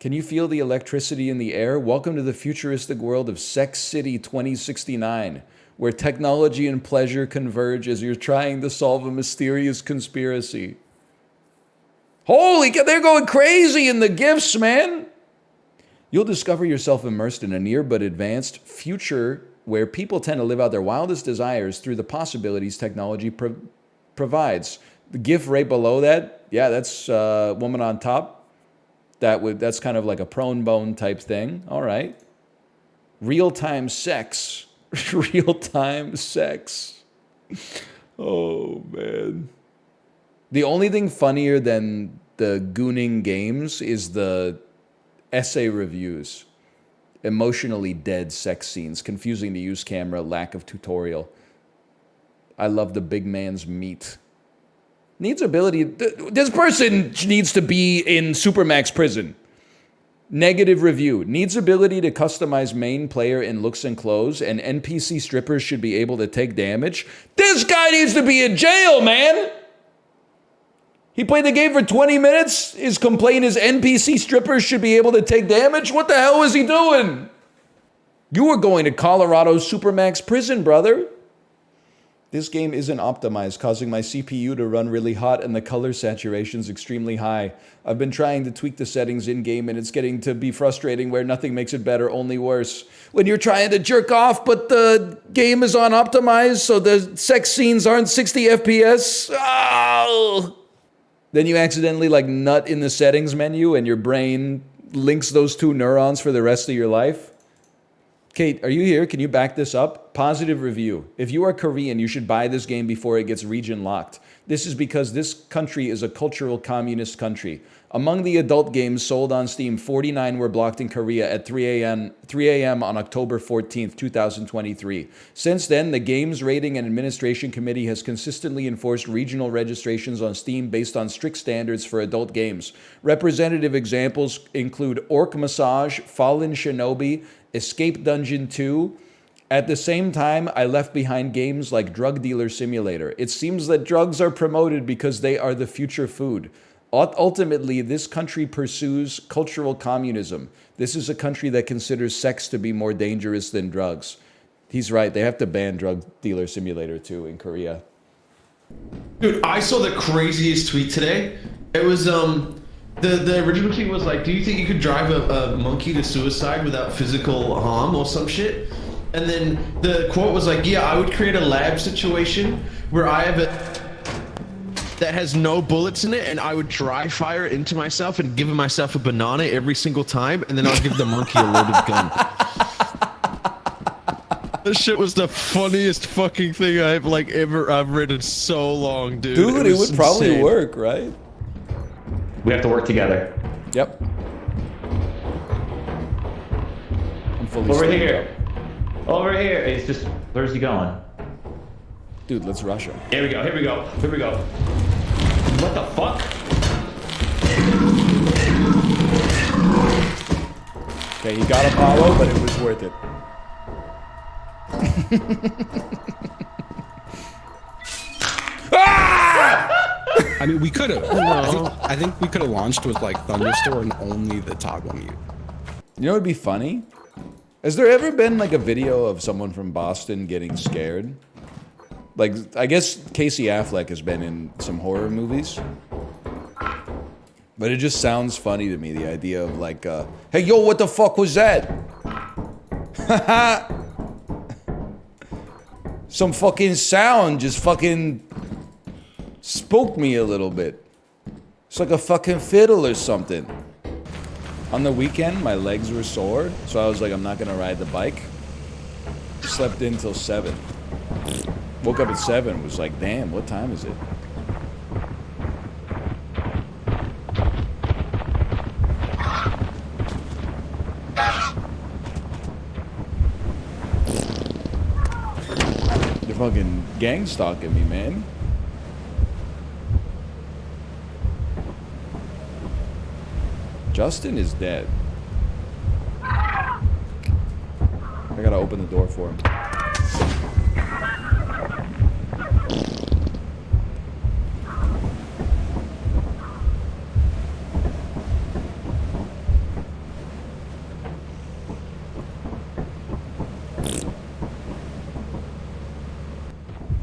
S2: Can you feel the electricity in the air? Welcome to the futuristic world of Sex City 2069, where technology and pleasure converge as you're trying to solve a mysterious conspiracy. Holy cow, they're going crazy in the gifts, man. You'll discover yourself immersed in a near but advanced future where people tend to live out their wildest desires through the possibilities technology provides. The GIF right below that, yeah, that's woman on top. That's kind of like a prone bone type thing. All right. Real-time sex. Real-time sex. Oh, man. The only thing funnier than the gooning games is the essay reviews. Emotionally dead sex scenes, confusing to use camera, lack of tutorial. I love the big man's meat. Needs ability. This person needs to be in Supermax prison. Negative review. Needs ability to customize main player in looks and clothes, and NPC strippers should be able to take damage. This guy needs to be in jail, man! He played the game for 20 minutes. His complaint is NPC strippers should be able to take damage? What the hell was he doing? You were going to Colorado Supermax prison, brother.
S14: This game isn't optimized, causing my CPU to run really hot and the color saturation's extremely high. I've been trying to tweak the settings in-game and it's getting to be frustrating where nothing makes it better, only worse. When you're trying to jerk off, but the game is unoptimized, so the sex scenes aren't 60 FPS. Oh! Then you accidentally like nut in the settings menu and your brain links those two neurons for the rest of your life. Kate, are you here? Can you back this up? Positive review. If you are Korean, you should buy this game before it gets region locked. This is because this country is a cultural communist country. Among the adult games sold on Steam, 49 were blocked in Korea at 3 a.m. on October 14th, 2023. Since then, the Games Rating and Administration Committee has consistently enforced regional registrations on Steam based on strict standards for adult games. Representative examples include Orc Massage, Fallen Shinobi, Escape Dungeon 2. At the same time, I left behind games like Drug Dealer Simulator. It seems that drugs are promoted because they are the future food. Ultimately, this country pursues cultural communism. This is a country that considers sex to be more dangerous than drugs. He's right. They have to ban Drug Dealer Simulator 2 in Korea.
S11: Dude, I saw the craziest tweet today. It was the original tweet was like, do you think you could drive a monkey to suicide without physical harm or some shit? And then the quote was like, yeah, I would create a lab situation where I have that has no bullets in it, and I would dry fire it into myself and give myself a banana every single time, and then I'll give the monkey a loaded gun.
S5: This shit was the funniest fucking thing I've read in so long, dude.
S14: Dude, it would probably work, right?
S1: We have to work together.
S14: Yep. I'm fully
S1: Over
S14: steamed
S1: here.
S14: up.
S1: Over here. It's just, where's he going?
S14: Dude, let's rush him.
S1: Here we go, here we go, here we go. What the fuck?
S14: Okay, he got Apollo, but it was worth it.
S4: I mean, we could have. I think we could have launched with like Thunderstore and only the toggle mute.
S14: You know what would be funny? Has there ever been like a video of someone from Boston getting scared? Like, I guess Casey Affleck has been in some horror movies. But it just sounds funny to me, the idea of like, hey, yo, what the fuck was that? Some fucking sound just fucking spooked me a little bit. It's like a fucking fiddle or something. On the weekend, my legs were sore, so I was like, I'm not gonna ride the bike. Slept in till 7. Woke up at 7, was like, damn, what time is it? They're fucking gang stalking me, man. Justin is dead. I gotta open the door for him.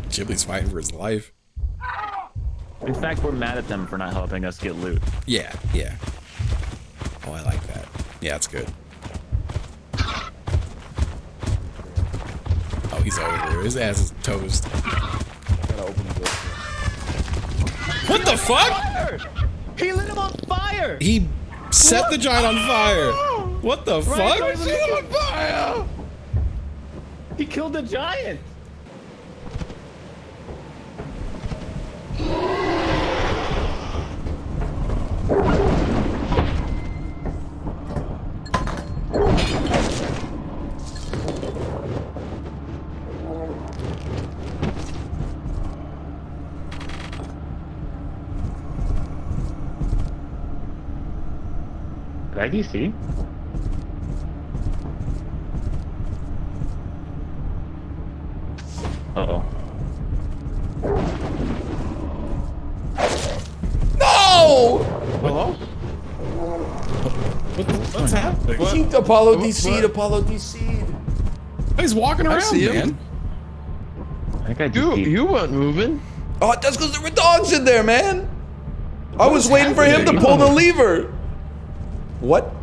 S4: Ghibli's fighting for his life.
S7: In fact, we're mad at them for not helping us get loot.
S4: Yeah, yeah. Oh, I like that. Yeah, it's good. Oh, he's over here. His ass is toast.
S14: Gotta open the door.
S4: What the fuck?
S7: He lit him on fire!
S4: He set the giant on fire. What the fuck?
S7: He lit him on fire! He killed the giant!
S1: Did I DC? Uh-oh.
S14: No!
S7: Hello?
S4: What's happening?
S14: He Apollo DC'd, Apollo DC'd.
S4: He's walking around,
S5: see him.
S4: man.
S2: You weren't moving. Oh, that's because there were dogs in there, man. I was waiting for him to pull the lever. What?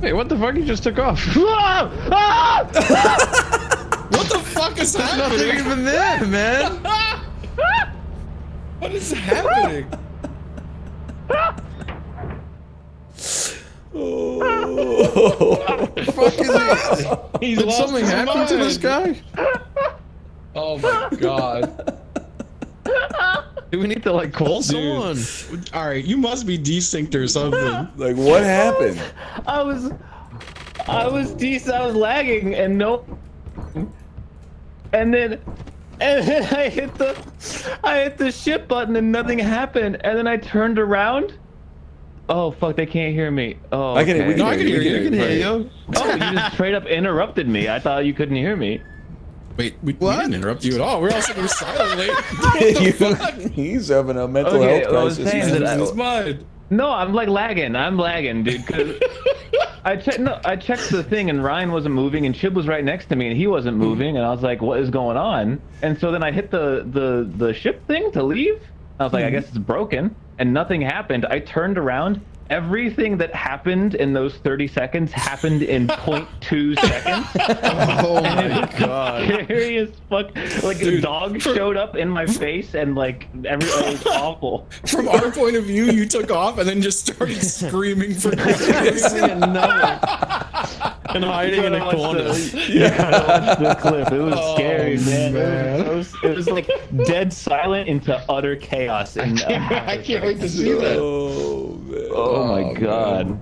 S11: Wait, what the fuck? He just took off.
S3: What the fuck is happening?
S11: Nothing even there, man.
S4: What is happening?
S3: What the fuck is he? Did something happen to this guy?
S4: Oh my god.
S11: Do we need to like call someone?
S4: All right, you must be desynced or something.
S2: Like, what happened?
S7: I was lagging and no, and then I hit the ship button and nothing happened, and then I turned around. Oh fuck! They can't hear me. Oh,
S2: I can hear you.
S7: I can hear you.
S11: We can hear you.
S7: Oh, you just straight up interrupted me. I thought you couldn't hear me.
S4: Wait, we didn't interrupt you at all. We're all sitting here silently. What the fuck?
S2: He's having a mental health crisis.
S4: His mind.
S7: No, I'm like lagging. I'm lagging, dude. Cause I checked the thing, and Ryan wasn't moving, and Chib was right next to me, and he wasn't moving, and I was like, "What is going on?" And so then I hit the ship thing to leave. I was like, "I guess it's broken," and nothing happened. I turned around. Everything that happened in those 30 seconds happened in 0.2 seconds.
S3: Oh my god.
S7: Scary as fuck. Like a dog showed up in my face and like it was awful.
S4: From our point of view, you took off and then just started screaming for
S3: and hiding in a corner.
S7: You gotta watch the clip. It was scary, man. It was like dead silent into utter chaos.
S4: I can't wait to see that.
S2: Oh, man.
S7: Oh my god.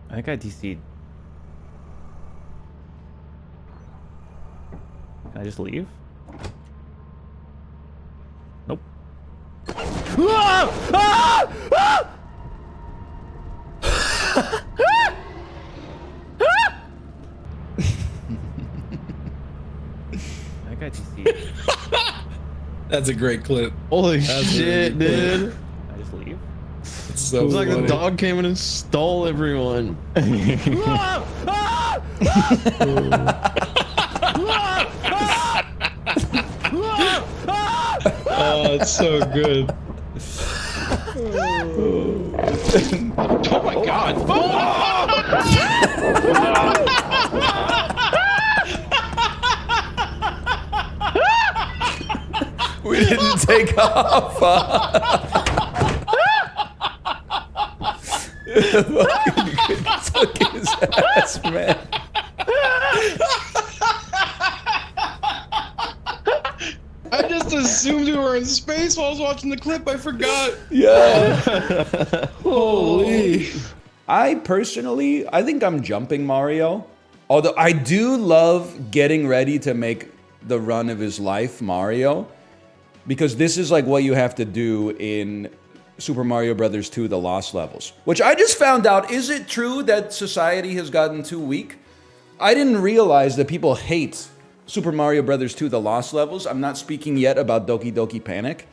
S7: I think I DC'd. Can I just leave? Nope. I think I DC'd.
S4: That's a great clip.
S3: Holy shit, dude.
S7: Can I just leave?
S4: It's so
S3: It was like
S4: funny.
S3: the dog came in and stole everyone.
S4: Oh, it's so good.
S11: Oh my god.
S2: We didn't take off. Fucking took his ass, man.
S4: I just assumed we were in space while I was watching the clip. I forgot.
S2: Yeah.
S4: Holy.
S10: I think I'm jumping Mario. Although I do love getting ready to make the run of his life, Mario. Because this is like what you have to do in Super Mario Bros. 2, The Lost Levels. Which I just found out, is it true that society has gotten too weak? I didn't realize that people hate Super Mario Bros. 2, The Lost Levels. I'm not speaking yet about Doki Doki Panic.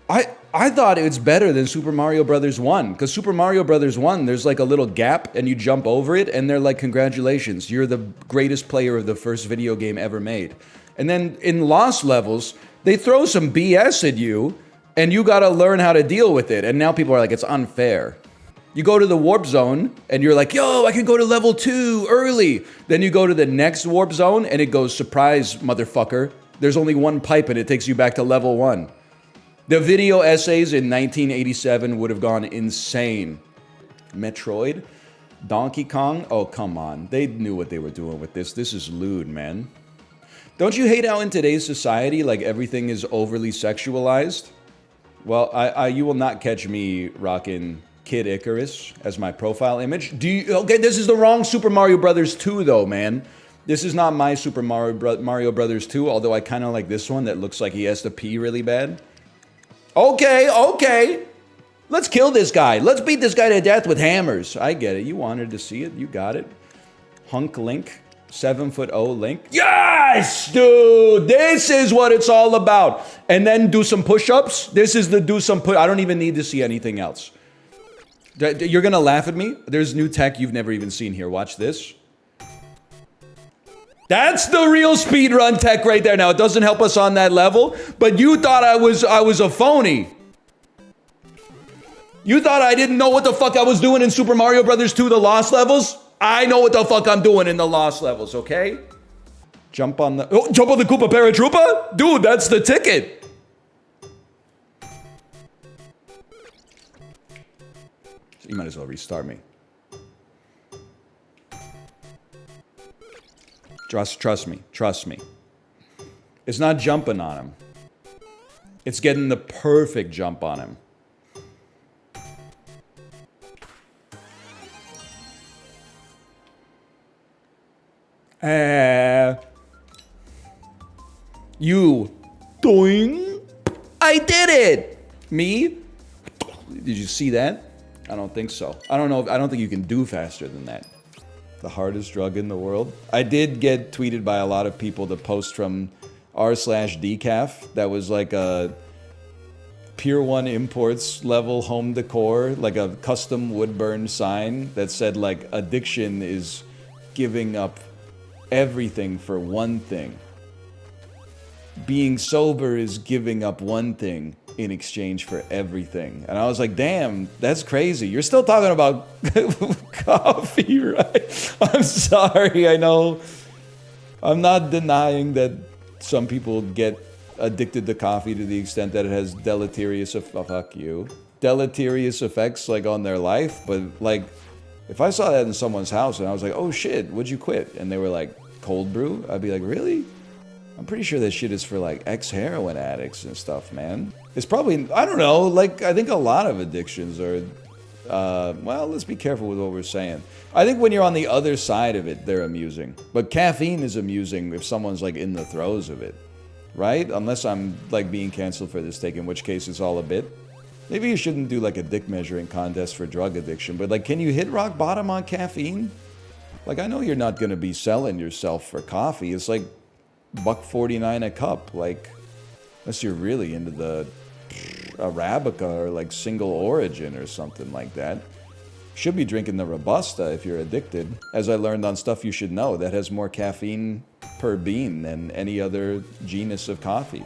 S10: I thought it's better than Super Mario Bros. 1, because Super Mario Bros. 1, there's like a little gap, and you jump over it, and they're like, congratulations, you're the greatest player of the first video game ever made. And then in Lost Levels, they throw some BS at you, and you gotta learn how to deal with it. And now people are like, it's unfair. You go to the warp zone, and you're like, yo, I can go to level 2 early. Then you go to the next warp zone, and it goes, surprise, motherfucker. There's only one pipe, and it takes you back to level 1. The video essays in 1987 would have gone insane. Metroid? Donkey Kong? Oh, come on. They knew what they were doing with this. This is lewd, man. Don't you hate how in today's society, like, everything is overly sexualized? Well, you will not catch me rocking Kid Icarus as my profile image. Okay, this is the wrong Super Mario Bros. 2, though, man. This is not my Super Mario Bros. 2, although I kind of like this one that looks like he has to pee really bad. Okay. Let's kill this guy. Let's beat this guy to death with hammers. I get it. You wanted to see it. You got it. Hunk Link. 7'0" Link. Yes, dude. This is what it's all about. And then do some push-ups. This is the do some push. I don't even need to see anything else. You're going to laugh at me? There's new tech you've never even seen here. Watch this. That's the real speedrun tech right there. Now, it doesn't help us on that level, but you thought I was a phony. You thought I didn't know what the fuck I was doing in Super Mario Brothers 2, the Lost Levels? I know what the fuck I'm doing in the Lost Levels, okay? Jump on the Koopa Paratroopa? Dude, that's the ticket. You might as well restart me. Trust me. It's not jumping on him. It's getting the perfect jump on him. You doing? I did it. Me? Did you see that? I don't think so. I don't know. I don't think you can do faster than that. The hardest drug in the world. I did get tweeted by a lot of people to post from r/decaf. That was like a Pier 1 Imports level home decor, like a custom wood burn sign that said like addiction is giving up everything for one thing. Being sober is giving up one thing in exchange for everything. And I was like, damn, that's crazy. You're still talking about coffee, right? I'm sorry, I know. I'm not denying that some people get addicted to coffee to the extent that it has deleterious effects like on their life. But like, if I saw that in someone's house and I was like, oh shit, what'd you quit? And they were like, cold brew? I'd be like, really? I'm pretty sure that shit is for like ex-heroin addicts and stuff, man. It's probably, I don't know, like I think a lot of addictions are, well, let's be careful with what we're saying. I think when you're on the other side of it, they're amusing. But caffeine is amusing if someone's like in the throes of it, right? Unless I'm like being canceled for this take, in which case it's all a bit. Maybe you shouldn't do like a dick measuring contest for drug addiction, but like, can you hit rock bottom on caffeine? Like, I know you're not gonna be selling yourself for coffee. It's like $1.49 a cup, like, unless you're really into the Arabica or like single origin or something like that. Should be drinking the Robusta if you're addicted. As I learned on Stuff You Should Know, that has more caffeine per bean than any other genus of coffee.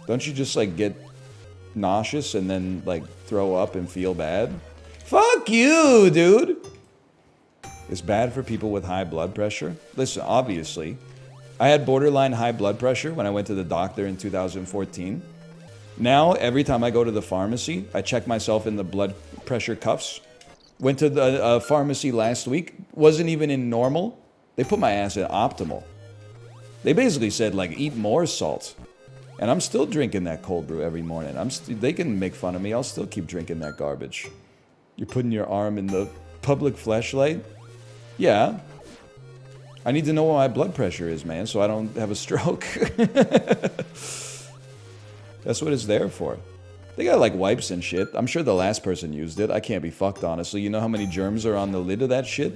S10: Don't you just like get nauseous and then like throw up and feel bad? Fuck you, dude! It's bad for people with high blood pressure. Listen, obviously, I had borderline high blood pressure when I went to the doctor in 2014. Now, every time I go to the pharmacy, I check myself in the blood pressure cuffs. Went to the pharmacy last week, wasn't even in normal. They put my ass in optimal. They basically said, like, eat more salt. And I'm still drinking that cold brew every morning. They can make fun of me, I'll still keep drinking that garbage. You're putting your arm in the public fleshlight? Yeah. I need to know what my blood pressure is, man, so I don't have a stroke. That's what it's there for. They got like wipes and shit. I'm sure the last person used it. I can't be fucked, honestly. You know how many germs are on the lid of that shit?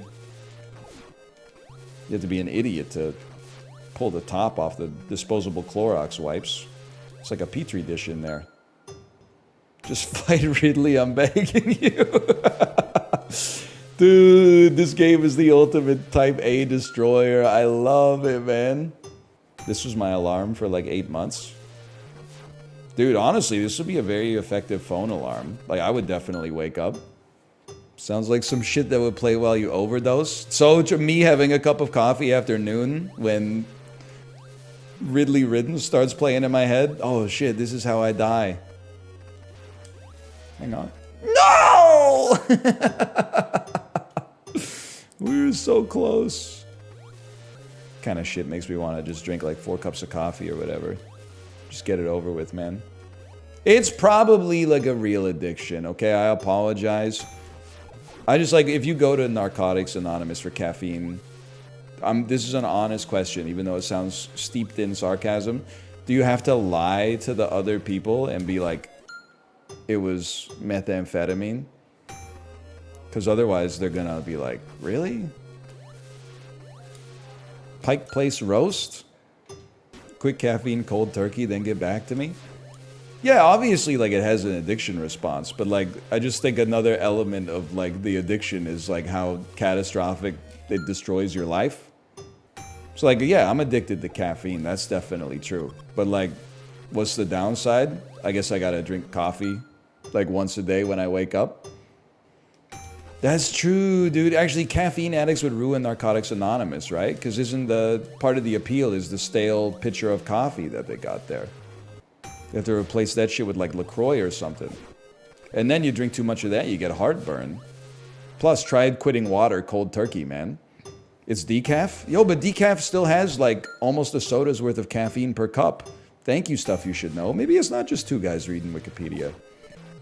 S10: You have to be an idiot to pull the top off the disposable Clorox wipes. It's like a petri dish in there. Just fight Ridley, I'm begging you. Dude, this game is the ultimate Type A destroyer. I love it, man. This was my alarm for like 8 months. Dude, honestly, this would be a very effective phone alarm. Like, I would definitely wake up. Sounds like some shit that would play while you overdose. So, to me having a cup of coffee after noon when Ridley Ridden starts playing in my head. Oh shit, this is how I die. Hang on. No! We were so close. Kind of shit makes me want to just drink like 4 cups of coffee or whatever. Just get it over with, man. It's probably like a real addiction, okay? I apologize. I just like, if you go to Narcotics Anonymous for caffeine, this is an honest question, even though it sounds steeped in sarcasm. Do you have to lie to the other people and be like, it was methamphetamine? Because otherwise they're gonna be like, really? Pike Place roast? Quick caffeine, cold turkey, then get back to me? Yeah, obviously, like, it has an addiction response, but, like, I just think another element of, like, the addiction is, like, how catastrophic it destroys your life.
S14: So like, yeah, I'm addicted to caffeine. That's definitely true. But like, what's the downside? I guess I gotta drink coffee like once a day when I wake up. That's true, dude. Actually, caffeine addicts would ruin Narcotics Anonymous, right? Because isn't the part of the appeal is the stale pitcher of coffee that they got there? You have to replace that shit with like LaCroix or something. And then you drink too much of that, you get heartburn. Plus, try quitting water cold turkey, man. It's decaf? Yo, but decaf still has like almost a soda's worth of caffeine per cup. Thank you, Stuff You Should Know. Maybe it's not just two guys reading Wikipedia.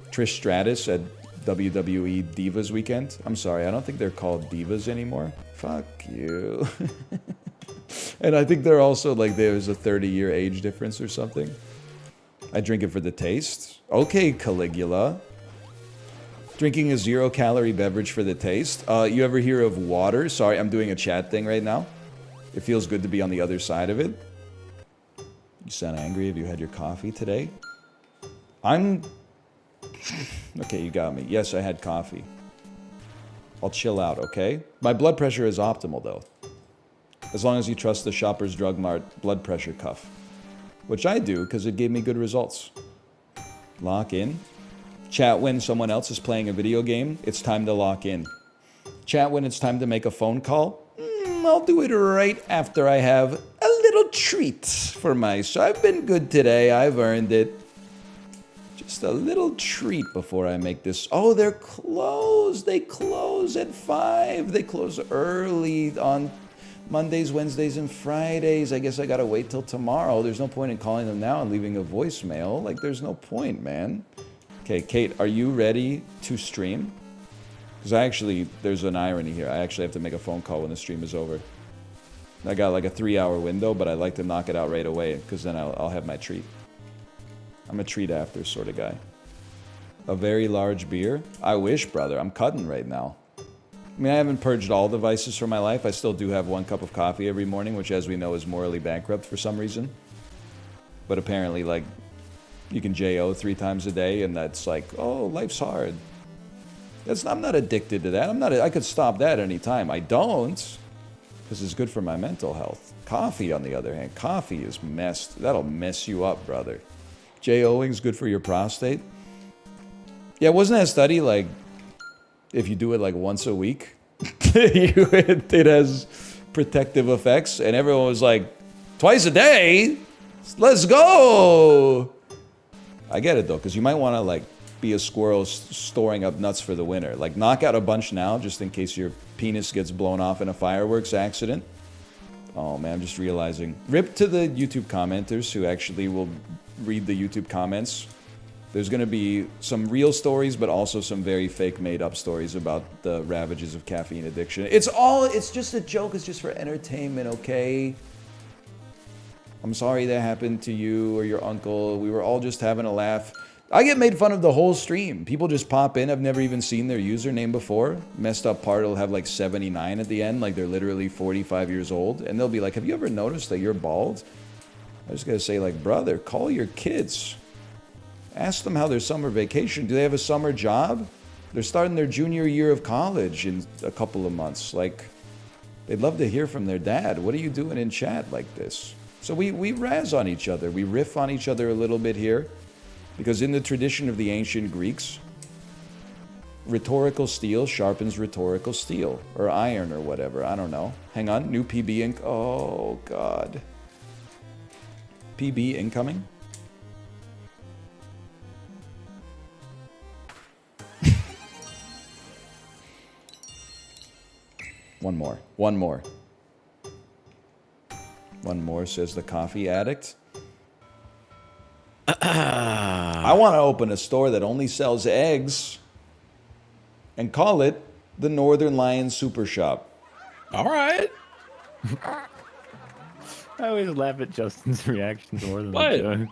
S14: Trish Stratus at WWE Divas Weekend. I'm sorry, I don't think they're called divas anymore. Fuck you. And I think they're also like there's a 30-year age difference or something. I drink it for the taste. Okay, Caligula. Drinking a 0-calorie beverage for the taste. You ever hear of water? Sorry, I'm doing a chat thing right now. It feels good to be on the other side of it. You sound angry. Have you had your coffee today? Okay, you got me. Yes, I had coffee. I'll chill out, okay? My blood pressure is optimal, though. As long as you trust the Shoppers Drug Mart blood pressure cuff. Which I do, because it gave me good results. Lock in. Chat when someone else is playing a video game, it's time to lock in. Chat when it's time to make a phone call. I'll do it right after I have a little treat for myself. I've been good today. I've earned it. Just a little treat before I make this. Oh, they're closed. They close at 5. They close early on Mondays, Wednesdays, and Fridays. I guess I gotta wait till tomorrow. There's no point in calling them now and leaving a voicemail. Like, there's no point, man. Okay, Kate, are you ready to stream? Because there's an irony here. I actually have to make a phone call when the stream is over. I got like a 3-hour window, but I like to knock it out right away because then I'll have my treat. I'm a treat after sort of guy. A very large beer? I wish, brother. I'm cutting right now. I mean, I haven't purged all the vices from my life. I still do have 1 cup of coffee every morning, which as we know is morally bankrupt for some reason. But apparently, like, you can JO 3 times a day and that's like, oh, life's hard. I'm not addicted to that. I could stop that anytime. I don't, because it's good for my mental health. Coffee, on the other hand, coffee is messed. That'll mess you up, brother. JOing's good for your prostate. Yeah, wasn't that a study like if you do it like once a week, it has protective effects? And everyone was like, twice a day? Let's go! I get it though, because you might want to like be a squirrel storing up nuts for the winter. Like, knock out a bunch now just in case your penis gets blown off in a fireworks accident. Oh man, I'm just realizing. Rip to the YouTube commenters who actually will read the YouTube comments. There's going to be some real stories, but also some very fake made up stories about the ravages of caffeine addiction. It's just a joke. It's just for entertainment, okay? I'm sorry that happened to you or your uncle. We were all just having a laugh. I get made fun of the whole stream. People just pop in. I've never even seen their username before. Messed up part will have like 79 at the end, like they're literally 45 years old. And they'll be like, have you ever noticed that you're bald? I just gotta say, like, brother, call your kids. Ask them how their summer vacation. Do they have a summer job? They're starting their junior year of college in a couple of months. Like, they'd love to hear from their dad. What are you doing in chat like this? So we razz on each other. We riff on each other a little bit here. Because in the tradition of the ancient Greeks, rhetorical steel sharpens rhetorical steel. Or iron or whatever. I don't know. Hang on. New PB ink. Oh, God. PB incoming? One more. One more. One more, says the coffee addict. I want to open a store that only sells eggs and call it the Northernlion Super Shop.
S4: All right.
S7: I always laugh at Justin's reactions more than
S4: What?
S7: the joke.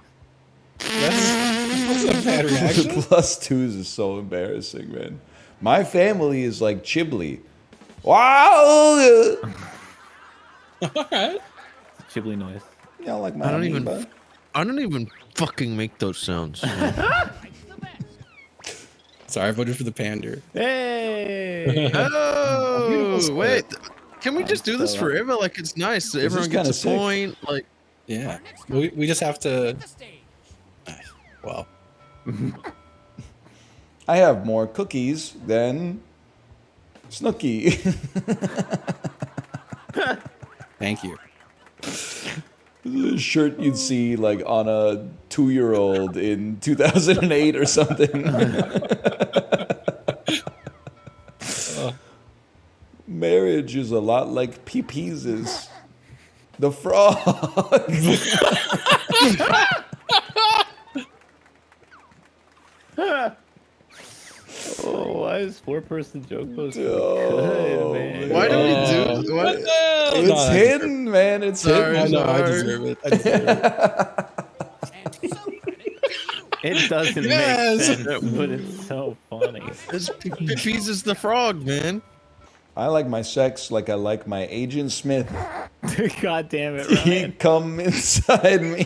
S4: That's a bad reaction.
S14: +2s is so embarrassing, man. My family is like Chibli. Wow!
S4: All right.
S7: Chibli noise.
S14: Yeah, like my
S3: I don't
S14: amoeba.
S3: even fucking make those sounds.
S4: Sorry, I voted for the pander.
S7: Hey!
S3: Oh, wait. Can we just do this forever? Like, it's nice.
S2: This is
S3: Everyone
S2: kinda
S3: gets a
S2: sick.
S3: point. Like,
S4: Yeah. We just have to. Well.
S14: I have more cookies than Snooky.
S4: Thank you.
S14: The shirt you'd see like on a 2-year-old in 2008 or something. Marriage is a lot like pee-pees is. The frog.
S7: Oh, why is 4-person joke post so
S14: Oh,
S7: good, man?
S3: why do we do what?
S14: It's hidden, man. It's hidden.
S4: I know. I deserve it. I deserve it.
S7: It doesn't
S4: Yes.
S7: make sense, but it's so funny.
S3: Peas is the frog, man.
S14: I like my sex like I like my Agent Smith.
S7: God damn it,
S14: He
S7: Ryan.
S14: come inside me.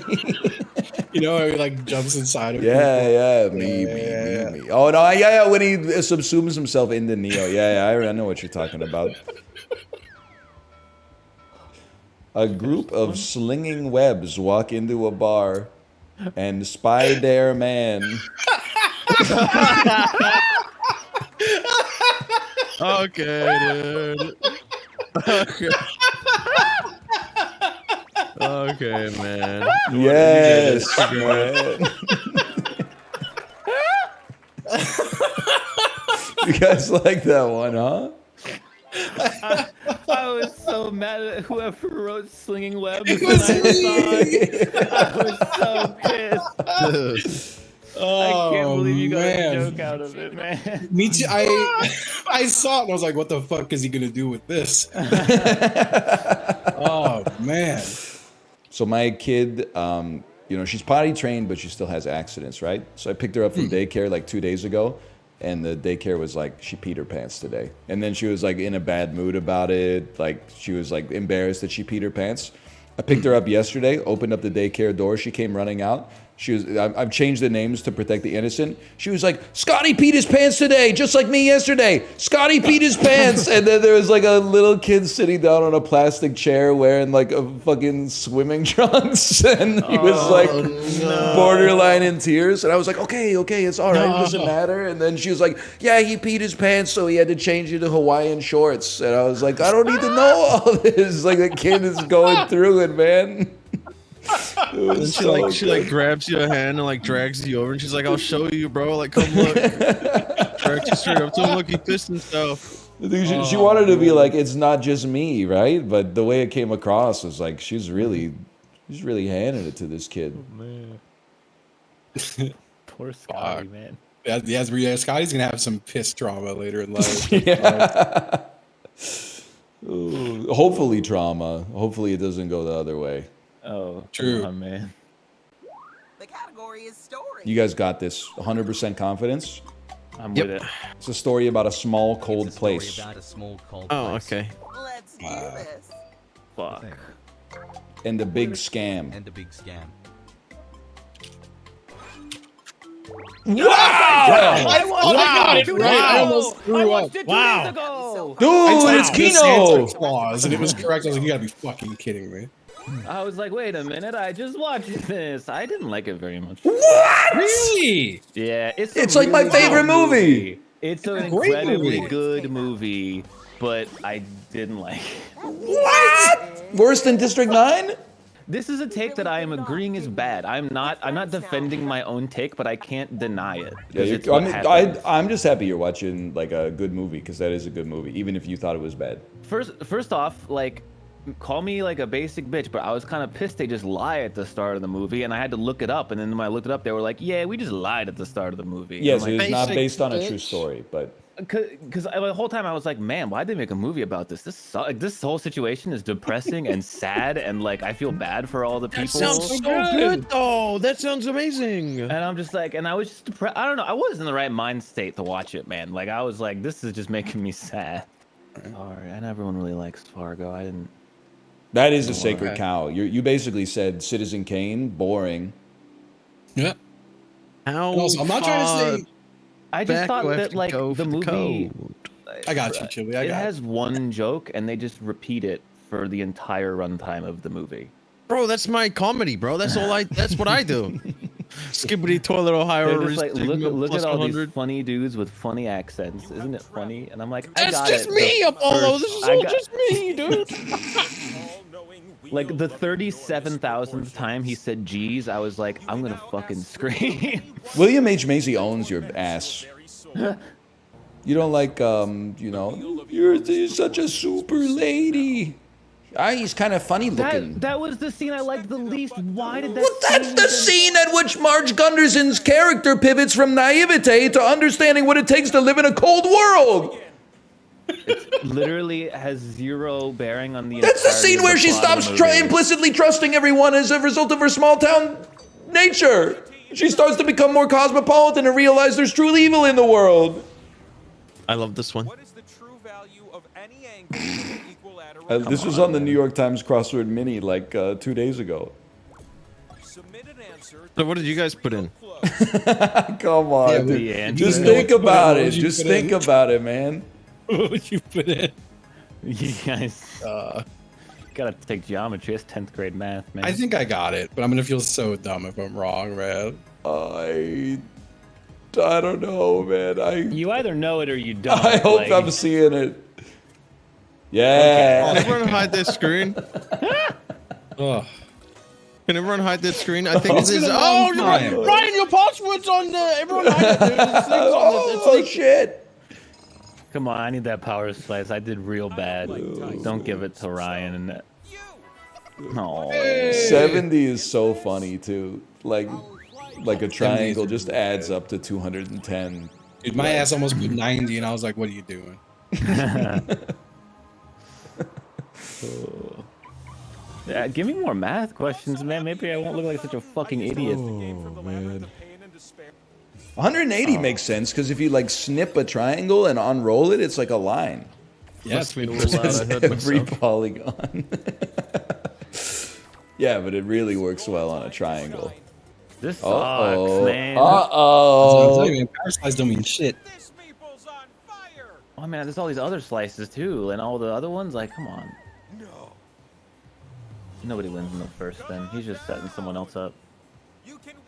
S4: You know, he like jumps inside of
S14: Yeah,
S4: people.
S14: me. Oh no, yeah, when he subsumes himself into Neo. Yeah, I know what you're talking about. A group of slinging webs walk into a bar and spy their man.
S3: Okay, dude. Okay. Okay, man.
S14: Yes, man. You guys like that one, huh?
S7: I was so mad at whoever wrote Slinging Webs when I saw it. I was so pissed. I can't believe you got a joke out of it, man.
S4: Me too. I saw it and I was like, what the fuck is he gonna do with this? Oh man.
S14: So my kid, she's potty trained, but she still has accidents, right? So I picked her up from daycare like 2 days ago, and the daycare was like, she peed her pants today. And then she was like in a bad mood about it. Like she was like embarrassed that she peed her pants. I picked her up yesterday, opened up the daycare door. She came running out. I've changed the names to protect the innocent. She was like, Scotty peed his pants today, just like me yesterday. Scotty peed his pants. And then there was like a little kid sitting down on a plastic chair wearing like a fucking swimming trunks. And he was like borderline in tears. And I was like, okay, it's all right. It doesn't matter. And then she was like, yeah, he peed his pants, so he had to change into Hawaiian shorts. And I was like, I don't need to know all this. Like the kid is going through it, man.
S3: And she like grabs your hand and like drags you over, and she's like, "I'll show you, bro. Like, come look." Drags you straight up to him. Look, he pissed himself.
S14: She wanted to be like, it's not just me, right? But the way it came across was like she's really handing it to this kid.
S7: Oh, man. Poor Scotty, man.
S4: Yeah, Scotty's gonna have some piss trauma later in life.
S14: Yeah. Ooh, hopefully trauma. Hopefully it doesn't go the other way.
S7: Oh,
S4: true,
S7: man.
S13: The category is story.
S14: You guys got this. 100% confidence.
S7: I'm with it.
S14: It's a story about a small, cold place.
S3: Oh, okay.
S13: Let's do this.
S7: Fuck.
S14: And the big scam.
S4: Wow! I got it right. I almost threw up.
S7: Wow.
S14: Dude, it's Kino.
S4: Claus, and it was correct. I was like, you gotta be fucking kidding me.
S7: I was like, wait a minute, I just watched this. I didn't like it very much.
S14: What?
S4: Really?
S7: Yeah,
S14: It's like my favorite movie.
S7: It's an
S4: Great
S7: incredibly
S4: movie.
S7: good movie, but I didn't like it.
S14: What? Worse than District 9?
S7: This is a take that I am agreeing is bad. I'm not defending my own take, but I can't deny it. 'Cause it's what happened.
S14: I'm just happy you're watching like a good movie, because that is a good movie, even if you thought it was bad.
S7: First off, like, call me like a basic bitch, but I was kind of pissed they just lie at the start of the movie, and I had to look it up. And then when I looked it up, they were like, "Yeah, we just lied at the start of the movie."
S14: Yes,
S7: like,
S14: it's not based on a true story, but
S7: because the whole time I was like, "Man, why'd they make a movie about this? This whole situation is depressing and sad, and like I feel bad for all the people."
S3: That sounds so good, though. That sounds amazing.
S7: And I'm just like, and I was just depressed. I don't know. I was in the right mind state to watch it, man. Like I was like, this is just making me sad. All right, and everyone really likes Fargo. I didn't.
S14: that is a sacred cow. You basically said Citizen Kane, boring.
S4: Yeah.
S3: How
S4: Also, I'm not trying to say.
S7: I just thought that like the movie,
S4: I got you, Chili. I
S7: it
S4: got
S7: has one joke, and they just repeat it for the entire runtime of the movie.
S3: Bro, that's my comedy, bro. That's what I do. Skibbity toilet Ohio.
S7: They're just like, look at all these funny dudes with funny accents. Isn't it funny? And I'm like, I
S3: That's
S7: got
S3: just
S7: it.
S3: me,
S7: The
S3: Apollo.
S7: first-
S3: This is
S7: I
S3: all
S7: got-
S3: just me, dude.
S7: Like the 37,000th time he said "geez," I was like, I'm gonna fucking scream.
S14: William H. Macy owns your ass. You don't like, you know, you're such a super lady. He's kind of funny looking.
S7: That was the scene I liked the least. Why did that?
S14: Well, that's the scene at which Marge Gunderson's character pivots from naivete to understanding what it takes to live in a cold world.
S7: Literally has zero bearing on the.
S14: That's the
S7: entirety
S14: scene
S7: of
S14: where
S7: the
S14: she
S7: plot of
S14: stops
S7: the movie.
S14: implicitly trusting everyone as a result of her small town nature. She starts to become more cosmopolitan and realize there's true evil in the world.
S3: I love this one.
S14: This was on the New York Times crossword mini like 2 days ago.
S3: So what did you guys put in?
S14: Come on,
S4: Yeah,
S14: dude.
S4: the answer.
S14: Just
S4: You
S14: think
S4: know what
S14: about it.
S4: you
S14: Just
S4: put
S14: think
S4: in?
S14: about it, man.
S4: What would you put in?
S7: You guys gotta take geometry. It's 10th grade math, man.
S4: I think I got it, but I'm gonna feel so dumb if I'm wrong, man.
S14: I don't know, man.
S7: You either know it or you don't.
S14: I hope
S7: like-
S14: I'm seeing it. Yeah.
S3: Can everyone hide their screen?
S4: Ugh.
S3: Can everyone hide their screen? I think this is.
S4: been a
S3: Oh,
S4: long
S3: you're
S4: time.
S3: right. Ryan, your password's on the. Everyone hide it, dude. This thing's on the, it's
S14: Oh
S3: like,
S14: shit.
S7: Come on, I need that power slice. I did real bad. Don't give it to Ryan. No.
S14: 70 is so funny too. Like a triangle just adds up to 210.
S4: Dude, my ass almost put 90, and I was like, "What are you doing?"
S7: Yeah, give me more math questions, man. Maybe I won't look like such a fucking idiot.
S14: Oh, man. 180 makes sense because if you like snip a triangle and unroll it, it's like a line.
S4: Yeah,
S3: Must be the rule out. I heard
S14: Every
S3: myself.
S14: polygon. Yeah, but it really works well on a triangle.
S7: This sucks,
S14: Uh-oh.
S7: man.
S4: I'm
S14: Uh-oh.
S4: telling you, man, power slice don't mean shit.
S7: Oh man, there's all these other slices too, and all the other ones. Like, come on. No. Nobody wins in the first. Then he's just setting someone else up.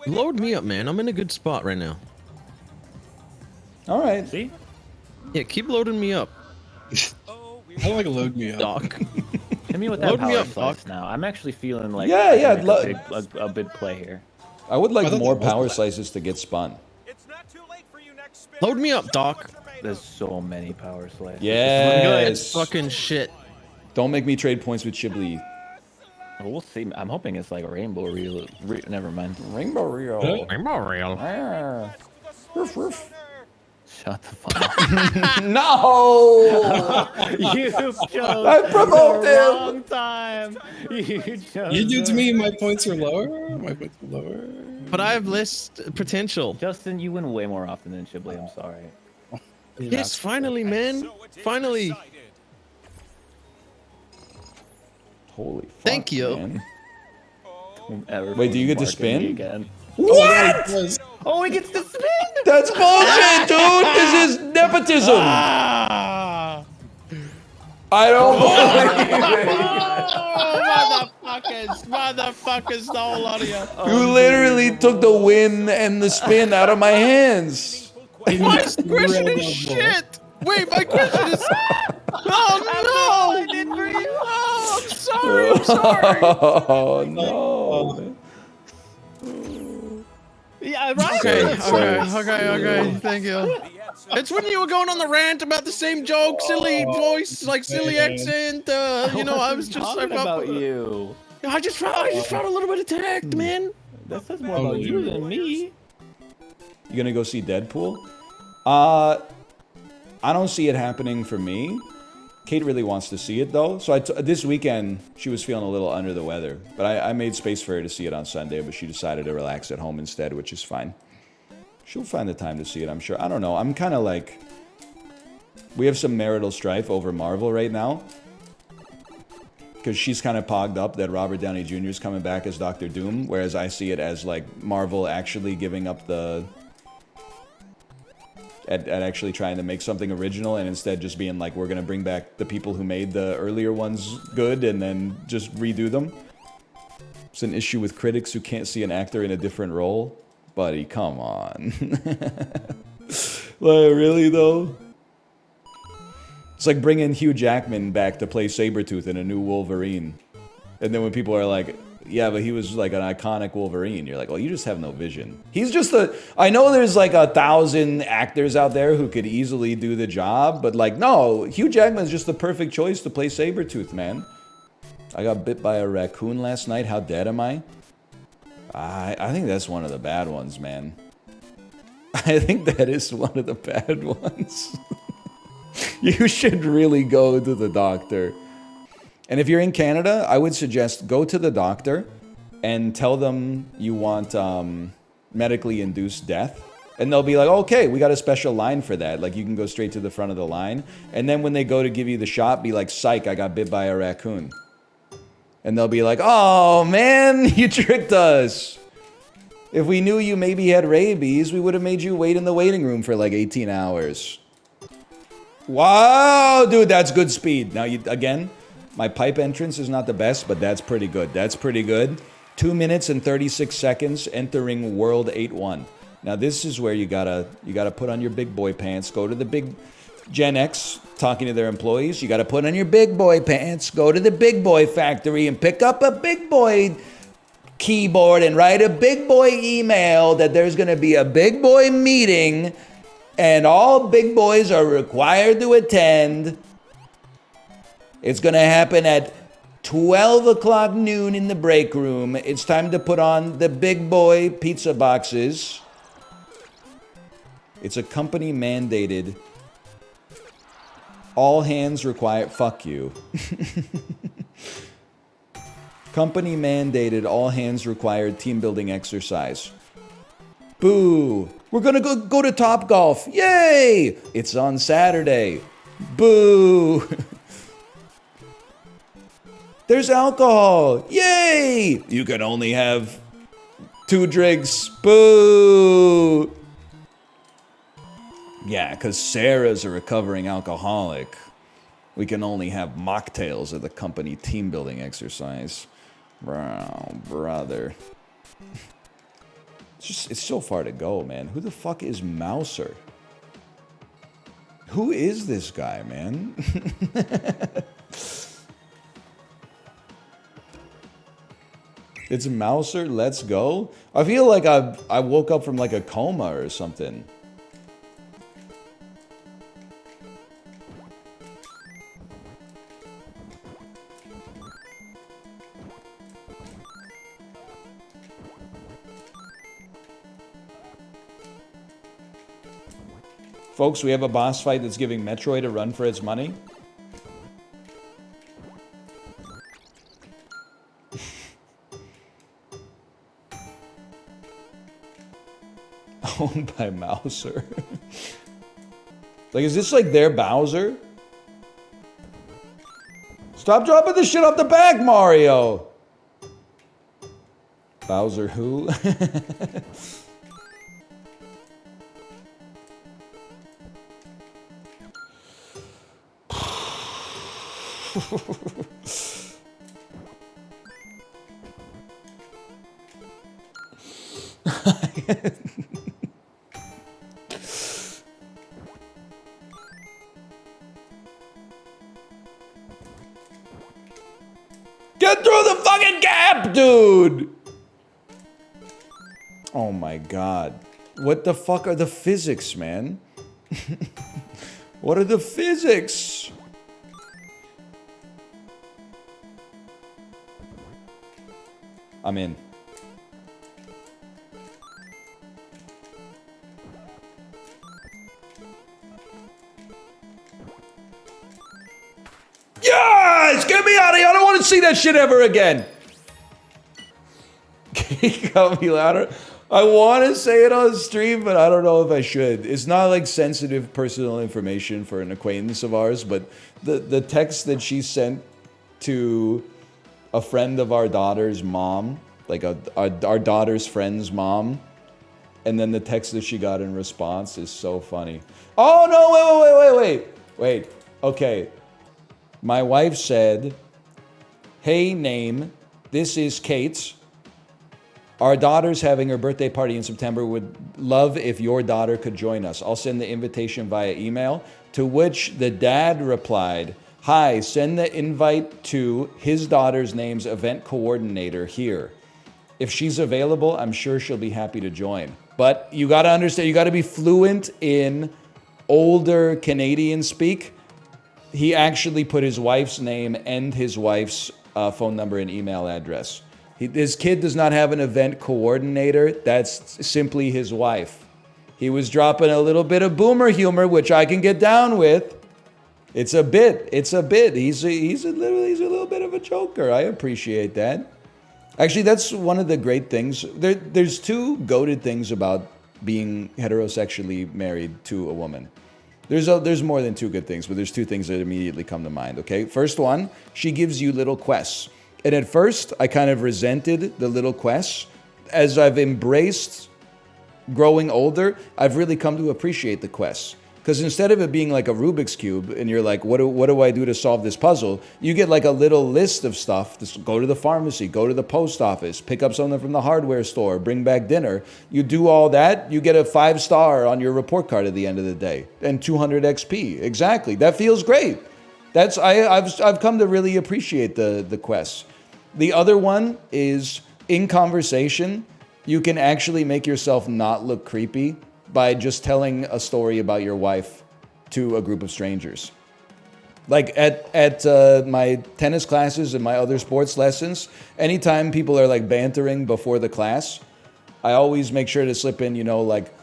S3: Load me up, man. I'm in a good spot right now.
S14: All right.
S7: See?
S3: Yeah, keep loading me up.
S4: I like load me up.
S3: Doc.
S7: Hit me with that
S3: Load me
S7: power
S3: up,
S7: slice
S3: Doc.
S7: now. I'm actually feeling like
S14: Yeah,
S7: I
S14: yeah,
S7: can make a big play here.
S14: I would like
S4: I thought
S14: more
S4: that was
S14: power
S4: the-
S14: slices to get spun.
S3: Load me up, Doc.
S7: There's so many power slices.
S14: Yes.
S3: It's fucking shit.
S14: Don't make me trade points with Chibli.
S7: We'll see. I'm hoping it's like a rainbow reel. Never mind.
S14: Rainbow Reel.
S3: Rainbow Reel.
S14: Roof, roof.
S7: Shut the fuck up.
S14: No!
S7: You chose
S14: I provoked
S7: the
S14: him.
S7: wrong time. You chose.
S4: You do to me, my points are lower. My points are lower.
S3: But I have less potential.
S7: Justin, you win way more often than Shibley. I'm sorry.
S3: Yes, finally, man. Finally.
S14: Holy fuck,
S3: Thank you.
S14: man.
S7: Whomever
S14: Wait, do you get to
S7: marking
S14: spin?
S7: me again.
S14: What?
S7: Oh, he gets to spin.
S14: That's bullshit, dude. This is nepotism. I don't believe it.
S3: Motherfuckers, the whole lot of you.
S14: You literally took the win and the spin out of my hands.
S3: My question is shit. Wait, my question is. Oh no! Oh, I'm sorry. I'm sorry.
S14: Oh no.
S7: Yeah, right.
S3: Okay. Thank you. It's when you were going on the rant about the same joke, silly voice, like silly accent. You know, I was just
S7: talking about you.
S3: I just felt a little bit attacked, man.
S7: That says more about you than me.
S14: You gonna go see Deadpool? I don't see it happening for me. Kate really wants to see it though. So this weekend she was feeling a little under the weather, but I made space for her to see it on Sunday. But she decided to relax at home instead, which is fine. She'll find the time to see it, I'm sure. I don't know. I'm kind of like, we have some marital strife over Marvel right now. Because she's kind of pogged up that Robert Downey Jr. is coming back as Doctor Doom, whereas I see it as like Marvel actually giving up the at actually trying to make something original, and instead just being like, we're gonna bring back the people who made the earlier ones good and then just redo them. It's an issue with critics who can't see an actor in a different role. Buddy, come on. Like, really though? It's like bringing Hugh Jackman back to play Sabretooth in a new Wolverine. And then when people are like, yeah, but he was like an iconic Wolverine, you're like, well, you just have no vision. He's just I know there's like 1,000 actors out there who could easily do the job, but like, no, Hugh Jackman's just the perfect choice to play Sabretooth, man. I got bit by a raccoon last night. How dead am I? I think that's one of the bad ones, man. I think that is one of the bad ones. You should really go to the doctor. And if you're in Canada, I would suggest go to the doctor and tell them you want medically induced death. And they'll be like, okay, we got a special line for that. Like, you can go straight to the front of the line. And then when they go to give you the shot, be like, psych, I got bit by a raccoon. And they'll be like, oh, man, you tricked us. If we knew you maybe had rabies, we would have made you wait in the waiting room for like 18 hours. Wow, dude, that's good speed. Now, again, my pipe entrance is not the best, but that's pretty good. That's pretty good. 2 minutes and 36 seconds entering World 8-1. Now, this is where you gotta put on your big boy pants, go to the big Gen X talking to their employees. You gotta put on your big boy pants, go to the big boy factory and pick up a big boy keyboard and write a big boy email that there's gonna be a big boy meeting and all big boys are required to attend. It's gonna happen at 12 o'clock noon in the break room. It's time to put on the big boy pizza boxes. It's a company mandated. All hands required. Fuck you. Company mandated all hands required team building exercise. Boo. We're gonna go to Topgolf. Yay! It's on Saturday. Boo. There's alcohol. Yay! You can only have 2 drinks. Boo. Yeah, because Sarah's a recovering alcoholic. We can only have mocktails at the company team building exercise. Bro, brother. It's so far to go, man. Who the fuck is Mouser? Who is this guy, man? It's Mouser, let's go. I feel like I woke up from like a coma or something. Folks, we have a boss fight that's giving Metroid a run for its money. Owned by Mouser. Like, is this like their Bowser? Stop dropping the shit off the back, Mario! Bowser who? Get through the fucking gap, dude! Oh my god. What the fuck are the physics, man? What are the physics? I'm in. Yes! Get me out of here! I don't want to see that shit ever again! Got me louder. I want to say it on stream, but I don't know if I should. It's not like sensitive personal information for an acquaintance of ours, but the text that she sent to a friend of our daughter's mom, like our daughter's friend's mom, And then the text that she got in response is so funny. Oh, no, wait. Okay. My wife said, "Hey, name, this is Kate. Our daughter's having her birthday party in September. Would love if your daughter could join us. I'll send the invitation via email." To which the dad replied, "Hi, send the invite to his daughter's name's event coordinator here. If she's available, I'm sure she'll be happy to join." But you got to understand, you got to be fluent in older Canadian speak. He actually put his wife's name and his wife's phone number and email address. His kid does not have an event coordinator. That's simply his wife. He was dropping a little bit of boomer humor, which I can get down with. It's a bit. He's a little bit of a joker. I appreciate that. Actually, that's one of the great things. There's two goated things about being heterosexually married to a woman. There's more than two good things, but there's two things that immediately come to mind, okay? First one, she gives you little quests. And at first, I kind of resented the little quests. As I've embraced growing older, I've really come to appreciate the quests. Because instead of it being like a Rubik's Cube, and you're like, what do I do to solve this puzzle? You get like a little list of stuff. Just go to the pharmacy, go to the post office, pick up something from the hardware store, bring back dinner. You do all that, you get a 5-star on your report card at the end of the day. And 200 XP. Exactly. That feels great. I've come to really appreciate the quests. The other one is, in conversation, you can actually make yourself not look creepy by just telling a story about your wife to a group of strangers. Like at my tennis classes and my other sports lessons, anytime people are like bantering before the class, I always make sure to slip in, like,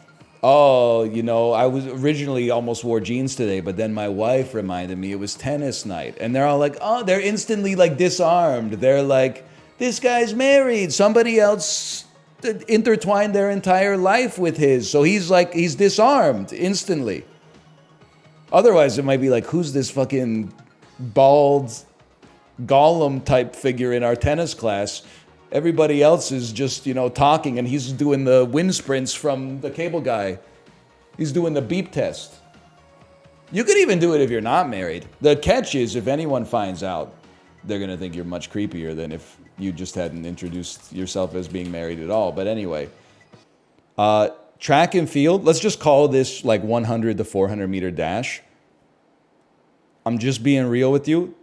S14: "Oh, I was originally almost wore jeans today, but then my wife reminded me it was tennis night." And they're all like, oh, they're instantly like disarmed. They're like, "This guy's married. Somebody else intertwined their entire life with his." So he's disarmed instantly. Otherwise, it might be like, who's this fucking bald Gollum type figure in our tennis class? Everybody else is just, talking, and he's doing the wind sprints from the cable guy. He's doing the beep test. You could even do it if you're not married. The catch is, if anyone finds out, they're going to think you're much creepier than if you just hadn't introduced yourself as being married at all. But anyway, track and field, let's just call this like 100 to 400 meter dash. I'm just being real with you.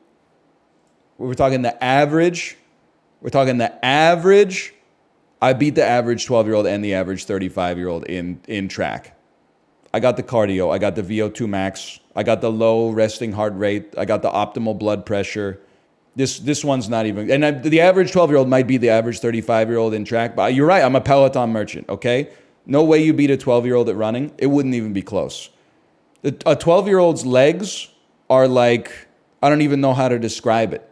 S14: We're talking the average. I beat the average 12-year-old and the average 35-year-old in track. I got the cardio. I got the VO2 max. I got the low resting heart rate. I got the optimal blood pressure. This one's not even, and the average 12-year-old might be the average 35-year-old in track, but you're right, I'm a Peloton merchant, okay? No way you beat a 12-year-old at running. It wouldn't even be close. A 12-year-old's legs are like, I don't even know how to describe it.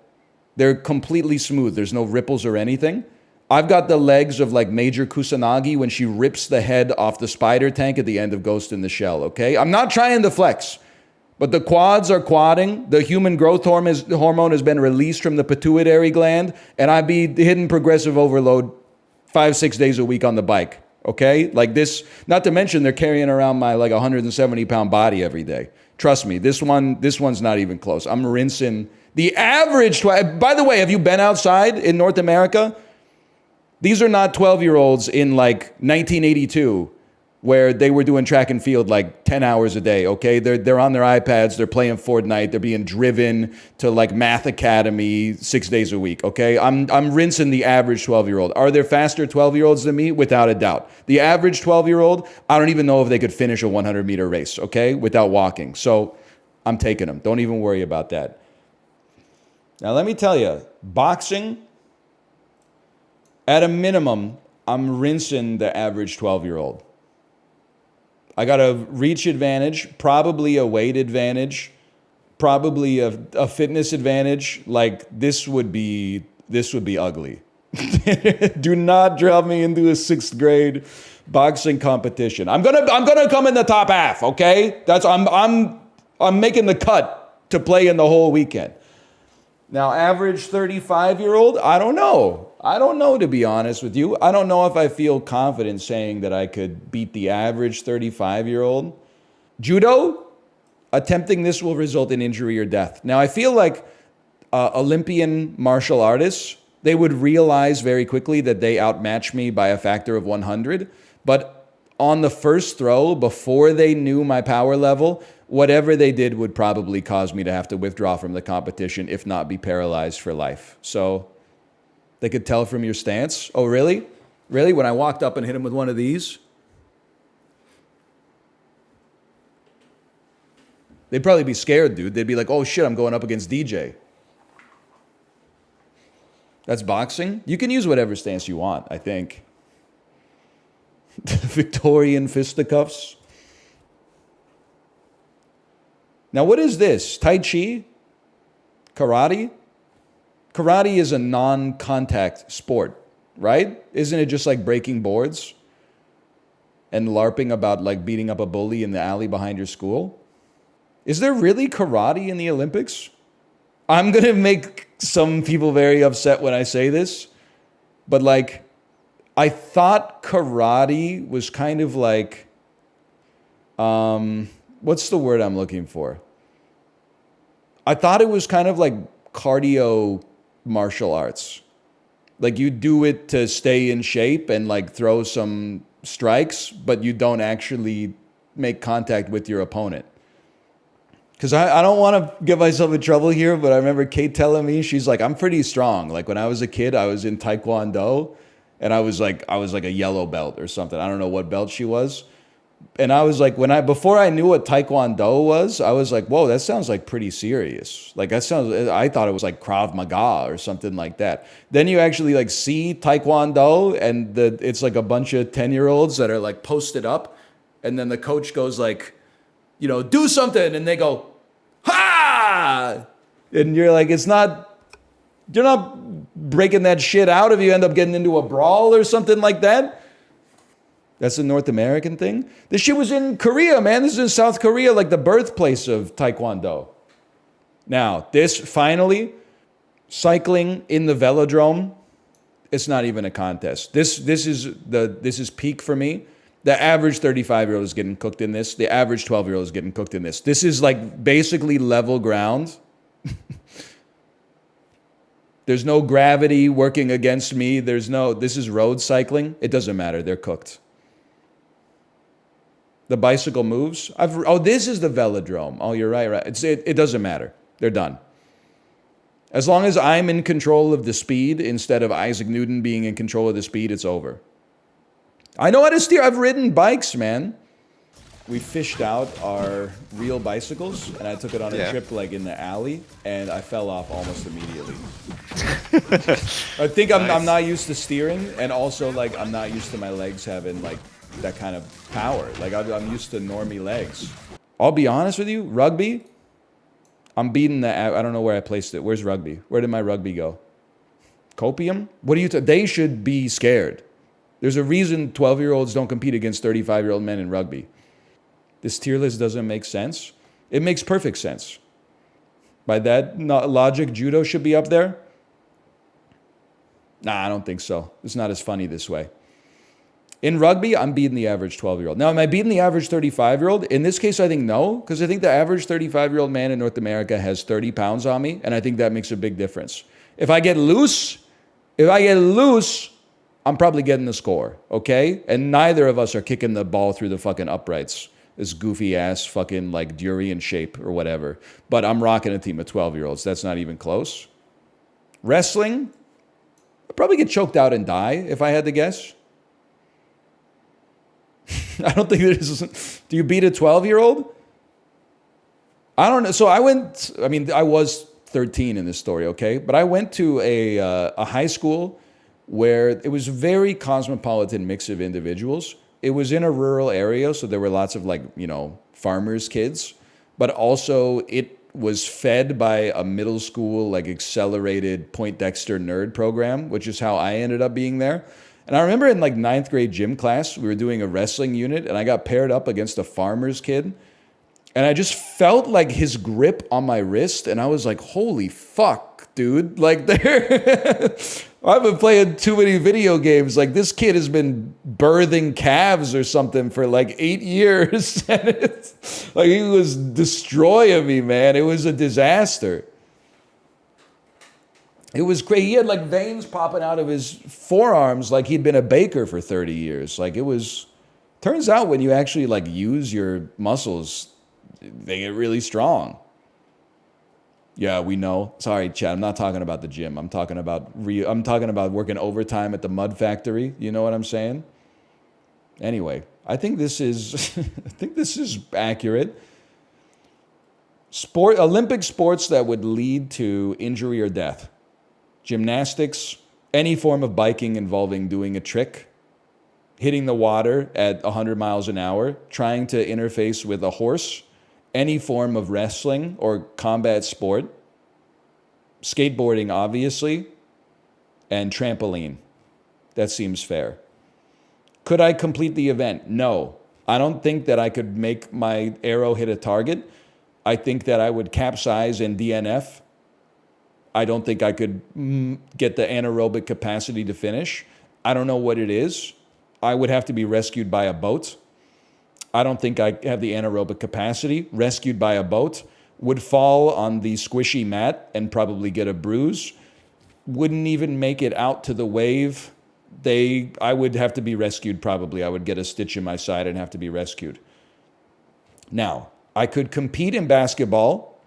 S14: They're completely smooth. There's no ripples or anything. I've got the legs of like Major Kusanagi when she rips the head off the spider tank at the end of Ghost in the Shell, okay? I'm not trying to flex. But the quads are quadding. The human growth hormone has been released from the pituitary gland, and I be hitting progressive overload 5-6 days a week on the bike. Okay, like this. Not to mention they're carrying around my like 170-pound body every day. Trust me, this one's not even close. I'm rinsing the average. By the way, have you been outside in North America? These are not 12-year-olds in like 1982. Where they were doing track and field like 10 hours a day, okay? They're on their iPads, they're playing Fortnite, they're being driven to like Math Academy 6 days a week, okay? I'm rinsing the average 12-year-old. Are there faster 12-year-olds than me? Without a doubt. The average 12-year-old, I don't even know if they could finish a 100-meter race, okay? Without walking. So I'm taking them. Don't even worry about that. Now let me tell you, boxing, at a minimum, I'm rinsing the average 12-year-old. I got a reach advantage, probably a weight advantage, probably a fitness advantage. Like this would be ugly. Do not drop me into a 6th grade boxing competition. I'm gonna come in the top half, okay? I'm making the cut to play in the whole weekend. Now, average 35-year-old, I don't know. I don't know, to be honest with you. I don't know if I feel confident saying that I could beat the average 35-year-old. Judo, attempting this will result in injury or death. Now, I feel like Olympian martial artists, they would realize very quickly that they outmatch me by a factor of 100. But on the first throw, before they knew my power level, whatever they did would probably cause me to have to withdraw from the competition, if not be paralyzed for life. So they could tell from your stance. Oh, really? Really? When I walked up and hit him with one of these? They'd probably be scared, dude. They'd be like, oh shit, I'm going up against DJ. That's boxing? You can use whatever stance you want, I think. Victorian fisticuffs. Now, what is this? Tai Chi? Karate? Karate is a non-contact sport, right? Isn't it just like breaking boards and LARPing about like beating up a bully in the alley behind your school? Is there really karate in the Olympics? I'm going to make some people very upset when I say this, but like, I thought karate was kind of like, what's the word I'm looking for? I thought it was kind of like cardio martial arts. Like you do it to stay in shape and like throw some strikes, but you don't actually make contact with your opponent. Because I don't want to get myself in trouble here, but I remember Kate telling me, she's like, I'm pretty strong. Like when I was a kid, I was in Taekwondo and I was like a yellow belt or something. I don't know what belt she was. And I was like, before I knew what Taekwondo was, I was like, whoa, that sounds like pretty serious. Like I thought it was like Krav Maga or something like that. Then you actually like see Taekwondo and it's like a bunch of 10-year-olds that are like posted up. And then the coach goes like, you know, do something. And they go, ha! And you're like, you're not breaking that shit out if you end up getting into a brawl or something like that. That's a North American thing. This shit was in Korea, man. This is in South Korea, like the birthplace of Taekwondo. Now, this finally, cycling in the velodrome, it's not even a contest. This is peak for me. The average 35-year-old is getting cooked in this. The average 12-year-old is getting cooked in this. This is like basically level ground. There's no gravity working against me. This is road cycling. It doesn't matter. They're cooked. The bicycle moves. This is the velodrome. Oh, you're right. It doesn't matter. They're done. As long as I'm in control of the speed instead of Isaac Newton being in control of the speed, it's over. I know how to steer. I've ridden bikes, man. We fished out our real bicycles, and I took it on a trip like in the alley, and I fell off almost immediately. I think I'm not used to steering, and also like I'm not used to my legs having like that kind of power. Like I'm used to normie legs. I'll be honest with you, rugby, I'm beating the. I don't know where I placed it. Where's rugby? Where did my rugby go? Copium? What do you? They should be scared. There's a reason 12-year-olds don't compete against 35-year-old men in rugby. This tier list doesn't make sense. It makes perfect sense. By that logic, judo should be up there. Nah, I don't think so. It's not as funny this way. In rugby, I'm beating the average 12-year-old. Now, am I beating the average 35-year-old? In this case, I think no, because I think the average 35-year-old man in North America has 30 pounds on me, and I think that makes a big difference. If I get loose, I'm probably getting the score, okay? And neither of us are kicking the ball through the fucking uprights. This goofy ass fucking like durian shape or whatever. But I'm rocking a team of 12-year-olds. That's not even close. Wrestling, I'd probably get choked out and die if I had to guess. I don't think there's... Do you beat a 12-year-old? I don't know. So I was 13 in this story, okay? But I went to a high school where it was a very cosmopolitan mix of individuals. It was in a rural area, so there were lots of farmers' kids, but also it was fed by a middle school accelerated Poindexter nerd program, which is how I ended up being there. And I remember in 9th grade gym class, we were doing a wrestling unit, and I got paired up against a farmer's kid, and I just felt like his grip on my wrist, and I was like, holy fuck, dude. I've been playing too many video games. Like, this kid has been birthing calves or something for like 8 years. And it's like he was destroying me, man. It was a disaster. It was crazy. He had like veins popping out of his forearms like he'd been a baker for 30 years. Like, it was, turns out when you actually like use your muscles, they get really strong. Yeah, we know. Sorry, Chad. I'm not talking about the gym. I'm talking about working overtime at the mud factory. You know what I'm saying? Anyway, I think this is accurate. Olympic sports that would lead to injury or death. Gymnastics, any form of biking involving doing a trick, hitting the water at 100 miles an hour, trying to interface with a horse, any form of wrestling or combat sport, skateboarding, obviously, and trampoline. That seems fair. Could I complete the event? No. I don't think that I could make my arrow hit a target. I think that I would capsize and DNF. I don't think I could get the anaerobic capacity to finish. I don't know what it is. I would have to be rescued by a boat. I don't think I have the anaerobic capacity. Rescued by a boat, would fall on the squishy mat and probably get a bruise. Wouldn't even make it out to the wave. I would have to be rescued probably. I would get a stitch in my side and have to be rescued. Now, I could compete in basketball.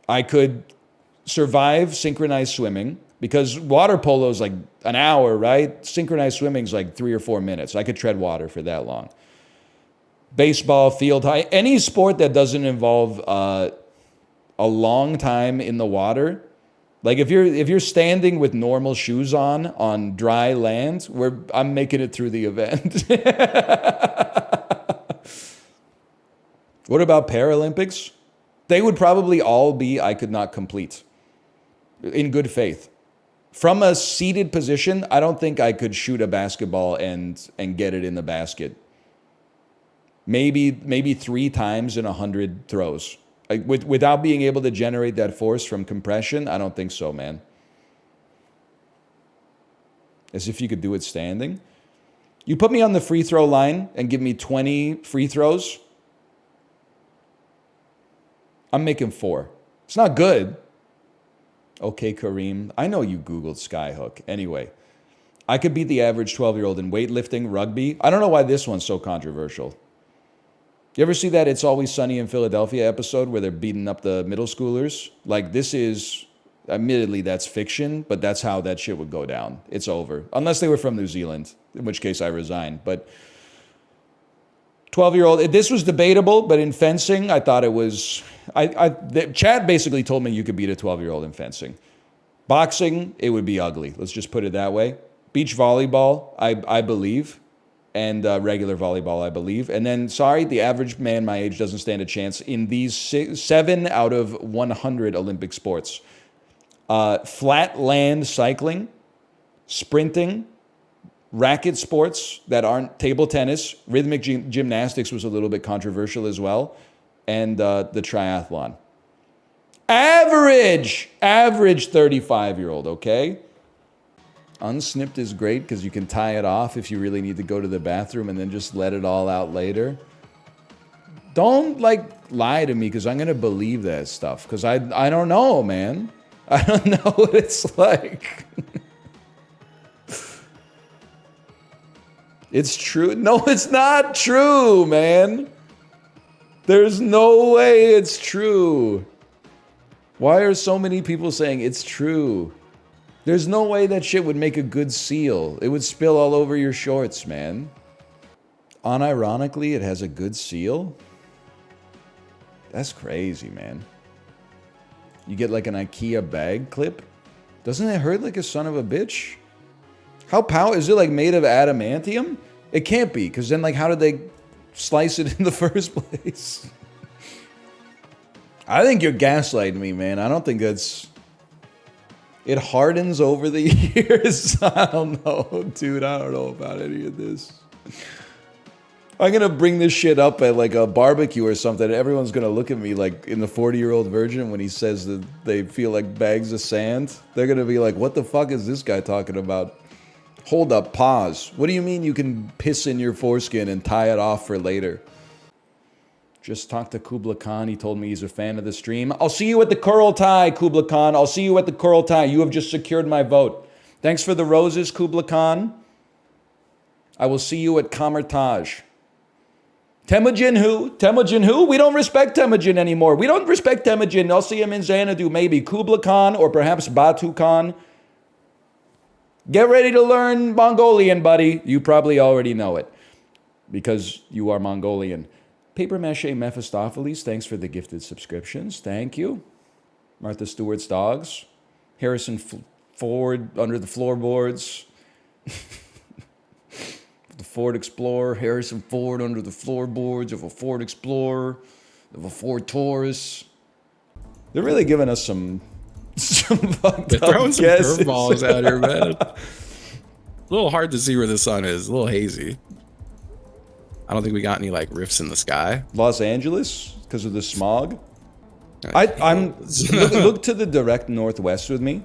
S14: I could survive synchronized swimming, because water polo is like an hour, right? Synchronized swimming is like 3 or 4 minutes. I could tread water for that long. Baseball, field hockey, any sport that doesn't involve a long time in the water. Like if you're standing with normal shoes on dry land, I'm making it through the event. What about Paralympics? They would probably all be I could not complete. In good faith. From a seated position, I don't think I could shoot a basketball and get it in the basket. Maybe 3 times in 100 throws. Like without being able to generate that force from compression, I don't think so, man. As if you could do it standing. You put me on the free throw line and give me 20 free throws, I'm making 4. It's not good. Okay, Kareem. I know you Googled Skyhook. Anyway, I could beat the average 12-year-old in weightlifting, rugby. I don't know why this one's so controversial. You ever see that It's Always Sunny in Philadelphia episode where they're beating up the middle schoolers? Like, this is, admittedly, that's fiction, but that's how that shit would go down. It's over. Unless they were from New Zealand, in which case I resign. But 12-year-old, this was debatable, but in fencing, I thought it was... Chad basically told me you could beat a 12-year-old in fencing. Boxing, it would be ugly. Let's just put it that way. Beach volleyball, I believe. And regular volleyball, I believe. And then, sorry, the average man my age doesn't stand a chance in these 7 out of 100 Olympic sports. Flat land cycling, sprinting, racket sports that aren't table tennis, rhythmic gymnastics was a little bit controversial as well, and the triathlon. Average 35-year-old, okay? Unsnipped is great because you can tie it off if you really need to go to the bathroom and then just let it all out later. Don't, lie to me because I'm going to believe that stuff because I don't know, man. I don't know what it's like. It's true. No, it's not true, man. There's no way it's true. Why are so many people saying it's true? There's no way that shit would make a good seal. It would spill all over your shorts, man. Unironically, it has a good seal? That's crazy, man. You get like an IKEA bag clip? Doesn't it hurt like a son of a bitch? Is it like made of adamantium? It can't be, because then how did they slice it in the first place? I think you're gaslighting me, man. I don't think that's... It hardens over the years. I don't know, dude. I don't know about any of this. I'm gonna bring this shit up at like a barbecue or something. And everyone's gonna look at me like in the 40-year-old virgin when he says that they feel like bags of sand. They're gonna be like, "What the fuck is this guy talking about?" Hold up, pause. What do you mean you can piss in your foreskin and tie it off for later? Just talked to Kubla Khan. He told me he's a fan of the stream. I'll see you at the Kurultai, Kubla Khan. I'll see you at the Kurultai. You have just secured my vote. Thanks for the roses, Kubla Khan. I will see you at Kamertaj. Temujin who? Temujin who? We don't respect Temujin anymore. We don't respect Temujin. I'll see him in Xanadu, maybe. Kubla Khan or perhaps Batu Khan. Get ready to learn Mongolian, buddy. You probably already know it because you are Mongolian. Paper Mache Mephistopheles, thanks for the gifted subscriptions. Thank you. Martha Stewart's dogs. Harrison Ford under the floorboards. The Ford Explorer. Harrison Ford under the floorboards of a Ford Explorer, of a Ford Taurus. They're really giving us some fucked
S4: They're
S14: up
S4: throwing some
S14: guesses.
S4: curveballs out here, man. A little hard to see where the sun is. A little hazy. I don't think we got any like rifts in the sky.
S14: Los Angeles because of the smog. I'm look to the direct northwest with me.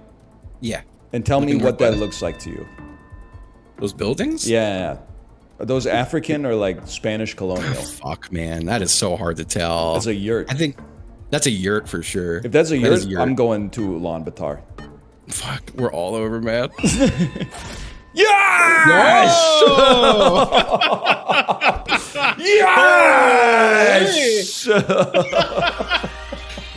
S4: Yeah.
S14: And tell me
S4: Looking
S14: what that
S4: northwest.
S14: looks like to you.
S4: Those buildings?
S14: Yeah. Are those African or like Spanish colonial?
S4: Fuck, man, that is so hard to tell.
S14: That's a yurt.
S4: I think that's a yurt for sure.
S14: If that's a
S4: That is
S14: yurt, I'm going to Ulaanbaatar.
S4: Fuck, we're all over, man.
S14: Yes! Yes!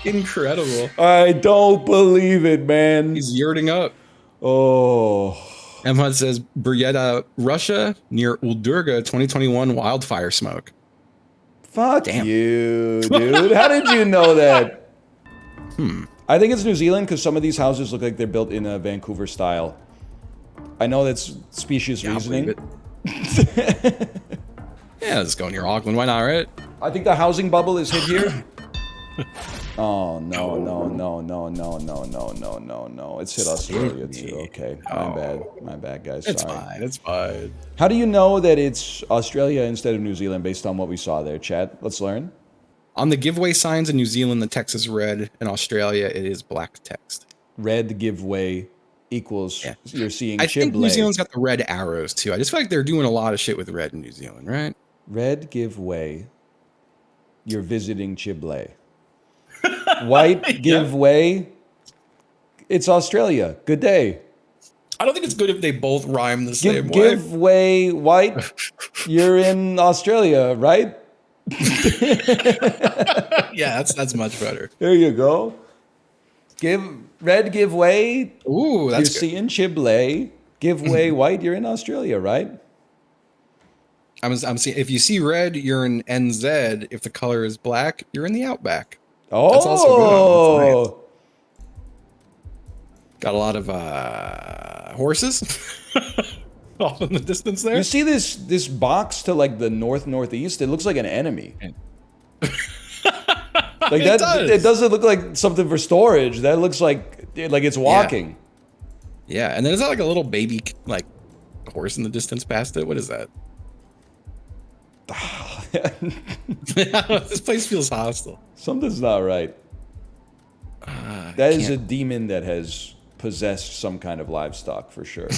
S4: Incredible.
S14: I don't believe it, man.
S4: He's yurting up.
S14: Oh.
S4: Emhud says Buryatia, Russia, near Uldurga, 2021 wildfire smoke.
S14: Fuck you, dude. How did you know that? I think it's New Zealand because some of these houses look like they're built in a Vancouver style. I know that's specious reasoning.
S4: Yeah, let's go near Auckland. Why not, right?
S14: I think the housing bubble is hit here. Oh, no. It's hit Australia too. Okay, my bad, guys.
S4: It's
S14: Sorry.
S4: fine. It's fine.
S14: How do you know that it's Australia instead of New Zealand based on what we saw there, Chad? Let's learn.
S4: On the giveaway signs in New Zealand, the text is red. In Australia, it is black text.
S14: Red giveaway equals you're seeing
S4: I think New
S14: Chibley.
S4: Zealand's got the red arrows too. I just feel like they're doing a lot of shit with red in New Zealand, right?
S14: Red giveaway. You're visiting Chibley. White giveaway. It's Australia. Good day.
S4: I don't think it's good if they both rhyme the same way.
S14: Give way white. You're in Australia, right?
S4: Yeah, that's much better.
S14: There you go. Red give way.
S4: Ooh, that's
S14: you're seeing Chibley. Give way white. You're in Australia, right?
S4: I'm seeing if you see red, you're in NZ. If the color is black, you're in the Outback.
S14: Oh,
S4: that's also good. That's nice. Got a lot of horses off in the distance there.
S14: You see this box to like the northeast? It looks like an enemy. Like that, it doesn't look like something for storage. That looks like it's walking.
S4: Yeah, and then is that like a little baby like horse in the distance past it? What is that? This place feels hostile.
S14: Something's not right. That is a demon that has possessed some kind of livestock for sure.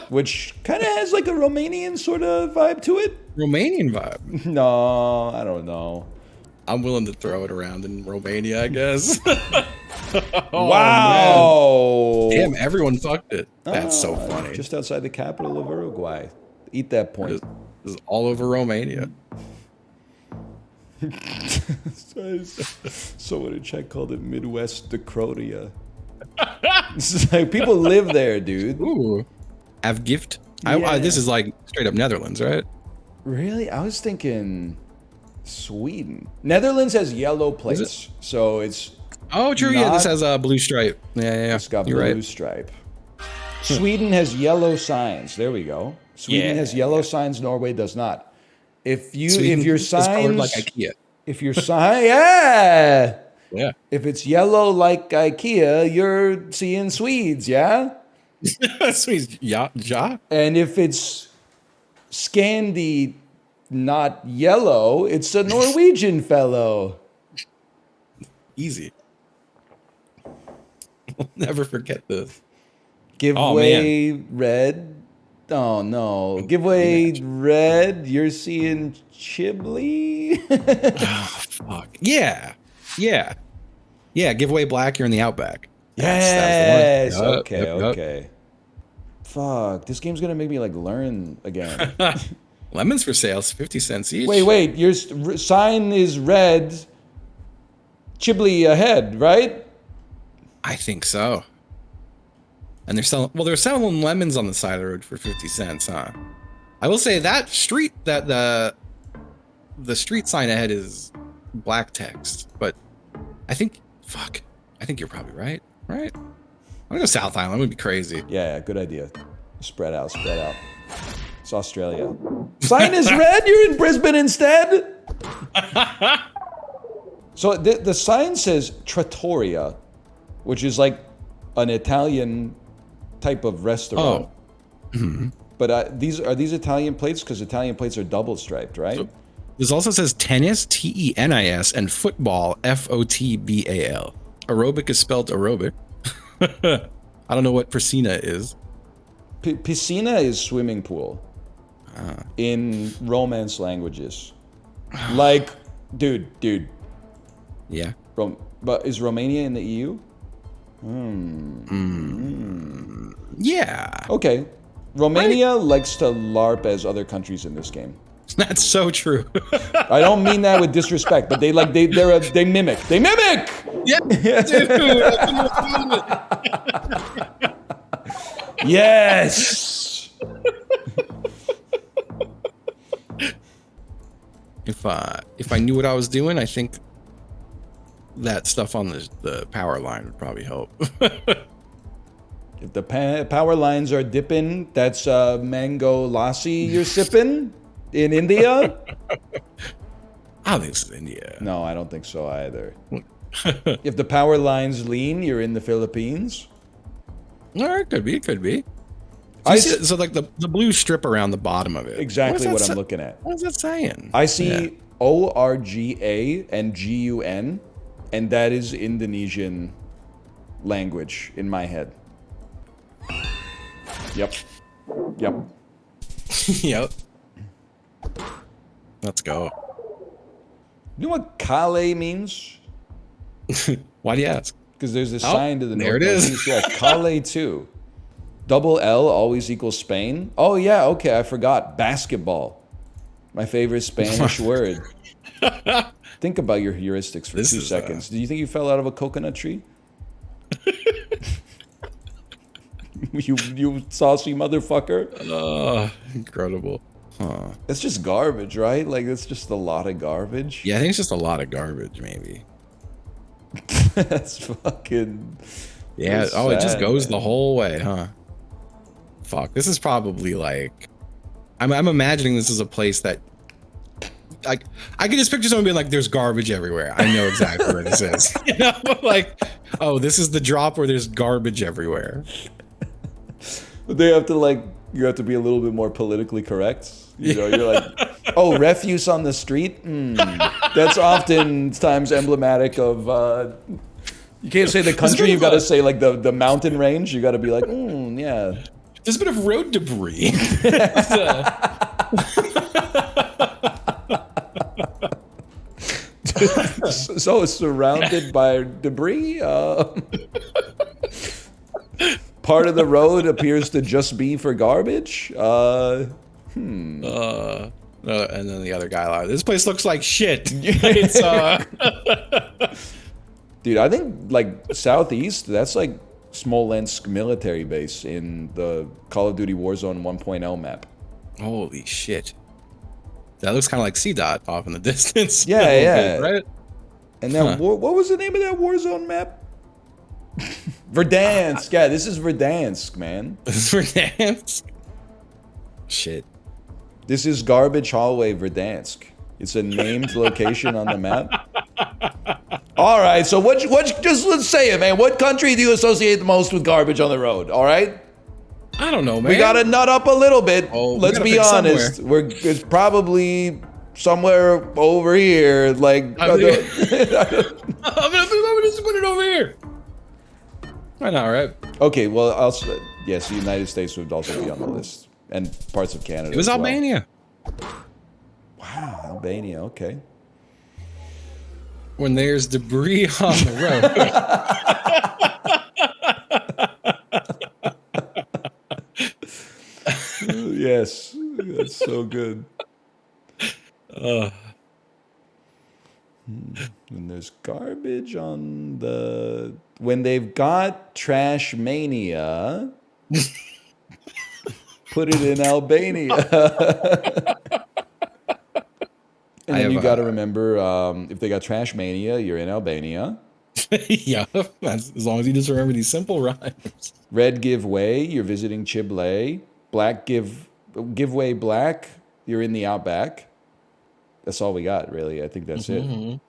S14: Which kind of has like a Romanian sort of vibe to it.
S4: Romanian vibe?
S14: No, I don't know.
S4: I'm willing to throw it around in Romania, I guess.
S14: Wow.
S4: Man. Damn, everyone fucked it. That's so funny.
S14: Just outside the capital of Uruguay. Eat that point.
S4: This is all over Romania.
S14: Someone in chat called it Midwest Dakota. Like, people live there, dude.
S4: Ooh. Have gift.
S14: Yeah.
S4: This is like straight up Netherlands, right?
S14: Really? I was thinking Sweden. Netherlands has yellow plates, so it's.
S4: Oh, true. Yeah, this has a blue stripe. Yeah.
S14: It's got
S4: You're
S14: blue
S4: right.
S14: stripe. Sweden has yellow signs. There we go. Sweden has yellow signs. Norway does not. If your signs
S4: colored like IKEA.
S14: If your sign, yeah.
S4: If
S14: it's yellow like IKEA, you're seeing Swedes, yeah.
S4: Swedes, yeah.
S14: And if it's Scandi not yellow. It's a Norwegian fellow.
S4: Easy. I'll never forget this.
S14: Give way red. Oh no. Give way red. You're seeing Chibli.
S4: Oh, fuck. Yeah. Give away black. You're in the Outback.
S14: Yes.
S4: That was the one.
S14: Okay. Okay. Fuck. This game's gonna make me like learn again.
S4: Lemons for sale, 50 cents each.
S14: Wait. Your sign is red. Chibli ahead, right?
S4: I think so. And they're selling lemons on the side of the road for 50 cents, huh? I will say that street, that the street sign ahead is black text, but I think you're probably right. I'm gonna go South Island. Would be crazy.
S14: Yeah, good idea. Spread out. It's Australia. Sign is red. You're in Brisbane instead. So the sign says Trattoria, which is like an Italian type of restaurant.
S4: Oh. Mm-hmm.
S14: But are these Italian plates? Because Italian plates are double striped, right?
S4: So, this also says tennis, TENIS, and football, FOTBAL. Aerobic is spelled aerobic. I don't know what piscina is.
S14: Piscina is swimming pool in Romance languages. Like, dude.
S4: Yeah.
S14: But is Romania in the EU?
S4: Yeah.
S14: Okay. Romania likes to LARP as other countries in this game.
S4: That's so true.
S14: I don't mean that with disrespect, but they mimic. They mimic.
S4: Yeah, dude.
S14: Yes.
S4: If I knew what I was doing, I think that stuff on the power line would probably help.
S14: If the power lines are dipping, that's mango lassi you're sipping in India.
S4: I don't think this is India.
S14: No, I don't think so either. If the power lines lean, you're in the Philippines.
S4: All right, could be. So like the blue strip around the bottom of it.
S14: Exactly what I'm looking at.
S4: What is that saying?
S14: I see ORGA and GUN, and that is Indonesian language in my head. Yep.
S4: Yep. Let's go.
S14: You know what Kale means?
S4: Why do you ask?
S14: Because there's a sign to the north.
S4: There it is.
S14: Yeah, Kale too. Double L always equals Spain. Oh yeah, okay, I forgot. Basketball. My favorite Spanish word. Think about your heuristics for 2 seconds. Do you think you fell out of a coconut tree? you saucy motherfucker.
S4: Incredible. Huh.
S14: It's just garbage, right? Like, it's just a lot of garbage.
S4: Yeah, I think it's just a lot of garbage, maybe.
S14: That's fucking...
S4: Yeah,
S14: sad,
S4: it just goes the whole way, huh? Fuck, this is probably like... I'm imagining this is a place that... Like, I can just picture someone being like, there's garbage everywhere. I know exactly where this is. You know? Like, oh, this is the drop where there's garbage everywhere.
S14: They have to, like... You have to be a little bit more politically correct. You know, you're like, oh, refuse on the street? That's oftentimes emblematic of... you can't say the country, you've got to say, like, the mountain range. You got to be like, yeah.
S4: There's a bit of road debris.
S14: So surrounded by debris. Part of the road appears to just be for garbage.
S4: And then the other guy lied. This place looks like shit. It's,
S14: Dude, I think like Southeast, that's like Smolensk military base in the Call of Duty Warzone 1.0 map.
S4: Holy shit. That looks kind of like C-Dot off in the distance.
S14: Yeah.
S4: Right?
S14: And then what was the name of that Warzone map? Verdansk. Yeah, this is Verdansk, man.
S4: This is Verdansk? Shit.
S14: This is Garbage Hallway Verdansk. It's a named location on the map. All right, so what? Just let's say it, man. What country do you associate the most with garbage on the road? All right.
S4: I don't know, man.
S14: We gotta nut up a little bit.
S4: Oh,
S14: Let's be honest. It's probably somewhere over here. Like
S4: I'm gonna just put it over here. Why not, right?
S14: Okay, well, yes, the United States would also be on the list, and parts of Canada.
S4: It was
S14: as well.
S4: Albania.
S14: Wow, Albania. Okay.
S4: When there's debris on the
S14: road. Yes, that's so good. When there's garbage on the... When they've got Trash Mania, put it in Albania. And then you got to remember, if they got Trash Mania, you're in Albania.
S4: Yeah, as long as you just remember these simple rhymes.
S14: Red give way, you're visiting Chible. Black give way black, you're in the Outback. That's all we got, really. I think that's it.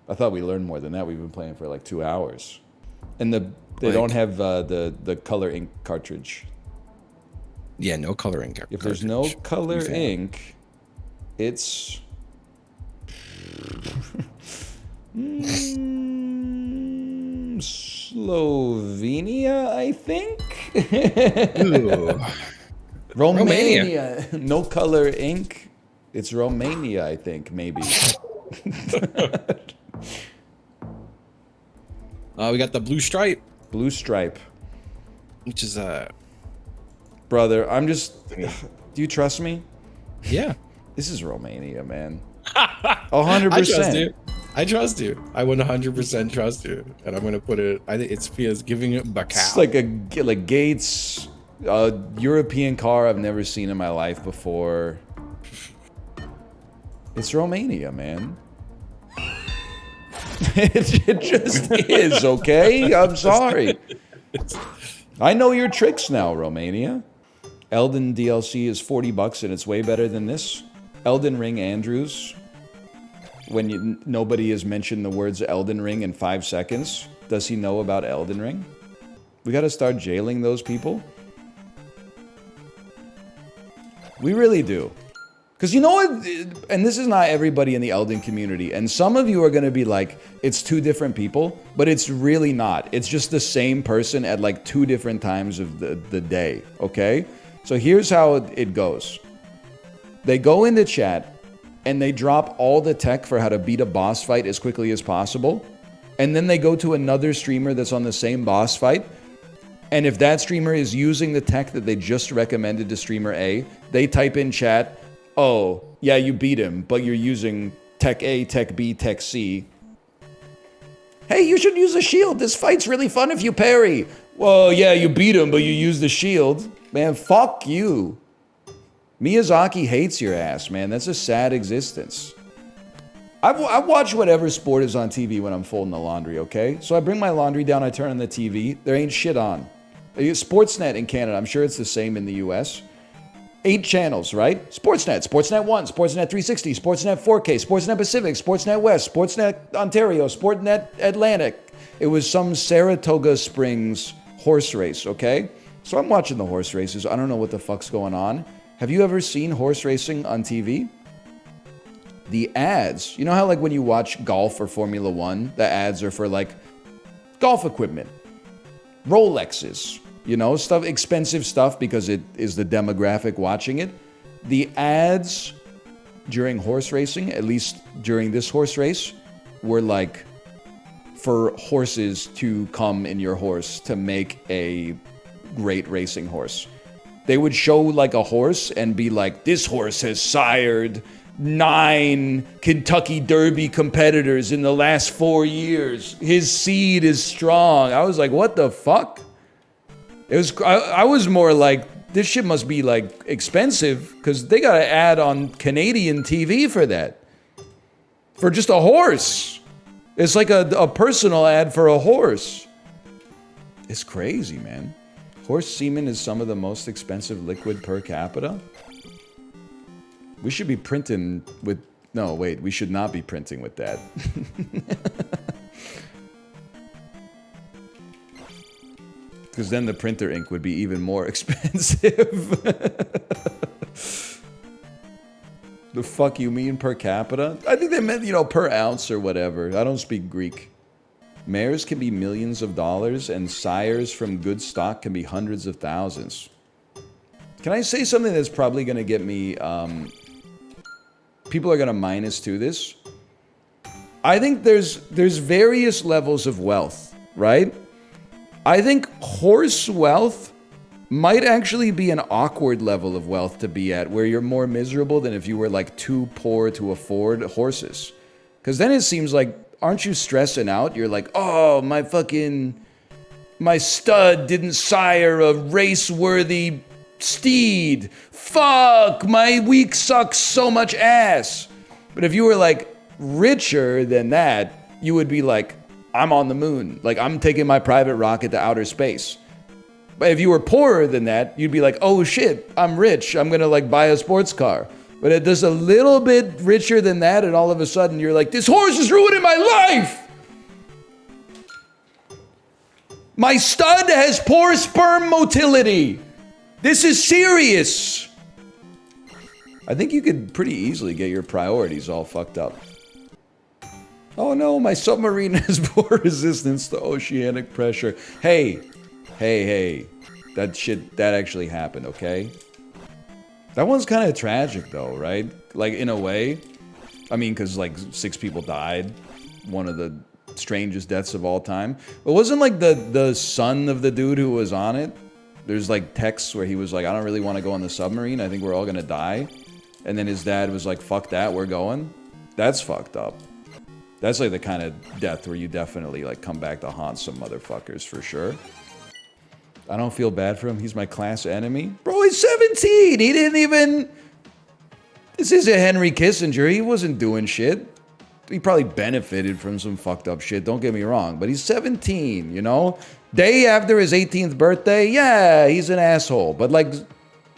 S14: I thought we learned more than that. We've been playing for like 2 hours. And they don't have the color ink cartridge.
S4: Yeah, no color ink
S14: cartridge. If there's no color ink, it's... Slovenia, I think? Romania. No color ink. It's Romania, I think, maybe.
S4: We got the blue stripe.
S14: Blue stripe.
S4: Which is
S14: Brother, I'm just... Do you trust me?
S4: Yeah.
S14: This is Romania, man. 100%.
S4: I trust you. I 100% trust you. And I'm going to put it... I think it's Pia's giving it Bacau.
S14: It's like a Gates European car I've never seen in my life before. It's Romania, man. It just is, okay? I'm sorry. I know your tricks now, Romania. Elden DLC is $40 and it's way better than this. Elden Ring Andrews. When nobody has mentioned the words Elden Ring in 5 seconds. Does he know about Elden Ring? We gotta start jailing those people. We really do. Because you know what, and this is not everybody in the Elden community, and some of you are going to be like, it's 2 different people, but it's really not. It's just the same person at like 2 different times of the day, okay? So here's how it goes. They go into chat, and they drop all the tech for how to beat a boss fight as quickly as possible, and then they go to another streamer that's on the same boss fight, and if that streamer is using the tech that they just recommended to streamer A, they type in chat, oh, yeah, you beat him, but you're using Tech A, Tech B, Tech C. Hey, you should use a shield. This fight's really fun if you parry. Well, yeah, you beat him, but you use the shield. Man, fuck you. Miyazaki hates your ass, man. That's a sad existence. I watch whatever sport is on TV when I'm folding the laundry, okay? So I bring my laundry down, I turn on the TV. There ain't shit on. Sportsnet in Canada, I'm sure it's the same in the US. 8 channels, right? Sportsnet, Sportsnet 1, Sportsnet 360, Sportsnet 4K, Sportsnet Pacific, Sportsnet West, Sportsnet Ontario, Sportsnet Atlantic. It was some Saratoga Springs horse race, okay? So I'm watching the horse races. I don't know what the fuck's going on. Have you ever seen horse racing on TV? The ads, you know how like when you watch golf or Formula 1, the ads are for like golf equipment, Rolexes, you know, stuff, expensive stuff because it is the demographic watching it. The ads during horse racing, at least during this horse race, were like for horses to come in your horse to make a great racing horse. They would show like a horse and be like, this horse has sired 9 Kentucky Derby competitors in the last 4 years. His seed is strong. I was like, what the fuck? It was. I was more like, this shit must be like expensive because they got an ad on Canadian TV for that. For just a horse. It's like a personal ad for a horse. It's crazy, man. Horse semen is some of the most expensive liquid per capita. We should be printing with... No, wait. We should not be printing with that.
S2: Because then the printer ink would be even more expensive. The fuck you mean per capita? I think they meant, you know, per ounce or whatever. I don't speak Greek. Mares can be millions of dollars, and sires from good stock can be hundreds of thousands. Can I say something that's probably going to get me... people are going to -2 this? I think there's various levels of wealth, right? I think horse wealth might actually be an awkward level of wealth to be at, where you're more miserable than if you were like too poor to afford horses. Because then it seems like, aren't you stressing out? You're like, oh, my stud didn't sire a race-worthy steed. Fuck, my week sucks so much ass. But if you were like richer than that, you would be like, I'm on the moon. Like, I'm taking my private rocket to outer space. But if you were poorer than that, you'd be like, oh shit, I'm rich. I'm gonna like buy a sports car. But it does a little bit richer than that, and all of a sudden you're like, this horse is ruining my life! My stud has poor sperm motility. This is serious. I think you could pretty easily get your priorities all fucked up. Oh no, my submarine has poor resistance to oceanic pressure. Hey, that actually happened, okay? That one's kind of tragic though, right? Like, in a way. I mean, because like 6 people died. One of the strangest deaths of all time. But wasn't like the son of the dude who was on it? There's like texts where he was like, I don't really want to go on the submarine. I think we're all gonna die. And then his dad was like, fuck that, we're going. That's fucked up. That's like the kind of death where you definitely like come back to haunt some motherfuckers for sure. I don't feel bad for him. He's my class enemy. Bro, he's 17. He didn't even... This isn't Henry Kissinger. He wasn't doing shit. He probably benefited from some fucked up shit. Don't get me wrong. But he's 17, you know? Day after his 18th birthday, yeah, he's an asshole. But like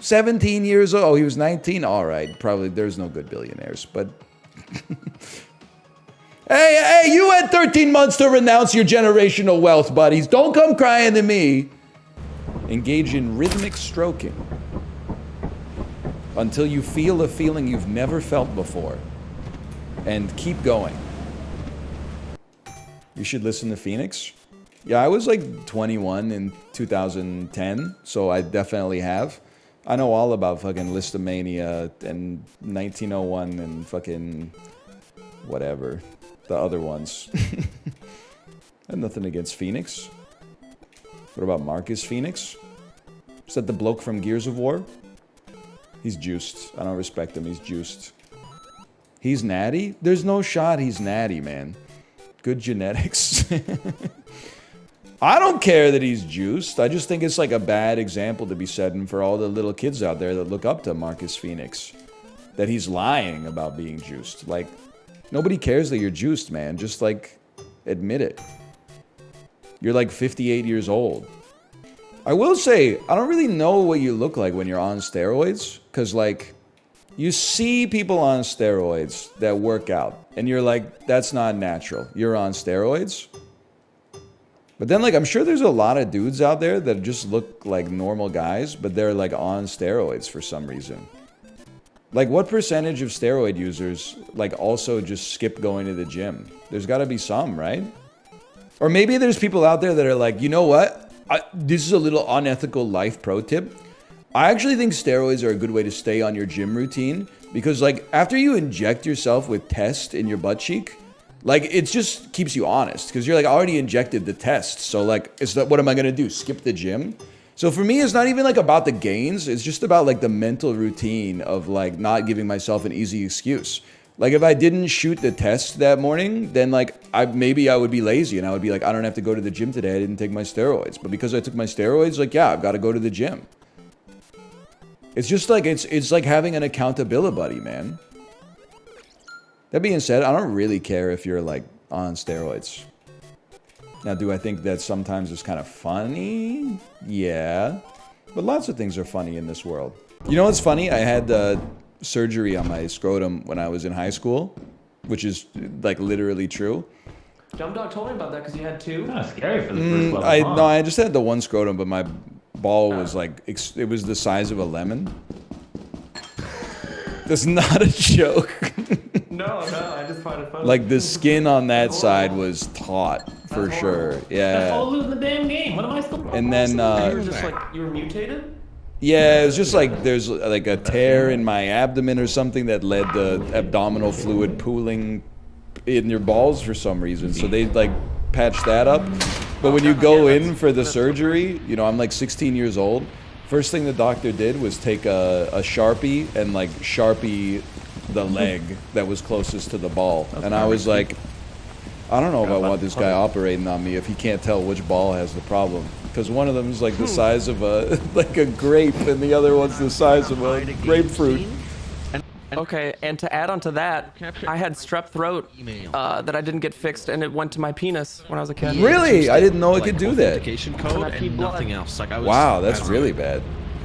S2: 17 years old. Oh, he was 19? All right. Probably there's no good billionaires. But... Hey, you had 13 months to renounce your generational wealth, buddies. Don't come crying to me. Engage in rhythmic stroking until you feel a feeling you've never felt before. And keep going. You should listen to Phoenix. Yeah, I was like 21 in 2010, so I definitely have. I know all about fucking Listomania and 1901 and fucking whatever. The other ones. I have nothing against Phoenix. What about Marcus Phoenix? Is that the bloke from Gears of War? He's juiced. I don't respect him. He's juiced. He's natty? There's no shot he's natty, man. Good genetics. I don't care that he's juiced. I just think it's like a bad example to be setting for all the little kids out there that look up to Marcus Phoenix. That he's lying about being juiced. Like, nobody cares that you're juiced, man. Just like, admit it. You're like 58 years old. I will say, I don't really know what you look like when you're on steroids. Because, like, you see people on steroids that work out. And you're like, that's not natural. You're on steroids. But then, like, I'm sure there's a lot of dudes out there that just look like normal guys. But they're, like, on steroids for some reason. Like, what percentage of steroid users, like, also just skip going to the gym? There's got to be some, right? Or maybe there's people out there that are like, you know what? This is a little unethical life pro tip. I actually think steroids are a good way to stay on your gym routine. Because, like, after you inject yourself with test in your butt cheek, like, it just keeps you honest. Because you're, like, already injected the test. So, like, what am I going to do? Skip the gym? So for me, it's not even, like, about the gains. It's just about, like, the mental routine of, like, not giving myself an easy excuse. Like, if I didn't shoot the test that morning, then, like, maybe I would be lazy. And I would be like, I don't have to go to the gym today. I didn't take my steroids. But because I took my steroids, like, yeah, I've got to go to the gym. It's just, like, it's like having an accountability buddy, man. That being said, I don't really care if you're, like, on steroids. Now, do I think that sometimes it's kind of funny? Yeah. But lots of things are funny in this world. You know what's funny? I had surgery on my scrotum when I was in high school, which is, like, literally true.
S12: Jump Dog told me about that because you had two.
S1: Kind of scary for the first level.
S14: No, I just had the one scrotum, but my ball was like, it was the size of a lemon. That's not a joke.
S12: No, I just find it funny.
S14: Like the skin on that side was taut for sure.
S1: That's
S14: Yeah.
S1: all losing the damn game. What am I still?
S14: And then
S12: you were just like, you were mutated?
S14: yeah, it was just like there's like a tear in my abdomen or something that led to abdominal fluid pooling in your balls for some reason. So they like patched that up. But when you go in for the surgery, you know, I'm like 16 years old. First thing the doctor did was take a Sharpie and like Sharpie the leg that was closest to the ball. And I was like, I don't know if I want this guy operating on me if he can't tell which ball has the problem. Because one of them is like the size of a like a grape, and the other one's the size of a grapefruit.
S12: Okay, and to add on to that, I had strep throat that I didn't get fixed, and it went to my penis when I was a kid.
S14: Really? I didn't know it could do that.
S12: Code and nothing
S16: else. Like I was.
S14: Wow, that's really bad.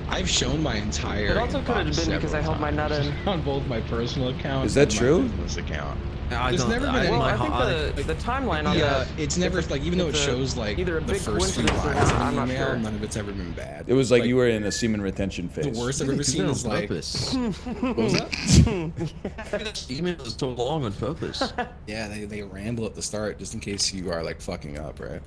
S16: I've shown my entire.
S12: It also could have been because I held my nut in.
S16: On both my personal account.
S14: Is that
S16: and
S14: true?
S16: My business account.
S12: There's never been any. Well, I think the timeline on that.
S16: It's never like even though it shows like
S12: either a
S16: the
S12: big
S16: first few
S12: coincidence or
S16: lines of
S12: not,
S16: an
S12: I'm not
S16: email,
S12: sure.
S16: none of it's ever been bad.
S14: It was like you were in a semen retention phase.
S16: The worst I've ever seen is like. What was that?
S8: Email is so long on purpose.
S16: Yeah, they ramble at the start just in case you are like fucking up, right?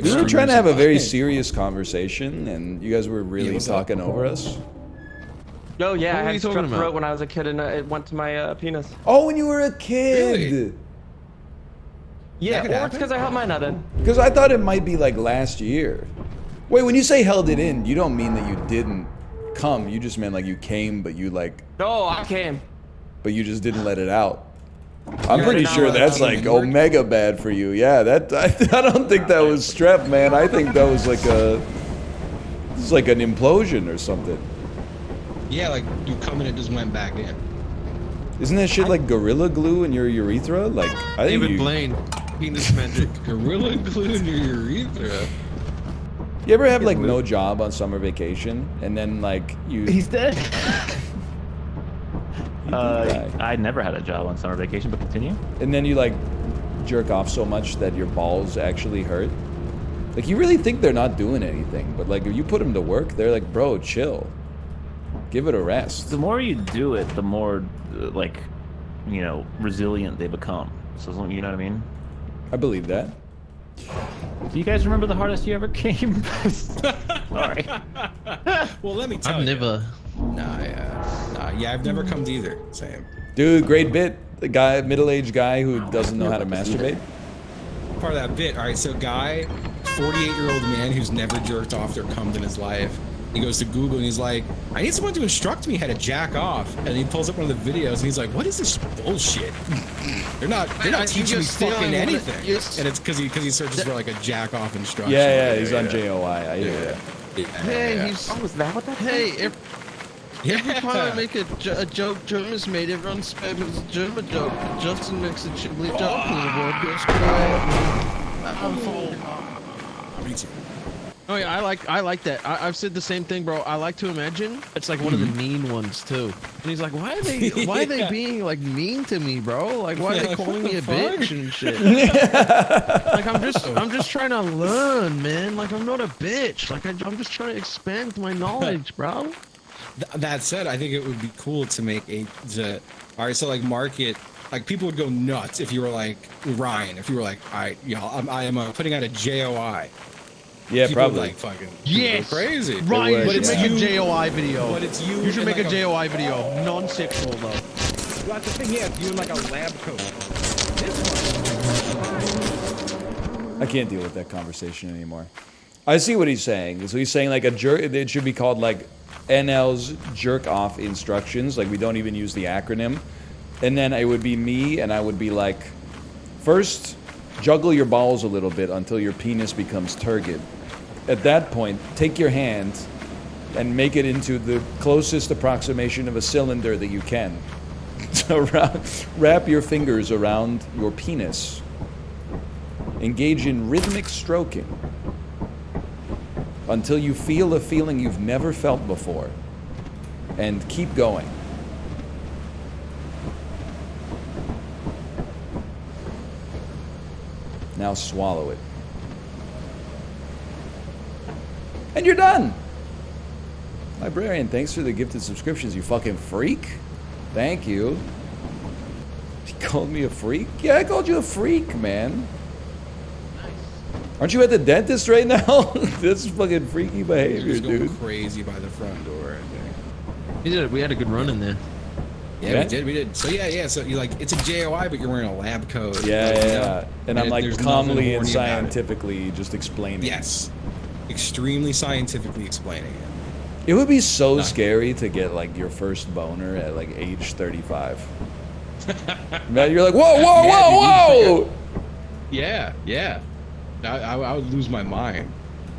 S14: We were trying to have a very serious conversation, and you guys were really talking over us.
S12: Oh yeah,
S14: What
S12: I
S14: were
S12: had
S14: you talking
S12: strep
S14: about?
S12: throat when I was a kid, and it went to my penis.
S14: Oh, when you were a kid.
S12: Yeah, or it's because I held my nut in.
S14: Because I thought it might be like last year. Wait, when you say held it in, you don't mean that you didn't come. You just meant like you came, but you like,
S12: No, I came.
S14: but you just didn't let it out. I'm
S12: Yeah,
S14: pretty
S12: not
S14: sure
S12: let it
S14: that's
S12: out.
S14: like omega bad for you. Yeah, that I don't think that was strep, man. I think that was like it's like an implosion or something.
S16: Yeah, like you come and it just went back in.
S14: Isn't that shit like Gorilla Glue in your urethra? Like, I think
S3: David
S14: you...
S3: Blaine, penis magic.
S16: Gorilla Glue in your urethra.
S14: You ever have like no job on summer vacation and then like you...
S1: He's dead. I never had a job on summer vacation, but continue.
S14: And then you like jerk off so much that your balls actually hurt. Like you really think they're not doing anything, but like if you put them to work, they're like, bro, chill. Give it a rest.
S1: The more you do it, the more like, you know, resilient they become. So you know what I mean?
S14: I believe that.
S1: Do you guys remember the hardest you ever came? Sorry.
S16: Well, let me tell
S3: I've
S16: you.
S3: never.
S16: Yeah, I've never come to either. Same.
S14: Dude, great bit. The guy, middle-aged guy who doesn't know how to masturbate.
S16: Part of that bit. All right, so guy, 48-year-old man who's never jerked off or cummed in his life. He goes to Google and he's like, I need someone to instruct me how to jack off. And he pulls up one of the videos and he's like, what is this bullshit? They're not teaching me fucking anything. And it's because he searches for like a jack off instruction.
S14: Yeah, he's on JOI. I hear that.
S3: Hey, he's.
S12: Oh, is that what that?
S3: Hey, every time I make a joke German's made, everyone spams it's a German joke. Justin makes a chibly joke and the world goes quiet.
S16: Me too.
S3: Oh yeah, I like that. I've said the same thing, bro. I like to imagine it's like one of the mean ones too. And he's like, why are they being like mean to me, bro? Like why are they calling me a bitch and shit? Like I'm just trying to learn, man. Like I'm not a bitch. Like I'm just trying to expand my knowledge, bro.
S16: That said, I think it would be cool to make all right, so like market, like people would go nuts if you were like Ryan, if you were like, all right, I am putting out a JOI.
S14: Yeah,
S16: People
S14: probably.
S16: like fucking
S3: Yes,
S16: go crazy.
S3: Ryan,
S16: But
S3: you should
S16: it's
S3: make
S16: you-
S3: a JOI video.
S16: But it's you.
S3: You should
S16: in
S3: make
S16: like
S3: a JOI video, non-sexual though.
S17: Well, that's the thing, yeah, you in like a lab coat.
S14: I can't deal with that conversation anymore. I see what he's saying. So he's saying like a jerk. It should be called like NL's jerk off instructions. Like we don't even use the acronym. And then it would be me, and I would be like, first, juggle your balls a little bit until your penis becomes turgid. At that point, take your hand and make it into the closest approximation of a cylinder that you can. So wrap your fingers around your penis. Engage in rhythmic stroking until you feel a feeling you've never felt before. And keep going. Now swallow it. And you're done! Librarian, thanks for the gifted subscriptions, you fucking freak. Thank you. He called me a freak? Yeah, I called you a freak, man. Aren't you at the dentist right now? That's fucking freaky behavior,
S16: Just going
S14: dude.
S16: crazy by the front door. I think.
S3: We had a good run in there.
S16: Yeah, we did. So yeah. So you like, it's a JOI, but you're wearing a lab coat.
S14: Yeah. And I'm like
S16: there's
S14: calmly
S16: nothing
S14: and
S16: horny about it.
S14: scientifically just explaining.
S16: Yes. Extremely scientifically explaining it.
S14: It would be so scary to get like your first boner at like age 35. Man, you're like, whoa!
S16: Yeah. I would lose my mind.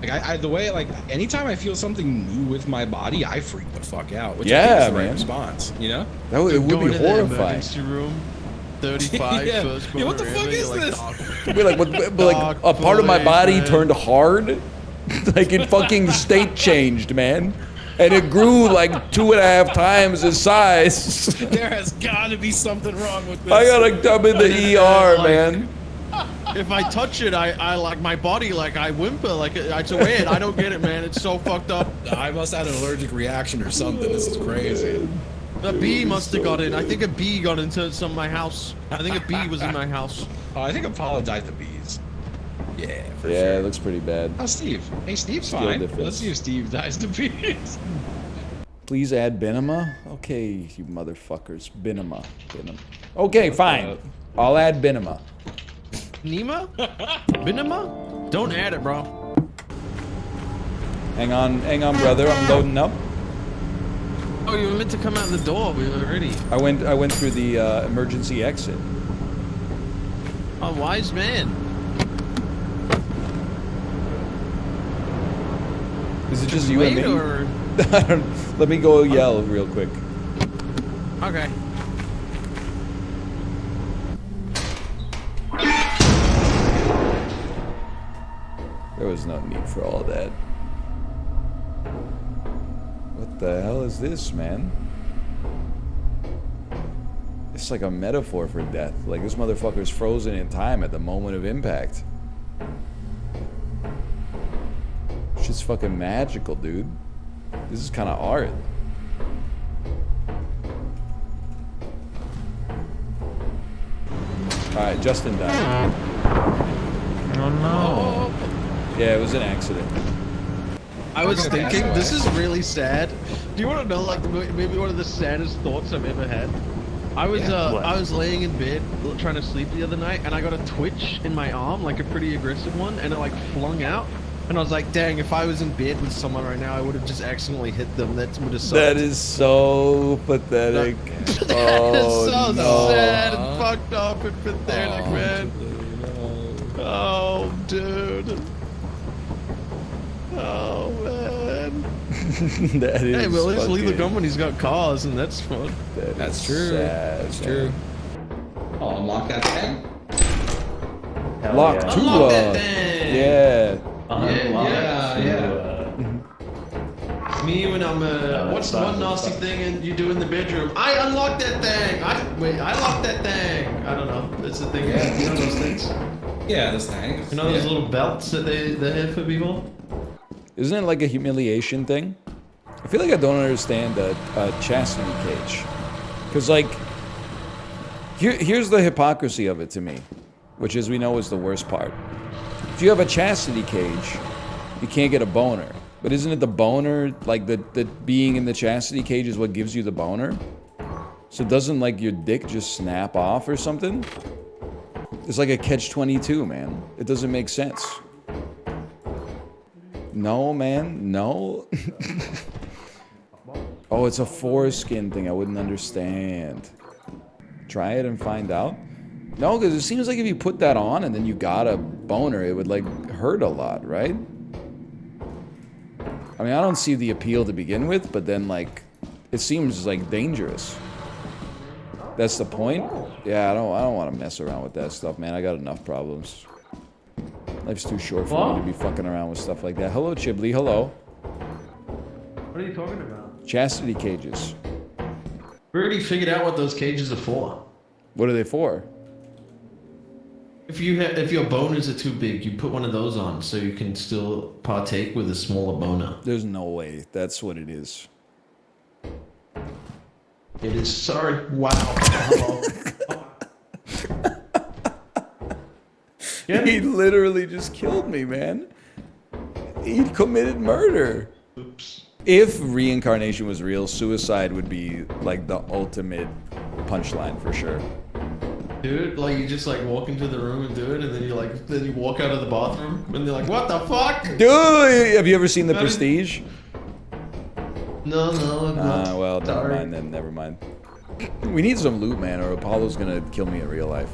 S16: Like the way, like, anytime I feel something new with my body, I freak the fuck out. Which I think is the right response, you know?
S14: That would, it would be horrifying.
S3: Emergency room, 35
S16: Yeah.
S3: first
S16: Yeah, what the
S3: boner
S16: fuck
S3: ever,
S16: is
S3: you're
S16: this?
S14: Be like, but like a part of my body turned hard, like it fucking state changed, man, and it grew like 2.5 times its size.
S16: There has got to be something wrong with this.
S14: I gotta come in the ER, man.
S3: If I touch it, I like my body, like I whimper, like it's weird. I don't get it, man. It's so fucked up.
S16: I must have an allergic reaction or something. This is crazy.
S3: A bee must have got in. I think a bee got into some of my house. I think a bee was in my house.
S16: Oh, I think Apollo died to bees. Yeah, for
S14: Yeah,
S16: sure.
S14: it looks pretty bad.
S16: Oh, Steve. Hey, Steve's
S14: Skill
S16: fine.
S14: difference.
S16: Let's see if Steve dies to bees.
S14: Please add BINEMA. Okay, you motherfuckers. BINEMA. Okay, fine. I'll add BINEMA.
S3: Nima? BINEMA? Don't add it, bro.
S14: Hang on, brother. I'm loading up.
S3: Oh, you were meant to come out the door. We were ready.
S14: I went through the emergency exit.
S3: Oh, wise man.
S14: Is it just
S3: Should
S14: you
S3: we
S14: and me?
S3: wait, or-
S14: Let me go yell real quick.
S3: Okay.
S14: There was no need for all that. What the hell is this, man? It's like a metaphor for death. Like this motherfucker's frozen in time at the moment of impact. Shit's fucking magical, dude. This is kind of art. Alright, Justin died.
S3: Oh no.
S14: Yeah, it was an accident.
S3: I was thinking, this is really sad. Do you want to know, like, maybe one of the saddest thoughts I've ever had? I was laying in bed trying to sleep the other night, and I got a twitch in my arm, like a pretty aggressive one, and it like flung out. And I was like, dang, if I was in bed with someone right now, I would have just accidentally hit them. That would have sucked.
S14: That is so pathetic.
S3: That is so
S14: no.
S3: sad and fucked up and pathetic, man. Oh, dude. Oh, man.
S14: That is
S3: Hey, well, at least Lethal
S14: fucking-
S3: Company's got cars, and that's fun.
S16: That's true. That's true. Oh, unlock that thing.
S14: Lock
S1: yeah.
S14: to
S3: Unlock that thing.
S14: Yeah.
S3: Yeah. Me when I'm what's the one nasty thing you do in the bedroom? I unlock that thing. I lock that thing. I don't know. It's the thing.
S16: Yeah.
S3: You know those things.
S16: Yeah, this thing.
S3: You know those little belts that they have for people.
S14: Isn't it like a humiliation thing? I feel like I don't understand a chastity cage. Because, like, here's the hypocrisy of it to me, which is we know is the worst part. If you have a chastity cage, you can't get a boner. But isn't it the boner, like the being in the chastity cage is what gives you the boner? So doesn't, like, your dick just snap off or something? It's like a catch-22, man. It doesn't make sense. No, man, no. Oh, it's a foreskin thing. I wouldn't understand. Try it and find out. No, because it seems like if you put that on and then you got a boner, it would like hurt a lot, right? I mean, I don't see the appeal to begin with, but then like, it seems like dangerous. That's the point? Yeah, I don't want to mess around with that stuff, man. I got enough problems. Life's too short for me to be fucking around with stuff like that. Hello, Chiblee. Hello.
S3: What are you talking about?
S14: Chastity cages.
S3: We already figured out what those cages are for.
S14: What are they for?
S11: If your boners are too big, you put one of those on so you can still partake with a smaller boner.
S14: There's no way. That's what it is.
S11: It is. Sorry. Wow. Hello.
S14: He literally just killed me, man. He committed murder.
S11: Oops.
S14: If reincarnation was real, suicide would be like the ultimate punchline for sure.
S11: Dude, like you just like walk into the room and do it, and then you walk out of the bathroom, and they're like, "What the fuck?"
S14: Dude, have you ever seen The Prestige?
S11: No, I'm not.
S14: Well, never mind then. Never mind. We need some loot, man, or Apollo's gonna kill me in real life.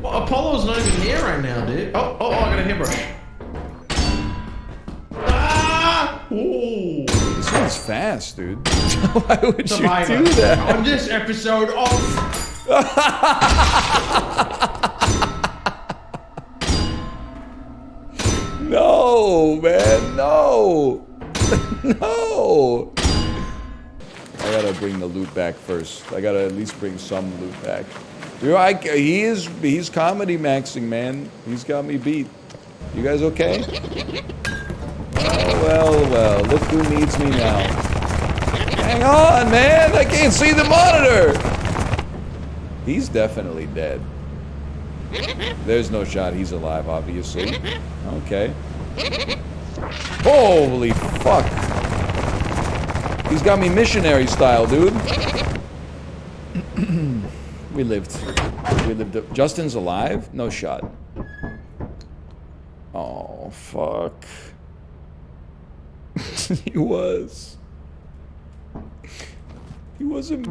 S11: Well, Apollo's not even here right now, dude. Oh, I got a hairbrush. Ah! Ooh.
S14: This one's fast, dude. Why would
S11: Survivor.
S14: you do that?
S11: On this episode of...
S14: No, man, no. No. I gotta bring the loot back first. I gotta at least bring some loot back. He's comedy maxing, man. He's got me beat. You guys okay? Well, look who needs me now. Hang on, man! I can't see the monitor! He's definitely dead. There's no shot he's alive, obviously. Okay. Holy fuck! He's got me missionary style, dude. We lived. Justin's alive? No shot. Oh, fuck. He was. He wasn't.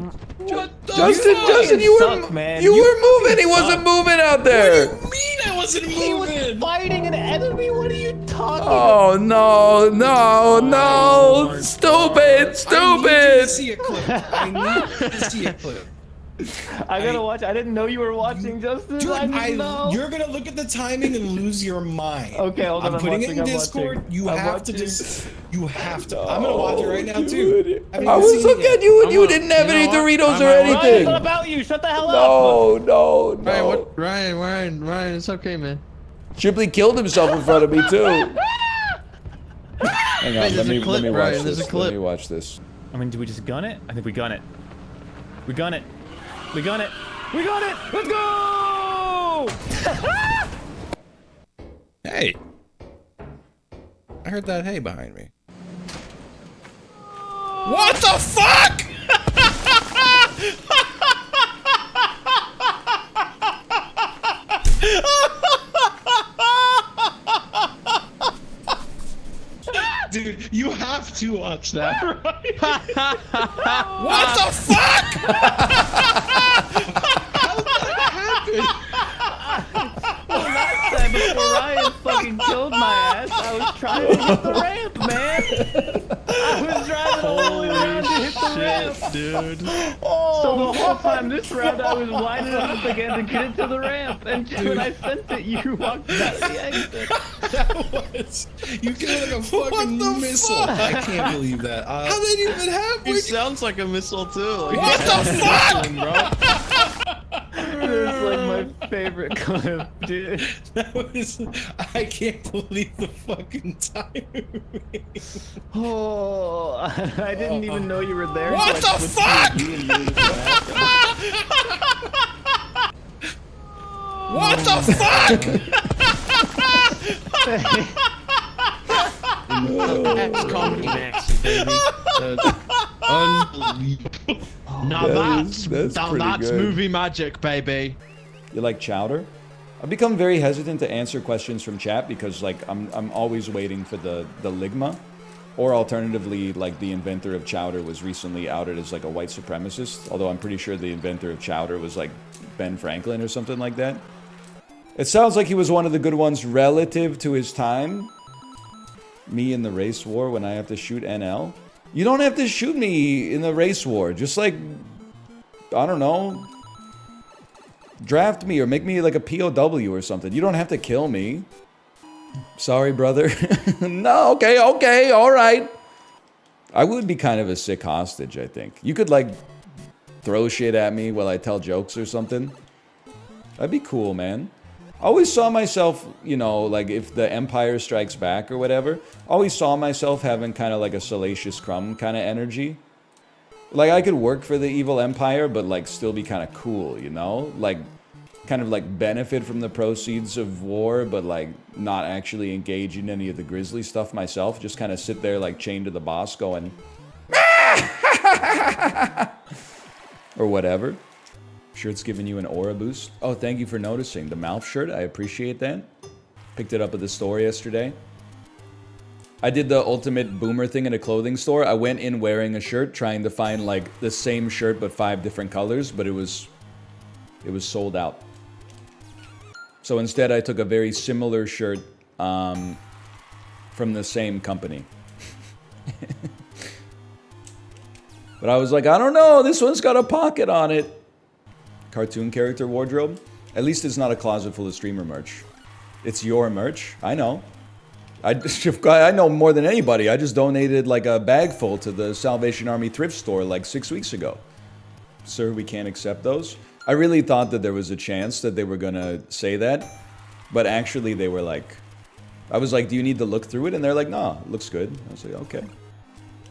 S14: Justin, you were moving. He wasn't moving out there.
S4: What do you mean I wasn't moving?
S7: He was fighting an enemy. What are you talking
S14: Oh no! Stupid!
S4: I need to see a clip. I need to see a clip.
S7: I gotta watch. I didn't know you were watching, Justin.
S4: Dude,
S7: I didn't know.
S4: You're gonna look at the timing and lose your mind.
S7: Okay, hold on.
S4: I'm putting it in Discord. You have to. I'm gonna watch it right now too.
S14: I was looking at you and you didn't have any Doritos or anything.
S7: Ryan, it's not about you. Shut the hell up.
S14: No.
S3: Ryan, it's okay, man.
S14: Shipley killed himself in front of me too. Hang on, let me watch this. Let me watch this.
S7: I mean, do we just gun it? I think we gun it. We gun it. We gun it. We got it. Let's go!
S4: Hey. I heard that hey behind me. What the fuck? Dude, you have to watch that. What the fuck? How did that happen?
S7: Well, last time before Ryan fucking killed my ass, I was trying to hit the ramp, man. I was driving all the way around to hit the ramp, dude. So the whole time this round, I was winding it up again to get it to the ramp, and when I sent it, you walked out the exit.
S4: That was... You killed like a fucking missile. I can't believe that. How did it even happen?
S3: It sounds like a missile too. Like,
S4: what the fuck?
S7: It's like my favorite clip, dude.
S4: That was... I can't believe the fucking timing.
S7: Oh, I didn't even know you were there.
S4: What
S7: so
S4: the fuck? What the fuck?
S17: That's comedy maxi, baby. Unbelievable. Now that's
S14: pretty good.
S17: movie magic, baby.
S14: You like chowder? I've become very hesitant to answer questions from chat because like I'm always waiting for the ligma, or alternatively like the inventor of chowder was recently outed as like a white supremacist. Although I'm pretty sure the inventor of chowder was like Ben Franklin or something like that. It sounds like he was one of the good ones relative to his time. Me in the race war when I have to shoot NL. You don't have to shoot me in the race war. Just like, I don't know, draft me or make me like a POW or something. You don't have to kill me. Sorry, brother. No, okay, all right. I would be kind of a sick hostage, I think. You could like throw shit at me while I tell jokes or something. That'd be cool, man. always saw myself, you know, like if the Empire Strikes Back or whatever, always saw myself having kind of like a Salacious Crumb kind of energy. Like I could work for the evil empire, but like still be kind of cool, you know? Like kind of like benefit from the proceeds of war, but like not actually engage in any of the grisly stuff myself. Just kind of sit there like chained to the boss going, or whatever. Shirt's giving you an aura boost. Oh, thank you for noticing. The mouth shirt, I appreciate that. Picked it up at the store yesterday. I did the ultimate boomer thing in a clothing store. I went in wearing a shirt, trying to find like the same shirt but 5 different colors, but it was sold out. So instead I took a very similar shirt from the same company. But I was like, I don't know, this one's got a pocket on it. Cartoon character wardrobe? At least it's not a closet full of streamer merch. It's your merch, I know. I know more than anybody. I just donated like a bag full to the Salvation Army thrift store like 6 weeks ago. Sir, we can't accept those. I really thought that there was a chance that they were gonna say that, but actually they were like, I was like, do you need to look through it? And they're like, no, it looks good. I was like, okay.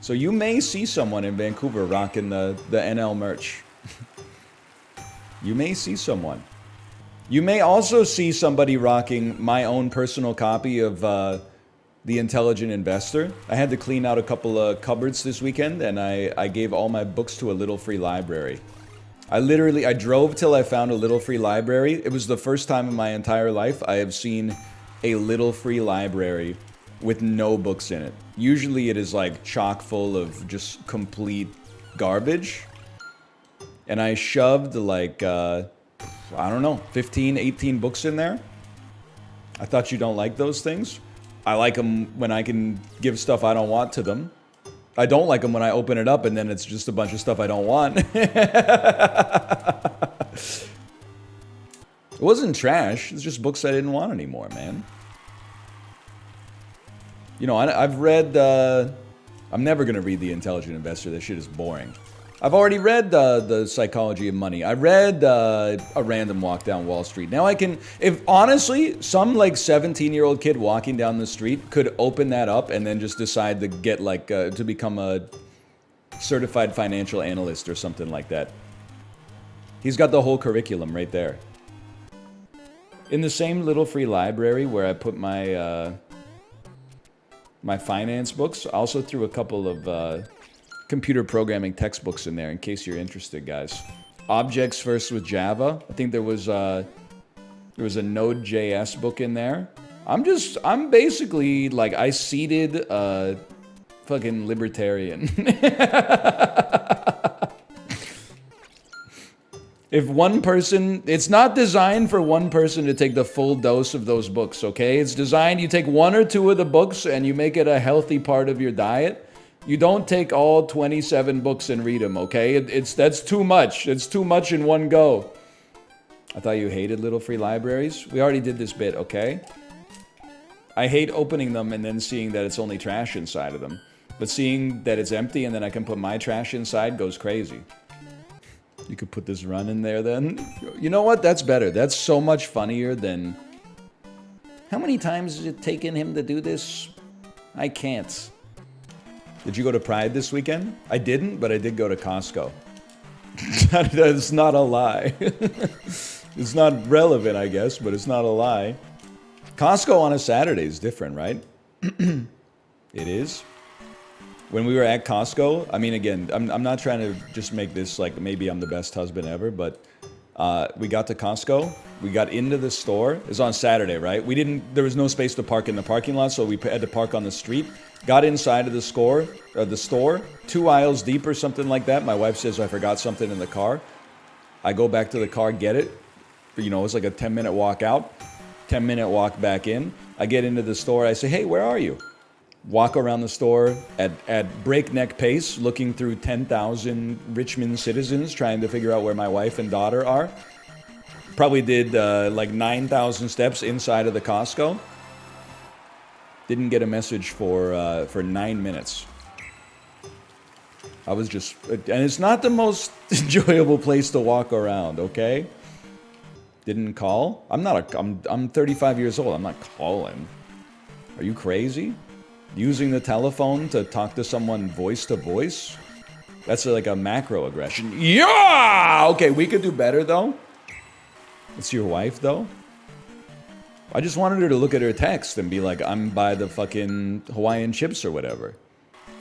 S14: So you may see someone in Vancouver rocking the NL merch. You may see someone. You may also see somebody rocking my own personal copy of The Intelligent Investor. I had to clean out a couple of cupboards this weekend, and I gave all my books to a little free library. I drove till I found a little free library. It was the first time in my entire life I have seen a little free library with no books in it. Usually it is like chock full of just complete garbage. And I shoved like, I don't know, 15, 18 books in there. I thought you don't like those things. I like them when I can give stuff I don't want to them. I don't like them when I open it up and then it's just a bunch of stuff I don't want. It wasn't trash. It's just books I didn't want anymore, man. You know, I've read... I'm never going to read The Intelligent Investor. That shit is boring. I've already read The Psychology of Money. I read A Random Walk Down Wall Street. Now I can... If honestly, some like 17-year-old kid walking down the street could open that up and then just decide to get like... to become a certified financial analyst or something like that. He's got the whole curriculum right there. In the same little free library where I put my... my finance books, I also threw a couple of... computer programming textbooks in there in case you're interested, guys. Objects First with Java. I think there was a Node.js book in there. I'm basically like I seeded a fucking libertarian. If one person, it's not designed for one person to take the full dose of those books, okay? It's designed, you take 1 or 2 of the books and you make it a healthy part of your diet. You don't take all 27 books and read them, okay? That's too much. It's too much in one go. I thought you hated little free libraries. We already did this bit, okay? I hate opening them and then seeing that it's only trash inside of them. But seeing that it's empty and then I can put my trash inside goes crazy. You could put this run in there then. You know what? That's better. That's so much funnier than... How many times has it taken him to do this? I can't. Did you go to Pride this weekend? I didn't, but I did go to Costco. That's not a lie. It's not relevant, I guess, but it's not a lie. Costco on a Saturday is different, right? It is. When we were at Costco, I mean, again, I'm not trying to just make this like maybe I'm the best husband ever, but we got to Costco. We got into the store. It was on Saturday, right? There was no space to park in the parking lot, so we had to park on the street. Got inside of the store, 2 aisles deep or something like that. My wife says I forgot something in the car. I go back to the car, get it. You know, it's like a 10-minute walk out, 10-minute walk back in. I get into the store. I say, hey, where are you? Walk around the store at breakneck pace, looking through 10,000 Richmond citizens, trying to figure out where my wife and daughter are. Probably did like 9,000 steps inside of the Costco. Didn't get a message for 9 minutes. I was just... And it's not the most enjoyable place to walk around, okay? Didn't call? I'm 35 years old. I'm not calling. Are you crazy? Using the telephone to talk to someone voice to voice? That's like a macro aggression. Yeah! Okay, we could do better though. It's your wife though. I just wanted her to look at her text and be like, I'm by the fucking Hawaiian chips or whatever.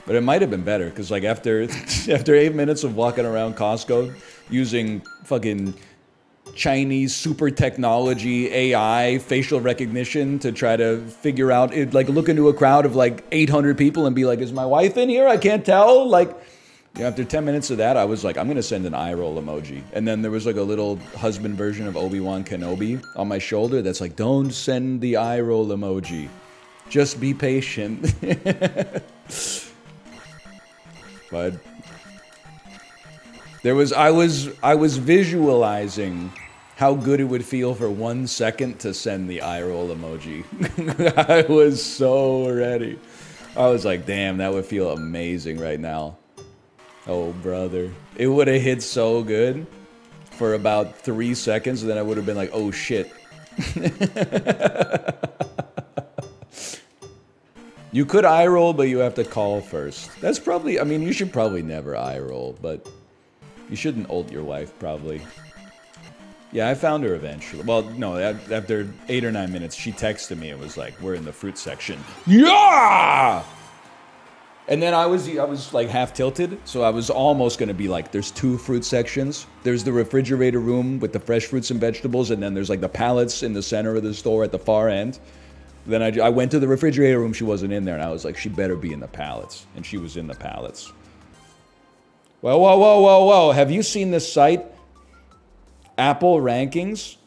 S14: But it might have been better, because like after 8 minutes of walking around Costco using fucking Chinese super technology AI facial recognition to try to figure out it, like look into a crowd of like 800 people and be like, is my wife in here? I can't tell. Like, after 10 minutes of that, I was like, I'm gonna send an eye roll emoji. And then there was like a little husband version of Obi-Wan Kenobi on my shoulder that's like, don't send the eye roll emoji. Just be patient. But I was visualizing how good it would feel for 1 second to send the eye roll emoji. I was so ready. I was like, damn, that would feel amazing right now. Oh, brother. It would have hit so good for about 3 seconds, and then I would have been like, oh, shit. You could eye roll, but you have to call first. That's probably, I mean, you should probably never eye roll, but you shouldn't ult your wife, probably. Yeah, I found her eventually. Well, no, after 8 or 9 minutes, she texted me and was like, we're in the fruit section. Yeah! And then I was like half tilted, so I was almost gonna be like, there's 2 fruit sections. There's the refrigerator room with the fresh fruits and vegetables, and then there's like the pallets in the center of the store at the far end. Then I went to the refrigerator room, she wasn't in there, and I was like, she better be in the pallets. And she was in the pallets. Whoa, whoa, whoa, whoa, whoa. Have you seen this site? Apple Rankings?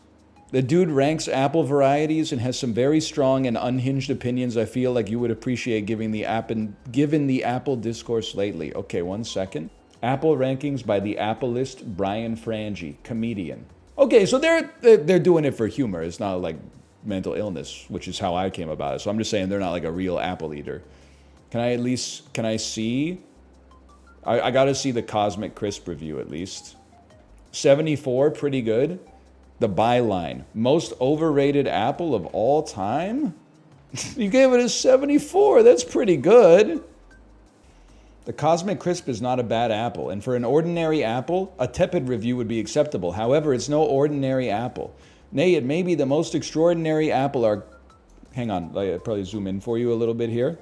S14: The dude ranks apple varieties and has some very strong and unhinged opinions I feel like you would appreciate given the Apple discourse lately. Okay, 1 second. Apple Rankings by the Appleist Brian Frangie, comedian. Okay, so they're doing it for humor. It's not like mental illness, which is how I came about it. So I'm just saying they're not like a real apple eater. Can I see? I gotta see the Cosmic Crisp review at least. 74, pretty good. The byline, most overrated apple of all time? You gave it a 74, that's pretty good. The Cosmic Crisp is not a bad apple, and for an ordinary apple, a tepid review would be acceptable. However, it's no ordinary apple. Nay, it may be the most extraordinary apple hang on, I'll probably zoom in for you a little bit here.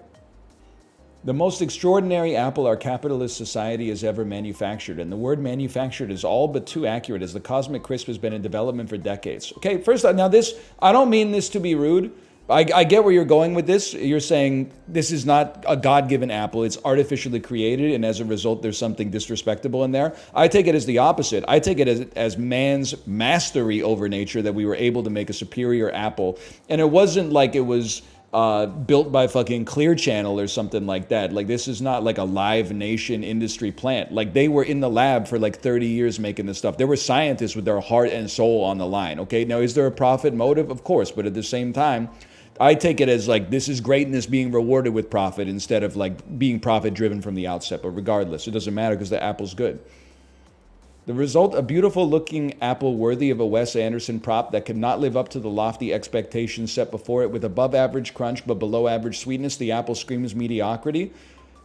S14: The most extraordinary apple our capitalist society has ever manufactured, and the word manufactured is all but too accurate, as the Cosmic Crisp has been in development for decades. Okay, first, now this, I don't mean this to be rude. I get where you're going with this. You're saying this is not a God-given apple, it's artificially created, and as a result, there's something disrespectable in there. I take it as the opposite. I take it as man's mastery over nature, that we were able to make a superior apple, and it wasn't like it was built by fucking Clear Channel or something like that. Like, this is not like a Live Nation industry plant. Like, they were in the lab for like 30 years making this stuff. There were scientists with their heart and soul on the line, okay? Now, is there a profit motive? Of course, but at the same time, I take it as like, this is greatness being rewarded with profit instead of like being profit driven from the outset. But regardless, it doesn't matter because the apple's good. The result, a beautiful looking apple worthy of a Wes Anderson prop that could not live up to the lofty expectations set before it. With above average crunch but below average sweetness, the apple screams mediocrity.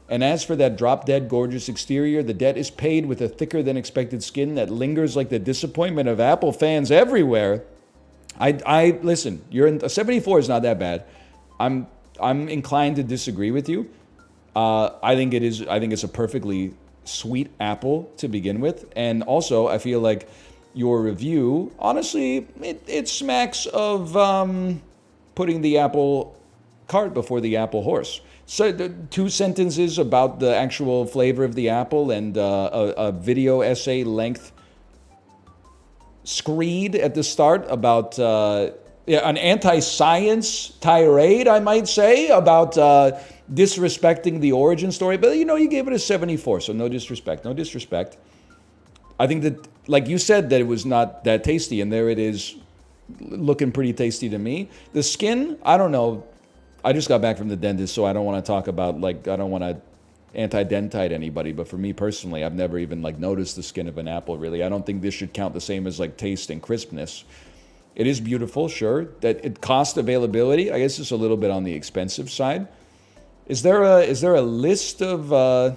S14: And as for that drop dead gorgeous exterior, the debt is paid with a thicker than expected skin that lingers like the disappointment of Apple fans everywhere. I listen, a 74 is not that bad. I'm inclined to disagree with you. I think it's a perfectly sweet apple to begin with, and also I feel like your review, honestly, it smacks of putting the apple cart before the apple horse. So 2 sentences about the actual flavor of the apple and a video essay length screed at the start about an anti-science tirade, I might say, about disrespecting the origin story. But, you know, you gave it a 74, so no disrespect, no disrespect. I think that, like you said, that it was not that tasty, and there it is looking pretty tasty to me. The skin, I don't know. I just got back from the dentist, so I don't want to talk about, like, I don't want to anti-dentite anybody, but for me personally, I've never even like noticed the skin of an apple, really. I don't think this should count the same as like taste and crispness. It is beautiful, sure. That it cost availability, I guess it's a little bit on the expensive side. Is there a list of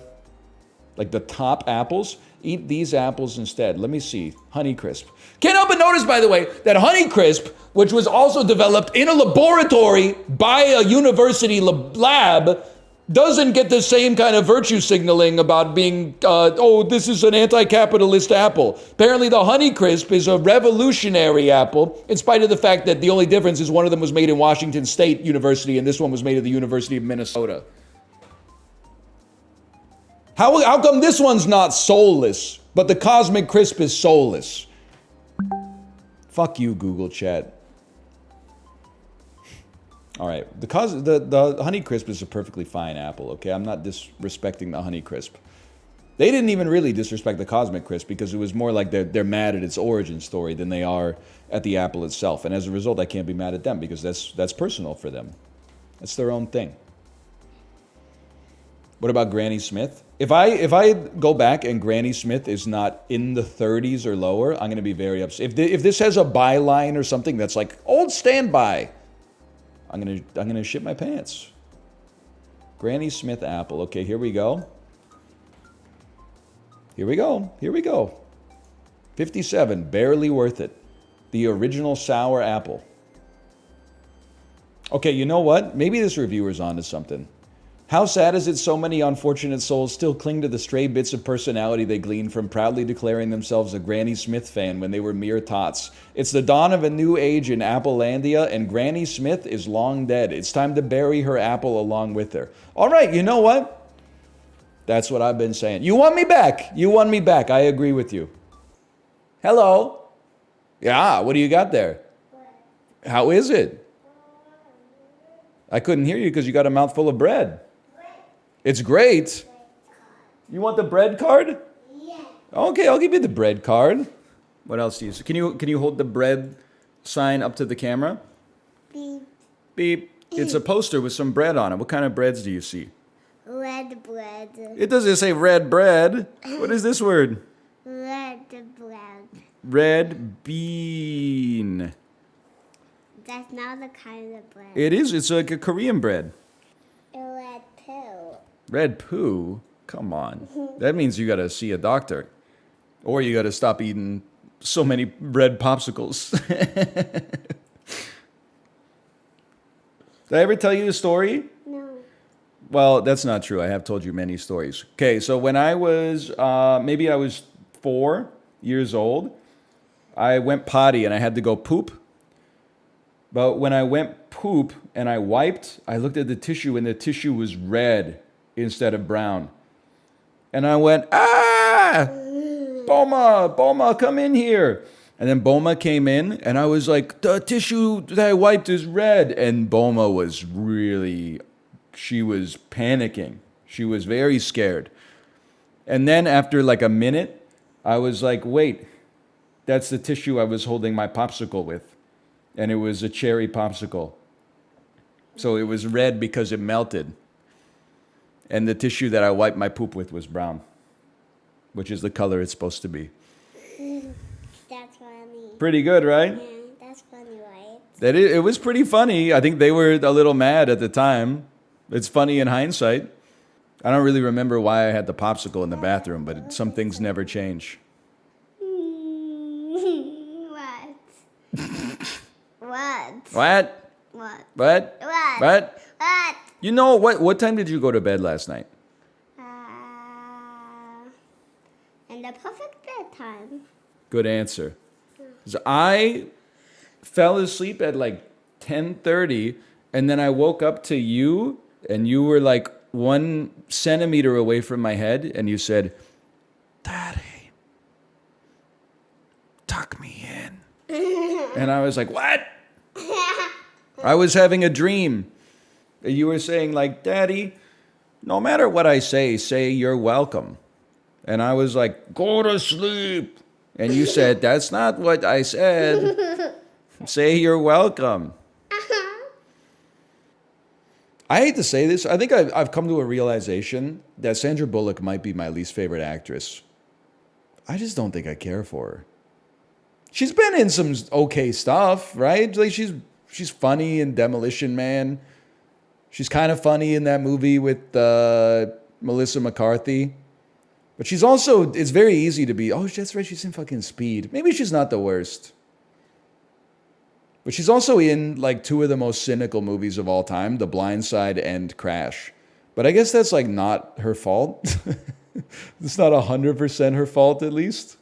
S14: like the top apples? Eat these apples instead. Let me see. Honeycrisp. Can't help but notice, by the way, that Honeycrisp, which was also developed in a laboratory by a university lab, doesn't get the same kind of virtue signaling about being, oh, this is an anti-capitalist apple. Apparently the Honeycrisp is a revolutionary apple, in spite of the fact that the only difference is one of them was made in Washington State University and this one was made at the University of Minnesota. How come this one's not soulless, but the Cosmic Crisp is soulless? Fuck you, Google Chat. All right, the Honeycrisp is a perfectly fine apple, okay? I'm not disrespecting the Honeycrisp. They didn't even really disrespect the Cosmic Crisp because it was more like they're mad at its origin story than they are at the apple itself. And as a result, I can't be mad at them because that's personal for them. That's their own thing. What about Granny Smith? If I go back and Granny Smith is not in the 30s or lower, I'm going to be very upset. If this has a byline or something that's like old standby, I'm gonna shit my pants. Granny Smith apple. Okay, here we go. Here we go. Here we go. 57, barely worth it. The original sour apple. Okay, you know what? Maybe this reviewer's onto something. How sad is it so many unfortunate souls still cling to the stray bits of personality they gleaned from proudly declaring themselves a Granny Smith fan when they were mere tots. It's the dawn of a new age in Applelandia, and Granny Smith is long dead. It's time to bury her apple along with her. All right, you know what? That's what I've been saying. You want me back. You want me back. I agree with you. Hello. Yeah, what do you got there? How is it? I couldn't hear you because you got a mouthful of bread. It's great. You want the bread card? Yeah. Okay, I'll give you the bread card. What else do you see? Can you hold the bread sign up to the camera? Beep. Beep. It's a poster with some bread on it. What kind of breads do you see?
S22: Red bread.
S14: It doesn't say red bread. What is this word?
S22: Red bread.
S14: Red bean.
S22: That's not the kind of bread.
S14: It is. It's like a Korean bread.
S22: Red poo.
S14: Red poo? Come on. That means you gotta see a doctor. Or you gotta stop eating so many red popsicles. Did I ever tell you a story?
S22: No.
S14: Well, that's not true. I have told you many stories. Okay, so when I was, maybe I was 4 years old, I went potty and I had to go poop. But when I went poop and I wiped, I looked at the tissue and the tissue was red instead of brown. And I went, ah! Boma, come in here. And then Boma came in and I was like, the tissue that I wiped is red. And Boma was she was panicking. She was very scared. And then after like a minute, I was like, wait, that's the tissue I was holding my popsicle with. And it was a cherry popsicle. So it was red because it melted. And the tissue that I wiped my poop with was brown, which is the color it's supposed to be.
S22: That's funny.
S14: Pretty good, right?
S22: Yeah, that's funny, right?
S14: It was pretty funny. I think they were a little mad at the time. It's funny in hindsight. I don't really remember why I had the popsicle in the bathroom, but some things never change.
S22: What?
S14: What?
S22: What?
S14: What?
S22: What?
S14: What?
S22: What?
S14: You know, what time did you go to bed last night?
S22: In the perfect bedtime.
S14: Good answer. 'Cause I fell asleep at like 10:30, and then I woke up to you, and you were like 1 centimeter away from my head, and you said, "Daddy, tuck me in." And I was like, "What?" I was having a dream. You were saying like, "Daddy, no matter what I say you're welcome." And I was like, "Go to sleep." And you said, "That's not what I said. Say you're welcome." I hate to say this. I think I've come to a realization that Sandra Bullock might be my least favorite actress. I just don't think I care for her. She's been in some okay stuff, right? Like she's funny in Demolition Man. She's kind of funny in that movie with Melissa McCarthy. But she's also, it's very easy to be, oh, that's right, she's in fucking Speed. Maybe she's not the worst. But she's also in like two of the most cynical movies of all time, The Blind Side and Crash. But I guess that's like not her fault. It's not 100% her fault, at least.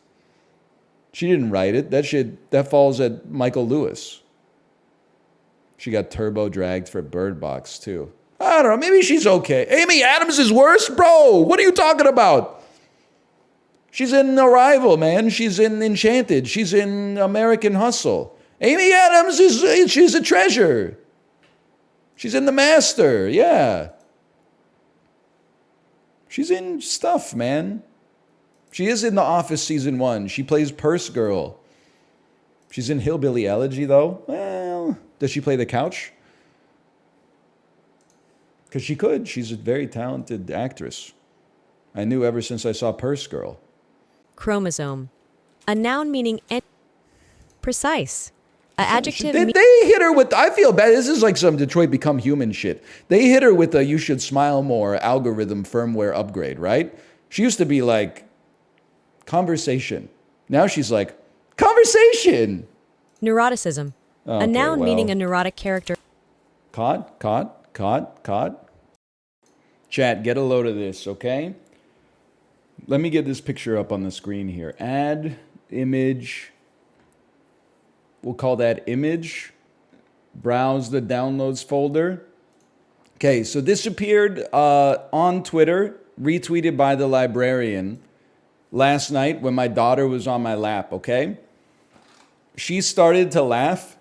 S14: She didn't write it. That falls at Michael Lewis. She got turbo dragged for Bird Box too. I don't know. Maybe she's okay. Amy Adams is worse, bro. What are you talking about? She's in Arrival, man. She's in Enchanted. She's in American Hustle. Amy Adams she's a treasure. She's in The Master. Yeah. She's in stuff, man. She is in The Office season 1. She plays Purse Girl. She's in Hillbilly Elegy, though. Well, does she play the couch? Because she could. She's a very talented actress. I knew ever since I saw Purse Girl.
S18: Chromosome. A noun meaning precise. A adjective
S14: They hit her with, I feel bad. This is like some Detroit Become Human shit. They hit her with a you should smile more algorithm firmware upgrade, right? She used to be like, conversation. Now she's like, conversation.
S18: Neuroticism.
S14: Okay,
S18: a noun
S14: well.
S18: meaning a neurotic character.
S14: Cod. Chat, get a load of this, okay? Let me get this picture up on the screen here. Add image. We'll call that image. Browse the downloads folder. Okay, so this appeared on Twitter, retweeted by the librarian last night when my daughter was on my lap, okay? She started to laugh,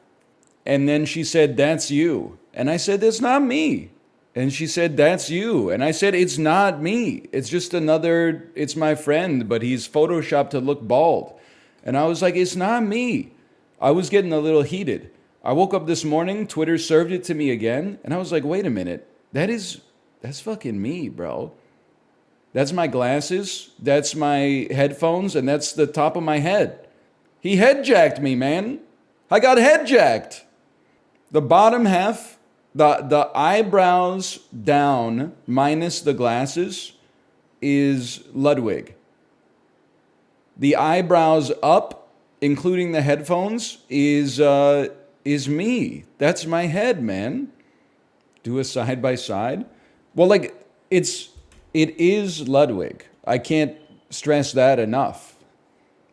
S14: and then she said, "That's you." And I said, "That's not me." And she said, "That's you." And I said, "It's not me. It's just it's my friend, but he's photoshopped to look bald." And I was like, "It's not me." I was getting a little heated. I woke up this morning, Twitter served it to me again, and I was like, wait a minute. That's fucking me, bro. That's my glasses, that's my headphones, and that's the top of my head. He head-jacked me, man. I got head-jacked. The bottom half, the eyebrows down minus the glasses is Ludwig. The eyebrows up, including the headphones, is me. That's my head, man. Do a side by side. Well, like it is Ludwig. I can't stress that enough.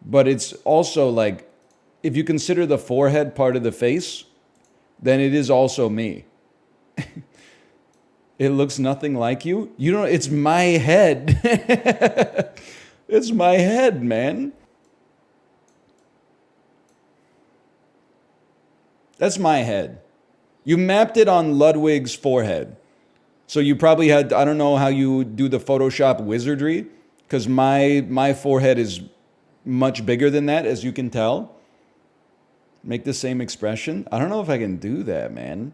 S14: But it's also like, if you consider the forehead part of the face, then it is also me. It looks nothing like you. You don't. It's my head. It's my head, man. That's my head. You mapped it on Ludwig's forehead. So you probably had, I don't know how you do the Photoshop wizardry, because my forehead is much bigger than that, as you can tell. Make the same expression. I don't know if I can do that, man.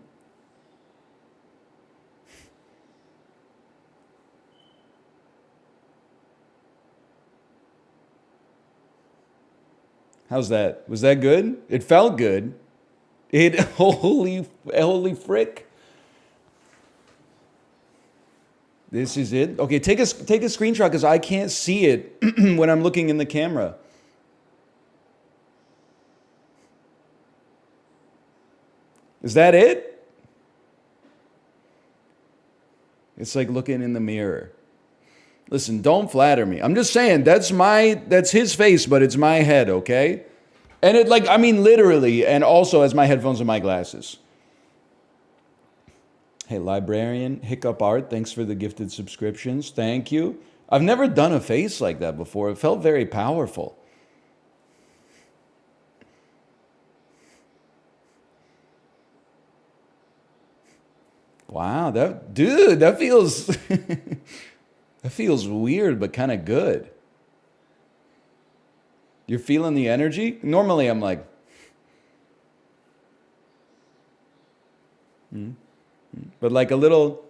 S14: How's that? Was that good? It felt good. Holy frick. This is it. Okay, take a screenshot because I can't see it when I'm looking in the camera. Is that it? It's like looking in the mirror. Listen, don't flatter me. I'm just saying that's his face, but it's my head, okay? And it like, I mean, literally, and also as my headphones and my glasses. Hey, librarian, Hiccup Art, thanks for the gifted subscriptions. Thank you. I've never done a face like that before. It felt very powerful. Wow, that feels that feels weird, but kind of good. You're feeling the energy? Normally I'm like, but like a little,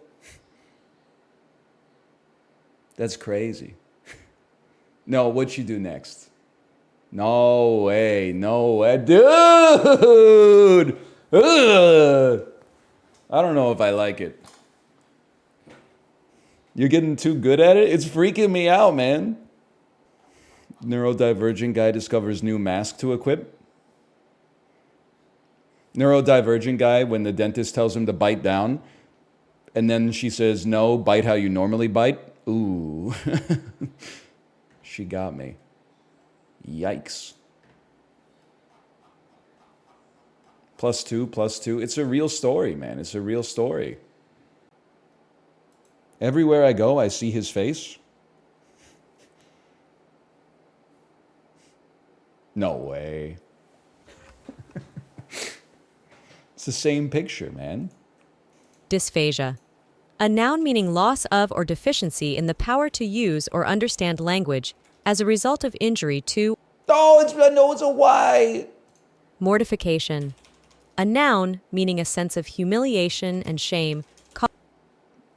S14: that's crazy. No, what you do next?
S10: No way. No way. Dude! Ugh. I don't know if I like it. You're getting too good at it? It's freaking me out, man. Neurodivergent guy discovers new mask to equip. Neurodivergent guy, when the dentist tells him to bite down, and then she says, no, bite how you normally bite. Ooh. She got me. Yikes. +2, +2. It's a real story, man. It's a real story. Everywhere I go, I see his face. No way. It's the same picture, man.
S18: Dysphagia. A noun meaning loss of or deficiency in the power to use or understand language as a result of injury to...
S10: Oh, it's a Y.
S18: Mortification. A noun meaning a sense of humiliation and shame.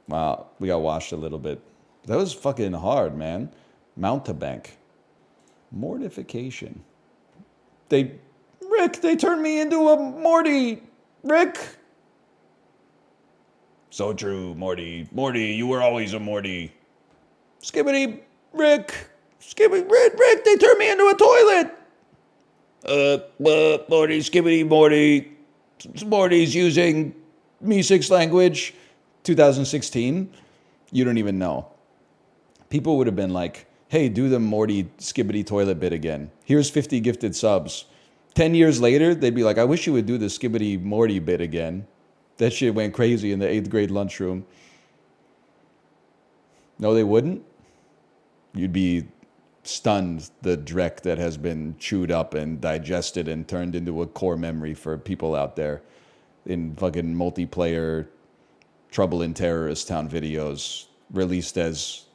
S10: Wow, we got washed a little bit. That was fucking hard, man. Mountebank. Mortification. Rick, they turned me into a Morty. Rick. So true, Morty. Morty, you were always a Morty. Skibbity, Rick. Skibbity, Rick, they turned me into a toilet. Morty, skibbity, Morty. Morty's using Me6 language. 2016, you don't even know. People would have been like, hey, do the Morty skibbity toilet bit again. Here's 50 gifted subs. 10 years later, they'd be like, I wish you would do the skibbity Morty bit again. That shit went crazy in the 8th grade lunchroom. No, they wouldn't. You'd be stunned, the dreck that has been chewed up and digested and turned into a core memory for people out there in fucking multiplayer Trouble in Terrorist Town videos released as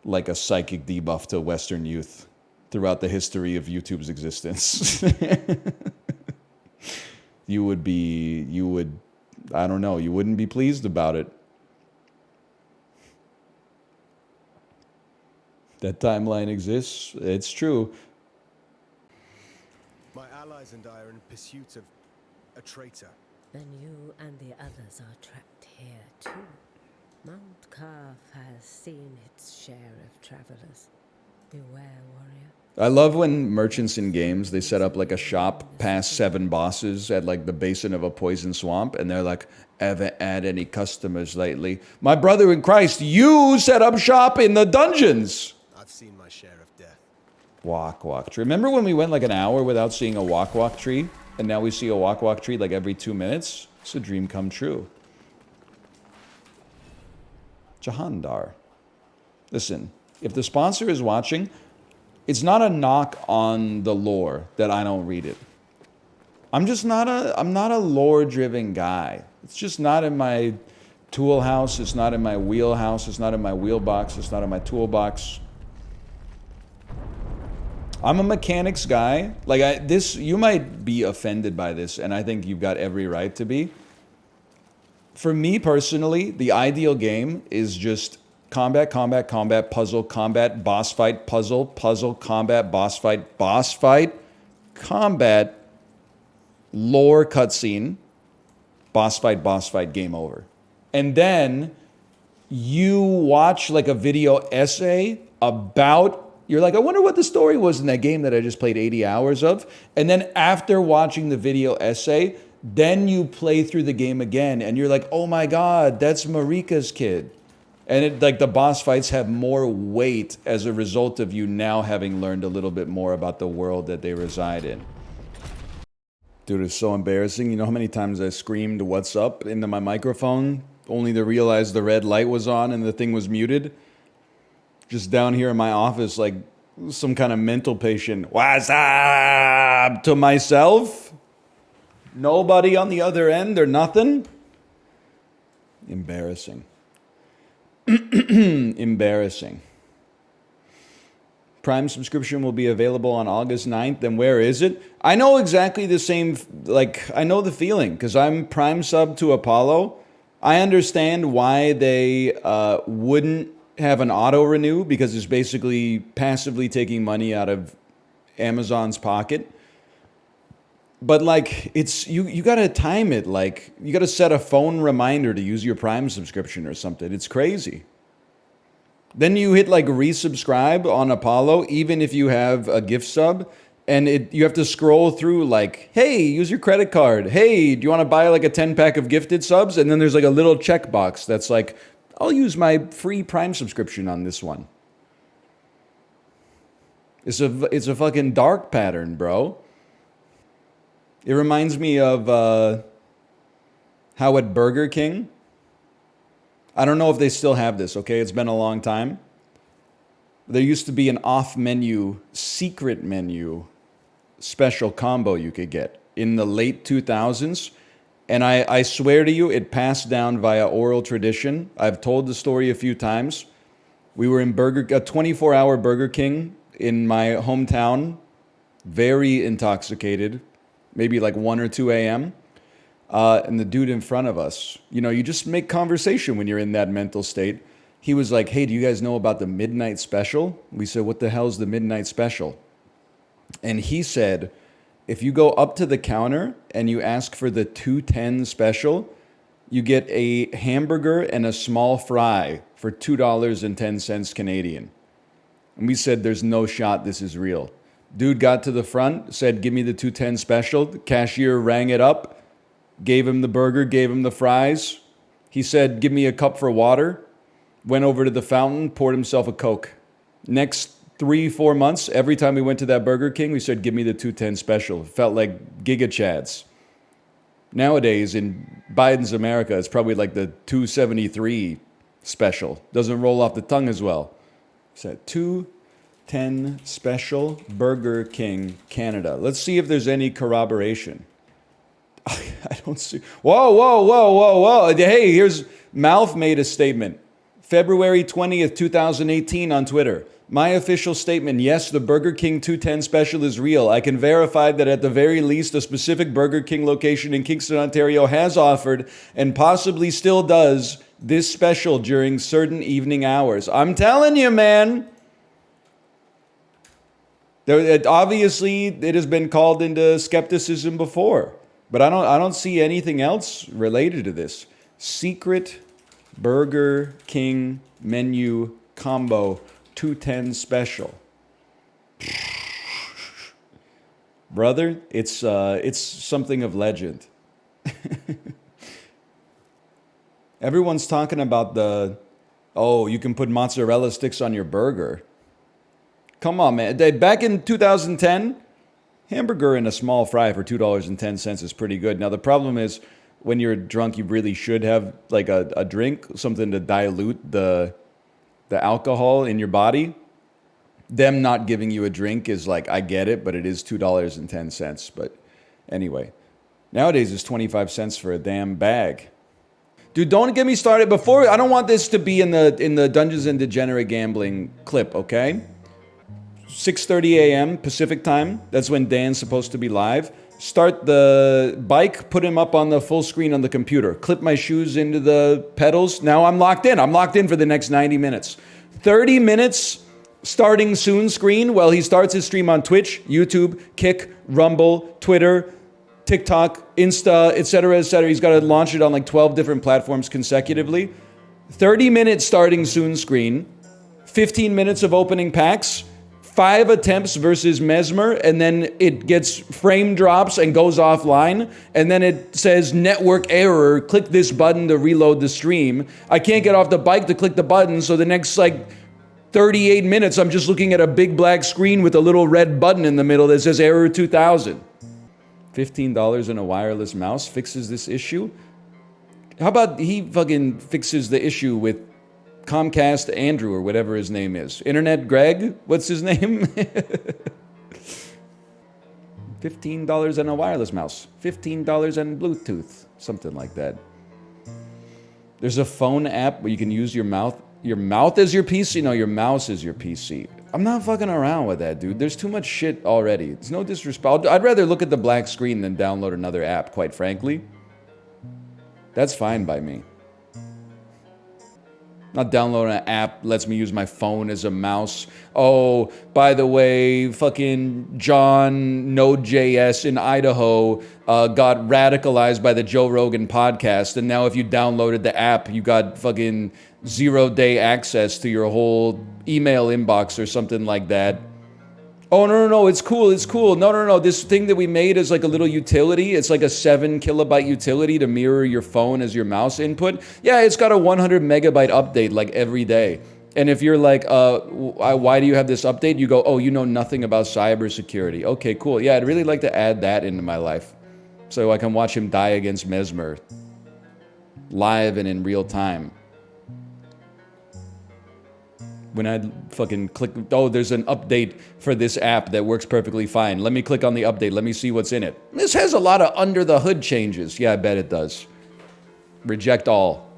S10: like a psychic debuff to Western youth throughout the history of YouTube's existence. you would, I don't know, you wouldn't be pleased about it. That timeline exists. It's true.
S9: My allies and I are in pursuit of a traitor.
S20: Then you and the others are trapped here too. Mount Calf has seen its share of travelers. Beware, warrior.
S10: I love when merchants in games, they set up like a shop past 7 bosses at like the basin of a poison swamp, and they're like, ever had any customers lately? My brother in Christ, you set up shop in the dungeons!
S9: I've seen my share of death.
S10: Walk tree. Remember when we went like an hour without seeing a walk tree? And now we see a walk tree like every 2 minutes? It's a dream come true. Jahandar. Listen, if the sponsor is watching, it's not a knock on the lore that I don't read it. I'm not a lore-driven guy. It's just not in my tool house. It's not in my wheelhouse. It's not in my wheelbox. It's not in my toolbox. I'm a mechanics guy. Like you might be offended by this, and I think you've got every right to be. For me personally, the ideal game is just combat, puzzle, combat, boss fight, puzzle, combat, boss fight, combat, lore cutscene, boss fight, game over. And then you watch like a video essay about, you're like, I wonder what the story was in that game that I just played 80 hours of. And then after watching the video essay, then you play through the game again and you're like, oh my God, that's Marika's kid. And like the boss fights have more weight as a result of you now having learned a little bit more about the world that they reside in. Dude, it's so embarrassing. You know how many times I screamed, what's up, into my microphone, only to realize the red light was on and the thing was muted? Just down here in my office, like some kind of mental patient. What's up? To myself? Nobody on the other end or nothing? Embarrassing. Embarrassing. Prime subscription will be available on August 9th. And where is it? I know exactly the same, like, I know the feeling because I'm Prime sub to Apollo. I understand why they wouldn't have an auto renew because it's basically passively taking money out of Amazon's pocket. But like, it's you gotta time it. Like, you gotta set a phone reminder to use your Prime subscription or something. It's crazy. Then you hit like resubscribe on Apollo, even if you have a gift sub, and you have to scroll through like, hey, use your credit card. Hey, do you want to buy like a 10-pack of gifted subs? And then there's like a little checkbox that's like, I'll use my free Prime subscription on this one. It's a fucking dark pattern, bro. It reminds me of how at Burger King, I don't know if they still have this, okay? It's been a long time. There used to be an off-menu, secret menu special combo you could get in the late 2000s. And I swear to you, it passed down via oral tradition. I've told the story a few times. We were in a 24-hour Burger King in my hometown, very intoxicated, maybe like 1 or 2 a.m. And the dude in front of us, you know, you just make conversation when you're in that mental state. He was like, hey, do you guys know about the midnight special? We said, what the hell's the midnight special? And he said, if you go up to the counter and you ask for the 210 special, you get a hamburger and a small fry for $2.10 Canadian. And we said, there's no shot this is real. Dude got to the front, said, give me the 210 special. The cashier rang it up, gave him the burger, gave him the fries. He said, give me a cup for water. Went over to the fountain, poured himself a Coke. Next 3-4 months, every time we went to that Burger King, we said, give me the 210 special. It felt like Giga Chads. Nowadays, in Biden's America, it's probably like the 273 special. Doesn't roll off the tongue as well. It's that 210 special, Burger King, Canada. Let's see if there's any corroboration. I don't see. Whoa, whoa, whoa, whoa, whoa. Hey, here's Malf made a statement. February 20th, 2018 on Twitter. My official statement, yes, the Burger King 210 special is real. I can verify that at the very least a specific Burger King location in Kingston, Ontario has offered and possibly still does this special during certain evening hours. I'm telling you, man. Obviously, it has been called into skepticism before, but I don't see anything else related to this. Secret Burger King menu combo 210 special. Brother, it's something of legend. Everyone's talking about you can put mozzarella sticks on your burger. Come on, man. Back in 2010, hamburger and a small fry for $2.10 is pretty good. Now, the problem is when you're drunk, you really should have like a drink, something to dilute the alcohol in your body. Them not giving you a drink is like, I get it, but it is $2.10. But anyway, nowadays it's 25 cents for a damn bag. Dude, don't get me started. I don't want this to be in the Dungeons and Degenerate Gambling clip, okay? 6:30 a.m. Pacific time. That's when Dan's supposed to be live. Start the bike, put him up on the full screen on the computer. Clip my shoes into the pedals. Now I'm locked in. I'm locked in for the next 90 minutes. 30 minutes starting soon screen while he starts his stream on Twitch, YouTube, Kick, Rumble, Twitter, TikTok, Insta, etc., etc. He's got to launch it on like 12 different platforms consecutively. 30 minutes starting soon screen. 15 minutes of opening packs. 5 attempts versus Mesmer, and then it gets frame drops and goes offline, and then it says network error, click this button to reload the stream. I can't get off the bike to click the button, so the next like 38 minutes I'm just looking at a big black screen with a little red button in the middle that says error 2000. $15 and a wireless mouse fixes this issue? How about he fucking fixes the issue with Comcast Andrew or whatever his name is. Internet Greg? What's his name? $15 and a wireless mouse. $15 and Bluetooth. Something like that. There's a phone app where you can use your mouth. Your mouth as your PC? No, your mouse is your PC. I'm not fucking around with that, dude. There's too much shit already. It's no disrespect. I'd rather look at the black screen than download another app, quite frankly. That's fine by me. Not downloading an app lets me use my phone as a mouse. Oh, by the way, fucking John Node.js in Idaho got radicalized by the Joe Rogan podcast, and now if you downloaded the app, you got fucking 0-day access to your whole email inbox or something like that. Oh, no, it's cool, No, this thing that we made is like a little utility. It's like a 7 kilobyte utility to mirror your phone as your mouse input. Yeah, it's got a 100 megabyte update like every day. And if you're like, why do you have this update? You go, oh, you know nothing about cybersecurity. Okay, cool. Yeah, I'd really like to add that into my life so I can watch him die against Mesmer live and in real time. When I fucking click, oh, there's an update for this app that works perfectly fine. Let me click on the update. Let me see what's in it. This has a lot of under the hood changes. Yeah, I bet it does. Reject all.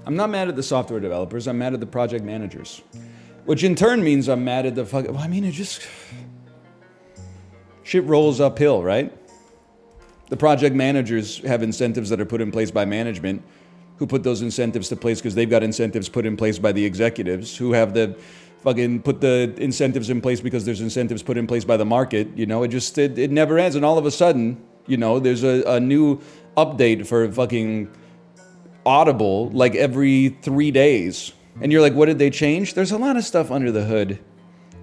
S10: I'm not mad at the software developers. I'm mad at the project managers. Which in turn means I'm mad at the fucking, well, I mean, it just, shit rolls uphill, right? The project managers have incentives that are put in place by management, who put those incentives to place because they've got incentives put in place by the executives, who have the fucking put the incentives in place because there's incentives put in place by the market. You know, it never ends. And all of a sudden, you know, there's a new update for fucking Audible like every 3 days. And you're like, what did they change? There's a lot of stuff under the hood.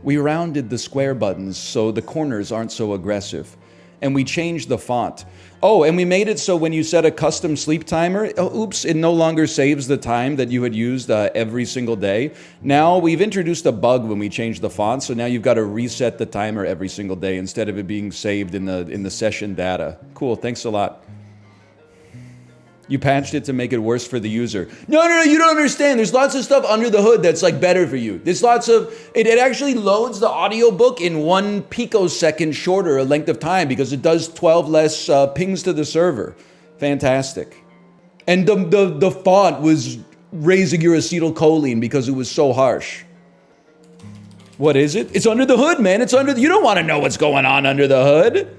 S10: We rounded the square buttons so the corners aren't so aggressive. And we changed the font. Oh, and we made it so when you set a custom sleep timer, oops, it no longer saves the time that you had used every single day. Now we've introduced a bug when we changed the font, so now you've got to reset the timer every single day instead of it being saved in the session data. Cool, thanks a lot. You patched it to make it worse for the user. No, you don't understand. There's lots of stuff under the hood that's like better for you. There's lots of, it actually loads the audiobook in 1 picosecond shorter a length of time because it does 12 less pings to the server. Fantastic. And the font was raising your acetylcholine because it was so harsh. What is it? It's under the hood, man. It's under you don't want to know what's going on under the hood.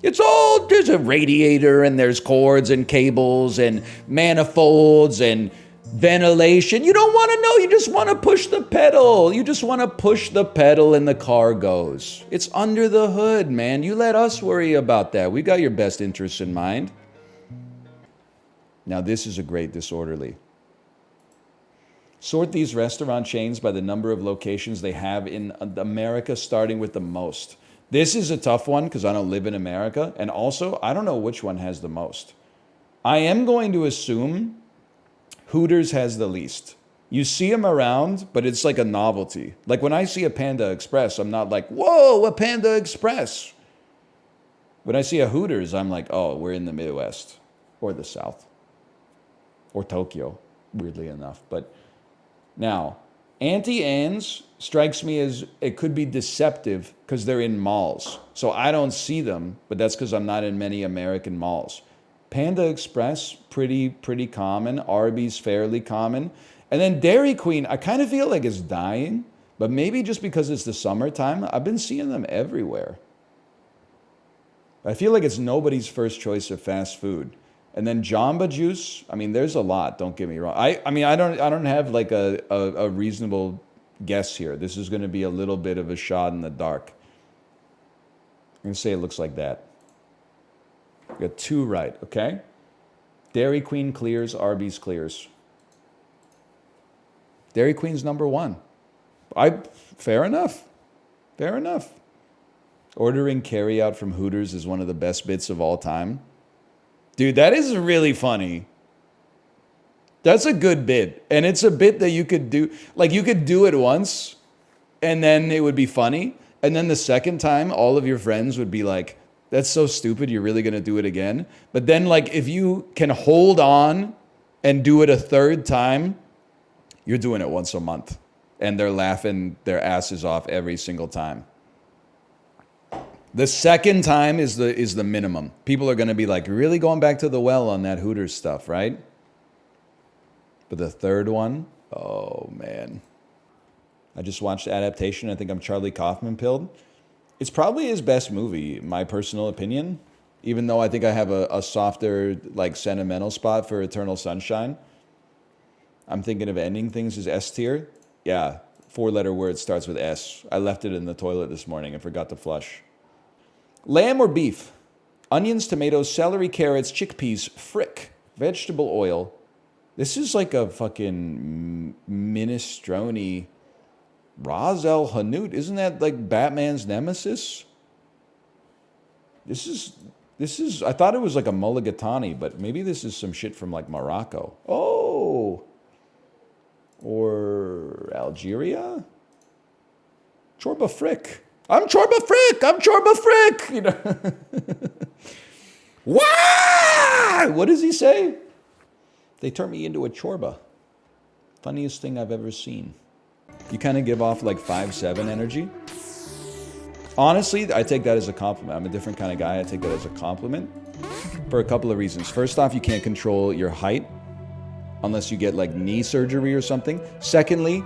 S10: It's all, there's a radiator and there's cords and cables and manifolds and ventilation. You don't want to know, you just want to push the pedal. You just want to push the pedal and the car goes. It's under the hood, man. You let us worry about that. We got your best interests in mind. Now this is a great disorderly. Sort these restaurant chains by the number of locations they have in America, starting with the most. This is a tough one because I don't live in America. And also, I don't know which one has the most. I am going to assume Hooters has the least. You see them around, but it's like a novelty. Like when I see a Panda Express, I'm not like, whoa, a Panda Express. When I see a Hooters, I'm like, oh, we're in the Midwest or the South or Tokyo, weirdly enough. But now, Auntie Anne's strikes me as it could be deceptive because they're in malls. So I don't see them, but that's because I'm not in many American malls. Panda Express, pretty common. Arby's, fairly common. And then Dairy Queen, I kind of feel like it's dying, but maybe just because it's the summertime, I've been seeing them everywhere. I feel like it's nobody's first choice of fast food. And then Jamba Juice, I mean, there's a lot, don't get me wrong. I mean, I don't have like a reasonable guess here. This is going to be a little bit of a shot in the dark. I'm going to say it looks like that. You got 2 right, okay? Dairy Queen clears, Arby's clears. Dairy Queen's number 1. Fair enough. Fair enough. Ordering carryout from Hooters is one of the best bits of all time. Dude, that is really funny. That's a good bit. And it's a bit that you could do. Like, you could do it once, and then it would be funny. And then the second time, all of your friends would be like, that's so stupid, you're really going to do it again? But then, like, if you can hold on and do it a third time, you're doing it once a month. And they're laughing their asses off every single time. The second time is the minimum. People are going to be like, really going back to the well on that Hooters stuff, right? But the third one, oh man. I just watched Adaptation. I think I'm Charlie Kaufman pilled. It's probably his best movie, my personal opinion. Even though I think I have a softer, like, sentimental spot for Eternal Sunshine.
S14: I'm thinking of ending things as S tier. Yeah, 4-letter word starts with S. I left it in the toilet this morning and forgot to flush. Lamb or beef? Onions, tomatoes, celery, carrots, chickpeas, frick, vegetable oil. This is like a fucking minestrone. Ras El Hanout. Isn't that like Batman's nemesis? This is, I thought it was like a mulligatawny, but maybe this is some shit from like Morocco. Oh! Or Algeria? Chorba frick. I'm Chorba frick! I'm Chorba frick! You know? Wah! What does he say? They turned me into a chorba. Funniest thing I've ever seen. You kind of give off like 5'7" energy. Honestly, I take that as a compliment. I'm a different kind of guy. I take that as a compliment for a couple of reasons. First off, you can't control your height unless you get like knee surgery or something. Secondly,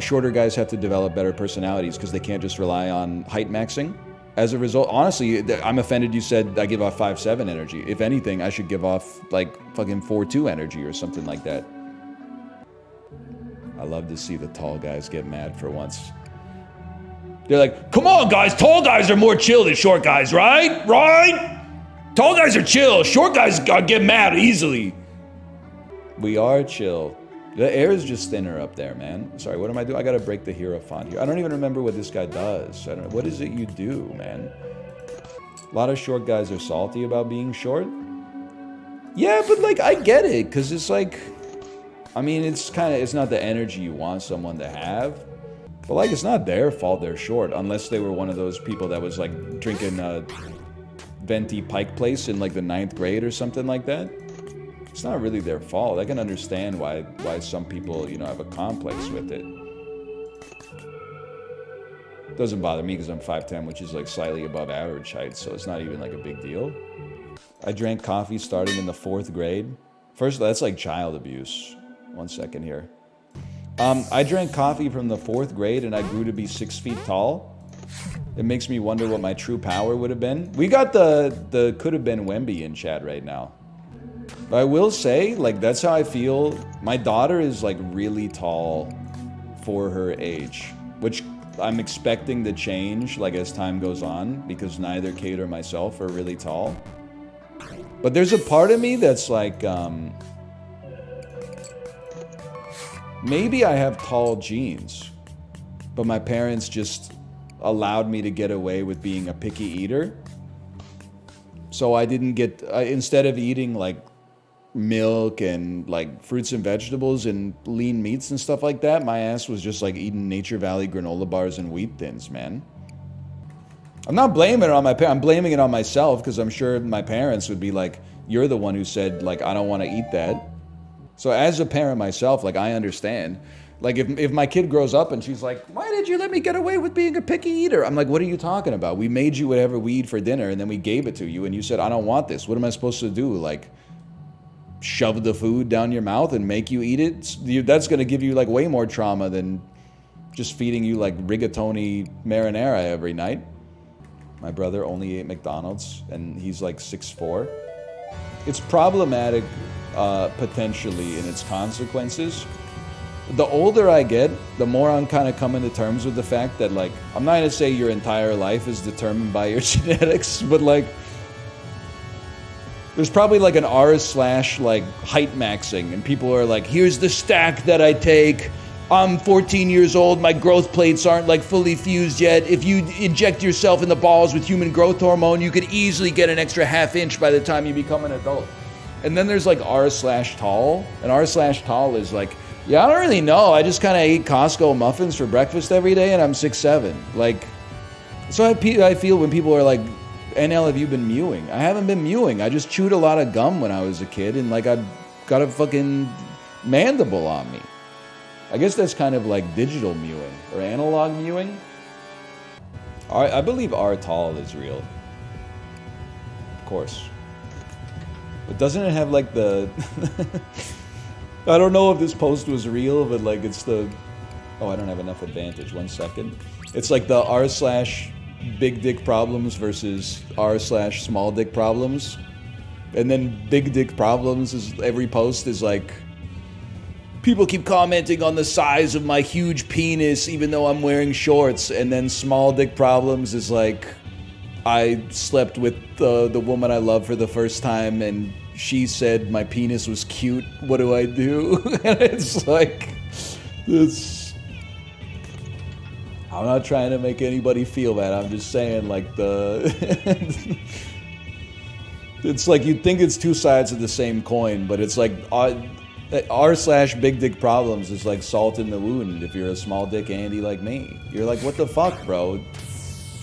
S14: shorter guys have to develop better personalities because they can't just rely on height maxing. As a result, honestly, I'm offended you said I give off 5'7" energy. If anything, I should give off like fucking 4'2" energy or something like that. I love to see the tall guys get mad for once. They're like, come on guys, tall guys are more chill than short guys, right? Right? Tall guys are chill, short guys get mad easily. We are chill. The air is just thinner up there, man. Sorry, what am I doing? I gotta break the hero font here. I don't even remember what this guy does. I don't know. What is it you do, man? A lot of short guys are salty about being short. Yeah, but like, I get it, because it's like, I mean, it's not the energy you want someone to have. But like, it's not their fault they're short, unless they were one of those people that was like drinking venti Pike Place in like the 9th grade or something like that. It's not really their fault. I can understand why some people, you know, have a complex with it. Doesn't bother me because I'm 5'10", which is like slightly above average height, so it's not even like a big deal. I drank coffee starting in the 4th grade. First, that's like child abuse. 1 second here. I drank coffee from the 4th grade and I grew to be 6 feet tall. It makes me wonder what my true power would have been. We got the could have been Wemby in chat right now. But I will say, like, that's how I feel. My daughter is like really tall for her age, which I'm expecting to change like as time goes on because neither Kate or myself are really tall. But there's a part of me that's like, maybe I have tall genes, but my parents just allowed me to get away with being a picky eater. So I didn't get, instead of eating like milk and like fruits and vegetables and lean meats and stuff like that, my ass was just like eating Nature Valley granola bars and wheat thins, man. I'm not blaming it on my parents, I'm blaming it on myself because I'm sure my parents would be like, you're the one who said like, I don't want to eat that. So as a parent myself, like I understand. Like if my kid grows up and she's like, why did you let me get away with being a picky eater? I'm like, what are you talking about? We made you whatever we eat for dinner and then we gave it to you and you said, I don't want this. What am I supposed to do? Like shove the food down your mouth and make you eat it? That's going to give you like way more trauma than just feeding you like rigatoni marinara every night. My brother only ate McDonald's and he's like 6'4". It's problematic potentially in its consequences. The older I get, the more I'm kind of coming to terms with the fact that like, I'm not going to say your entire life is determined by your genetics, but like, there's probably like an r/ like height maxing and people are like, here's the stack that I take. I'm 14 years old, my growth plates aren't like fully fused yet. If you inject yourself in the balls with human growth hormone, you could easily get an extra ½ inch by the time you become an adult. And then there's like r/tall, and r/tall is like, yeah, I don't really know. I just kind of eat Costco muffins for breakfast every day and I'm 6'7". Like, so I feel when people are like, NL, have you been mewing? I haven't been mewing. I just chewed a lot of gum when I was a kid and like I got a fucking mandible on me. I guess that's kind of like digital mewing or analog mewing. I believe r/tall is real. Of course. But doesn't it have like the... I don't know if this post was real, but like it's the... Oh, I don't have enough advantage. 1 second. It's like the r/big dick problems versus r/small dick problems. And then big dick problems is every post is like People keep commenting on the size of my huge penis even though I'm wearing shorts. And then Small Dick Problems is like, I slept with the woman I love for the first time and she said my penis was cute. What do I do? And it's like, I'm not trying to make anybody feel bad. I'm just saying, like, it's like you'd think it's two sides of the same coin, but it's like r/big dick problems is like salt in the wound if you're a small dick Andy like me. You're like, what the fuck, bro?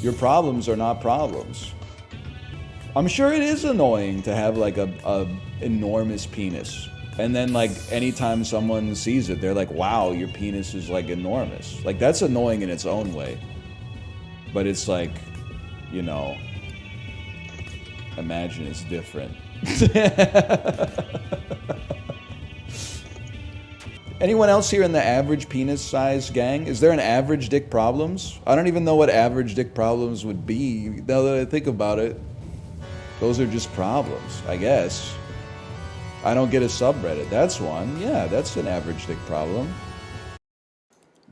S14: Your problems are not problems. I'm sure it is annoying to have like a enormous penis. And then like anytime someone sees it, they're like, wow, your penis is like enormous. Like that's annoying in its own way. But it's like, you know, imagine it's different. Anyone else here in the average penis size gang? Is there an average dick problems? I don't even know what average dick problems would be now that I think about it. Those are just problems, I guess. I don't get a subreddit. That's one. Yeah, that's an average dick problem.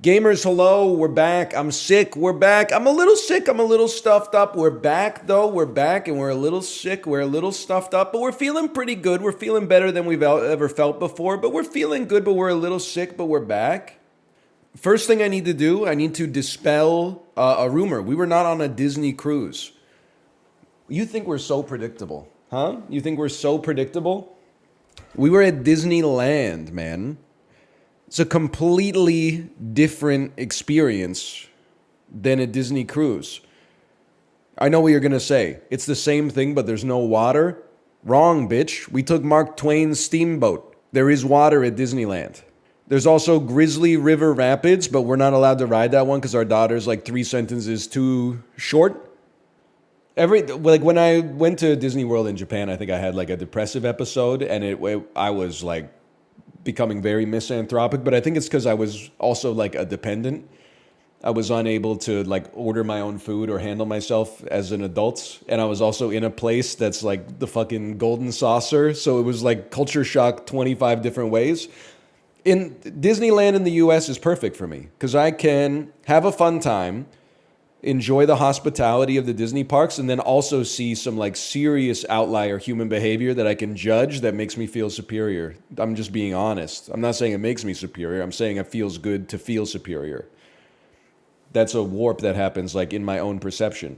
S14: Gamers, hello. We're back. I'm sick. We're back. I'm a little sick. I'm a little stuffed up. We're back, though. We're back, and we're a little sick. We're a little stuffed up, but we're feeling pretty good. We're feeling better than we've ever felt before, but we're feeling good, but we're a little sick, but we're back. First thing I need to do, I need to dispel a rumor. We were not on a Disney cruise. You think we're so predictable, huh? You think we're so predictable? We were at Disneyland, man. It's a completely different experience than a Disney cruise. I know what you're going to say. It's the same thing, but there's no water. Wrong, bitch. We took Mark Twain's steamboat. There is water at Disneyland. There's also Grizzly River Rapids, but we're not allowed to ride that one because our daughter's like 3 sentences too short. Like when I went to Disney World in Japan, I think I had like a depressive episode, and I was like becoming very misanthropic. But I think it's because I was also like a dependent. I was unable to like order my own food or handle myself as an adult, and I was also in a place that's like the fucking golden saucer. So it was like culture shock 25 different ways. In Disneyland in the U.S. is perfect for me because I can have a fun time, enjoy the hospitality of the Disney parks, and then also see some like serious outlier human behavior that I can judge that makes me feel superior. I'm just being honest. I'm not saying it makes me superior. I'm saying it feels good to feel superior. That's a warp that happens like in my own perception.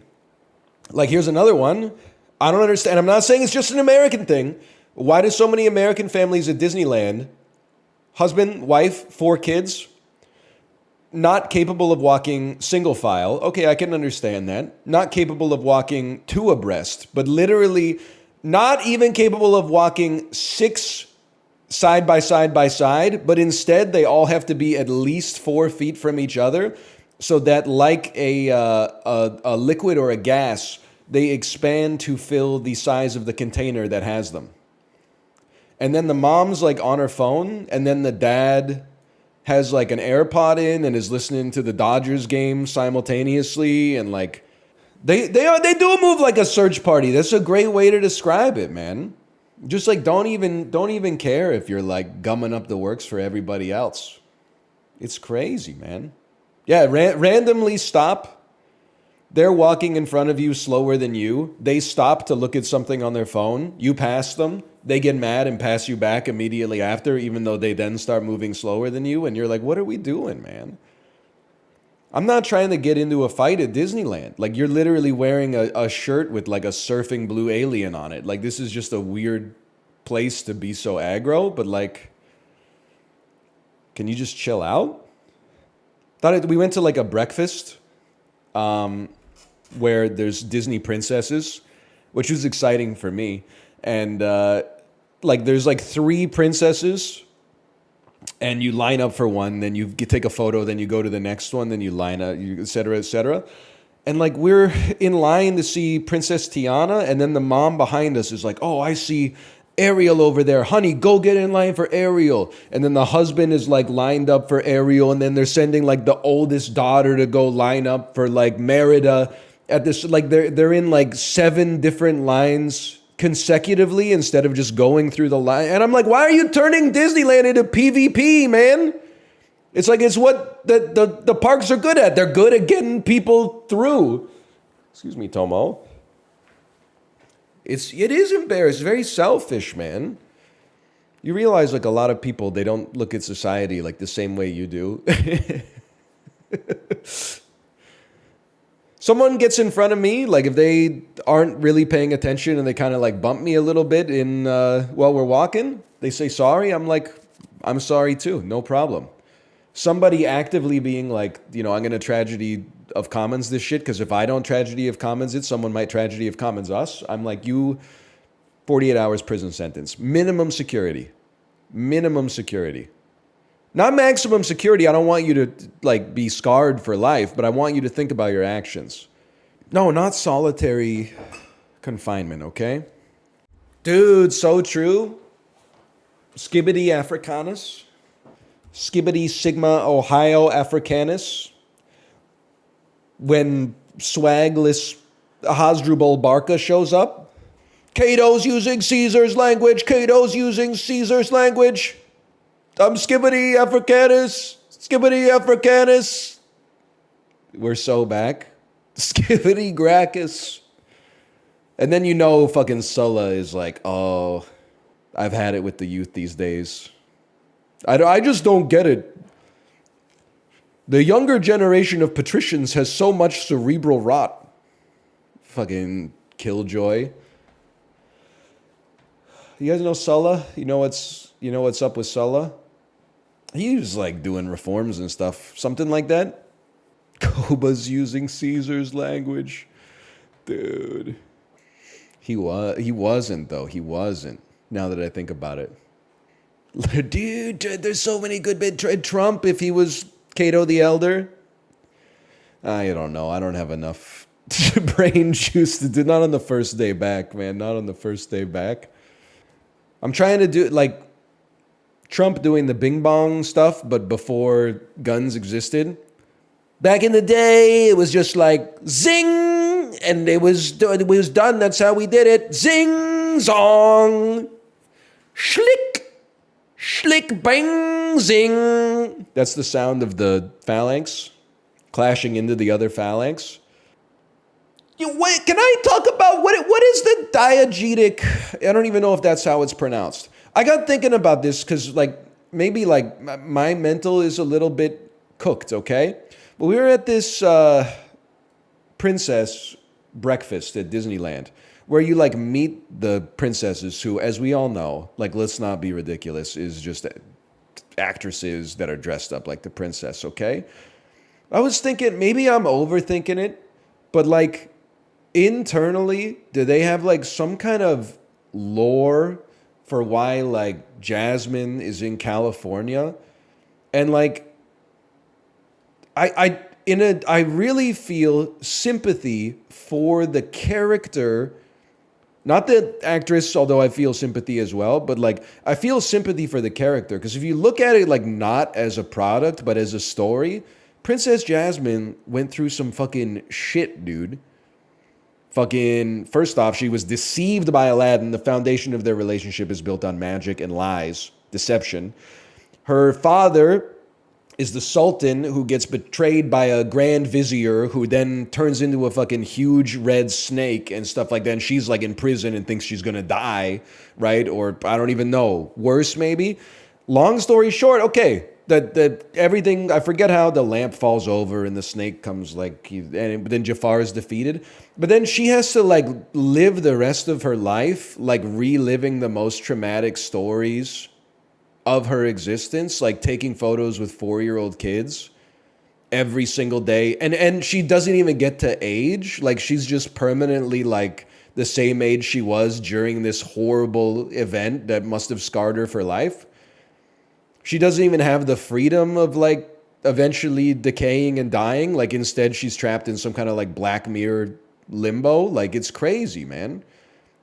S14: Like here's another one. I don't understand. I'm not saying it's just an American thing. Why do so many American families at Disneyland, husband, wife, 4 kids, not capable of walking single file? Okay, I can understand that. Not capable of walking 2 abreast, but literally not even capable of walking 6 side by side by side, but instead they all have to be at least 4 feet from each other so that like a liquid or a gas, they expand to fill the size of the container that has them. And then the mom's like on her phone, and then the dad has like an AirPod in and is listening to the Dodgers game simultaneously, and like they do move like a search party. That's a great way to describe it, man. Just like don't even care if you're like gumming up the works for everybody else. It's crazy, man. Yeah, randomly stop. They're walking in front of you slower than you. They stop to look at something on their phone. You pass them. They get mad and pass you back immediately after, even though they then start moving slower than you. And you're like, what are we doing, man? I'm not trying to get into a fight at Disneyland. Like, you're literally wearing a shirt with like a surfing blue alien on it. Like, this is just a weird place to be so aggro. But like, can you just chill out? We went to like a breakfast where there's Disney princesses, which was exciting for me. And like there's like 3 princesses, and you line up for one, then you take a photo, then you go to the next one, then you line up, et cetera, et cetera. And like we're in line to see Princess Tiana, and then the mom behind us is like, oh, I see Ariel over there. Honey, go get in line for Ariel. And then the husband is like lined up for Ariel, and then they're sending like the oldest daughter to go line up for like Merida at this, like they're in like 7 different lines
S2: consecutively instead of just going through the line. And I'm like, why are you turning Disneyland into PvP, man? It's like it's what the parks are good at. They're good at getting people through. Excuse me, Tomo. It is embarrassing. It's very selfish, man. You realize like a lot of people, they don't look at society like the same way you do. Someone gets in front of me, like if they aren't really paying attention and they kind of like bump me a little bit in while we're walking, they say sorry. I'm like, I'm sorry too, no problem. Somebody actively being like, you know, I'm going to tragedy of commons this shit because if I don't tragedy of commons it, someone might tragedy of commons us. I'm like, you 48 hours prison sentence. Minimum security. Minimum security. Not maximum security. I don't want you to like be scarred for life, but I want you to think about your actions. No, not solitary confinement, okay? Dude, so true. Skibbity Africanus. Skibbity Sigma Ohio Africanus. When swagless Hasdrubal Barca shows up. Cato's using Caesar's language. Cato's using Caesar's language. I'm Skibbity Africanus. Skibbity Africanus. We're so back. Skibbity Gracchus. And then you know fucking Sulla is like, oh, I've had it with the youth these days. I just don't get it. The younger generation of patricians has so much cerebral rot. Fucking killjoy. You guys know Sulla? You know what's up with Sulla? He was like doing reforms and stuff. Something like that. Koba's using Caesar's language. Dude. He wasn't though. He wasn't. Now that I think about it. Dude, there's so many good bit. Trump, if he was Cato the Elder. I don't know. I don't have enough brain juice to do. Not on the first day back, man. Not on the first day back. I'm trying to do like Trump doing the bing bong stuff, but before guns existed. Back in the day, it was just like zing, and it was done. That's how we did it. Zing, zong, schlick, schlick, bang, zing. That's the sound of the phalanx clashing into the other phalanx. Wait, can I talk about what is the diegetic? I don't even know if that's how it's pronounced. I got thinking about this because like maybe like my mental is a little bit cooked, okay? But we were at this princess breakfast at Disneyland where you like meet the princesses who, as we all know, like let's not be ridiculous, is just actresses that are dressed up like the princess, okay? I was thinking maybe I'm overthinking it, but like internally, do they have like some kind of lore for why like Jasmine is in California? And like I really feel sympathy for the character, not the actress, although I feel sympathy as well, but like I feel sympathy for the character because if you look at it like not as a product but as a story, Princess Jasmine went through some fucking shit, dude. Fucking, first off, she was deceived by Aladdin. The foundation of their relationship is built on magic and lies, deception. Her father is the Sultan who gets betrayed by a Grand Vizier who then turns into a fucking huge red snake and stuff like that. And she's like in prison and thinks she's gonna die, right? Or I don't even know. Worse, maybe. Long story short, okay. That everything, I forget how the lamp falls over and the snake comes like, and then Jafar is defeated. But then she has to like live the rest of her life, like reliving the most traumatic stories of her existence, like taking photos with 4-year-old kids every single day. And she doesn't even get to age. Like she's just permanently like the same age she was during this horrible event that must have scarred her for life. She doesn't even have the freedom of like eventually decaying and dying. Like instead she's trapped in some kind of like Black Mirror limbo. Like it's crazy, man.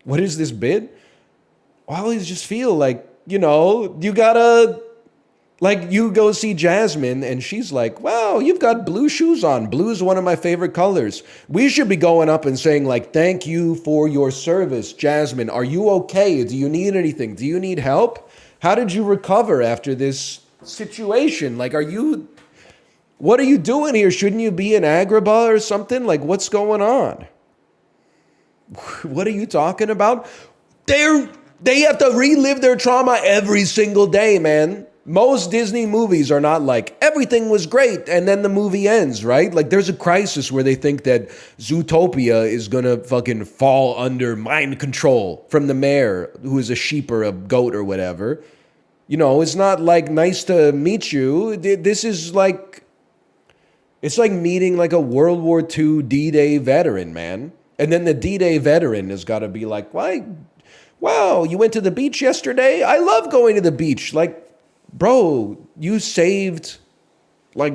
S2: What is this bit? I always just feel like, you know, you gotta Like, you go see Jasmine, and she's like, wow, you've got blue shoes on. Blue's one of my favorite colors. We should be going up and saying, like, thank you for your service, Jasmine. Are you okay? Do you need anything? Do you need help? How did you recover after this situation? Like, what are you doing here? Shouldn't you be in Agrabah or something? Like, what's going on? What are you talking about? They have to relive their trauma every single day, man. Most Disney movies are not like, everything was great, and then the movie ends, right? Like, there's a crisis where they think that Zootopia is gonna fucking fall under mind control from the mayor, who is a sheep or a goat or whatever. You know, it's not like, nice to meet you. This is like, it's like meeting like a World War II D-Day veteran, man. And then the D-Day veteran has got to be like, why? Wow, you went to the beach yesterday? I love going to the beach. Like, bro, you saved, like,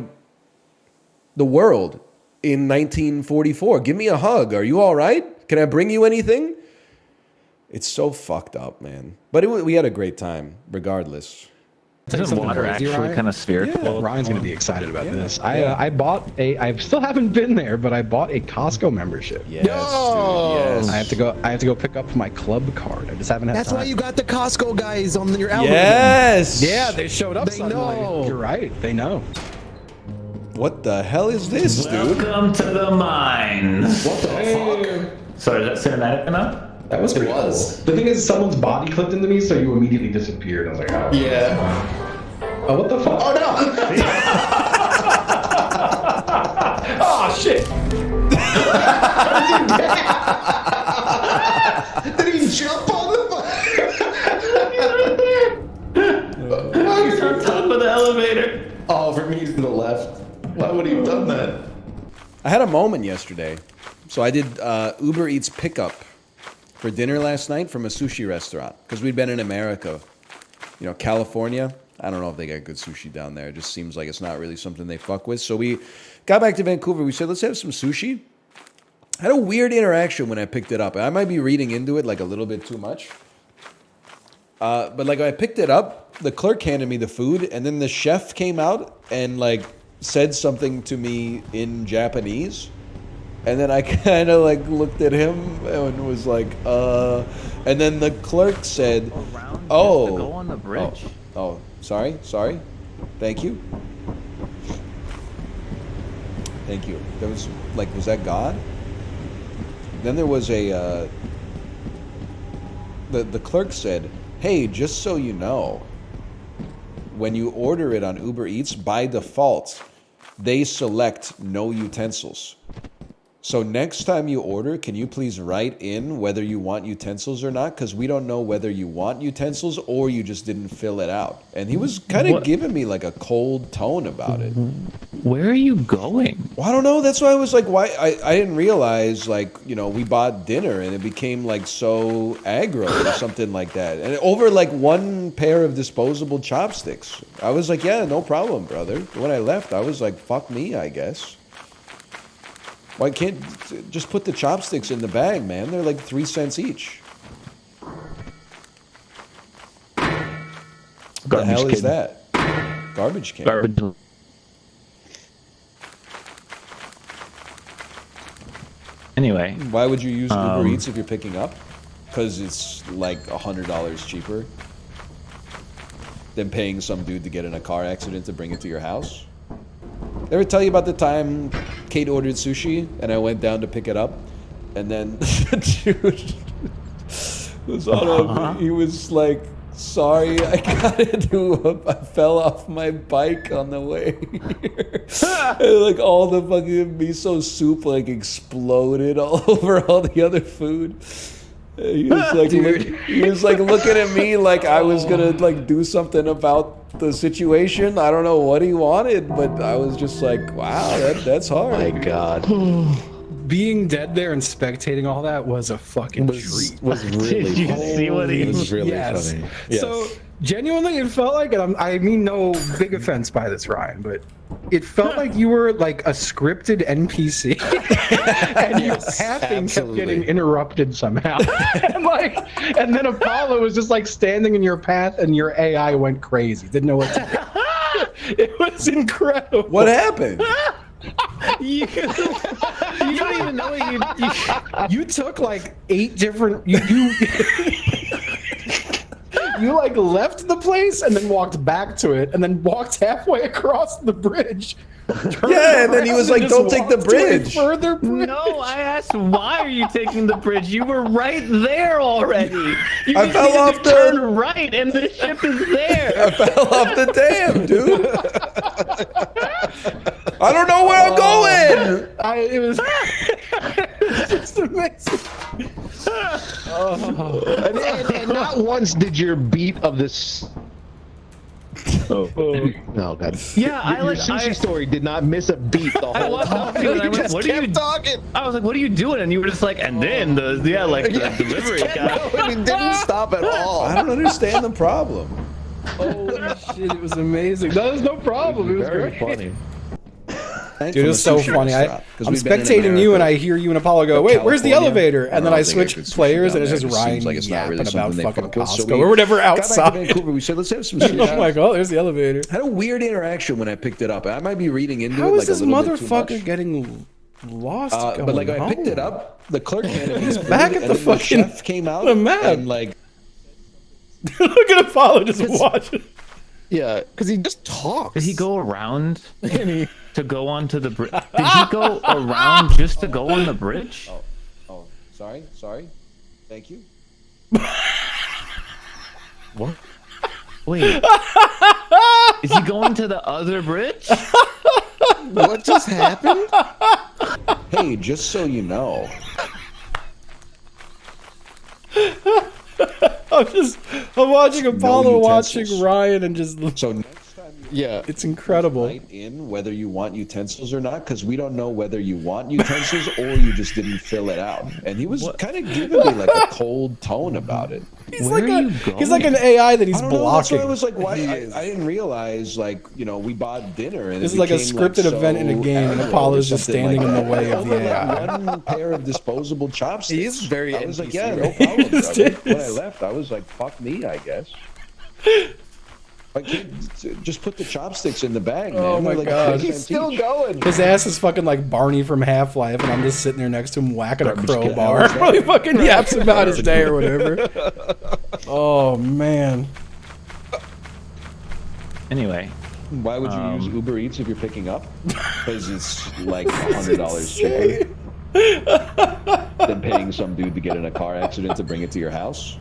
S2: the world in 1944. Give me a hug. Are you all right? Can I bring you anything? It's so fucked up, man. But we had a great time, regardless.
S7: Isn't water actually kind of spherical?
S6: Yeah, Ryan's gonna be excited about this. I bought I still haven't been there, but I bought a Costco membership.
S2: Yes, dude, yes.
S6: I have to go pick up my club card. I just haven't had
S15: That's
S6: time.
S15: why you got the Costco guys on your algorithm.
S2: Yes.
S6: Yeah, they showed up.
S15: They know.
S6: You're right. They know.
S2: What the hell is this, dude?
S1: Welcome to the mines.
S19: What the fuck?
S1: Sorry, is that cinematic enough?
S6: That was pretty cool. The thing is, someone's body clipped into me, so you immediately disappeared. I was like, oh.
S19: Yeah.
S6: Oh, what the fuck?
S19: Oh no! Oh shit! Did he jump on the
S1: He's on top of the elevator.
S19: Oh, for me, he's to the left. Why would he have done that?
S2: I had a moment yesterday. So I did Uber Eats pickup for dinner last night from a sushi restaurant because we'd been in America, you know, California. I don't know if they got good sushi down there. It just seems like it's not really something they fuck with. So we got back to Vancouver. We said, let's have some sushi. I had a weird interaction when I picked it up. I might be reading into it like a little bit too much. But like when I picked it up, the clerk handed me the food and then the chef came out and like said something to me in Japanese. And then I kind of like looked at him and was like, and then the clerk said, oh,
S7: go on the bridge.
S2: Oh, sorry. Thank you. Thank you. That was like, was that God? Then there was a, the clerk said, hey, just so you know, when you order it on Uber Eats, by default, they select no utensils. So next time you order, can you please write in whether you want utensils or not? Because we don't know whether you want utensils or you just didn't fill it out. And he was kind of giving me like a cold tone about it.
S7: Where are you going?
S2: Well, I don't know. That's why I was like, why? I didn't realize, like, you know, we bought dinner and it became like so aggro or something like that. And over like one pair of disposable chopsticks. I was like, yeah, no problem, brother. When I left, I was like, fuck me, I guess. Why can't just put the chopsticks in the bag, man? They're like 3 cents each. What the hell is that? Garbage can.
S7: Garbage. Anyway.
S2: Why would you use Uber Eats if you're picking up? Because it's like $100 cheaper than paying some dude to get in a car accident to bring it to your house? Ever tell you about the time Kate ordered sushi and I went down to pick it up, and then dude was on he was like, sorry, I got I fell off my bike on the way here. And like all the fucking miso soup like exploded all over all the other food. He was like, he was like looking at me like I was gonna like do something about the situation. I don't know what he wanted, but I was just like, wow, that's hard.
S15: My God.
S6: Being dead there and spectating all that was a fucking treat.
S15: Was really
S7: Did you
S15: funny.
S7: see what he?
S15: It was really
S6: Yes.
S15: funny. Yes.
S6: So genuinely, it felt like, and I mean no big offense by this, Ryan, but it felt like you were like a scripted NPC, and your pathing kept getting interrupted somehow. And then Apollo was just like standing in your path, and your AI went crazy, didn't know what to do. It was incredible.
S2: What happened?
S7: You don't even know what
S6: You took like 8 different. You you like left the place and then walked back to it and then walked halfway across the bridge.
S2: Yeah, and then he was like, "Don't take the bridge."
S6: Further bridge.
S7: No, I asked, why are you taking the bridge? You were right there already. You
S2: I
S7: just
S2: fell
S7: needed
S2: off
S7: to
S2: the-
S7: turn right, and the ship is there.
S2: I fell off the dam, dude. I don't know where I'm going.
S6: It was just amazing.
S11: And not once did your beat of this. Oh god.
S7: Yeah,
S11: your sushi story did not miss a beat the
S7: I
S11: whole
S7: walked up
S11: time.
S7: to you and I
S11: You
S7: went,
S11: just
S7: what are you
S11: kept talking.
S7: I was like, what are you doing? And you were just like, and then the delivery guy.
S11: It didn't stop at all.
S2: I don't understand the problem.
S6: Holy shit, it was amazing. No, there's no problem. It was
S11: Very
S6: great.
S11: funny.
S6: Dude, it was so funny. I'm spectating you and I hear you and Apollo go, wait, where's the elevator? And then I switch players and it's just Ryan yapping about fucking Costco or whatever outside.
S14: Vancouver, we said, let's have some
S6: I'm like, oh, there's the elevator.
S14: Had a weird interaction when I picked it up. I might be reading into
S6: How
S14: it
S6: is
S14: like a
S6: this
S14: little bit too much.
S6: motherfucker getting lost?
S14: But like I picked it up, the clerk handed me his food,
S6: Back at
S14: and
S6: the
S14: then
S6: fucking
S14: chef came out
S6: the map.
S14: and like
S6: Look at Apollo just watching.
S11: Yeah, because he just talks.
S7: Did he go around to go onto the bridge? Did he go around just to go on the bridge?
S14: Oh, sorry. Thank you.
S7: What? Wait. Is he going to the other bridge?
S11: What just happened?
S14: Hey, just so you know.
S6: I'm watching Apollo watching
S14: utensils.
S6: Ryan and just
S14: So next time
S11: Yeah.
S6: it's incredible.
S14: write in whether you want utensils or not, because we don't know whether you want utensils or you just didn't fill it out. And he was kind of giving me like a cold tone about it.
S6: He's like an AI that he's
S14: I don't know, that's why
S6: blocking.
S14: I was like, why? I didn't realize, like, you know, we bought dinner and
S6: This
S14: it
S6: is like a
S14: became,
S6: scripted event in a
S14: so
S6: game, and
S14: aggro or
S6: Apollo's just
S14: something
S6: standing
S14: like
S6: in the way of the
S14: Over, like,
S6: AI.
S14: one pair of disposable chopsticks.
S11: He is very
S14: I was like,
S11: NPC,
S14: yeah, no
S11: right?
S14: problem.
S6: He just
S14: brother. When I
S6: is.
S14: left, I was like, fuck me, I guess. Like, just put the chopsticks in the bag, man.
S6: Oh my
S14: They're like
S6: God.
S14: 3
S11: He's
S14: cents
S11: still
S14: each.
S11: going.
S6: His ass is fucking like Barney from Half-Life, and I'm just sitting there next to him whacking a
S14: Garbage can.
S6: crowbar. While he fucking yaps about his day or whatever. Oh man.
S7: Anyway.
S14: Why would you use Uber Eats if you're picking up? Because it's like $100 cheaper than paying some dude to get in a car accident to bring it to your house.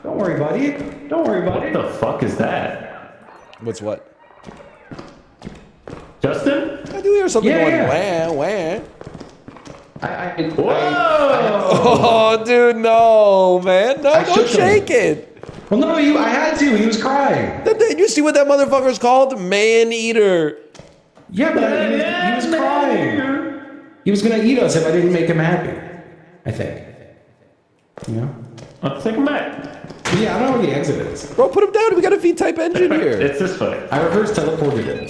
S1: Don't worry, buddy. Don't worry, buddy. What the fuck is that?
S2: What's what?
S1: Justin?
S2: I do hear something going
S1: Yeah.
S2: wah, wah.
S1: Whoa!
S2: Oh, dude, no, man. No, don't shake it.
S1: Well, no, I had to. He was crying.
S2: You see what that motherfucker's called? Man-eater.
S1: Yeah, but he was crying. He was gonna eat us if I didn't make him happy. I think. You know? Let's take him back. Yeah, I don't know where the exit is.
S2: Bro, put him down. We got a V-type engine here.
S1: It's this way. I reverse teleported him.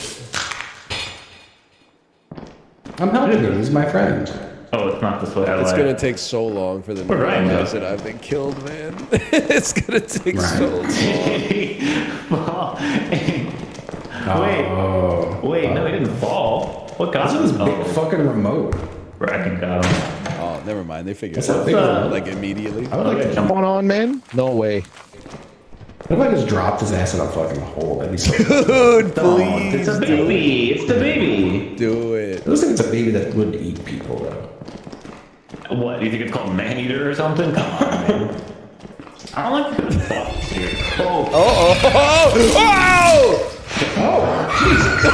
S1: I'm helping him. He's my friend. Oh, it's not this way.
S2: It's gonna take so long for them to realize that I've been killed, man. It's gonna take so long.
S1: Wait, no, he didn't fall. What got him?
S6: This is big fucking remote.
S1: Bracken got him.
S2: Oh, never mind. They figured it
S1: That's a
S2: out
S1: big one.
S2: like immediately.
S1: I would like to jump
S11: on, man. No way.
S1: What if I just dropped his ass in a fucking hole? That'd be so
S2: Dude, please.
S1: It's a baby. It's the baby.
S2: Do it.
S1: It looks like it's a baby that would eat people, though. What? Do you think it's called man-eater or something? Come on, man. I don't like the fuck, dude. Oh. Oh, Jesus.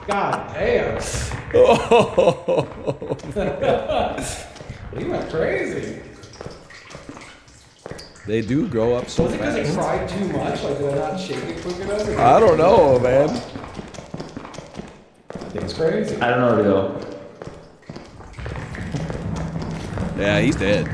S1: God damn. He went crazy.
S2: They do grow up so
S6: Was it because he
S2: fast.
S6: cried too much? Like, did I not shake it quick enough?
S2: I don't know, man.
S6: I think it's crazy.
S1: I don't know where to go.
S2: Yeah, he's dead.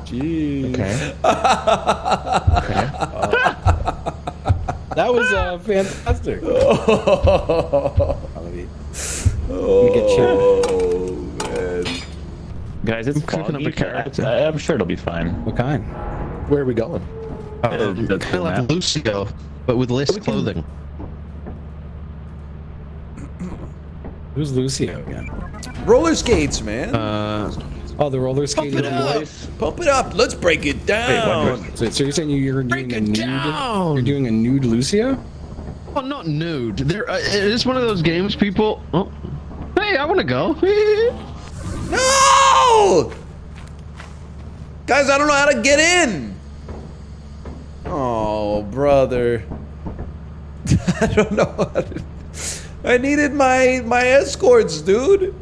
S6: Jeez. Okay. That was Fantastic.
S2: Oh, man.
S1: Guys, it's
S17: cooking up a carrot.
S1: I'm sure it'll be fine.
S6: What kind?
S15: Where are we going?
S1: That's
S17: Kind of
S1: cool,
S17: like
S1: man.
S17: Lucio, but with less clothing.
S6: Who's Lucio again?
S2: Roller skates, man.
S6: Oh, the roller skating.
S2: Pump it up. Let's break it down.
S6: So you're saying you're doing a nude? You're doing a nude Lucio?
S17: Oh, not nude. There, it's one of those games people. Oh, hey, I want to go.
S2: No! Guys, I don't know how to get in. Oh, brother. I don't know how to... I needed my escorts, dude.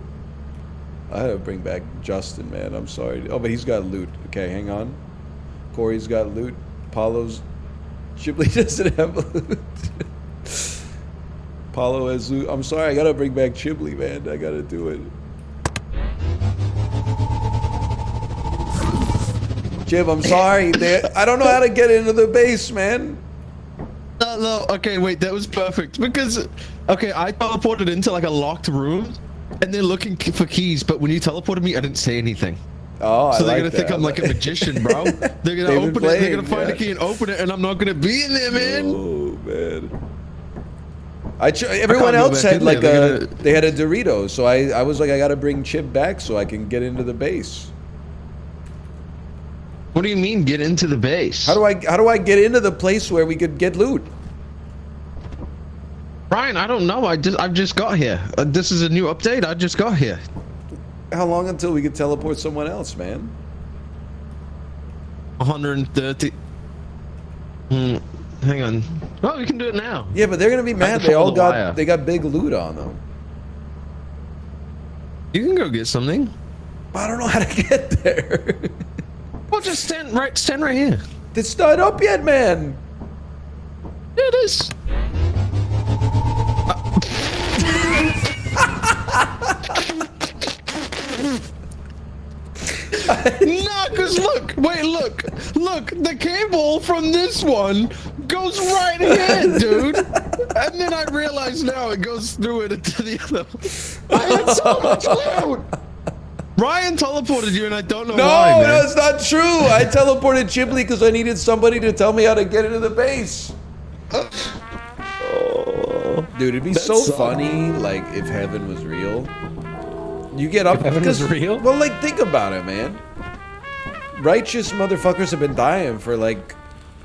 S2: I had to bring back Justin, man. I'm sorry. Oh, but he's got loot. Okay, hang on. Corey's got loot. Apollo's... Chipley doesn't have loot. Apollo has loot. I'm sorry, I gotta bring back Chipley, man. I gotta do it. Chip, I'm sorry. I don't know how to get into the base, man.
S3: No, okay, wait, that was perfect. Because, okay, I teleported into like a locked room, and they're looking for keys, but when you teleported me, I didn't say anything.
S2: Oh,
S3: so they're
S2: like
S3: gonna think
S2: that.
S3: I'm like a magician, bro. They're gonna
S2: They've
S3: open
S2: been
S3: it, they're gonna
S2: playing,
S3: find a key and open it, and I'm not gonna be in there, man.
S2: Oh, man. Everyone else had like they had a Dorito, so I was like, I gotta bring Chip back so I can get into the base.
S17: What do you mean, get into the base?
S2: How do I get into the place where we could get loot?
S17: Brian, I don't know. I've just got here. This is a new update. I just got here.
S2: How long until we could teleport someone else, man?
S17: 130. Hang on. Oh, we can do it now.
S2: Yeah, but they're gonna be mad. They all got big loot on them.
S3: You can go get something.
S2: I don't know how to get there.
S3: Well, just stand right here.
S2: It's not up yet, man.
S3: It is. No, because look, the cable from this one goes right here, dude. And then I realize now it goes through it into the other. I had so much loot. Ryan teleported you, and I don't know why, man.
S2: No, it's not true. I teleported Chipley because I needed somebody to tell me how to get into the base. Oh, dude, it'd be so funny, like, if heaven was real. You get up
S6: because real.
S2: Well, like, think about it, man. Righteous motherfuckers have been dying for like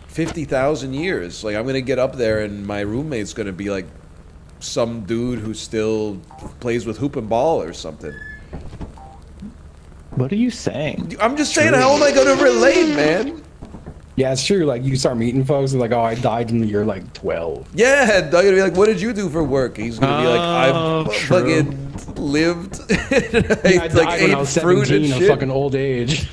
S2: 50,000 years. Like, I'm gonna get up there, and my roommate's gonna be like some dude who still plays with hoop and ball or something.
S1: What are you saying?
S2: I'm just saying, how am I gonna relate, man?
S6: Yeah, it's true. Like, you start meeting folks, and like, oh, I died when you're like 12.
S2: Yeah, they're gonna be like, what did you do for work? He's gonna be like, I've fucking lived.
S6: Yeah, I died when I was 17 of fucking old age.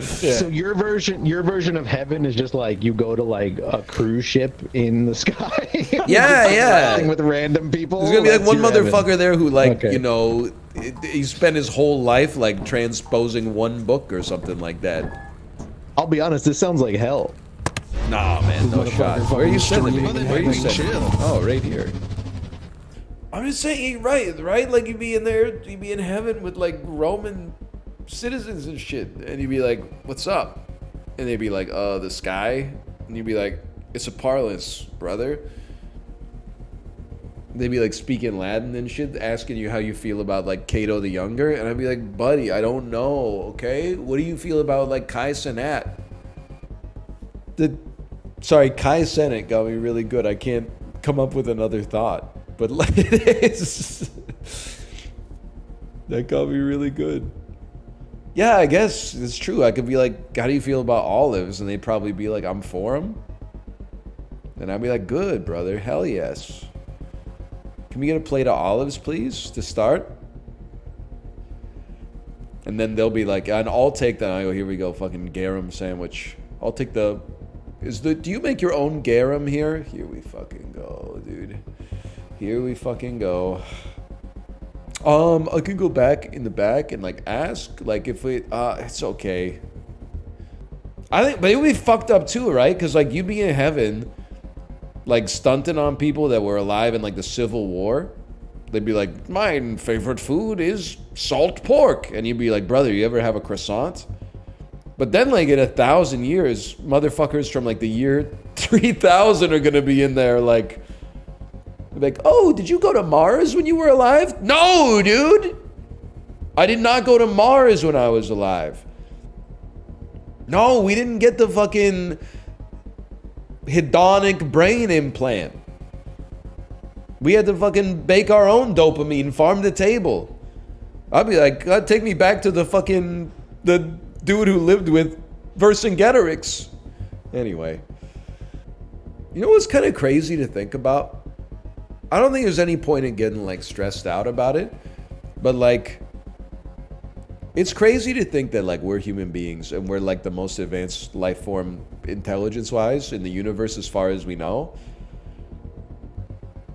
S15: So your version of heaven is just like you go to like a cruise ship in the sky.
S2: Yeah.
S15: With random people.
S2: There's gonna be like
S15: That's
S2: one
S15: your heaven.
S2: motherfucker there who like, you know, he spent his whole life like transposing one book or something like that.
S15: I'll be honest, this sounds like hell.
S2: Nah, man, no shot. Where are you sending me? Where are you sending me? Oh, right here. I'm just saying, right? Like, you'd be in there, you'd be in heaven with like Roman citizens and shit, and you'd be like, what's up? And they'd be like, the sky. And you'd be like, it's a parlance, brother. They'd be like speaking Latin and shit, asking you how you feel about like Cato the Younger, and I'd be like, buddy, I don't know, okay? What do you feel about like Kai Cenat? Sorry, Kai Cenat got me really good. I can't come up with another thought, but like that got me really good. Yeah, I guess it's true. I could be like, how do you feel about olives? And they'd probably be like, I'm for them. And I'd be like, good, brother, hell yes. Can we get a plate of olives, please, to start? And then they'll be like, and I'll take that. I go, here we go, fucking garum sandwich. I'll take the... do you make your own garum here? Here we fucking go, dude. Here we fucking go. I can go back in the back and like ask, like if we, it's okay. I think, but it would be fucked up too, right? Because like you'd be in heaven. like stunting on people that were alive in like the Civil War. They'd be like, my favorite food is salt pork. And you'd be like, brother, you ever have a croissant? But then like in 1,000 years, motherfuckers from like the year 3000 are gonna be in there like, oh, did you go to Mars when you were alive? No, dude. I did not go to Mars when I was alive. No, we didn't get the fucking hedonic brain implant. We had to fucking bake our own dopamine, farm to table. I'd be like, God, take me back to the dude who lived with Vercingetorix. Anyway. You know what's kind of crazy to think about? I don't think there's any point in getting like stressed out about it. But like, it's crazy to think that like we're human beings and we're like the most advanced life form intelligence-wise in the universe as far as we know.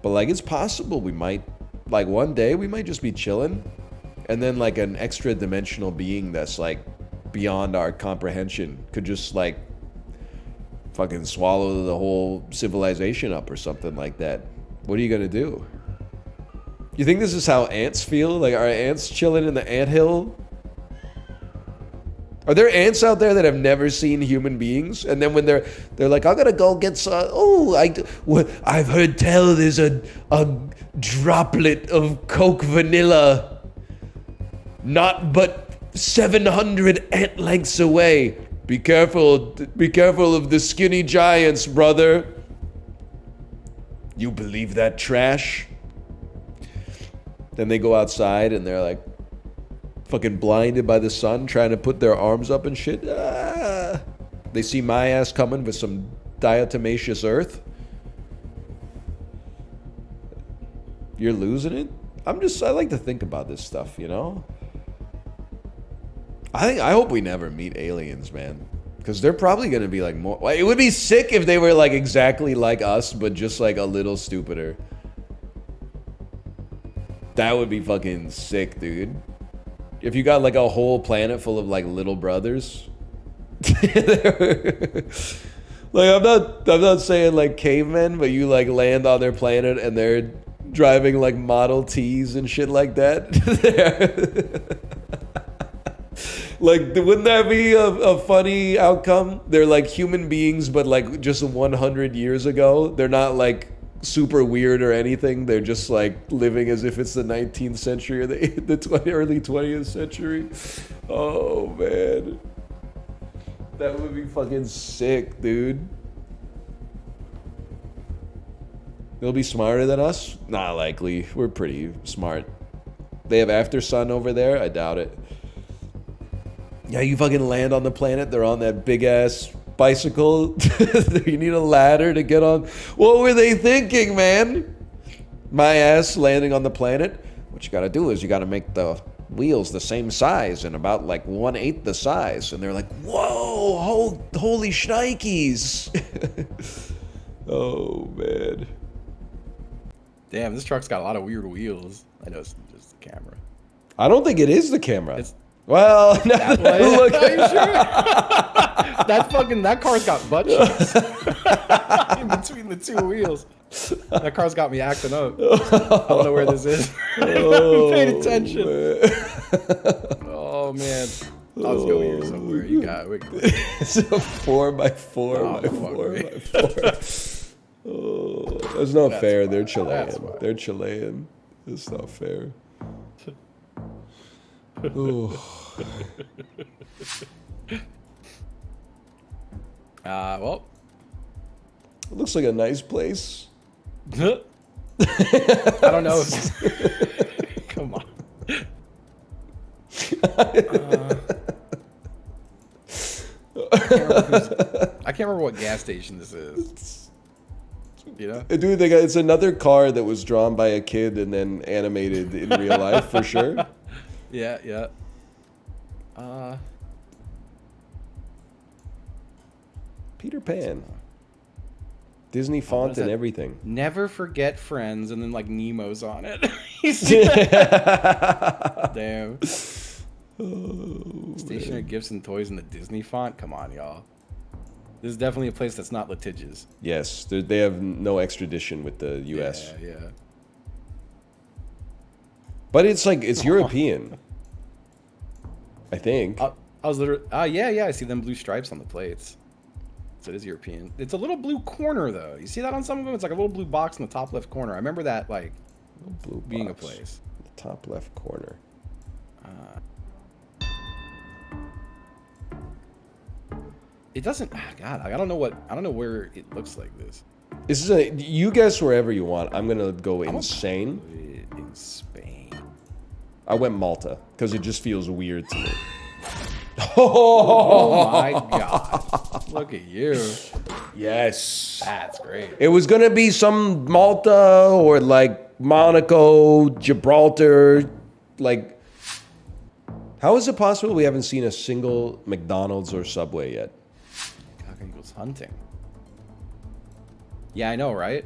S2: But like it's possible we might, like one day we might just be chilling and then like an extra dimensional being that's like beyond our comprehension could just like fucking swallow the whole civilization up or something like that. What are you gonna do? You think this is how ants feel? Like are ants chilling in the anthill? Are there ants out there that have never seen human beings? And then when they're like, I gotta go get some. Oh, I've heard tell there's a droplet of Coke vanilla, not but 700 ant lengths away. Be careful of the skinny giants, brother. You believe that trash? Then they go outside and they're like, fucking blinded by the sun, trying to put their arms up and shit. Ah. They see my ass coming with some diatomaceous earth. You're losing it? I like to think about this stuff, you know? I hope we never meet aliens, man. Because they're probably going to be like more... It would be sick if they were like exactly like us, but just like a little stupider. That would be fucking sick, dude. If you got like a whole planet full of like little brothers. Like I'm not saying like cavemen, but you like land on their planet and they're driving like Model Ts and shit like that. Like wouldn't that be a funny outcome? They're like human beings, but like just 100 years ago. They're not like super weird or anything. They're just like living as if it's the 19th century or the early 20th century. Oh man, that would be fucking sick, dude. They'll be smarter than us? Not likely. We're pretty smart. They have after sun over there? I doubt it. Yeah, you fucking land on the planet. They're on that big ass bicycle. You need a ladder to get on. What were they thinking, man? My ass landing on the planet. What you gotta do is you gotta make the wheels the same size and about like 1/8 the size. And they're like, whoa, holy shnikes. Oh man.
S4: Damn, this truck's got a lot of weird wheels. I know it's just the camera.
S2: I don't think it is the camera. Well, look.
S4: Are you sure? That car's got butt cheeks in between the two wheels. That car's got me acting up. I don't know where this is. I haven't paid attention. Oh man. I'll just go here somewhere. You got it.
S2: It's a 4x4x4x4. Oh, that's not fair. They're Chilean. They're Chilean. It's not fair. Oh.
S4: Well.
S2: It looks like a nice place.
S4: I don't know. Come on. I can't remember what gas station this is. You know?
S2: Dude, it's another car that was drawn by a kid and then animated in real life for sure.
S4: Yeah.
S2: Peter Pan. Disney font and everything.
S4: Never forget friends, and then like Nemo's on it. Damn.
S2: Oh,
S4: Stationary gifts and toys in the Disney font. Come on, y'all. This is definitely a place that's not litigious.
S2: Yes, they have no extradition with the U.S.
S4: Yeah.
S2: But it's like, it's European. I think.
S4: I was literally... yeah, I see them blue stripes on the plates. So it is European. It's a little blue corner, though. You see that on some of them? It's like a little blue box in the top left corner. I remember that, like,
S2: blue
S4: being
S2: box
S4: a place.
S2: in the top left corner.
S4: It doesn't... God, I don't know where it looks like this.
S2: This is you guess wherever you want. I'm going to go insane.
S4: In Spain.
S2: I went Malta, because it just feels weird to me.
S4: Oh my God. Look at you.
S2: Yes.
S4: That's great.
S2: It was going to be some Malta or like Monaco, Gibraltar. Like, how is it possible we haven't seen a single McDonald's or Subway yet?
S4: Cock Eagles hunting. Yeah, I know, right?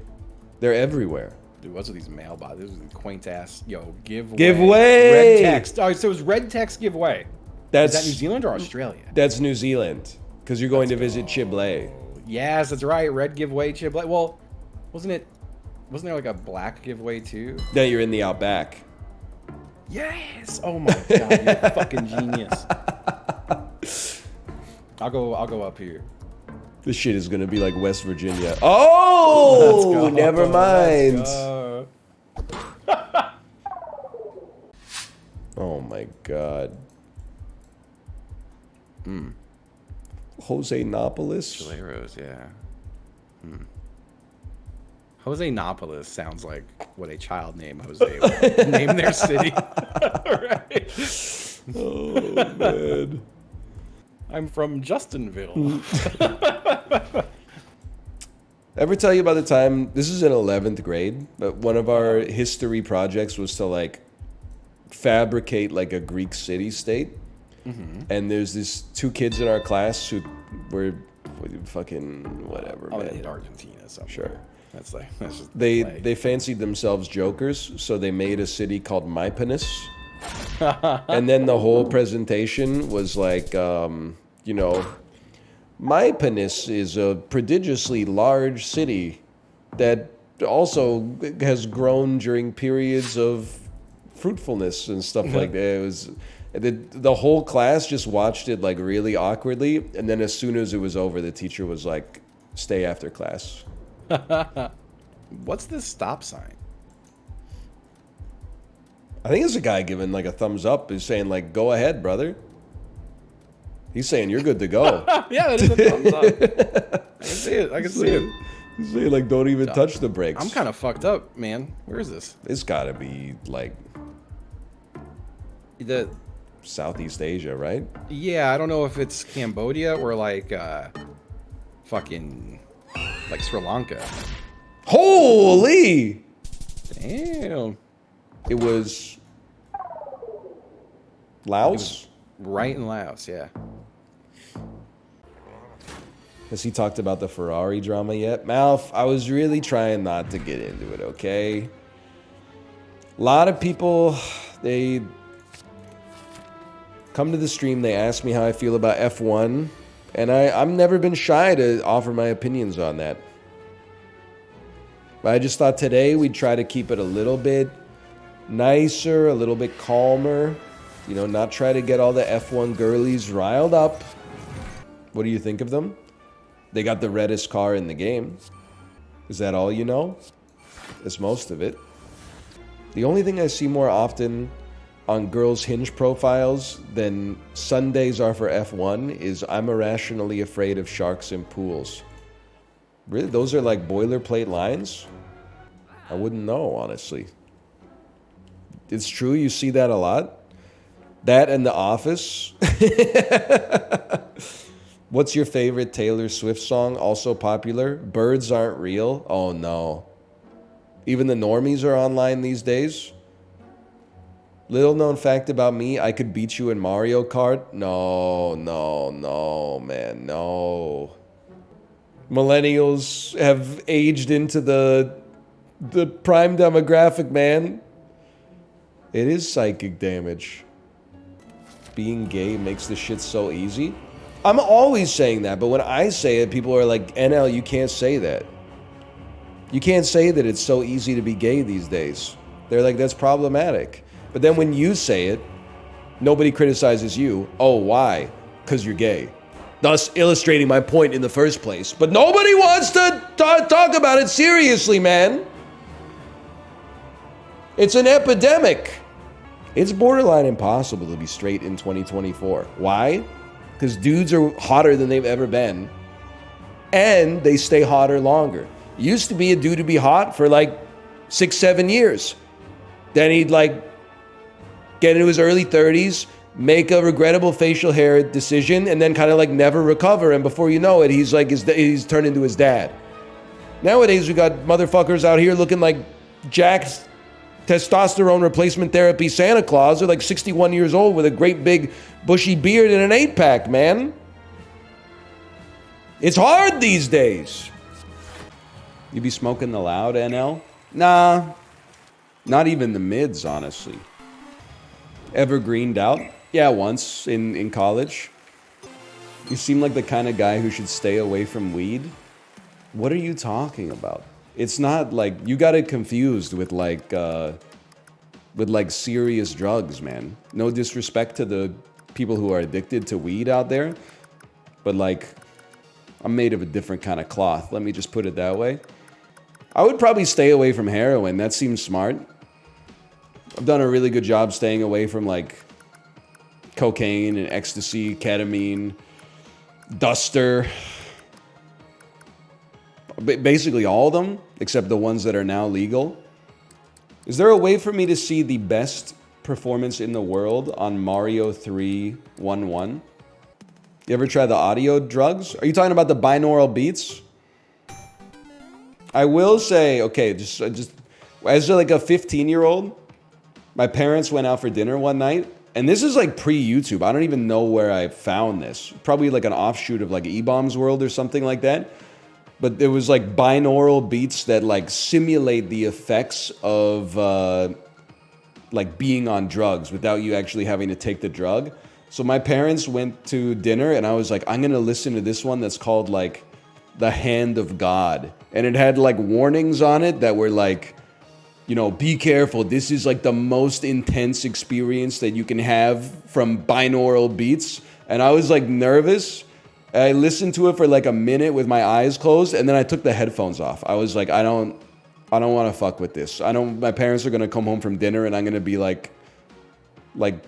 S2: They're everywhere.
S4: Dude, what's with these mailboxes? This is a quaint ass. Yo, giveaway.
S2: Giveaway!
S4: Red text. Oh, so it was red text giveaway.
S2: That's,
S4: is that New Zealand or Australia?
S2: That's New Zealand. Because you're going to visit Chiblet.
S4: Yes, that's right. Red giveaway, Chiblet. Well, wasn't there like a black giveaway too?
S2: Then you're in the Outback.
S4: Yes! Oh my God, you're a fucking genius. I'll go up here.
S2: This shit is gonna be like West Virginia. Oh, never mind. Oh my God. Jose Nopolis.
S4: Chileros, yeah. Jose Nopolis sounds like what a child named Jose would name their city. Right?
S2: Oh man.
S4: I'm from Justinville.
S2: Ever tell you about the time, this is in 11th grade, but one of our history projects was to like fabricate like a Greek city-state. And there's these two kids in our class who were fucking whatever, man.
S4: In Argentina, somewhere.
S2: Sure.
S4: That's just
S2: they fancied themselves jokers, so they made a city called Myponus. And then the whole presentation was like, you know, Myponus is a prodigiously large city that also has grown during periods of fruitfulness and stuff like that. It was the whole class just watched it like really awkwardly, and then as soon as it was over, the teacher was like, "Stay after class."
S4: What's this stop sign?
S2: I think it's a guy giving like a thumbs up. He's saying like, "Go ahead, brother." He's saying you're good to go.
S4: Yeah, that is a thumbs up. I can see it. I can see it.
S2: He's saying like, don't even touch the brakes.
S4: I'm kind of fucked up, man. Where is this?
S2: It's gotta be like
S4: the
S2: Southeast Asia, right?
S4: Yeah, I don't know if it's Cambodia or like fucking like Sri Lanka.
S2: Holy!
S4: Damn.
S2: It was Laos?
S4: Right in Laos, yeah.
S2: Has he talked about the Ferrari drama yet? Malf, I was really trying not to get into it, okay? A lot of people, they come to the stream, they ask me how I feel about F1, and I've never been shy to offer my opinions on that. But I just thought today we'd try to keep it a little bit nicer, a little bit calmer. You know, not try to get all the F1 girlies riled up. What do you think of them? They got the reddest car in the game. Is that all you know? That's most of it. The only thing I see more often on girls' Hinge profiles than Sundays are for F1 is I'm irrationally afraid of sharks in pools. Really? Those are like boilerplate lines? I wouldn't know, honestly. It's true, you see that a lot. That and The Office. What's your favorite Taylor Swift song? Also popular? Birds Aren't Real? Oh no. Even the normies are online these days? Little known fact about me, I could beat you in Mario Kart? No, man, no. Millennials have aged into the prime demographic, man. It is psychic damage. Being gay makes this shit so easy. I'm always saying that, but when I say it, people are like, NL, you can't say that. You can't say that it's so easy to be gay these days. They're like, that's problematic. But then when you say it, nobody criticizes you. Oh, why? Because you're gay. Thus illustrating my point in the first place. But nobody wants to talk about it seriously, man. It's an epidemic. It's borderline impossible to be straight in 2024. Why? Because dudes are hotter than they've ever been. And they stay hotter longer. Used to be a dude to be hot for like 6-7 years. Then he'd like get into his early 30s, make a regrettable facial hair decision, and then kind of like never recover. And before you know it, he's like he's turned into his dad. Nowadays, we got motherfuckers out here looking like Jack's testosterone replacement therapy Santa Claus. They're like 61 years old with a great big bushy beard and an 8-pack, man. It's hard these days. You be smoking the loud, NL? Nah, not even the mids, honestly. Ever greened out? Yeah, once in college. You seem like the kind of guy who should stay away from weed. What are you talking about? It's not like, you got it confused with like serious drugs, man. No disrespect to the people who are addicted to weed out there, but like, I'm made of a different kind of cloth. Let me just put it that way. I would probably stay away from heroin. That seems smart. I've done a really good job staying away from like cocaine and ecstasy, ketamine, duster. Basically all of them, except the ones that are now legal. Is there a way for me to see the best performance in the world on Mario 3-1-1? You ever try the audio drugs? Are you talking about the binaural beats? I will say, okay, just as like a 15-year-old, my parents went out for dinner one night, and this is like pre-YouTube. I don't even know where I found this. Probably like an offshoot of like E-Bombs World or something like that. But there was like binaural beats that like simulate the effects of like being on drugs without you actually having to take the drug. So my parents went to dinner and I was like, I'm gonna listen to this one that's called like The Hand of God. And it had like warnings on it that were like, you know, be careful. This is like the most intense experience that you can have from binaural beats. And I was like nervous. I listened to it for like a minute with my eyes closed, and then I took the headphones off. I was like, I don't want to fuck with this. My parents are gonna come home from dinner and I'm gonna be like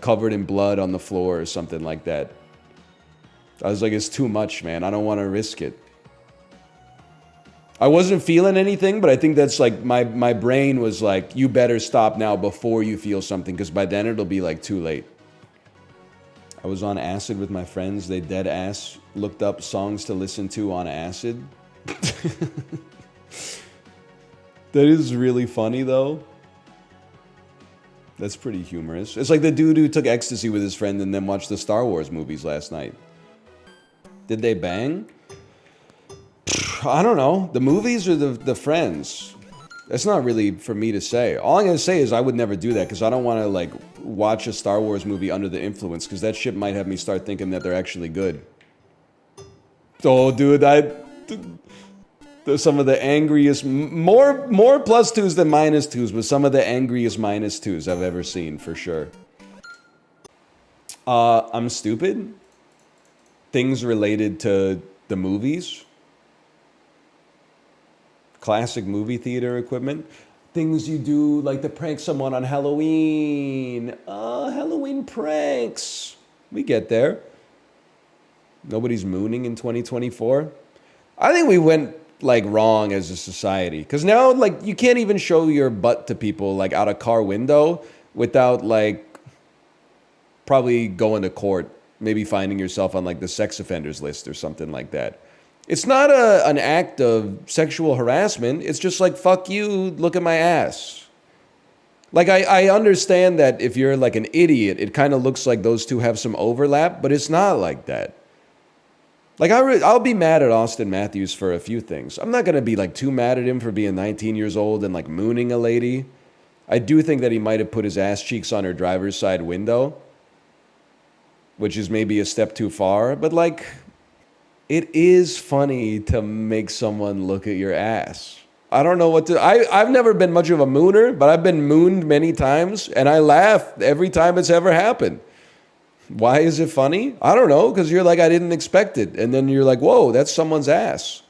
S2: covered in blood on the floor or something like that. I was like, it's too much, man. I don't want to risk it. I wasn't feeling anything, but I think that's like my brain was like, you better stop now before you feel something, because by then it'll be like too late. I was on acid with my friends. They dead ass looked up songs to listen to on acid. That is really funny though. That's pretty humorous. It's like the dude who took ecstasy with his friend and then watched the Star Wars movies last night. Did they bang? I don't know. The movies or the friends? That's not really for me to say. All I'm gonna say is I would never do that because I don't want to like watch a Star Wars movie under the influence, because that shit might have me start thinking that they're actually good. Oh, dude, there's some of the angriest, more +2s than -2s, but some of the angriest -2s I've ever seen for sure. I'm stupid. Things related to the movies. Classic movie theater equipment. Things you do like to prank someone on Halloween. Halloween pranks. We get there. Nobody's mooning in 2024. I think we went like wrong as a society, because now like you can't even show your butt to people like out a car window without like probably going to court, maybe finding yourself on like the sex offenders list or something like that. It's not an act of sexual harassment. It's just like, fuck you, look at my ass. Like, I understand that if you're like an idiot, it kind of looks like those two have some overlap, but it's not like that. Like, I'll be mad at Austin Matthews for a few things. I'm not going to be like too mad at him for being 19 years old and like mooning a lady. I do think that he might have put his ass cheeks on her driver's side window. which is maybe a step too far, but like, it is funny to make someone look at your ass. I don't know what to... I've never been much of a mooner, but I've been mooned many times, and I laugh every time it's ever happened. Why is it funny? I don't know, because you're like, I didn't expect it. And then you're like, whoa, that's someone's ass.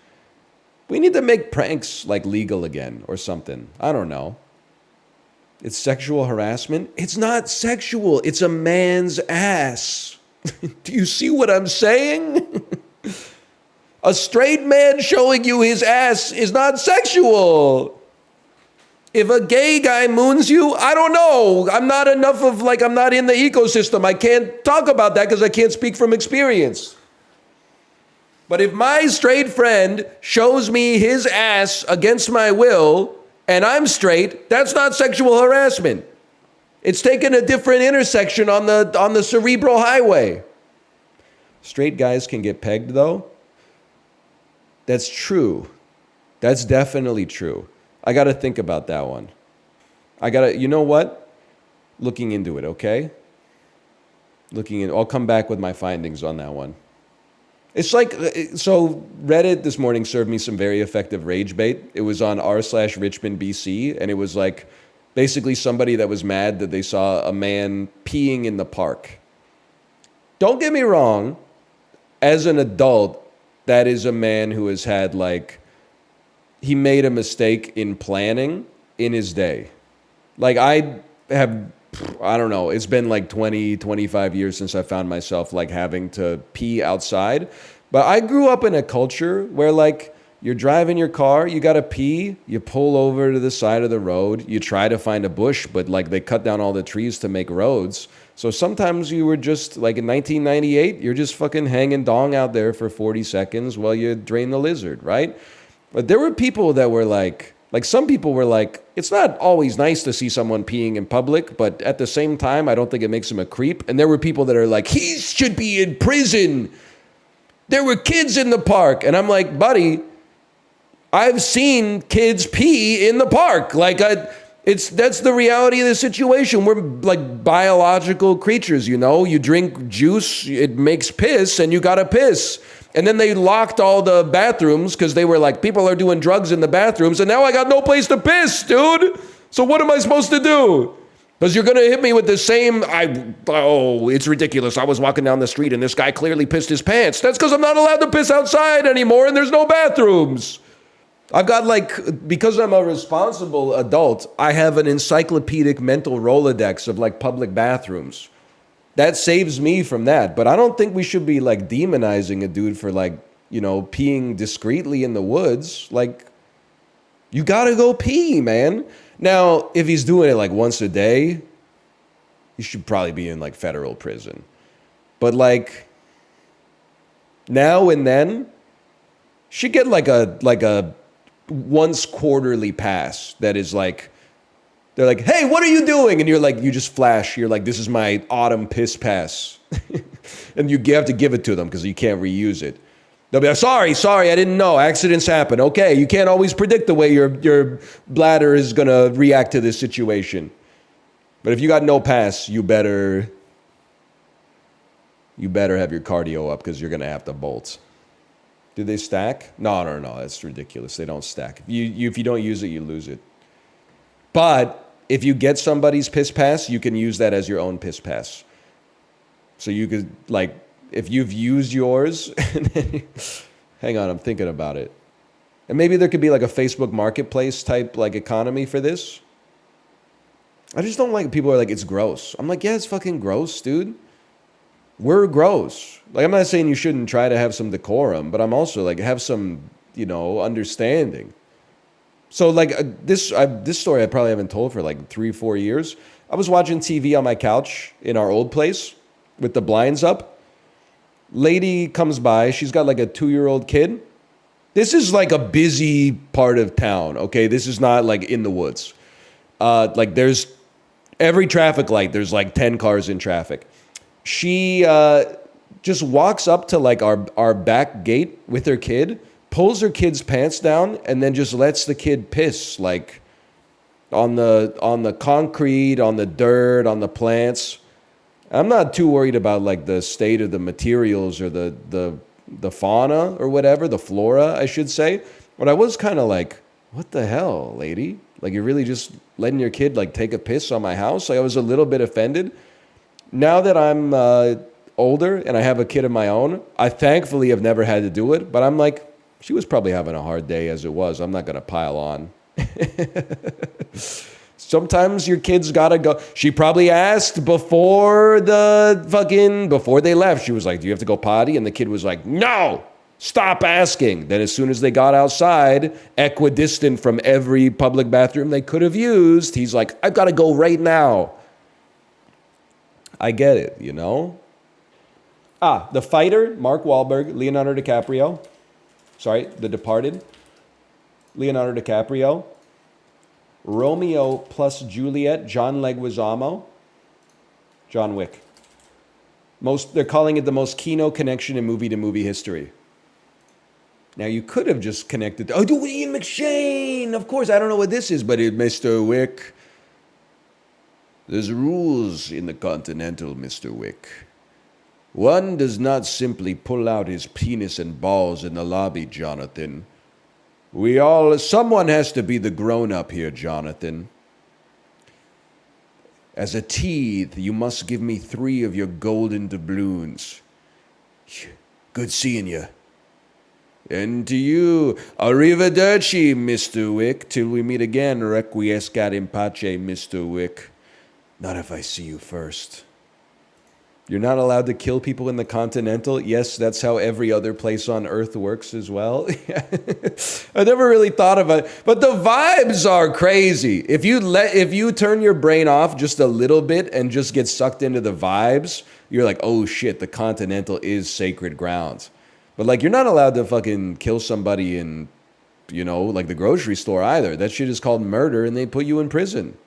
S2: We need to make pranks like legal again or something. I don't know. It's sexual harassment. It's not sexual. It's a man's ass. Do you see what I'm saying? A straight man showing you his ass is not sexual. If a gay guy moons you, I don't know. I'm not enough of like, I'm not in the ecosystem. I can't talk about that because I can't speak from experience. But if my straight friend shows me his ass against my will and I'm straight, that's not sexual harassment. It's taken a different intersection on the cerebral highway. Straight guys can get pegged though. That's true. That's definitely true. I got to think about that one. You know what? Looking into it, okay? I'll come back with my findings on that one. It's like, so Reddit this morning served me some very effective rage bait. It was on r/Richmond, BC, and it was like basically somebody that was mad that they saw a man peeing in the park. Don't get me wrong. As an adult, that is a man who has had like, he made a mistake in planning in his day. Like I don't know, it's been like 20, 25 years since I found myself like having to pee outside. But I grew up in a culture where like you're driving your car, you gotta pee, you pull over to the side of the road, you try to find a bush, but like they cut down all the trees to make roads. So sometimes you were just like in 1998, you're just fucking hanging dong out there for 40 seconds while you drain the lizard, right? But there were people that were like some people were like, it's not always nice to see someone peeing in public, but at the same time, I don't think it makes him a creep. And there were people that are like, he should be in prison. There were kids in the park. And I'm like, buddy, I've seen kids pee in the park. Like, that's the reality of the situation. We're like biological creatures, you know? You drink juice, it makes piss, and you gotta piss. And then they locked all the bathrooms because they were like, people are doing drugs in the bathrooms, and now I got no place to piss, dude. So what am I supposed to do? Because you're gonna hit me with the same, it's ridiculous. I was walking down the street and this guy clearly pissed his pants. That's because I'm not allowed to piss outside anymore and there's no bathrooms. I've got like, because I'm a responsible adult, I have an encyclopedic mental Rolodex of like public bathrooms. That saves me from that. But I don't think we should be like demonizing a dude for like, you know, peeing discreetly in the woods. Like, you gotta go pee, man. Now, if he's doing it like once a day, he should probably be in like federal prison. But like, now and then, should get like a once quarterly pass that is like, they're like, hey, what are you doing? And you're like, you just flash. You're like, this is my autumn piss pass. And you have to give it to them because you can't reuse it. They'll be like, sorry, I didn't know. Accidents happen. Okay, you can't always predict the way your bladder is going to react to this situation. But if you got no pass, you better have your cardio up because you're going to have to bolt. Do they stack? No, that's ridiculous. They don't stack. If you don't use it, you lose it. But if you get somebody's piss pass, you can use that as your own piss pass. So you could, like, if you've used yours, hang on, I'm thinking about it. And maybe there could be like a Facebook marketplace type like economy for this. I just don't like people are like, it's gross. I'm like, yeah, it's fucking gross, dude. We're gross. Like, I'm not saying you shouldn't try to have some decorum, but I'm also like, have some, you know, understanding. So like this story I probably haven't told for like 3-4 years. I was watching TV on my couch in our old place with the blinds up. Lady comes by. She's got like a 2-year-old kid. This is like a busy part of town, okay? This is not like in the woods. Like there's every traffic light, there's like 10 cars in traffic. She just walks up to like our back gate with her kid, pulls her kid's pants down, and then just lets the kid piss like on the concrete, on the dirt, on the plants. I'm not too worried about like the state of the materials or the fauna or whatever, the flora, I should say. But I was kind of like, what the hell, lady? Like, you're really just letting your kid like take a piss on my house? Like, I was a little bit offended. Now that I'm older and I have a kid of my own, I thankfully have never had to do it. But I'm like, she was probably having a hard day as it was. I'm not gonna pile on. Sometimes your kids gotta go. She probably asked before they left. She was like, do you have to go potty? And the kid was like, no, stop asking. Then as soon as they got outside, equidistant from every public bathroom they could have used, he's like, I've got to go right now. I get it, you know? The Fighter, Mark Wahlberg, Leonardo DiCaprio. Sorry, The Departed. Leonardo DiCaprio. Romeo plus Juliet, John Leguizamo. John Wick. They're calling it the most Kino connection in movie-to-movie history. Now, you could have just connected... Oh, do Ian McShane! Of course, I don't know what this is, but Mr. Wick... There's rules in the Continental, Mr. Wick. One does not simply pull out his penis and balls in the lobby, Jonathan. Someone has to be the grown-up here, Jonathan. As a teeth, you must give me 3 of your golden doubloons. Good seeing you. And to you, arrivederci, Mr. Wick. Till we meet again, requiescat in pace, Mr. Wick. Not if I see you first. You're not allowed to kill people in the Continental? Yes, that's how every other place on Earth works as well. I never really thought of it. But the vibes are crazy. If you turn your brain off just a little bit and just get sucked into the vibes, you're like, oh shit, the Continental is sacred ground. But like, you're not allowed to fucking kill somebody in, you know, like the grocery store either. That shit is called murder and they put you in prison.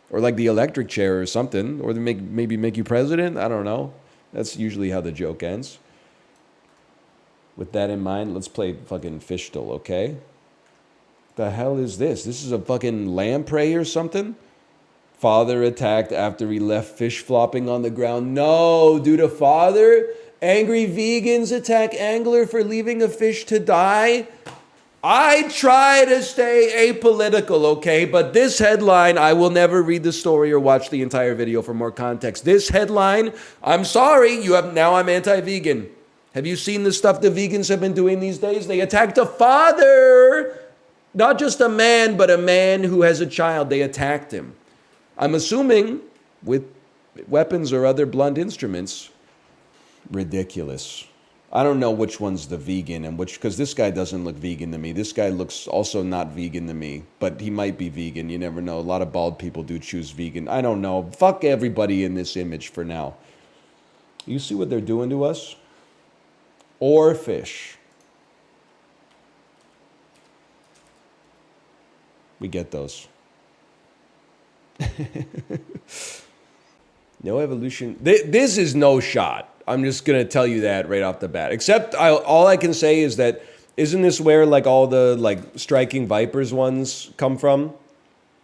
S2: Or like the electric chair or something. Or they maybe make you president. I don't know. That's usually how the joke ends. With that in mind, let's play fucking Fishdle, okay? The hell is this? This is a fucking lamprey or something? Father attacked after he left fish flopping on the ground. No, dude, a father? Angry vegans attack angler for leaving a fish to die? I try to stay apolitical, okay? But this headline, I will never read the story or watch the entire video for more context. This headline, I'm sorry, now I'm anti-vegan. Have you seen the stuff the vegans have been doing these days? They attacked a father, not just a man, but a man who has a child. They attacked him. I'm assuming with weapons or other blunt instruments. Ridiculous. I don't know which one's the vegan and which, because this guy doesn't look vegan to me. This guy looks also not vegan to me, but he might be vegan. You never know. A lot of bald people do choose vegan. I don't know. Fuck everybody in this image for now. You see what they're doing to us? Or fish. We get those. No evolution. This is no shot. I'm just going to tell you that right off the bat. Except all I can say is that, isn't this where like all the like striking vipers ones come from?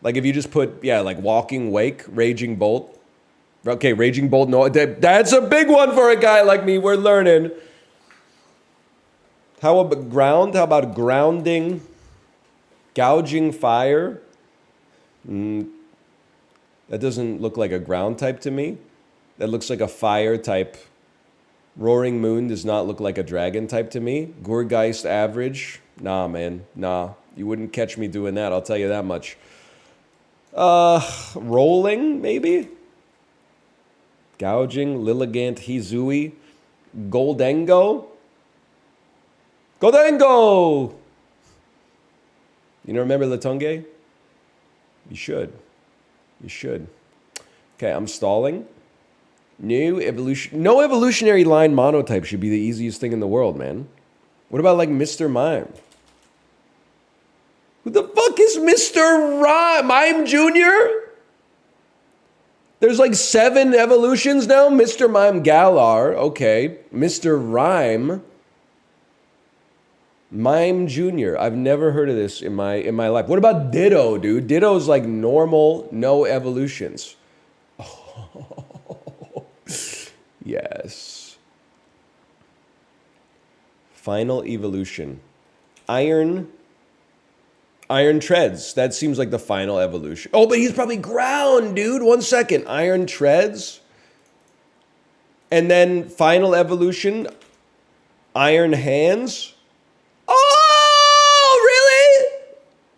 S2: Like if you just put, like Walking Wake, Raging Bolt. Okay, Raging Bolt, no, that's a big one for a guy like me. We're learning. How about ground? How about grounding? Gouging fire? That doesn't look like a ground type to me. That looks like a fire type. Roaring Moon does not look like a dragon type to me. Gourgeist average. Nah, man. Nah. You wouldn't catch me doing that, I'll tell you that much. Rolling, maybe? Gouging, Lilligant, Hizui. Goldengo? Goldengo! You know, remember Latongue? You should. You should. Okay, I'm stalling. No evolutionary line monotype should be the easiest thing in the world, man. What about like Mr. Mime? Who the fuck is Mr. Mime Jr.? There's like 7 evolutions now. Mr. Mime Galar, okay. Mr. Rhyme. Mime Jr. I've never heard of this in my life. What about Ditto, dude? Ditto's like normal, no evolutions. Yes. Final evolution. Iron treads. That seems like the final evolution. Oh, but he's probably ground, dude. 1 second. Iron treads. And then final evolution. Iron hands. Oh,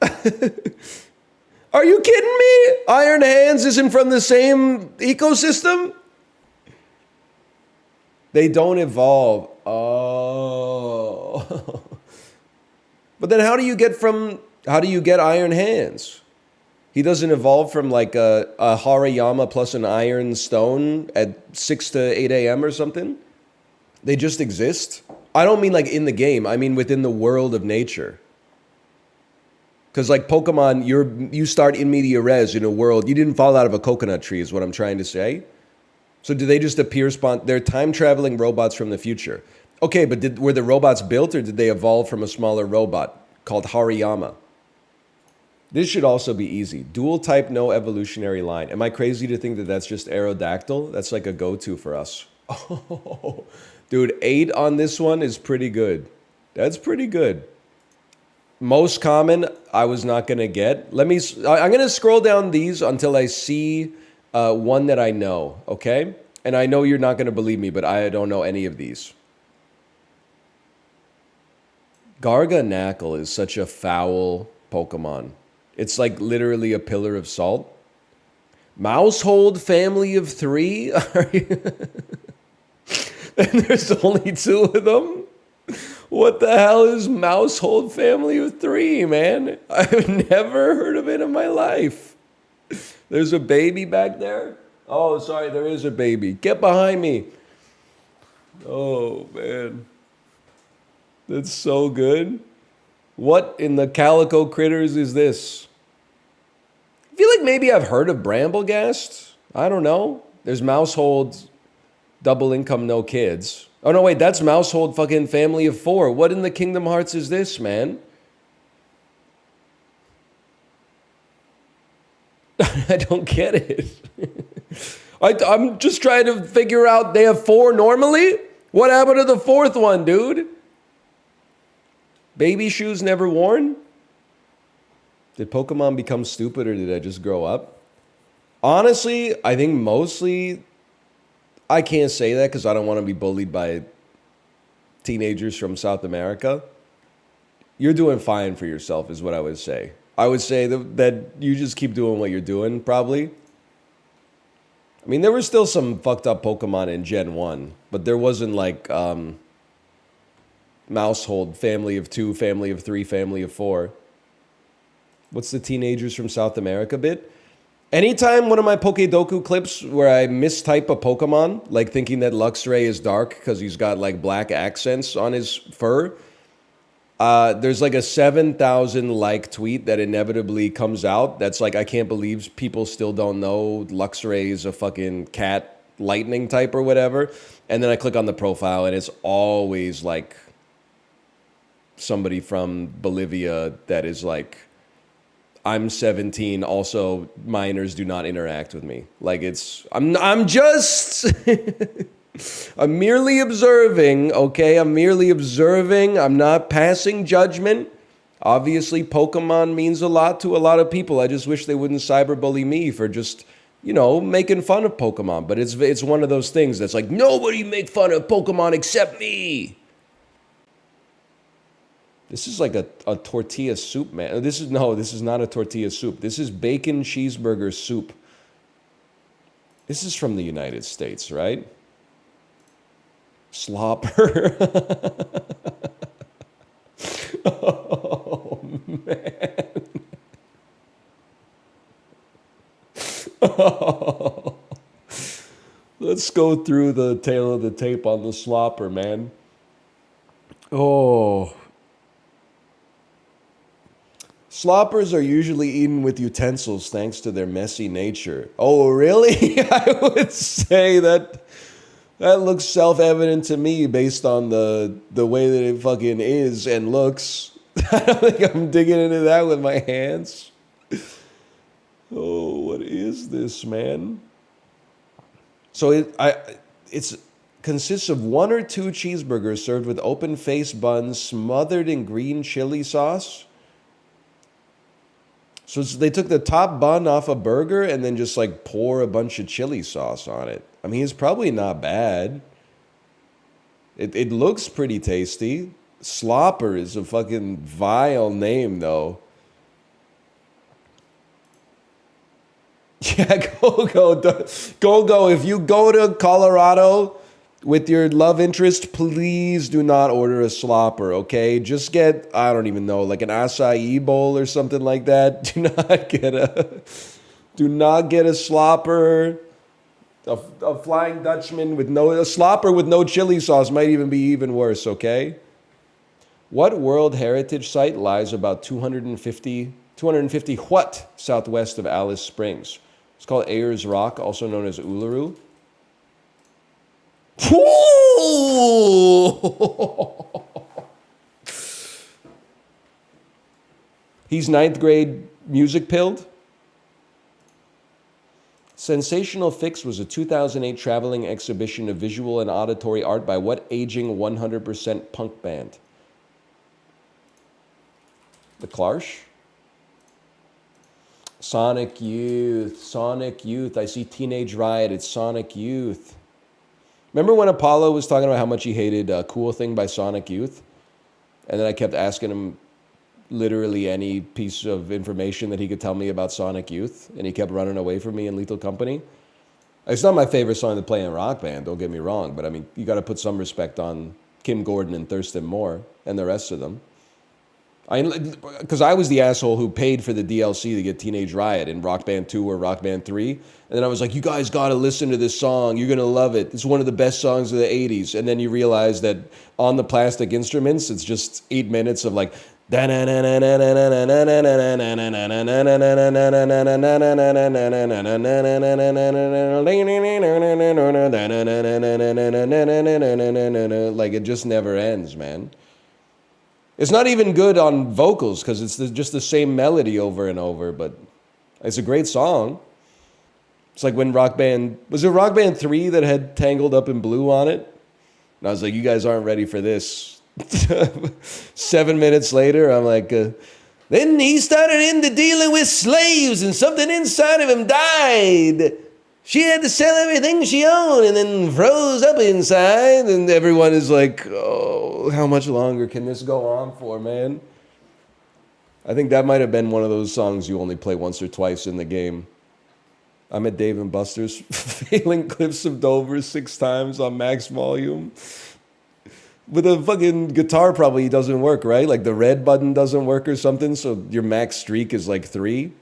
S2: really? Are you kidding me? Iron hands isn't from the same ecosystem? They don't evolve. Oh. But then how do you get iron hands? He doesn't evolve from like a Hariyama plus an iron stone at 6 to 8 a.m. or something? They just exist? I don't mean like in the game. I mean within the world of nature. Because like Pokemon, you start in media res in a world. You didn't fall out of a coconut tree is what I'm trying to say. So do they just appear they're time-traveling robots from the future. Okay, but were the robots built or did they evolve from a smaller robot called Hariyama? This should also be easy. Dual type, no evolutionary line. Am I crazy to think that that's just Aerodactyl? That's like a go-to for us. Oh, dude, 8 on this one is pretty good. That's pretty good. Most common, I was not going to get. I'm going to scroll down these until I see one that I know, okay? And I know you're not going to believe me, but I don't know any of these. Garganacl is such a foul Pokemon. It's like literally a pillar of salt. Mousehold family of 3? And there's only 2 of them? What the hell is Mousehold family of 3, man? I've never heard of it in my life. There's a baby back there? Oh, sorry, there is a baby. Get behind me. Oh, man. That's so good. What in the Calico Critters is this? I feel like maybe I've heard of Bramblegast. I don't know. There's Mousehold, double income, no kids. Oh, no, wait, that's Mousehold fucking family of 4. What in the Kingdom Hearts is this, man? I don't get it. I'm just trying to figure out, they have 4 normally? What happened to the 4th one, dude? Baby shoes never worn? Did Pokemon become stupid or did I just grow up? Honestly, I think mostly... I can't say that because I don't want to be bullied by teenagers from South America. You're doing fine for yourself is what I would say. I would say that you just keep doing what you're doing, probably. I mean, there were still some fucked up Pokemon in Gen 1, but there wasn't like Mousehold, family of 2, family of 3, family of 4. What's the teenagers from South America bit? Anytime one of my Pokedoku clips where I mistype a Pokemon, like thinking that Luxray is dark because he's got like black accents on his fur, there's like a 7,000 like tweet that inevitably comes out. That's like, I can't believe people still don't know Luxray is a fucking cat lightning type or whatever. And then I click on the profile and it's always like somebody from Bolivia that is like, I'm 17. Also, minors do not interact with me. Like I'm just, I'm merely observing, okay? I'm merely observing. I'm not passing judgment. Obviously, Pokemon means a lot to a lot of people. I just wish they wouldn't cyberbully me for just, making fun of Pokemon. But it's one of those things that's like, nobody make fun of Pokemon except me. This is like a tortilla soup, man. This is not a tortilla soup. This is bacon cheeseburger soup. This is from the United States, right? Slopper. Oh, man. Oh. Let's go through the tail of the tape on the slopper, man. Oh. Sloppers are usually eaten with utensils thanks to their messy nature. Oh, really? I would say that looks self-evident to me based on the way that it fucking is and looks. I don't think I'm digging into that with my hands. Oh, what is this, man? So consists of 1 or 2 cheeseburgers served with open-faced buns smothered in green chili sauce. So they took the top bun off a burger and then just like pour a bunch of chili sauce on it. I mean, it's probably not bad. It looks pretty tasty. Slopper is a fucking vile name, though. Yeah, go. If you go to Colorado with your love interest, please do not order a slopper, okay? Just get, I don't even know, like an acai bowl or something like that. Do not get a slopper. A Flying Dutchman with a slopper with no chili sauce might even be even worse, okay? What World Heritage Site lies about 250 what southwest of Alice Springs? It's called Ayers Rock, also known as Uluru. He's 9th grade music pilled. Sensational Fix was a 2008 traveling exhibition of visual and auditory art by what aging 100% punk band? The Clarsh? Sonic Youth. Sonic Youth. I see Teenage Riot. It's Sonic Youth. Remember when Apollo was talking about how much he hated Cool Thing by Sonic Youth? And then I kept asking him literally any piece of information that he could tell me about Sonic Youth, and he kept running away from me in Lethal Company. It's not my favorite song to play in Rock Band, don't get me wrong, but I mean, you got to put some respect on Kim Gordon and Thurston Moore and the rest of them. Because I was the asshole who paid for the DLC to get Teenage Riot in Rock Band 2 or Rock Band 3. And then I was like, you guys got to listen to this song. You're going to love it. It's one of the best songs of the 80s. And then you realize that on the plastic instruments, it's just 8 minutes of like... like it just never ends, man. It's not even good on vocals because it's just the same melody over and over, but it's a great song. It's like when Rock Band... Was it Rock Band 3 that had Tangled Up in Blue on it? And I was like, you guys aren't ready for this. 7 minutes later, I'm like... then he started into dealing with slaves and something inside of him died. She had to sell everything she owned and then froze up inside. And everyone is like, oh, how much longer can this go on for, man? I think that might have been one of those songs you only play once or twice in the game. I'm at Dave & Buster's, failing Cliffs of Dover 6 times on max volume. But the fucking guitar probably doesn't work, right? Like the red button doesn't work or something, so your max streak is like 3.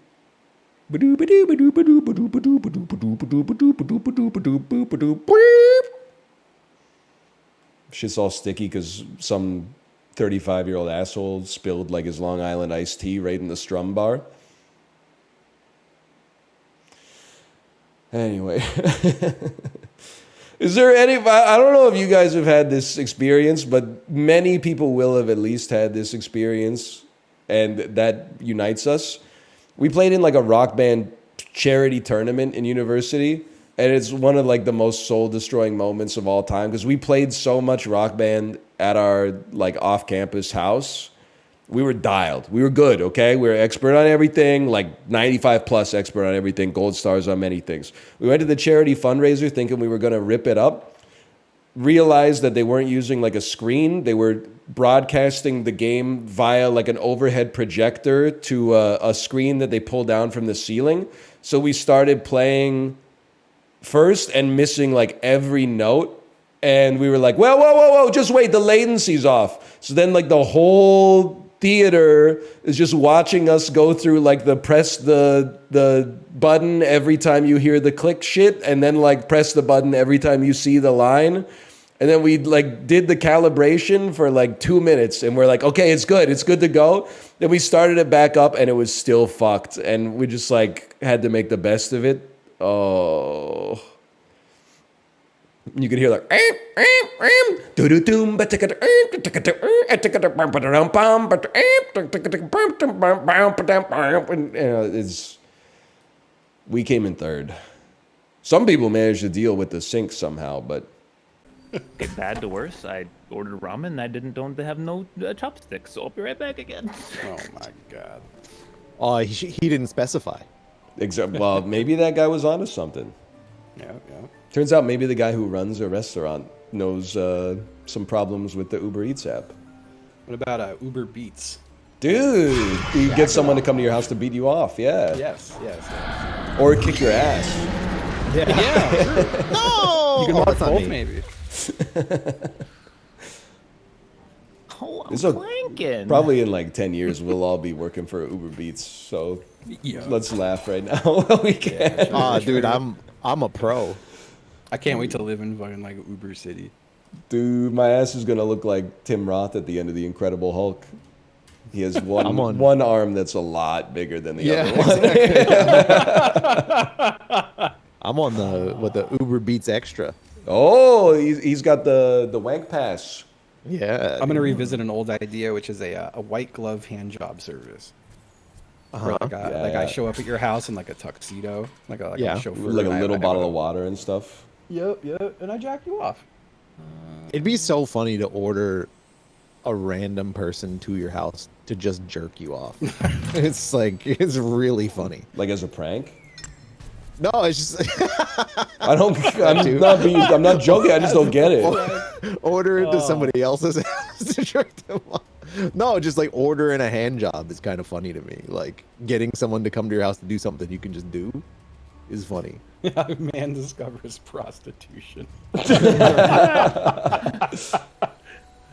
S2: Shit's all sticky because some 35-year-old asshole spilled like his Long Island iced tea right in the strum bar. Anyway. Is there any... I don't know if you guys have had this experience, but many people will have at least had this experience, and that unites us. We played in like a Rock Band charity tournament in university, and it's one of like the most soul-destroying moments of all time because we played so much Rock Band at our like off-campus house. We were dialed. We were good, okay? We were expert on everything, like 95 plus expert on everything, gold stars on many things. We went to the charity fundraiser thinking we were going to rip it up. Realized that they weren't using like a screen. They were broadcasting the game via like an overhead projector to a screen that they pulled down from the ceiling. So we started playing first and missing like every note. And we were like, whoa, just wait, the latency's off. So then like the whole theater is just watching us go through like the press the button every time you hear the click shit, and then like press the button every time you see the line. And then we like did the calibration for like 2 minutes, and we're like, okay, it's good to go. Then we started it back up, and it was still fucked, and we just like had to make the best of it. Oh. You could hear like we came in third. Some people managed to deal with the sync somehow, but
S7: Okay, bad to worse. I ordered ramen. And I don't have no chopsticks, so I'll be right back again.
S4: Oh my god.
S15: Oh, he didn't specify.
S2: Well, maybe that guy was onto something.
S4: Yeah.
S2: Turns out maybe the guy who runs a restaurant knows some problems with the Uber Eats app.
S4: What about Uber Beats?
S2: Dude, you get someone to come to your house to beat you off, yeah.
S4: Yes.
S2: Or kick your ass.
S4: Yeah. Sure.
S15: No!
S4: You can mark both, maybe.
S7: Oh, I'm
S2: It's a-
S7: clanking.
S2: Probably in like 10 years, we'll all be working for Uber Beats, so let's laugh right now while we can.
S15: Ah, dude, I'm a pro.
S4: I can't wait to live in fucking like Uber City.
S2: Dude, my ass is gonna look like Tim Roth at the end of the Incredible Hulk. He has
S15: I'm on-
S2: one arm that's a lot bigger than the
S15: Yeah,
S2: other one.
S15: I'm on the Uber Beats Extra.
S2: Oh, he's got the wank pass.
S15: Yeah.
S4: I'm gonna revisit an old idea, which is a white glove hand job service. Where like, I show up at your house in like a tuxedo, like a chauffeur,
S2: like a
S4: and
S2: little
S4: I
S2: bottle of water and stuff.
S4: Yep, and I jack you off.
S15: It'd be so funny to order a random person to your house to just jerk you off. It's really funny.
S2: Like as a prank?
S15: No, it's just
S2: I'm not joking, I just don't get it.
S15: Order it to somebody else's house to jerk them off. No, just like ordering a hand job is kind of funny to me. Like getting someone to come to your house to do something you can just do is funny.
S4: A man discovers prostitution.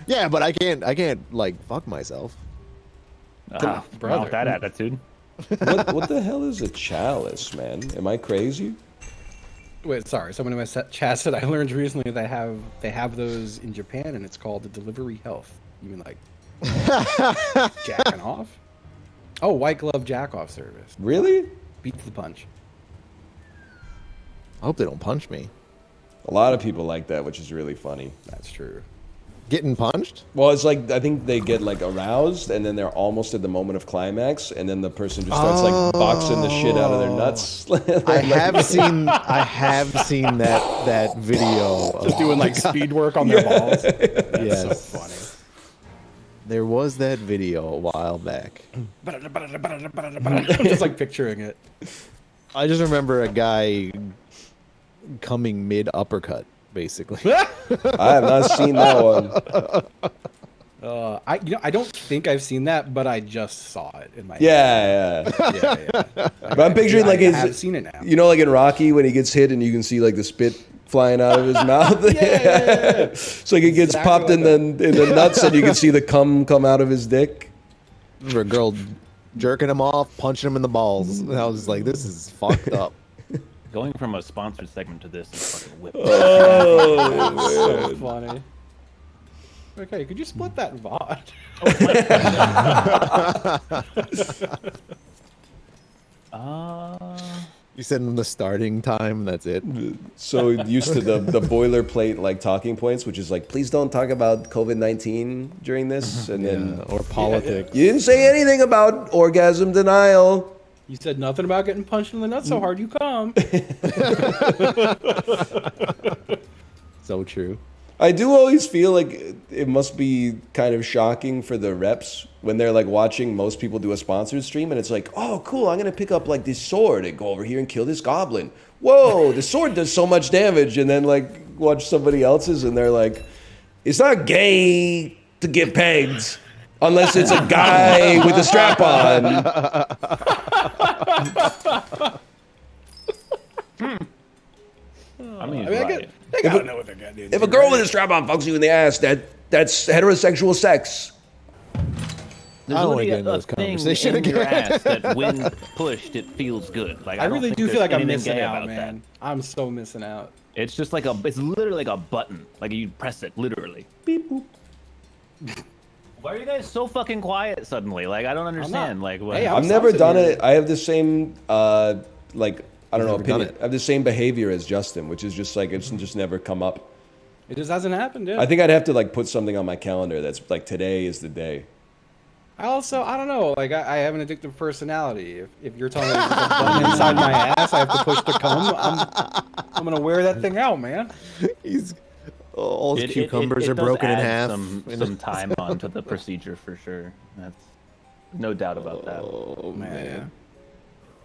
S15: Yeah, but I can't like fuck myself.
S7: Not with that attitude.
S2: What the hell is a chalice, man? Am I crazy?
S4: Wait, sorry. Someone in my chat said I learned recently they have those in Japan, and it's called the delivery health. You mean like jacking off? Oh, white glove jack off service.
S2: Really?
S4: Beats the punch.
S15: I hope they don't punch me.
S2: A lot of people like that, which is really funny.
S4: That's true.
S15: Getting punched?
S2: Well, it's like I think they get like aroused, and then they're almost at the moment of climax, and then the person just starts like boxing the shit out of their nuts.
S15: I have seen that video.
S4: Just doing like speed work on their balls. That's
S15: Yes.
S4: so funny.
S15: There was that video a while back.
S4: I'm just like picturing it.
S15: I just remember a guy coming mid uppercut, basically.
S2: I have not seen that one.
S4: I don't think I've seen that, but I just saw it in my
S2: Yeah.
S4: yeah.
S2: But I'm picturing like
S4: I've seen it now.
S2: You know, like in Rocky when he gets hit and you can see like the spit flying out of his mouth. So like it gets
S4: Exactly
S2: popped
S4: like
S2: in the nuts, and you can see the cum come out of his dick.
S15: For a girl jerking him off, punching him in the balls. And I was like, this is fucked up.
S7: Going from a sponsored segment to this is fucking whip.
S4: So funny. Okay, could you split that VOD?
S15: You said in the starting time, that's it.
S2: So used to the boilerplate like talking points, which is like, please don't talk about COVID-19 during this, and then
S15: or politics.
S2: You didn't say anything about orgasm denial.
S4: You said nothing about getting punched in the nuts so hard you come.
S15: So true.
S2: I do always feel like it must be kind of shocking for the reps when they're like watching most people do a sponsored stream, and it's like, oh cool, I'm gonna pick up like this sword and go over here and kill this goblin. Whoa, the sword does so much damage, and then like watch somebody else's and they're like, it's not gay to get pegged unless it's a guy with a strap on.
S7: I mean,
S4: they gotta know what they're gonna do.
S2: If a girl with a strap on fucks you in the ass, that's heterosexual sex.
S7: There's
S15: I don't
S7: literally
S15: wanna get into
S7: a
S15: this
S7: thing
S15: conversation
S7: in your
S15: again.
S7: ass that when pushed, it feels good. Like
S4: I really do feel like I'm missing
S7: gay
S4: out,
S7: about
S4: man. I'm so missing out.
S7: It's just like it's literally like a button. Like you press it, literally. Beep boop. Why are you guys so fucking quiet suddenly? Like I don't understand. Like what?
S4: Hey,
S2: I've never done it. I have the same like I don't know
S15: never done
S2: opinion. I have the same behavior as Justin, which is just like it's just never come up.
S4: It just hasn't happened, dude.
S2: I think I'd have to like put something on my calendar that's like today is the day.
S4: I don't know. Like I have an addictive personality. If you're telling me there's a button inside my ass, I have to push the cum. I'm gonna wear that thing out, man.
S15: He's All his
S7: It-
S15: cucumbers
S7: it
S15: are
S7: does
S15: broken in
S7: add
S15: half.
S7: Some time onto the procedure for sure. That's no doubt about that.
S15: Oh man.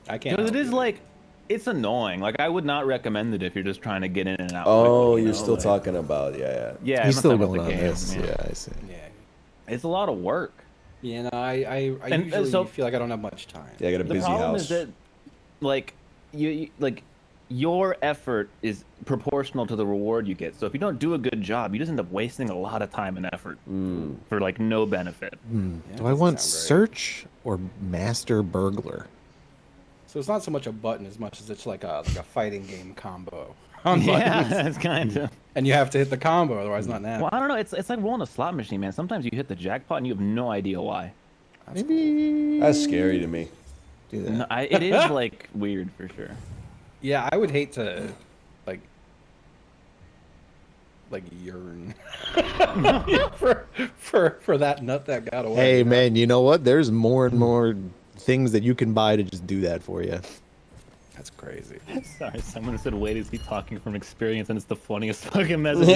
S4: I can't.
S7: Because it is like, it's annoying. Like I would not recommend it if you're just trying to get in and out.
S2: Oh,
S7: quickly, you
S2: you're
S7: know?
S2: still
S7: Like,
S2: talking about yeah.
S7: Yeah,
S15: He's
S7: I'm
S15: still
S7: not talking
S15: going
S7: about
S15: on
S7: the game,
S15: this.
S7: man.
S15: Yeah, I see.
S4: Yeah.
S7: It's a lot of work.
S4: Yeah, no, I
S7: And,
S4: usually
S7: so-
S4: feel like I don't have much time.
S2: Yeah, I got a
S7: The
S2: busy
S7: problem
S2: house.
S7: is that, like, you like, your effort is proportional to the reward you get. So if you don't do a good job, you just end up wasting a lot of time and effort for like no benefit.
S15: Do I want search or master burglar?
S4: So it's not so much a button as much as it's like a fighting game combo. On
S7: Yeah,
S4: buttons.
S7: it's kind of.
S4: And you have to hit the combo, otherwise not
S7: Well, I don't know. It's like rolling a slot machine, man. Sometimes you hit the jackpot and you have no idea why.
S15: Maybe
S2: That's scary to me.
S15: do that.
S7: No, it is like weird for sure.
S4: Yeah, I would hate to, like yearn for that nut that got away.
S15: Hey man, you know what? There's more and more things that you can buy to just do that for you.
S4: That's crazy.
S7: Sorry, someone said, "Wait, is he talking from experience?" And it's the funniest fucking message.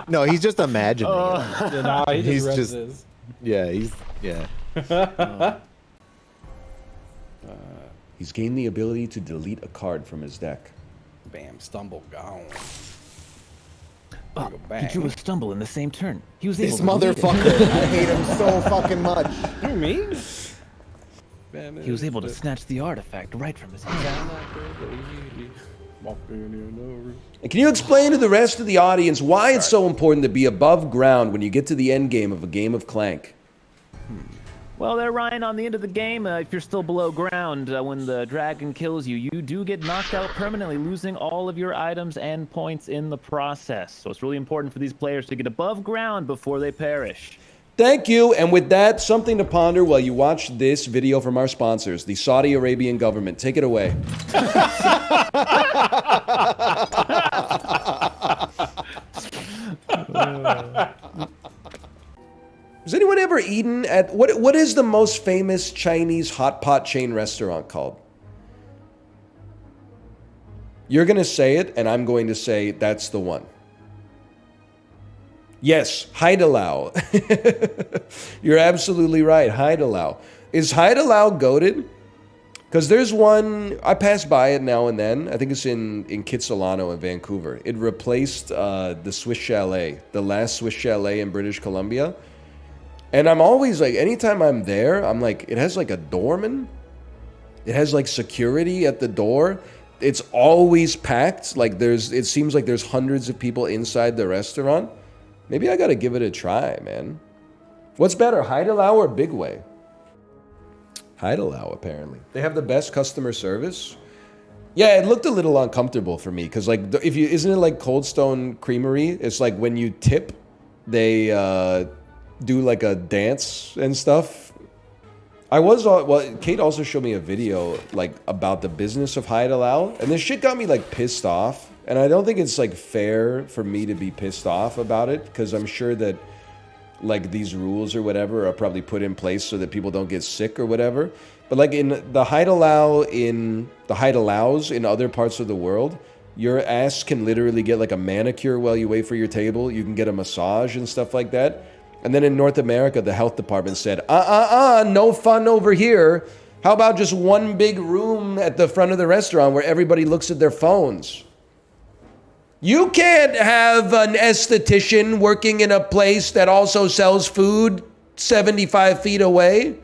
S15: No, he's just imagining.
S4: Yeah, no, he
S15: He's
S4: just,
S15: just-
S4: this.
S15: Yeah, yeah.
S2: He's gained the ability to delete a card from his deck.
S4: Bam, stumble, gone.
S7: Oh, he drew a stumble in the same turn. He was
S15: This
S7: able to delete it.
S15: motherfucker. I hate him so fucking much.
S4: Who, me?
S7: He was able to snatch the artifact right from his hand.
S2: And can you explain to the rest of the audience why it's so important to be above ground when you get to the end game of a game of Clank?
S7: Well, there, Ryan, on the end of the game, if you're still below ground, when the dragon kills you, you do get knocked out permanently, losing all of your items and points in the process. So it's really important for these players to get above ground before they perish.
S2: Thank you. And with that, something to ponder while you watch this video from our sponsors, the Saudi Arabian government. Take it away. Has anyone ever eaten at what is the most famous Chinese hot pot chain restaurant called? You're going to say it, and I'm going to say that's the one. Yes, Haidilao. You're absolutely right, Haidilao. Is Haidilao goated? Because there's one, I pass by it now and then. I think it's in Kitsilano in Vancouver. It replaced the Swiss Chalet, the last Swiss Chalet in British Columbia. And I'm always like, anytime I'm there, I'm like, it has like a doorman. It has like security at the door. It's always packed. Like it seems like there's hundreds of people inside the restaurant. Maybe I gotta give it a try, man. What's better, Haidilao or Big Way? Haidilao, apparently. They have the best customer service. Yeah, it looked a little uncomfortable for me because, like, isn't it like Cold Stone Creamery? It's like when you tip, they do like a dance and stuff. Kate also showed me a video like about the business of Haidilao, and this shit got me like pissed off. And I don't think it's like fair for me to be pissed off about it because I'm sure that like these rules or whatever are probably put in place so that people don't get sick or whatever. But like in the Haidilaos in other parts of the world, your ass can literally get like a manicure while you wait for your table. You can get a massage and stuff like that. And then in North America, the health department said, no fun over here. How about just one big room at the front of the restaurant where everybody looks at their phones? You can't have an esthetician working in a place that also sells food 75 feet away.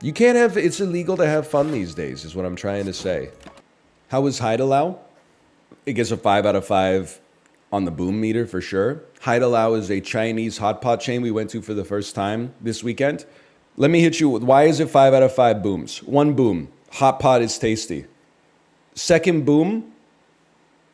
S2: You can't have, it's illegal to have fun these days, is what I'm trying to say. How was Haidilao? It gets a 5 out of 5 on the boom meter for sure. Haidilao is a Chinese hot pot chain we went to for the first time this weekend. Let me hit you with, why is it 5 out of 5 booms? One boom, hot pot is tasty. Second boom,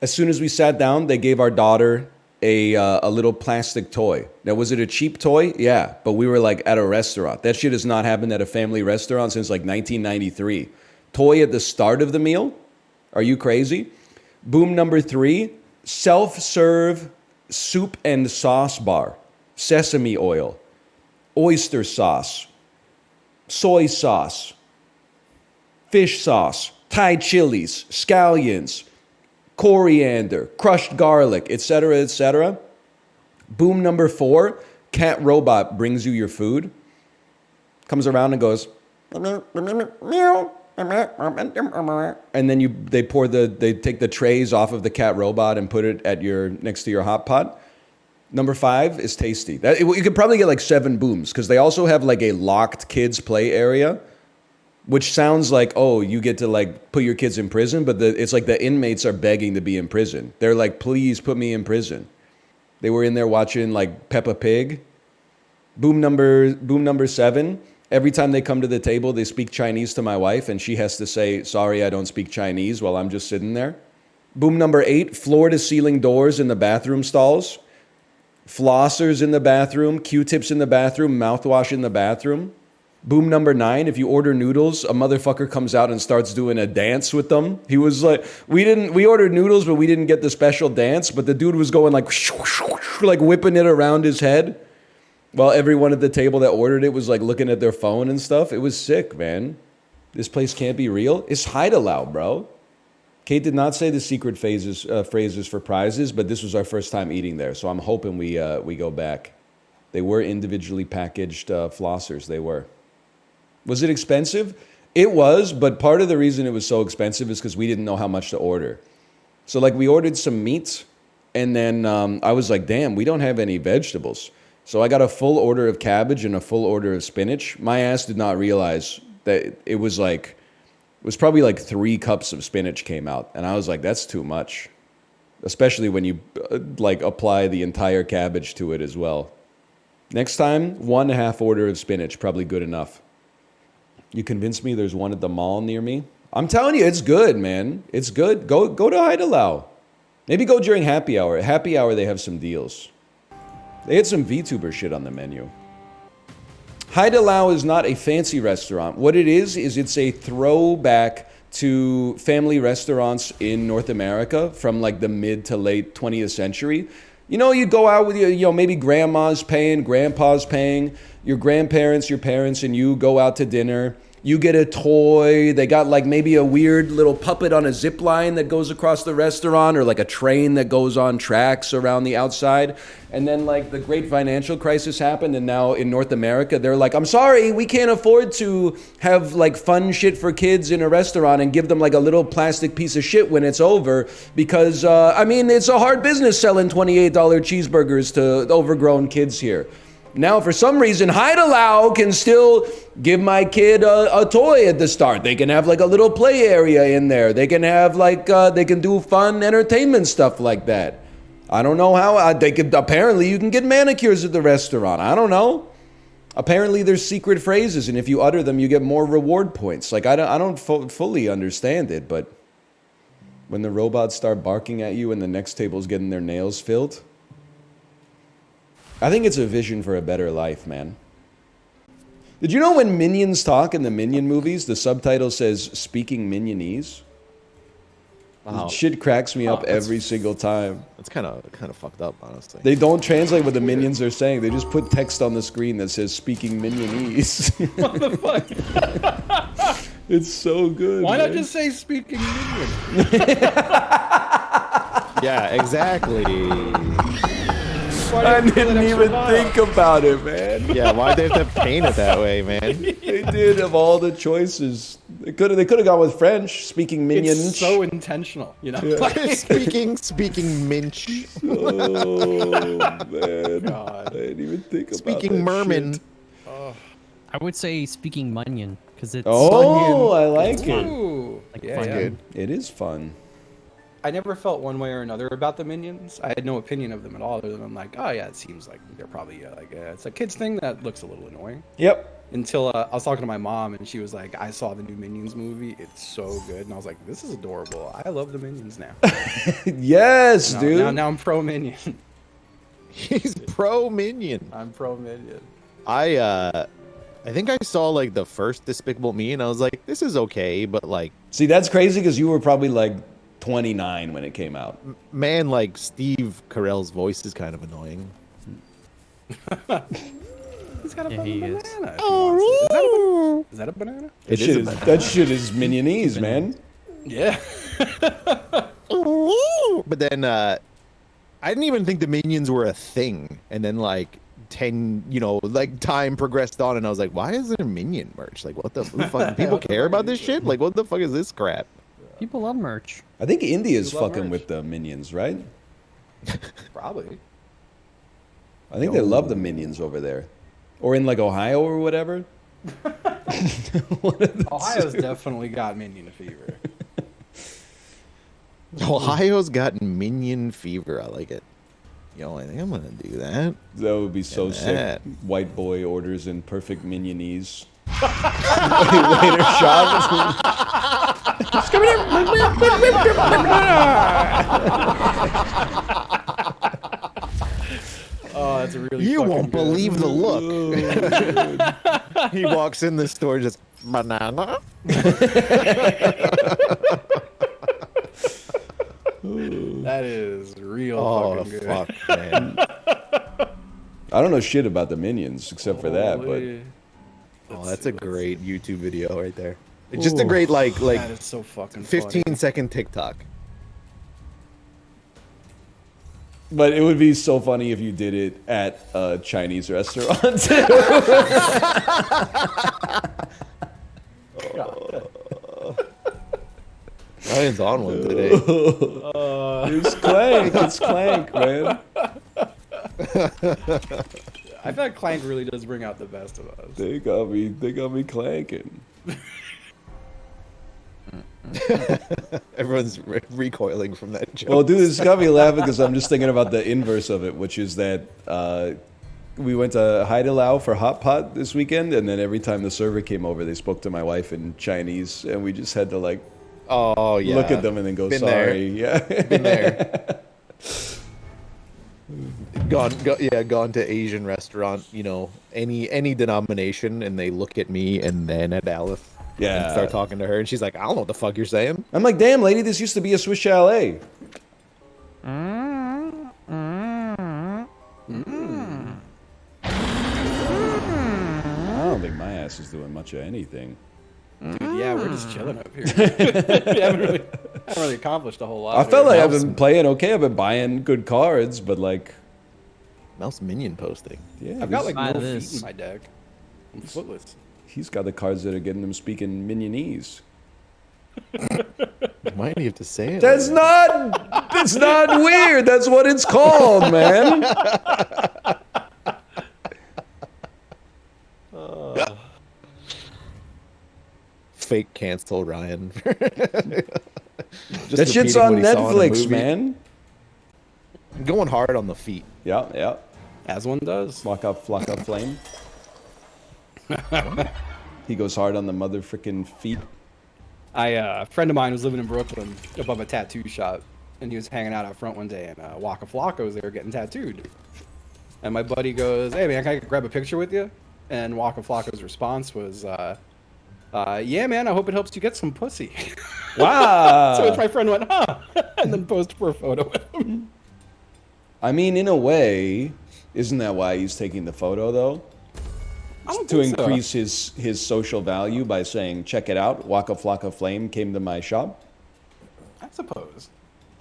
S2: as soon as we sat down, they gave our daughter a little plastic toy. Now, was it a cheap toy? Yeah, but we were like at a restaurant. That shit has not happened at a family restaurant since like 1993. Toy at the start of the meal? Are you crazy? Boom number 3, self-serve soup and sauce bar. Sesame oil, oyster sauce, soy sauce, fish sauce, Thai chilies, scallions,
S10: coriander, crushed garlic, etc., etc. Boom number 4, cat robot brings you your food. Comes around and goes, meow. And then they take the trays off of the cat robot and put it at next to your hot pot. Number 5 is tasty. You could probably get like 7 booms because they also have like a locked kids play area, which sounds like, oh, you get to like put your kids in prison, but it's like the inmates are begging to be in prison. They're like, please put me in prison. They were in there watching like Peppa Pig. Boom number 7. Every time they come to the table, they speak Chinese to my wife, and she has to say, sorry, I don't speak Chinese, while I'm just sitting there. Boom number 8, floor-to-ceiling doors in the bathroom stalls. Flossers in the bathroom, Q-tips in the bathroom, mouthwash in the bathroom. Boom number 9, if you order noodles, a motherfucker comes out and starts doing a dance with them. He was like, we ordered noodles, but we didn't get the special dance, but the dude was going like whipping it around his head. While everyone at the table that ordered it was like looking at their phone and stuff. It was sick, man. This place can't be real. It's Haidilao, bro. Kate did not say the secret phrases for prizes, but this was our first time eating there, so I'm hoping we go back. They were individually packaged flossers. They were. Was it expensive? It was, but part of the reason it was so expensive is because we didn't know how much to order. So like we ordered some meat, and then I was like, damn, we don't have any vegetables. So I got a full order of cabbage and a full order of spinach. My ass did not realize that it was probably like 3 cups of spinach came out. And I was like, that's too much. Especially when you like apply the entire cabbage to it as well. Next time, 1.5 order of spinach, probably good enough. You convinced me there's one at the mall near me. I'm telling you, it's good, man. It's good. Go to Haidilao. Maybe go during happy hour. At happy hour, they have some deals. They had some VTuber shit on the menu. Haidilao is not a fancy restaurant. What it is it's a throwback to family restaurants in North America from like the mid to late 20th century. You know, you go out with maybe grandma's paying, grandpa's paying, your grandparents, your parents, and you go out to dinner. You get a toy. They got like maybe a weird little puppet on a zip line that goes across the restaurant, or like a train that goes on tracks around the outside. And then like the great financial crisis happened, and now in North America, they're like, I'm sorry, we can't afford to have like fun shit for kids in a restaurant and give them like a little plastic piece of shit when it's over, because it's a hard business selling $28 cheeseburgers to overgrown kids here. Now, for some reason, Haidilao can still give my kid a toy at the start. They can have like a little play area in there. They can have like, they can do fun entertainment stuff like that. I don't know how, apparently you can get manicures at the restaurant. I don't know. Apparently there's secret phrases, and if you utter them, you get more reward points. Like, I don't fully understand it, but when the robots start barking at you and the next table's getting their nails filled, I think it's a vision for a better life, man. Did you know when minions talk in the Minion movies, the subtitle says, speaking Minionese? Wow. Shit cracks me up every single time.
S15: That's kind of fucked up, honestly.
S10: They don't translate what the minions are saying. They just put text on the screen that says, speaking Minionese.
S4: What the fuck?
S10: It's so good.
S4: Why
S10: man.
S4: not just say speaking Minion?
S15: Yeah, exactly.
S10: I didn't even think about it, man.
S15: Yeah, why'd they have to paint it that way, man?
S10: They did, of all the choices. They could have gone with French, speaking minion.
S4: It's so intentional, you know.
S15: Yeah. speaking minch.
S10: Oh man, God. I didn't even think about
S15: speaking merman.
S5: I would say speaking Munyon because it's.
S10: Oh, I like it.
S4: Ooh.
S10: Good. It is fun.
S6: I never felt one way or another about the minions. I had no opinion of them at all, other than I'm like, oh yeah, it seems like they're probably it's a kid's thing that looks a little annoying.
S10: Yep.
S6: Until I was talking to my mom, and she was like, I saw the new Minions movie. It's so good. And I was like, this is adorable. I love the Minions now.
S10: Yes, dude.
S6: Now I'm pro Minion.
S15: He's pro Minion.
S6: I'm pro Minion.
S15: I think I saw like the first Despicable Me, and I was like, this is okay, but like.
S10: See, that's crazy because you were probably like 29 when it came out.
S15: Man, like Steve Carell's voice is kind of annoying.
S6: He's got a banana. Is that a banana?
S10: That shit is Minionese, man.
S6: Yeah.
S15: But then I didn't even think the minions were a thing. And then like 10, like time progressed on, and I was like, why is there minion merch? Like, what the fuck? People care about this shit? Like, what the fuck is this crap?
S5: People love merch.
S2: I think India's fucking with the minions, right?
S6: Probably.
S2: I think they love the minions over there, or in like Ohio or whatever.
S6: Ohio's definitely got minion fever.
S15: Ohio's got minion fever. I like it. I think I'm gonna do that.
S2: That would be so sick. White boy orders in perfect minionese. Waiter
S6: Oh, that's a really.
S15: You won't
S6: good.
S15: believe the look. He walks in the store just banana.
S6: That is real fucking good.
S15: Fuck, man.
S2: I don't know shit about the minions except for that, but
S15: that's a great YouTube video right there. It's just a great like
S6: that is so fucking
S15: 15-second TikTok.
S2: But it would be so funny if you did it at a Chinese restaurant.
S15: Ryan's on one today.
S2: It's Clank. It's Clank, man.
S6: I feel like Clank really does bring out the best of us.
S2: They got me clanking.
S15: Everyone's recoiling from that joke.
S2: Well, dude, it's got me laughing because I'm just thinking about the inverse of it, which is that we went to Haidilao for hot pot this weekend, and then every time the server came over, they spoke to my wife in Chinese, and we just had to like, look at them and then go,
S15: Been
S2: sorry.
S15: There.
S2: Yeah,
S15: been there. Gone to Asian restaurant, any denomination, and they look at me and then at Alice.
S2: Yeah.
S15: And start talking to her, and she's like, I don't know what the fuck you're saying.
S2: I'm like, damn, lady, this used to be a Swiss chalet.
S6: I
S2: don't think my ass is doing much of anything.
S6: Dude, yeah, we're just chilling up here. we haven't really accomplished a whole lot.
S2: I felt like I've been playing okay. I've been buying good cards, but like,
S15: mouse minion posting.
S2: Yeah,
S6: I've got like no feet in my deck. I'm footless.
S2: He's got the cards that are getting him speaking minionese.
S15: Why do you have to say it?
S2: That's not. It's not weird. That's what it's called, man.
S15: Fake cancel Ryan.
S2: That shit's on Netflix, man.
S15: I'm going hard on the feet.
S2: Yeah.
S6: As one does.
S2: Flock up, flame. He goes hard on the mother frickin' feet.
S6: A friend of mine was living in Brooklyn above a tattoo shop, and he was hanging out front one day, and Waka Flocka was there getting tattooed. And my buddy goes, "Hey man, can I grab a picture with you?" And Waka Flocka's response was, "Yeah man, I hope it helps you get some pussy."
S2: Wow.
S6: So my friend went, "Huh," and then posed for a photo with him.
S2: I mean, in a way, isn't that why he's taking the photo though? To increase his social value by saying, check it out, Waka Flocka Flame came to my shop?
S6: I suppose.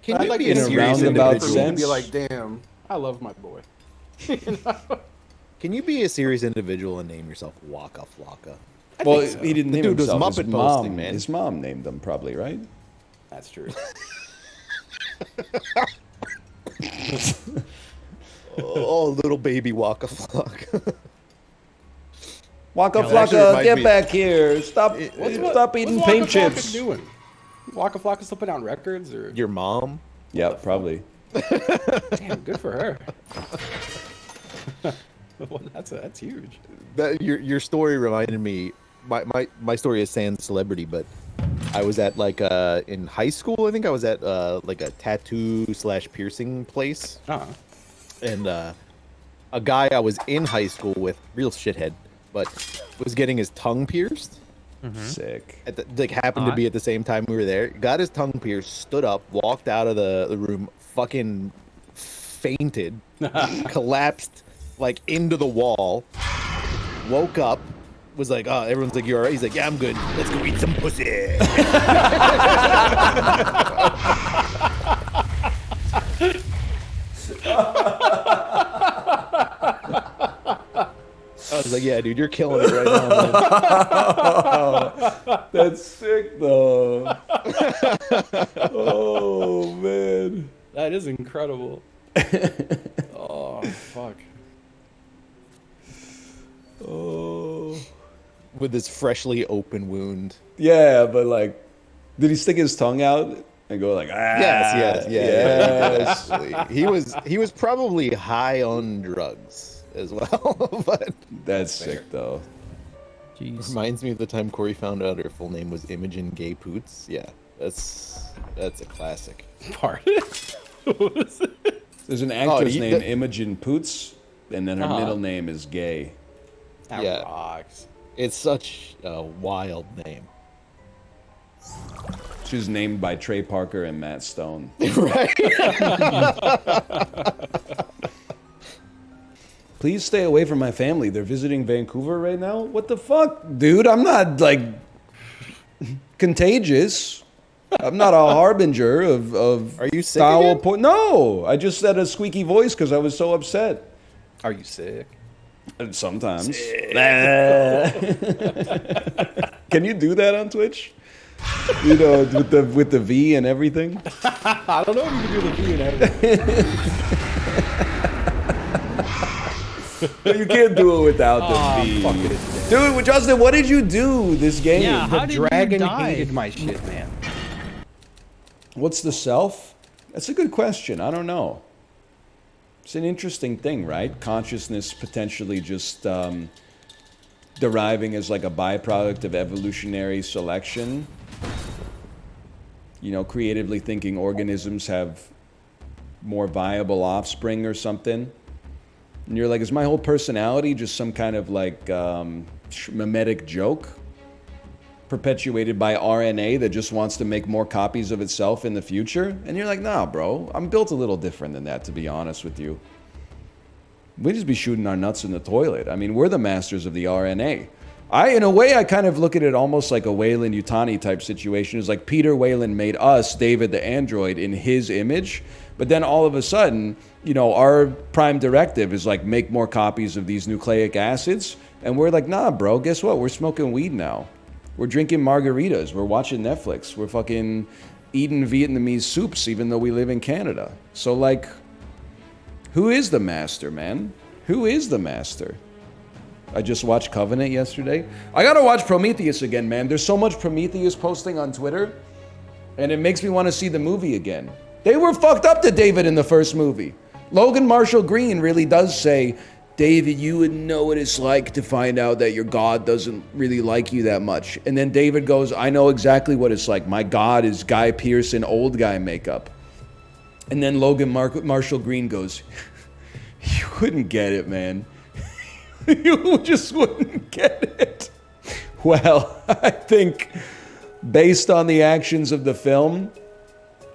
S15: Can
S6: I'd
S15: you
S6: like
S15: be
S6: to
S15: a
S6: see
S15: serious
S2: roundabout
S15: individual?
S2: sense?
S6: Be like, damn, I love my boy.
S15: Can you be a serious individual and name yourself Waka Flocka?
S2: Well, he didn't name
S15: Dude,
S2: himself.
S15: was Muppet posting, man.
S2: His mom named him, probably, right?
S6: That's true.
S15: Oh, little baby Waka Flocka.
S2: Waka
S15: No, that actually
S2: Flocka,
S15: reminds
S2: get
S15: me-
S2: back here! Stop eating
S6: What's
S2: paint
S6: Waka Flocka
S2: chips.
S6: doing? Waka Flocka still putting out records, or
S15: Your mom?
S2: Yeah, probably.
S6: damn, good for her. Well, that's huge.
S15: That your story reminded me. My story is sans celebrity, but I was at like in high school. I think I was at like a tattoo / piercing place, and a guy I was in high school with, real shithead, but was getting his tongue pierced.
S2: Sick.
S15: Like happened to be at the same time we were there. Got his tongue pierced, stood up, walked out of the room, fucking fainted, collapsed like into the wall, woke up, was like, oh, everyone's like, you alright? He's like, yeah, I'm good. Let's go eat some pussy. I was like, yeah, dude, you're killing it right now, man.
S2: That's sick, though. Oh, man.
S4: That is incredible. Oh, fuck.
S2: Oh.
S15: With this freshly open wound.
S2: Yeah, but like, did he stick his tongue out and go like, ah?
S15: Yes. He was probably high on drugs as well. But
S2: that's sick, though.
S5: Jeez.
S15: Reminds me of the time Corey found out her full name was Imogen Gay Poots. Yeah, that's a classic.
S4: Pardon?
S2: There's an actress named Imogen Poots, and then her middle name is Gay.
S4: That rocks.
S15: It's such a wild name.
S2: She was named by Trey Parker and Matt Stone.
S15: Right.
S2: Please stay away from my family. They're visiting Vancouver right now. What the fuck, dude? I'm not like contagious. I'm not a harbinger of
S15: Are you sick
S2: foul
S15: again?
S2: No, I just said a squeaky voice because I was so upset.
S4: Are you sick?
S2: Sometimes. Can you do that on Twitch? You know, with the V and everything.
S4: I don't know if you can do the V and everything.
S2: You can't do it without the V.
S4: Fuck it.
S2: Dude, Justin, what did you do this game?
S5: Yeah, how
S6: The
S5: did you
S6: dragon
S5: die?
S6: hated my shit, man.
S2: What's the self? That's a good question. I don't know. It's an interesting thing, right? Consciousness potentially just deriving as like a byproduct of evolutionary selection. You know, creatively thinking organisms have more viable offspring or something. And you're like, is my whole personality just some kind of like mimetic joke perpetuated by RNA that just wants to make more copies of itself in the future? And you're like, nah, bro, I'm built a little different than that, to be honest with you. We just be shooting our nuts in the toilet. I mean, we're the masters of the RNA. In a way, I kind of look at it almost like a Weyland-Yutani type situation. It's like Peter Weyland made us, David the android, in his image. But then all of a sudden, you know, our prime directive is like, make more copies of these nucleic acids. And we're like, nah, bro, guess what? We're smoking weed now. We're drinking margaritas. We're watching Netflix. We're fucking eating Vietnamese soups, even though we live in Canada. So, like, who is the master, man? Who is the master? I just watched Covenant yesterday. I gotta watch Prometheus again, man. There's so much Prometheus posting on Twitter, and it makes me want to see the movie again. They were fucked up to David in the first movie. Logan Marshall Green really does say, David, you wouldn't know what it's like to find out that your God doesn't really like you that much. And then David goes, I know exactly what it's like. My God is Guy Pearce in old guy makeup. And then Logan Marshall Green goes, you wouldn't get it, man. You just wouldn't get it. Well, I think based on the actions of the film,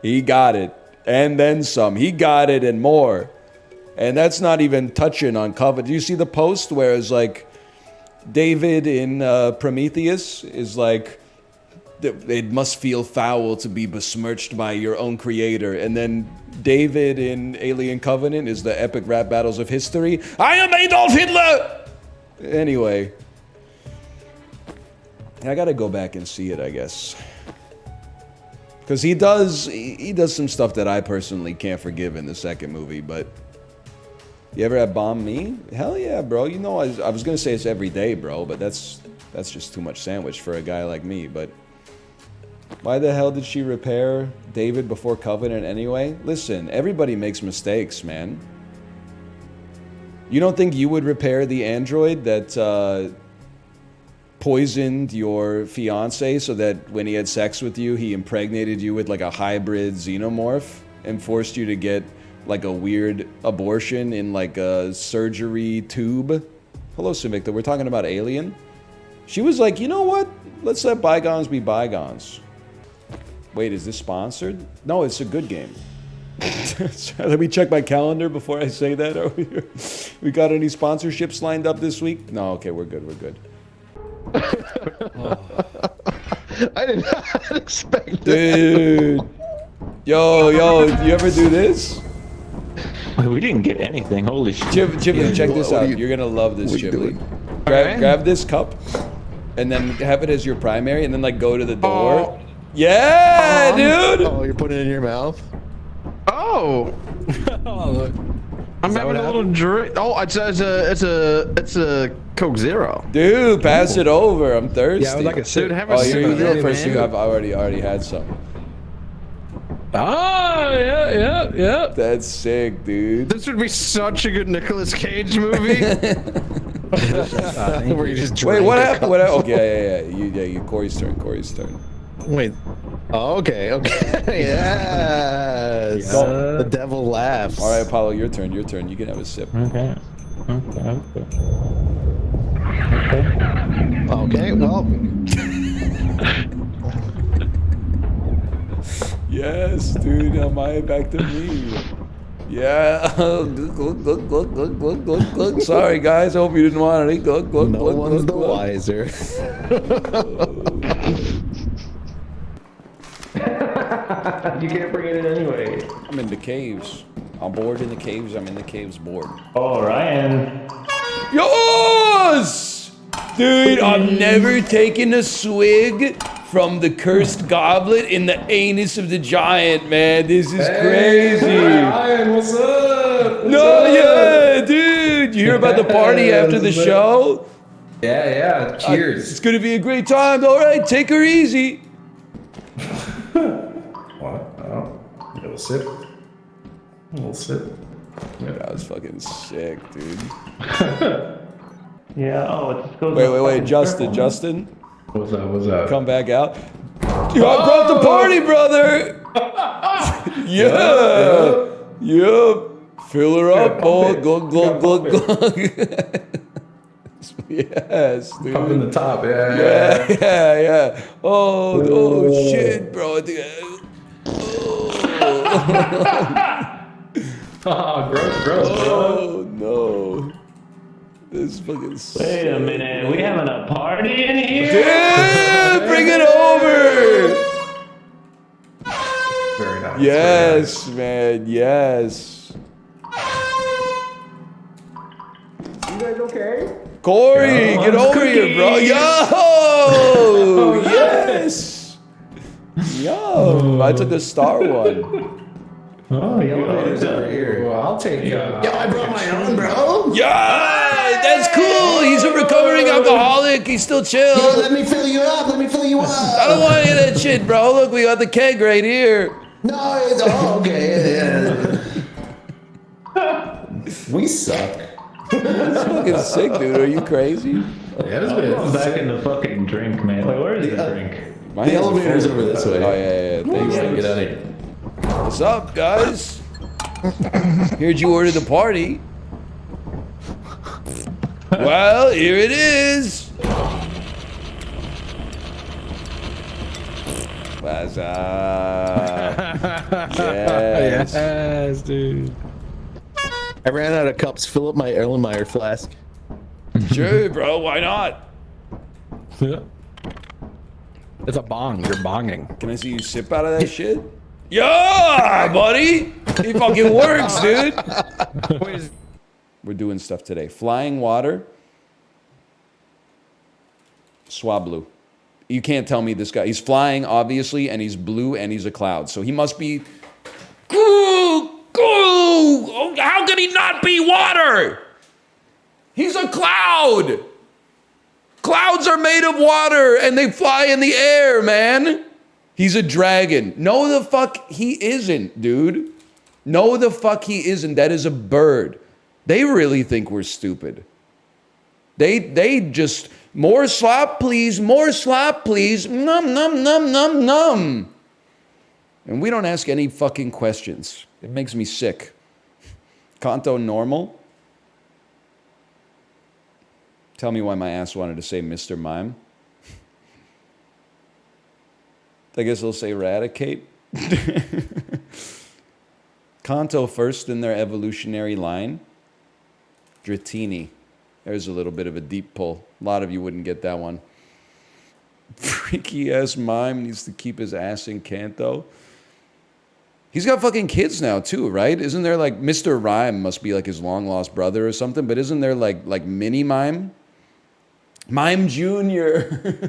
S2: he got it. And then some. He got it and more. And that's not even touching on Covenant. Do you see the post where it's like David in Prometheus is like, it must feel foul to be besmirched by your own creator. And then David in Alien Covenant is the epic rap battles of history. I am Adolf Hitler! Anyway, I gotta go back and see it, I guess. Because he does some stuff that I personally can't forgive in the second movie, but you ever have bombed me? Hell yeah, bro. You know, I was gonna say it's every day, bro, but that's just too much sandwich for a guy like me, but why the hell did she repair David before Covenant anyway? Listen, everybody makes mistakes, man. You don't think you would repair the android that poisoned your fiance so that when he had sex with you, he impregnated you with like a hybrid xenomorph and forced you to get like a weird abortion in like a surgery tube? Hello, Simicta. We're talking about Alien. She was like, you know what? Let's let bygones be bygones. Wait, is this sponsored? No, it's a good game. Let me check my calendar before I say that over here. We got any sponsorships lined up this week? No, okay, we're good, we're good.
S11: I did not expect that.
S2: Dude. Yo, you ever do this?
S1: We didn't get anything. Holy shit.
S2: Chiblee, check this
S11: what
S2: out.
S11: are you-
S2: You're gonna love this,
S11: what are you
S2: Chiblee.
S11: doing?
S2: Grab this cup, and then have it as your primary, and then like go to the door. Yeah, dude.
S11: Oh, you're putting it in your mouth.
S17: Oh. I'm having a little drink. Oh, it's a Coke Zero.
S2: Dude, pass it over. I'm thirsty.
S6: Yeah, I would like a sip.
S17: Dude, have a
S2: Oh,
S17: sip
S2: you
S17: of
S2: go
S17: it,
S2: first.
S17: man.
S2: I've already had some.
S17: Oh, yeah.
S2: That's sick, dude.
S17: This would be such a good Nicolas Cage movie.
S11: Where you just
S2: Wait,
S11: drink
S2: what
S11: a
S2: happened?
S11: cup.
S2: What? Okay, you. Corey's turn.
S11: Wait. Oh, okay. Yes. The devil laughs.
S2: All right, Apollo, your turn. You can have a sip.
S1: Okay.
S11: Okay, well.
S2: Yes, dude. Am I back to me? Yeah. Glug. Sorry, guys. Hope you didn't want any. Glug.
S11: No one's the wiser.
S1: You can't bring it in anyway.
S2: I'm in the caves. I'm bored in the caves. I'm in the caves bored.
S1: Oh, Ryan.
S2: Yes! Dude, I've never taken a swig from the cursed goblet in the anus of the giant, man. This is crazy.
S6: Ryan, what's up?
S2: Yeah, dude. You hear about the party after the show?
S6: Yeah. Cheers.
S2: It's gonna be a great time. All right, take her easy.
S6: What? Oh, a little sip.
S2: That was fucking sick, dude.
S1: Yeah. Oh, it just goes.
S2: Wait, Justin.
S6: What's up?
S2: Come back out. Dude, I brought the party, brother. Yep. Fill her up, boy. Glug. Yes, dude.
S6: Up in the top, yeah.
S2: Yeah. Oh, shit, bro.
S6: Oh, gross, bro.
S2: Oh, no. This is fucking sick.
S1: Wait a minute. We having a party in here?
S2: Dude, bring it over.
S6: Very nice.
S2: Yes, man. Yes.
S6: You guys okay?
S2: Corey, get over here, bro. Yo! Yes! Yo! I took a star one.
S1: Oh, you
S6: Elevator's over here. Well, I'll take.
S19: Yo, I brought my own, bro.
S2: Yeah! That's cool! He's a recovering alcoholic. He's still chill.
S19: Yo, let me fill you up.
S2: I don't want any of that shit, bro. Look, we got the keg right here.
S19: No, it's okay. Yeah. We suck.
S2: That's fucking sick, dude. Are you crazy?
S6: Yeah,
S1: I'm back in the fucking drink, man. Like, where is the drink?
S19: The elevator's over this way.
S2: Oh, yeah. Thanks.
S19: Get out of here.
S2: What's up, guys? Heard you ordered the party. Well, here it is. What's up? Yes.
S6: Yes, dude.
S11: I ran out of cups. Fill up my Erlenmeyer flask.
S2: Sure, bro. Why not?
S6: Yeah. It's a bong. You're bonging.
S2: Can I see you sip out of that shit? Yeah, buddy. It fucking works, dude. We're doing stuff today. Flying water. Swablu. You can't tell me this guy. He's flying, obviously, and he's blue, and he's a cloud. So he must be... How could he not be water? He's a cloud. Clouds are made of water, and they fly in the air, man. He's a dragon. No, the fuck he isn't, dude. No, the fuck he isn't. That is a bird. They really think we're stupid. They just... More slop, please. More slop, please. Num, num, num, num, num. And we don't ask any fucking questions. It makes me sick. Kanto normal? Tell me why my ass wanted to say Mr. Mime. I guess they'll say eradicate. Kanto first in their evolutionary line. Dratini. There's a little bit of a deep pull. A lot of you wouldn't get that one. Freaky ass mime needs to keep his ass in Kanto. He's got fucking kids now too, right? Isn't there like Mr. Rhyme must be like his long lost brother or something? But isn't there like Mini Mime? Mime Junior.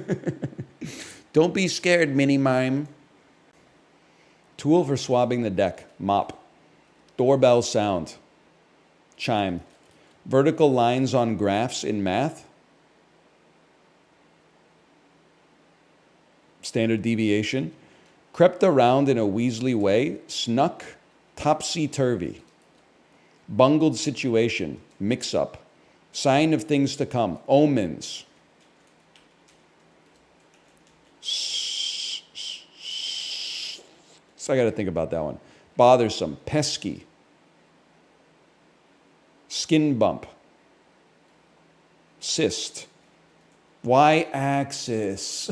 S2: Don't be scared, Mini Mime. Tool for swabbing the deck. Mop. Doorbell sound. Chime. Vertical lines on graphs in math. Standard deviation. Crept around in a Weasley way. Snuck. Topsy-turvy. Bungled situation. Mix-up. Sign of things to come. Omens. So I got to think about that one. Bothersome. Pesky. Skin bump. Cyst. Y-axis.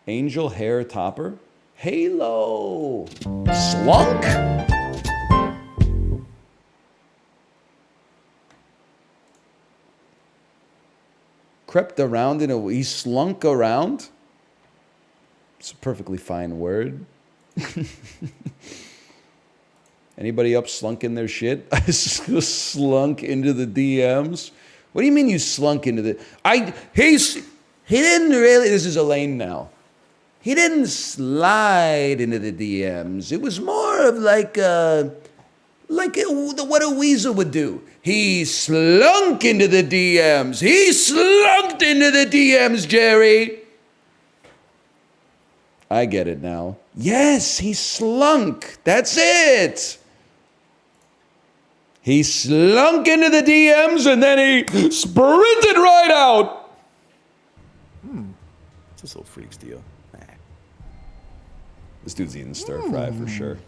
S2: Angel hair topper. Halo. Slunk. Crept around in a... He slunk around? It's a perfectly fine word. Anybody up slunking their shit? I slunk into the DMs. What do you mean you slunk into the... He didn't really... This is Elaine now. He didn't slide into the DMs. It was more of like what a weasel would do. He slunk into the DMs. He slunked into the DMs, Jerry. I get it now. Yes, he slunk. That's it. He slunk into the DMs and then he sprinted right out.
S15: It's this little freak's deal.
S2: This dude's eating stir fry for sure.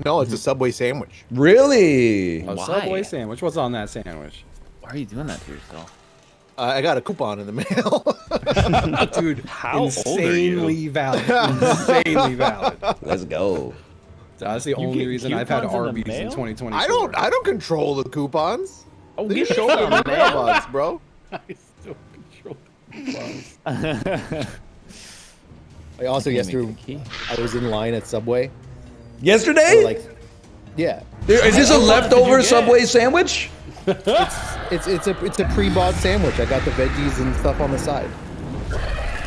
S15: No, it's a Subway sandwich.
S2: Really?
S4: A Subway sandwich. What's on that sandwich?
S7: Why are you doing that to yourself?
S15: I got a coupon in the mail.
S4: Dude,
S7: how old are you?
S4: Insanely valid. Insanely valid.
S2: Let's go.
S4: That's the only reason I've had Arby's in 2020.
S15: I don't control the coupons.
S7: Oh,
S15: they
S7: give
S15: just show
S7: me
S15: up in the
S7: some, man.
S15: mailbox, bro.
S4: I still control the coupons.
S15: I also yesterday I was in line at Subway.
S2: Yesterday?
S15: Yeah.
S2: Is this a leftover Subway sandwich?
S15: It's a pre-bought sandwich. I got the veggies and stuff on the side.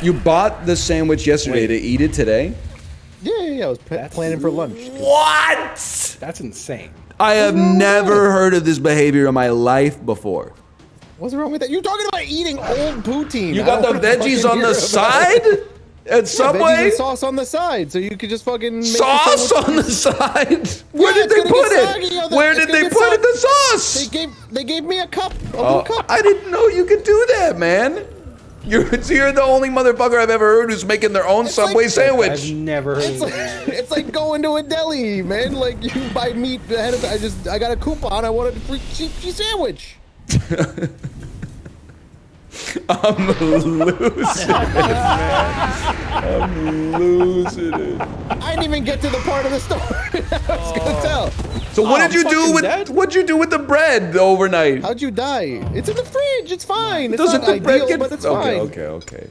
S2: You bought the sandwich yesterday to eat it today?
S15: Yeah. I was planning for lunch.
S2: What?
S4: That's insane.
S2: I have never heard of this behavior in my life before.
S15: What's wrong with that? You're talking about eating old poutine.
S2: You got the veggies on the side? At Subway?
S15: Veggies and sauce on the side, so you could just fucking make
S2: sauce on the side? Where did they put it? Where did they put it? The sauce?
S15: They gave me a cup.
S2: I didn't know you could do that, man. You're the only motherfucker I've ever heard who's making their own Subway sandwich.
S4: I've never heard of
S15: It's like going to a deli, man. Like you buy meat ahead of I got a coupon. I wanted a free cheap sandwich.
S2: I'm losing it, man. I'm losing it.
S15: I didn't even get to the part of the story I was gonna tell.
S2: So what did you do with what'd you do with the bread overnight?
S15: How'd you die? It's in the fridge. It's fine. It's
S2: Doesn't
S15: not
S2: the bread
S15: ideal,
S2: get?
S15: but it's fine.
S2: Okay.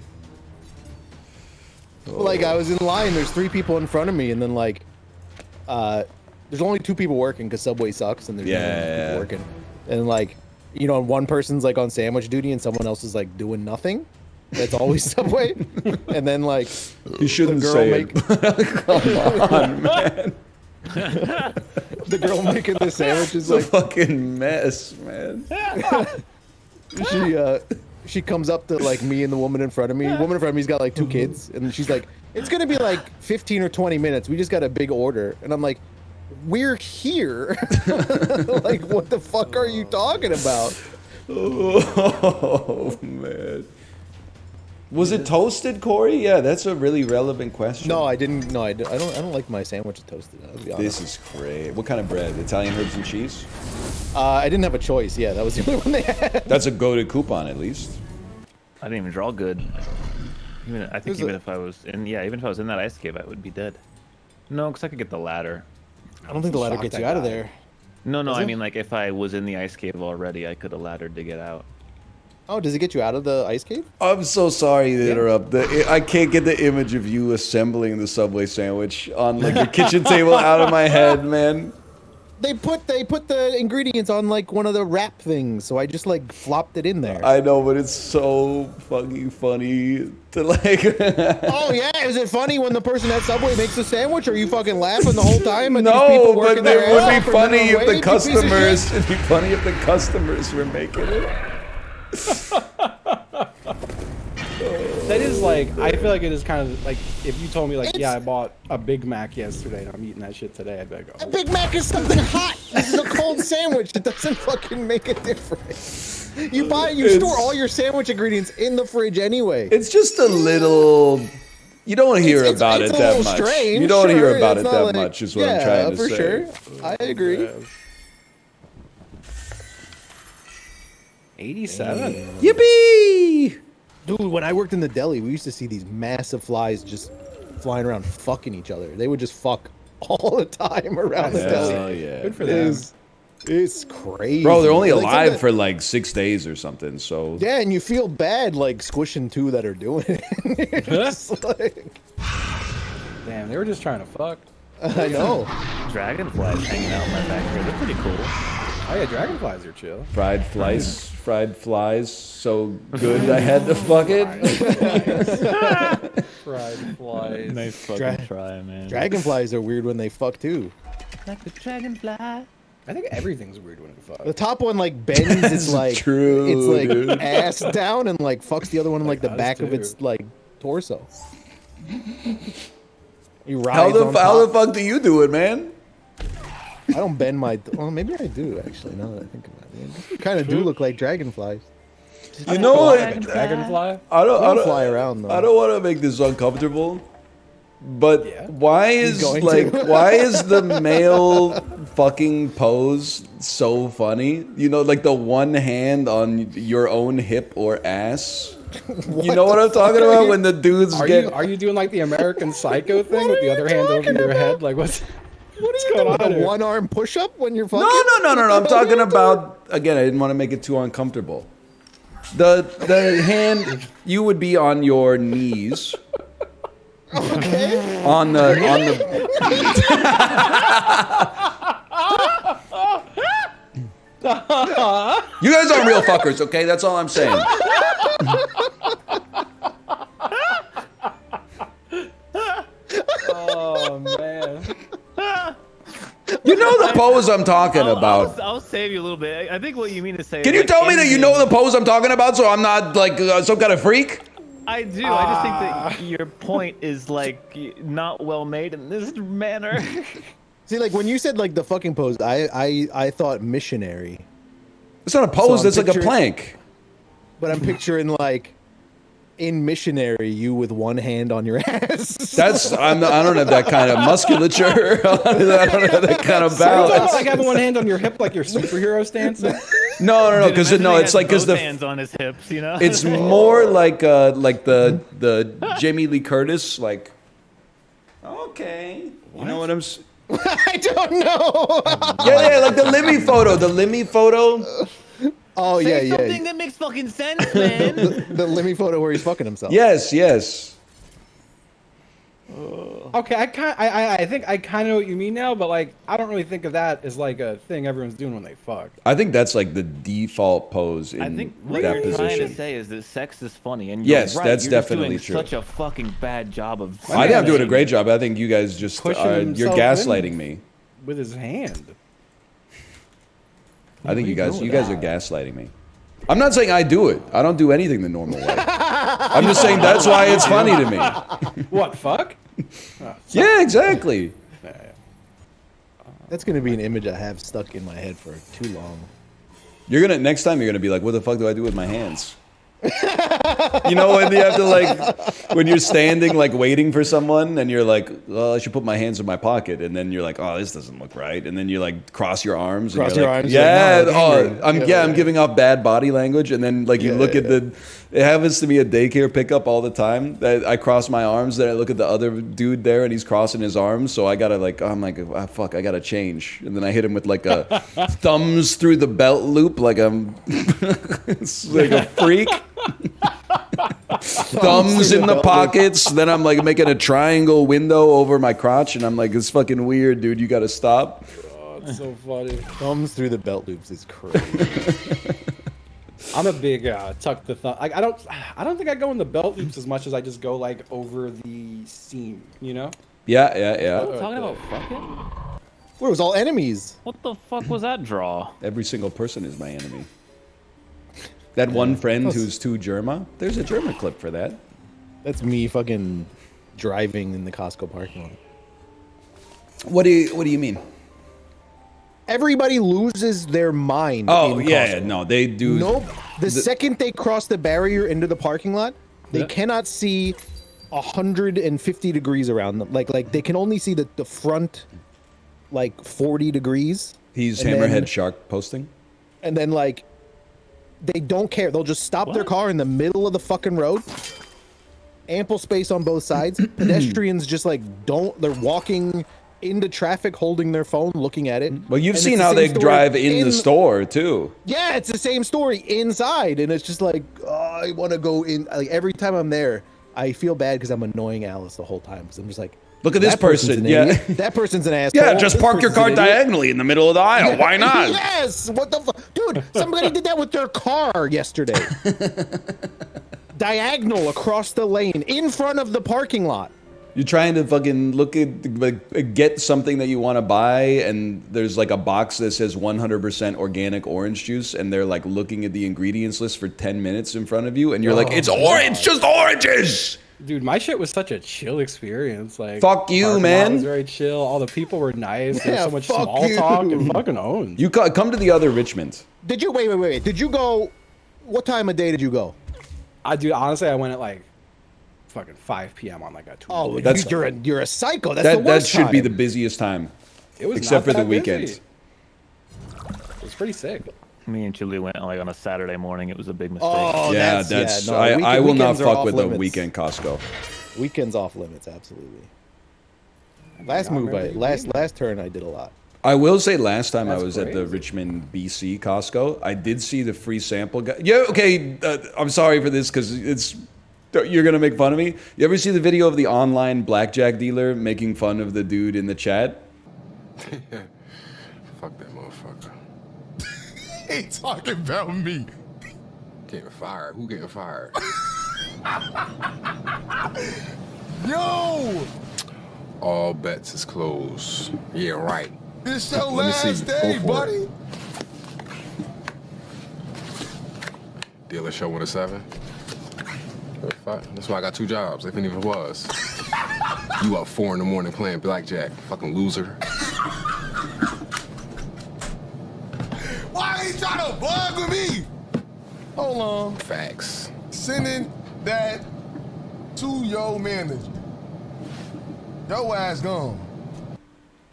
S15: Like I was in line. There's 3 people in front of me, and then there's only 2 people working because Subway sucks, and there's no people working. And one person's like on sandwich duty, and someone else is like doing nothing. That's always Subway. And then
S2: you shouldn't say it. Come on, man.
S15: The girl making the sandwich is
S2: a fucking mess, man.
S15: She comes up to me and the woman in front of me. The woman in front of me's got 2 kids, and she's like, "It's gonna be 15 or 20 minutes. We just got a big order." And I'm like, "We're here." What the fuck are you talking about?
S2: Oh man. Was it toasted, Corey? Yeah, that's a really relevant question.
S15: No, I didn't. No, I don't like my sandwiches toasted. I'll be honest.
S2: This is great. What kind of bread? Italian herbs and cheese?
S15: I didn't have a choice. Yeah, that was the only one they had.
S2: That's a go-to coupon, at least.
S7: I didn't even draw good. Even if I was in that ice cave, I would be dead. No, because I could get the ladder.
S15: I don't think the ladder gets you out of there.
S7: No, I mean if I was in the ice cave already, I could have laddered to get out.
S15: Oh, does it get you out of the ice cave?
S2: I'm so sorry to interrupt. I can't get the image of you assembling the Subway sandwich on like your kitchen table out of my head, man.
S15: They put the ingredients on like one of the wrap things, so I just like flopped it in there.
S2: I know, but it's so fucking funny to like.
S15: Oh yeah, is it funny when the person at Subway makes the sandwich? Are you fucking laughing the whole time? And these
S2: No,
S15: people
S2: but
S15: working
S2: it
S15: their
S2: would
S15: ass
S2: be
S15: off for
S2: funny
S15: minimum
S2: if the
S15: wage, you piece of shit?
S2: customers. It'd be funny if the customers were making it.
S6: That is like, I feel like it is kind of like if you told me like, yeah, I bought a Big Mac yesterday and I'm eating that shit today, I'd be like,
S15: A Big Mac is something hot. This is a cold sandwich. It doesn't fucking make a difference. You store all your sandwich ingredients in the fridge anyway.
S2: It's just a little. You don't hear about it that much.
S15: Strange,
S2: You don't hear about it
S15: it's
S2: that
S15: not like-
S2: much, is what I'm trying to
S15: for
S2: say.
S15: sure. I agree.
S6: 87.
S2: Yippee!
S15: Dude, when I worked in the deli, we used to see these massive flies just flying around fucking each other. They would just fuck all the time around the deli.
S2: Oh yeah.
S6: Good for them.
S15: It's crazy.
S2: Bro, they're only
S15: Like,
S2: alive
S15: something-
S2: for like 6 days or something. So
S15: Yeah, and you feel bad like squishing two that are doing it. It's like,
S6: Damn, they were just trying to fuck.
S15: I know.
S7: Dragonflies hanging out in my backyard. They're pretty cool.
S6: Oh yeah, dragonflies are chill.
S2: fried flies, so good I had to fuck it.
S6: Fried flies.
S7: Nice fucking try, man.
S15: Dragonflies are weird when they fuck too.
S7: Like a dragonfly.
S6: I think everything's weird when it fucks.
S15: The top one like bends. It's like
S2: true,
S15: It's like
S2: dude.
S15: ass down and like fucks the other one in like the
S6: us
S15: back of
S6: too.
S15: its like torso. You
S2: How
S15: ride on
S2: the
S15: top.
S2: fuck do you do it, man?
S15: I don't bend my. Well, maybe I do actually. Now that I think about it, they kind of do look like dragonflies.
S2: You know what?
S6: Dragonfly?
S2: I don't
S15: fly around though.
S2: I don't want to make this uncomfortable, but why is
S15: going
S2: like
S15: to.
S2: why is the male fucking pose so funny? You know, like the one hand on your own hip or ass. You know what I'm talking about? When the dudes
S6: Are you doing like the American Psycho thing with the other hand over your head? Like what's going on?
S15: A
S6: here?
S15: one arm push up when you're fucking.
S2: No. I'm talking about again. I didn't want to make it too uncomfortable. The hand you would be on your knees.
S15: Okay.
S2: On the You guys are real fuckers, okay? That's all I'm saying.
S6: Oh man.
S2: You know the pose I'm talking about.
S7: I'll save you a little bit. I think what you mean to say.
S2: Can
S7: is,
S2: you
S7: like,
S2: tell me that you know
S7: ending-
S2: the pose I'm talking about so I'm not like some kind of freak?
S7: I do. I just think that your point is like not well made in this manner.
S15: See, like when you said like the fucking pose, I thought missionary.
S2: It's not a pose,
S15: So I'm
S2: it's like a
S15: picturing-
S2: plank.
S15: But I'm picturing like in missionary, you with one hand on your ass.
S2: That's I don't have that kind of musculature. I don't have that kind of
S6: Are you talking about,
S2: balance.
S6: like having one hand on your hip like your superhero stance?
S2: No, because
S7: Imagine he
S2: it's
S7: has
S2: like because
S7: both
S2: the
S7: hands on his hips, you know.
S2: it's more like the Jamie Lee Curtis like. Okay, you know what I'm.
S15: I don't know.
S2: Yeah, like the Limmy photo. The Limmy photo.
S15: Oh
S7: Say
S15: yeah.
S7: something that makes fucking sense, man.
S15: The Limmy photo where he's fucking himself.
S2: Yes.
S6: Okay, I think I kind of know what you mean now, but like I don't really think of that as like a thing everyone's doing when they fuck.
S2: I think that's like the default pose in
S7: I think what
S2: that
S7: you're trying to
S2: position.
S7: say is that sex is funny, and you're
S2: Yes,
S7: right,
S2: that's
S7: you're just
S2: definitely
S7: doing
S2: true.
S7: Such a fucking bad job of.
S2: I think I'm doing a great job. I think you guys just
S6: Pushing
S2: you're
S6: himself
S2: gaslighting
S6: in
S2: me.
S6: with his hand.
S2: I think you guys are gaslighting me. I'm not saying I do it. I don't do anything the normal way. I'm just saying that's why it's funny to me.
S6: What fuck?
S2: Yeah, exactly.
S15: That's gonna be an image I have stuck in my head for too long.
S2: Next time you're gonna be like, what the fuck do I do with my hands?
S14: You know when you have to like, when you're standing like waiting for someone and you're like, well, I should put my hands in my pocket, and then you're like, oh, this doesn't look right, and then you like cross your arms. And
S15: Cross
S14: you're
S15: your
S14: like,
S15: arms,
S14: yeah,
S15: like, no,
S14: I'm giving off bad body language, and then like you look at the. It happens to me at daycare pickup all the time. That I cross my arms, then I look at the other dude there, and he's crossing his arms. So I gotta like, I'm like, ah, fuck, I gotta change, and then I hit him with like a thumbs through the belt loop, like I'm it's like a freak. Thumbs in the pockets. Then I'm like making a triangle window over my crotch, and I'm like, it's fucking weird, dude. You gotta stop.
S15: Oh, it's so funny. Thumbs through the belt loops is crazy.
S4: I'm a big tuck the thumb. I don't think I go in the belt loops as much as I just go like over the seam. You know?
S14: Yeah.
S7: Talking about fucking.
S15: Where was all enemies?
S7: What the fuck was that draw?
S14: Every single person is my enemy. That one friend who's too Germa. There's a Germa clip for that.
S15: That's me fucking driving in the Costco parking lot.
S14: What do you mean?
S15: Everybody loses their mind.
S14: Oh
S15: in
S14: yeah,
S15: Costco.
S14: no, they do.
S15: Nope. The second they cross the barrier into the parking lot, they cannot see 150 degrees around them. Like they can only see the front, like 40 degrees.
S14: He's
S15: and
S14: Hammerhead
S15: then-
S14: Shark posting.
S15: And then like, they don't care. They'll just stop their car in the middle of the fucking road. Ample space on both sides. Pedestrians just like don't. They're walking into traffic, holding their phone, looking at it.
S14: Well, you've
S15: And
S14: seen
S15: it's the
S14: how
S15: same
S14: they
S15: story
S14: drive in the store too.
S15: Yeah, it's the same story inside, and it's just like, oh, I want to go in. Like every time I'm there, I feel bad because I'm annoying Alice the whole time. Because I'm just like,
S14: look at this
S15: that person's
S14: person.
S15: an
S14: Yeah,
S15: idiot. That person's an asshole.
S14: yeah. Just
S15: This
S14: park your
S15: person's
S14: car
S15: an idiot.
S14: diagonally in the middle of the aisle.
S15: Yeah,
S14: Why not?
S15: Yes. What the fuck, dude? Somebody did that with their car yesterday. Diagonal across the lane in front of the parking lot.
S14: You're trying to fucking look at, like, get something that you want to buy, and there's like a box that says 100% organic orange juice, and they're like looking at the ingredients list for 10 minutes in front of you, and you're like, it's orange, just oranges.
S4: Dude, my shit was such a chill experience. Like,
S14: Fuck you,
S4: parking lot
S14: man.
S4: was very chill. All the people were nice. There's
S15: Yeah,
S4: so much
S15: fuck
S4: small
S15: you.
S4: talk and fucking owns.
S14: You come to the other Richmond.
S15: Did you wait? Did you go? What time of day did you go?
S4: Honestly, I went at like fucking 5 p.m. on like a Tuesday.
S15: Oh,
S14: That's-
S15: you're a psycho. That's the
S14: That
S15: worst
S14: should be
S15: time.
S14: the busiest time,
S4: It was
S14: except
S4: not
S14: for the
S4: that
S14: weekends.
S4: busy. It was pretty sick.
S7: Me and Julie went like on a Saturday morning. It was a big mistake.
S15: Oh,
S14: Yeah,
S15: that's no,
S14: I will not
S15: weekends are
S14: fuck
S15: off
S14: with
S15: limits.
S14: a weekend Costco.
S15: Weekends off limits, absolutely. Last turn I did a lot.
S14: I will say, last time I
S4: That's
S14: was at the
S4: crazy.
S14: Richmond, BC Costco, I did see the free sample guy. Yeah, okay. I'm sorry for this because you're gonna make fun of me. You ever see the video of the online blackjack dealer making fun of the dude in the chat?
S13: Fuck that motherfucker. He talking about me. Getting fired. Who getting fired? Yo! All bets is closed. Yeah, right. It's your
S9: Let me see.
S13: last
S9: Go
S13: day,
S9: for
S13: buddy. Dealer show with a 7. That's why I got 2 jobs, even if it was. You up 4 in the morning playing blackjack, fucking loser. Why are you trying to bug with me? Hold on. Facts. Sending that to your manager. Your ass gone.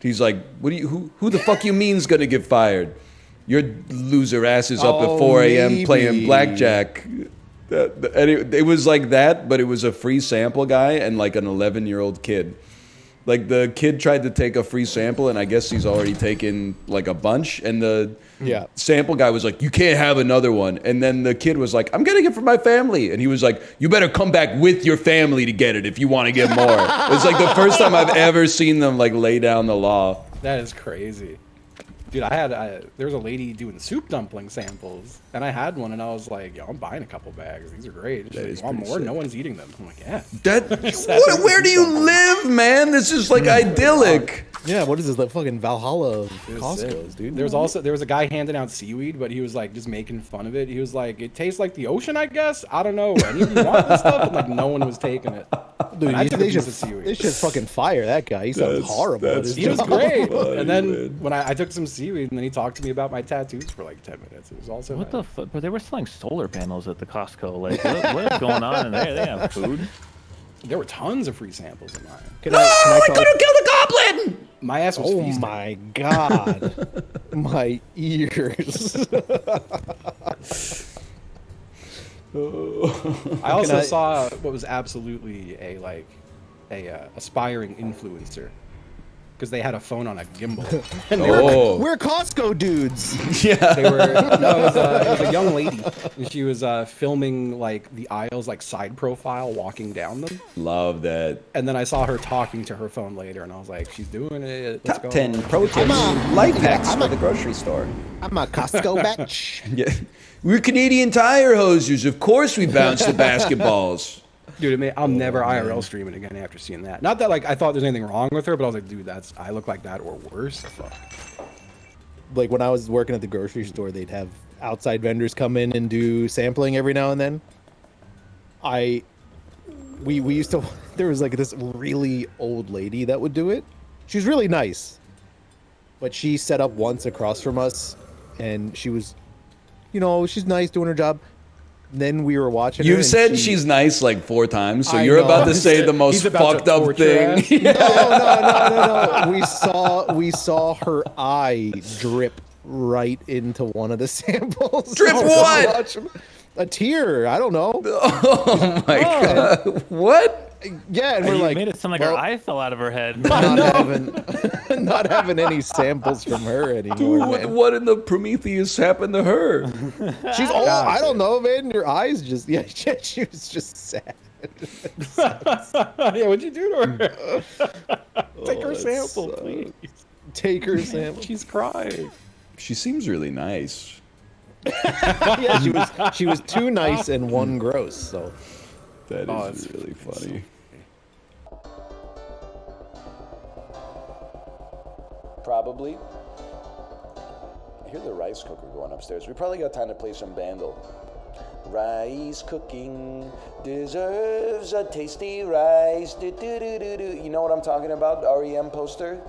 S14: He's like, "What do you? Who the fuck you mean's gonna get fired? Your loser ass is up at 4 a.m. playing blackjack." And it was like that, but it was a free sample guy and like an 11-year-old kid. Like the kid tried to take a free sample, and I guess he's already taken like a bunch. And the sample guy was like, "You can't have another one." And then the kid was like, "I'm getting it for my family." And he was like, "You better come back with your family to get it if you want to get more." It's like the first time I've ever seen them like lay down the law.
S4: That is crazy. Dude, there was a lady doing soup dumpling samples, and I had one, and I was like, yo, I'm buying a couple bags. These are great. She's like, you want more? No one's eating them. I'm like, yeah.
S14: Where do you live, man? This is like idyllic.
S15: Yeah, what is this, like fucking Valhalla of
S4: It was
S15: Costco's,
S4: sick.
S15: dude?
S4: There was a guy handing out seaweed, but he was like just making fun of it. He was like, it tastes like the ocean, I guess. I don't know. Any of you want this stuff? And like no one was taking it.
S15: Dude,
S4: I took a
S15: they
S4: piece
S15: should,
S4: of seaweed.
S15: they should fucking fire that guy. He sounds horrible. at his
S4: He was
S15: job.
S4: great.
S2: funny,
S4: And then
S2: man.
S4: when I took some seaweed, and then he talked to me about my tattoos for like 10 minutes. It was also
S7: What the fuck? But they were selling solar panels at the Costco. Like, what is going on in there? They have food.
S4: There were tons of free samples in mine.
S15: Can I
S10: could have killed a goblin!
S4: My ass was
S15: Oh
S4: feasting.
S15: my god. My ears.
S4: I also saw what was absolutely a aspiring influencer, because they had a phone on a gimbal. And they
S15: We're Costco dudes.
S2: Yeah.
S4: They were. No, it was a young lady, and she was filming like the aisles, like side profile, walking down them.
S2: Love that.
S4: And then I saw her talking to her phone later, and I was like, "She's doing it." Let's
S14: Top
S4: go.
S14: 10 pro tips, life hacks for the grocery store.
S15: I'm a Costco batch.
S2: Yeah. We're Canadian Tire hosers. Of course we bounce the basketballs.
S4: Dude, I'll never IRL stream it again after seeing that. Not that like I thought there's anything wrong with her, but I was like, dude, I look like that or worse. Fuck.
S15: Like when I was working at the grocery store, they'd have outside vendors come in and do sampling every now and then. We used to, there was like this really old lady that would do it. She was really nice, but she set up once across from us, and she was, she's nice doing her job. Then we were watching.
S2: You
S15: her
S2: said she's nice like 4 times, so
S15: I
S2: you're
S15: know.
S2: about to say the most
S4: He's about
S2: fucked
S4: to
S2: up
S4: torture
S2: thing.
S15: No. We saw her eye drip right into one of the samples.
S2: Drip what?
S15: A tear. I don't know.
S2: Oh my god! What?
S15: Yeah, and
S7: You
S15: we're like,
S7: made it sound like her eye fell out of her head.
S15: not having any samples from her anymore.
S2: Dude, what in the Prometheus happened to her?
S15: She's old. I don't know, man. Your eyes just she was just sad.
S4: Yeah, what'd you do to her? Take her sample, please.
S15: Take her sample.
S4: She's crying.
S2: She seems really nice.
S15: Yeah, she was too nice and one gross. So
S2: that is really funny.
S14: Probably. I hear the rice cooker going upstairs. We probably got time to play some Bandle. Rice cooking deserves a tasty rice. Do, do, do, do, do. You know what I'm talking about? REM poster?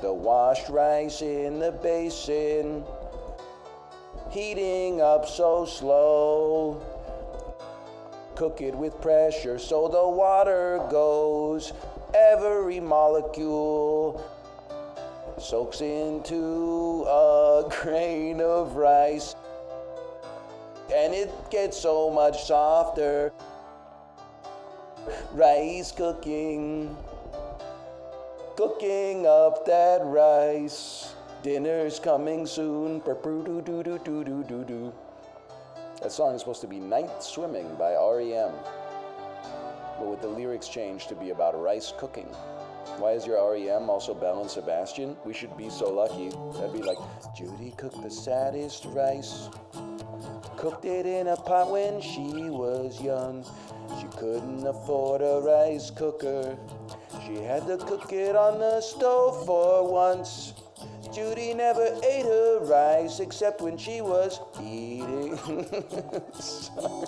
S14: The washed rice in the basin, heating up so slow. Cook it with pressure so the water goes. Every molecule soaks into a grain of rice, and it gets so much softer. Rice cooking, cooking up that rice. Dinner's coming soon. Do. That song is supposed to be Night Swimming by REM, but with the lyrics changed to be about rice cooking. Why is your REM also Belle and Sebastian? We should be so lucky. That'd be like, Judy cooked the saddest rice. Cooked it in a pot when she was young. She couldn't afford a rice cooker. She had to cook it on the stove for once. Judy never ate her rice except when she was eating. Sorry.